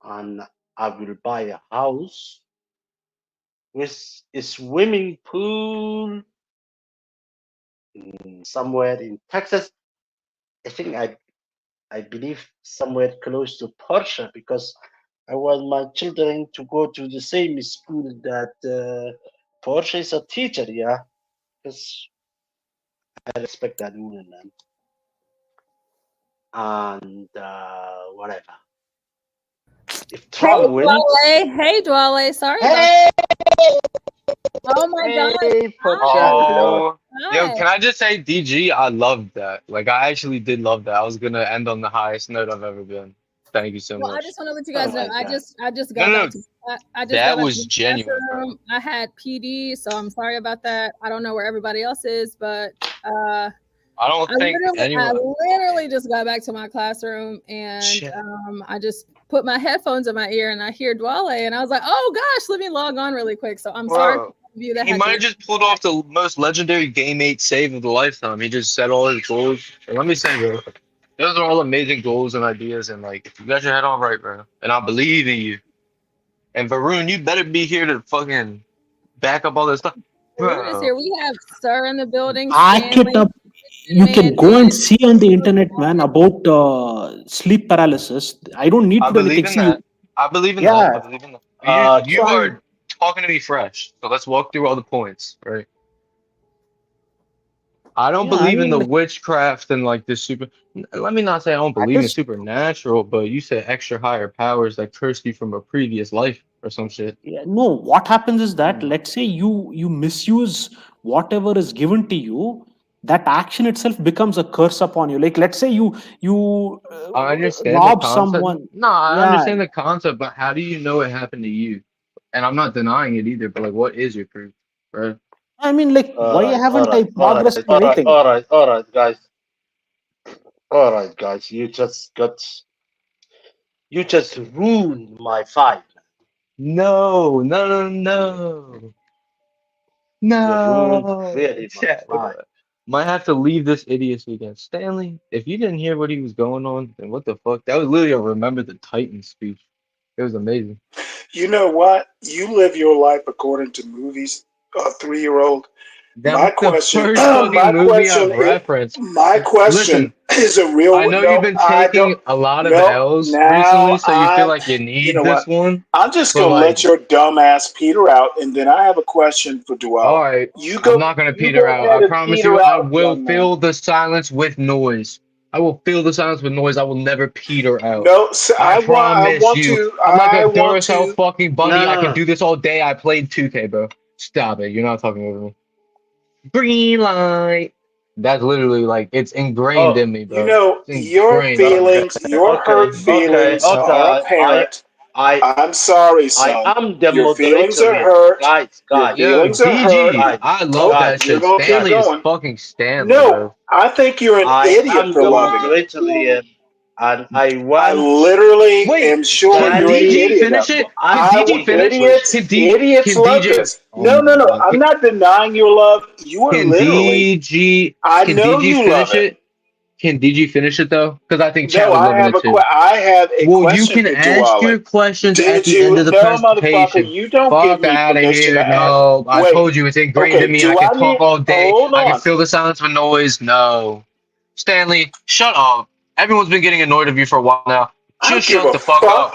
and I will buy a house with a swimming pool somewhere in Texas. I believe somewhere close to Porsche, because I want my children to go to the same school that Porsche is a teacher, yeah, because I respect that woman, man. And whatever. If Hey, Trump wins, Dwale. Hey, Dwale. Sorry about hey, Oh my God. Oh, yo, Hi. can I just say, DG, I loved that. Like, I actually did love that. I was gonna end on the highest note I've ever been. Thank you so Well, I much. just want to let you Oh guys know. my God. I just No, got no, back to I just that got back to was the genuine, bro. classroom. I had PD, so I'm sorry about that. I don't know where everybody else is, but I don't think I anyone. literally just got back to my classroom, and Shit. I just put my headphones in my ear and I hear Dwale, and I was like, oh gosh, let me log on really quick. So I'm sorry for Bro, all of you that he had might to. have just pulled off the most legendary game 8 save of the lifetime. He just set all his goals. And let me say, bro, those are all amazing goals and ideas. And like, if you got your head on right, bro, and I believe in you. And Varun, you better be here to fucking back up all this stuff, Varun is bro. here. We have Sir in the building, Back it Stanley, up. You man, can go and see on the internet, man, about sleep paralysis. I don't need I to do believe anything. in See, that. I believe in that. I Yeah. believe in that. You Trump. are talking to me fresh. So let's walk through all the points, right? I don't yeah, I believe in mean, the like, witchcraft and like the super. Let me not say I don't I believe in just supernatural, but you said extra higher powers that cursed you from a previous life or some shit. yeah, no. What happens is that, let's say you misuse whatever is given to you, that action itself becomes a curse upon you. Like, let's say you I understand the rob concept. someone. No, I Yeah, understand the concept, but how do you know it happened to you? And I'm not denying it either, but like, what is your proof, bro? I mean, like, why haven't I All progressed in right, anything? all right, guys. All right, guys. You just ruined my fight. No. You ruined No. really my Yeah, fight. might have to leave this idiocy again. Stanley, if you didn't hear what he was going on, then what the fuck? That was literally a Remember the Titans speech. It was amazing. You know what? You live your life according to movies, a 3-year-old. That My was the question, first fucking movie I've referenced. my question Listen, is a real I one. know you've No, been I don't. taking a lot of No, L's recently, now so you feel like you need what? this one. I'm just But gonna let like, your dumb ass peter out, and then I have a question for all Dwelle. right, You I'm go, not gonna you peter go out. I ahead and promise you, peter I out, will young man. fill the silence with noise. I will fill the silence with noise. I will never peter out. No, so I promise you. I'm like a I want Duracell to. fucking bunny. I can No. do this all day. I played 2K, bro. Stop it. You're not talking over me. Green light. That's literally like it's ingrained Oh, in me, You bro. know, It's your ingrained, bro. feelings, your hurt feelings are apparent. I I'm sorry, son. am the Your feelings moderator are here, hurt. guys. Your Yo, feelings are hurt. DG. I love Oh, that Guys, you're shit. gonna keep Stanley is going. fucking Stanley, No, bro. I think you're an I idiot am for the loving him. moderator here, and I I want literally am Wait, sure can you're an DG idiot. finish it? Can ask DG one finish? question. Idiots Can love DJ? this. Oh No, my no, no. god. I'm not denying your love. You are Can literally. DG? I Can know DG you love finish him. it? Can DG finish it though? Because I think chat No, would love it too. I have a Well, you question can for ask Duale. your questions at Did the end you? of the No, motherfucker. presentation. You don't give Fuck me out of permission here. to ask. No, I Wait. told you it's ingrained in Okay. me. I Do can I talk need? all day. Hold I can on. fill the silence with noise. No. Stanley, shut up. Everyone's been getting annoyed of you for a while now. I don't Just give shut a the fuck fuck. up.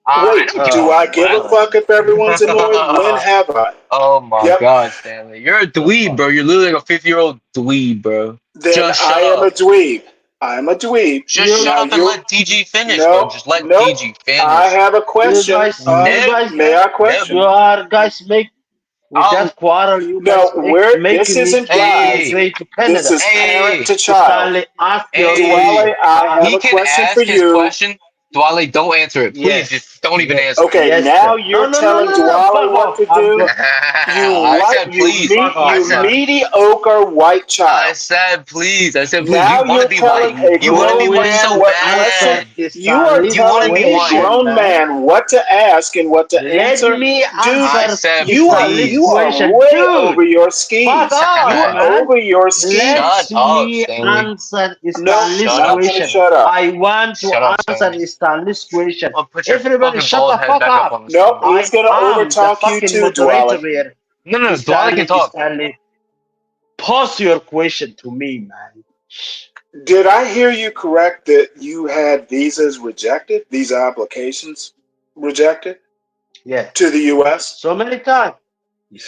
I Wait. don't give Do a I give a fuck if everyone's annoyed? When fuck. have I? Oh my Yep. god, Stanley. You're a dweeb, bro. You're literally like a 50-year-old dweeb, bro. Then Just I shut am a up. dweeb. I'm a dweeb. Just shut Now up and you. let DG finish, bro. No. Just let No. DG I finish. have a question. May I question? You are guys make with Oh, that quarrel. You No, guys this making me isn't guys. migrate to This Canada. is parent to child. Stanley, ask your hey. question. Duale, I have He a can question for ask his you. question. Dwale, don't answer it. Please, just Yes. don't even answer it. Okay, Yes, now sir. you're telling No. Duale Fuck what off. to do. I said please. I You said mediocre white I child. said please. I said please. You Now want to you're be telling white. a You want to be grown white Going man so to what answer question. bad. You are Stanley's You want to telling be a white. question, grown man. man what to ask and what to Let answer. me Dude, I answer said Stanley's you are please. question. way Dude, over your fuck skis. You off, are man. over your Let Shut skis. up, me Stanley. answer Nope, Stanley's Shut not up, gonna question. Stanley. shut up. I want to Shut up, answer Stanley. understand this question. Put your Everybody, fucking shut bald the head fuck back up up. on the Nope, screen. he's gonna I'm the overtalk you fucking too, moderator Dwally. here. No, Dwally can talk. Stanley, pose your question to me, man. Did I hear you correct that you had visas rejected, visa applications rejected Yeah. to the U.S.? So many times.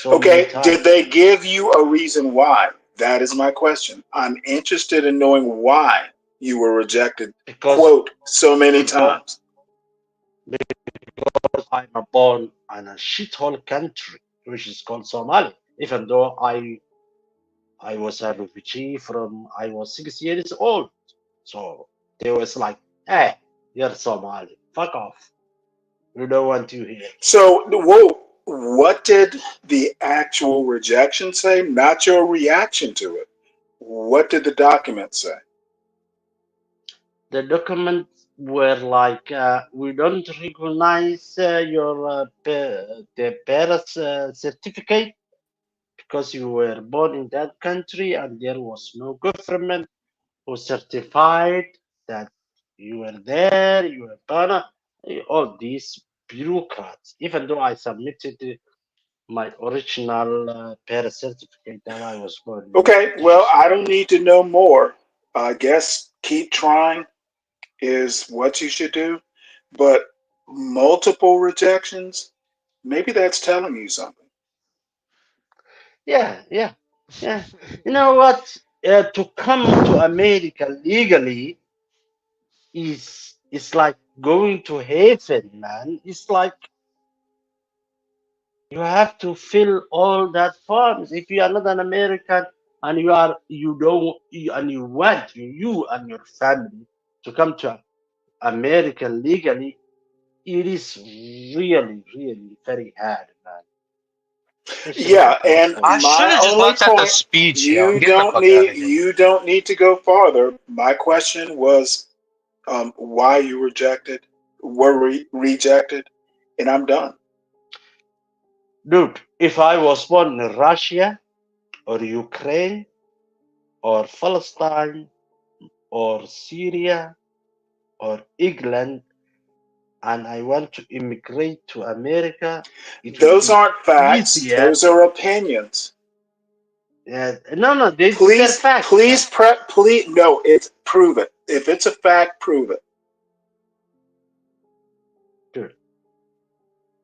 Okay, did they give you a reason why? That is my question. I'm interested in knowing why you were rejected, quote, so many times. Because I'm born in a shithole country, which is called Somalia. Even though I was a refugee from I was 6 years old. So they was like, hey, you're Somali. Fuck off. We don't want you here. So, whoa, what did the actual rejection say? Not your reaction to it. What did the document say? The documents were like, we don't recognize your the birth certificate because you were born in that country and there was no government who certified that you were there, you were born. All these bureaucrats, even though I submitted my original birth certificate that I was born. Okay, well, I don't need to know more. I guess keep trying is what you should do. But multiple rejections, maybe that's telling you something. Yeah. You know what? To come to America legally is like going to heaven, man. It's like you have to fill all that forms. If you are not an American and you want you and your family to come to America legally, it is really, really very hard, man. Yeah, and I should my have just only left at the point, speech. Yo. I'm getting the fuck out of here. you don't need to go farther. My question was why you were rejected, and I'm done. Dude, if I was born in Russia or Ukraine or Palestine or Syria or England and I want to immigrate to America, it will Those be aren't facts. easier. Those are opinions. No, they're facts. Please, no, it's prove it. If it's a fact, prove it. Dude,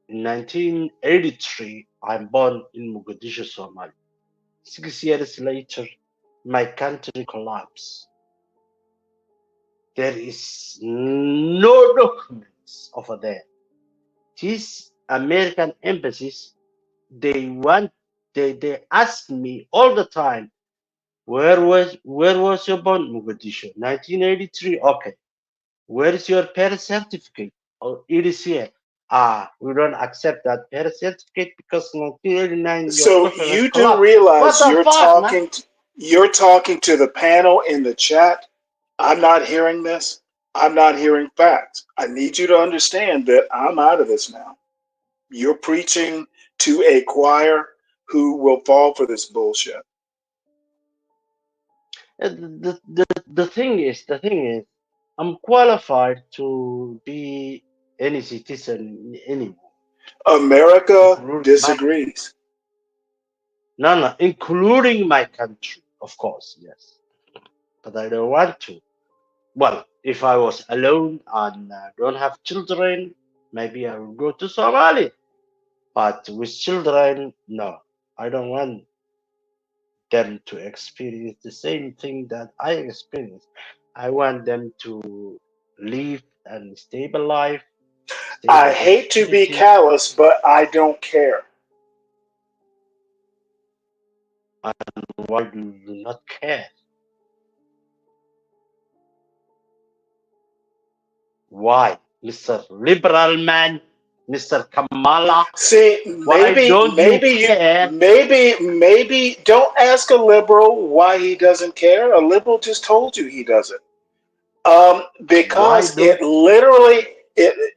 in 1983, I'm born in Mogadishu, Somalia. 6 years later, my country collapsed. There is no documents over there. These American embassies, they ask me all the time, where was you born? Mogadishu, 1983. Okay. Where is your birth certificate? Oh, it is here. We don't accept that birth certificate because 1989 your So government you do collapsed. realize What the fuck, man? you're talking to the panel in the chat. I'm not hearing this. I'm not hearing facts. I need you to understand that I'm out of this now. You're preaching to a choir who will fall for this bullshit. The thing is, I'm qualified to be any citizen anywhere. America disagrees. No, including my country, of course, yes. But I don't want to. Well, if I was alone and don't have children, maybe I would go to Somalia. But with children, no, I don't want them to experience the same thing that I experienced. I want them to live a stable life. I hate to be callous, but I don't care. And why do you not care? Why, Mr. Liberal Man, Mr. Kamala? See, maybe don't ask a liberal why he doesn't care. A liberal just told you he doesn't. Because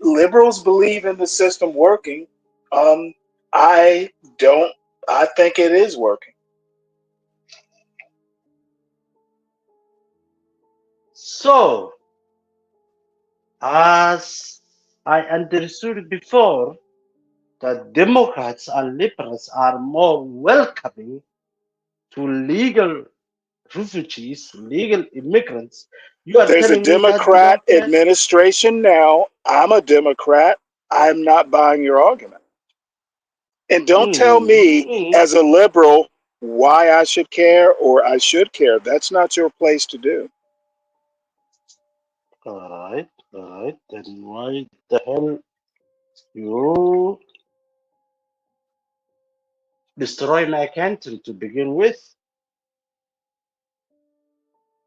liberals believe in the system working. I don't. I think it is working. So, As I understood before, that Democrats and liberals are more welcoming to legal refugees, legal immigrants. You are There's a telling me that you Democrat don't care? administration now. I'm a Democrat. I'm not buying your argument. And don't tell me as a liberal why I should care or I should care. That's not your place to do. All right. Then why the hell you destroy my country to begin with?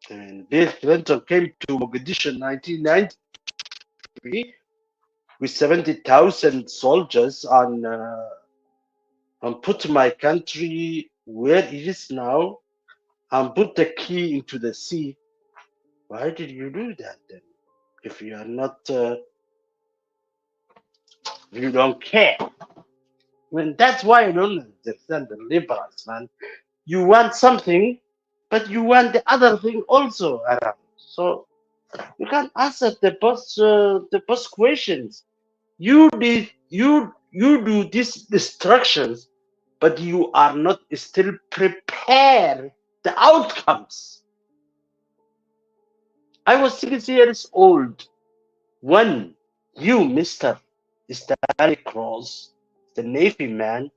I mean, Bill Clinton came to Mogadishu in 1993 with 70,000 soldiers and put my country where it is now and put the key into the sea. Why did you do that then? If you are not, you don't care. I mean, that's why I don't understand the liberals, man. You want something, but you want the other thing also around. So you can't answer the boss questions. You do these destructions, but you are not still prepare the outcomes. I was 6 years old when you, Mr. Stanley Cross, the Navy man,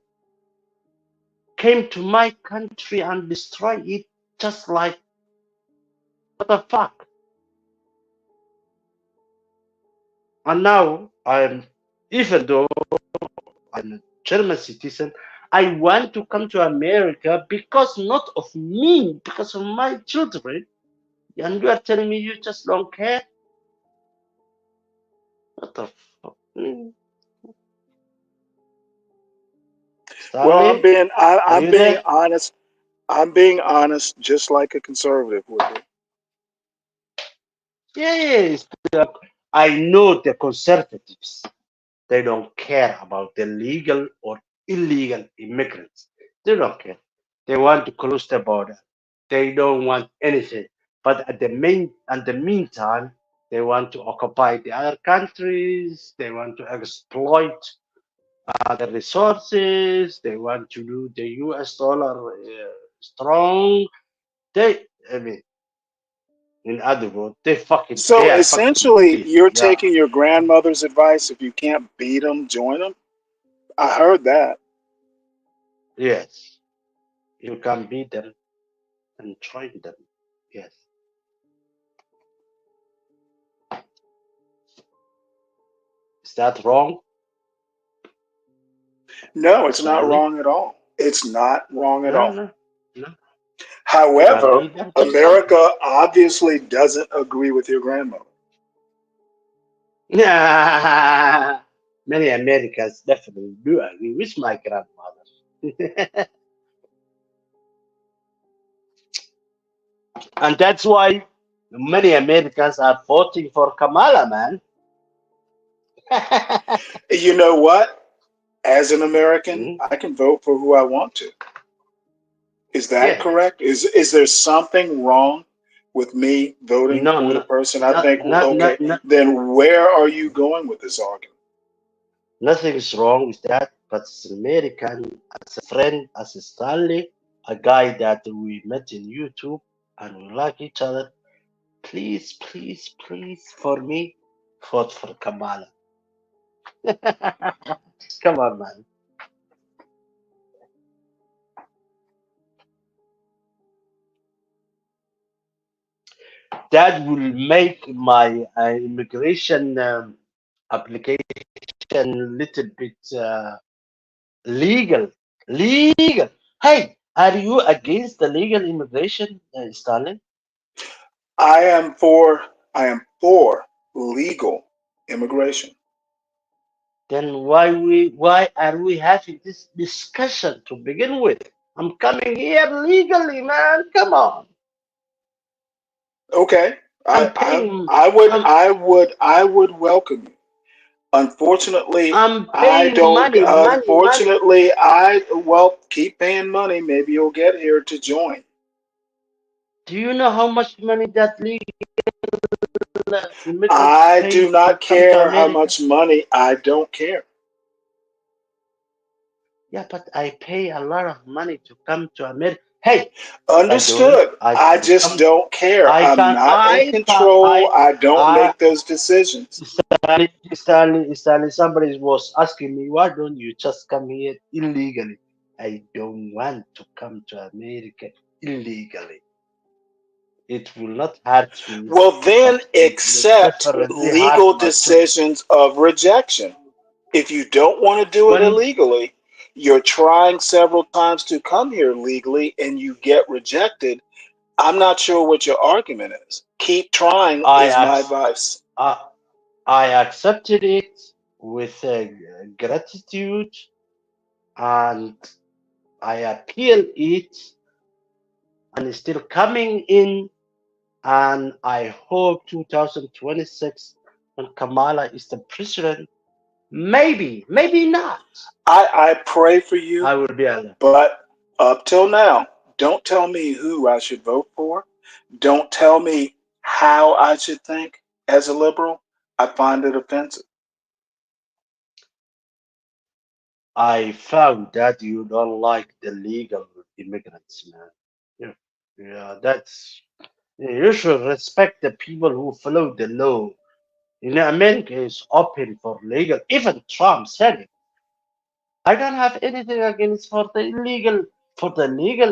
came to my country and destroyed it just like, what the fuck? And now even though I'm a German citizen, I want to come to America because not of me, because of my children. And you are telling me you just don't care? What the fuck? Well, Stanley, are I'm you being there? honest. I'm being honest, just like a conservative would be. Yes. I know the conservatives. They don't care about the legal or illegal immigrants. They don't care. They want to close the border. They don't want anything. But at the meantime, they want to occupy the other countries. They want to exploit the resources. They want to do the U.S. dollar strong. I mean, in other words, So they are fucking essentially, pissed. you're Yeah. taking your grandmother's advice. If you can't beat them, join them. I heard that. Yes. You can beat them and join them. Yes. Is that wrong? No, it's not Stanley? wrong at all. It's not wrong at No, all. no, no. You can However, beat them. America obviously doesn't agree with your grandmother. Yeah. Many Americans definitely do agree with my grandmother. And that's why many Americans are voting for Kamala, man. You know what? As an American, I can vote for who I want to. Is that correct? Is there something wrong with me voting for the person I think? Okay, then where are you going with this argument? Nothing is wrong with that, but as an American, as a friend, as a Stanley, a guy that we met in YouTube and we like each other, please, please, please, for me, vote for Kamala. Come on, man. That will make my immigration application a little bit legal. Legal. Hey, are you against the legal immigration, Stalin? I am for legal immigration. Then why are we having this discussion to begin with? I'm coming here legally, man. Come on. Okay, I'm paying. I would welcome you. Unfortunately, I'm I paying don't. money. Unfortunately, keep paying money. Maybe you'll get here to join. Do you know how much money that legal immigrants I pay do to not come to care how America? much money. I don't care. Yeah, but I pay a lot of money to come to America. Hey, Understood. I just don't care. I'm not in control. I don't make those decisions. Stanley, somebody was asking me, why don't you just come here illegally? I don't want to come to America illegally. It will not hurt me. Well, then But it will accept definitely hurt legal my children. decisions of rejection. If you don't want to do it illegally, you're trying several times to come here legally and you get rejected. I'm not sure what your argument is. Keep trying is my advice. I accepted it with gratitude, and I appeal it, and it's still coming in. And I hope 2026, when Kamala is the president, maybe not. I pray for you. I will be alive. But up till now, don't tell me who I should vote for. Don't tell me how I should think as a liberal. I find it offensive. I found that you don't like the legal immigrants, man. That's you should respect the people who follow the law. America is open for legal. Even Trump said it. I don't have anything against for the legal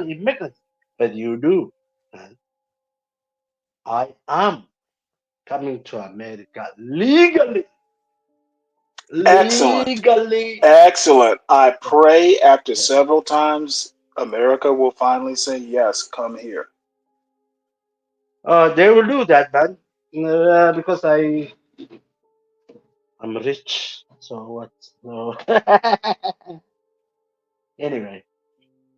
immigrants, but you do. Man. I am coming to America legally. Excellent. Legally. Excellent. I pray after several times, America will finally say, yes, come here. They will do that, man. Because I'm rich. So what? No. Anyway,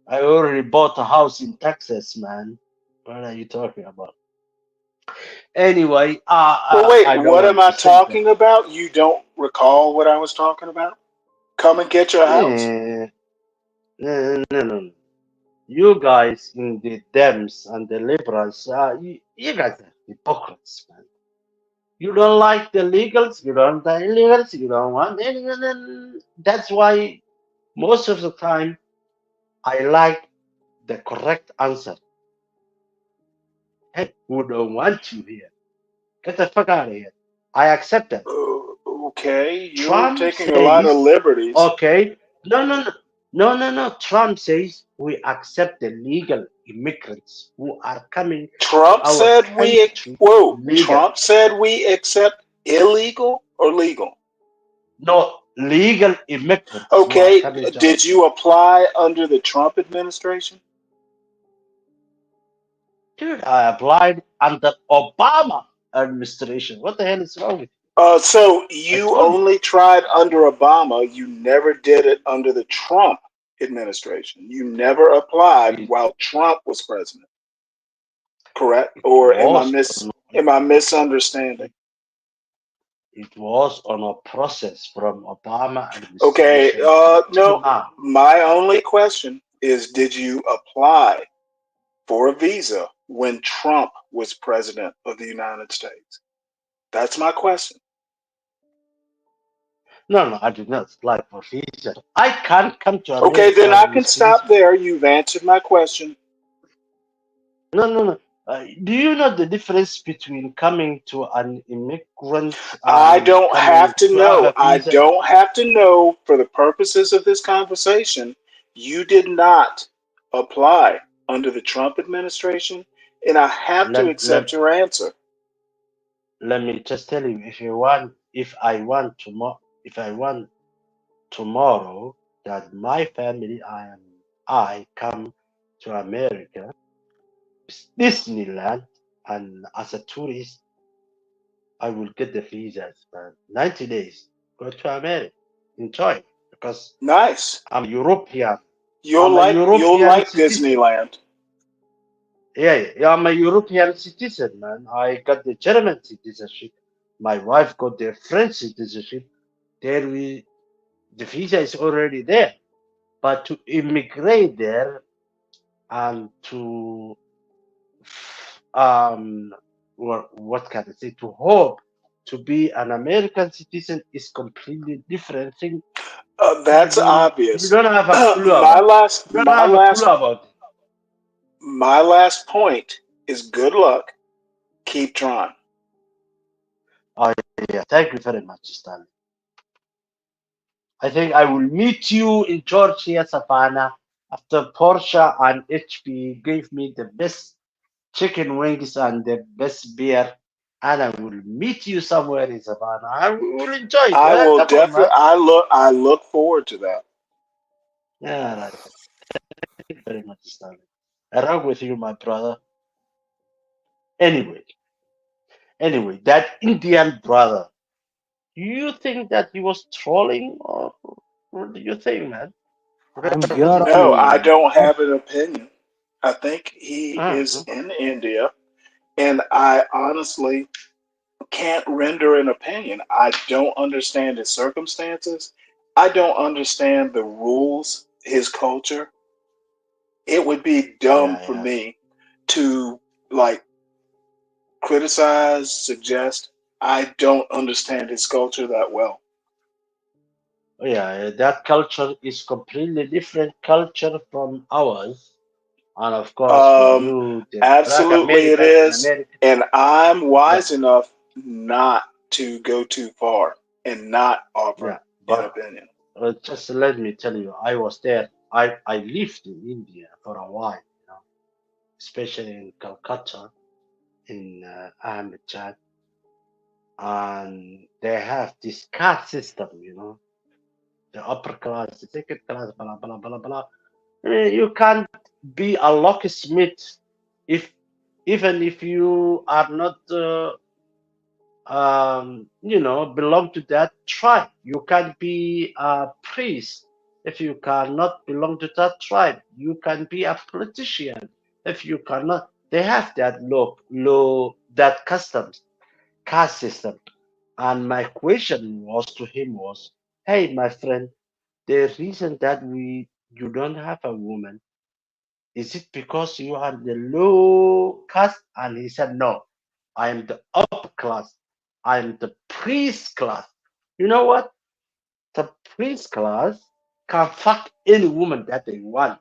I already bought a house in Texas, man. What are you talking about? Anyway, Well, wait, I don't what am want I to say that. talking about? You don't recall what I was talking about? Come and get your house. No. You guys in the Dems and the liberals, you guys are hypocrites, man. You don't like the legals, you don't like the illegals, you don't want anything. That's why most of the time I like the correct answer. Hey, who don't want you here? Get the fuck out of here. I accept that. Okay, you're Trump taking a lot of says, liberties. okay, no. Trump says we accept the legal immigrants who are coming Trump to our said country. Trump said we accept illegal or legal? No, legal immigrants who are Okay, coming to our did you apply under the Trump administration? Dude, I applied under Obama administration. What the hell is wrong with So you only tried under Obama. You never did it under the Trump administration. You never applied while Trump was president. Correct? Or am I misunderstanding? It was on a process from Obama Okay, administration. no. My only question is, did you apply for a visa when Trump was president of the United States? That's my question. No, I did not apply for visa. I can't come to America. Okay, then I can stop there. You've answered my question. No. Do you know the difference between coming to an immigrant? I don't have to know. I visa? don't have to know for the purposes of this conversation. You did not apply under the Trump administration, and I have to accept your answer. Let me just tell you, if I want tomorrow that my family I come to America, Disneyland, and as a tourist, I will get the visas, man. 90 days, go to America, enjoy, because nice. I'm European. You'll like Disneyland. Yeah, I'm a European citizen, man. I got the German citizenship. My wife got the French citizenship. The visa is already there. But to immigrate there and to or what can I say, to hope to be an American citizen is completely different thing. That's obvious. You don't have a clue my about. last, You don't my have a last, clue about it. my last point is good luck. Keep trying. Oh yeah, thank you very much, Stanley. I think I will meet you in Georgia, Savannah, after Porsche and HP gave me the best chicken wings and the best beer, and I will meet you somewhere in Savannah. I will enjoy it, I man. will Come on, definitely. man. I look forward to that. Yeah, right. Thank you very much, Stanley. I rock with you, my brother. Anyway, that Indian brother, do you think that he was trolling, or what do you think, man? I'm What here is it? No, I on. don't have an opinion. I think he is in India, and I honestly can't render an opinion. I don't understand his circumstances. I don't understand the rules, his culture. It would be dumb for me to like criticize, suggest. I don't understand his culture that well. Yeah, that culture is completely different culture from ours, and of course, for you, the Black Absolutely, it Americans in is. America. And I'm Yeah, wise enough not to go too far and not yeah, offer an but opinion. just let me tell you, I was there. I lived in India for a while, especially in Calcutta, in Ahmedabad, and they have this caste system, the upper class, the second class, blah blah blah blah. You can't be a locksmith if even if you are not belong to that tribe. You can't be a priest if you cannot belong to that tribe. You can be a politician if you cannot. They have that law, that customs, caste system. And my question was to him was, hey, my friend, the reason that you don't have a woman, is it because you are the low caste? And he said, no, I am the upper class. I am the priest class. You know what? The priest class can fuck any woman that they want.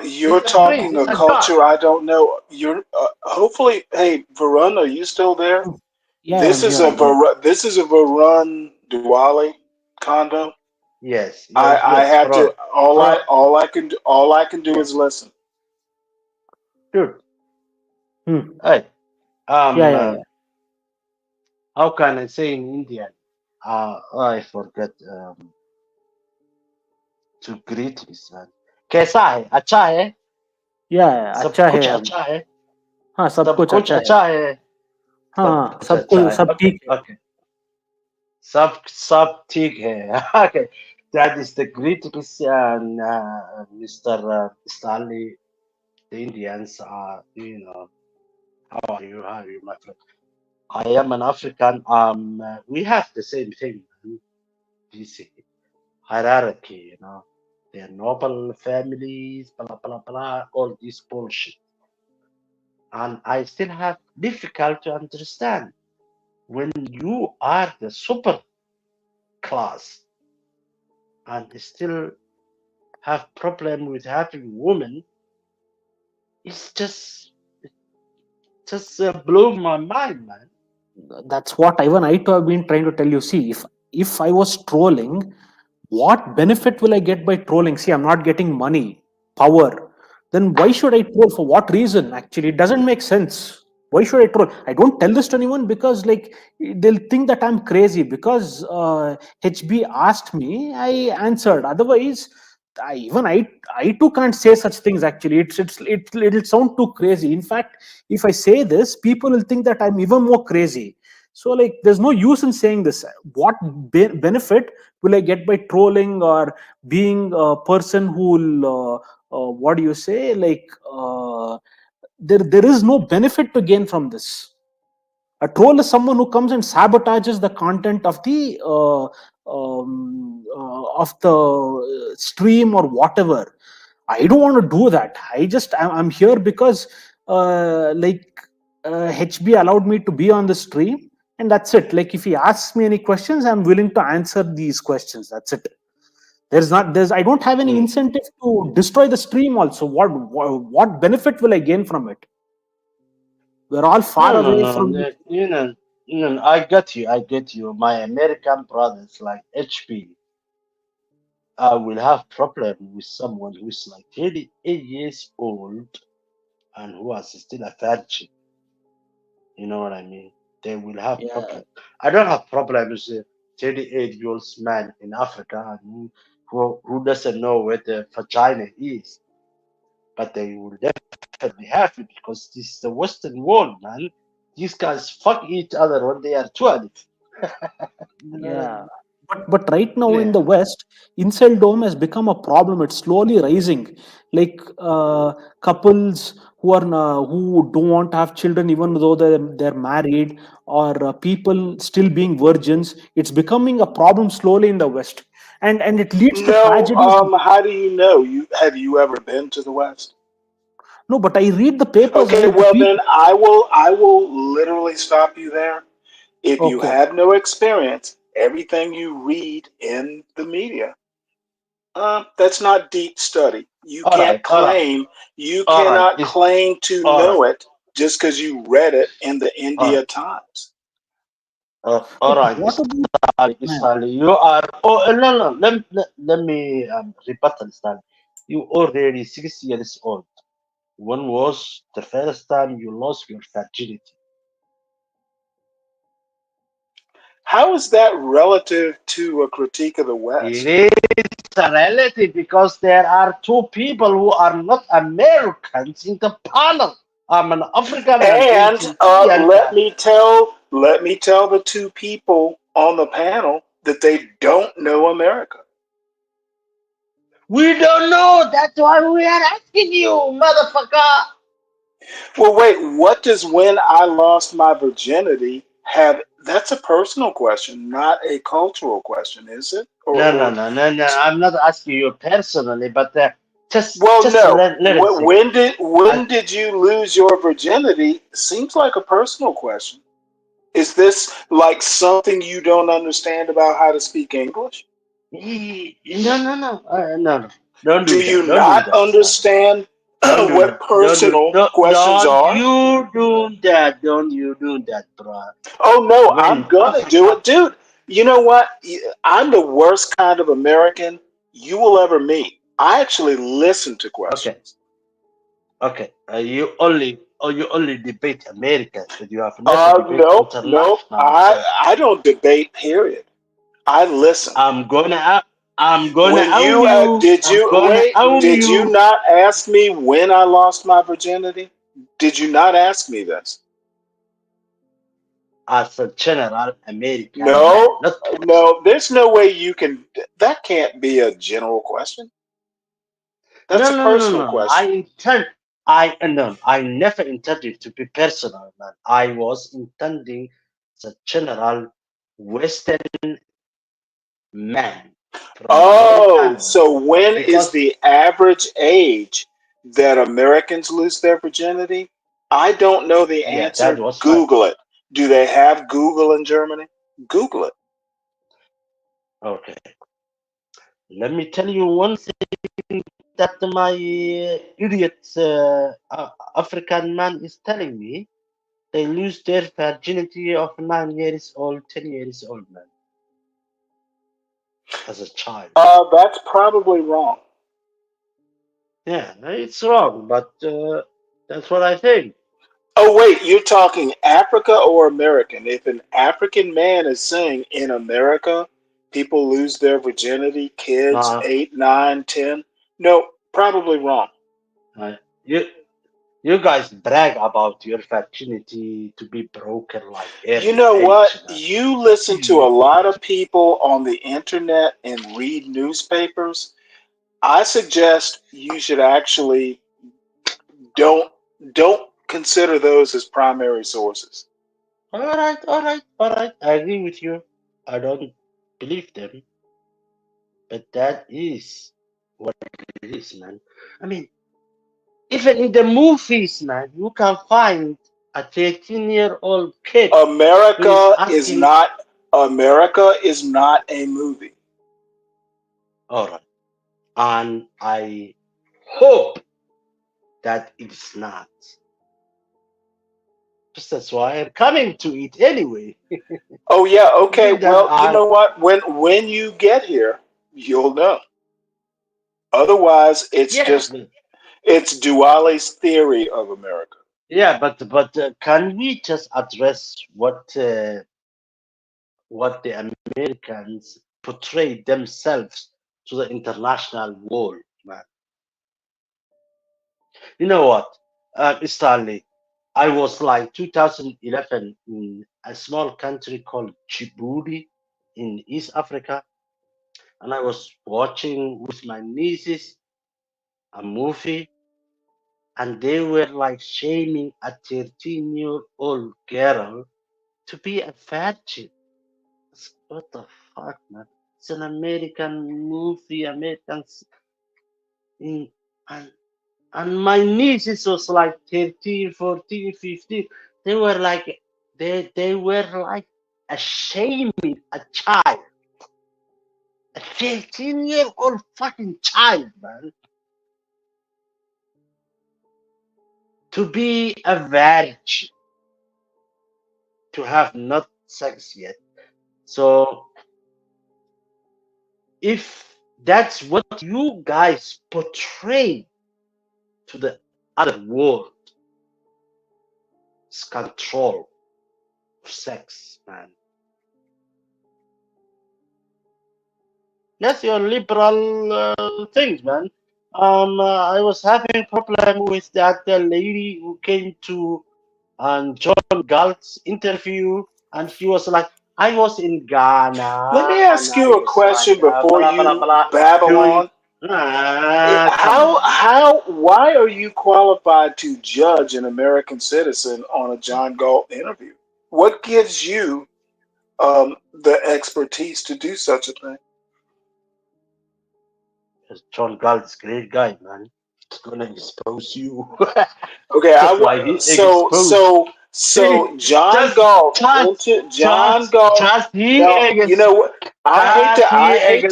You're It's a priest. talking It's a a god. culture I don't know. You're hopefully. Hey, Varun, are you still there? Yeah, I'm here. I'm here. This is a Varun Diwali condo. Yes, I yes, have to. All I can do yeah, is listen. dude. Hmm. Hey, Yeah. how can I say in Indian? I forget to greet his man. कैसा है? अच्छा है? सब अच्छा है कुछ हम. अच्छा है? हाँ, सब सब कुछ कुछ अच्छा है. अच्छा है? सब हाँ, कुछ सब अच्छा कुछ है? सब Okay, ठीक है. okay. सब ठीक है. Okay, that is the greetings, Mr. Stanley. The Indians are, how are you? How are you, my friend? I am an African. We have the same thing. This hierarchy, They're noble families, blah blah blah, all this bullshit. And I still have difficult to understand when you are the super class and still have problem with having women. It's just blew my mind, man. That's what even I too have been trying to tell you. See, if I was trolling, what benefit will I get by trolling? See, I'm not getting money, power. Then why should I troll? For what reason? Actually, it doesn't make sense. Why should I troll? I don't tell this to anyone because like they'll think that I'm crazy. Because HB asked me, I answered. Otherwise, I too can't say such things. Actually, it'll sound too crazy. In fact, if I say this, people will think that I'm even more crazy. So like, there's no use in saying this. What benefit will I get by trolling or being a person who will what do you say, like there is no benefit to gain from this. A troll is someone who comes and sabotages the content of the stream or whatever. I don't want to do that. I'm here because HB allowed me to be on the stream, and that's it. Like if he asks me any questions, I'm willing to answer these questions. That's it. I don't have any incentive to destroy the stream also. What benefit will I gain from it? We're all far No, no, away no, from no. I get you. I get you. My American brothers like HP. I will have problem with someone who's like 38 years old and who is still a virgin. You know what I mean? They will have problem. I don't have problems with 38-year-old man in Africa who doesn't know where the vagina is. But they will definitely have it because this is the Western world, man. These guys fuck each other when they are 12. Yeah. But right now in the West, incel dome has become a problem. It's slowly rising. Like couples who don't want to have children, even though they're married, or people still being virgins. It's becoming a problem slowly in the West, and it leads to No, tragedies. how do you know? Have you ever been to the West? No, but I read the papers. Okay, Right? well then I will literally stop you there. If you Okay. have no experience, everything you read in the media, that's not deep study. You can't claim, you cannot claim to know it just because you read it in the India Times. All right, Stanley, you are. Oh, no. Let me rebuttal, Stanley. You already 6 years old. When was the first time you lost your virginity? How is that relative to a critique of the West? It is a relative because there are two people who are not Americans in the panel. I'm an African And let Indian. me tell the two people on the panel that they don't know America. We don't know. That's why we are asking you, motherfucker. Well, wait. What does when I lost my virginity have? That's a personal question, not a cultural question, is it? No. I'm not asking you personally, but just no. let it sink. When did you lose your virginity? Seems like a personal question. Is this like something you don't understand about how to speak English? No. Don't Do do you that. Don't do not that. understand what personal questions Don't are? you do that. Don't you do that, bro. Oh no, I'm When gonna do it, dude. You know what? I'm the worst kind of American you will ever meet. I actually listen to questions. Okay. You only debate America, but you have never debate No. international. I don't debate. Period. I listen. I'm gonna When own you you. did I'm you gonna wait? own Did you you. not ask me when I lost my virginity? Did you not ask me this? As a general American man, No, not no. There's no way you can. That can't be a general question. That's a personal no. question. I never intended to be personal, man. I was intending the general Western man from Oh, America so when is because the average age that Americans lose their virginity? I don't know the that answer. was right. Google it. Do they have Google in Germany? Google it. Okay. Let me tell you one thing that my idiot African man is telling me. They lose their virginity of 9 years old, 10 years old man as a child. That's probably wrong. Yeah, it's wrong, but that's what I think. Oh, wait, you're talking Africa or American? If an African man is saying in America, people lose their virginity, kids Uh, 8, 9, 10. No, probably wrong. you you guys brag about your virginity to be broken like You early know what? age, man. You listen to a lot of people on the internet and read newspapers. I suggest you should actually don't don't consider those as primary sources. All right. I agree with you. I don't believe them, but that is what it is, man. I mean, Even in the movies, man, you can find a 13-year-old kid who is America is asking. not a movie. All right, and I hope that it's not. Just that's why I'm coming to it anyway. Oh yeah, okay. People that Well, you are know what? When you get here, you'll know. Otherwise, yeah, it's Duale's theory of America. yeah, but can we just address what the Americans portray themselves to the international world, man? You know what, Stanley? I was like 2011 in a small country called Djibouti in East Africa, and I was watching with my nieces a movie, and they were like shaming a 13-year-old girl to be a virgin. What the fuck, man? It's an American movie, Americans in, and my nieces was like 13, 14, 15. They were like they were like shaming a child, a 13-year-old fucking child, man, to be a virgin, to have not sex yet. So if that's what you guys portray to the other world, it's control of sex, man. That's your liberal things, man. I was having problem with that lady who came to John Galt's interview, and she was like, "I was in Let Ghana, me and ask I you a was like, question before blah blah you blah, babble doing." on. Come on, man. Why are you qualified to judge an American citizen on a John Galt interview? What gives you the expertise to do such a thing? John Galt's great guy, man. He's gonna expose you. Okay, Just like he exposed. John just, Galt just, into John Galt. just he No, you know what? I hate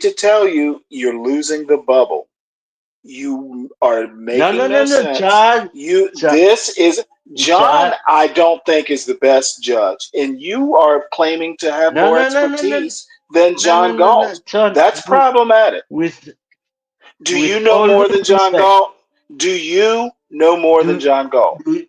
to tell you, exposed. you're losing the bubble. You are making no No, sense. This is John. John. I don't think is the best judge, and you are claiming to have more expertise than John Galt. John, That's problematic. With Do you know more than John Galt? Do you know more than John Galt? Do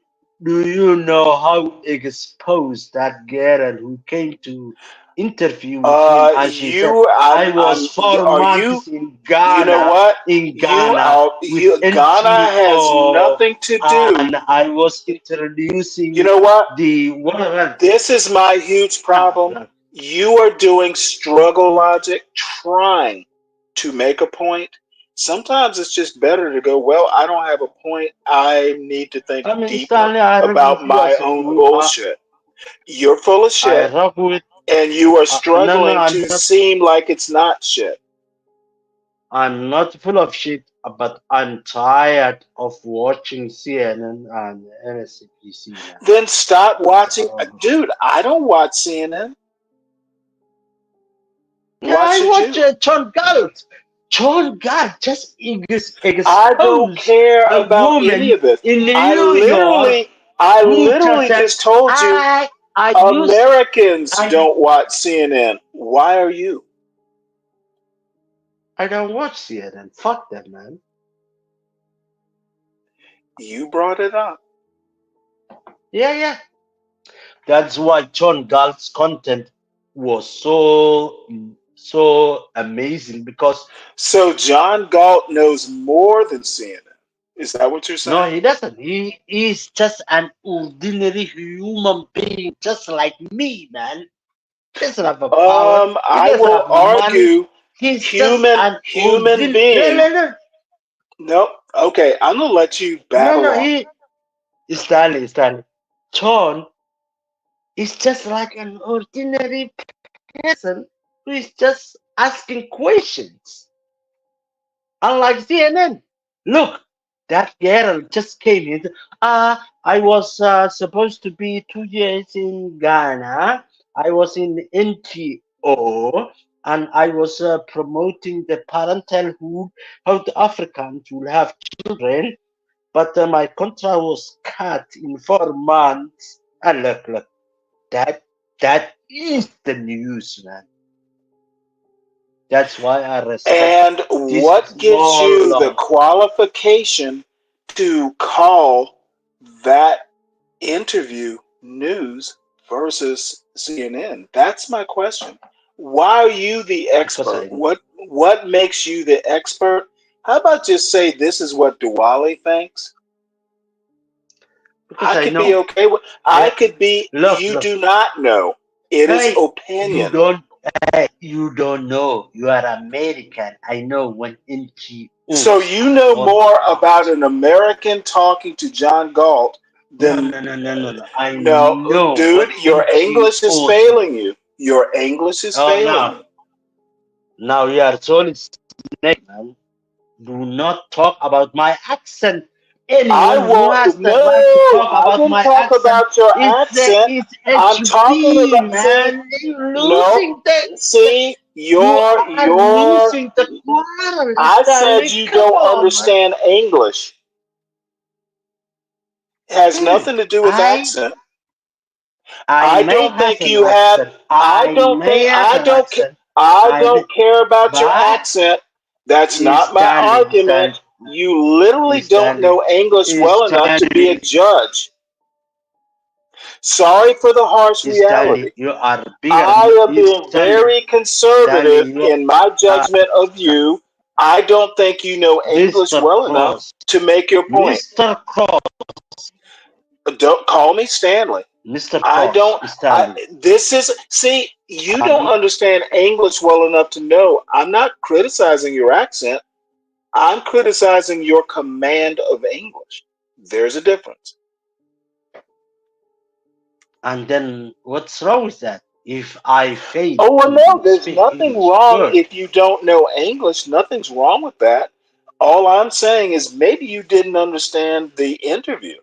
you know how exposed that girl who came to interview with him, and she said, "I was 4 months in Ghana, You know what? with Ghana has NGO, nothing to do. and I was introducing You know what? the whatever." This is my huge problem. You are doing struggle logic, trying to make a point. Sometimes it's just better to go, well, I don't have a point. I need to think deeper Stanley, I rock about with you my as a own fool. bullshit. You're full of I shit, rock with. and you are No, struggling I'm to not. seem like it's not shit. I'm not full of shit, but I'm tired of watching CNN and MSNBC, man. Then stop watching. Dude, I don't watch CNN. Yeah, I watch John Galt. John Galt just exposed I don't care a about any woman of this. in I New York who literally said, just told you Americans I don't watch CNN. Why are you? I don't watch CNN. Fuck them, man. You brought it up. Yeah. That's why John Galt's content was so amazing, because So John Galt knows more than CNN. Is that what you're saying? no, he doesn't. He is just an ordinary human being, just like me, man. He doesn't have a power. He I doesn't will have money. argue He's just an human being. No. Okay, I'm gonna let you babble on. Stanley. John is just like an ordinary person who is just asking questions. Unlike CNN. Look, that girl just came in. I was supposed to be 2 years in Ghana. I was in NGO, and I was promoting the parenthood, how the Africans will have children. But my contract was cut in 4 months. And look, that is the news, man. That's why I respect And this what gives small you the law. qualification to call that interview news versus CNN? That's my question. Why are you the expert? What makes you the expert? How about just say this is what Diwali thinks? Because I I could know. be okay with. I could be. Look, You look. do not know. It is Hey, opinion. you don't know. You are American. I know when NGO. So you know more about an American talking to John Galt than No. I no, know dude. what Your English is NGO. failing you. Your English is failing you. Now you are so snake, man. Do not talk about my accent. I Anyone who has won't. the No, right to talk I about didn't my talk accent about your is accent. I'm talking HB, about. man. You're No. losing See, you are losing the quarter. I said Stanley. you Come don't on, man. understand English. It has nothing to do with accent. I don't think you have. I don't think. I don't. I don't care about your accent. That's not my argument. You literally don't know English well enough to be a judge. Sorry for the harsh reality. You are I am being very conservative in my judgment of you. I don't think you know English well enough to make your point. Mr. Cross. Don't call me Stanley. Mr. I don't. This is. See, you don't understand English well enough to know. I'm not criticizing your accent. I'm criticizing your command of English. There's a difference. And then what's wrong with that? If I fail Oh, well, no, to there's speak nothing English wrong good. if you don't know English. Nothing's wrong with that. All I'm saying is maybe you didn't understand the interview.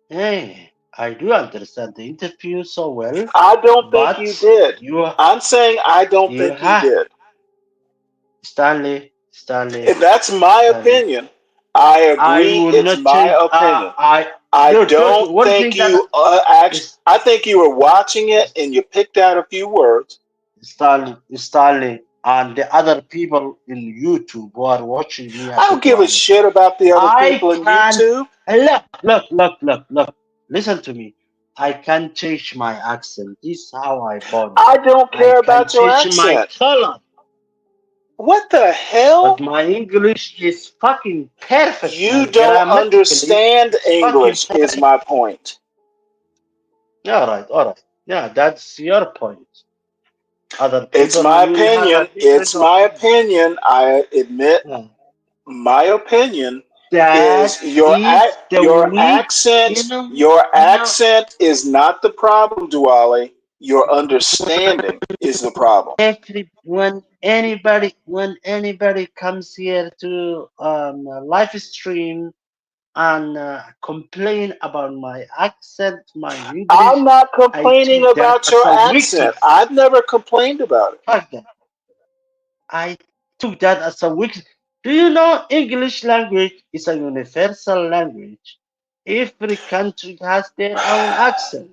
Hey, I do understand the interview so well. I don't think you did. I'm saying I don't think you did. Stanley. If that's my opinion. I agree. It's my opinion. I don't think you. I think you were watching it and you picked out a few words. Stanley, and the other people in YouTube who are watching me. I don't give a shit about the other people in YouTube. Look. Listen to me. I can change my accent. This is how I born. I don't care about your change my accent. color. What the hell? But my English is fucking perfect. You don't understand English, is my point. All right. Yeah, that's your point. It's my opinion. It's my opinion. I admit my opinion is your accent. Your accent is not the problem, Duale. Your understanding is the problem. When anybody comes here to live stream and complain about my accent, my English, I'm not complaining about your accent. I've never complained about it. Fuck that. I took that as a weakness. Do you know English language is a universal language? Every country has their own accent.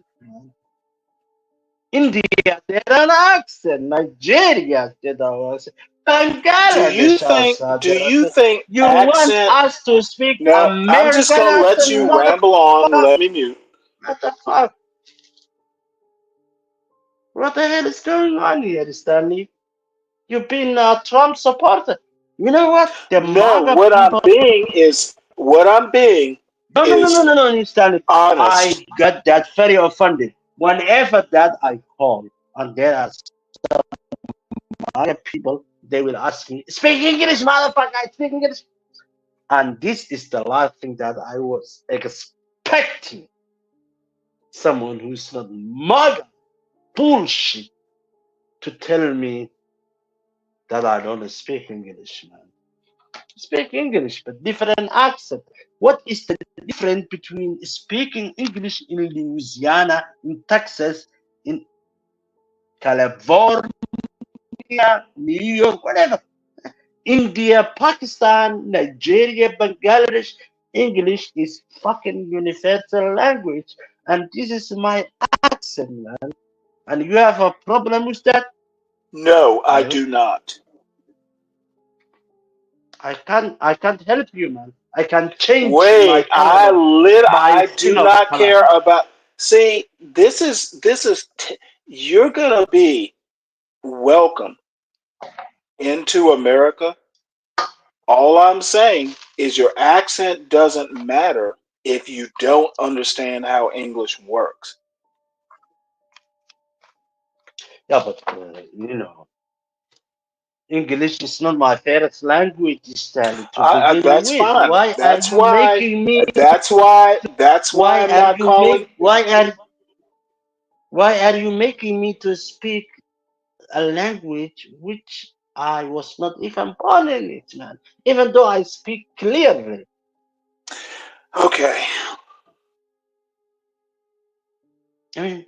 India, their own accent. Nigeria, their own accent. Bangladesh, Do you think you accent? want us to speak No, American I'm just gonna let accent, you ramble on and let me mute. What the fuck? What the hell is going on here, Stanley? You've been a Trump supporter. You know what? What I'm being is No, Stanley. honest. I got that very offended. Whenever that I call, and there are some other people, they will ask me, "Speak English, motherfucker! I speak English." And this is the last thing that I was expecting. Someone who's not MAGA bullshit to tell me that I don't speak English, man. speak English, but different accent. What is the difference between speaking English in Louisiana, in Texas, in California, New York, whatever? India, Pakistan, Nigeria, Bangladesh. English is fucking universal language, and this is my accent, man. And you have a problem with that? No, I Hello? do not. I can't help you, man. I can change my Wait, color of my I skin do of not color. care about. See, you're gonna be welcome into America. All I'm saying is your accent doesn't matter if you don't understand how English works. Yeah, but English is not my favorite language, Stanley, to begin That's with. fine. Why are That's you why. making me? That's why. That's why Why I'm are not you calling. why are you making me to speak a language which I was not even born in it, man? Even though I speak clearly. Okay. I mean,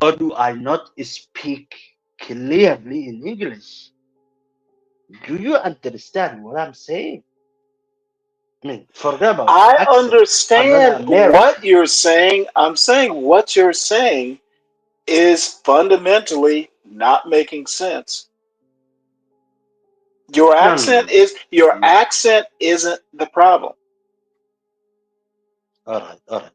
or do I not speak clearly in English? Do you understand what I'm saying? I mean, forget about the I accent. I'm not understand what American. you're saying. I'm saying what you're saying is fundamentally not making sense. Your No, no, accent no. is your accent isn't the problem. All right, all right.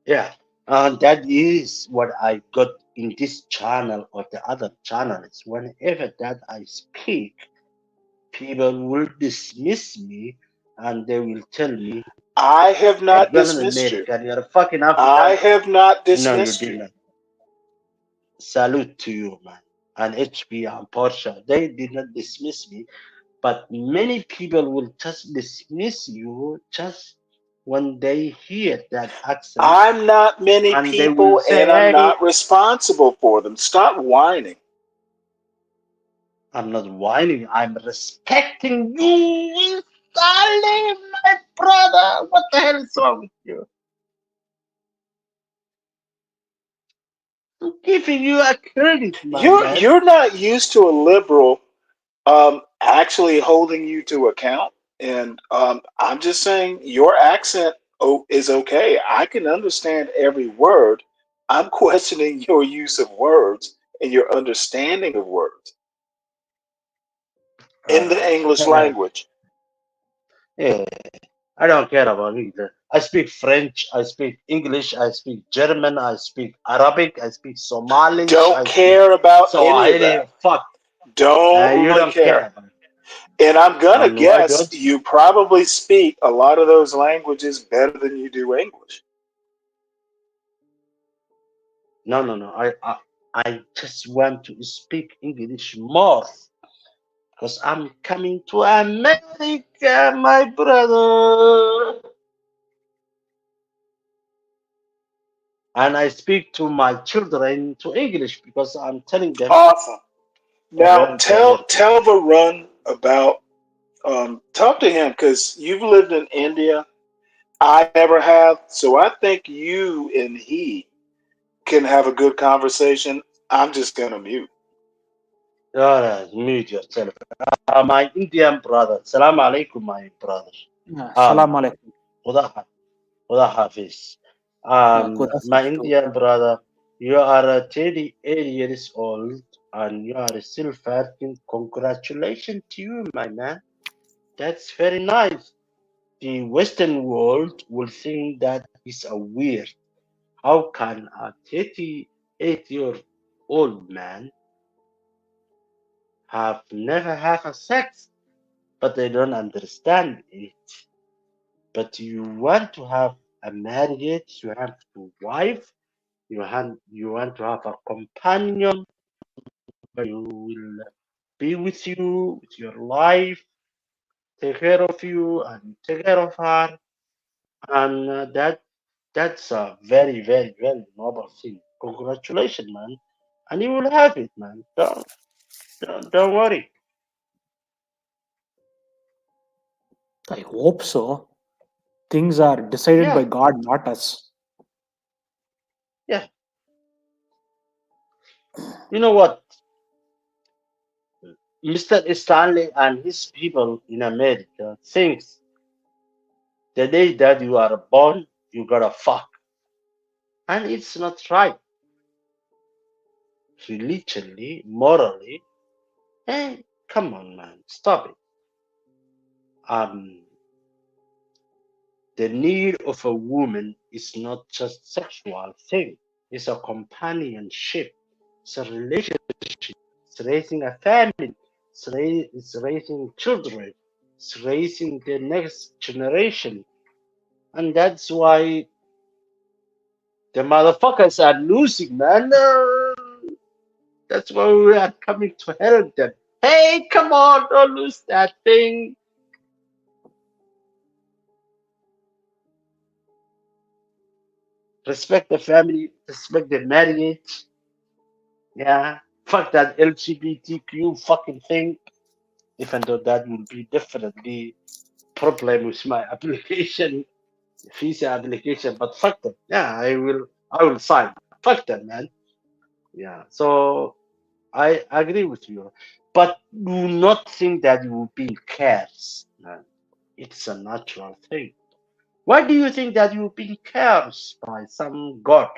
Yeah, and that is what I got in this channel or the other channels. Whenever that I speak, people will dismiss me and they will tell me, I have hey, not you're not dismissed you. American, you're a fucking I African. have not No, you dismissed you. didn't. Salute to you, man. And HP and Porsche, they did not dismiss me, but many people will just dismiss you just when they hear that accent I'm not many and they will people say, and I'm hey, not responsible for them. Stop whining. I'm not whining. I'm respecting you, darling, my brother. What the hell is wrong with you? I'm giving you a credit, my man. You're not used to a liberal actually holding you to account, and I'm just saying your accent is okay. I can understand every word. I'm questioning your use of words and your understanding of words in the English language. Yeah, I don't care about either. I speak French. I speak English. I speak German. I speak Arabic. I speak Somali. Don't I speak care about any of Swahili. that. Fuck. Don't You really don't care care. about it. And I'm gonna And why guess don't you probably speak a lot of those languages better than you do English. No, no, no. I just want to speak English more because I'm coming to America, my brother. And I speak to my children to English because I'm telling them Awesome. Now around to America. tell Varun about talk to him because you've lived in India. I never have, so I think you and he can have a good conversation. I'm just gonna mute. All right, mute yourself. My Indian brother. Salam alaikum, my brother. Salam alaikum. Khuda Hafiz. My Indian brother, you are 38 years old and you are still fighting. Congratulations to you, my man. That's very nice. The Western world will think that is a weird. How can a 38-year-old man have never have a sex? But they don't understand it. But you want to have a marriage, you have to wife, you want to have a companion who will be with you with your life, take care of you and take care of her, and that's a very very very noble thing. Congratulations, man, and you will have it, man. Don't worry. I hope so. Things are decided by God, not us. Yeah. You know what? Mr. Stanley and his people in America thinks the day that you are born, you gotta fuck. And it's not right. Religiously, morally. Hey, come on, man. Stop it. The need of a woman is not just sexual thing. It's a companionship. It's a relationship. It's raising a family. It's raising children. It's raising the next generation. And that's why the motherfuckers are losing, man. That's why we are coming to help them. Hey, come on, don't lose that thing. Respect the family, respect the marriage. Yeah, fuck that LGBTQ fucking thing. Even though that will be definitely problem with my application, visa application. But fuck them. Yeah, I will sign. Fuck them, man. Yeah. So I agree with you, but do not think that you will be cares, man. It's a natural thing. Why do you think that you've been cursed by some god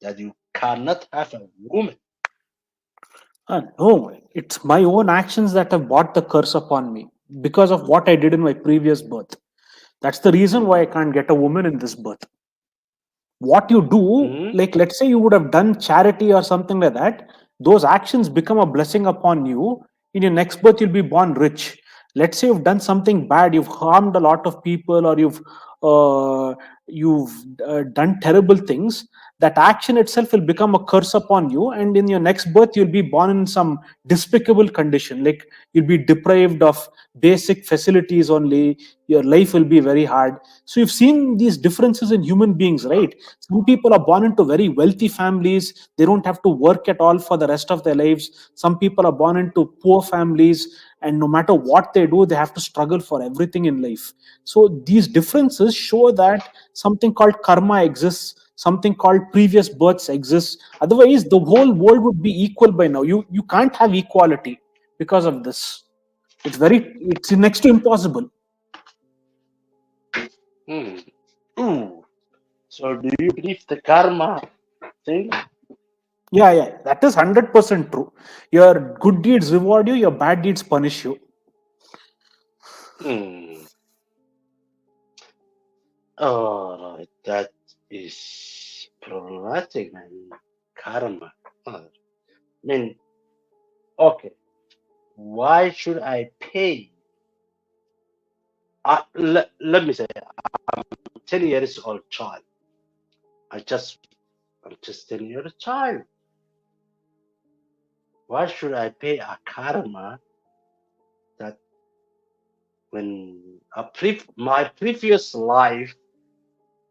that you cannot have a woman? No, it's my own actions that have brought the curse upon me because of what I did in my previous birth. That's the reason why I can't get a woman in this birth. What you do, like let's say you would have done charity or something like that, those actions become a blessing upon you. In your next birth, you'll be born rich. Let's say you've done something bad, you've harmed a lot of people, or you've done terrible things. That action itself will become a curse upon you, and in your next birth, you'll be born in some despicable condition. Like you'll be deprived of basic facilities only. Your life will be very hard. So you've seen these differences in human beings, right? Some people are born into very wealthy families. They don't have to work at all for the rest of their lives. Some people are born into poor families, and no matter what they do, they have to struggle for everything in life. So these differences show that something called karma exists, something called previous births exists. Otherwise, the whole world would be equal by now. You can't have equality because of this. It's next to impossible. Ooh. So do you believe the karma thing? Yeah, that is 100% true. Your good deeds reward you, your bad deeds punish you. All right, that is problematic, man. Karma. I mean, okay. Why should I pay? Let me say, I'm 10 years old child. I'm just 10 years child. Why should I pay a karma that when my previous life,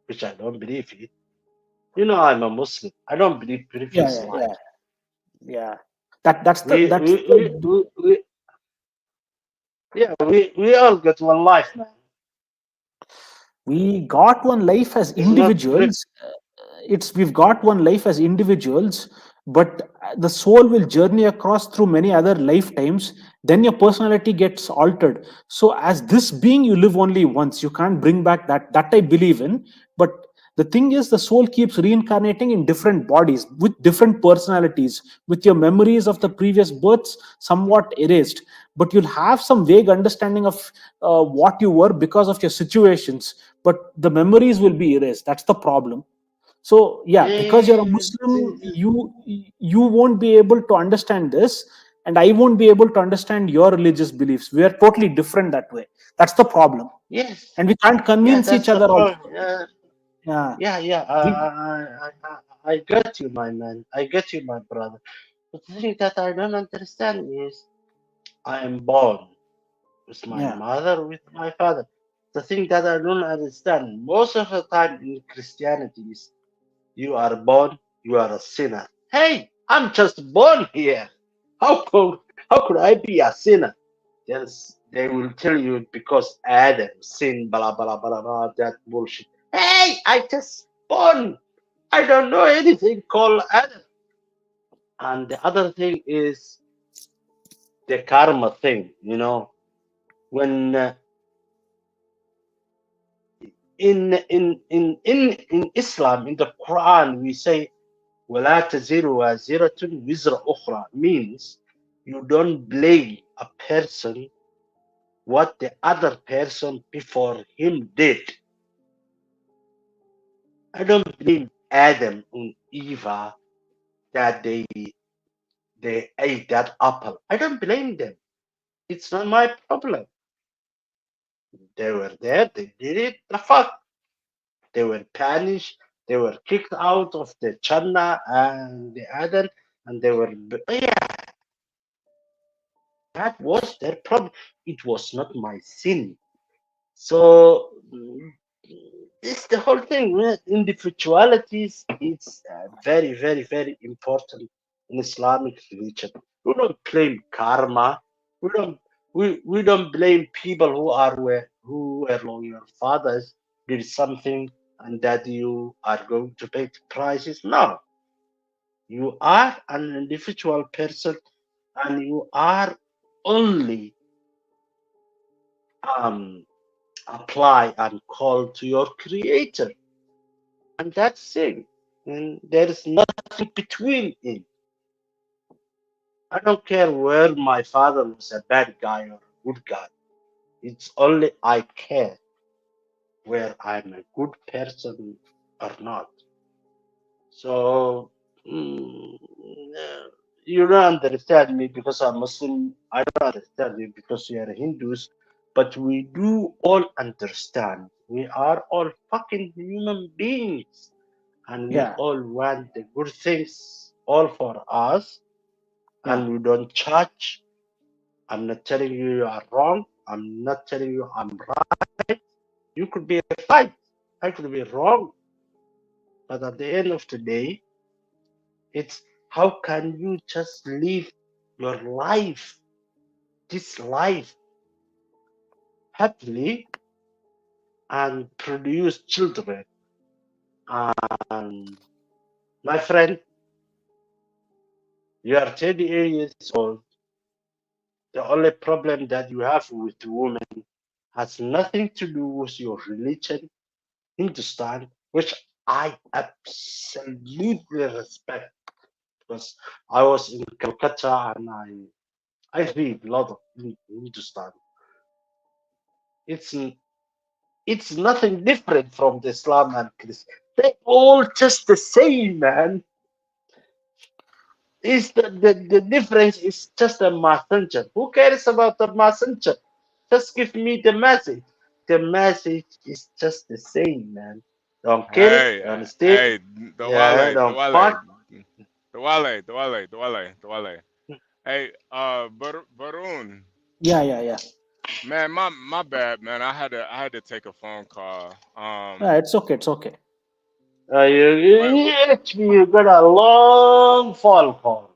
which I don't believe it, I'm a Muslim. I don't believe previous life. Yeah. That's the we all get one life, man. We got one life as individuals. We've got one life as individuals, but the soul will journey across through many other lifetimes. Then your personality gets altered. So as this being, you live only once. You can't bring back that I believe in. But the thing is, the soul keeps reincarnating in different bodies with different personalities, with your memories of the previous births somewhat erased. But you'll have some vague understanding of what you were because of your situations, but the memories will be erased. That's the problem. So because you're a Muslim, you won't be able to understand this, and I won't be able to understand your religious beliefs. We are totally different that way. That's the problem. Yes. And we can't convince each other also. I get you, my man. I get you, my brother. But the thing that I don't understand is I am born with my mother, with my father. The thing that I don't understand most of the time in Christianity is you are born, you are a sinner. Hey, I'm just born here. How could I be a sinner? They will tell you because Adam sinned, blah blah blah blah. That bullshit. Hey, I just born. I don't know anything called Adam. And the other thing is the karma thing. When in Islam, in the Quran, we say ولا تزر وازرة وزر أخرى, means you don't blame a person what the other person before him did. I don't blame Adam and Eva that they ate that apple. I don't blame them. It's not my problem. They were there, they did it, the fuck. They were punished, they were kicked out of the Jannah and the Adam, and they were, yeah, that was their problem. It was not my sin. So it's the whole thing. Individualities is very, very, very important in Islamic religion. We don't blame karma. We don't blame people who were your fathers did something and that you are going to pay the prices. No, you are an individual person and you are only apply and call to your creator, and that's it. And there is nothing between it. I don't care where my father was a bad guy or a good guy. It's only I care where I'm a good person or not. So you don't understand me because I'm Muslim. I don't understand you because you are Hindus. But we do all understand. We are all fucking human beings. And we all want the good things all for us. And we don't judge. I'm not telling you are wrong. I'm not telling you I'm right. You could be right. I could be wrong. But at the end of the day, it's how can you just live your life, this life, happily and produce children. And my friend, you are 38 years old. The only problem that you have with women has nothing to do with your religion, Hindustan, which I absolutely respect because I was in Calcutta and I read a lot of Hindustan. It's nothing different from the Islam and Christian. They all just the same, man. Is the difference is just a messenger. Who cares about the messenger? Just give me the message. The message is just the same, man. Don't kill, don't steal, don't fuck. Dwale. Hey, Varun. Yeah. Man, my bad, man. I had to take a phone call. It's okay. You got a long phone call.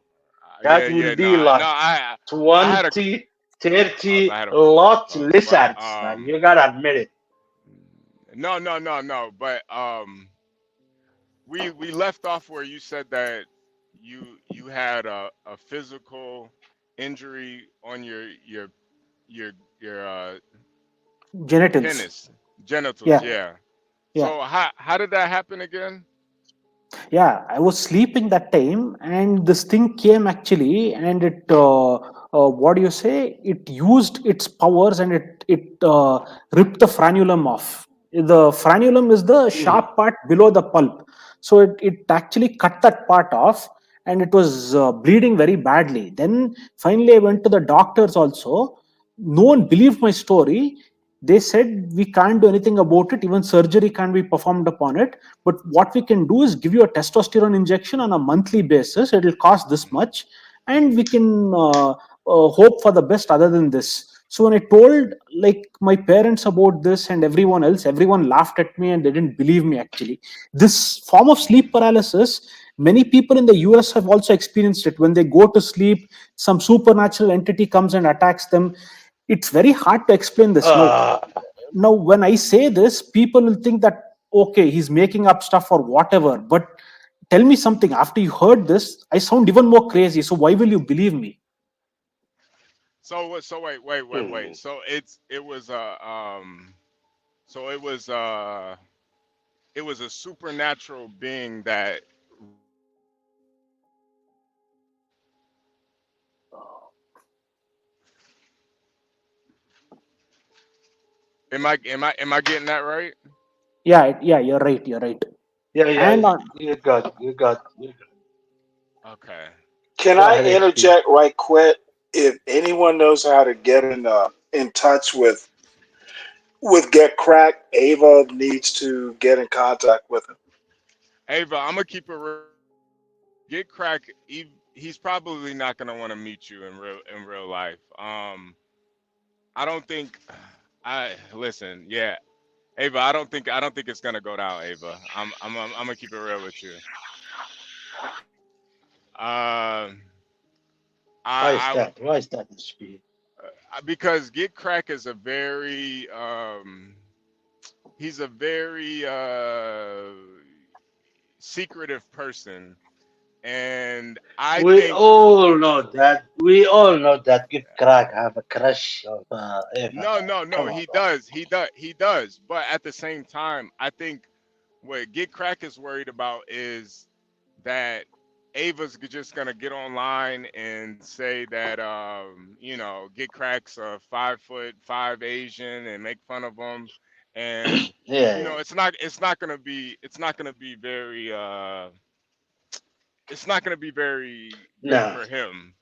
That will be like I 20, 30 lot lizards, man. You gotta admit it. No. But we left off where you said that you had a physical injury on your Genitals. genitals. Yeah. So how did that happen again? Yeah, I was sleeping that time, and this thing came actually, and it what do you say? It used its powers, and it ripped the frenulum off. The frenulum is the sharp part below the pulp, so it actually cut that part off, and it was bleeding very badly. Then finally, I went to the doctors also. No one believed my story. They said we can't do anything about it, even surgery can't be performed upon it, but what we can do is give you a testosterone injection on a monthly basis. It will cost this much, and we can hope for the best other than this. So when I told like my parents about this and everyone else, everyone laughed at me and they didn't believe me. Actually, this form of sleep paralysis, many people in the US have also experienced it. When they go to sleep, some supernatural entity comes and attacks them. It's very hard to explain this. Now, when I say this, people will think that, okay, he's making up stuff or whatever. But tell me something. After you heard this, I sound even more crazy. So why will you believe me? So wait. So it was a supernatural being that. Am I getting that right? Yeah, you're right. You're right. Yeah, And you got. Okay. Can I interject right quick? If anyone knows how to get in touch with Get Crack, Ava needs to get in contact with him. Ava, I'm gonna keep it real. Get Crack. He's probably not gonna want to meet you in real life. I don't think. Listen. Yeah, Ava. I don't think it's gonna go down. Ava. I'm gonna keep it real with you. Why is that? Why is that, Speed? Because Get Crack is a very he's a very secretive person, and We all know that. We all know that. Give Crack have a crush on Eva. No. Come on, He bro. does. He does. But at the same time, I think what Get Crack is worried about is that Ava's just gonna get online and say that Get Crack's a 5'5" Asian and make fun of him, and Yeah. it's not gonna be very it's not gonna be very good No. for him.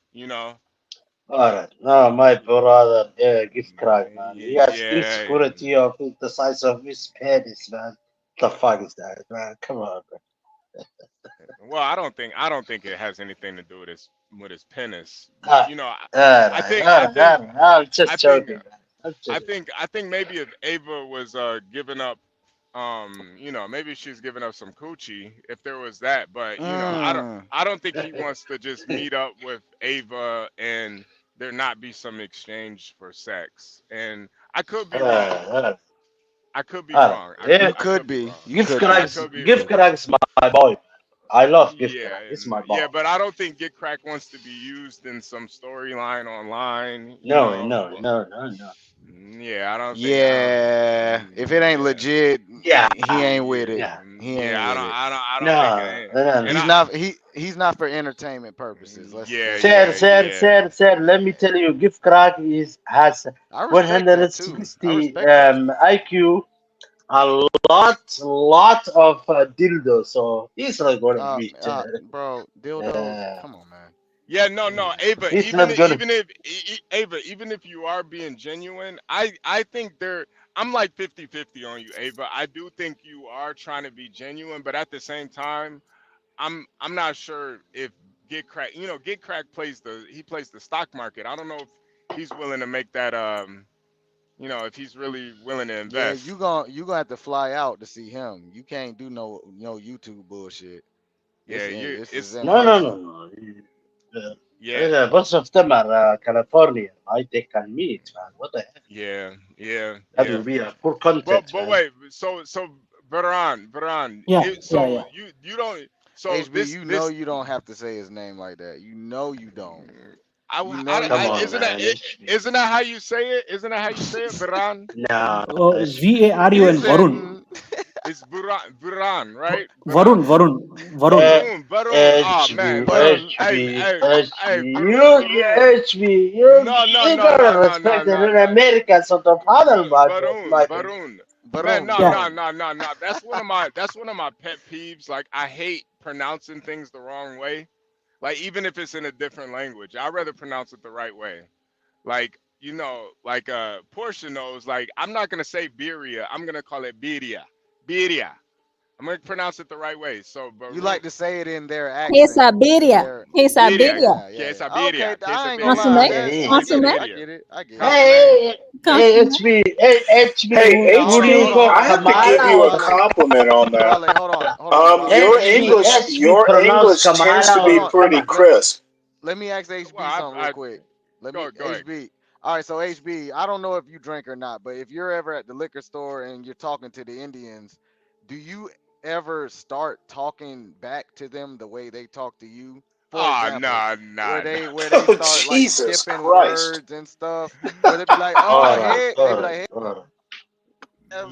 Alright. No, my brother. Yeah, give Crack, man. He has Yeah. insecurity of the size of his penis, man. The fuck is that, man? Come on, bro. Well, I don't think it has anything to do with his penis. Ah, I think I'm just joking, man. I'm I just think maybe if Ava was giving up, maybe she's giving up some coochie if there was that. But I don't think he wants to just meet up with Ava and there not be some exchange for sex. And I could be wrong. I could be wrong. You could be. Give Crack's my boy. I love Give Crack. It's my boy. Yeah, but I don't think Get Crack wants to be used in some storyline online. No. Yeah, I don't think. Yeah, if it ain't legit, Yeah, he ain't with it. yeah. He ain't I with it. don't think it ain't. He's not for entertainment purposes. Sir, let me tell you, Give Crack has I respect that too. 160 IQ, a lot of dildo, so he's not gonna be. Bro, dildo. Come on, man. Yeah, no, Ava. He's Even not gonna. even if you are being genuine, I think I'm like 50-50 on you, Ava. I do think you are trying to be genuine, but at the same time, I'm not sure if Get Crack. Get Crack plays the stock market. I don't know if he's willing to make that. If he's really willing to invest. Yeah, you gonna have to fly out to see him. You can't do no YouTube bullshit. Yeah, it's in No. person. Yeah. Most of them are California, right? They can meet, man. What the heck? Yeah. That will be a poor content. But wait, so Veteran. Yeah. You don't. So HB, you don't have to say his name like that. You don't. Isn't that how you say it? Isn't that how you say it, Veteran? No. VARU and Varun. It's Varun, right? Varun. Varun. Oh man. HB. You gotta respect the Americans of the panel, Varun. Man, no. That's one of my pet peeves. Like, I hate pronouncing things the wrong way. Like, even if it's in a different language, I'd rather pronounce it the right way. Like, Portia knows, like, I'm not going to say Beria. I'm going to call it Beria. I'm going to pronounce it the right way. So, but you like to say it in their accent. Quesabiria. Okay, I ain't gonna lie. I get it. Hey, HB. I have to give you a compliment on that. Hold on. Your English tends to be pretty crisp. Let me ask HB something real quick. HB, All right, so HB, I don't know if you drink or not, but if you're ever at the liquor store and you're talking to the Indians, do you ever start talking back to them the way they talk to you? For example, where they Oh, start like Jesus skipping Christ. words and stuff, where they be like, oh hey, they be like, hey,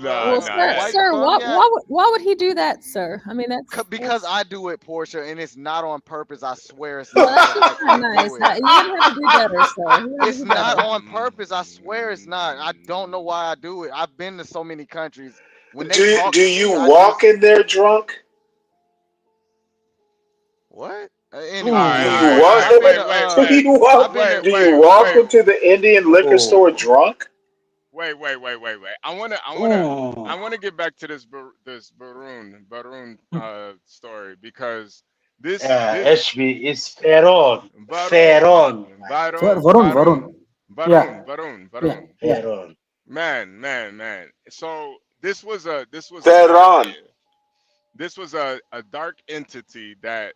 Well, sir, white sir, bum yeah. why would he do that, sir? I mean, Because I do it, Portia, and it's not on purpose. I swear it's well, not. that's I just not can't nice. do it. You wouldn't have to do better, sir. You wouldn't have It's to do not better. on purpose. I swear it's not. I don't know why I do it. I've been to so many countries. When they talk Do to you me, I walk just in there drunk? what? Do Anyway, you Portia, walk? I've been to Do you walk? I've been to Do you walk into the Indian liquor store drunk? Wait. I wanna get back to this Barun story because this HB is Feron. Barun Varun. Yeah. Yeah. Barun. Feron. Man. So this was a Tehran. a dark entity that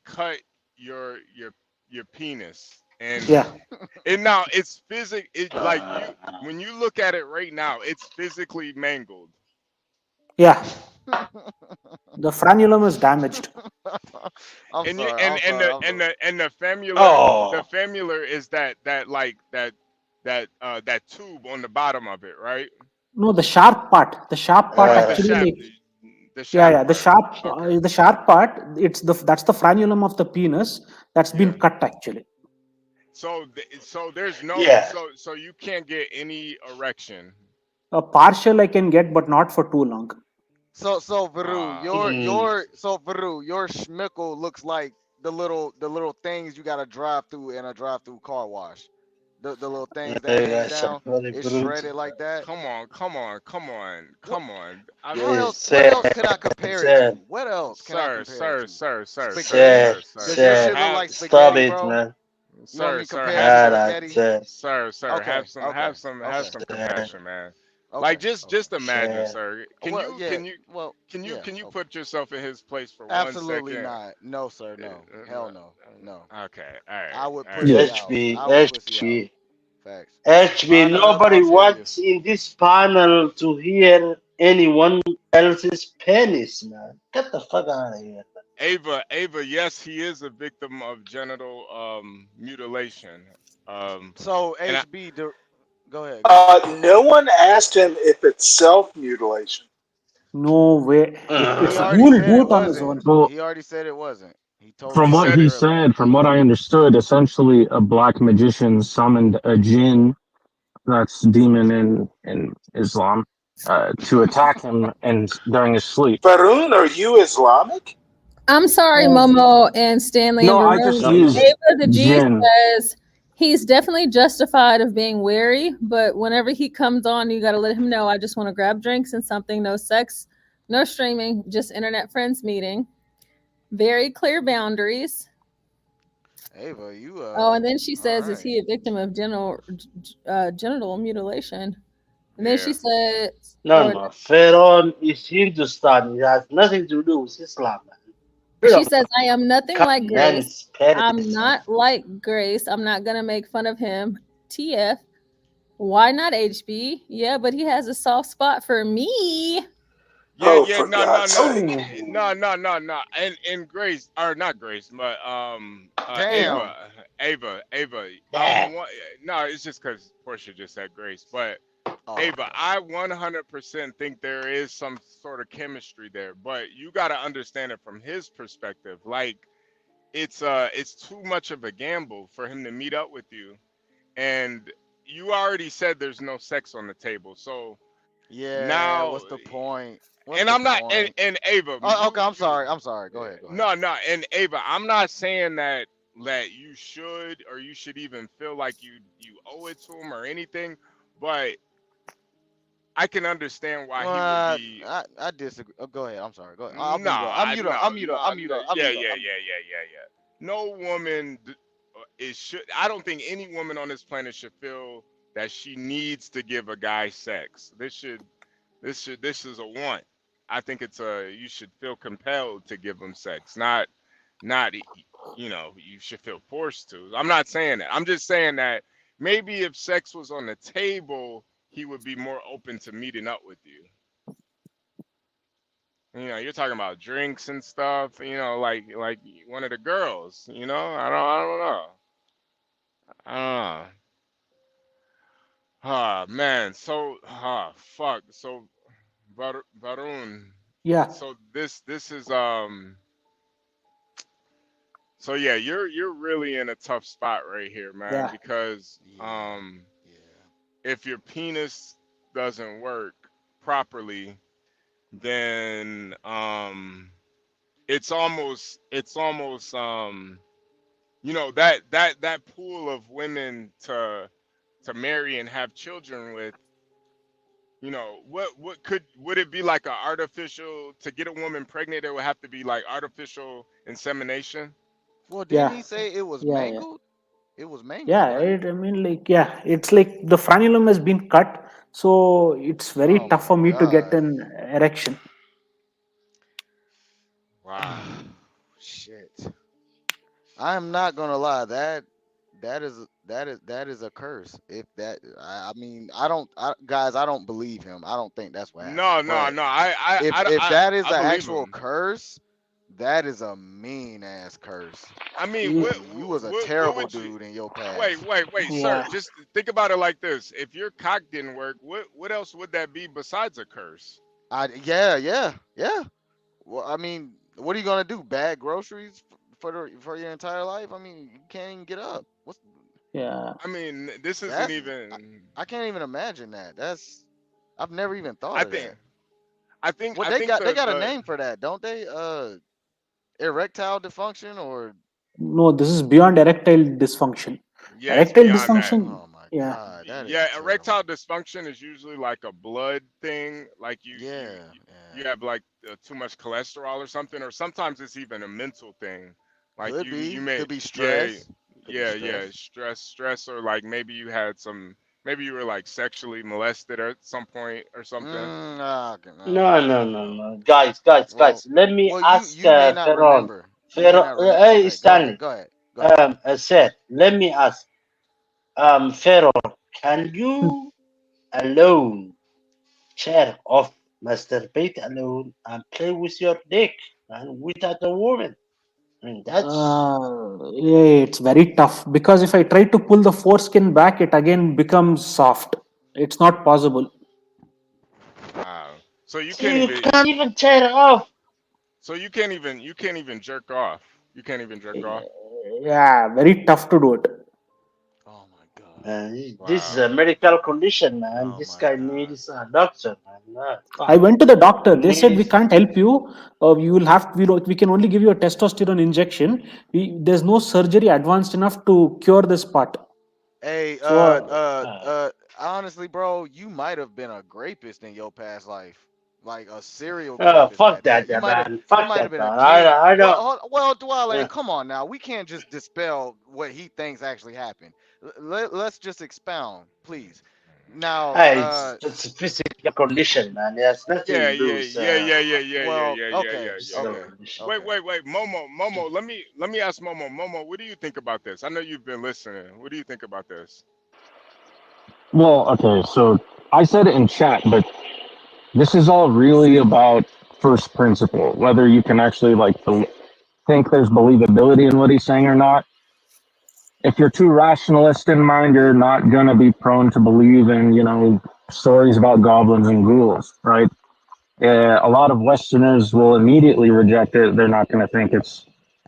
cut your penis and Yeah. now it's like you when you look at it right now it's physically mangled. Yeah. The frenulum is damaged. And the Oh. femular is that tube on the bottom of it, right? No, the sharp part. The sharp part The actually shaft, like the yeah, shaft yeah. part. The sharp part. That's the frenulum of the penis that's been cut actually. So there's no Yeah. so you can't get any erection. A partial I can get, but not for too long. So Varu, your schmickle looks like the little things you gotta drive through in a drive-through car wash. The little things that hang down, it's shredded like that. Come on. What else could I compare it to? What else can I compare it to? Spaghetti? Does your shit look like Stop spaghetti, it, bro? man. You want me to compare have it to some, spaghetti? sir, Okay, have some okay. compassion, man. Okay. Like just imagine, sir. Can you put yourself in his place for 1 Absolutely second? not. No, sir. No. Hell no. No. Okay, all right. I would all pussy right. out. HB, I would pussy out. HB, Facts. HB. Find another Nobody Australia. wants in this panel to hear anyone else's penis, man. Get the fuck out of here. Ava, yes, he is a victim of genital mutilation. So and HB, go ahead. No one asked him if it's self-mutilation. No way. He It's already Ghoul said do it it on his wasn't. own. Well, He already said it wasn't. He told from me what about he it earlier. said, from what I understood, essentially a black magician summoned a jinn, that's demon in Islam, to attack him and during his sleep. Faroon, are you Islamic? I'm sorry, Momo and Stanley in No, the I room. just use Ava the G jinn. says he's definitely justified of being wary, but whenever he comes on, you got to let him know. I just want to grab drinks and something. No sex, no streaming, just internet friends meeting. Very clear boundaries. Ava, you Oh, and then she says, "Is right. he a victim of genital mutilation?" And then she says, No. Feron is Hindustan. It has nothing to do with Islam, man. She says, I am nothing like Grace. Man's penis. I'm not like Grace. I'm not going to make fun of him. TF. Why not HB? Yeah, but he has a soft spot for me. No. And Grace, or not Grace, but Damn. Ava. No, it's just because Portia just said Grace, but Ava, I 100% think there is some sort of chemistry there, but you got to understand it from his perspective. Like it's too much of a gamble for him to meet up with you, and you already said there's no sex on the table, so yeah. now What's the point? And I'm not, and Ava. Oh, okay, I'm sorry. Go ahead. No, and Ava, I'm not saying that you should or you should even feel like you owe it to him or anything, but I can understand why he would be. I disagree. Oh, go ahead. I'm sorry. Go ahead. I'm mute up. Yeah. No woman I don't think any woman on this planet should feel that she needs to give a guy sex. This is a want. I think you should feel compelled to give him sex, not you should feel forced to. I'm not saying that. I'm just saying that maybe if sex was on the table, he would be more open to meeting up with you. You know, you're talking about drinks and stuff. You know, like one of the girls. You know, I don't know. I don't know. Ah man, so fuck. So Varun. Yeah. So this is So yeah, you're really in a tough spot right here, man, Yeah. because if your penis doesn't work properly, then it's almost you know that pool of women to marry and have children with. You know, would it be like a artificial to get a woman pregnant? It would have to be like artificial insemination. Well, didn't Yeah. he say it was Yeah. Yeah. mangled? It was mangled, Yeah. right? I mean, like, yeah, it's like the frenulum has been cut, so it's very Oh tough my for me to get God. an erection. Wow. Shit. I am not gonna lie. That is a curse. If that, I mean, guys, I don't believe him. I don't think that's what happened. No, no, But no. I I I if I, that is I an believe actual him. curse, that is a mean ass curse. I mean, Ye- You was a what terrible would you? dude in your Wait, past. wait, wait, sir. Yeah. Just think about it like this: if your cock didn't work, what else would that be besides a curse? Yeah. Well, I mean, what are you gonna do? Bag groceries for your entire life? I mean, you can't even get up. What's Yeah. I mean, this isn't that's? even. I can't even imagine that. I've never even thought I of think. that. I think. What I think they got a the name for that, don't they? Erectile dysfunction or No, this is beyond erectile dysfunction. yeah, it's Erectile beyond that. dysfunction. oh my Yeah. God, that Yeah, is terrible. erectile dysfunction is usually like a blood thing, like Yeah, you have like too much cholesterol or something, or sometimes it's even a mental thing, like you may could be yeah stress, could be yeah stress. stress, or like maybe you had some, maybe you were like sexually molested at some point or something. No, No, no, no, no. no. Guys. Let me Well, ask you may not Ferron. remember. You may Ferron, not remember. hey, Okay, go Stanley. ahead. Go ahead. Go ahead. Sir, let me ask. Ferron, can you alone share off, masturbate alone, and play with your dick and without a woman? I mean, that's Yeah, it's very tough because if I try to pull the foreskin back, it again becomes soft. It's not possible. Wow. So you so can't you even can't even tear it off. you can't even jerk off. You can't even jerk off. Yeah, very tough to do it. Oh my God. This is Wow. a medical condition, man. Oh This my guy God. needs a doctor, man. I went to the doctor. They said we Needs. can't help you. You will have we can only give you a testosterone injection. There's no surgery advanced enough to cure this part. Hey, So honestly, bro, you might have been a rapist in your past life, like a serial rapist Fuck at that. that, man. You Fuck might have that, been a man. king. I don't. Well, Dwale, Uh, come on now. We can't just dispel what he thinks actually happened. Let's just expound, please. Now, hey, it's just a physical condition, man. There's nothing Yeah, to do yeah, with yeah, yeah, yeah, yeah, yeah, well, yeah, yeah, okay, yeah, yeah, physical yeah. okay, condition. Wait, okay. wait, wait, Momo. Let me ask Momo. Momo, what do you think about this? I know you've been listening. What do you think about this? Well, okay, so I said it in chat, but this is all really about first principle, whether you can actually think there's believability in what he's saying or not. If you're too rationalist in mind, you're not gonna be prone to believe in, stories about goblins and ghouls, right? A lot of Westerners will immediately reject it. They're not gonna think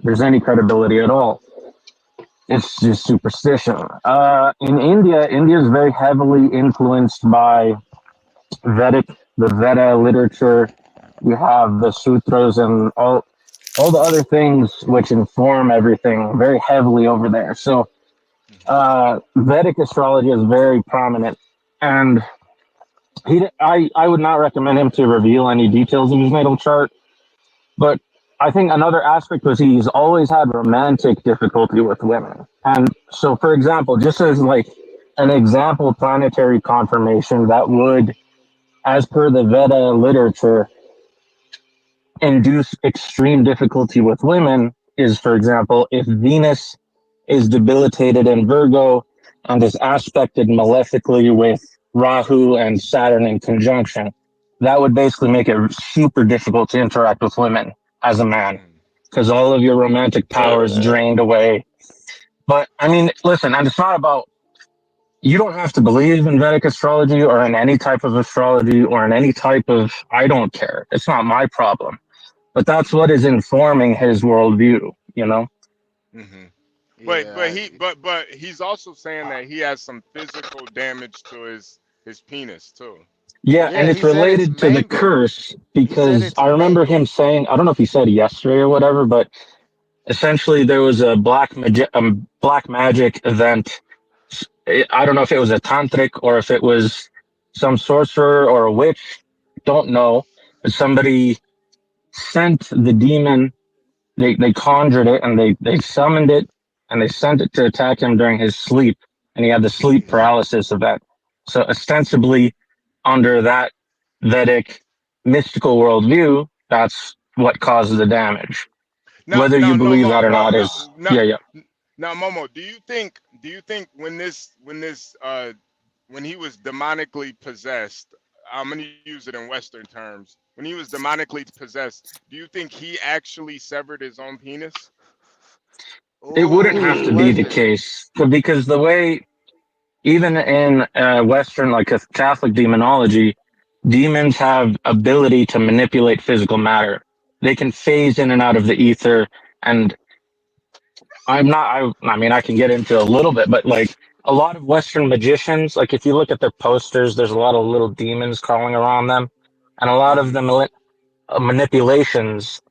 there's any credibility at all. It's just superstition. In India is very heavily influenced by the Veda literature. You have the sutras and all the other things which inform everything very heavily over there. So Vedic astrology is very prominent, and I would not recommend him to reveal any details of his natal chart. But I think another aspect was he's always had romantic difficulty with women, and so for example, just as like an example planetary confirmation that would, as per the Veda literature, induce extreme difficulty with women is, for example, if Venus is debilitated in Virgo and is aspected malefically with Rahu and Saturn in conjunction, that would basically make it super difficult to interact with women as a man, because all of your romantic power is drained away. But I mean, listen, and it's not about, you don't have to believe in Vedic astrology or in any type of astrology or in any type of, I don't care. It's not my problem. But that's what is informing his worldview, you know? But he's also saying that he has some physical damage to his penis too. Yeah, and it's related to the curse, because I remember him saying, I don't know if he said yesterday or whatever, but essentially there was a black magic event. I don't know if it was a tantric or if it was some sorcerer or a witch, don't know, but somebody sent the demon, they conjured it and they summoned it and they sent it to attack him during his sleep, and he had the sleep paralysis event. So ostensibly under that Vedic mystical worldview, that's what causes the damage. Whether you believe that or not is yeah. Now, Momo, do you think when he was demonically possessed, I'm gonna use it in Western terms, when he was demonically possessed, do you think he actually severed his own penis? It wouldn't have to be the case, because the way, even in Western, like Catholic demonology, demons have ability to manipulate physical matter. They can phase in and out of the ether, and I mean, I can get into a little bit, but like a lot of Western magicians, like if you look at their posters, there's a lot of little demons crawling around them, and a lot of the manipulations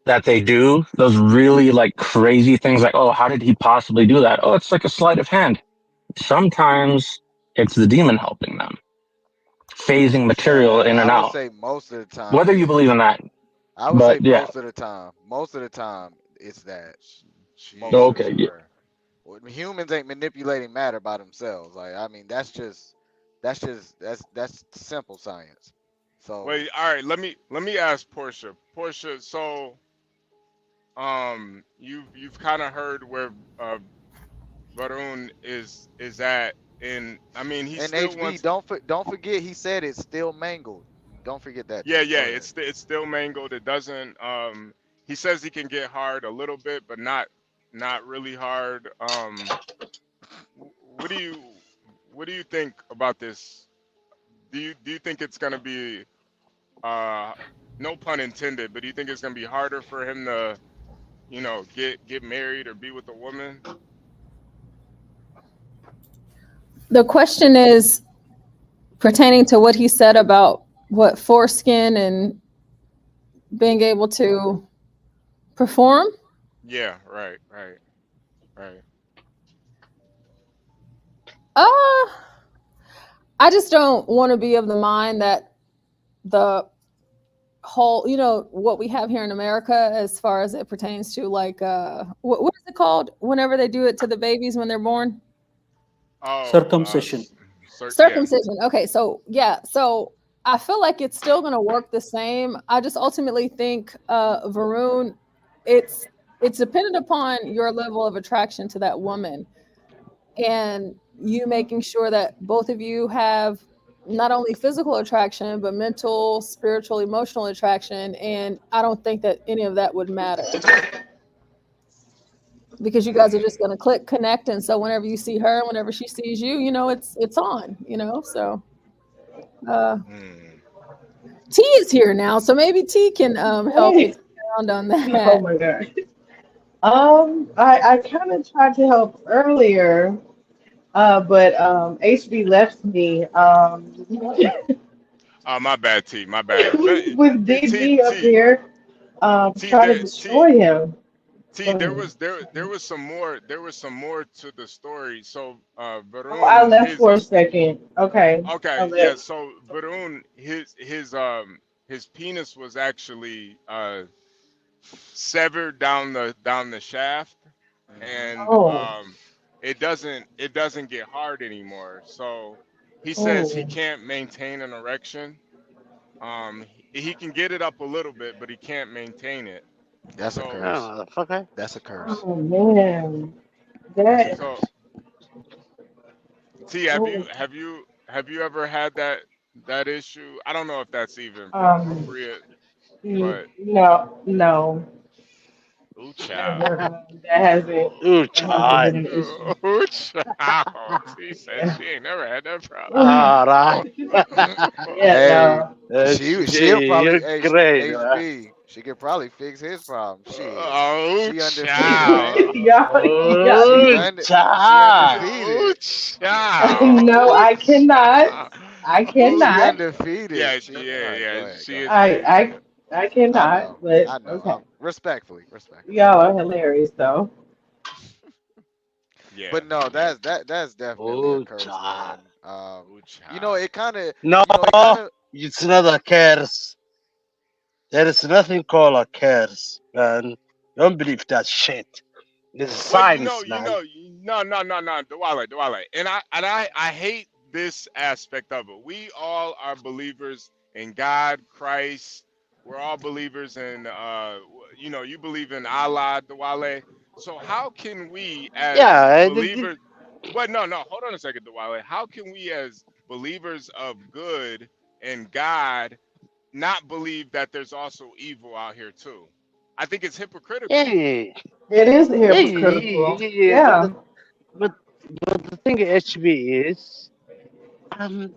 that they do, those really like crazy things, like, oh, how did he possibly do that? Oh, it's like a sleight of hand. Sometimes it's the demon helping them, phasing material in and I would out. say most of the time. Whether you believe in that, I would say yeah. most of the time. Most of the time, it's that. Okay, yeah. Humans ain't manipulating matter by themselves. Like, I mean, that's simple science. So wait, all right, let me ask Portia. Portia, so you've kind of heard where Varun is at, and I mean he still HB, wants. Don't forget he said it's still mangled. Don't forget that. Yeah, it's still mangled. It doesn't. He says he can get hard a little bit, but not really hard. What do you think about this? Do you think it's gonna be no pun intended, but do you think it's gonna be harder for him to, get married or be with a woman? The question is pertaining to what he said about what foreskin and being able to perform. Yeah, right. I just don't want to be of the mind that the whole, what we have here in America, as far as it pertains to like, what is it called whenever they do it to the babies when they're born? Circumcision. Circumcision. Okay, so I feel like it's still going to work the same. I just ultimately think, Varun, it's dependent upon your level of attraction to that woman, and you making sure that both of you have not only physical attraction, but mental, spiritual, emotional attraction. And I don't think that any of that would matter, because you guys are just going to click, connect. And so whenever you see her, whenever she sees you, it's on, so, T is here now. So maybe T can, help expound on that. Oh my God. I kind of tried to help earlier, but HB left me. My bad, T. My bad. With DB up here, trying to destroy him. T, there was some more to the story. So Varun, Oh, I left for a second. Okay. Okay, yeah. So Varun, his penis was actually severed down the shaft, and it doesn't get hard anymore. So he says he can't maintain an erection. He can get it up a little bit, but he can't maintain it. That's a curse. That's a curse. Oh man, T, have you ever had that issue? I don't know if that's even Um, appropriate, but no, ooh, that child. hasn't that hasn't Ooh, that hasn't child. been an issue. Ooh, child. T says Yeah. she ain't never had that problem. All right. Yeah, Hey, no. she'll probably You're great, man. HB. She could probably fix his problem. Shit, Oh, she undefeated, child. man. y'all, Oh, She child. Oh, undefeated. child. no, Oh, I cannot. child. I Oh, She cannot. undefeated. yeah, She yeah, all right, yeah. go ahead, She go is ahead. I very. I I cannot. know. But I know. okay, Respectfully, respectfully. y'all are hilarious though. Yeah, But no, yeah. that's definitely a Oh, curse, child. man. Oh, You know, child. it kind of, No, you know, it kind of. it's not a curse. There is nothing called a curse, man. Don't believe that shit. It's Well, science, man. no, Dwale. And I hate this aspect of it. We all are believers in God, Christ. We're all believers in, you believe in Allah, Dwale. So how can we as Yeah, believers, but no, hold on a second, Dwale. How can we as believers of good and God not believe that there's also evil out here too? I think it's hypocritical. yeah, It is yeah, hypocritical. yeah, Yeah. but the thing, HB, is, um,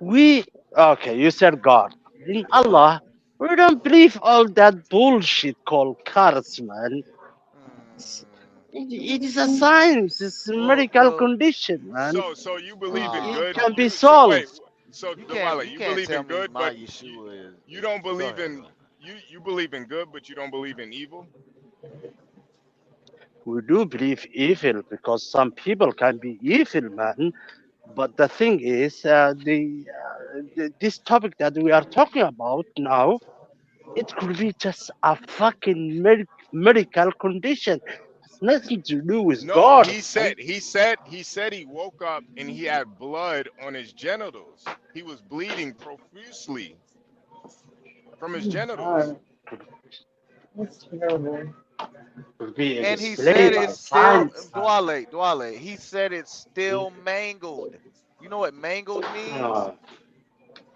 we, okay, you said God. In Allah, we don't believe all that bullshit called curse, man. It is a science. It's a medical Well, condition, man. So you believe in It good? can be So wait, solved. so you Dewale, you can't believe tell in me good, my but Yeshua you is. don't Go believe ahead, in bro. you believe in good, but you don't believe in evil. We do believe evil because some people can be evil, man. But the thing is, this topic that we are talking about now, it could be just a fucking medical condition. It's nothing to do with No, God, man. he woke up and he had blood on his genitals. He was bleeding profusely from his Oh my genitals. God, that's terrible. Could be And he said explained by it's still science, man. Dwale. He said it's still mangled. You know what mangled means? Uh,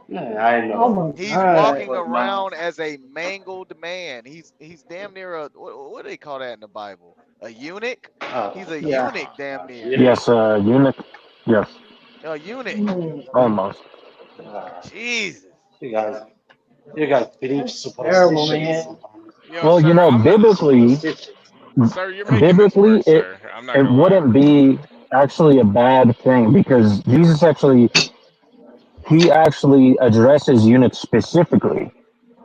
yeah, I Oh know. my He's God. walking But man, around as a mangled man. He's damn near a what do they call that in the Bible? A eunuch? He's a Yeah. eunuch, damn near. Yes, eunuch. Yes, A eunuch. Mm, almost. Jesus. you guys, you guys believe that's terrible, superstitions. man. Yo, Well, you sir, know, I'm not, biblically, sir. You're making this worse, it sir. I'm not it gonna lie. wouldn't be actually a bad thing because Jesus actually he actually addresses eunuchs specifically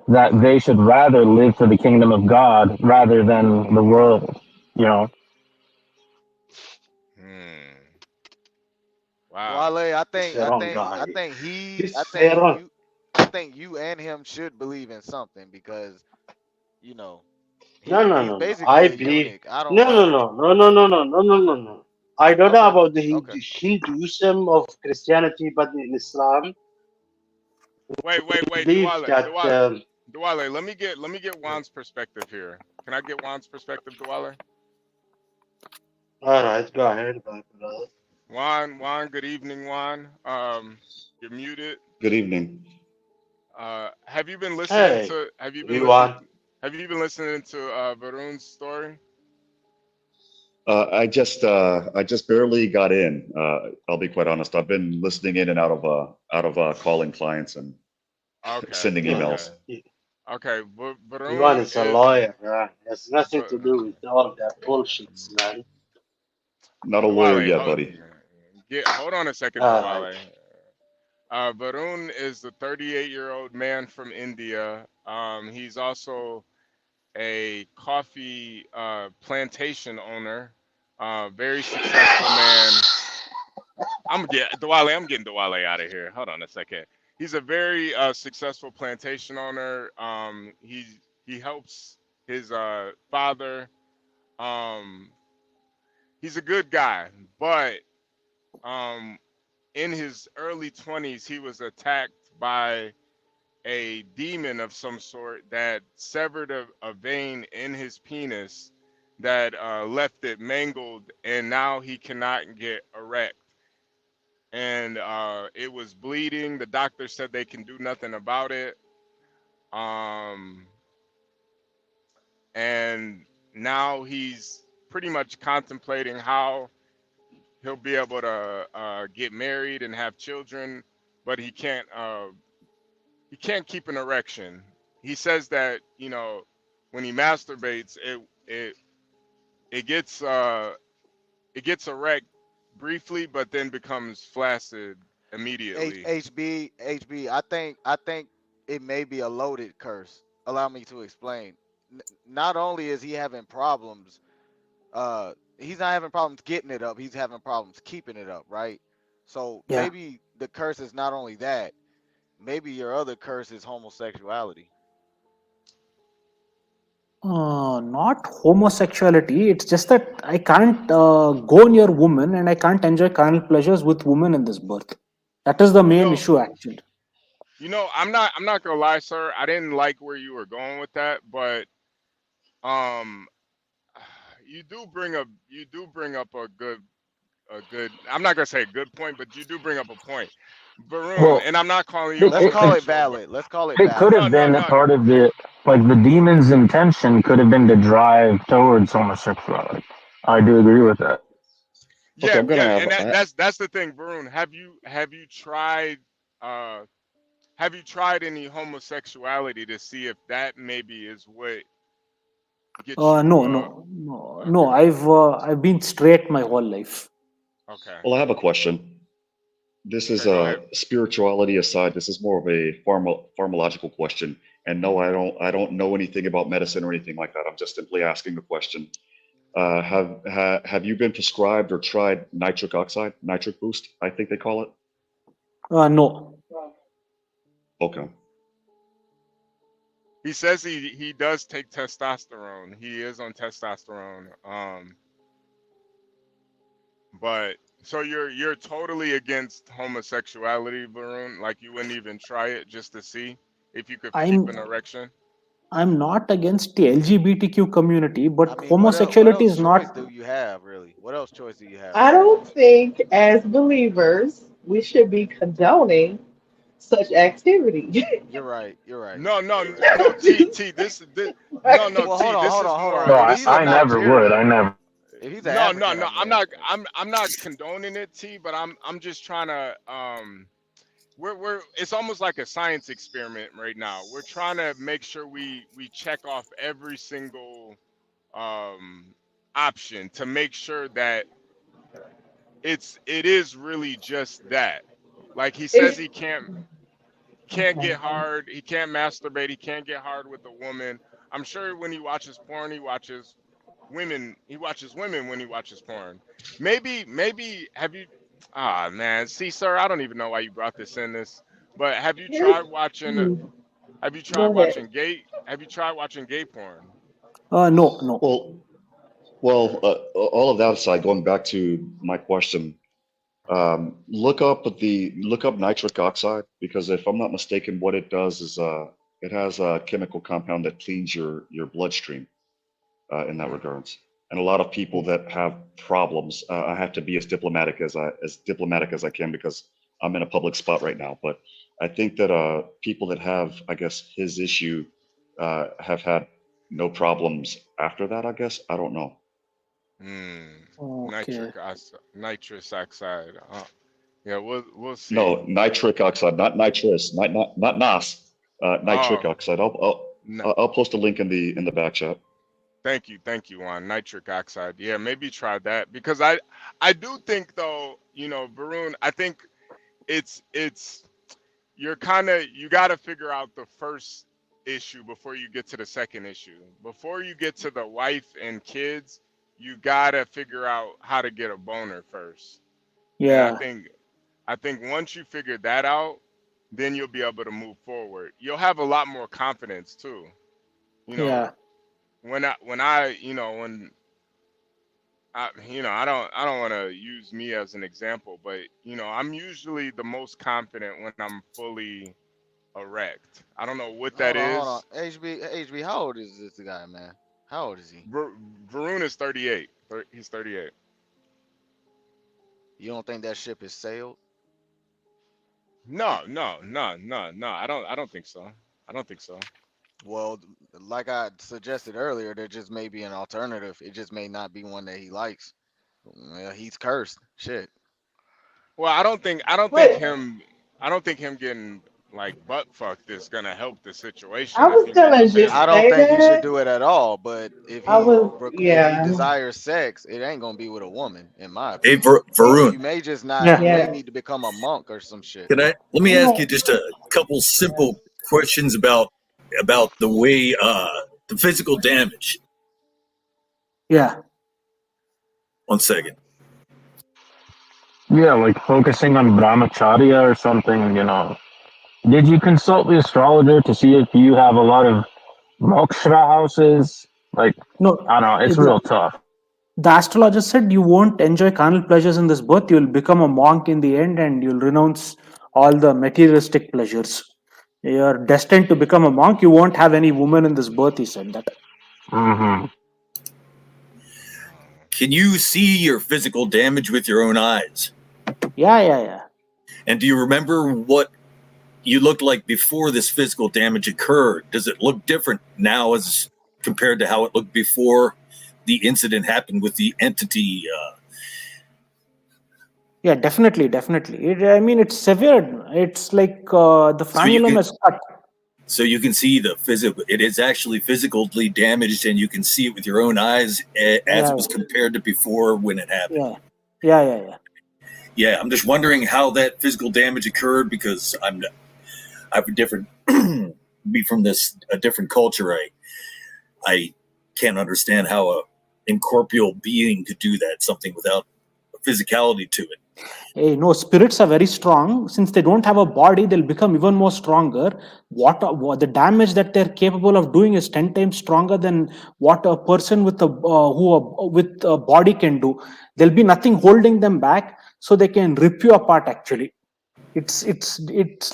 that they should rather live for the kingdom of God rather than the world. You know. Hmm. Wow. Dwale, This wrong I guy. think he This wrong. I think you and him should believe in something because, you know, No, no, he's no, no. basically I a believe. eunuch. I don't No, no, know. no, no, no, no, no, no, no, no, no. I don't know Okay. about the Okay. Hinduism of Christianity, but in Islam, Wait, believe that. Dwale. Let me get Juan's perspective here. Can I get Juan's perspective, Dwale? All right, go ahead, my brother. Juan. Good evening, Juan. You're muted. Good evening. Have you been listening Hey, to? Have you been listening? everyone. Have you been listening to Varun's story? I just barely got in. I'll be quite honest. I've been listening in and out of calling clients and Okay, sending Yeah, okay, emails. okay. everyone Varun is a is. lawyer. It has nothing Va- to do with all that bullshits, man. Not a lawyer Dwale, yet, buddy. hold on a second, All right. Dwale. Varun is the 38-year-old man from India. He's also a coffee plantation owner. Very successful man. I'm getting Dwale out of here. Hold on a second. He's a very successful plantation owner. He helps his father. Um, he's a good guy, but um, in his early 20s, he was attacked by a demon of some sort that severed a vein in his penis that left it mangled, and now he cannot get erect. and it was bleeding. The doctor said they can do nothing about it. And now he's pretty much contemplating how he'll be able to get married and have children, but he can't keep an erection. He says that, you know, when he masturbates, it gets erect briefly, but then becomes flaccid immediately. HB, I think it may be a loaded curse. Allow me to explain. Not only is he having problems, he's not having problems getting it up, he's having problems keeping it up, right? So Yeah. maybe the curse is not only that, maybe your other curse is homosexuality. Not homosexuality. It's just that I can't go near women and I can't enjoy carnal pleasures with women in this birth. That is the main issue, actually. You know, I'm not gonna lie, sir. I didn't like where you were going with that, but um, you do bring up a good. I'm not gonna say a good point, but you do bring up a point, Varun. Well, And I'm not calling you Let's call it homosexual, but valid. Let's call it it could valid. have been a part of the, like, the demon's intention could have been to drive towards homosexuality. I do agree with that. yeah, I'm gonna yeah, have and that's the thing, Varun. Have you tried any homosexuality to see if that maybe is what gets you? No. I've been straight my whole life. Okay. Well, I have a question. This is Okay, go ahead. spirituality aside. This is more of a pharmacological question. And no, I don't know anything about medicine or anything like that. I'm just simply asking the question. Have you been prescribed or tried nitric oxide, nitric boost? I think they call it. No. Okay. He says he does take testosterone. He is on testosterone. But so you're totally against homosexuality, Varun? Like you wouldn't even try it just to see if you could keep an erection? I'm not against the LGBTQ community, but I mean, what homosexuality else is choice not. do you have, really? What else choice do you have? I don't think as believers we should be condoning such activity. You're right. You're right. No, T. This no, Well, T. hold on, This hold is on, hold more on. of No, a. If This he's is a I more. never would. I Nigerian, never. if he's an No, African, I I'm mean, not. I'm not condoning it, T. But I'm just trying to. We're. It's almost like a science experiment right now. We're trying to make sure we check off every single option to make sure that it is really just that. Like he says, It's he can't get hard. He can't masturbate. He can't get hard with a woman. I'm sure when he watches porn, he watches women. He watches women when he watches porn. Maybe have you? Ah man, see, sir, I don't even know why you brought this in this. But have you here's tried watching? Have you tried go ahead. watching gay? Have you tried watching gay porn? No. All of that aside, going back to my question, look up nitric oxide, because if I'm not mistaken, what it does is it has a chemical compound that cleans your bloodstream in that regards. And a lot of people that have problems, I have to be as diplomatic as I can because I'm in a public spot right now. But I think that people that have, I guess, his issue have had no problems after that. I guess I don't know. Okay. Nitrous oxide. Yeah, we'll see. No, nitric oxide, not nitrous, not NAS. Nitric Oh, oxide. no. I'll post a link in the back chat. Thank you, Juan. Nitric oxide. Yeah, maybe try that because I do think though, you know, Varun, I think it's you got to figure out the first issue before you get to the second issue. Before you get to the wife and kids, you got to figure out how to get a boner first. And Yeah. I think once you figure that out, then you'll be able to move forward. You'll have a lot more confidence too. You know, Yeah. when I I don't want to use me as an example, but I'm usually the most confident when I'm fully erect. I don't know what that hold on. is. HB, how old is this guy, man? How old is he? Varun is 38. He's 38. You don't think that ship has sailed? No, no, no, no, no. I don't think so. I don't think so. Well, like I suggested earlier, there just may be an alternative. It just may not be one that he likes. Well, he's cursed. Shit. Well, Wait, I don't think him getting like butt fucked is gonna help the I situation if was he gonna makes just I millions. don't say think he should that. do it at all. But if I he was, if he yeah, desires sex, it ain't gonna be with a woman, in my Hey, opinion. yeah, You Varun, may just not. Yeah. You may yeah. need to become a monk or some shit. let me ask No, you just a couple simple questions about the way the physical damage. Yeah. 1 second. Yeah, like focusing on brahmacharya or something, you know. Did you consult the astrologer to see if you have a lot of moksha houses? Like, No, I don't know, it's real tough. the astrologer said you won't enjoy carnal pleasures in this birth. You'll become a monk in the end and you'll renounce all the materialistic pleasures. You're destined to become a monk. You won't have any woman in this birth, he said that. Mm-hmm. Can you see your physical damage with your own eyes? Yeah. And do you remember what you looked like before this physical damage occurred? Does it look different now as compared to how it looked before the incident happened with the entity? Yeah, definitely. I mean, it's severe. It's like the frenulum is cut. So you can see the physical. It is actually physically damaged, and you can see it with your own eyes as it was compared to before when it happened. Yeah. Yeah, I'm just wondering how that physical damage occurred because I'm a different, be from a different culture. I can't understand how a incorporeal being could do that, something without a physicality to it. Hey, no, spirits are very strong. Since they don't have a body, they'll become even more stronger. What the damage that they're capable of doing is 10 times stronger than what a person with with a body can do. There'll be nothing holding them back, so they can rip you apart. Actually, it's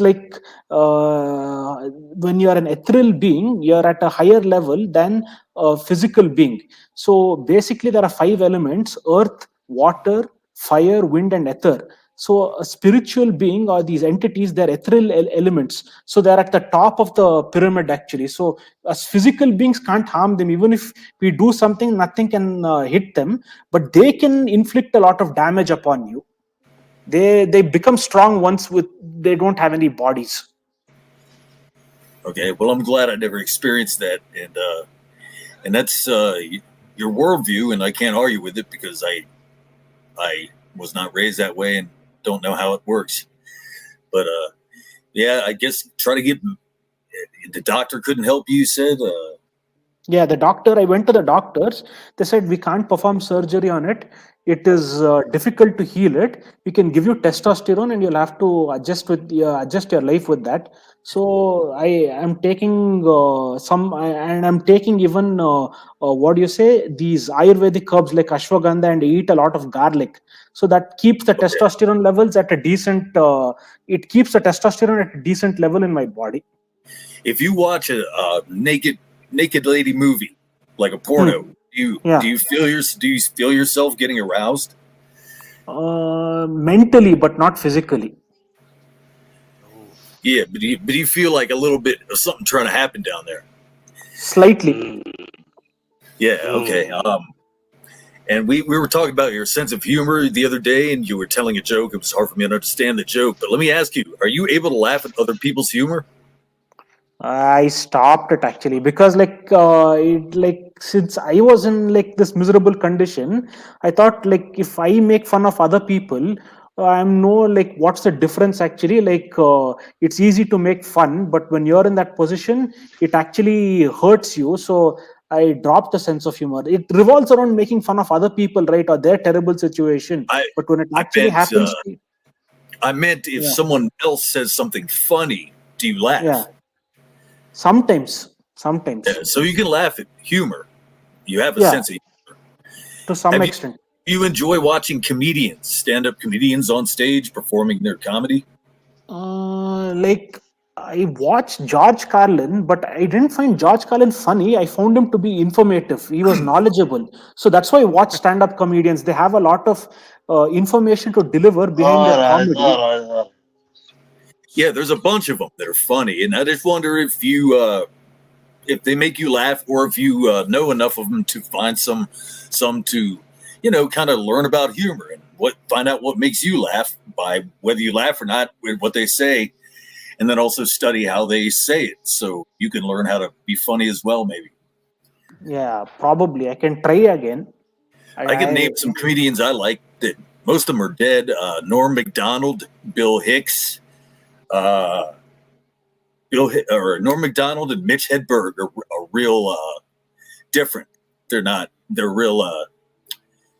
like when you are an ethereal being, you're at a higher level than a physical being. So basically, there are 5 elements: earth, water, fire, wind, and ether. So a spiritual being or these entities, they're ethereal elements. So they're at the top of the pyramid actually. So as physical beings can't harm them. Even if we do something, nothing can hit them, but they can inflict a lot of damage upon you. They become strong once they don't have any bodies. Okay, well, I'm glad I never experienced that, and that's your worldview, and I can't argue with it because I was not raised that way and don't know how it works. But yeah, I guess try to get the doctor couldn't help you. Said. Yeah, I went to the doctors. They said we can't perform surgery on it. It is difficult to heal it. We can give you testosterone, and you'll have to adjust your life with that. So I am taking and I'm taking even what do you say, these Ayurvedic herbs like ashwagandha, and I eat a lot of garlic. So that keeps the testosterone levels at a decent. It keeps the testosterone at a decent level in my body. If you watch a naked lady movie like a porno, do you feel yourself getting aroused? Mentally, but not physically. Yeah, but do you feel like a little bit of something trying to happen down there? Slightly. Yeah. Okay. And we were talking about your sense of humor the other day, and you were telling a joke. It was hard for me to understand the joke, but let me ask you: are you able to laugh at other people's humor? I stopped it actually because since I was in like this miserable condition, I thought like if I make fun of other people, I'm no like what's the difference actually? It's easy to make fun, but when you're in that position, it actually hurts you. So I dropped the sense of humor. It revolves around making fun of other people, right, or their terrible situation. But when it actually happens, I meant if someone else says something funny, do you laugh? Yeah. Sometimes. Yeah, so you can laugh at humor. You have a sense of humor. To some extent. Do you enjoy watching comedians, stand-up comedians on stage performing their comedy? I watched George Carlin, but I didn't find George Carlin funny. I found him to be informative. He was knowledgeable. So that's why I watch stand-up comedians. They have a lot of information to deliver behind their comedy. Yeah, there's a bunch of them that are funny, and I just wonder if they make you laugh, or if you know enough of them to find some to, kind of learn about humor and find out what makes you laugh by whether you laugh or not with what they say, and then also study how they say it so you can learn how to be funny as well, maybe. Yeah, probably. I can try again. I can name some comedians I like that most of them are dead. Norm Macdonald, Bill Hicks, Norm Macdonald and Mitch Hedberg are real different. They're real.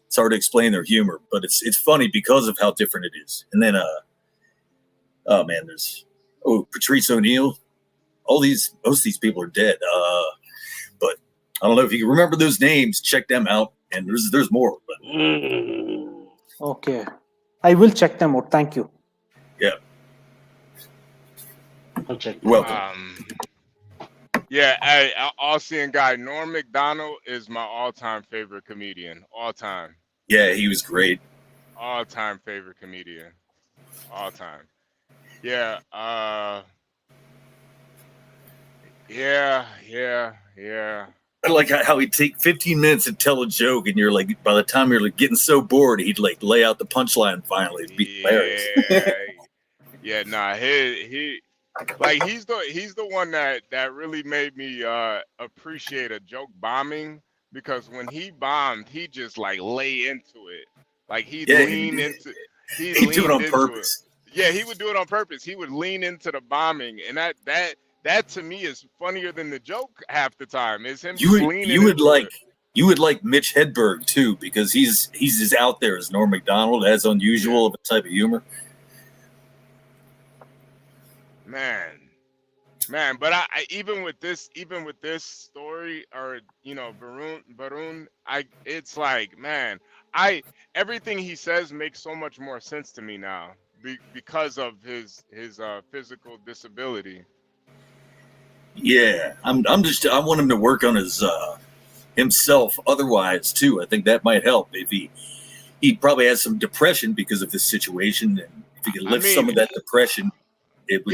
It's hard to explain their humor, but it's funny because of how different it is. And then, there's Patrice O'Neill. Most of these people are dead. But I don't know if you can remember those names. Check them out. And there's more. But. Okay, I will check them out. Thank you. Yeah. I'll check. Welcome. All-seeing guy Norm Macdonald is my all-time favorite comedian. All time. Yeah, he was great. All-time favorite comedian. All time. Yeah. Yeah. I like how he'd take 15 minutes to tell a joke, and you're like, by the time you're like getting so bored, he'd like lay out the punchline finally. It'd be hilarious. He's the one that really made me appreciate a joke bombing, because when he bombed, he just like lay into it. Like he'd lean into He'd do it on purpose. Yeah, he would do it on purpose. He would lean into the bombing, and that to me is funnier than the joke half the time. Is him leaning you would like Mitch Hedberg too, because he's as out there as Norm Macdonald, as unusual of a type of humor. Man, but I even with this story, or Varun, it's like, man, everything he says makes so much more sense to me now because of his physical disability. Yeah, I want him to work on his himself otherwise too. I think that might help. If he probably has some depression because of this situation, and if he can lift some of that depression, it would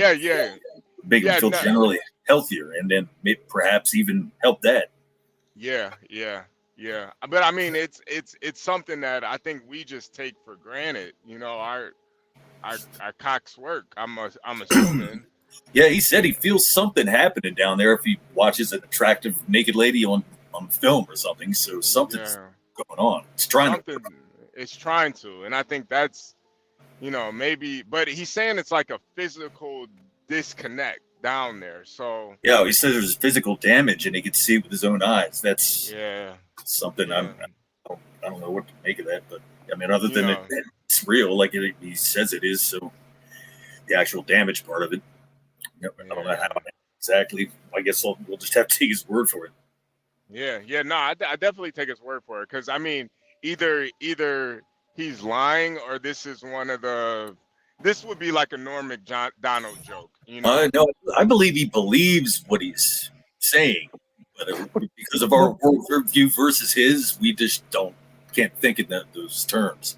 make him feel generally healthier, and then maybe perhaps even help that. Yeah. But I mean, it's something that I think we just take for granted. Our cocks work. I'm assuming. Yeah, he said he feels something happening down there if he watches an attractive naked lady on film or something. So something's going on. It's trying to, and I think that's, maybe. But he's saying it's like a physical disconnect down there. So yeah, he says there's physical damage, and he can see it with his own eyes. That's something I don't know what to make of that, but I mean, other than it's real, like he says it is. So the actual damage part of it. I don't know how exactly. I guess we'll just have to take his word for it. Yeah. No, I definitely take his word for it, because I mean, either he's lying, or this is one of the. This would be like a Norm Macdonald joke. No, I believe he believes what he's saying, but because of our worldview versus his, we just can't think in those terms.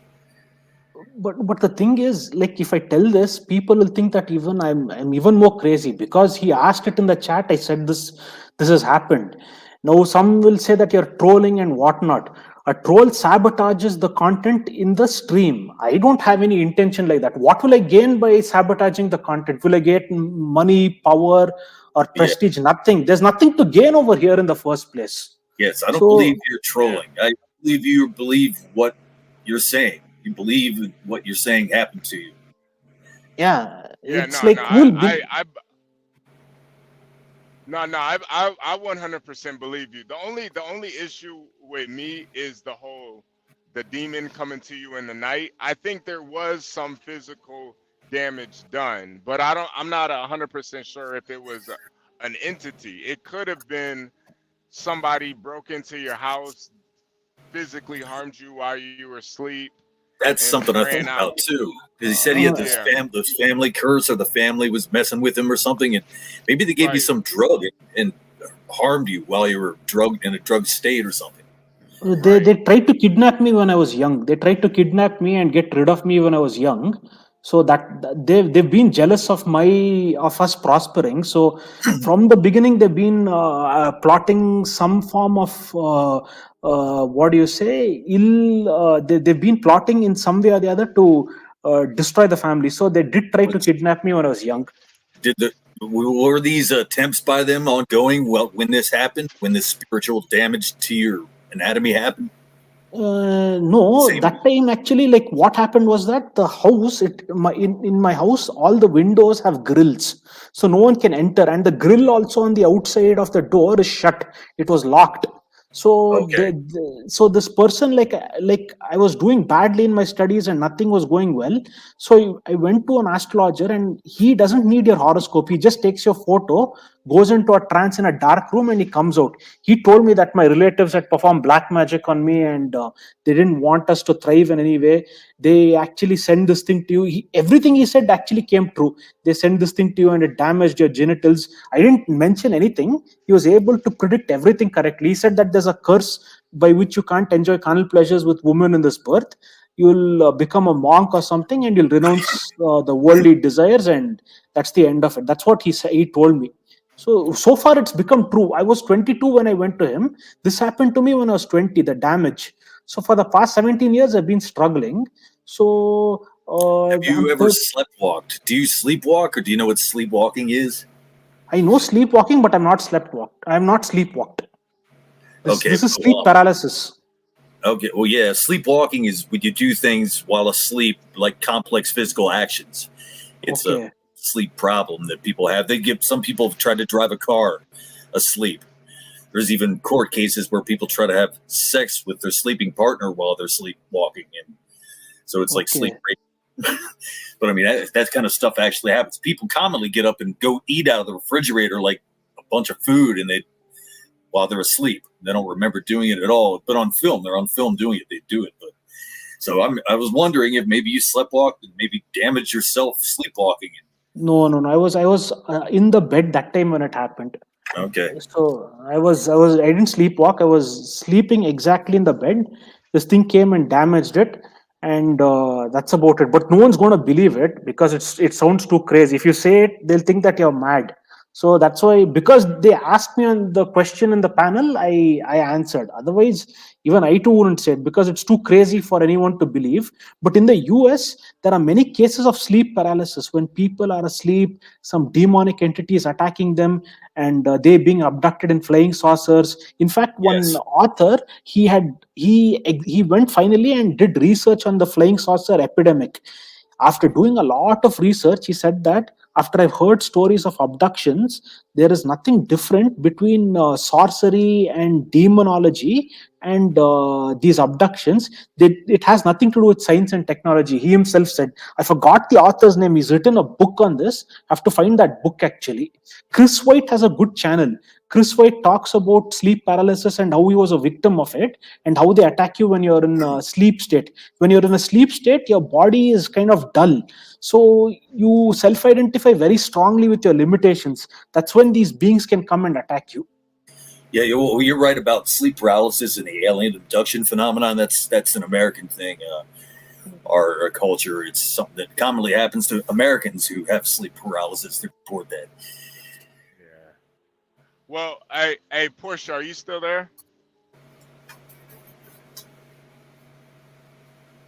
But the thing is, like, if I tell this, people will think that even I'm even more crazy, because he asked it in the chat. I said this has happened. Now some will say that you're trolling and whatnot. A troll sabotages the content in the stream. I don't have any intention like that. What will I gain by sabotaging the content? Will I get money, power, or prestige? Nothing. There's nothing to gain over here in the first place. Yes, I don't believe you're trolling. I believe you believe what you're saying. You believe what you're saying happened to you. Yeah, it's I 100% believe you. The only issue with me is the demon coming to you in the night. I think there was some physical damage done, but I'm not 100% sure if it was an entity. It could have been somebody broke into your house, physically harmed you while you were asleep. That's something I think about too. Because he said he had this family curse, or the family was messing with him or something, and maybe they gave you some drug and harmed you while you were drugged in a drug state or something. They tried to kidnap me when I was young. They tried to kidnap me and get rid of me when I was young. So that they've been jealous of us prospering. So from the beginning they've been plotting some form of what do you say, they've been plotting in some way or the other to destroy the family. So they did try to kidnap me when I was young. Were these attempts by them ongoing when this happened, when this spiritual damage to your anatomy happened? No, that time actually, like what happened was that the house, in my house, all the windows have grills, so no one can enter, and the grill also on the outside of the door is shut. It was locked. So so this person, like I was doing badly in my studies and nothing was going well. So I went to an astrologer, and he doesn't need your horoscope. He just takes your photo, goes into a trance in a dark room, and he comes out. He told me that my relatives had performed black magic on me, and they didn't want us to thrive in any way. They actually sent this thing to you. Everything he said actually came true. They sent this thing to you and it damaged your genitals. I didn't mention anything. He was able to predict everything correctly. He said that there's a curse by which you can't enjoy carnal pleasures with women in this birth. You'll become a monk or something, and you'll renounce the worldly desires, and that's the end of it. That's what he said. He told me. So far it's become true. I was 22 when I went to him. This happened to me when I was 20, the damage. So for the past 17 years, I've been struggling. So have you ever sleptwalked? Do you sleepwalk, or do you know what sleepwalking is? I know sleepwalking, but I'm not sleptwalked. I'm not sleepwalked. This is sleep paralysis. Okay, well, yeah, sleepwalking is when you do things while asleep, like complex physical actions. It's a sleep problem that people have. Some people have tried to drive a car asleep. There's even court cases where people try to have sex with their sleeping partner while they're sleepwalking, and so it's like sleep rape. But I mean, that kind of stuff actually happens. People commonly get up and go eat out of the refrigerator like a bunch of food, and while they're asleep, they don't remember doing it at all. But on film, they're on film doing it. They do it. But so I was wondering if maybe you sleptwalked and maybe damaged yourself sleepwalking. No. I was in the bed that time when it happened. Okay. So I didn't sleepwalk. I was sleeping exactly in the bed. This thing came and damaged it, and that's about it. But no one's going to believe it because it sounds too crazy. If you say it, they'll think that you're mad. So that's why, because they asked me on the question in the panel, I answered. Otherwise, even I too wouldn't say it because it's too crazy for anyone to believe. But in the US, there are many cases of sleep paralysis when people are asleep, some demonic entities attacking them, and they being abducted in flying saucers. In fact, one author, he went finally and did research on the flying saucer epidemic. After doing a lot of research, he said that after I've heard stories of abductions, there is nothing different between sorcery and demonology and these abductions. It has nothing to do with science and technology. He himself said, I forgot the author's name. He's written a book on this. I have to find that book actually. Chris White has a good channel. Chris White talks about sleep paralysis and how he was a victim of it and how they attack you when you're in a sleep state. When you're in a sleep state, your body is kind of dull. So you self-identify very strongly with your limitations. That's when these beings can come and attack you. Yeah, you're right about sleep paralysis and the alien abduction phenomenon. That's an American thing. Our culture, it's something that commonly happens to Americans who have sleep paralysis. They report that. Yeah. Well, hey, Portia, are you still there?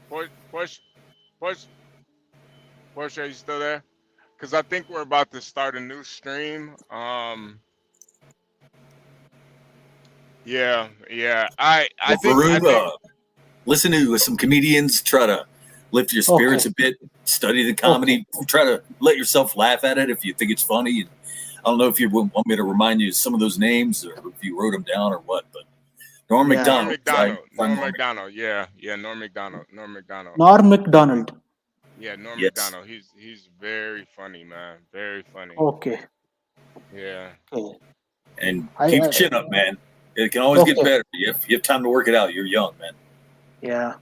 Portia, are you still there? Because I think we're about to start a new stream. Yeah. I think listen to some comedians, try to lift your spirits a bit, study the comedy, try to let yourself laugh at it if you think it's funny. And I don't know if you want me to remind you of some of those names or if you wrote them down or what, but Norm Macdonald. Norm Macdonald. Yeah, Norm Macdonald. Norm Macdonald. Yeah, Norm Macdonald. He's very funny, man. Very funny. Okay. Yeah. Okay. And keep your chin up, man. It can always get better. You have time to work it out. You're young, man. Yeah.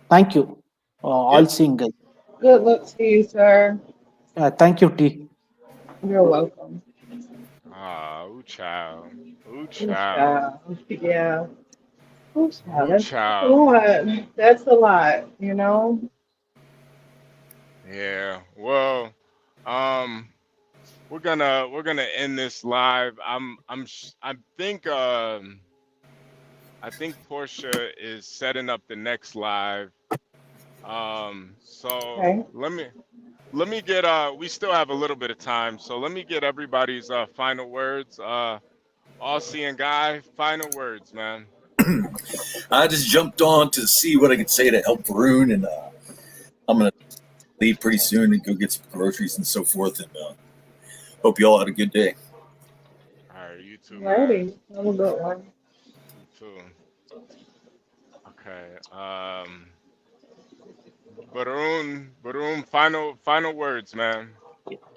Thank you. All seeing guys. Good luck to you, sir. Thank you, T. You're welcome. Ooh, child. Yeah. Ooh, child. That's a lot, you know? Yeah. Well, um, we're gonna end this live. I think Portia is setting up the next live. So Okay. let me get we still have a little bit of time, so let me get everybody's final words. Aussie and Guy, final words, man. I just jumped on to see what I could say to help Varun, and I'm gonna leave pretty soon and go get some groceries and so forth. And hope you all had a good day. All right, you too, man. Alrighty. Have a good one. You too. Okay. Varun, final words, man.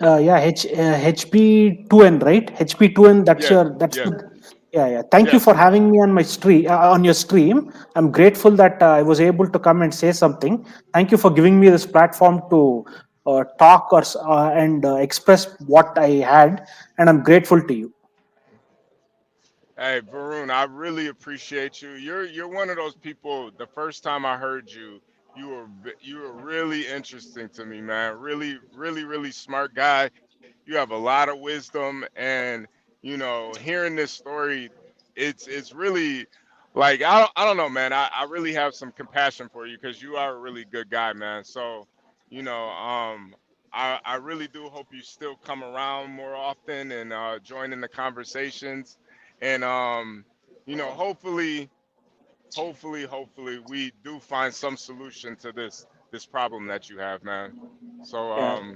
Yeah, HP2N, right? HP2N. That's Yeah, your. That's yeah, the. Yeah, yeah. Thank you yes. for having me on my stream. On your stream, I'm grateful that I was able to come and say something. Thank you for giving me this platform to talk and express what I had, and I'm grateful to you. Hey, Varun, I really appreciate you. You're one of those people. The first time I heard you, you were really interesting to me, man. Really, really, really smart guy. You have a lot of wisdom, and hearing this story, it's really like I don't know, man. I really have some compassion for you because you are a really good guy, man. So, you know, um, I really do hope you still come around more often and join in the conversations, and hopefully we do find some solution to this problem that you have, man. So Yeah.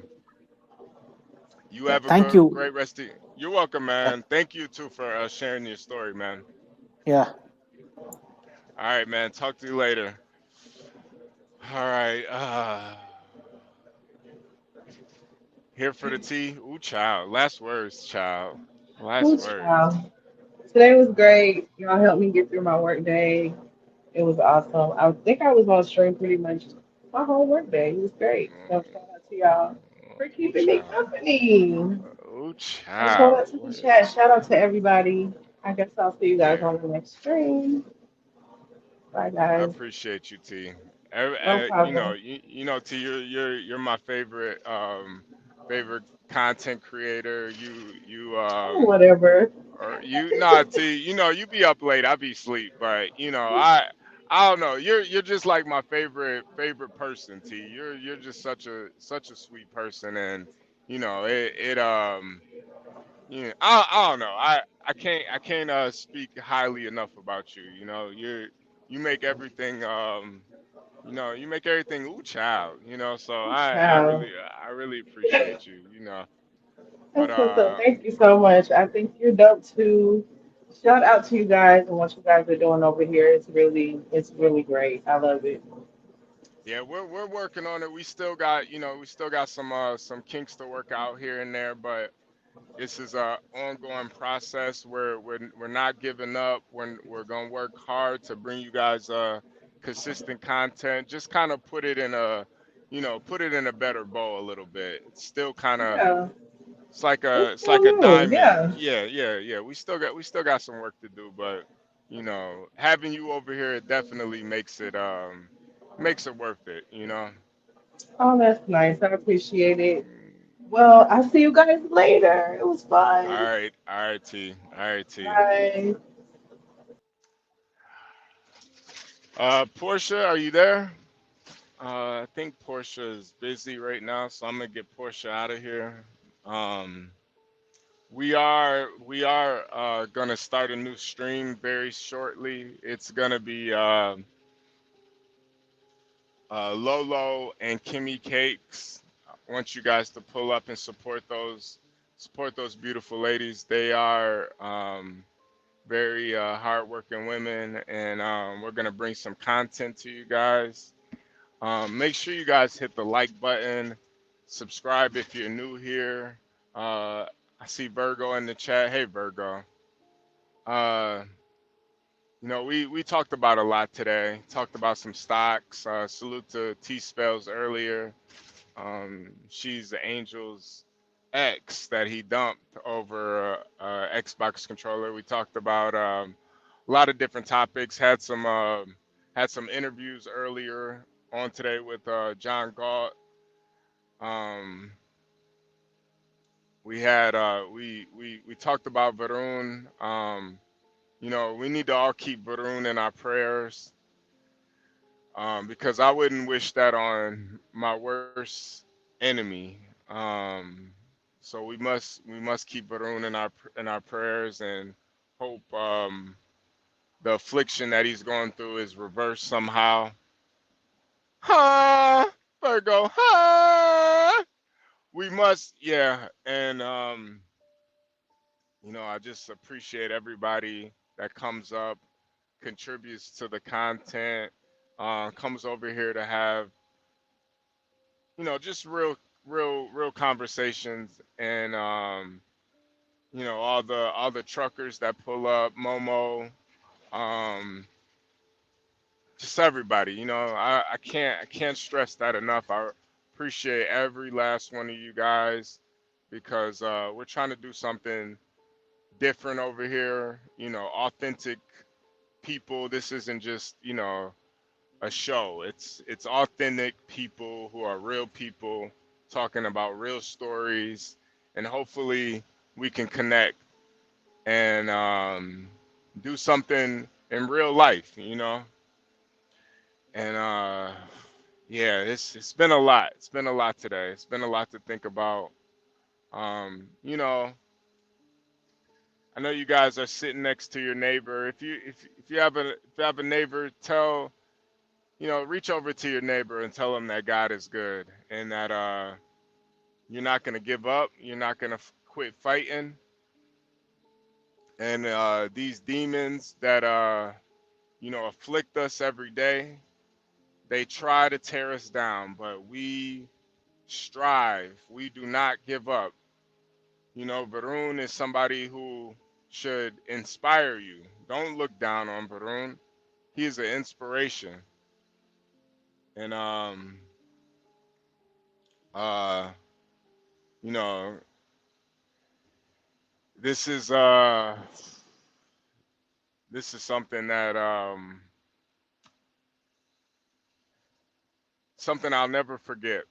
you Yeah. have a Thank good, you. great rest of. You're welcome, Yeah. man. Thank you too for sharing your story, man. Yeah. All right, man. Talk to you later. All right. Here for the tea. Ooh, child. Last words, child. Last Ooh, words. child. Today was great. Y'all helped me get through my work day. It was awesome. I think I was on stream pretty much my whole work day. It was great. So shout out to y'all for Ooh, keeping me child. company. Ooh, Let's go back child. to the chat. Shout out to everybody. I guess I'll see you guys Yeah. on the next stream. Bye, I guys. appreciate you, T. No problem. T. You're my favorite content creator. Whatever. Or you nah T, you be up late, I be sleep, but I don't know. You're just like my favorite person, T. You're just such a sweet person, and I don't know. I can't speak highly enough about you. You make everything you make everything ooh child, so Ciao. I really appreciate you, but That's what's up. Thank you so much. I think you're dope too. Shout out to you guys and what you guys are doing over here. It's really great. I love it. yeah, we're working on it. We still got some kinks to work out here and there, but this is a ongoing process. We're not giving up. We're gonna work hard to bring you guys consistent content. Just kind of put it in a better bow a little bit. It's still kind of Yeah. It's it's still like a new. diamond. Yeah. Yeah. We still got some work to do, but having you over here, it definitely makes it worth it. Oh, that's nice. I appreciate it. Well, I'll see you guys later. It was fun. All right, T. All right, T. Bye. Portia, are you there? I think Portia is busy right now, so I'm gonna get Portia out of here. Um, we are gonna start a new stream very shortly. It's gonna be Lolo and Kimmy Cakes. I want you guys to pull up and support those beautiful ladies. They are very hardworking women, and we're gonna bring some content to you guys. Make sure you guys hit the like button, subscribe if you're new here. I see Virgo in the chat. Hey Virgo. Uh, we talked about a lot today. Talked about some stocks. Salute to T Spells earlier. She's the Angel's ex that he dumped over Xbox controller. We talked about a lot of different topics. Had some interviews earlier on today with John Galt. We had we talked about Varun. You know, we need to all keep Varun in our prayers, because I wouldn't wish that on my worst enemy. So we must keep Varun in our prayers and hope the affliction that he's going through is reversed somehow. Ha, Virgo, ha. We must, yeah, and you know, I just appreciate everybody that comes up, contributes to the content, comes over here to have, you know, just real conversations, and you know, all the truckers that pull up, Momo, just everybody. You know, I can't stress that enough. I appreciate every last one of you guys, because we're trying to do something different over here. You know, authentic people. This isn't just, you know, a show. It's authentic people who are real people talking about real stories, and hopefully we can connect and do something in real life, you know. And yeah, it's been a lot. It's been a lot today. It's been a lot to think about. You know, I know you guys are sitting next to your neighbor. If you have a neighbor, you know, reach over to your neighbor and tell them that God is good, and that you're not gonna give up. You're not gonna quit fighting. And these demons that you know, afflict us every day, they try to tear us down, but we strive. We do not give up. You know, Varun is somebody who should inspire you. Don't look down on Varun. He is an inspiration. And you know, this is something that something I'll never forget.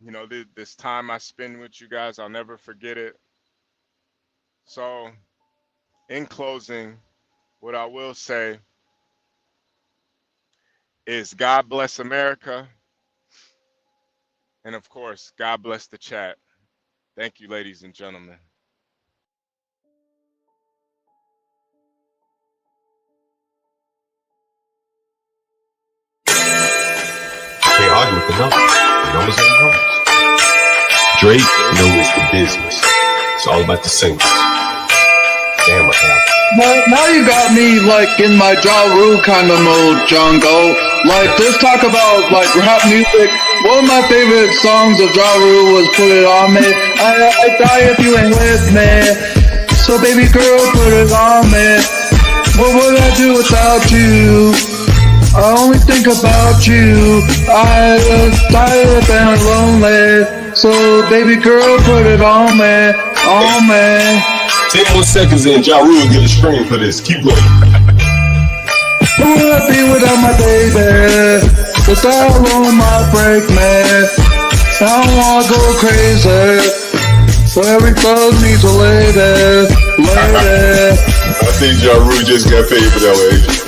You know, this time I spend with you guys, I'll never forget it. So, in closing, what I will say is God bless America. And of course, God bless the chat. Thank you, ladies and gentlemen. Can't argue with the numbers. The numbers are the numbers. Drake knows the business. It's all about the singles. Damn, what happened? Now you got me like in my Ja Rule kind of mode, John Galt. Like, just talk about like rap music. One of my favorite songs of Ja Rule was "Put It On Me." I die if you ain't with me. So baby girl, put it on me. What would I do without you? I only think about you. I was tired and lonely. So baby girl, put it on me, on me. 10 more seconds and Ja Rule get a screen for this. Keep going. Who would I be without my baby? Without on my break, man. I don't wanna go crazy. So every thug needs a lady, lady. I think Ja Rule just got paid for that one.